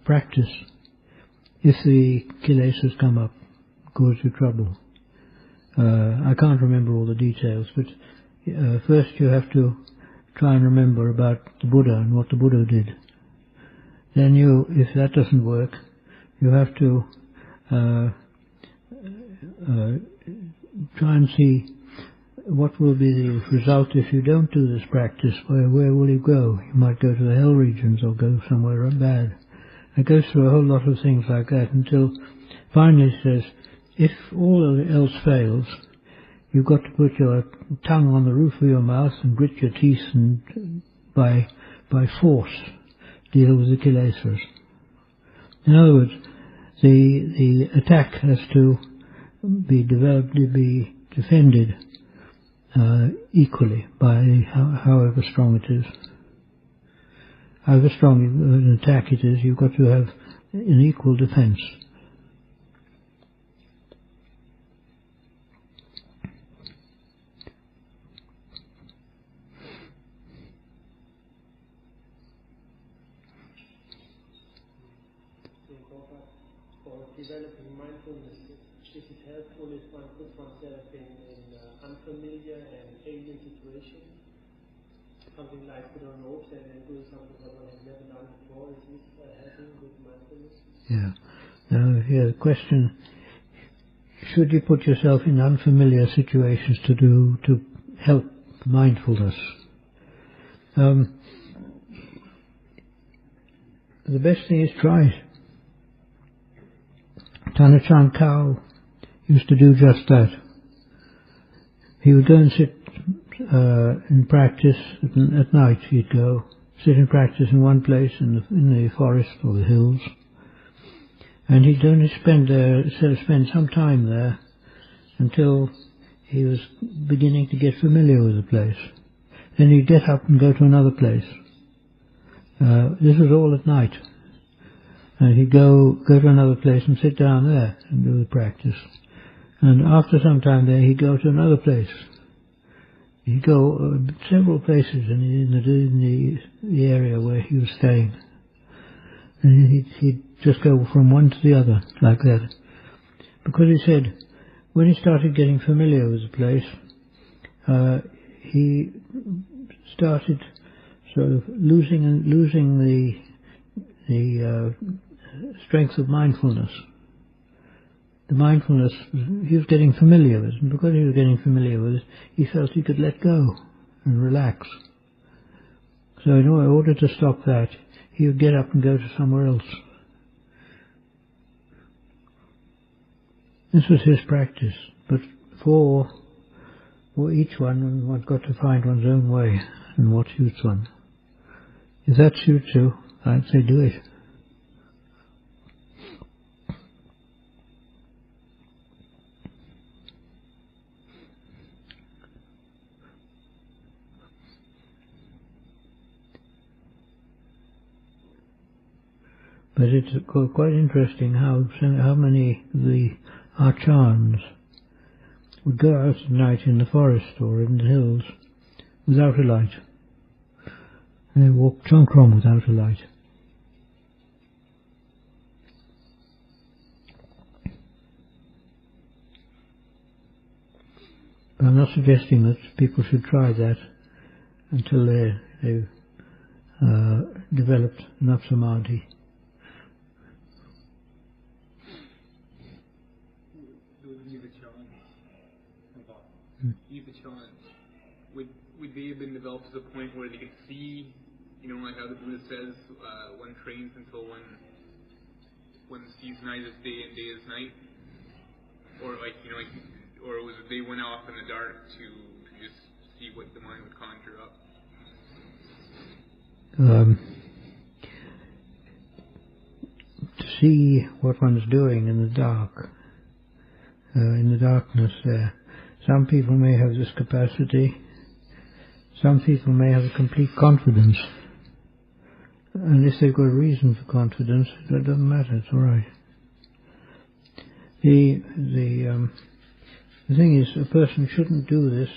practice if the Kilesas come up, cause you trouble. I can't remember all the details, but first you have to try and remember about the Buddha and what the Buddha did. Then if that doesn't work, you have to try and see what will be the result if you don't do this practice. Where will you go? You might go to the hell regions or go somewhere bad. It goes through a whole lot of things like that until finally it says, if all else fails, you've got to put your tongue on the roof of your mouth and grit your teeth and by force deal with the Kilesas. In other words, the attack has to be defended equally by however strong it is. However strong an attack it is, you've got to have an equal defense. Developing mindfulness, is it helpful if one puts oneself in unfamiliar and alien situations? Something like put on ropes and then do something that one has never done before. Is this helping with mindfulness? Yeah. Now here the question, should you put yourself in unfamiliar situations to help mindfulness? The best thing is try it. Tanachan Kao used to do just that. He would go and sit in practice at night. He'd go sit in practice in one place in the forest or the hills, and he'd only spend some time there until he was beginning to get familiar with the place. Then he'd get up and go to another place. This was all at night. And he'd go to another place and sit down there and do the practice. And after some time there, he'd go to another place. He'd go several places in the area where he was staying. And he'd just go from one to the other, like that. Because he said, when he started getting familiar with the place, he started sort of losing the strength of mindfulness. The mindfulness, he was getting familiar with it, and because he was getting familiar with it, he felt he could let go and relax. So in order to stop that, he would get up and go to somewhere else. This was his practice, but for each one's got to find one's own way and what suits one. If that suits you, I'd say do it. But it's quite interesting how many of the Acharyas would go out at night in the forest or in the hills without a light. They walk chankram without a light. But I'm not suggesting that people should try that until they've developed enough samadhi. Would they have been developed to the point where they could see, like how the Buddha says, one trains until one sees night as day and day as night? Or or was it they went off in the dark to just see what the mind would conjure up? To see what one's doing in the dark, in the darkness there. Some people may have this capacity. Some people may have a complete confidence. And if they've got a reason for confidence, that doesn't matter, it's alright. The thing is, a person shouldn't do this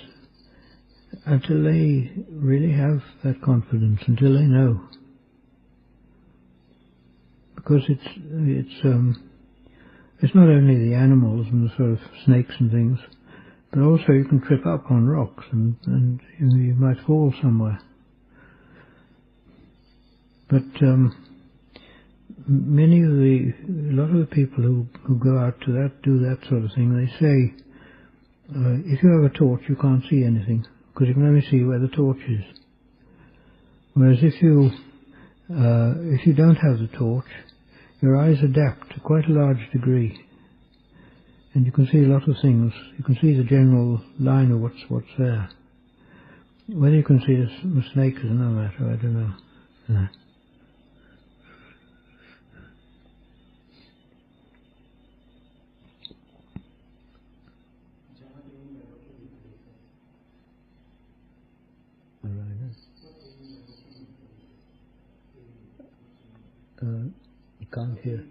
until they really have that confidence, until they know. Because it's not only the animals and the sort of snakes and things, but also you can trip up on rocks and you might fall somewhere. But a lot of the people who go out to do that sort of thing, they say, if you have a torch you can't see anything, because you can only see where the torch is. Whereas if you don't have the torch, your eyes adapt to quite a large degree, and you can see a lot of things. You can see the general line of what's there. Whether you can see a snake is another matter, I don't know. No. You can't hear.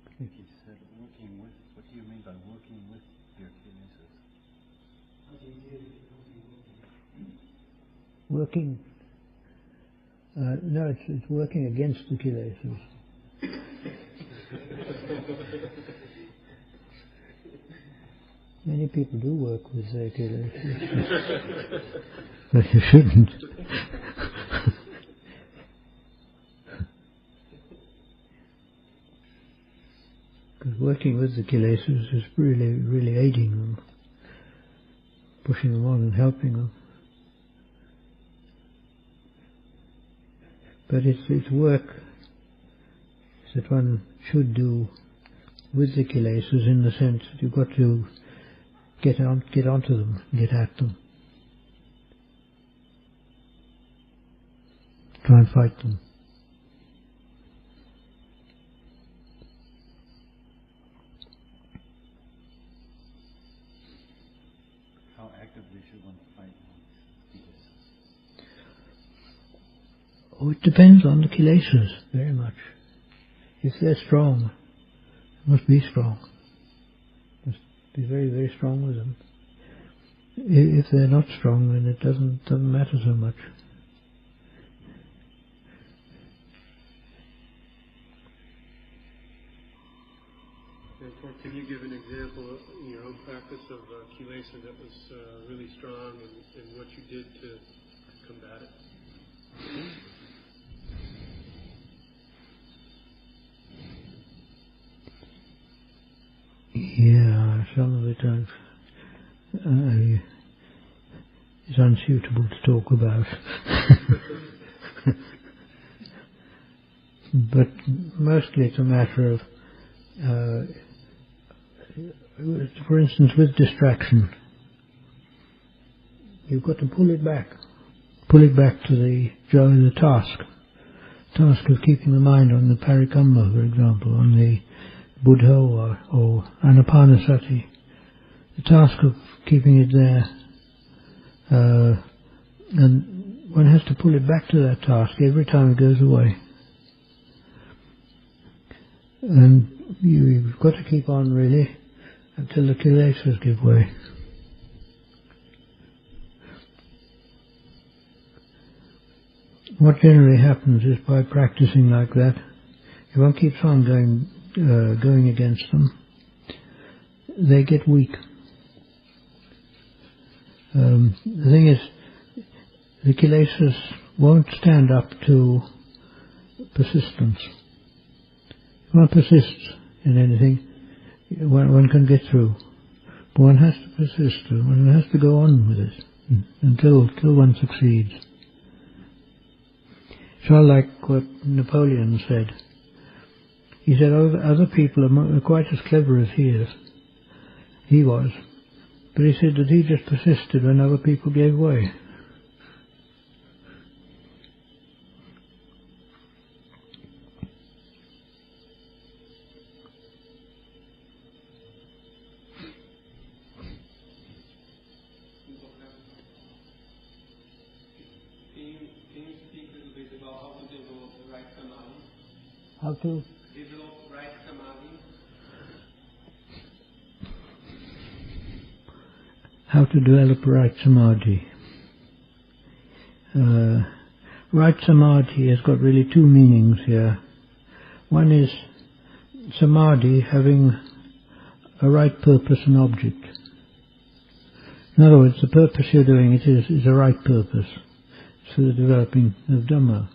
I think he said working with. What do you mean by working with your Kilesas? Working. No, it's working against the Kilesas. Many people do work with their Kilesas, but you shouldn't. Because working with the Kilesas is really aiding them, pushing them on and helping them. But it's work that one should do with the Kilesas, in the sense that you've got to get onto them, get at them, try and fight them. How actively should one fight Kilesas? Oh, it depends on the Kilesas very much. If they're strong, you must be strong. You must be very strong with them. If they're not strong, then it doesn't matter so much. Can you give an example in your own practice of Kilesa that was really strong, and what you did to combat it? Yeah, some of it is unsuitable to talk about. But mostly it's a matter of, for instance, with distraction, you've got to pull it back to the task of keeping the mind on the parikamma, for example, on the Buddha or anapanasati, the task of keeping it there, and one has to pull it back to that task every time it goes away. And you've got to keep on really until the Kilesas give way. What generally happens is by practicing like that, if one keeps on going against them, they get weak. The thing is, the Kilesas won't stand up to persistence. If one persists in anything, one can get through. But one has to persist, one has to go on with it until one succeeds. So I like what Napoleon said. He said other people are quite as clever as he was. But he said that he just persisted when other people gave way. How to develop right samadhi? How to develop right samadhi. Right samadhi has got really two meanings here. One is samadhi having a right purpose and object. In other words, the purpose you're doing it is a right purpose. It's for the developing of Dhamma.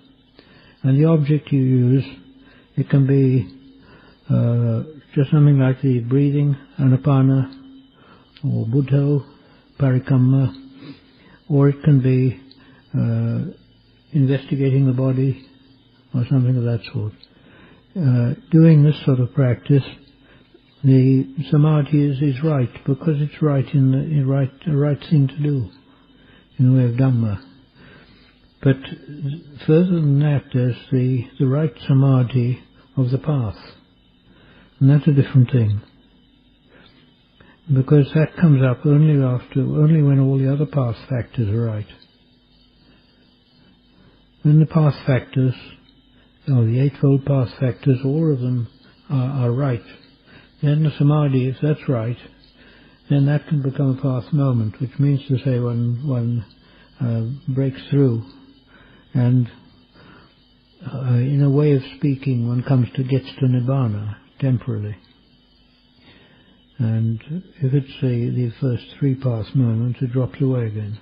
And the object you use, it can be just something like the breathing, anapana, or buddho, parikamma, or it can be investigating the body, or something of that sort. Doing this sort of practice, the samadhi is right, because it's right the right thing to do, in the way of Dhamma. But further than that, there's the right samadhi of the path. And that's a different thing. Because that comes up only when all the other path factors are right. When the path factors, or the Eightfold Path factors, all of them are right, then the samadhi, if that's right, then that can become a path moment, which means to say one breaks through. And in a way of speaking, one gets to Nibbana temporarily. And if it's the first three path moments, it drops away again.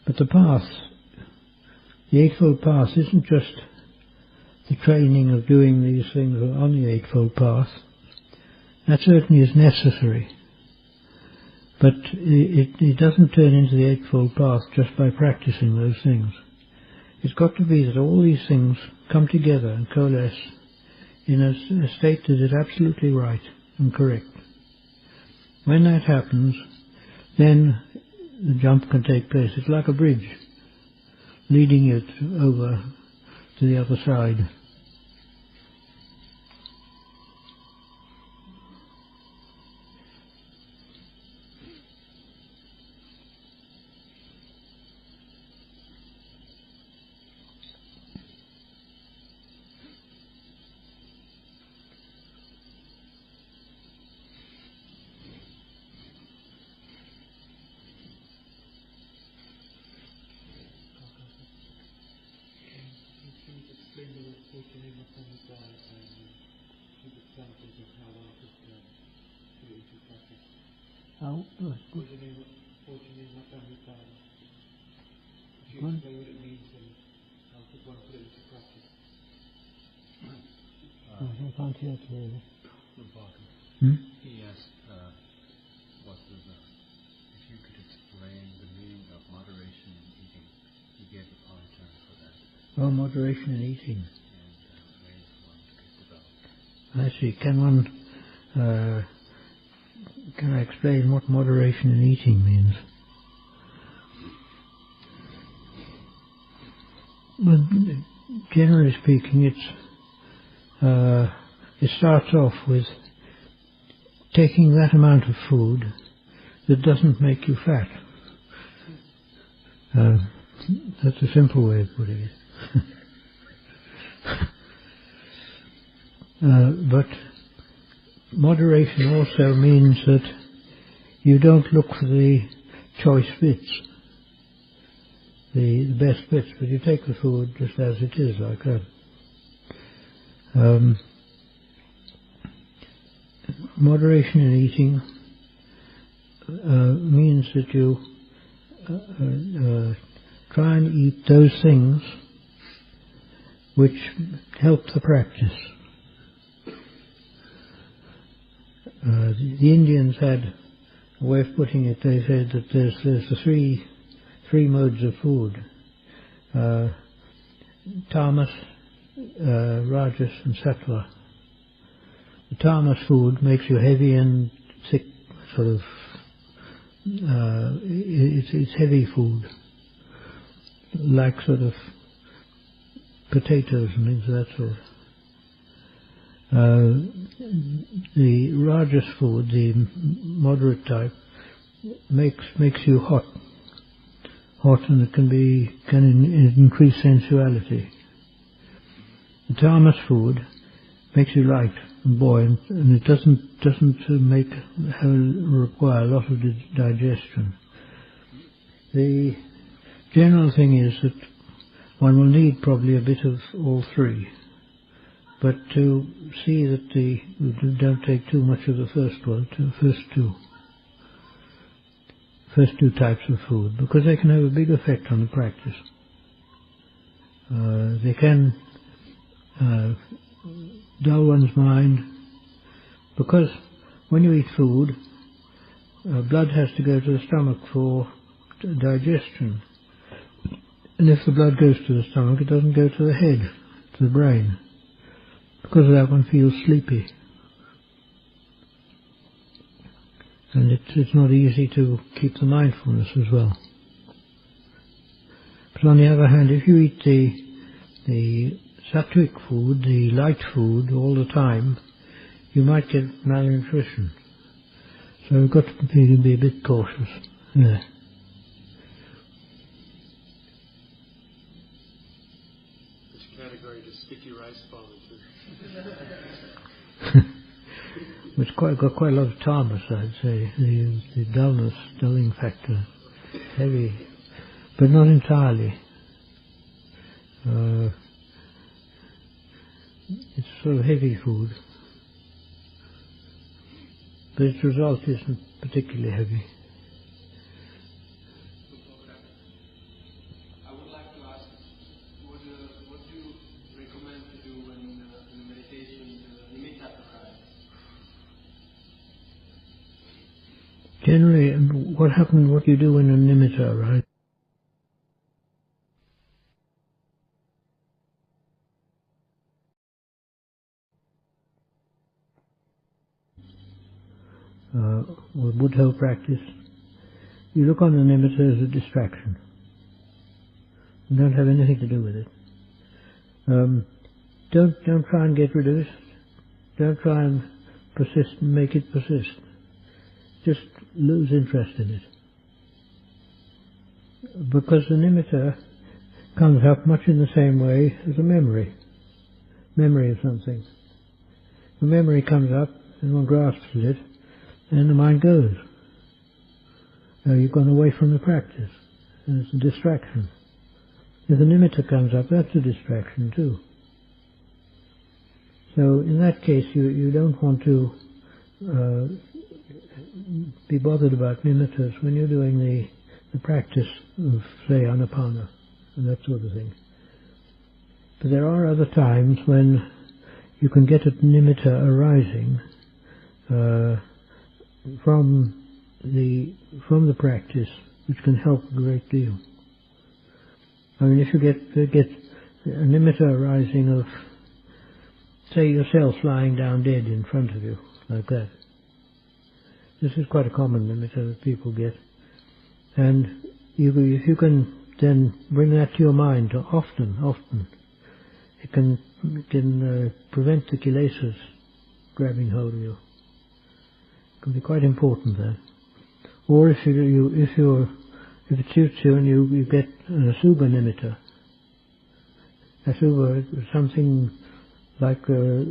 But the path, the Eightfold Path, isn't just the training of doing these things on the Eightfold Path. That certainly is necessary. But it doesn't turn into the Eightfold Path just by practicing those things. It's got to be that all these things come together and coalesce in a state that is absolutely right and correct. When that happens, then the jump can take place. It's like a bridge leading it over to the other side. He asked if you could explain the meaning of moderation in eating. He gave a power term for that. Oh, moderation in eating. And ways one could develop. I see. Can I explain what moderation in eating means? Well, generally speaking, it starts off with taking that amount of food that doesn't make you fat. That's a simple way of putting it. But moderation also means that you don't look for the choice bits, the best bits, but you take the food just as it is, like that. Moderation in eating means that you try and eat those things which help the practice. The Indians had a way of putting it. They said that there's the three modes of food: tamas, rajas, and sattva. The tamas food makes you heavy and thick, sort of. It's heavy food, like sort of potatoes and things of that sort. The rajas food, the moderate type, makes you hot, and it can increase sensuality. The tamas food makes you light and buoyant, and it doesn't require a lot of digestion. The general thing is that one will need probably a bit of all three, but to see that you don't take too much of the first two types of food, because they can have a big effect on the practice. They can dull one's mind, because when you eat food, blood has to go to the stomach for digestion, and if the blood goes to the stomach, it doesn't go to the head, to the brain. Because of that, one feels sleepy, and it's not easy to keep the mindfulness as well. But on the other hand, if you eat the sattvic food, the light food, all the time, you might get malnutrition. So you've got to be a bit cautious. Yeah. Which category does sticky rice fall into? It's got quite a lot of tamas, I'd say. The dulling factor, heavy, but not entirely. It's sort of heavy food, but its result isn't particularly heavy. I would like to ask, what do you recommend to do when in meditation, nimitta arise? Generally, what you do when a nimitta arises? Or Buddha practice, you look on the nimitta as a distraction. You don't have anything to do with it. Don't try and get rid of it. Don't try and persist and make it persist. Just lose interest in it. Because the nimitta comes up much in the same way as a memory of something. The memory comes up and one grasps at it, and the mind goes. You've gone away from the practice, and it's a distraction. If the nimitta comes up, that's a distraction too. So in that case, you don't want to be bothered about nimittas when you're doing the practice of, say, anapana and that sort of thing. But there are other times when you can get a nimitta arising from the practice, which can help a great deal. I mean, if you get a nimitta arising of, say, yourself lying down dead in front of you, like that. This is quite a common nimitta that people get. And if you can then bring that to your mind often, it can prevent the kilesas grabbing hold of you. It can be quite important there. Or if it suits you and you get an asubha nimitta. Asubha is something like a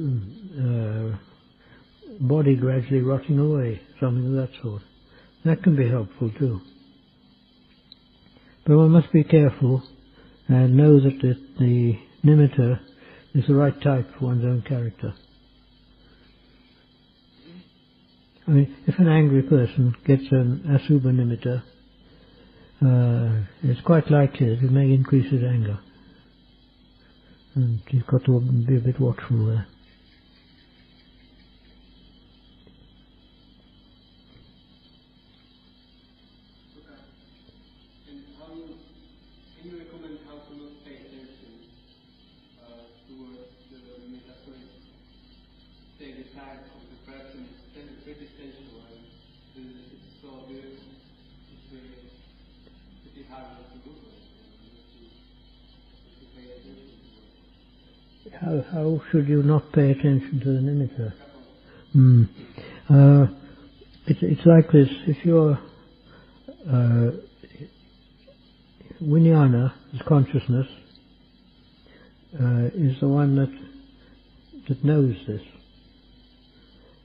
body gradually rotting away, something of that sort. That can be helpful too. But one must be careful and know that the nimitta is the right type for one's own character. I mean, if an angry person gets an asubha nimitta, it's quite likely that it may increase his anger. And you've got to be a bit watchful there. Can you recommend how to not pay attention towards the metaphoric say the tag of the person is pretty sensual and it's so obvious, it's pretty hard to look at to pay attention to it. How should you not pay attention to the nimitta? It's like this. If your vijnana, is consciousness, is the one that knows this.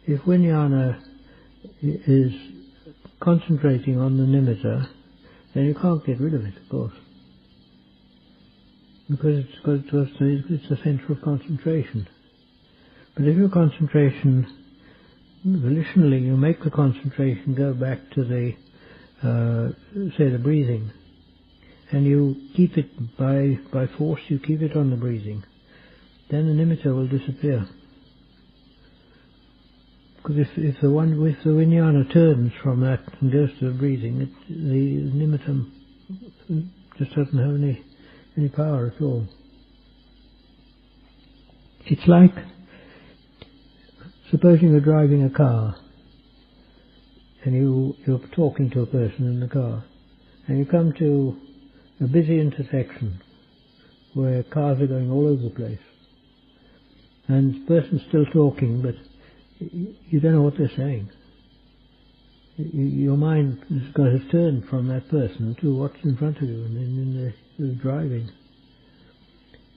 If vijnana is concentrating on the nimitta, then you can't get rid of it, of course. Because it's the centre of concentration. But if your concentration, volitionally, you make the concentration go back to the, say, the breathing, and you keep it by force, you keep it on the breathing, then the nimitta will disappear. Because if the vijnana turns from that and goes to the breathing, the nimitta just doesn't have any power at all. It's like, supposing you're driving a car and you're talking to a person in the car, and you come to a busy intersection where cars are going all over the place, and the person's still talking, but you don't know what they're saying. Your mind has turned from that person to what's in front of you and in the driving.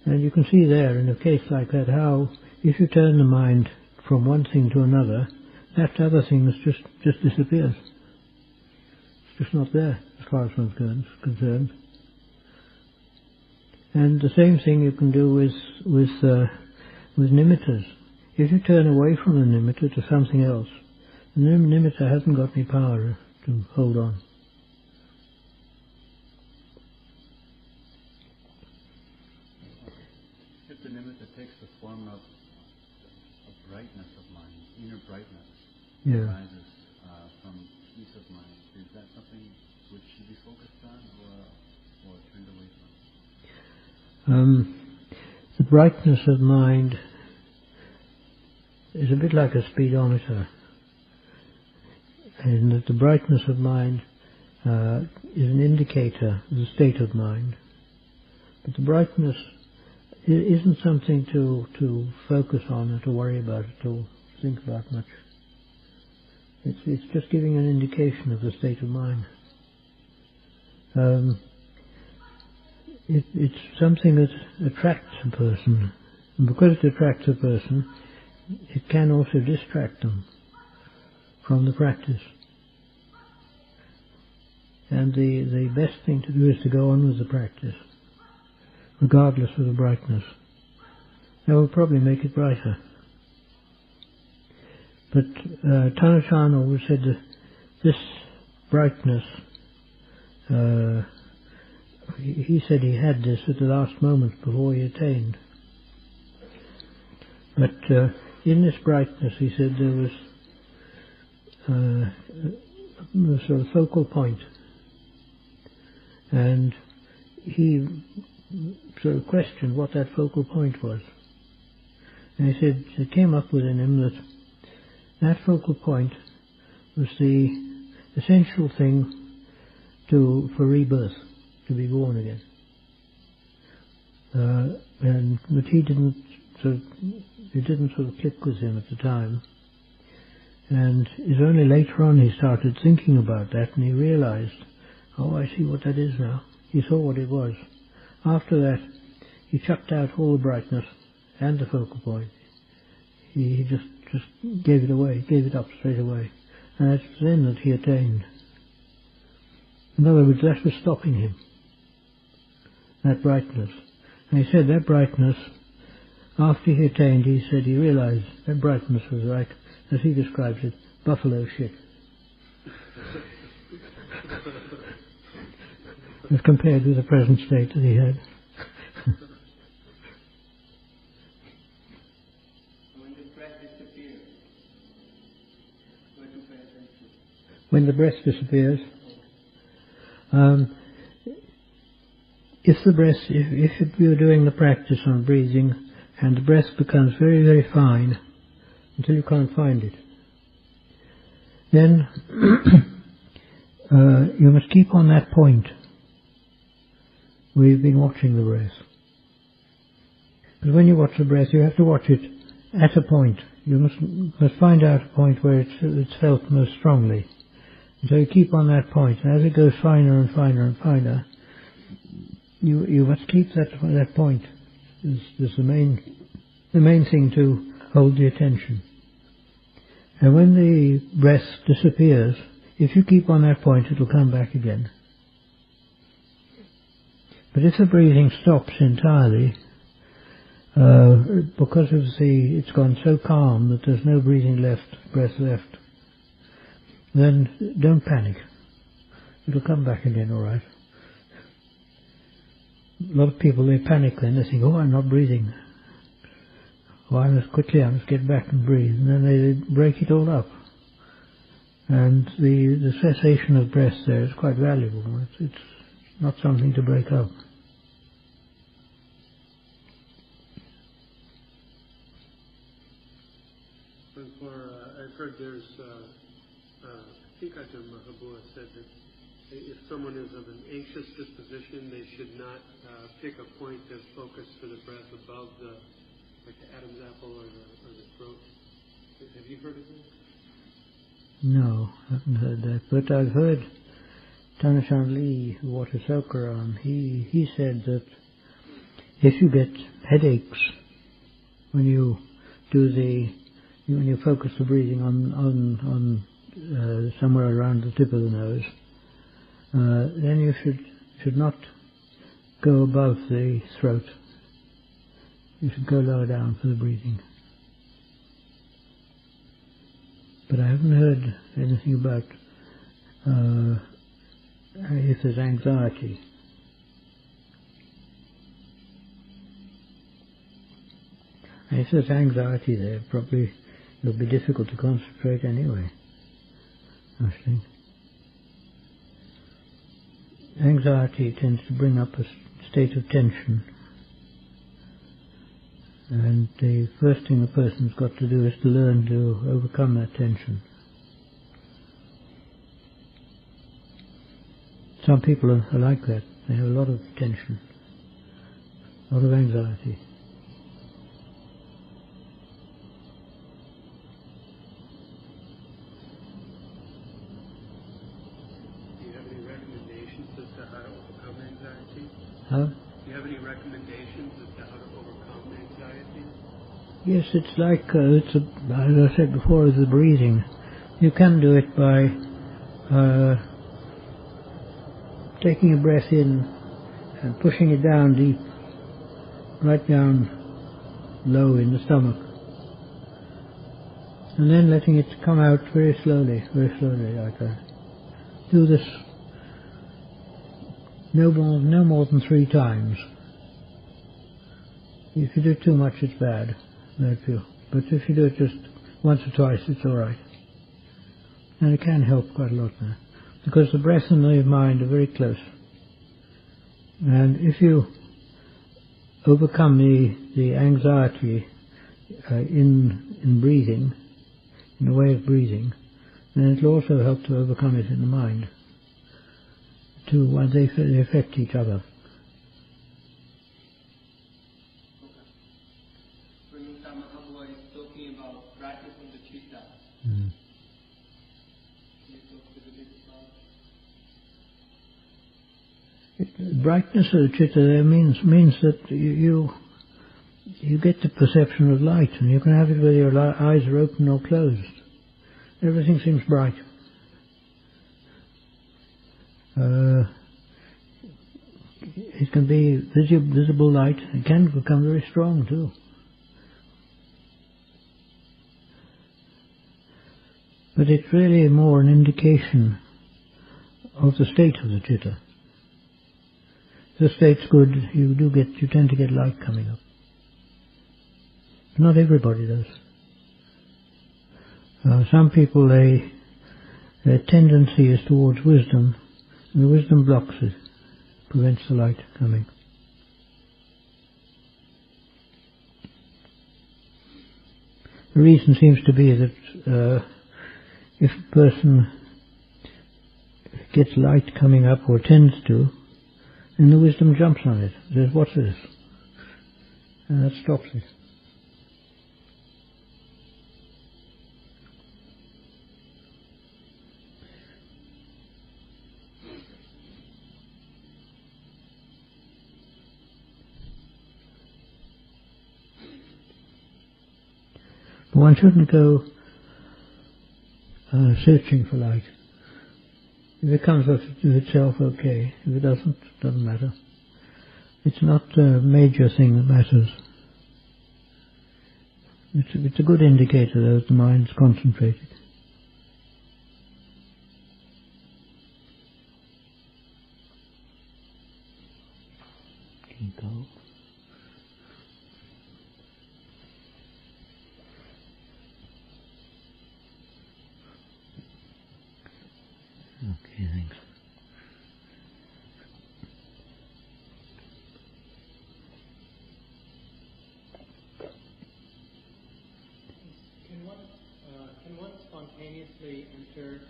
And you can see there, in a case like that, how if you turn the mind from one thing to another, that other thing just disappears. It's just not there, as far as one's concerned. And the same thing you can do with nimittas. If you turn away from the nimitta to something else, the nimitta hasn't got any power to hold on. If the nimitta takes the form of brightness of mind, inner brightness, arises from peace of mind, is that something which should be focused on or turned away from? The brightness of mind is a bit like a speedometer, and that the brightness of mind is an indicator of the state of mind. But the brightness isn't something to focus on or to worry about or to think about much. It's just giving an indication of the state of mind. It's something that attracts a person, and because it attracts a person, it can also distract them from the practice. And the best thing to do is to go on with the practice, regardless of the brightness. That will probably make it brighter. But Tanachan always said that this brightness, he said he had this at the last moment before he attained. But in this brightness, he said there was a sort of focal point. And he sort of questioned what that focal point was. And he said it came up within him that focal point was the essential thing for rebirth, to be born again. But it didn't sort of click with him at the time. And it's only later on he started thinking about that, and he realized, oh, I see what that is now. He saw what it was. After that, he chucked out all the brightness and the focal point. He just gave it away, gave it up straight away. And it's then that he attained. In other words, that was stopping him. That brightness. And he said that brightness, after he attained, he said he realized that brightness was like, as he describes it, buffalo shit. As compared with the present state that he had. When the breath disappears, where to pay attention? When the breath disappears, if you're doing the practice on breathing and the breath becomes very, very fine until you can't find it, then you must keep on that point where you've been watching the breath. Because when you watch the breath, you have to watch it at a point. You must find out a point where it's felt most strongly. And so you keep on that point, and as it goes finer and finer and finer, you must keep that point. Is the main thing to hold the attention. And when the breath disappears, if you keep on that point, it'll come back again. But if the breathing stops entirely, because it's gone so calm that there's no breath left, then don't panic. It'll come back again, all right. A lot of people, they panic then, they think, oh, I'm not breathing. Oh, I must get back and breathe. And then they break it all up. And the cessation of breath there is quite valuable. It's not something to break up. I've heard there's, I think Ajahn Pañña said that if someone is of an anxious disposition, they should not pick a point of focus for the breath above the Adam's apple or the throat. Have you heard of that? No, I haven't heard that. But I've heard Tanashan Lee, who Water Sokaram, he said that if you get headaches when you when you focus the breathing on somewhere around the tip of the nose, then you should not go above the throat. You should go lower down for the breathing. But I haven't heard anything about if there's anxiety. And if there's anxiety there, probably it'll be difficult to concentrate anyway, I think. Anxiety tends to bring up a state of tension. And the first thing a person's got to do is to learn to overcome that tension. Some people are like that. They have a lot of tension, a lot of anxiety. Do you have any recommendations as to how to overcome anxiety? Huh? Do you have any recommendations as to how to overcome anxiety? Yes, it's like, as I said before, the breathing. You can do it by taking a breath in and pushing it down deep, right down low in the stomach, and then letting it come out very slowly like that. Do this no more than 3 times. If you do too much, it's bad. But if you do it just once or twice, it's all right. And it can help quite a lot now, because the breath and the mind are very close. And if you overcome the anxiety in breathing, in the way of breathing, then it will also help to overcome it in the mind. They affect each other. When Mahabua is talking about practice on the chitta, Brightness of the chitta there means that you get the perception of light, and you can have it whether your eyes are open or closed. Everything seems bright. It can be visible light. It can become very strong too. But it's really more an indication of the state of the chitta. If the state's good, you tend to get light coming up. Not everybody does. Some people, their tendency is towards wisdom, and the wisdom blocks it, prevents the light coming. The reason seems to be that if a person gets light coming up, or tends to, then the wisdom jumps on it. Says, "What's this?" And that stops it. But one shouldn't go searching for light. If it comes of itself, okay. If it doesn't matter. It's not a major thing that matters. It's a good indicator that the mind's concentrated. Can you go? Okay, thanks. Can one spontaneously enter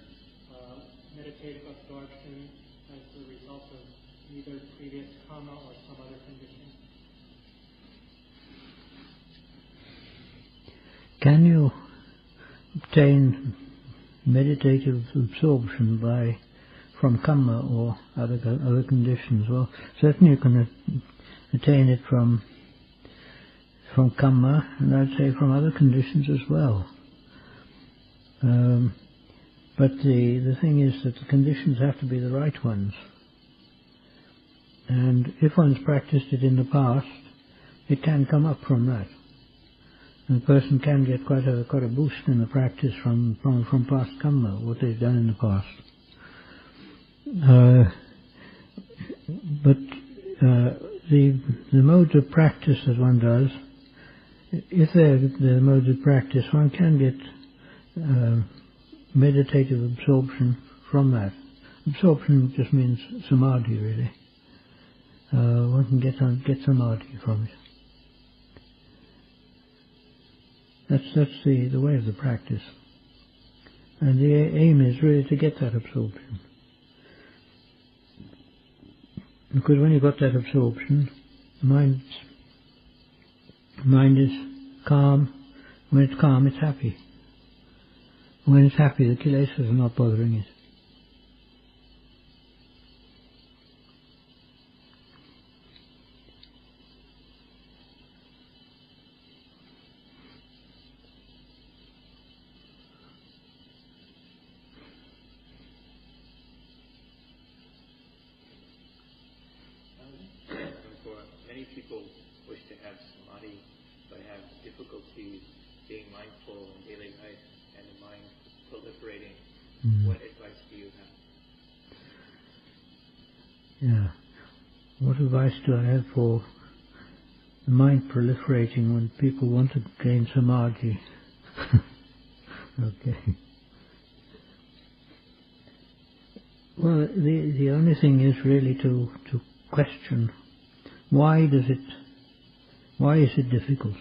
meditative absorption as the result of either previous kamma or some other condition? Can you obtain meditative absorption from kamma or other conditions? Well, certainly you can attain it from kamma, and I'd say from other conditions as well. But the thing is that the conditions have to be the right ones. And if one's practiced it in the past, it can come up from that. And the person can get quite a boost in the practice from past kamma, what they've done in the past. But the modes of practice that one does, if they're the modes of practice, one can get meditative absorption from that. Absorption just means samadhi, really. One can get samadhi from it. That's the way of the practice. And the aim is really to get that absorption. Because when you've got that absorption, the mind is calm. When it's calm, it's happy. When it's happy, the Kilesas are not bothering it. People wish to have samadhi, but have difficulty being mindful in daily life and the mind proliferating. What advice do you have? Yeah. What advice do I have for the mind proliferating when people want to gain samadhi? Okay. Well, the only thing is really to question why is it difficult?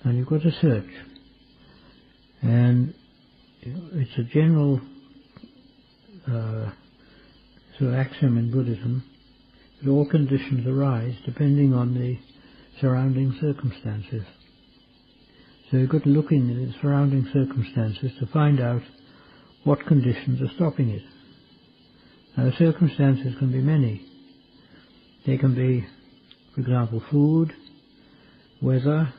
And you've got to search. And it's a general sort of axiom in Buddhism that all conditions arise depending on the surrounding circumstances. So you've got to look in the surrounding circumstances to find out what conditions are stopping it. Now, the circumstances can be many. They can be, for example, food, weather,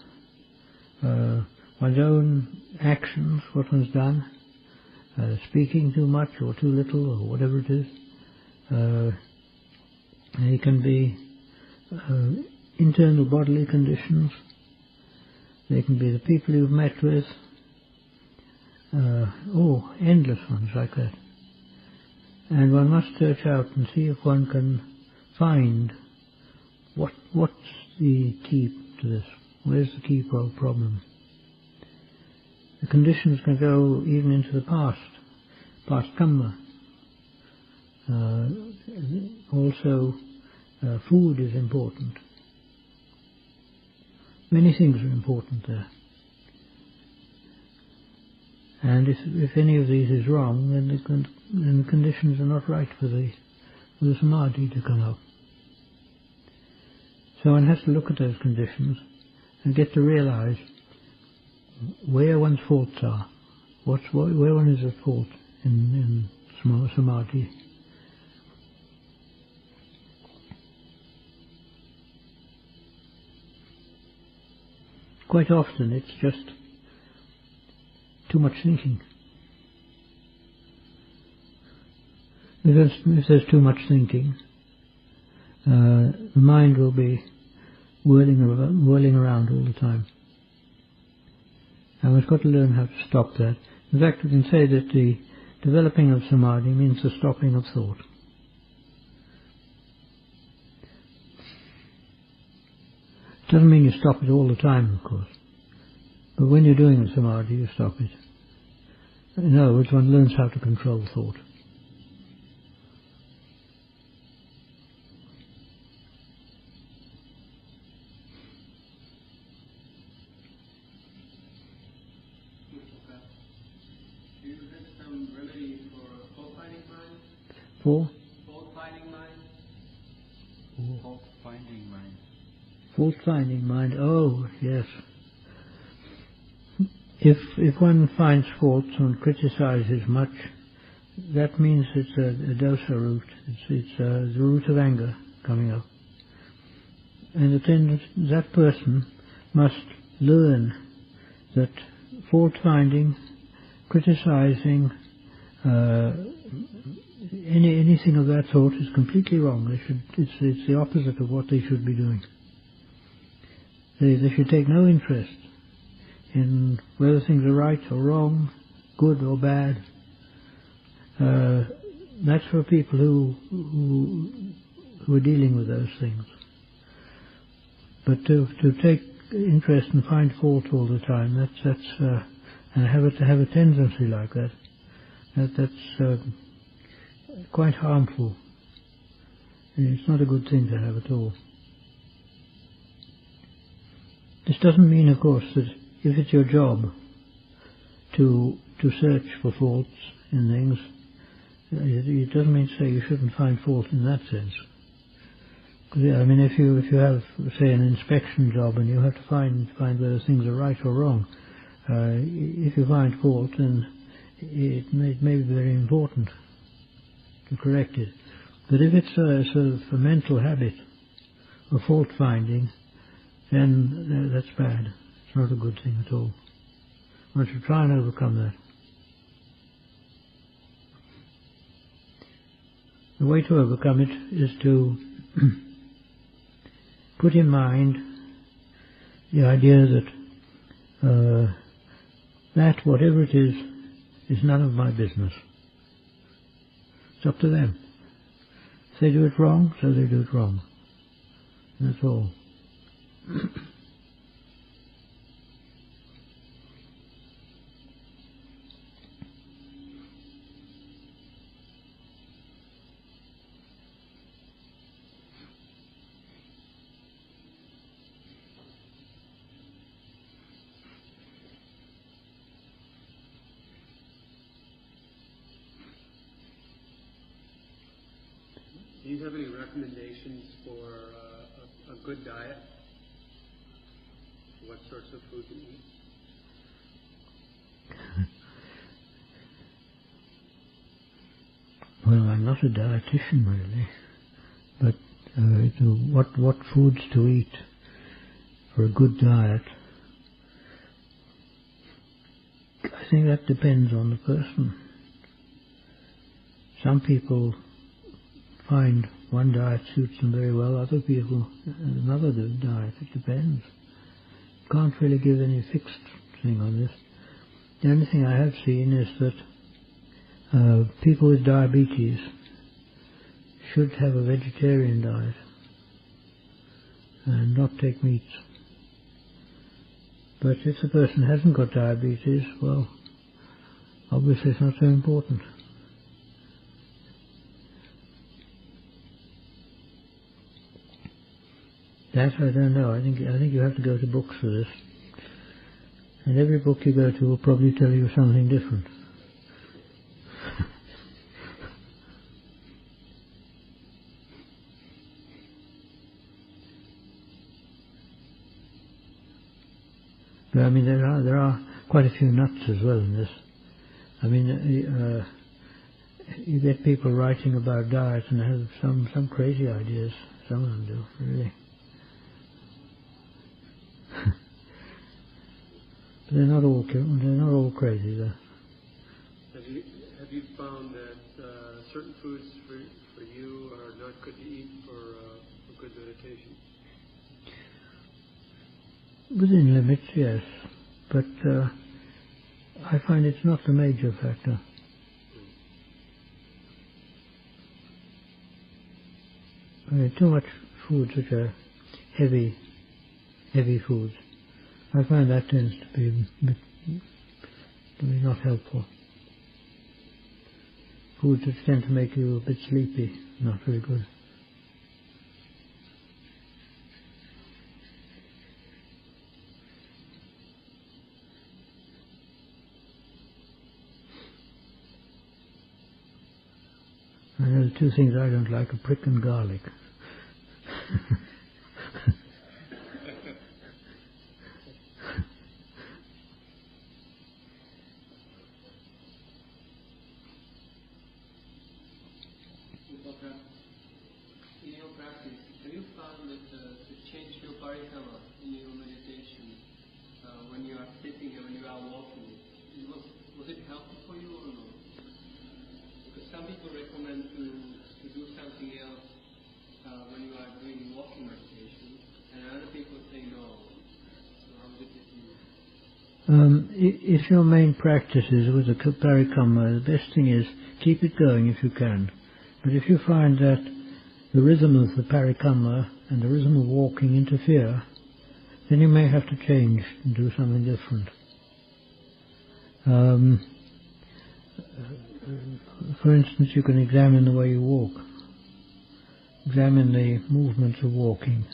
one's own actions, what one's done, speaking too much or too little or whatever it is. They can be internal bodily conditions. They can be the people you've met with. Endless ones like that. And one must search out and see if one can find what's the key to this. Where's the key problem? The conditions can go even into the past Kamma. Also, food is important. Many things are important there. And if any of these is wrong, then the conditions are not right for the samadhi to come up. So one has to look at those conditions and get to realize where one's faults are, where one is at fault in samadhi. Quite often it's just too much thinking. If there's too much thinking, the mind will be whirling around all the time. And we've got to learn how to stop that. In fact, we can say that the developing of samadhi means the stopping of thought. It doesn't mean you stop it all the time, of course. But when you're doing the samadhi, you stop it. In other words, one learns how to control thought. Do you have some remedy for fault-finding mind? For? Fault-finding mind? Fault-finding mind. Fault-finding mind, oh, yes. If one finds faults and criticizes much, that means it's a dosa root. It's the root of anger coming up. And then that person must learn that fault-finding, criticizing, anything of that sort is completely wrong. It's the opposite of what they should be doing. They should take no interest in whether things are right or wrong, good or bad. That's for people who are dealing with those things. But to take interest and find fault all the time, and have a tendency like that's quite harmful. And it's not a good thing to have at all. This doesn't mean, of course, that if it's your job to search for faults in things, it doesn't mean to say you shouldn't find fault in that sense. Because, I mean, if you have, say, an inspection job and you have to find whether things are right or wrong, if you find fault, then it may be very important to correct it. But if it's a sort of a mental habit of fault finding, then that's bad. It's not a good thing at all. One should try and overcome that. The way to overcome it is to put in mind the idea that whatever it is none of my business. It's up to them. If they do it wrong, so they do it wrong. That's all. Do you have any recommendations for a good diet? What sorts of food to eat? not a dietitian really, but what foods to eat for a good diet. I think that depends on the person. Some people find one diet suits them very well, other people another diet. It depends. Can't really give any fixed thing on this. The only thing I have seen is that people with diabetes should have a vegetarian diet and not take meats. But if the person hasn't got diabetes, well, obviously it's not so important. That I don't know. I think you have to go to books for this. And every book you go to will probably tell you something different. But I mean, there are quite a few nuts as well in this. I mean, you get people writing about diet and have some crazy ideas. Some of them do, really. But they're not all crazy though. Have you found that certain foods for you are not good to eat for good meditation? Within limits, yes, but I find it's not the major factor. I mean, too much foods which are heavy foods. I find that tends to be not helpful. Foods which tend to make you a bit sleepy, not very good. I know the two things I don't like are prick and garlic. In your practice, have you found that to change your parikrama in your meditation when you are sitting and when you are walking, was it helpful for you or no? Because some people recommend to do something else when you are doing walking meditation, and other people say no. So how is it with you? If your main practice is with the parikrama, the best thing is keep it going if you can. But if you find that the rhythm of the parikrama and the rhythm of walking interfere, then you may have to change and do something different. For instance, you can examine the way you walk. Examine the movements of walking.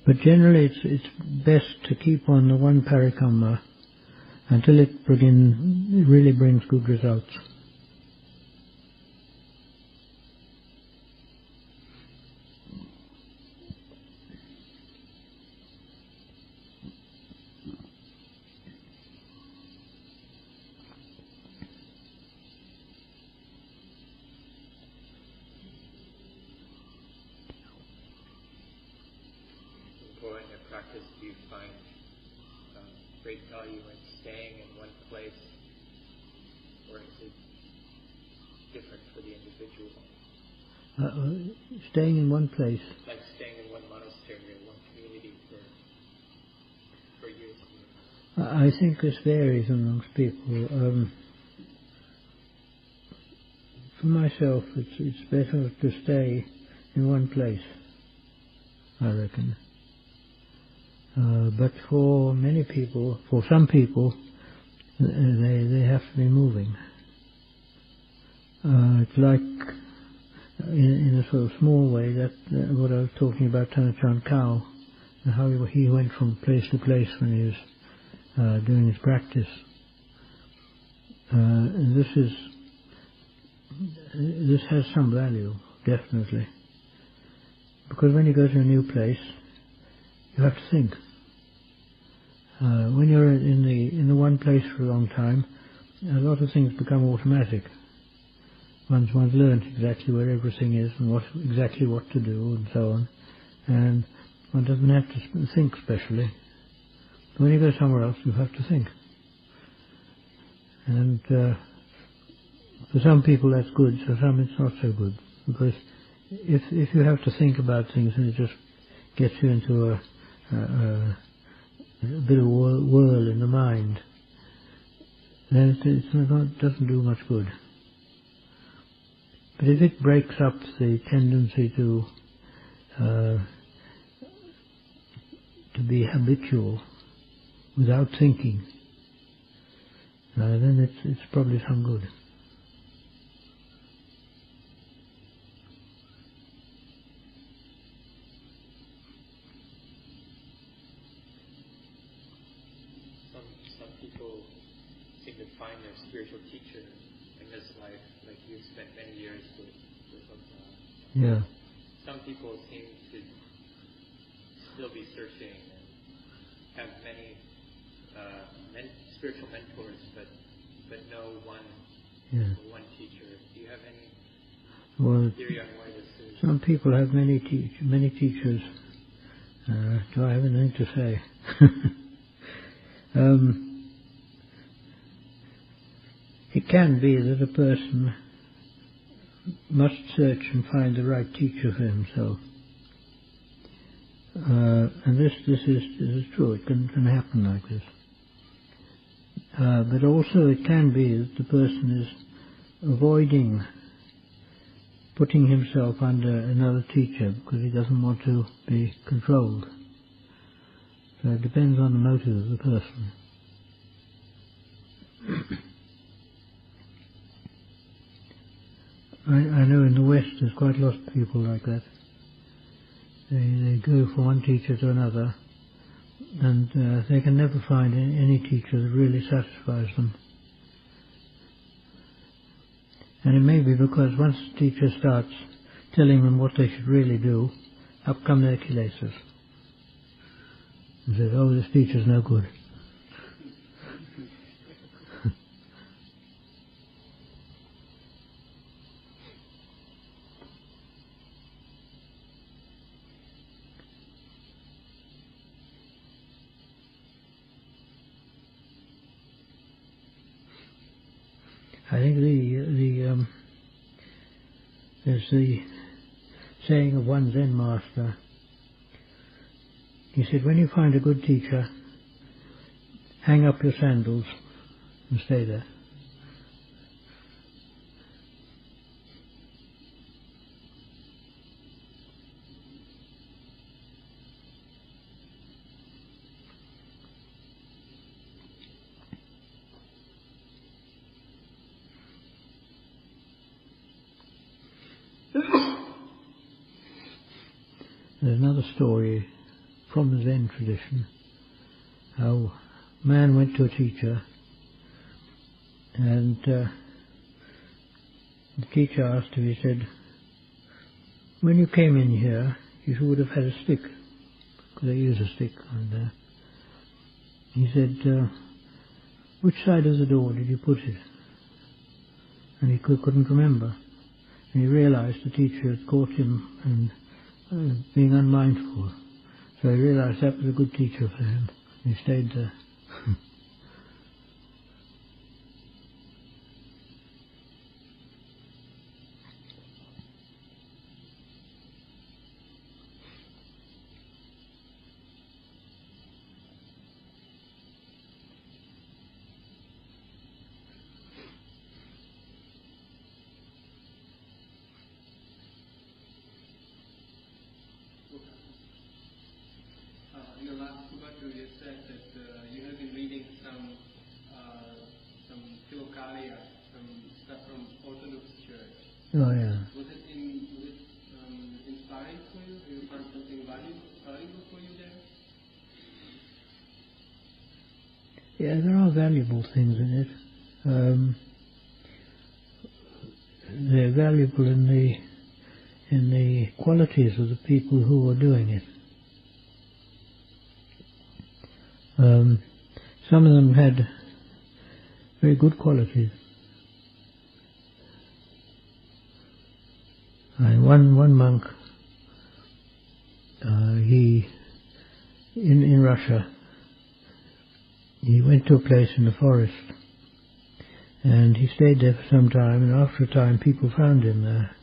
But generally it's best to keep on the one parikrama until it really brings good results. In your practice, do you find great value in staying in one place, or is it different for the individual? Staying in one place. Like staying in one monastery or one community for years. I think this varies amongst people. For myself, it's better to stay in one place, I reckon. But for many people, for some people, they have to be moving. It's like, in a sort of small way, that what I was talking about Tanachan Kao, and how he went from place to place when he was doing his practice. And this has some value, definitely. Because when you go to a new place, you have to think. When you're in the one place for a long time, a lot of things become automatic. Once one's learned exactly where everything is and exactly what to do and so on, and one doesn't have to think specially. When you go somewhere else, you have to think. And for some people that's good, for some it's not so good. Because if you have to think about things and it just gets you into a bit of a whirl in the mind, then it doesn't do much good. But if it breaks up the tendency to be habitual without thinking, then it's probably some good. Some people seem to find their spiritual teacher in this life, like you've spent many years with Yeah. Some people seem to still be searching and have many spiritual mentors, but no one teacher. Do you have any theory on why this is? Some people have many teachers. Do I have anything to say? It can be that a person must search and find the right teacher for himself. And this is true. It can happen like this. But also it can be that the person is avoiding putting himself under another teacher because he doesn't want to be controlled. So it depends on the motive of the person. I know in the West there's quite a lot of people like that. They go from one teacher to another, and they can never find any teacher that really satisfies them. And it may be because once the teacher starts telling them what they should really do, up come their Kilesas. And says, oh, this teacher's no good. I think there's the saying of one Zen master. He said, when you find a good teacher, hang up your sandals and stay there. There's another story from the Zen tradition, how a man went to a teacher and the teacher asked him, he said, when you came in here you would have had a stick, because they use a stick on there. He said, which side of the door did you put it? And he couldn't remember. And he realized the teacher had caught him and being unmindful. So he realized that was a good teacher for him. He stayed there. In the last Suvatu, you said that you have been reading some Philokalia, some stuff from Orthodox Church. Oh yeah. Was it inspiring for you? Did you find something valuable for you there? Yeah, there are valuable things in it. They're valuable in the qualities of the people who are doing it. Some of them had very good qualities. One monk, he in Russia, he went to a place in the forest, and he stayed there for some time, and after a time people found him there,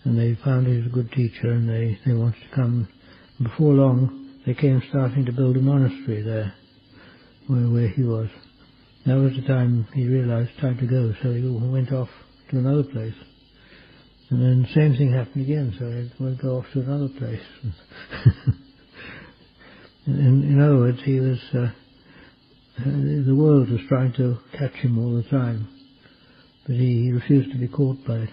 and they found he was a good teacher, and they wanted to come. Before long they came starting to build a monastery there where he was. That was the time he realized time to go, so he went off to another place. And then the same thing happened again, so he would go off to another place. in other words, he was the world was trying to catch him all the time, but he refused to be caught by it.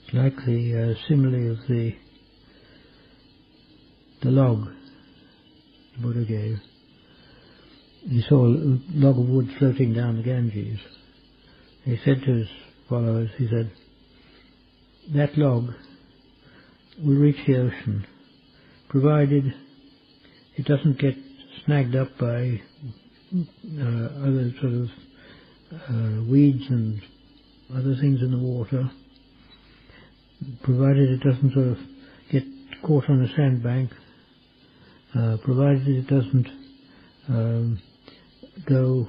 It's like the simile of the log the Buddha gave. He saw a log of wood floating down the Ganges. He said to his followers, he said, that log will reach the ocean, provided it doesn't get snagged up by other sort of weeds and other things in the water, provided it doesn't sort of get caught on a sandbank, provided it doesn't go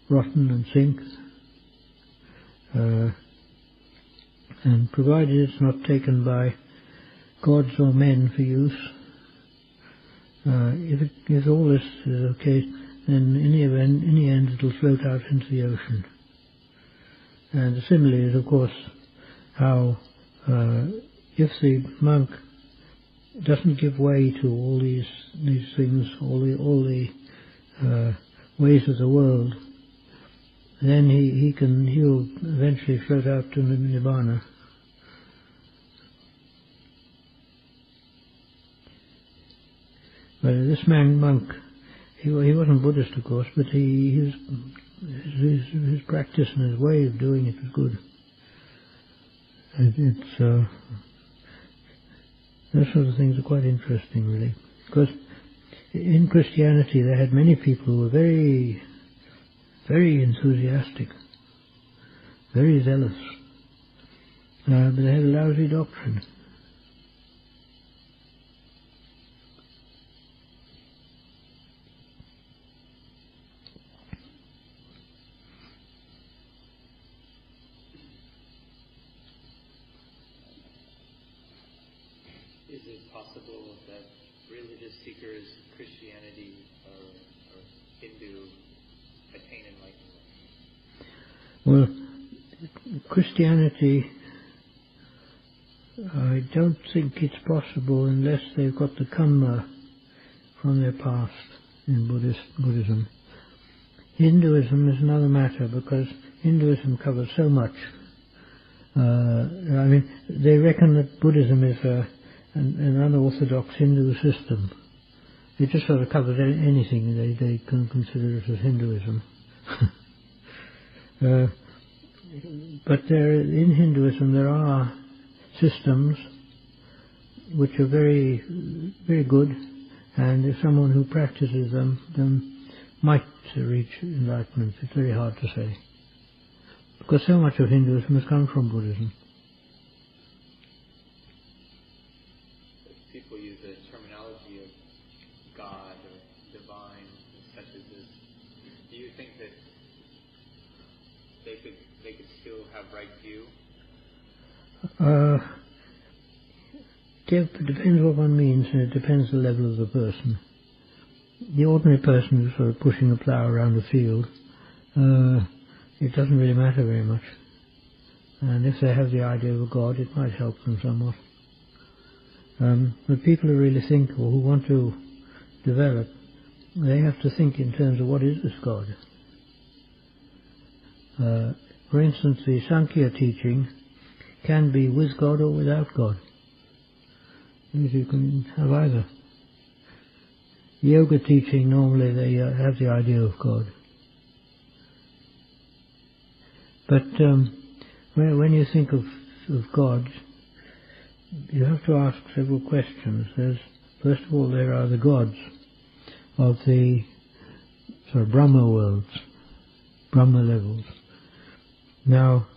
rotten and sink, and provided it's not taken by gods or men for use. If all this is okay, then in the end it'll float out into the ocean. And the simile is, of course, how if the monk doesn't give way to all these things, all the ways of the world, then he'll eventually float out to Nibbana. But this monk, he wasn't Buddhist, of course, but his practice and his way of doing it was good. Those sort of things are quite interesting, really, because in Christianity they had many people who were very, very enthusiastic, very zealous, but they had a lousy doctrine. Is it possible that religious seekers, Christianity or Hindu, attain enlightenment? Well, Christianity, I don't think it's possible unless they've got the Kamma from their past in Buddhism. Hinduism is another matter, because Hinduism covers so much. They reckon that Buddhism is an unorthodox Hindu system. It just sort of covers anything. They can consider it as Hinduism. But in Hinduism there are systems which are very, very good, and if someone who practices them might reach enlightenment. It's very hard to say, because so much of Hinduism has come from Buddhism. People use the terminology of God or divine, such as this. Do you think that they could still have right view? It depends what one means, and it depends the level of the person. The ordinary person who's sort of pushing a plough around a field, it doesn't really matter very much. And if they have the idea of a God, it might help them somewhat. But people who really think, or who want to develop, they have to think in terms of what is this God. For instance, the Sangha teaching can be with God or without God. You can have either. yoga teaching, normally they have the idea of God. But when you think of God, you have to ask several questions. First of all, there are the gods of the sort of Brahma worlds, Brahma levels. Now,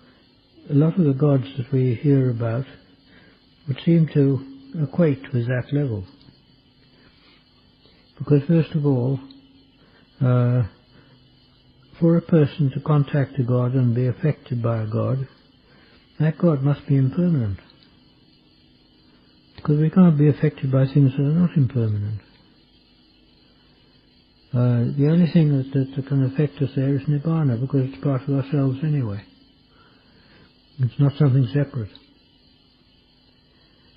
a lot of the gods that we hear about would seem to equate with that level. Because first of all, for a person to contact a god and be affected by a god, that god must be impermanent. Because we can't be affected by things that are not impermanent. The only thing that can affect us there is Nibbana, because it's part of ourselves anyway. It's not something separate.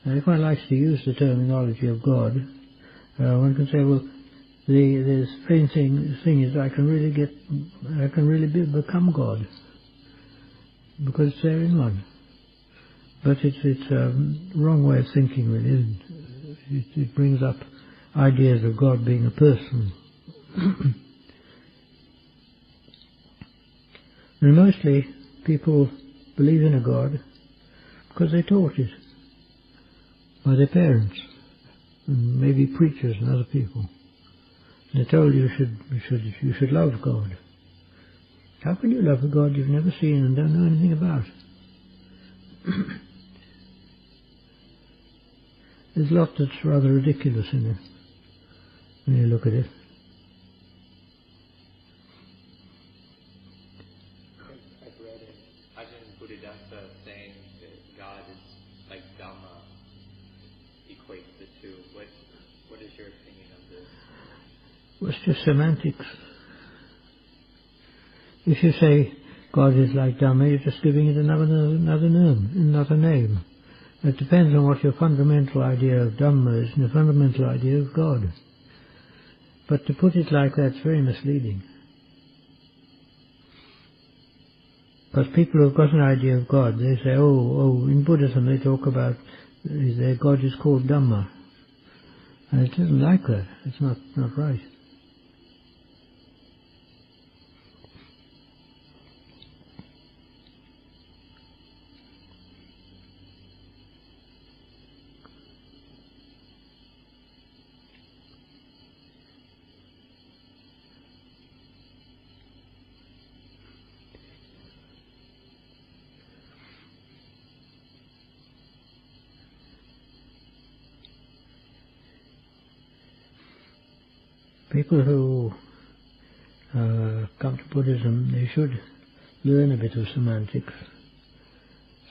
And if one likes to use the terminology of God, one can say, well, the thing is, I can really become God, because it's there in one. But it's a wrong way of thinking, really, isn't it? It brings up ideas of God being a person. And mostly people believe in a God because they're taught it by their parents and maybe preachers and other people. They're told you should love God. How can you love a God you've never seen and don't know anything about? There's a lot that's rather ridiculous in it when you look at it. I've read it. Ajahn Buddhadasa saying that God is like Dhamma, equates the two. What is your opinion of this? Well, it's just semantics. If you say God is like Dhamma, you're just giving it another name. It depends on what your fundamental idea of Dhamma is and your fundamental idea of God. But to put it like that's very misleading. Because people who've got an idea of God, they say, oh, in Buddhism they talk about their God is called Dhamma. And it isn't like that. It's not right. People who come to Buddhism, they should learn a bit of semantics.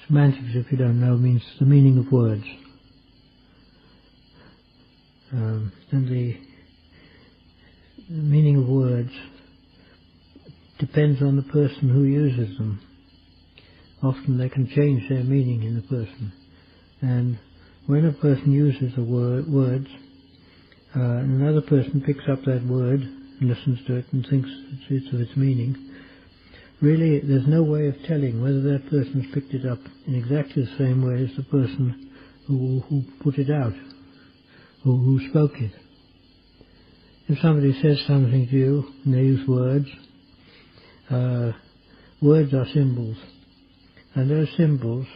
Semantics, if you don't know, means the meaning of words. And the meaning of words depends on the person who uses them. Often they can change their meaning in the person. And when a person uses the words, and another person picks up that word and listens to it and thinks it's of its meaning, really there's no way of telling whether that person's picked it up in exactly the same way as the person who put it out, who spoke it. If somebody says something to you and they use words, words are symbols, and those symbols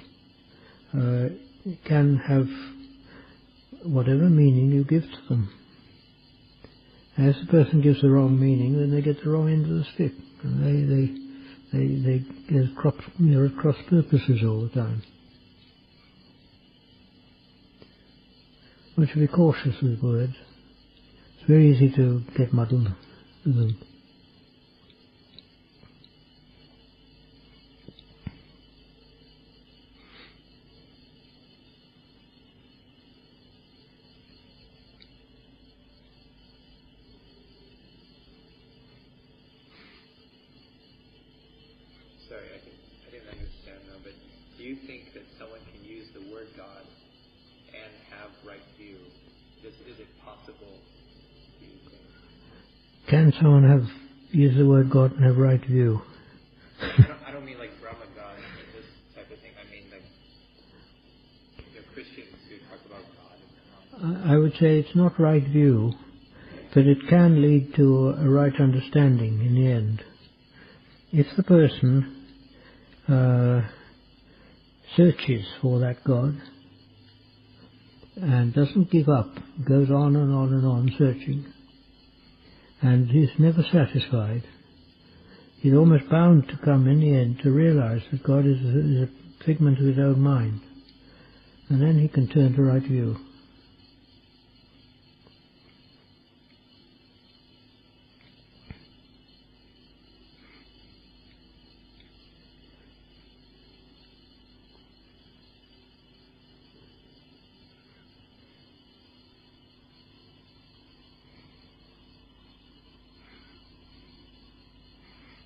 can have whatever meaning you give to them. As the person gives the wrong meaning, then they get the wrong end of the stick, and they get cross purposes all the time. One should be cautious with words. It's very easy to get muddled with them. Sorry, I didn't understand though, but do you think that someone can use the word God and have right view? Is it possible, do you think? Can someone use the word God and have right view? I don't mean like Brahma God and this type of thing. I mean like Christians who talk about God. I would say it's not right view but it can lead to a right understanding in the end. If the person searches for that God and doesn't give up, goes on and on and on searching, and is never satisfied, he's almost bound to come in the end to realize that God is a figment of his own mind, and then he can turn to right view.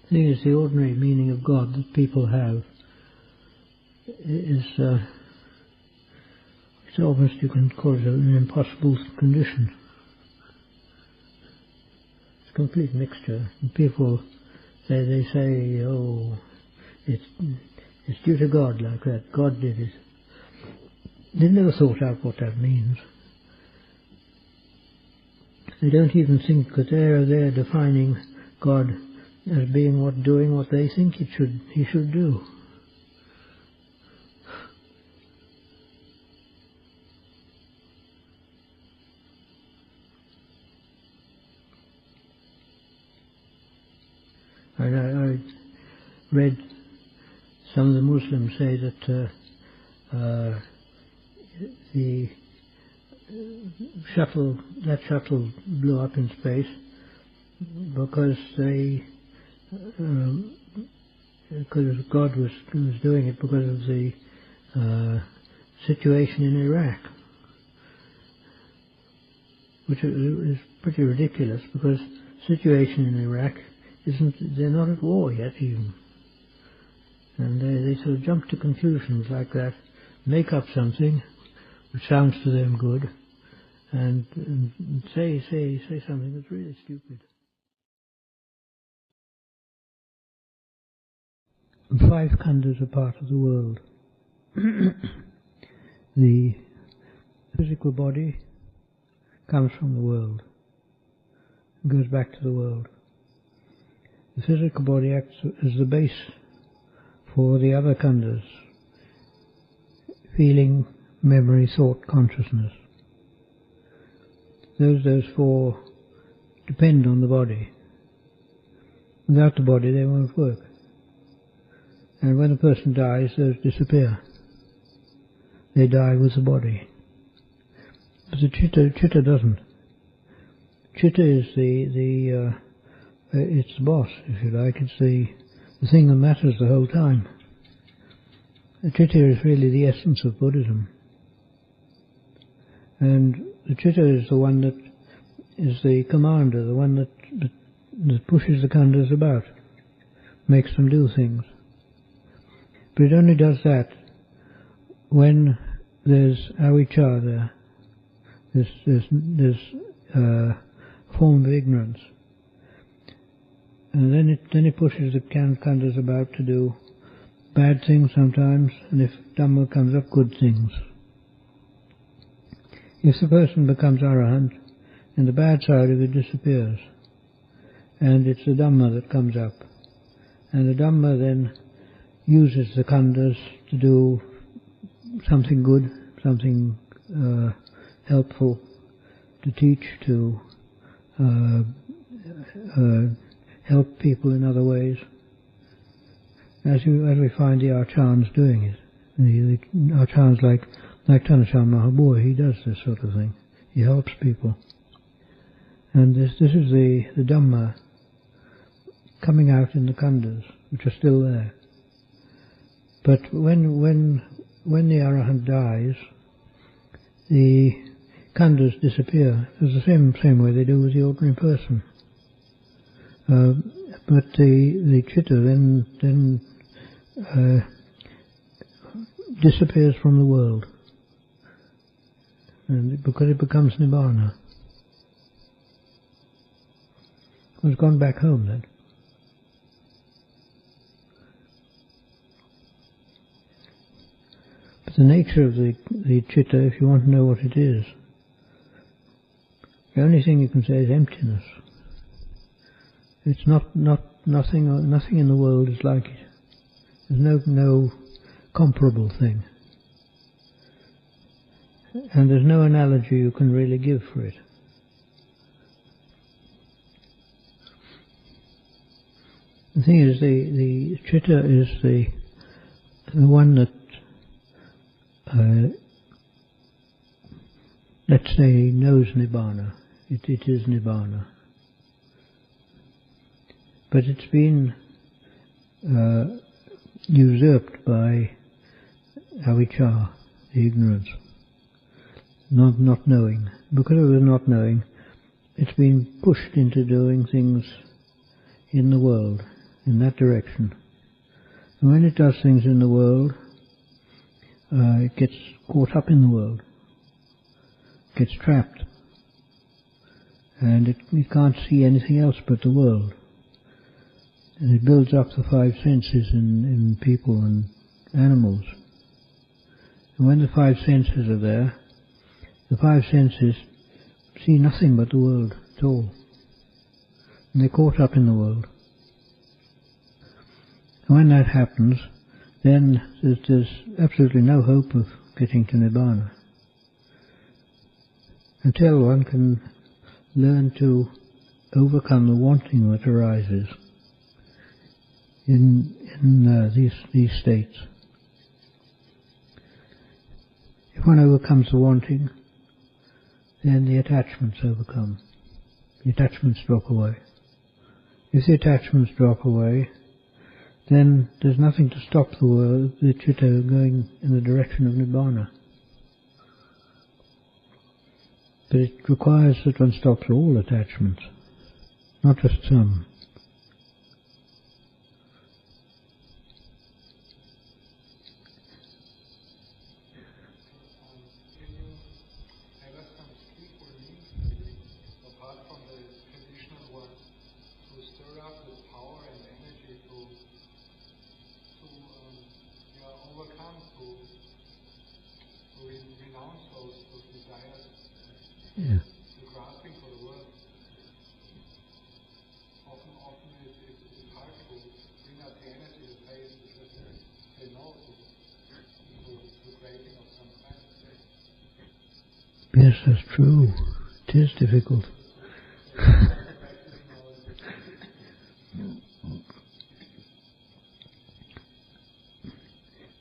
The thing is, the ordinary meaning of God that people have is, it's almost, you can call it an impossible condition. It's a complete mixture. And people, they say, oh, it's due to God like that. God did it. They've never thought out what that means. They don't even think that they're defining God as being doing what they think he should do. I read some of the Muslims say that the shuttle blew up in space because because God was doing it because of the situation in Iraq, which is pretty ridiculous, because the situation in Iraq they're not at war yet even, and they sort of jump to conclusions like that, make up something which sounds to them good, and say something that's really stupid. 5 khandhas are part of the world. The physical body comes from the world, goes back to the world. The physical body acts as the base for the other khandhas: feeling, memory, thought, consciousness. Those 4 depend on the body. Without the body they won't work. And when a person dies, those disappear. They die with the body. But the chitta doesn't. Chitta is it's the boss, if you like. It's the thing that matters the whole time. The chitta is really the essence of Buddhism. And the chitta is the one that is the commander, the one that pushes the khandhas about, makes them do things. But it only does that when there's avijja, there's form of ignorance, and then it pushes the khandhas about to do bad things sometimes, and if Dhamma comes up, good things. If the person becomes arahant, then the bad side of it disappears, and it's the Dhamma that comes up, and the Dhamma then uses the khandhas to do something good, something helpful, to teach, to help people in other ways, as we find the Acharyas doing it. The Acharyas like Ajahn Pañña, he does this sort of thing. He helps people, and this is the Dhamma coming out in the khandhas, which are still there. But when the Arahant dies, the khandhas disappear. It's the same way they do with the ordinary person. But the chitta then disappears from the world, and because it becomes nibbana. It's gone back home then. But the nature of the chitta, if you want to know what it is, The only thing you can say is emptiness. It's nothing in the world is like it. There's no comparable thing. And there's no analogy you can really give for it. The thing is, the chitta is the one that, let's say, knows Nibbana. It is Nibbana. But it's been usurped by avijja, the ignorance, not knowing. Because of the not knowing, it's been pushed into doing things in the world, in that direction. And when it does things in the world, it gets caught up in the world, gets trapped, and it can't see anything else but the world. And it builds up the five senses in people and animals. And when the five senses are there, the five senses see nothing but the world at all. And they're caught up in the world. And when that happens, then there's absolutely no hope of getting to Nibbana. Until one can learn to overcome the wanting that arises in these states. If one overcomes the wanting, then the attachments overcome. The attachments drop away. If the attachments drop away, then there's nothing to stop the chitta going in the direction of Nibbana. But it requires that one stops all attachments, not just some. Yeah. The grasping for the world. Often it's hard to bring out the energy to face to just say no to craving of some kind. Yes, that's true. It is difficult.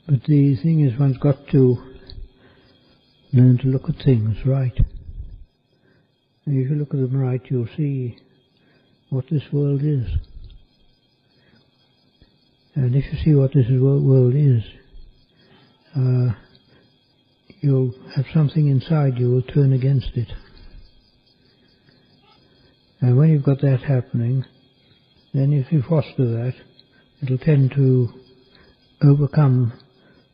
But the thing is, one's got to learn to look at things right. And if you look at them right, you'll see what this world is. And if you see what this world is, you'll have something inside you will turn against it. And when you've got that happening, then if you foster that, it'll tend to overcome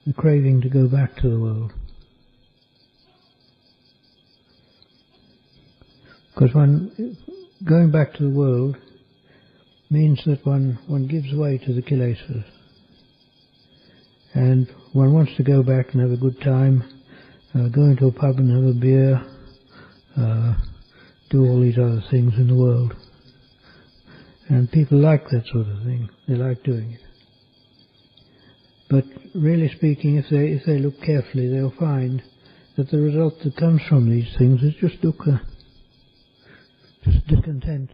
the craving to go back to the world. Because going back to the world means that one gives way to the Kilesas. And one wants to go back and have a good time, go into a pub and have a beer, do all these other things in the world. And people like that sort of thing. They like doing it. But really speaking, if they look carefully, they'll find that the result that comes from these things is just dukkha. Just discontent.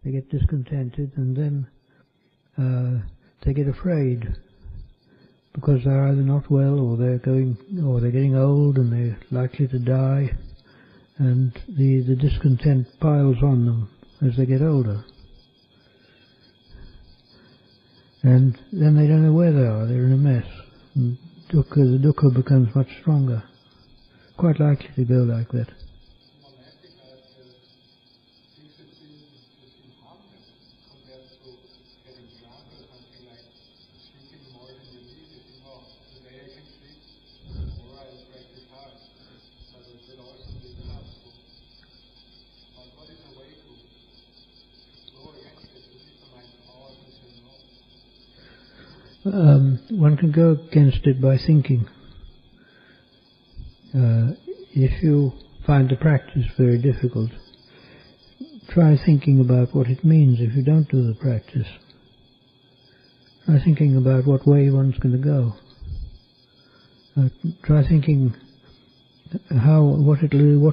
They get discontented, and then they get afraid because they're either not well, or they're getting old, and they're likely to die, and the discontent piles on them as they get older, and then they don't know where they are. They're in a mess. And the dukkha becomes much stronger. Quite likely to go like that. One can go against it by thinking. If you find the practice very difficult, try thinking about what it means if you don't do the practice. Try thinking about what way one's going to go. Try thinking what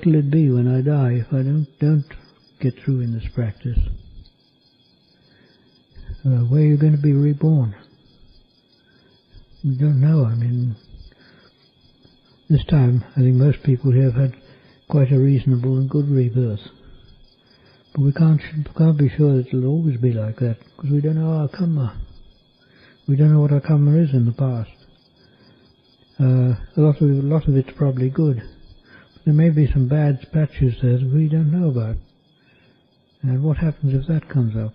will it be when I die if I don't get through in this practice. Where are you going to be reborn? We don't know. I mean, this time I think most people here have had quite a reasonable and good rebirth. But we can't be sure that it'll always be like that, because we don't know our Kamma. We don't know what our Kamma is in the past. A lot of it's probably good. But there may be some bad patches there that we don't know about. And what happens if that comes up?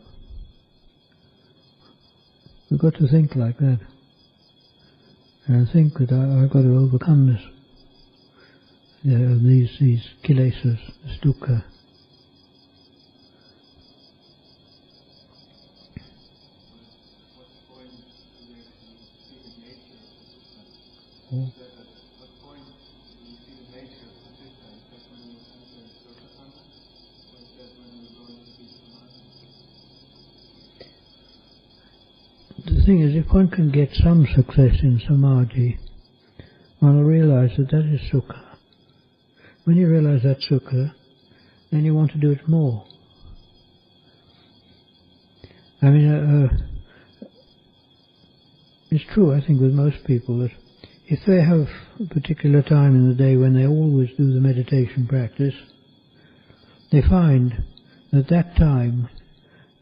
We've got to think like that. And I think that I've got to overcome this. These Kilesas, this dukkha. The thing is, if one can get some success in samadhi, one will realize that is sukha. When you realize that's sukha, then you want to do it more. I mean, it's true, I think, with most people that if they have a particular time in the day when they always do the meditation practice, they find that that time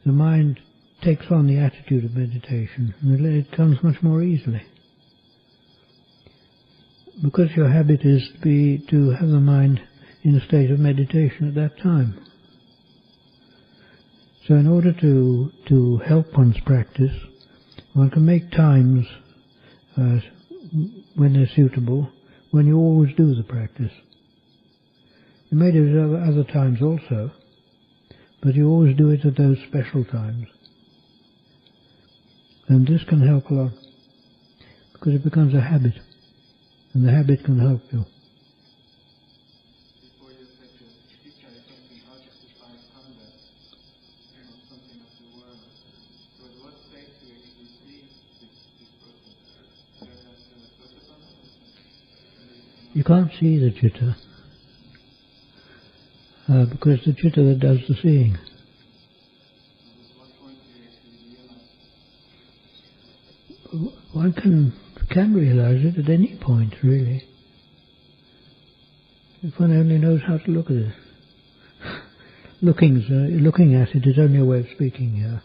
the mind takes on the attitude of meditation, and it comes much more easily. Because your habit is to have the mind in a state of meditation at that time. So in order to help one's practice, one can make times when they're suitable, when you always do the practice. You may do it at other times also, but you always do it at those special times. And this can help a lot, because it becomes a habit, and the habit can help you. Before you said that teacher is something how justifies conduct, something of the world. So at what stage do you actually see this person? You can't see the chitta, because it's the chitta that does the seeing. One can realize it at any point, really, if one only knows how to look at it. Looking at it is only a way of speaking here.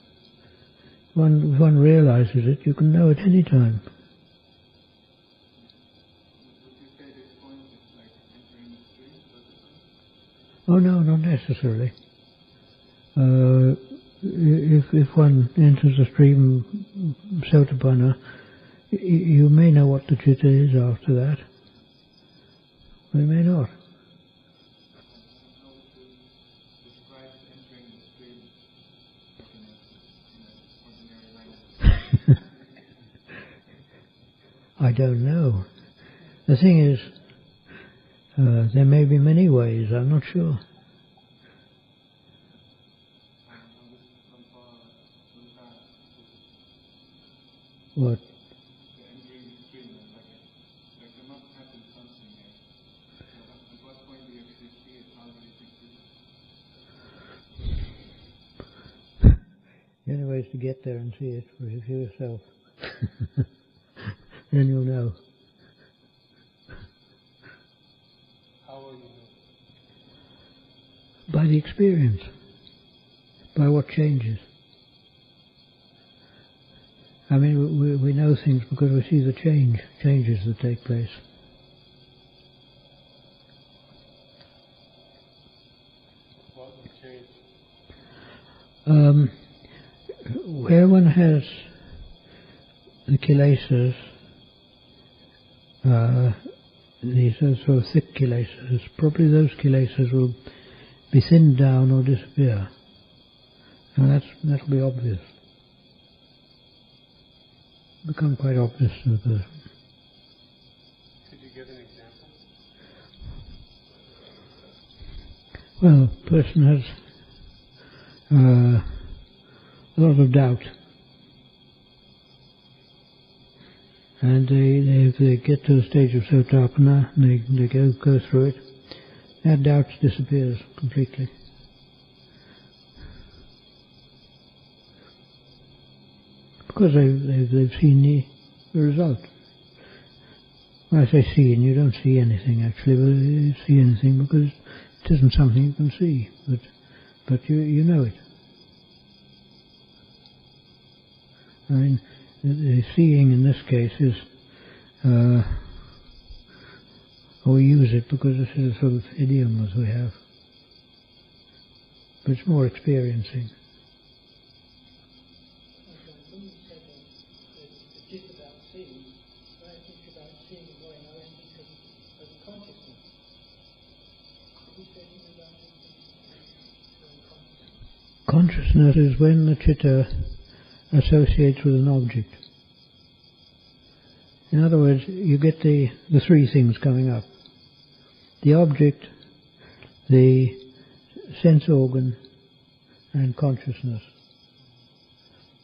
If one realizes it, you can know at any time. Oh no, not necessarily. If one enters a stream Sotapanna, you may know what the chitta is after that. Or you may not. I don't know. The thing is, there may be many ways, I'm not sure. What? The only way is to get there and see it for yourself. Then you'll know. How will you know? By the experience. By what changes. I mean, we know things because we see the changes that take place. What will change? Where one has the Kilesas, these sort of thick Kilesas, probably those Kilesas will be thinned down or disappear. And that'll be obvious. Become quite obvious to the person. Could you give an example? Well, a person has a lot of doubt, and if they get to the stage of Sotapanna, they go through it, that doubt disappears completely. Because they've seen the result. When I say seeing, you don't see anything actually, but you see anything because it isn't something you can see, but you know it. I mean, the seeing in this case is, we use it because this is a sort of idiom as we have, but it's more experiencing. Consciousness is when the chitta associates with an object. In other words, you get the three things coming up. The object, the sense organ, and consciousness.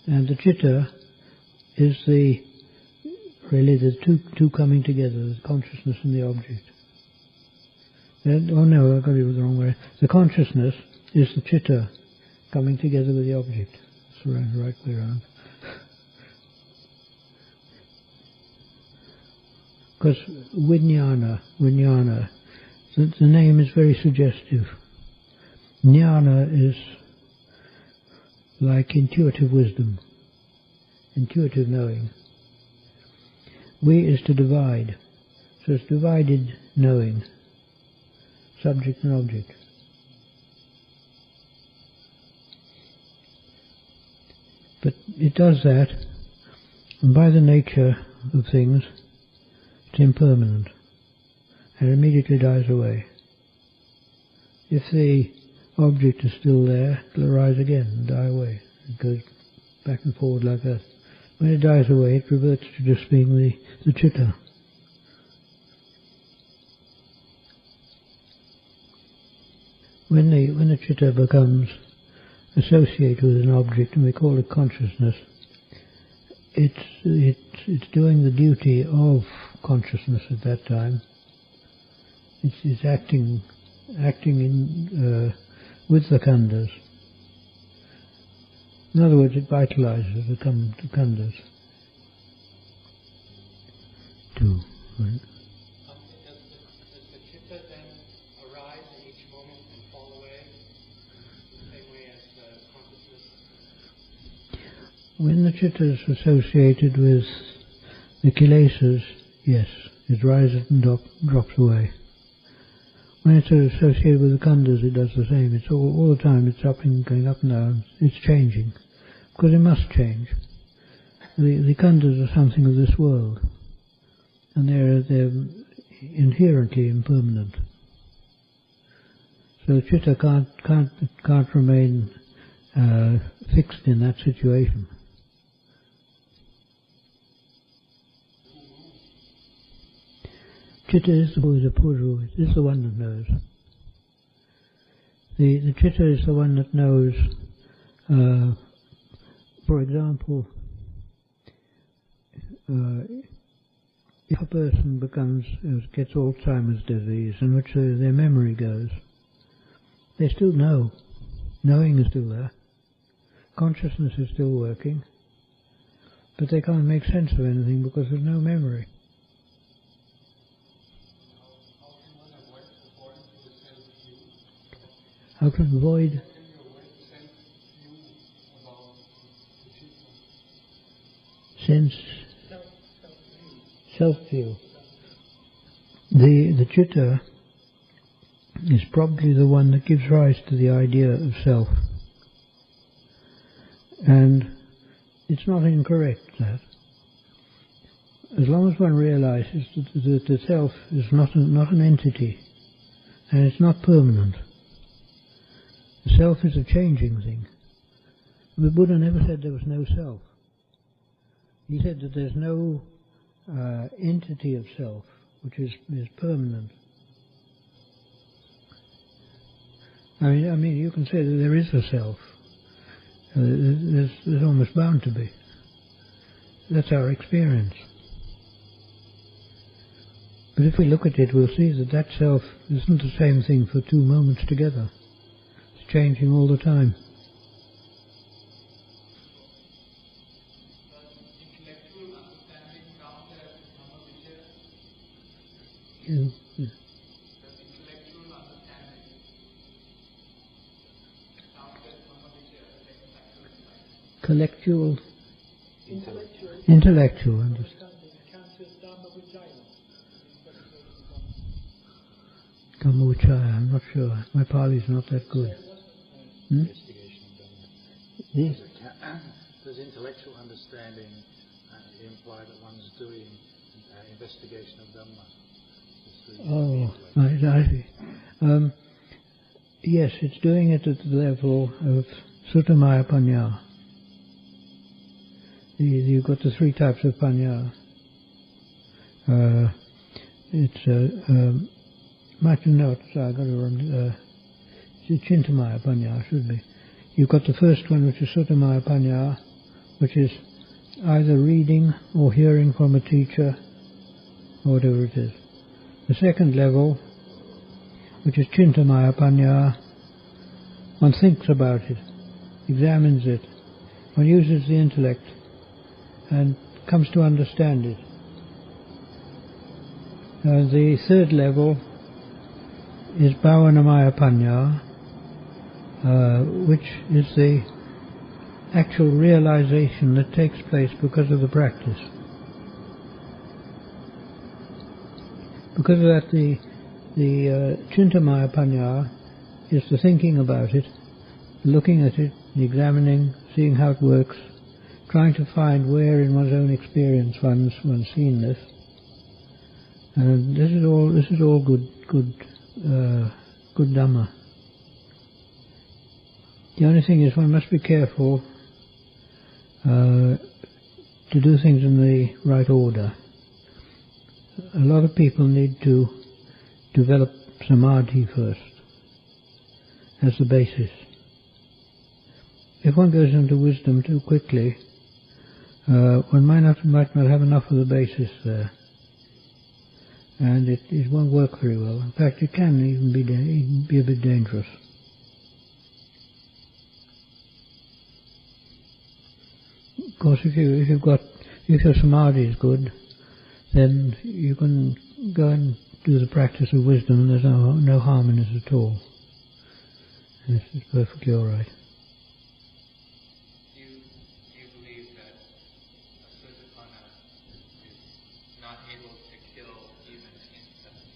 And the chitta is really the two coming together, the consciousness and the object. Oh no, I got it the wrong way. The consciousness is the chitta coming together with the object. It's the right way around. Because vijnana, the name is very suggestive. Jnana is like intuitive wisdom, intuitive knowing. Is to divide, so it's divided knowing, subject and object. But it does that, and by the nature of things, it's impermanent, and it immediately dies away. If the object is still there, it'll arise again and die away. It goes back and forward like that. When it dies away, it reverts to just being the chitta. When the chitta becomes associated with an object, and we call it consciousness, it's doing the duty of consciousness at that time. It's acting in with the khandhas. In other words, it vitalizes the khandhas. Two, right? Does the chitta then arise in each moment and fall away in the same way as consciousness? When the chitta is associated with the kilesas, yes, it rises and drops away. When it's associated with the khandhas, it does the same. It's all the time. It's going up and down. It's changing, because it must change. The khandhas are something of this world, and they're inherently impermanent. So the chitta can't remain fixed in that situation. Chitta is the puru, it is the one that knows. The chitta is the one that knows, for example, if a person gets Alzheimer's disease, in which their memory goes, they still know. Knowing is still there. Consciousness is still working, but they can't make sense of anything because there's no memory. How to avoid self-view. The chitta is probably the one that gives rise to the idea of self. And it's not incorrect that. As long as one realizes that the self is not an entity, and it's not permanent. The self is a changing thing. The Buddha never said there was no self. He said that there's no entity of self which is permanent. I mean, you can say that there is a self. There's almost bound to be. That's our experience. But if we look at it, we'll see that that self isn't the same thing for 2 moments together. It's changing all the time. Collectual, intellectual understanding. Kamma Vichaya, I'm not sure. My Pali's not that good. Does intellectual understanding imply that one's doing investigation of Dhamma? Oh, I see. Yes, it's doing it at the level of Suttamaya Pañña. You've got the 3 types of Pañña. It's I got it wrong. Chintamaya Pañña should be. You've got the first one, which is Suttamaya Pañña, which is either reading or hearing from a teacher, or whatever it is. The second level, which is Chintamaya Pañña, one thinks about it, examines it, one uses the intellect, and comes to understand it. The third level is Bhavanamaya Pañña, which is the actual realization that takes place because of the practice. Because of that, the Chintamaya Pañña is the thinking about it, looking at it, examining, seeing how it works, trying to find where in one's own experience one's seen this. And this is all good Dhamma. The only thing is one must be careful to do things in the right order. A lot of people need to develop samadhi first as the basis. If one goes into wisdom too quickly, one might not have enough of the basis there, and it won't work very well. In fact, it can even be a bit dangerous. Of course, if your samadhi is good, then you can go and do the practice of wisdom, and there's no harm in it at all. It's perfectly all right. Do you believe that a Sotapanna is not able to kill even insects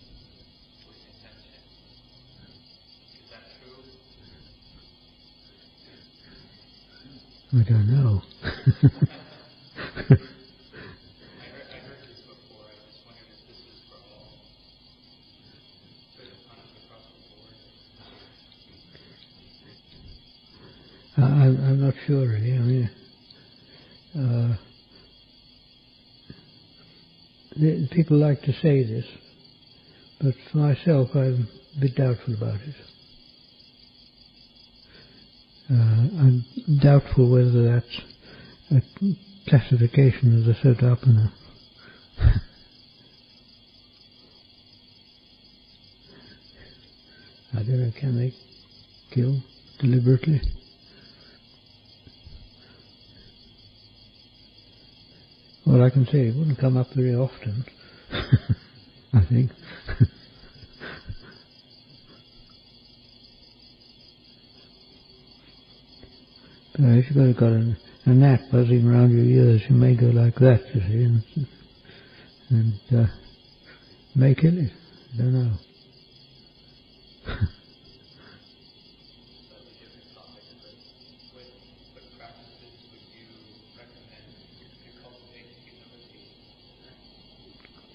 with intention? Is that true? I don't know. I heard this before. I just wondered if this is for all Sotapannas across the board. I'm not sure really. I mean, people like to say this, but for myself I'm a bit doubtful about it. I'm doubtful whether that's a classification of the Sotapanna. I don't know, can they kill deliberately? Well, I can say it wouldn't come up very often, I think. If you've got a gnat buzzing around your ears, you may go like that, you see, and may kill it. I don't know.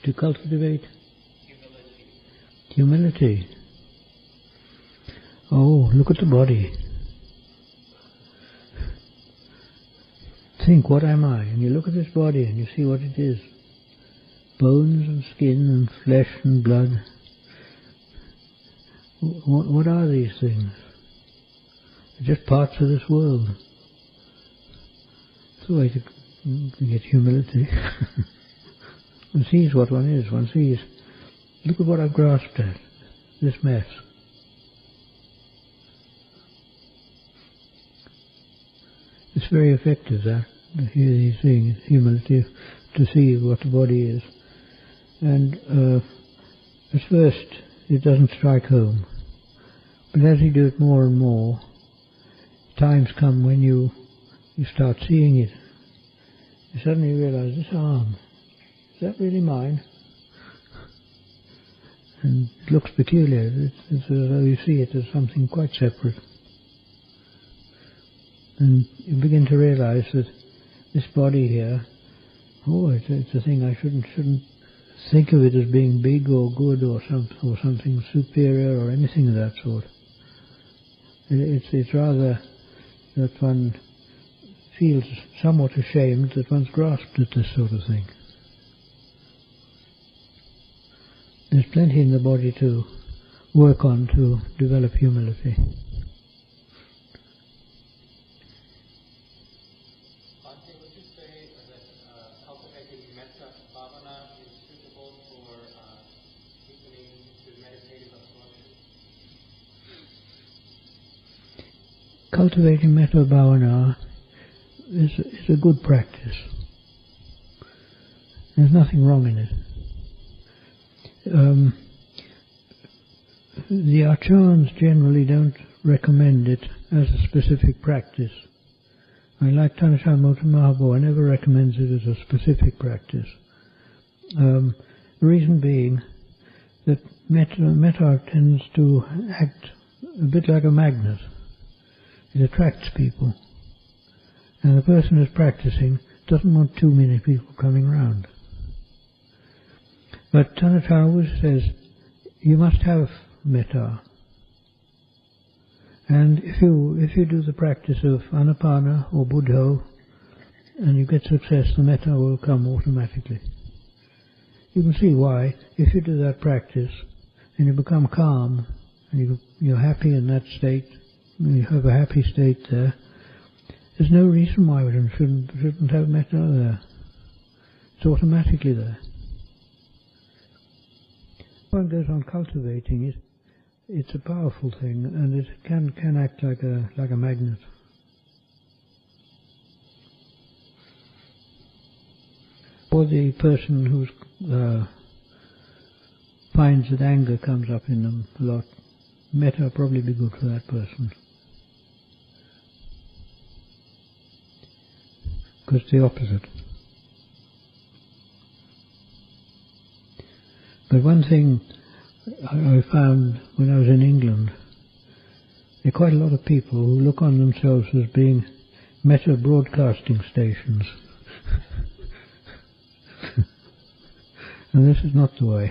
To cultivate humility. Oh, look at the body. Think, what am I? And you look at this body and you see what it is. Bones and skin and flesh and blood. What are these things? They're just parts of this world. It's the way to get humility. One sees what one is. One sees, look at what I've grasped at, this mess. It's very effective, that, to hear these things, humility, to see what the body is. And at first it doesn't strike home. But as you do it more and more, times come when you start seeing it. You suddenly realize, this arm, is that really mine? And it looks peculiar. It's as though you see it as something quite separate. And you begin to realize that this body here, it's a thing I shouldn't think of it as being big or good or something superior or anything of that sort. It's rather that one feels somewhat ashamed that one's grasped at this sort of thing. There's plenty in the body to work on to develop humility. Cultivating metta bhavana is a good practice. There's nothing wrong in it. The Acharyas generally don't recommend it as a specific practice. Like Tanashamota Mahabodhi never recommends it as a specific practice. The reason being that metta tends to act a bit like a magnet. It attracts people. And the person who's practicing doesn't want too many people coming round. But Tanatara says, you must have metta. And if you do the practice of anapana or buddho, and you get success, the metta will come automatically. You can see why. If you do that practice, and you become calm, and you're happy in that state, you have a happy state there, there's no reason why we shouldn't have metta there. It's automatically there. When one goes on cultivating it, it's a powerful thing, and it can act like a magnet. For the person who finds that anger comes up in them a lot, metta will probably be good for that person. Because it's the opposite. But one thing I found when I was in England, there are quite a lot of people who look on themselves as being metta broadcasting stations. And this is not the way.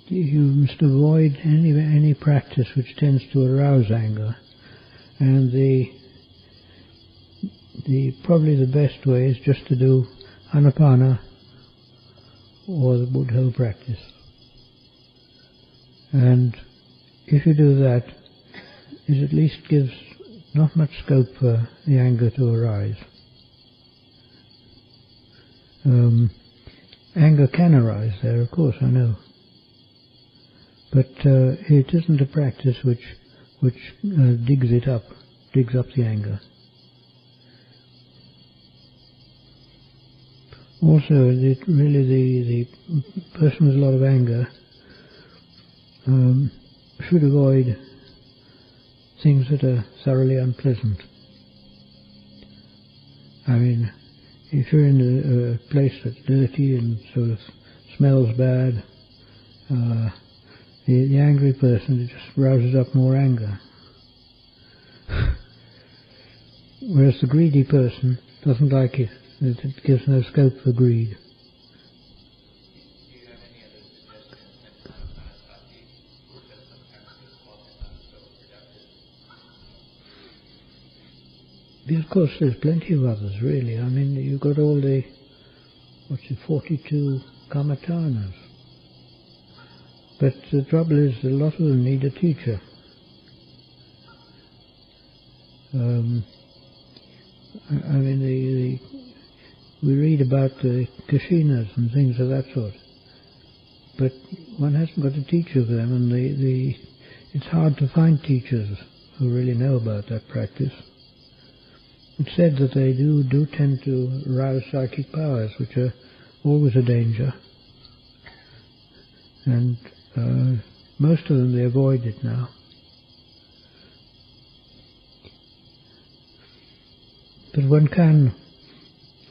You must avoid any practice which tends to arouse anger, and probably the best way is just to do anapana or the buddho practice. And if you do that, it at least gives not much scope for the anger to arise. Anger can arise there, of course, I know. But it isn't a practice which digs up the anger. Also, the person with a lot of anger should avoid things that are thoroughly unpleasant. I mean, if you're in a place that's dirty and sort of smells bad, the angry person, it just rouses up more anger. Whereas the greedy person doesn't like it. It gives no scope for greed. Do you have any other suggestions on how to practice sometimes because often not so productive? Of course, there's plenty of others, really. I mean, you've got all the, 42 Kamatanas. But the trouble is, a lot of them need a teacher. We read about the Kashinas and things of that sort, but one hasn't got a teacher of them, and it's hard to find teachers who really know about that practice. It's said that they do tend to arouse psychic powers, which are always a danger, and most of them, they avoid it now. But one can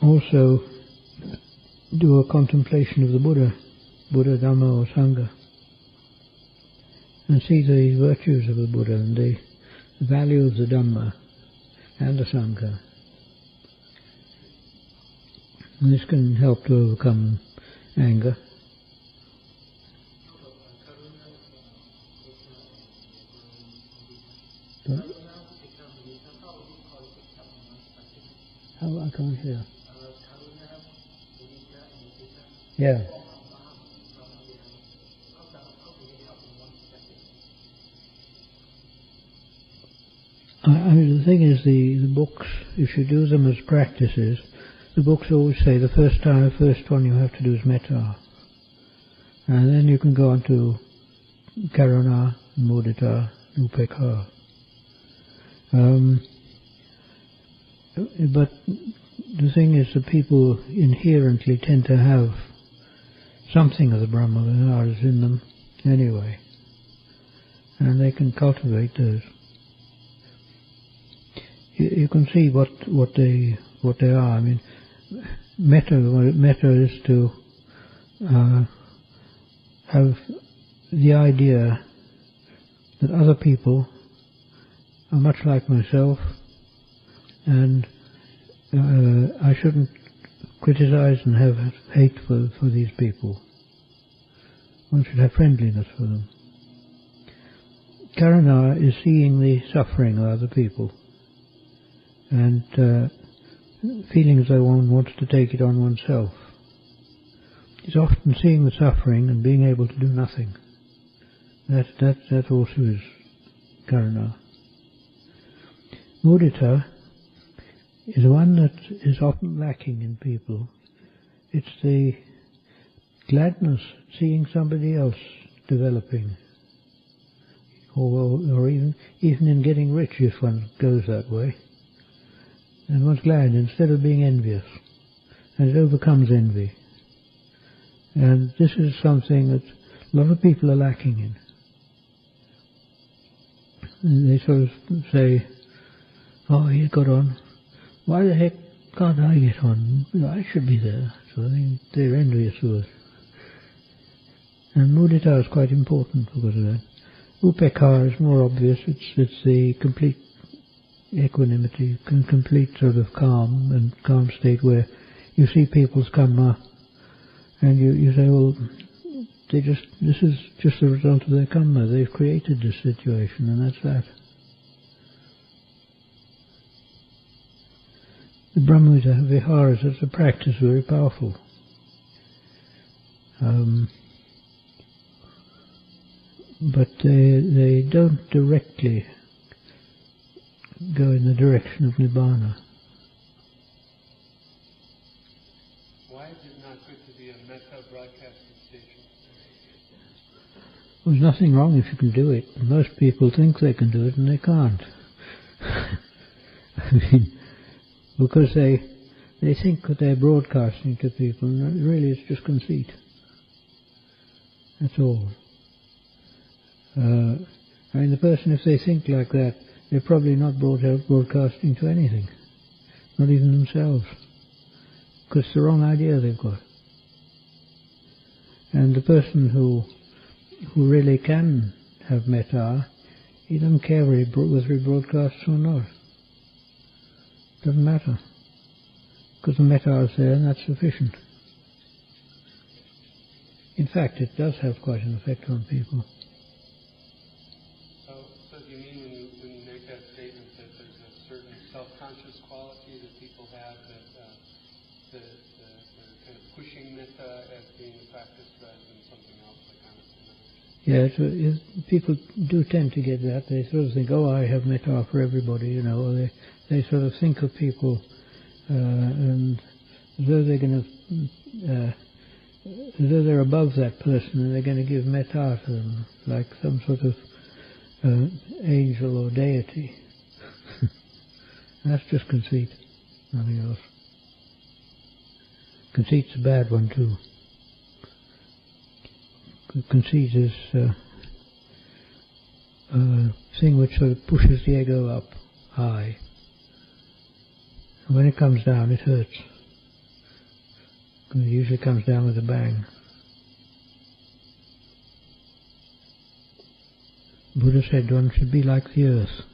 also do a contemplation of the Buddha, Dhamma or Sangha, and see the virtues of the Buddha and the value of the Dhamma and the Sangha. And this can help to overcome anger. How? I can't hear. Yeah. The thing is, the books, if you do them as practices, the books always say the first one you have to do is metta. And then you can go on to karuna, mudita, upekkha. But the thing is, the people inherently tend to have something of the Brahma Viharas in them anyway, and they can cultivate those. You can see what they are. I mean, metta is to have the idea that other people are much like myself, and I shouldn't criticize and have hate for these people. One should have friendliness for them. Karuna is seeing the suffering of other people and feeling as though one wants to take it on oneself. It's often seeing the suffering and being able to do nothing. That also is karuna. Mudita is one that is often lacking in people. It's the gladness at seeing somebody else developing, or even in getting rich, if one goes that way. And one's glad instead of being envious, and it overcomes envy. And this is something that a lot of people are lacking in. And they sort of say, "Oh, he got on. Why the heck can't I get on? I should be there." So they're envious of us. And mudita is quite important because of that. Upekkha is more obvious. It's the complete equanimity, complete sort of calm state where you see people's kamma, and you say, well, this is just the result of their kamma. They've created this situation, and that's that. The Brahma Viharas as a practice very powerful. But they don't directly go in the direction of Nibbana. Why is it not good to be a metta broadcasting station? There's nothing wrong if you can do it. Most people think they can do it and they can't. I mean, because they think that they're broadcasting to people, and really it's just conceit. That's all. I mean, the person, if they think like that, they're probably not broadcasting to anything, not even themselves, because it's the wrong idea they've got. And the person who really can have metta, he doesn't care whether he broadcasts or not. Doesn't matter, because the metta is there and that's sufficient. In fact, it does have quite an effect on people. So So do you mean when you make that statement that there's a certain self-conscious quality that people have that they're kind of pushing metta as being a practice rather than something else like Yeah, people do tend to get that. They sort of think, oh, I have metta for everybody, you know, or they sort of think of people and as though they're going to, as though they're above that person and they're going to give metta to them, like some sort of angel or deity. That's just conceit, nothing else. Conceit's a bad one too. Conceit is a thing which sort of pushes the ego up high. And when it comes down, it hurts. It usually comes down with a bang. Buddha said one should be like the earth.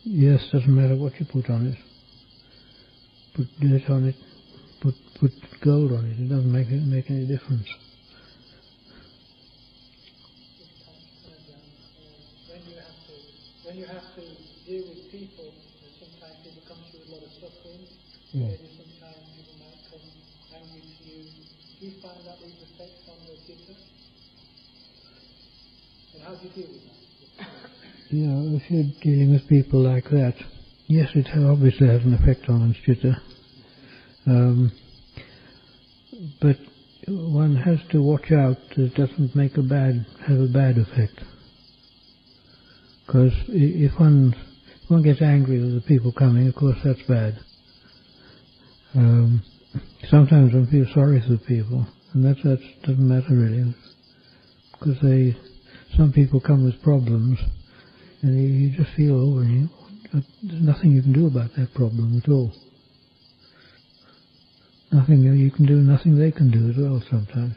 The earth doesn't matter what you put on it. Put dirt on it, put gold on it. It doesn't make any difference. When you have to deal with people, sometimes people come through a lot of suffering. Yeah. Maybe sometimes people might come angry to you. Do you find that these effects on the chitta? And how do you deal with that? Yeah, if you're dealing with people like that, yes, it obviously has an effect on one's chitta. But one has to watch out that it doesn't have a bad effect. Because if one gets angry with the people coming, of course that's bad. Sometimes one feels sorry for the people, and that doesn't matter really, because some people come with problems, and you just feel, there's nothing you can do about that problem at all. Nothing you can do, nothing they can do as well sometimes.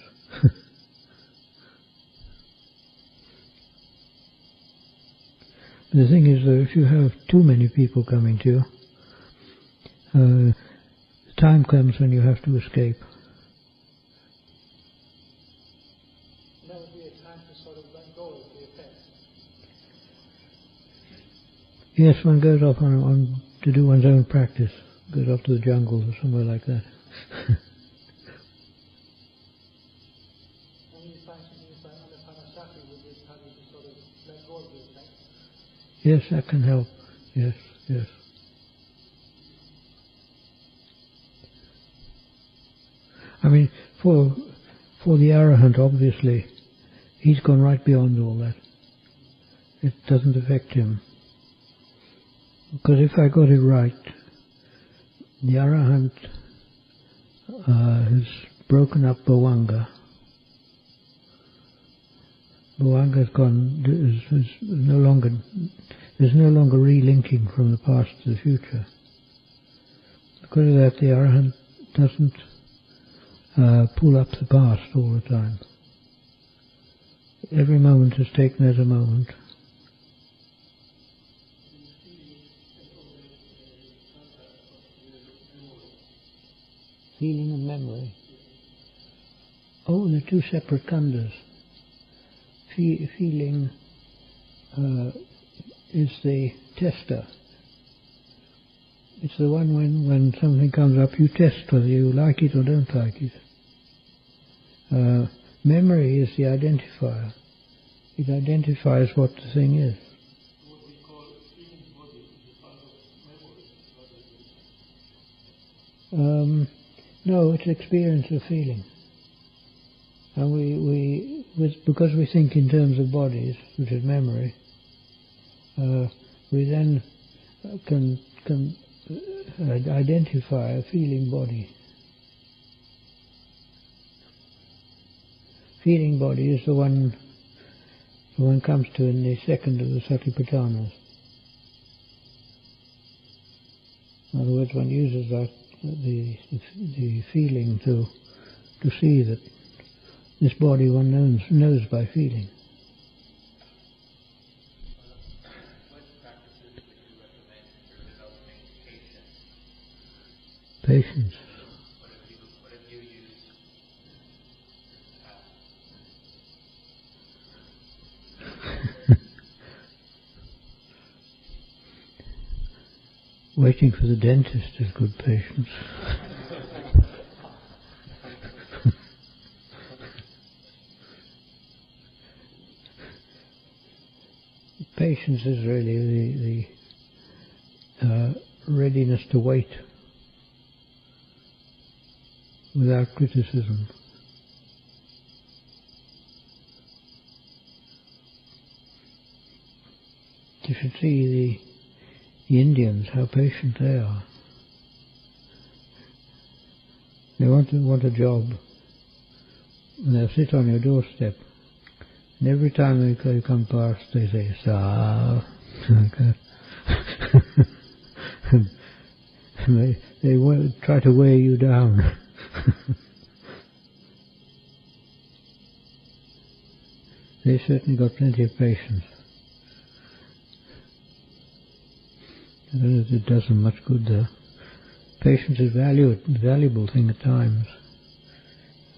The thing is, though, if you have too many people coming to you, the time comes when you have to escape. That would be a time to sort of let go of the effects. Yes, one goes off on to do one's own practice, goes off to the jungles or somewhere like that. Yes, that can help. Yes. I mean, for the Arahant, obviously, he's gone right beyond all that. It doesn't affect him. Because if I got it right, the Arahant has broken up Bhavanga. Bhavanga's gone. There's no longer relinking from the past to the future. Because of that, the Arahant doesn't pull up the past all the time. Every moment is taken as a moment. Feeling and memory. Oh, they're two separate khandhas. Feeling is the tester. It's the one when something comes up, you test whether you like it or don't like it. Memory is the identifier. It identifies what the thing is. What we call feeling body is part of memory. No, it's experience of feeling. And because we think in terms of bodies, which is memory, we then can identify a feeling body. Feeling body is the one comes to in the second of the Satipatthanas. In other words, one uses that the feeling to see that this body one knows by feeling. What practices would you recommend for developing patience? Patience. What have you used? Waiting for the dentist is good patience. Patience is really the readiness to wait without criticism. You should see the Indians, how patient they are. They want a job, and they'll sit on your doorstep, and every time they come past they say, "Sa," like that. and they try to wear you down. They certainly got plenty of patience. I don't know if it does them much good though. Patience is a valuable thing at times.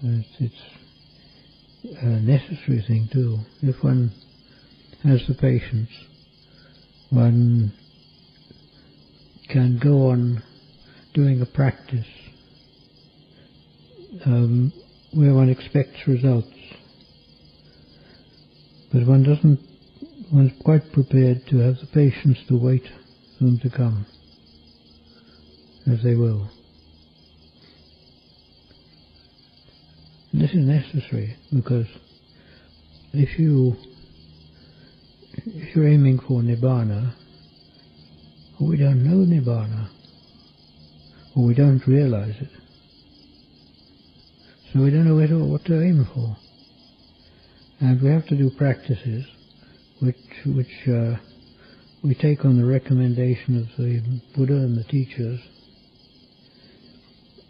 It's a necessary thing too. If one has the patience, one can go on doing a practice where one expects results. But one's quite prepared to have the patience to wait for them to come, as they will. And this is necessary, because if you're aiming for Nibbana, or we don't know Nibbana, or we don't realize it, so we don't know what to aim for. And we have to do practices which we take on the recommendation of the Buddha and the teachers,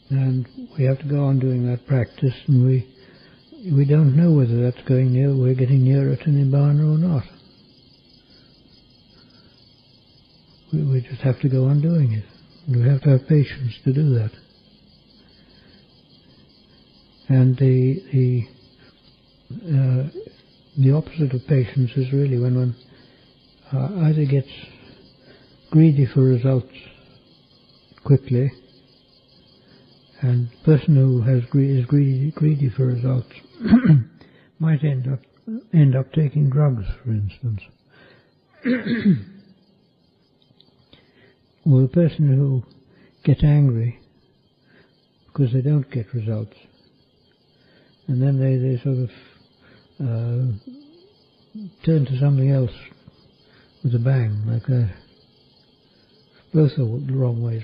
and we have to go on doing that practice, and we don't know whether we're getting nearer to Nibbana or not. We just have to go on doing it. We have to have patience to do that. And the opposite of patience is really when one either gets greedy for results quickly, and the person who is greedy for results might end up taking drugs, for instance. Or the person who gets angry because they don't get results, and then they sort of turn to something else with a bang, like that. Both are the wrong ways.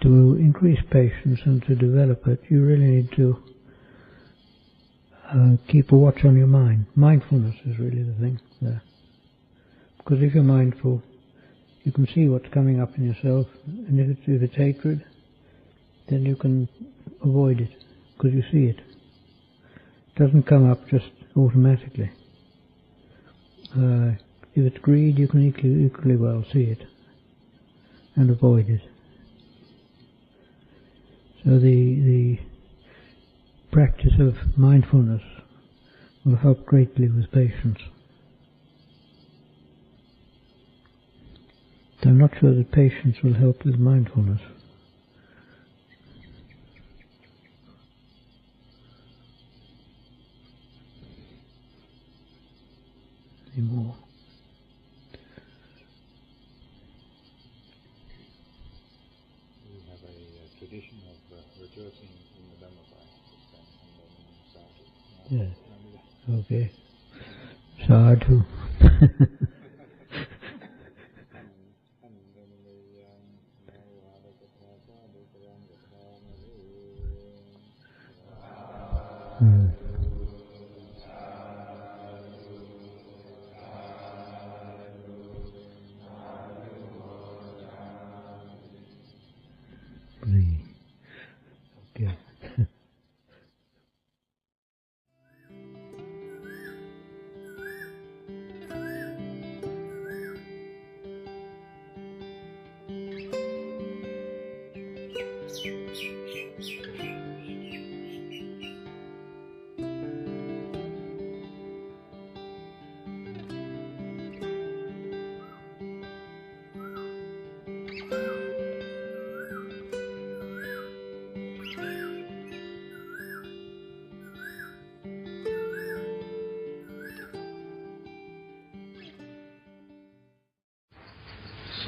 To increase patience and to develop it, you really need to keep a watch on your mind. Mindfulness is really the thing there. Because if you're mindful, you can see what's coming up in yourself, and if it's hatred, then you can avoid it, because you see it. It doesn't come up just automatically. If it's greed, you can equally well see it and avoid it. So the practice of mindfulness will help greatly with patience. I'm not sure that patience will help with mindfulness. Anymore. We have a tradition of rejoicing in the Dhamma practice, and then sadhu. Yes. Okay. Sadhu. Okay.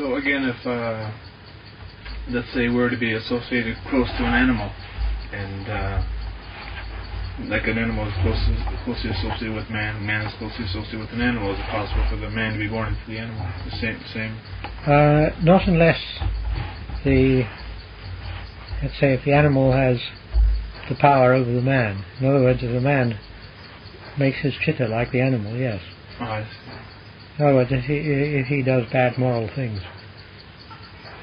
So again, if let's say we're to be associated close to an animal, and like an animal is closely associated with man, man is closely associated with an animal, is it possible for the man to be born into the animal? The same? Not unless let's say if the animal has the power over the man. In other words, if the man makes his chitta like the animal, yes. Oh, I see. In other words, if he does bad moral things,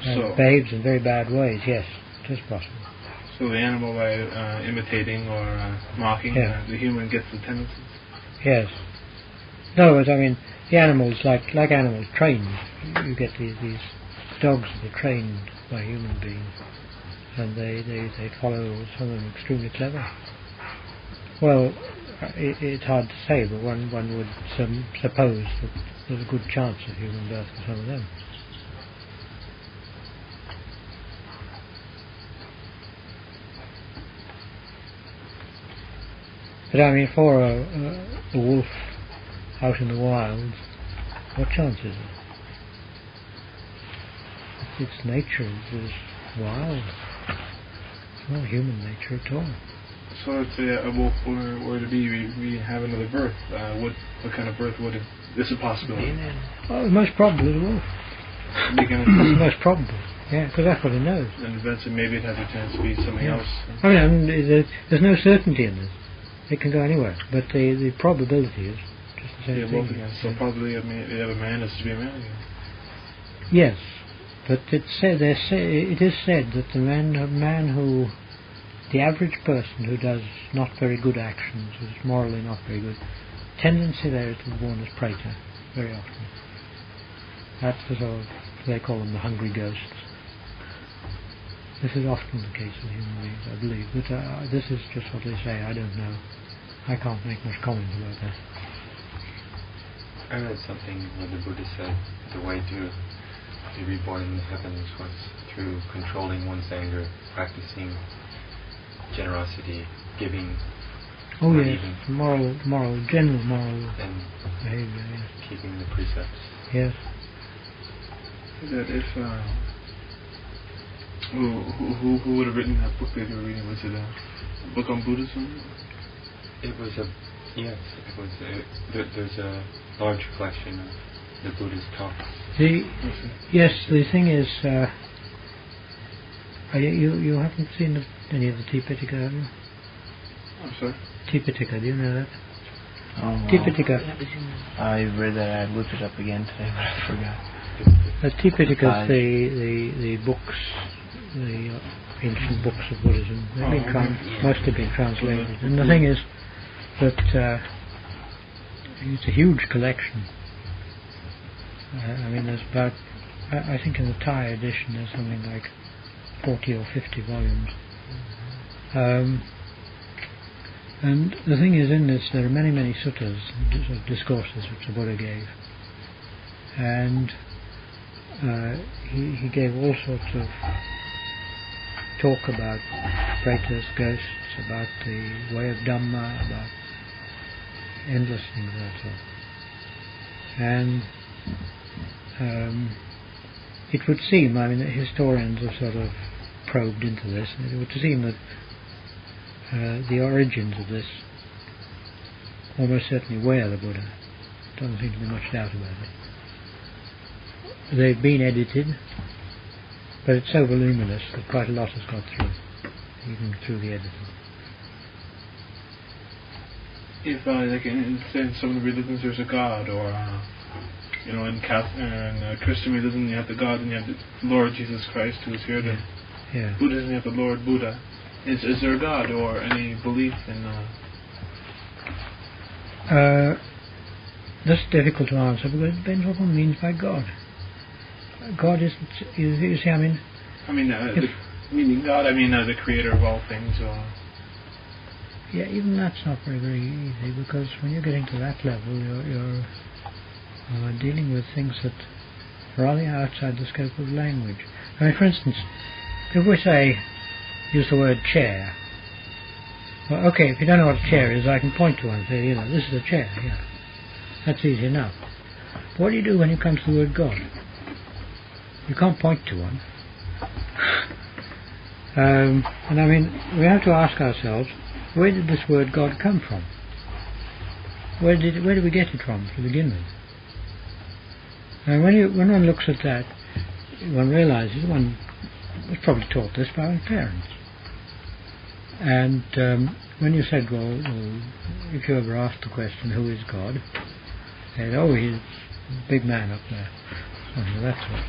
and behaves in very bad ways, yes, it is possible. So the animal, by imitating or mocking, the human gets the tendencies? Yes. In other words, I mean, the animals, like animals trained, you get these dogs that are trained by human beings, and they follow some of them extremely clever. Well, it's hard to say, but one would suppose that there's a good chance of human birth for some of them. But I mean, for a wolf out in the wild, what chance is it? Its nature is wild. It's not human nature at all. So if a wolf were to be, we have another birth. What kind of birth would it? Is a possibility? Well, the most probable is a wolf. That's the most probable. Yeah, because that's what it knows. And eventually maybe it has a chance to be something else. I mean, there's no certainty in this. It can go anywhere, but the probability is just the same thing. So probably if you have a man, it's to be a man again. Yes, but it is said that the average person who does not very good actions, who is morally not very good, tendency there is to be born as praeta very often. That's the sort of, they call them the hungry ghosts. This is often the case with human beings, I believe, but this is just what they say. I don't know. I can't make much comment about that. I read something where the Buddha said the way to be reborn in the heavens was through controlling one's anger, practicing generosity, giving. Oh yes, general moral and behavior. Yes. Keeping the precepts. Yes. That if who would have written that book that you were reading? Was it a book on Buddhism? It was there's a large collection of the Buddha's talks. Yes, the thing is, you haven't seen any of the Tipitaka, have you? I'm sorry? Tipitaka, do you know that? Oh, Tipitaka. I read that. I looked it up again today, but I forgot. Tipitaka is the books, the ancient books of Buddhism. They've been most have been translated. And the thing is that it's a huge collection. I mean, there's about, I think in the Thai edition there's something like 40 or 50 volumes. And the thing is, in this there are many, many suttas, discourses which the Buddha gave. And he gave all sorts of talk about pretas, ghosts, about the way of Dhamma, about endless things of that sort. And it would seem, I mean, historians have sort of probed into this, and it would seem that the origins of this almost certainly were the Buddha. Doesn't seem to be much doubt about it. They've been edited, but it's so voluminous that quite a lot has got through, even through the editing. If like in some of the religions there's a God, or in Christian religion you have the God and you have the Lord Jesus Christ who is here. Yeah. Buddhism you have the Lord Buddha. Is there a God or any belief in? That's difficult to answer because it depends what one means by God. God isn't. You see, I mean. Meaning God. I mean the Creator of all things. Yeah, even that's not very, very easy because when you're getting to that level, you're dealing with things that are rather outside the scope of language. I mean, for instance, if we use the word chair. Well, okay, if you don't know what a chair is, I can point to one and say, this is a chair. Yeah, that's easy enough. But what do you do when you come to the word God? You can't point to one. And I mean, we have to ask ourselves, where did this word God come from? Where did we get it from to begin with? And when one looks at that, one realizes one was probably taught this by one's parents. And when you said, well, if you ever asked the question, who is God? They said, oh, he's a big man up there. Something of that sort.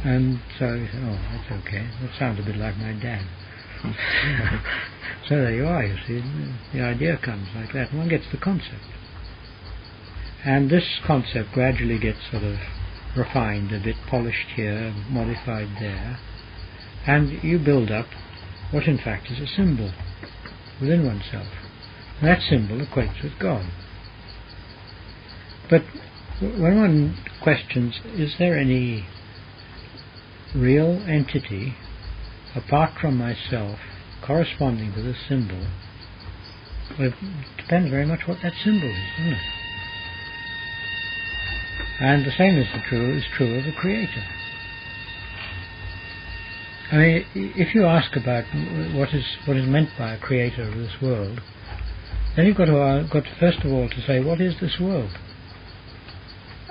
And so you said, oh, that's okay. That sounds a bit like my dad. So there you are, you see. The idea comes like that, and one gets the concept. And this concept gradually gets sort of refined a bit, polished here, modified there, and you build up what in fact is a symbol within oneself. And that symbol equates with God. But when one questions, is there any real entity apart from myself corresponding to this symbol? Well, it depends very much what that symbol is, doesn't it? And the same is true of the Creator. I mean, if you ask about what is meant by a Creator of this world, then you've got to first of all to say, what is this world?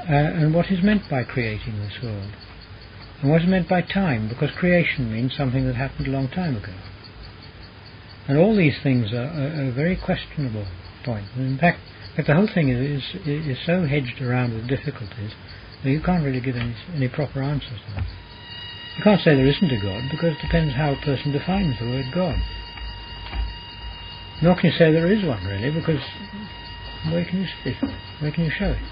And what is meant by creating this world? And what is meant by time? Because creation means something that happened a long time ago. And all these things are very questionable points. And in fact, the whole thing is so hedged around with difficulties that you can't really give any proper answers to them. You can't say there isn't a God, because it depends how a person defines the word God. Nor can you say there is one, really, because where can you see it? Where can you show it?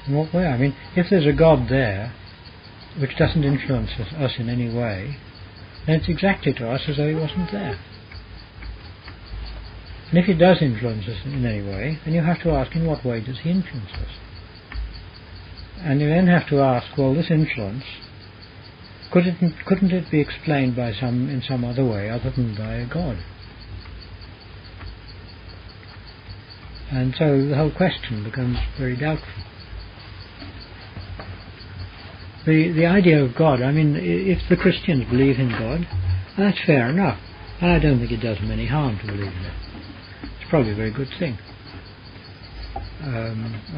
In what way? I mean, if there's a God there which doesn't influence us in any way, then it's exactly to us as though he wasn't there. And if he does influence us in any way, then you have to ask, in what way does he influence us? And you then have to ask, well, this influence, couldn't it be explained in some other way other than by a God? And so the whole question becomes very doubtful. The idea of God, I mean, if the Christians believe in God, that's fair enough. And I don't think it does them any harm to believe in it. It's probably a very good thing. I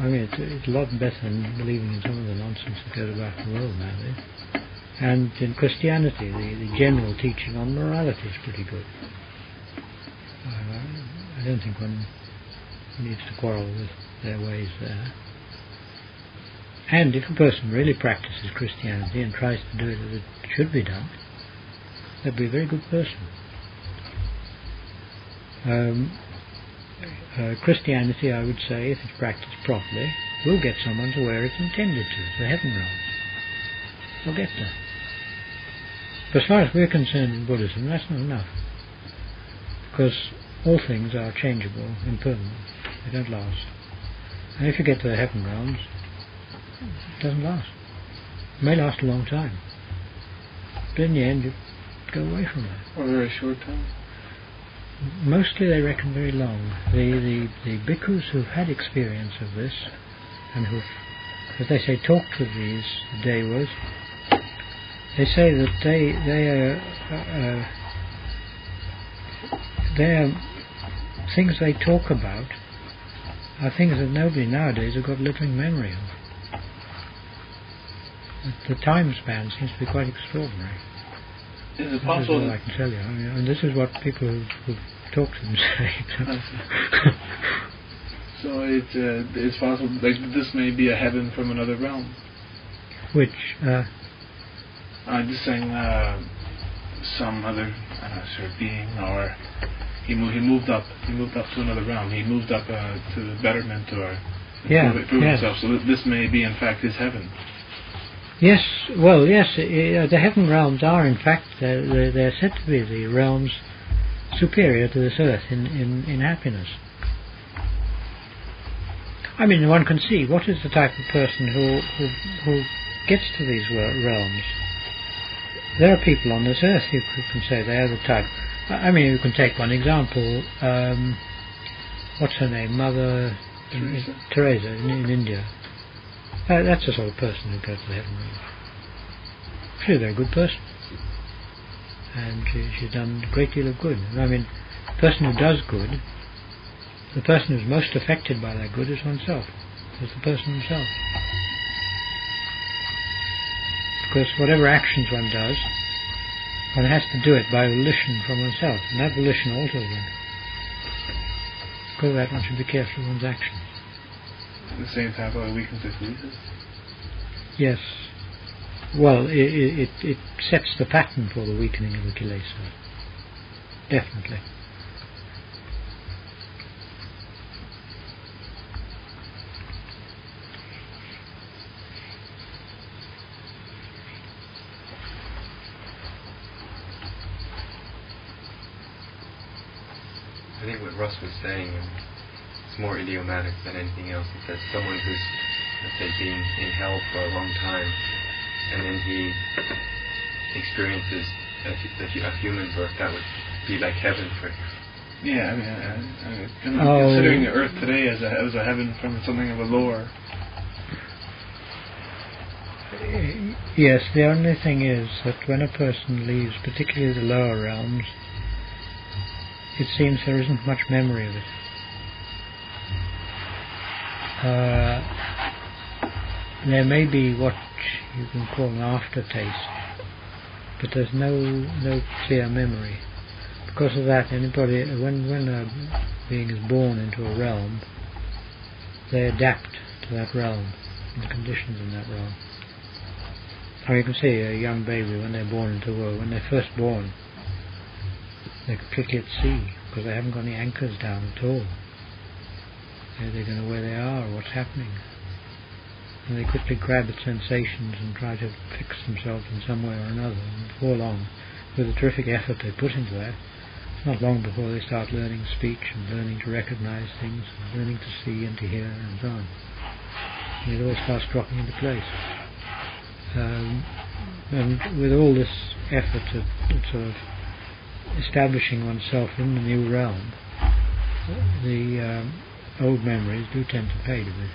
mean, it's a lot better than believing in some of the nonsense that goes about the world nowadays. And in Christianity, the general teaching on morality is pretty good. I don't think one needs to quarrel with their ways there. And if a person really practices Christianity and tries to do it as it should be done, they'll be a very good person. Christianity, I would say, if it's practiced properly, will get someone to where it's intended to, the heaven realms. They'll get there. But as far as we're concerned in Buddhism, that's not enough. Because all things are changeable, impermanent. They don't last. And if you get to the heaven realms, it doesn't last. It may last a long time. But in the end, you go away from that. Or a very short time. Mostly they reckon very long. The bhikkhus who've had experience of this, and who've, as they say, talked with these devas, they say that they things they talk about are things that nobody nowadays have got living memory of. The time span seems to be quite extraordinary. Is it possible? That's all I can tell you. I mean, and this is what people who've talked to them say. So it's possible, like this may be a heaven from another realm. Which? I'm just saying, some other sort of being, or he moved up to another realm. He moved up to the betterment, or prove himself. So this may be, in fact, his heaven. Yes, well, yes, the heaven realms are, in fact, they're said to be the realms superior to this earth in happiness. I mean, one can see what is the type of person who gets to these realms. There are people on this earth who can say they are the type. I mean, you can take one example. What's her name? Mother Teresa in India. That's the sort of person who goes to heaven. She's a very good person, and she's done a great deal of good. I mean, the person who does good, the person who's most affected by that good is oneself. Is the person himself. Because whatever actions one does, one has to do it by volition from oneself, and that volition alters one. Because of that, one should be careful of one's actions. At the same time, about weakness of Kilesas? Yes. Well, it sets the pattern for the weakening of the Kilesas. Definitely. I think what Russ was saying, it's more idiomatic than anything else. It's that someone who's, let's say, been in hell for a long time, and then he experiences a human birth, that would be like heaven for him. Yeah, I mean, considering the earth today as a heaven from something of a lower. Yes, the only thing is that when a person leaves, particularly the lower realms, it seems there isn't much memory of it. There may be what you can call an aftertaste, but there's no clear memory. Because of that, anybody, when a being is born into a realm, they adapt to that realm, the conditions in that realm. Now you can see a young baby, when they're born into the world, when they're first born, they're completely at sea, because they haven't got any anchors down at all. They don't know where they are or what's happening. And they quickly grab at sensations and try to fix themselves in some way or another. And before long, with the terrific effort they put into that, it's not long before they start learning speech and learning to recognize things and learning to see and to hear and so on. And it all starts dropping into place. And with all this effort at sort of establishing oneself in the new realm, the old memories do tend to fade a bit.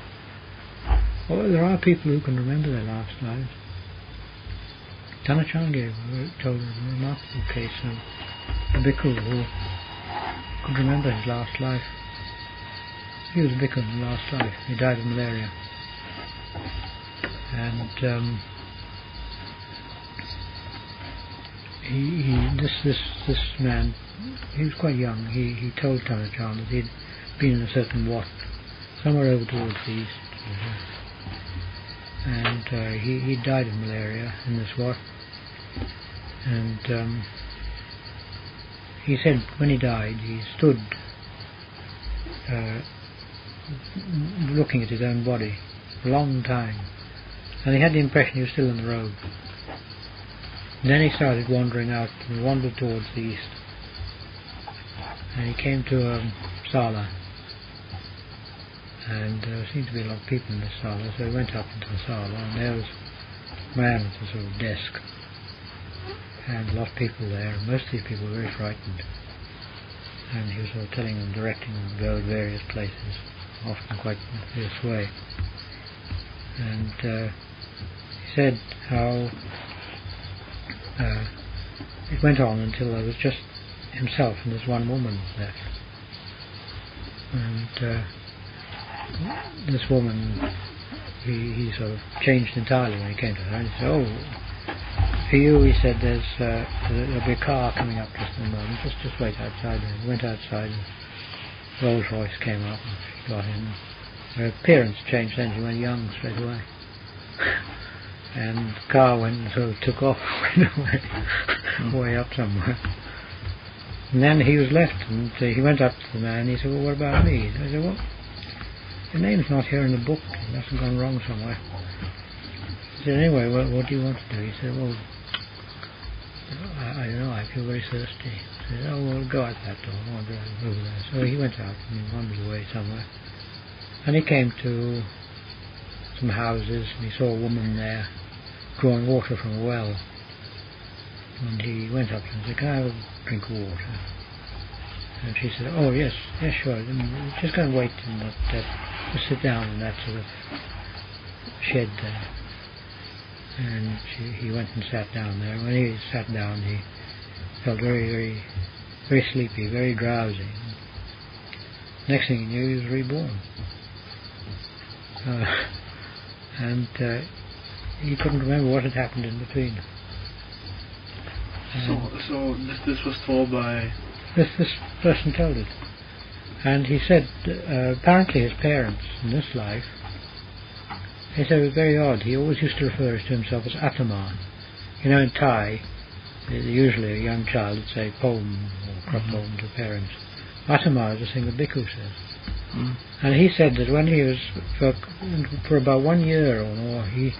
Although there are people who can remember their last lives. Tanachan told a remarkable case of a bhikkhu who could remember his last life. He was a bhikkhu in his last life. He died of malaria. And this man, he was quite young. He told Tanachan that he'd been in a certain wat, somewhere over towards the east. And he died of malaria in this wat. And he said when he died, he stood looking at his own body for a long time. And he had the impression he was still on the road. And then he started wandering out and wandered towards the east. And he came to a sala. And there seemed to be a lot of people in the sala, so he went up into the sala, and there was a man at a sort of desk, and a lot of people there, and most of these people were very frightened. And he was sort of telling them, directing them to go to various places, often quite in a fierce way. And he said how it went on until there was just himself and this one woman left. And this woman, he sort of changed entirely when he came to her. And he said, "Oh, for you," he said, there'll be a car coming up just in a moment. Just wait outside." And he went outside, and Rolls Royce came up, and she got in. Her appearance changed then. She went young straight away. And the car went and sort of took off, went away, way up somewhere. And then he was left, and he went up to the man, and he said, "Well, what about me?" I said, "Well, your name's not here in the book. It must have gone wrong somewhere." He said, "Anyway, what do you want to do?" He said, "Well, I don't know, I feel very thirsty." He said, "Oh, well, go out that door, wander over there." So he went out and he wandered away somewhere. And he came to some houses, and he saw a woman there drawing water from a well. And he went up to her and said, "Can I have a drink of water?" And she said, "Oh, yes, sure. Just go and wait in that, just sit down in that sort of shed there. And he went and sat down there. When he sat down, he felt very, very, very sleepy, very drowsy. Next thing he knew, he was reborn. And he couldn't remember what had happened in between. So this was told by... This person told it. And he said, apparently his parents in this life, he said it was very odd. He always used to refer to himself as Ataman. You know, in Thai, usually a young child would say Pom or Krapom to parents. Atama is a thing the bhikkhu says. And he said that when he was, for about 1 year or more, he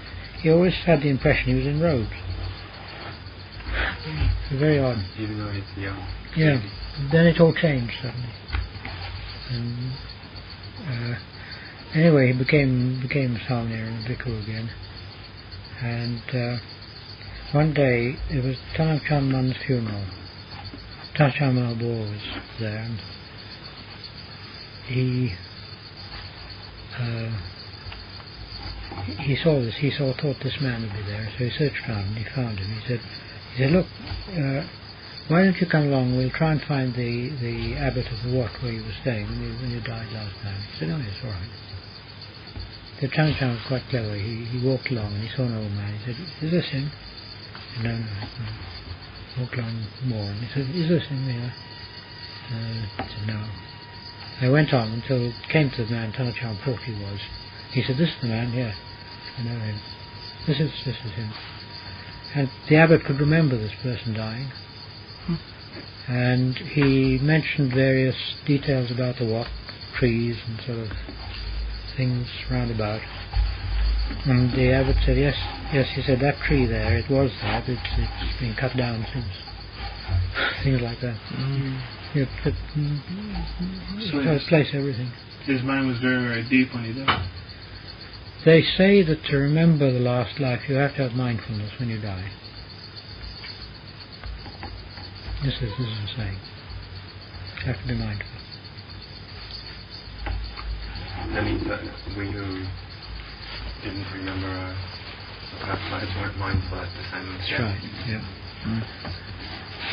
always had the impression he was in robes. Very odd. Even though he's young. Yeah. Then it all changed suddenly. And anyway, he became Samnir and a bhikkhu again. And one day it was Tanakchan Man's funeral. Tanakchan Mahabor was there, and he saw this. Thought this man would be there, so he searched around and he found him. He said, look, why don't you come along? We'll try and find the abbot of the Wat where you were staying when you died last time. He said, oh yes, all right. The Tanakchan was quite clever. He walked along and he saw an old man. He said, is this him? He said, no. Walked along more and he said, is this him here? He said, no. They went on until it came to the man Tanakchan thought he was. He said, this is the man, yeah. I know him. This is him. And the abbot could remember this person dying. And he mentioned various details about the Wat, trees and sort of things round about. And the abbot said, yes, he said, that tree there, it was there, but it's been cut down since. Things like that. It place everything. His mind was very, very deep when he died. They say that to remember the last life, you have to have mindfulness when you die. This is the saying. You have to be mindful. That means that we who didn't remember past lives weren't mindful at the time. That's right, yeah.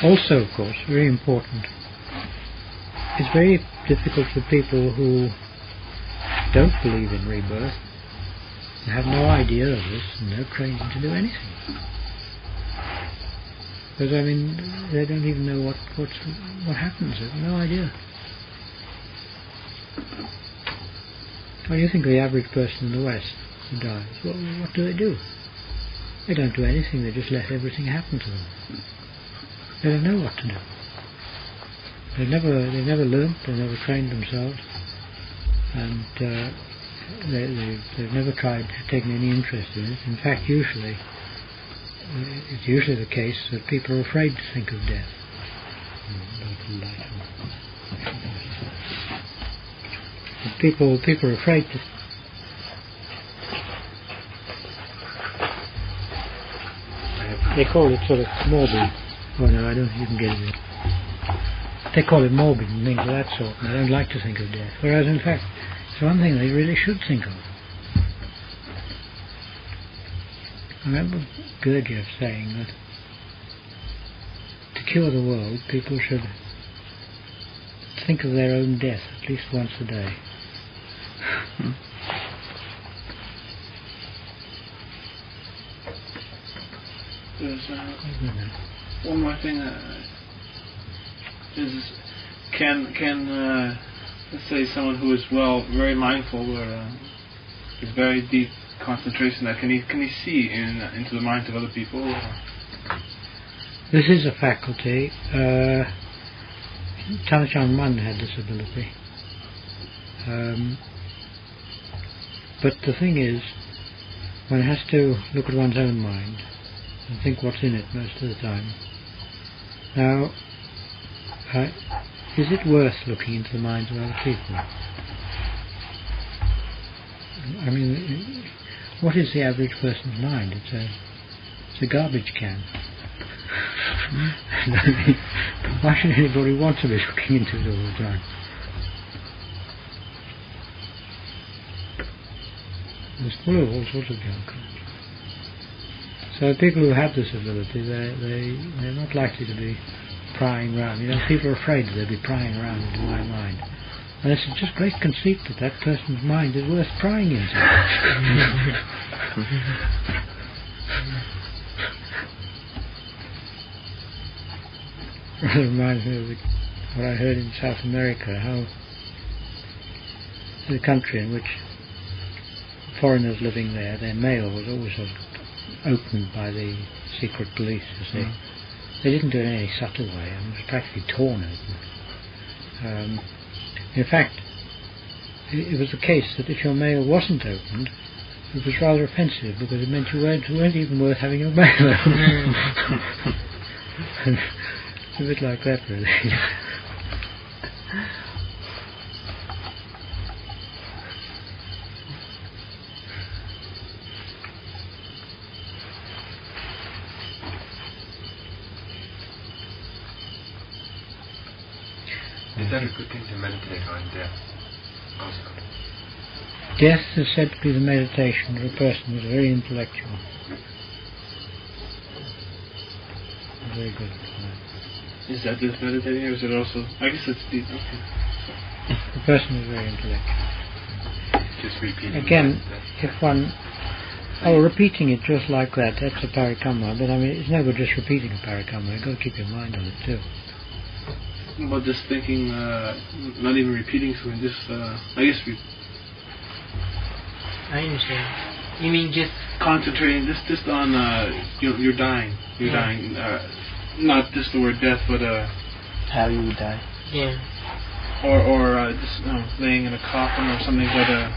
Also, of course, very important, it's very difficult for people who don't believe in rebirth and have no idea of this and no training to do anything. Because, I mean, they don't even know what happens. They have no idea. When you think of the average person in the West who dies, what do? They don't do anything, they just let everything happen to them. They don't know what to do. They never learnt, they never trained themselves, and they've never tried taking any interest in it. In fact, it's usually the case that people are afraid to think of death. People are afraid to. They call it sort of morbid. Oh no, I don't even get it. They call it morbid and things of that sort, and they don't like to think of death. Whereas in fact, it's one thing they really should think of. I remember Gurdjieff saying that to cure the world, people should think of their own death at least once a day. There's one more thing. Can let's say someone who is very mindful or is very deep concentration, that can he see into the minds of other people? Or? This is a faculty. Tanakchan Mun had this ability. But the thing is, one has to look at one's own mind and think what's in it most of the time. Now, is it worth looking into the minds of other people? I mean, what is the average person's mind? It's a garbage can. Why should anybody want to be looking into it all the time? It's full of all sorts of junk. So people who have this ability, they're not likely to be prying around. You know, people are afraid that they'll be prying around into my mind. And it's just great conceit that that person's mind is worth prying into. It reminds me of what I heard in South America, how the country in which foreigners living there, their mail was always opened by the secret police, you see. They didn't do it in any subtle way, it was practically torn open. In fact, it was the case that if your mail wasn't opened, it was rather offensive because it meant you weren't even worth having your mail opened. It's a bit like that, really. Is that a good thing to meditate on death also? Death is said to be the meditation of a person who is very intellectual. Very good. Is that just meditating, or is it also? I guess it's deep. Okay. The person is very intellectual. Just repeating. Again, if one... repeating it just like that, that's a parikamma. But I mean, it's no good just repeating a parikamma. You've got to keep your mind on it too. Well, just thinking, not even repeating something, just, I guess I understand. You mean just... concentrating, just on, you're dying. You're dying. Not just the word death, but, how you would die. Yeah. Or just laying in a coffin or something, but,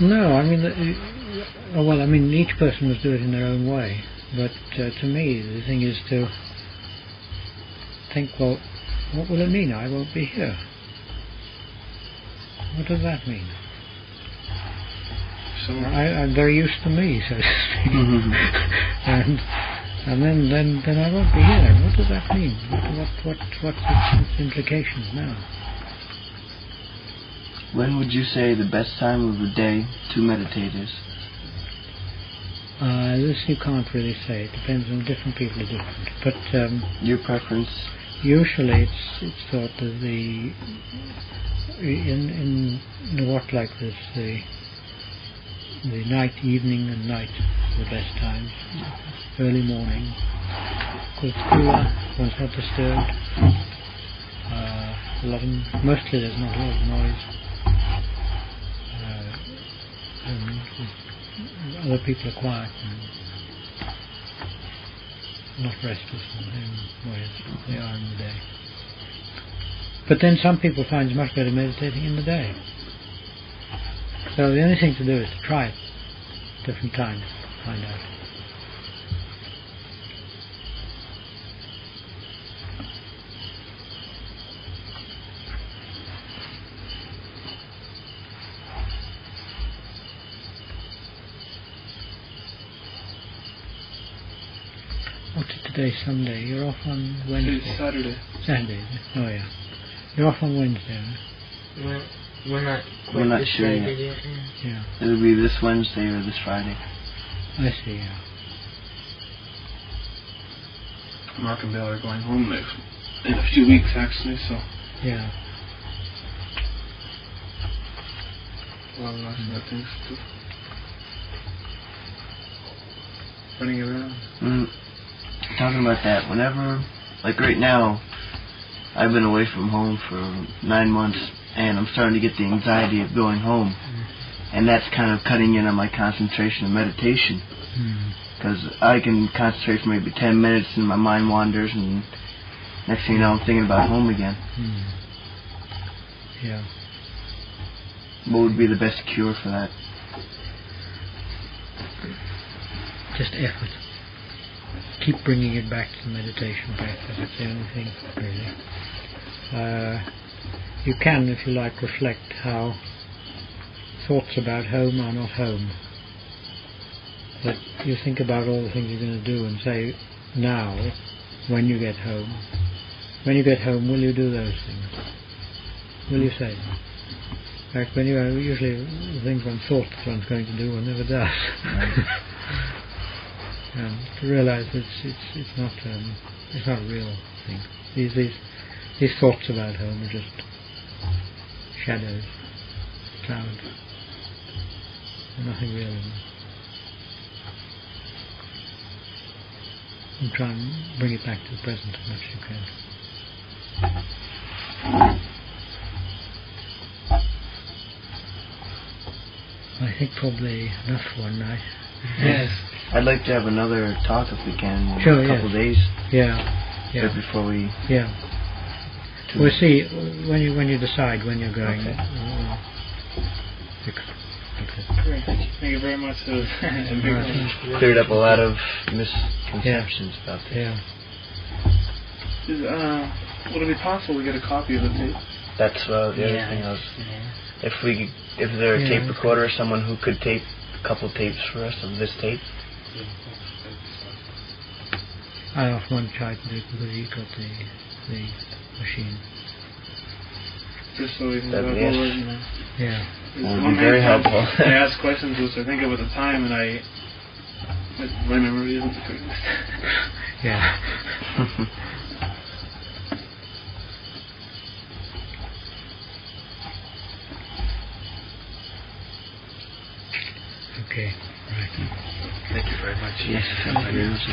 No, I mean, each person must do it in their own way. But to me, the thing is to think, well, what will it mean? I won't be here. What does that mean? I'm very used to me, so to speak. and then I won't be here. What does that mean? What's its implications now? When would you say the best time of the day to meditate is? This you can't really say. It depends on different people are different. But your preference? Usually it's thought that in what like this, the night, evening and night are the best times. Early morning, because it's cooler, one's not disturbed. Mostly there's not a lot of noise. And other people are quiet and not restless in the same way as they are in the day. But then some people find it's much better meditating in the day. So the only thing to do is to try it different times to find out. What's it today? Sunday. You're off on Wednesday. It's Saturday. Saturday, is it? Oh yeah. You're off on Wednesday, right? We're not sure yet. Yeah. It'll be this Wednesday or this Friday. I see, yeah. Mark and Bill are going home in a few weeks, actually, so... Yeah. Well, lots of things too. Running around. Talking about that, whenever, like right now, I've been away from home for 9 months, and I'm starting to get the anxiety of going home. And that's kind of cutting in on my concentration and meditation. Because I can concentrate for maybe 10 minutes and my mind wanders, and next thing you know, I'm thinking about home again. Yeah. What would be the best cure for that? Just effort. Keep bringing it back to the meditation practice. That's the only thing, really. You can, if you like, reflect how thoughts about home are not home. That you think about all the things you're going to do and say, now, when you get home, will you do those things? Will you say them? fact, when you usually the things one thought that one's going to do, one never does. And to realise it's not a real thing. These thoughts about home are just shadows, clouds. There's nothing real in them. And try and bring it back to the present as much as you can. I think probably enough for one night. Yes. I'd like to have another talk if we can in Sure, a couple of days. Yeah. Right before we... Yeah. We'll see when you decide when you're going. Okay. Great. Thank you very much. Cleared up a lot of misconceptions about this. Yeah. Would it be possible we get a copy of the tape? That's the other thing I was... If there a tape recorder, someone who could tape a couple tapes for us of this tape. I asked one child to do it because he got the machine. Just so we can That go would forward, you know. Yeah. That would be very helpful. I asked questions which I think of at the time, and my memory isn't the greatest. Yeah. Okay. Right. Thank you very much. Yes, thank you very much.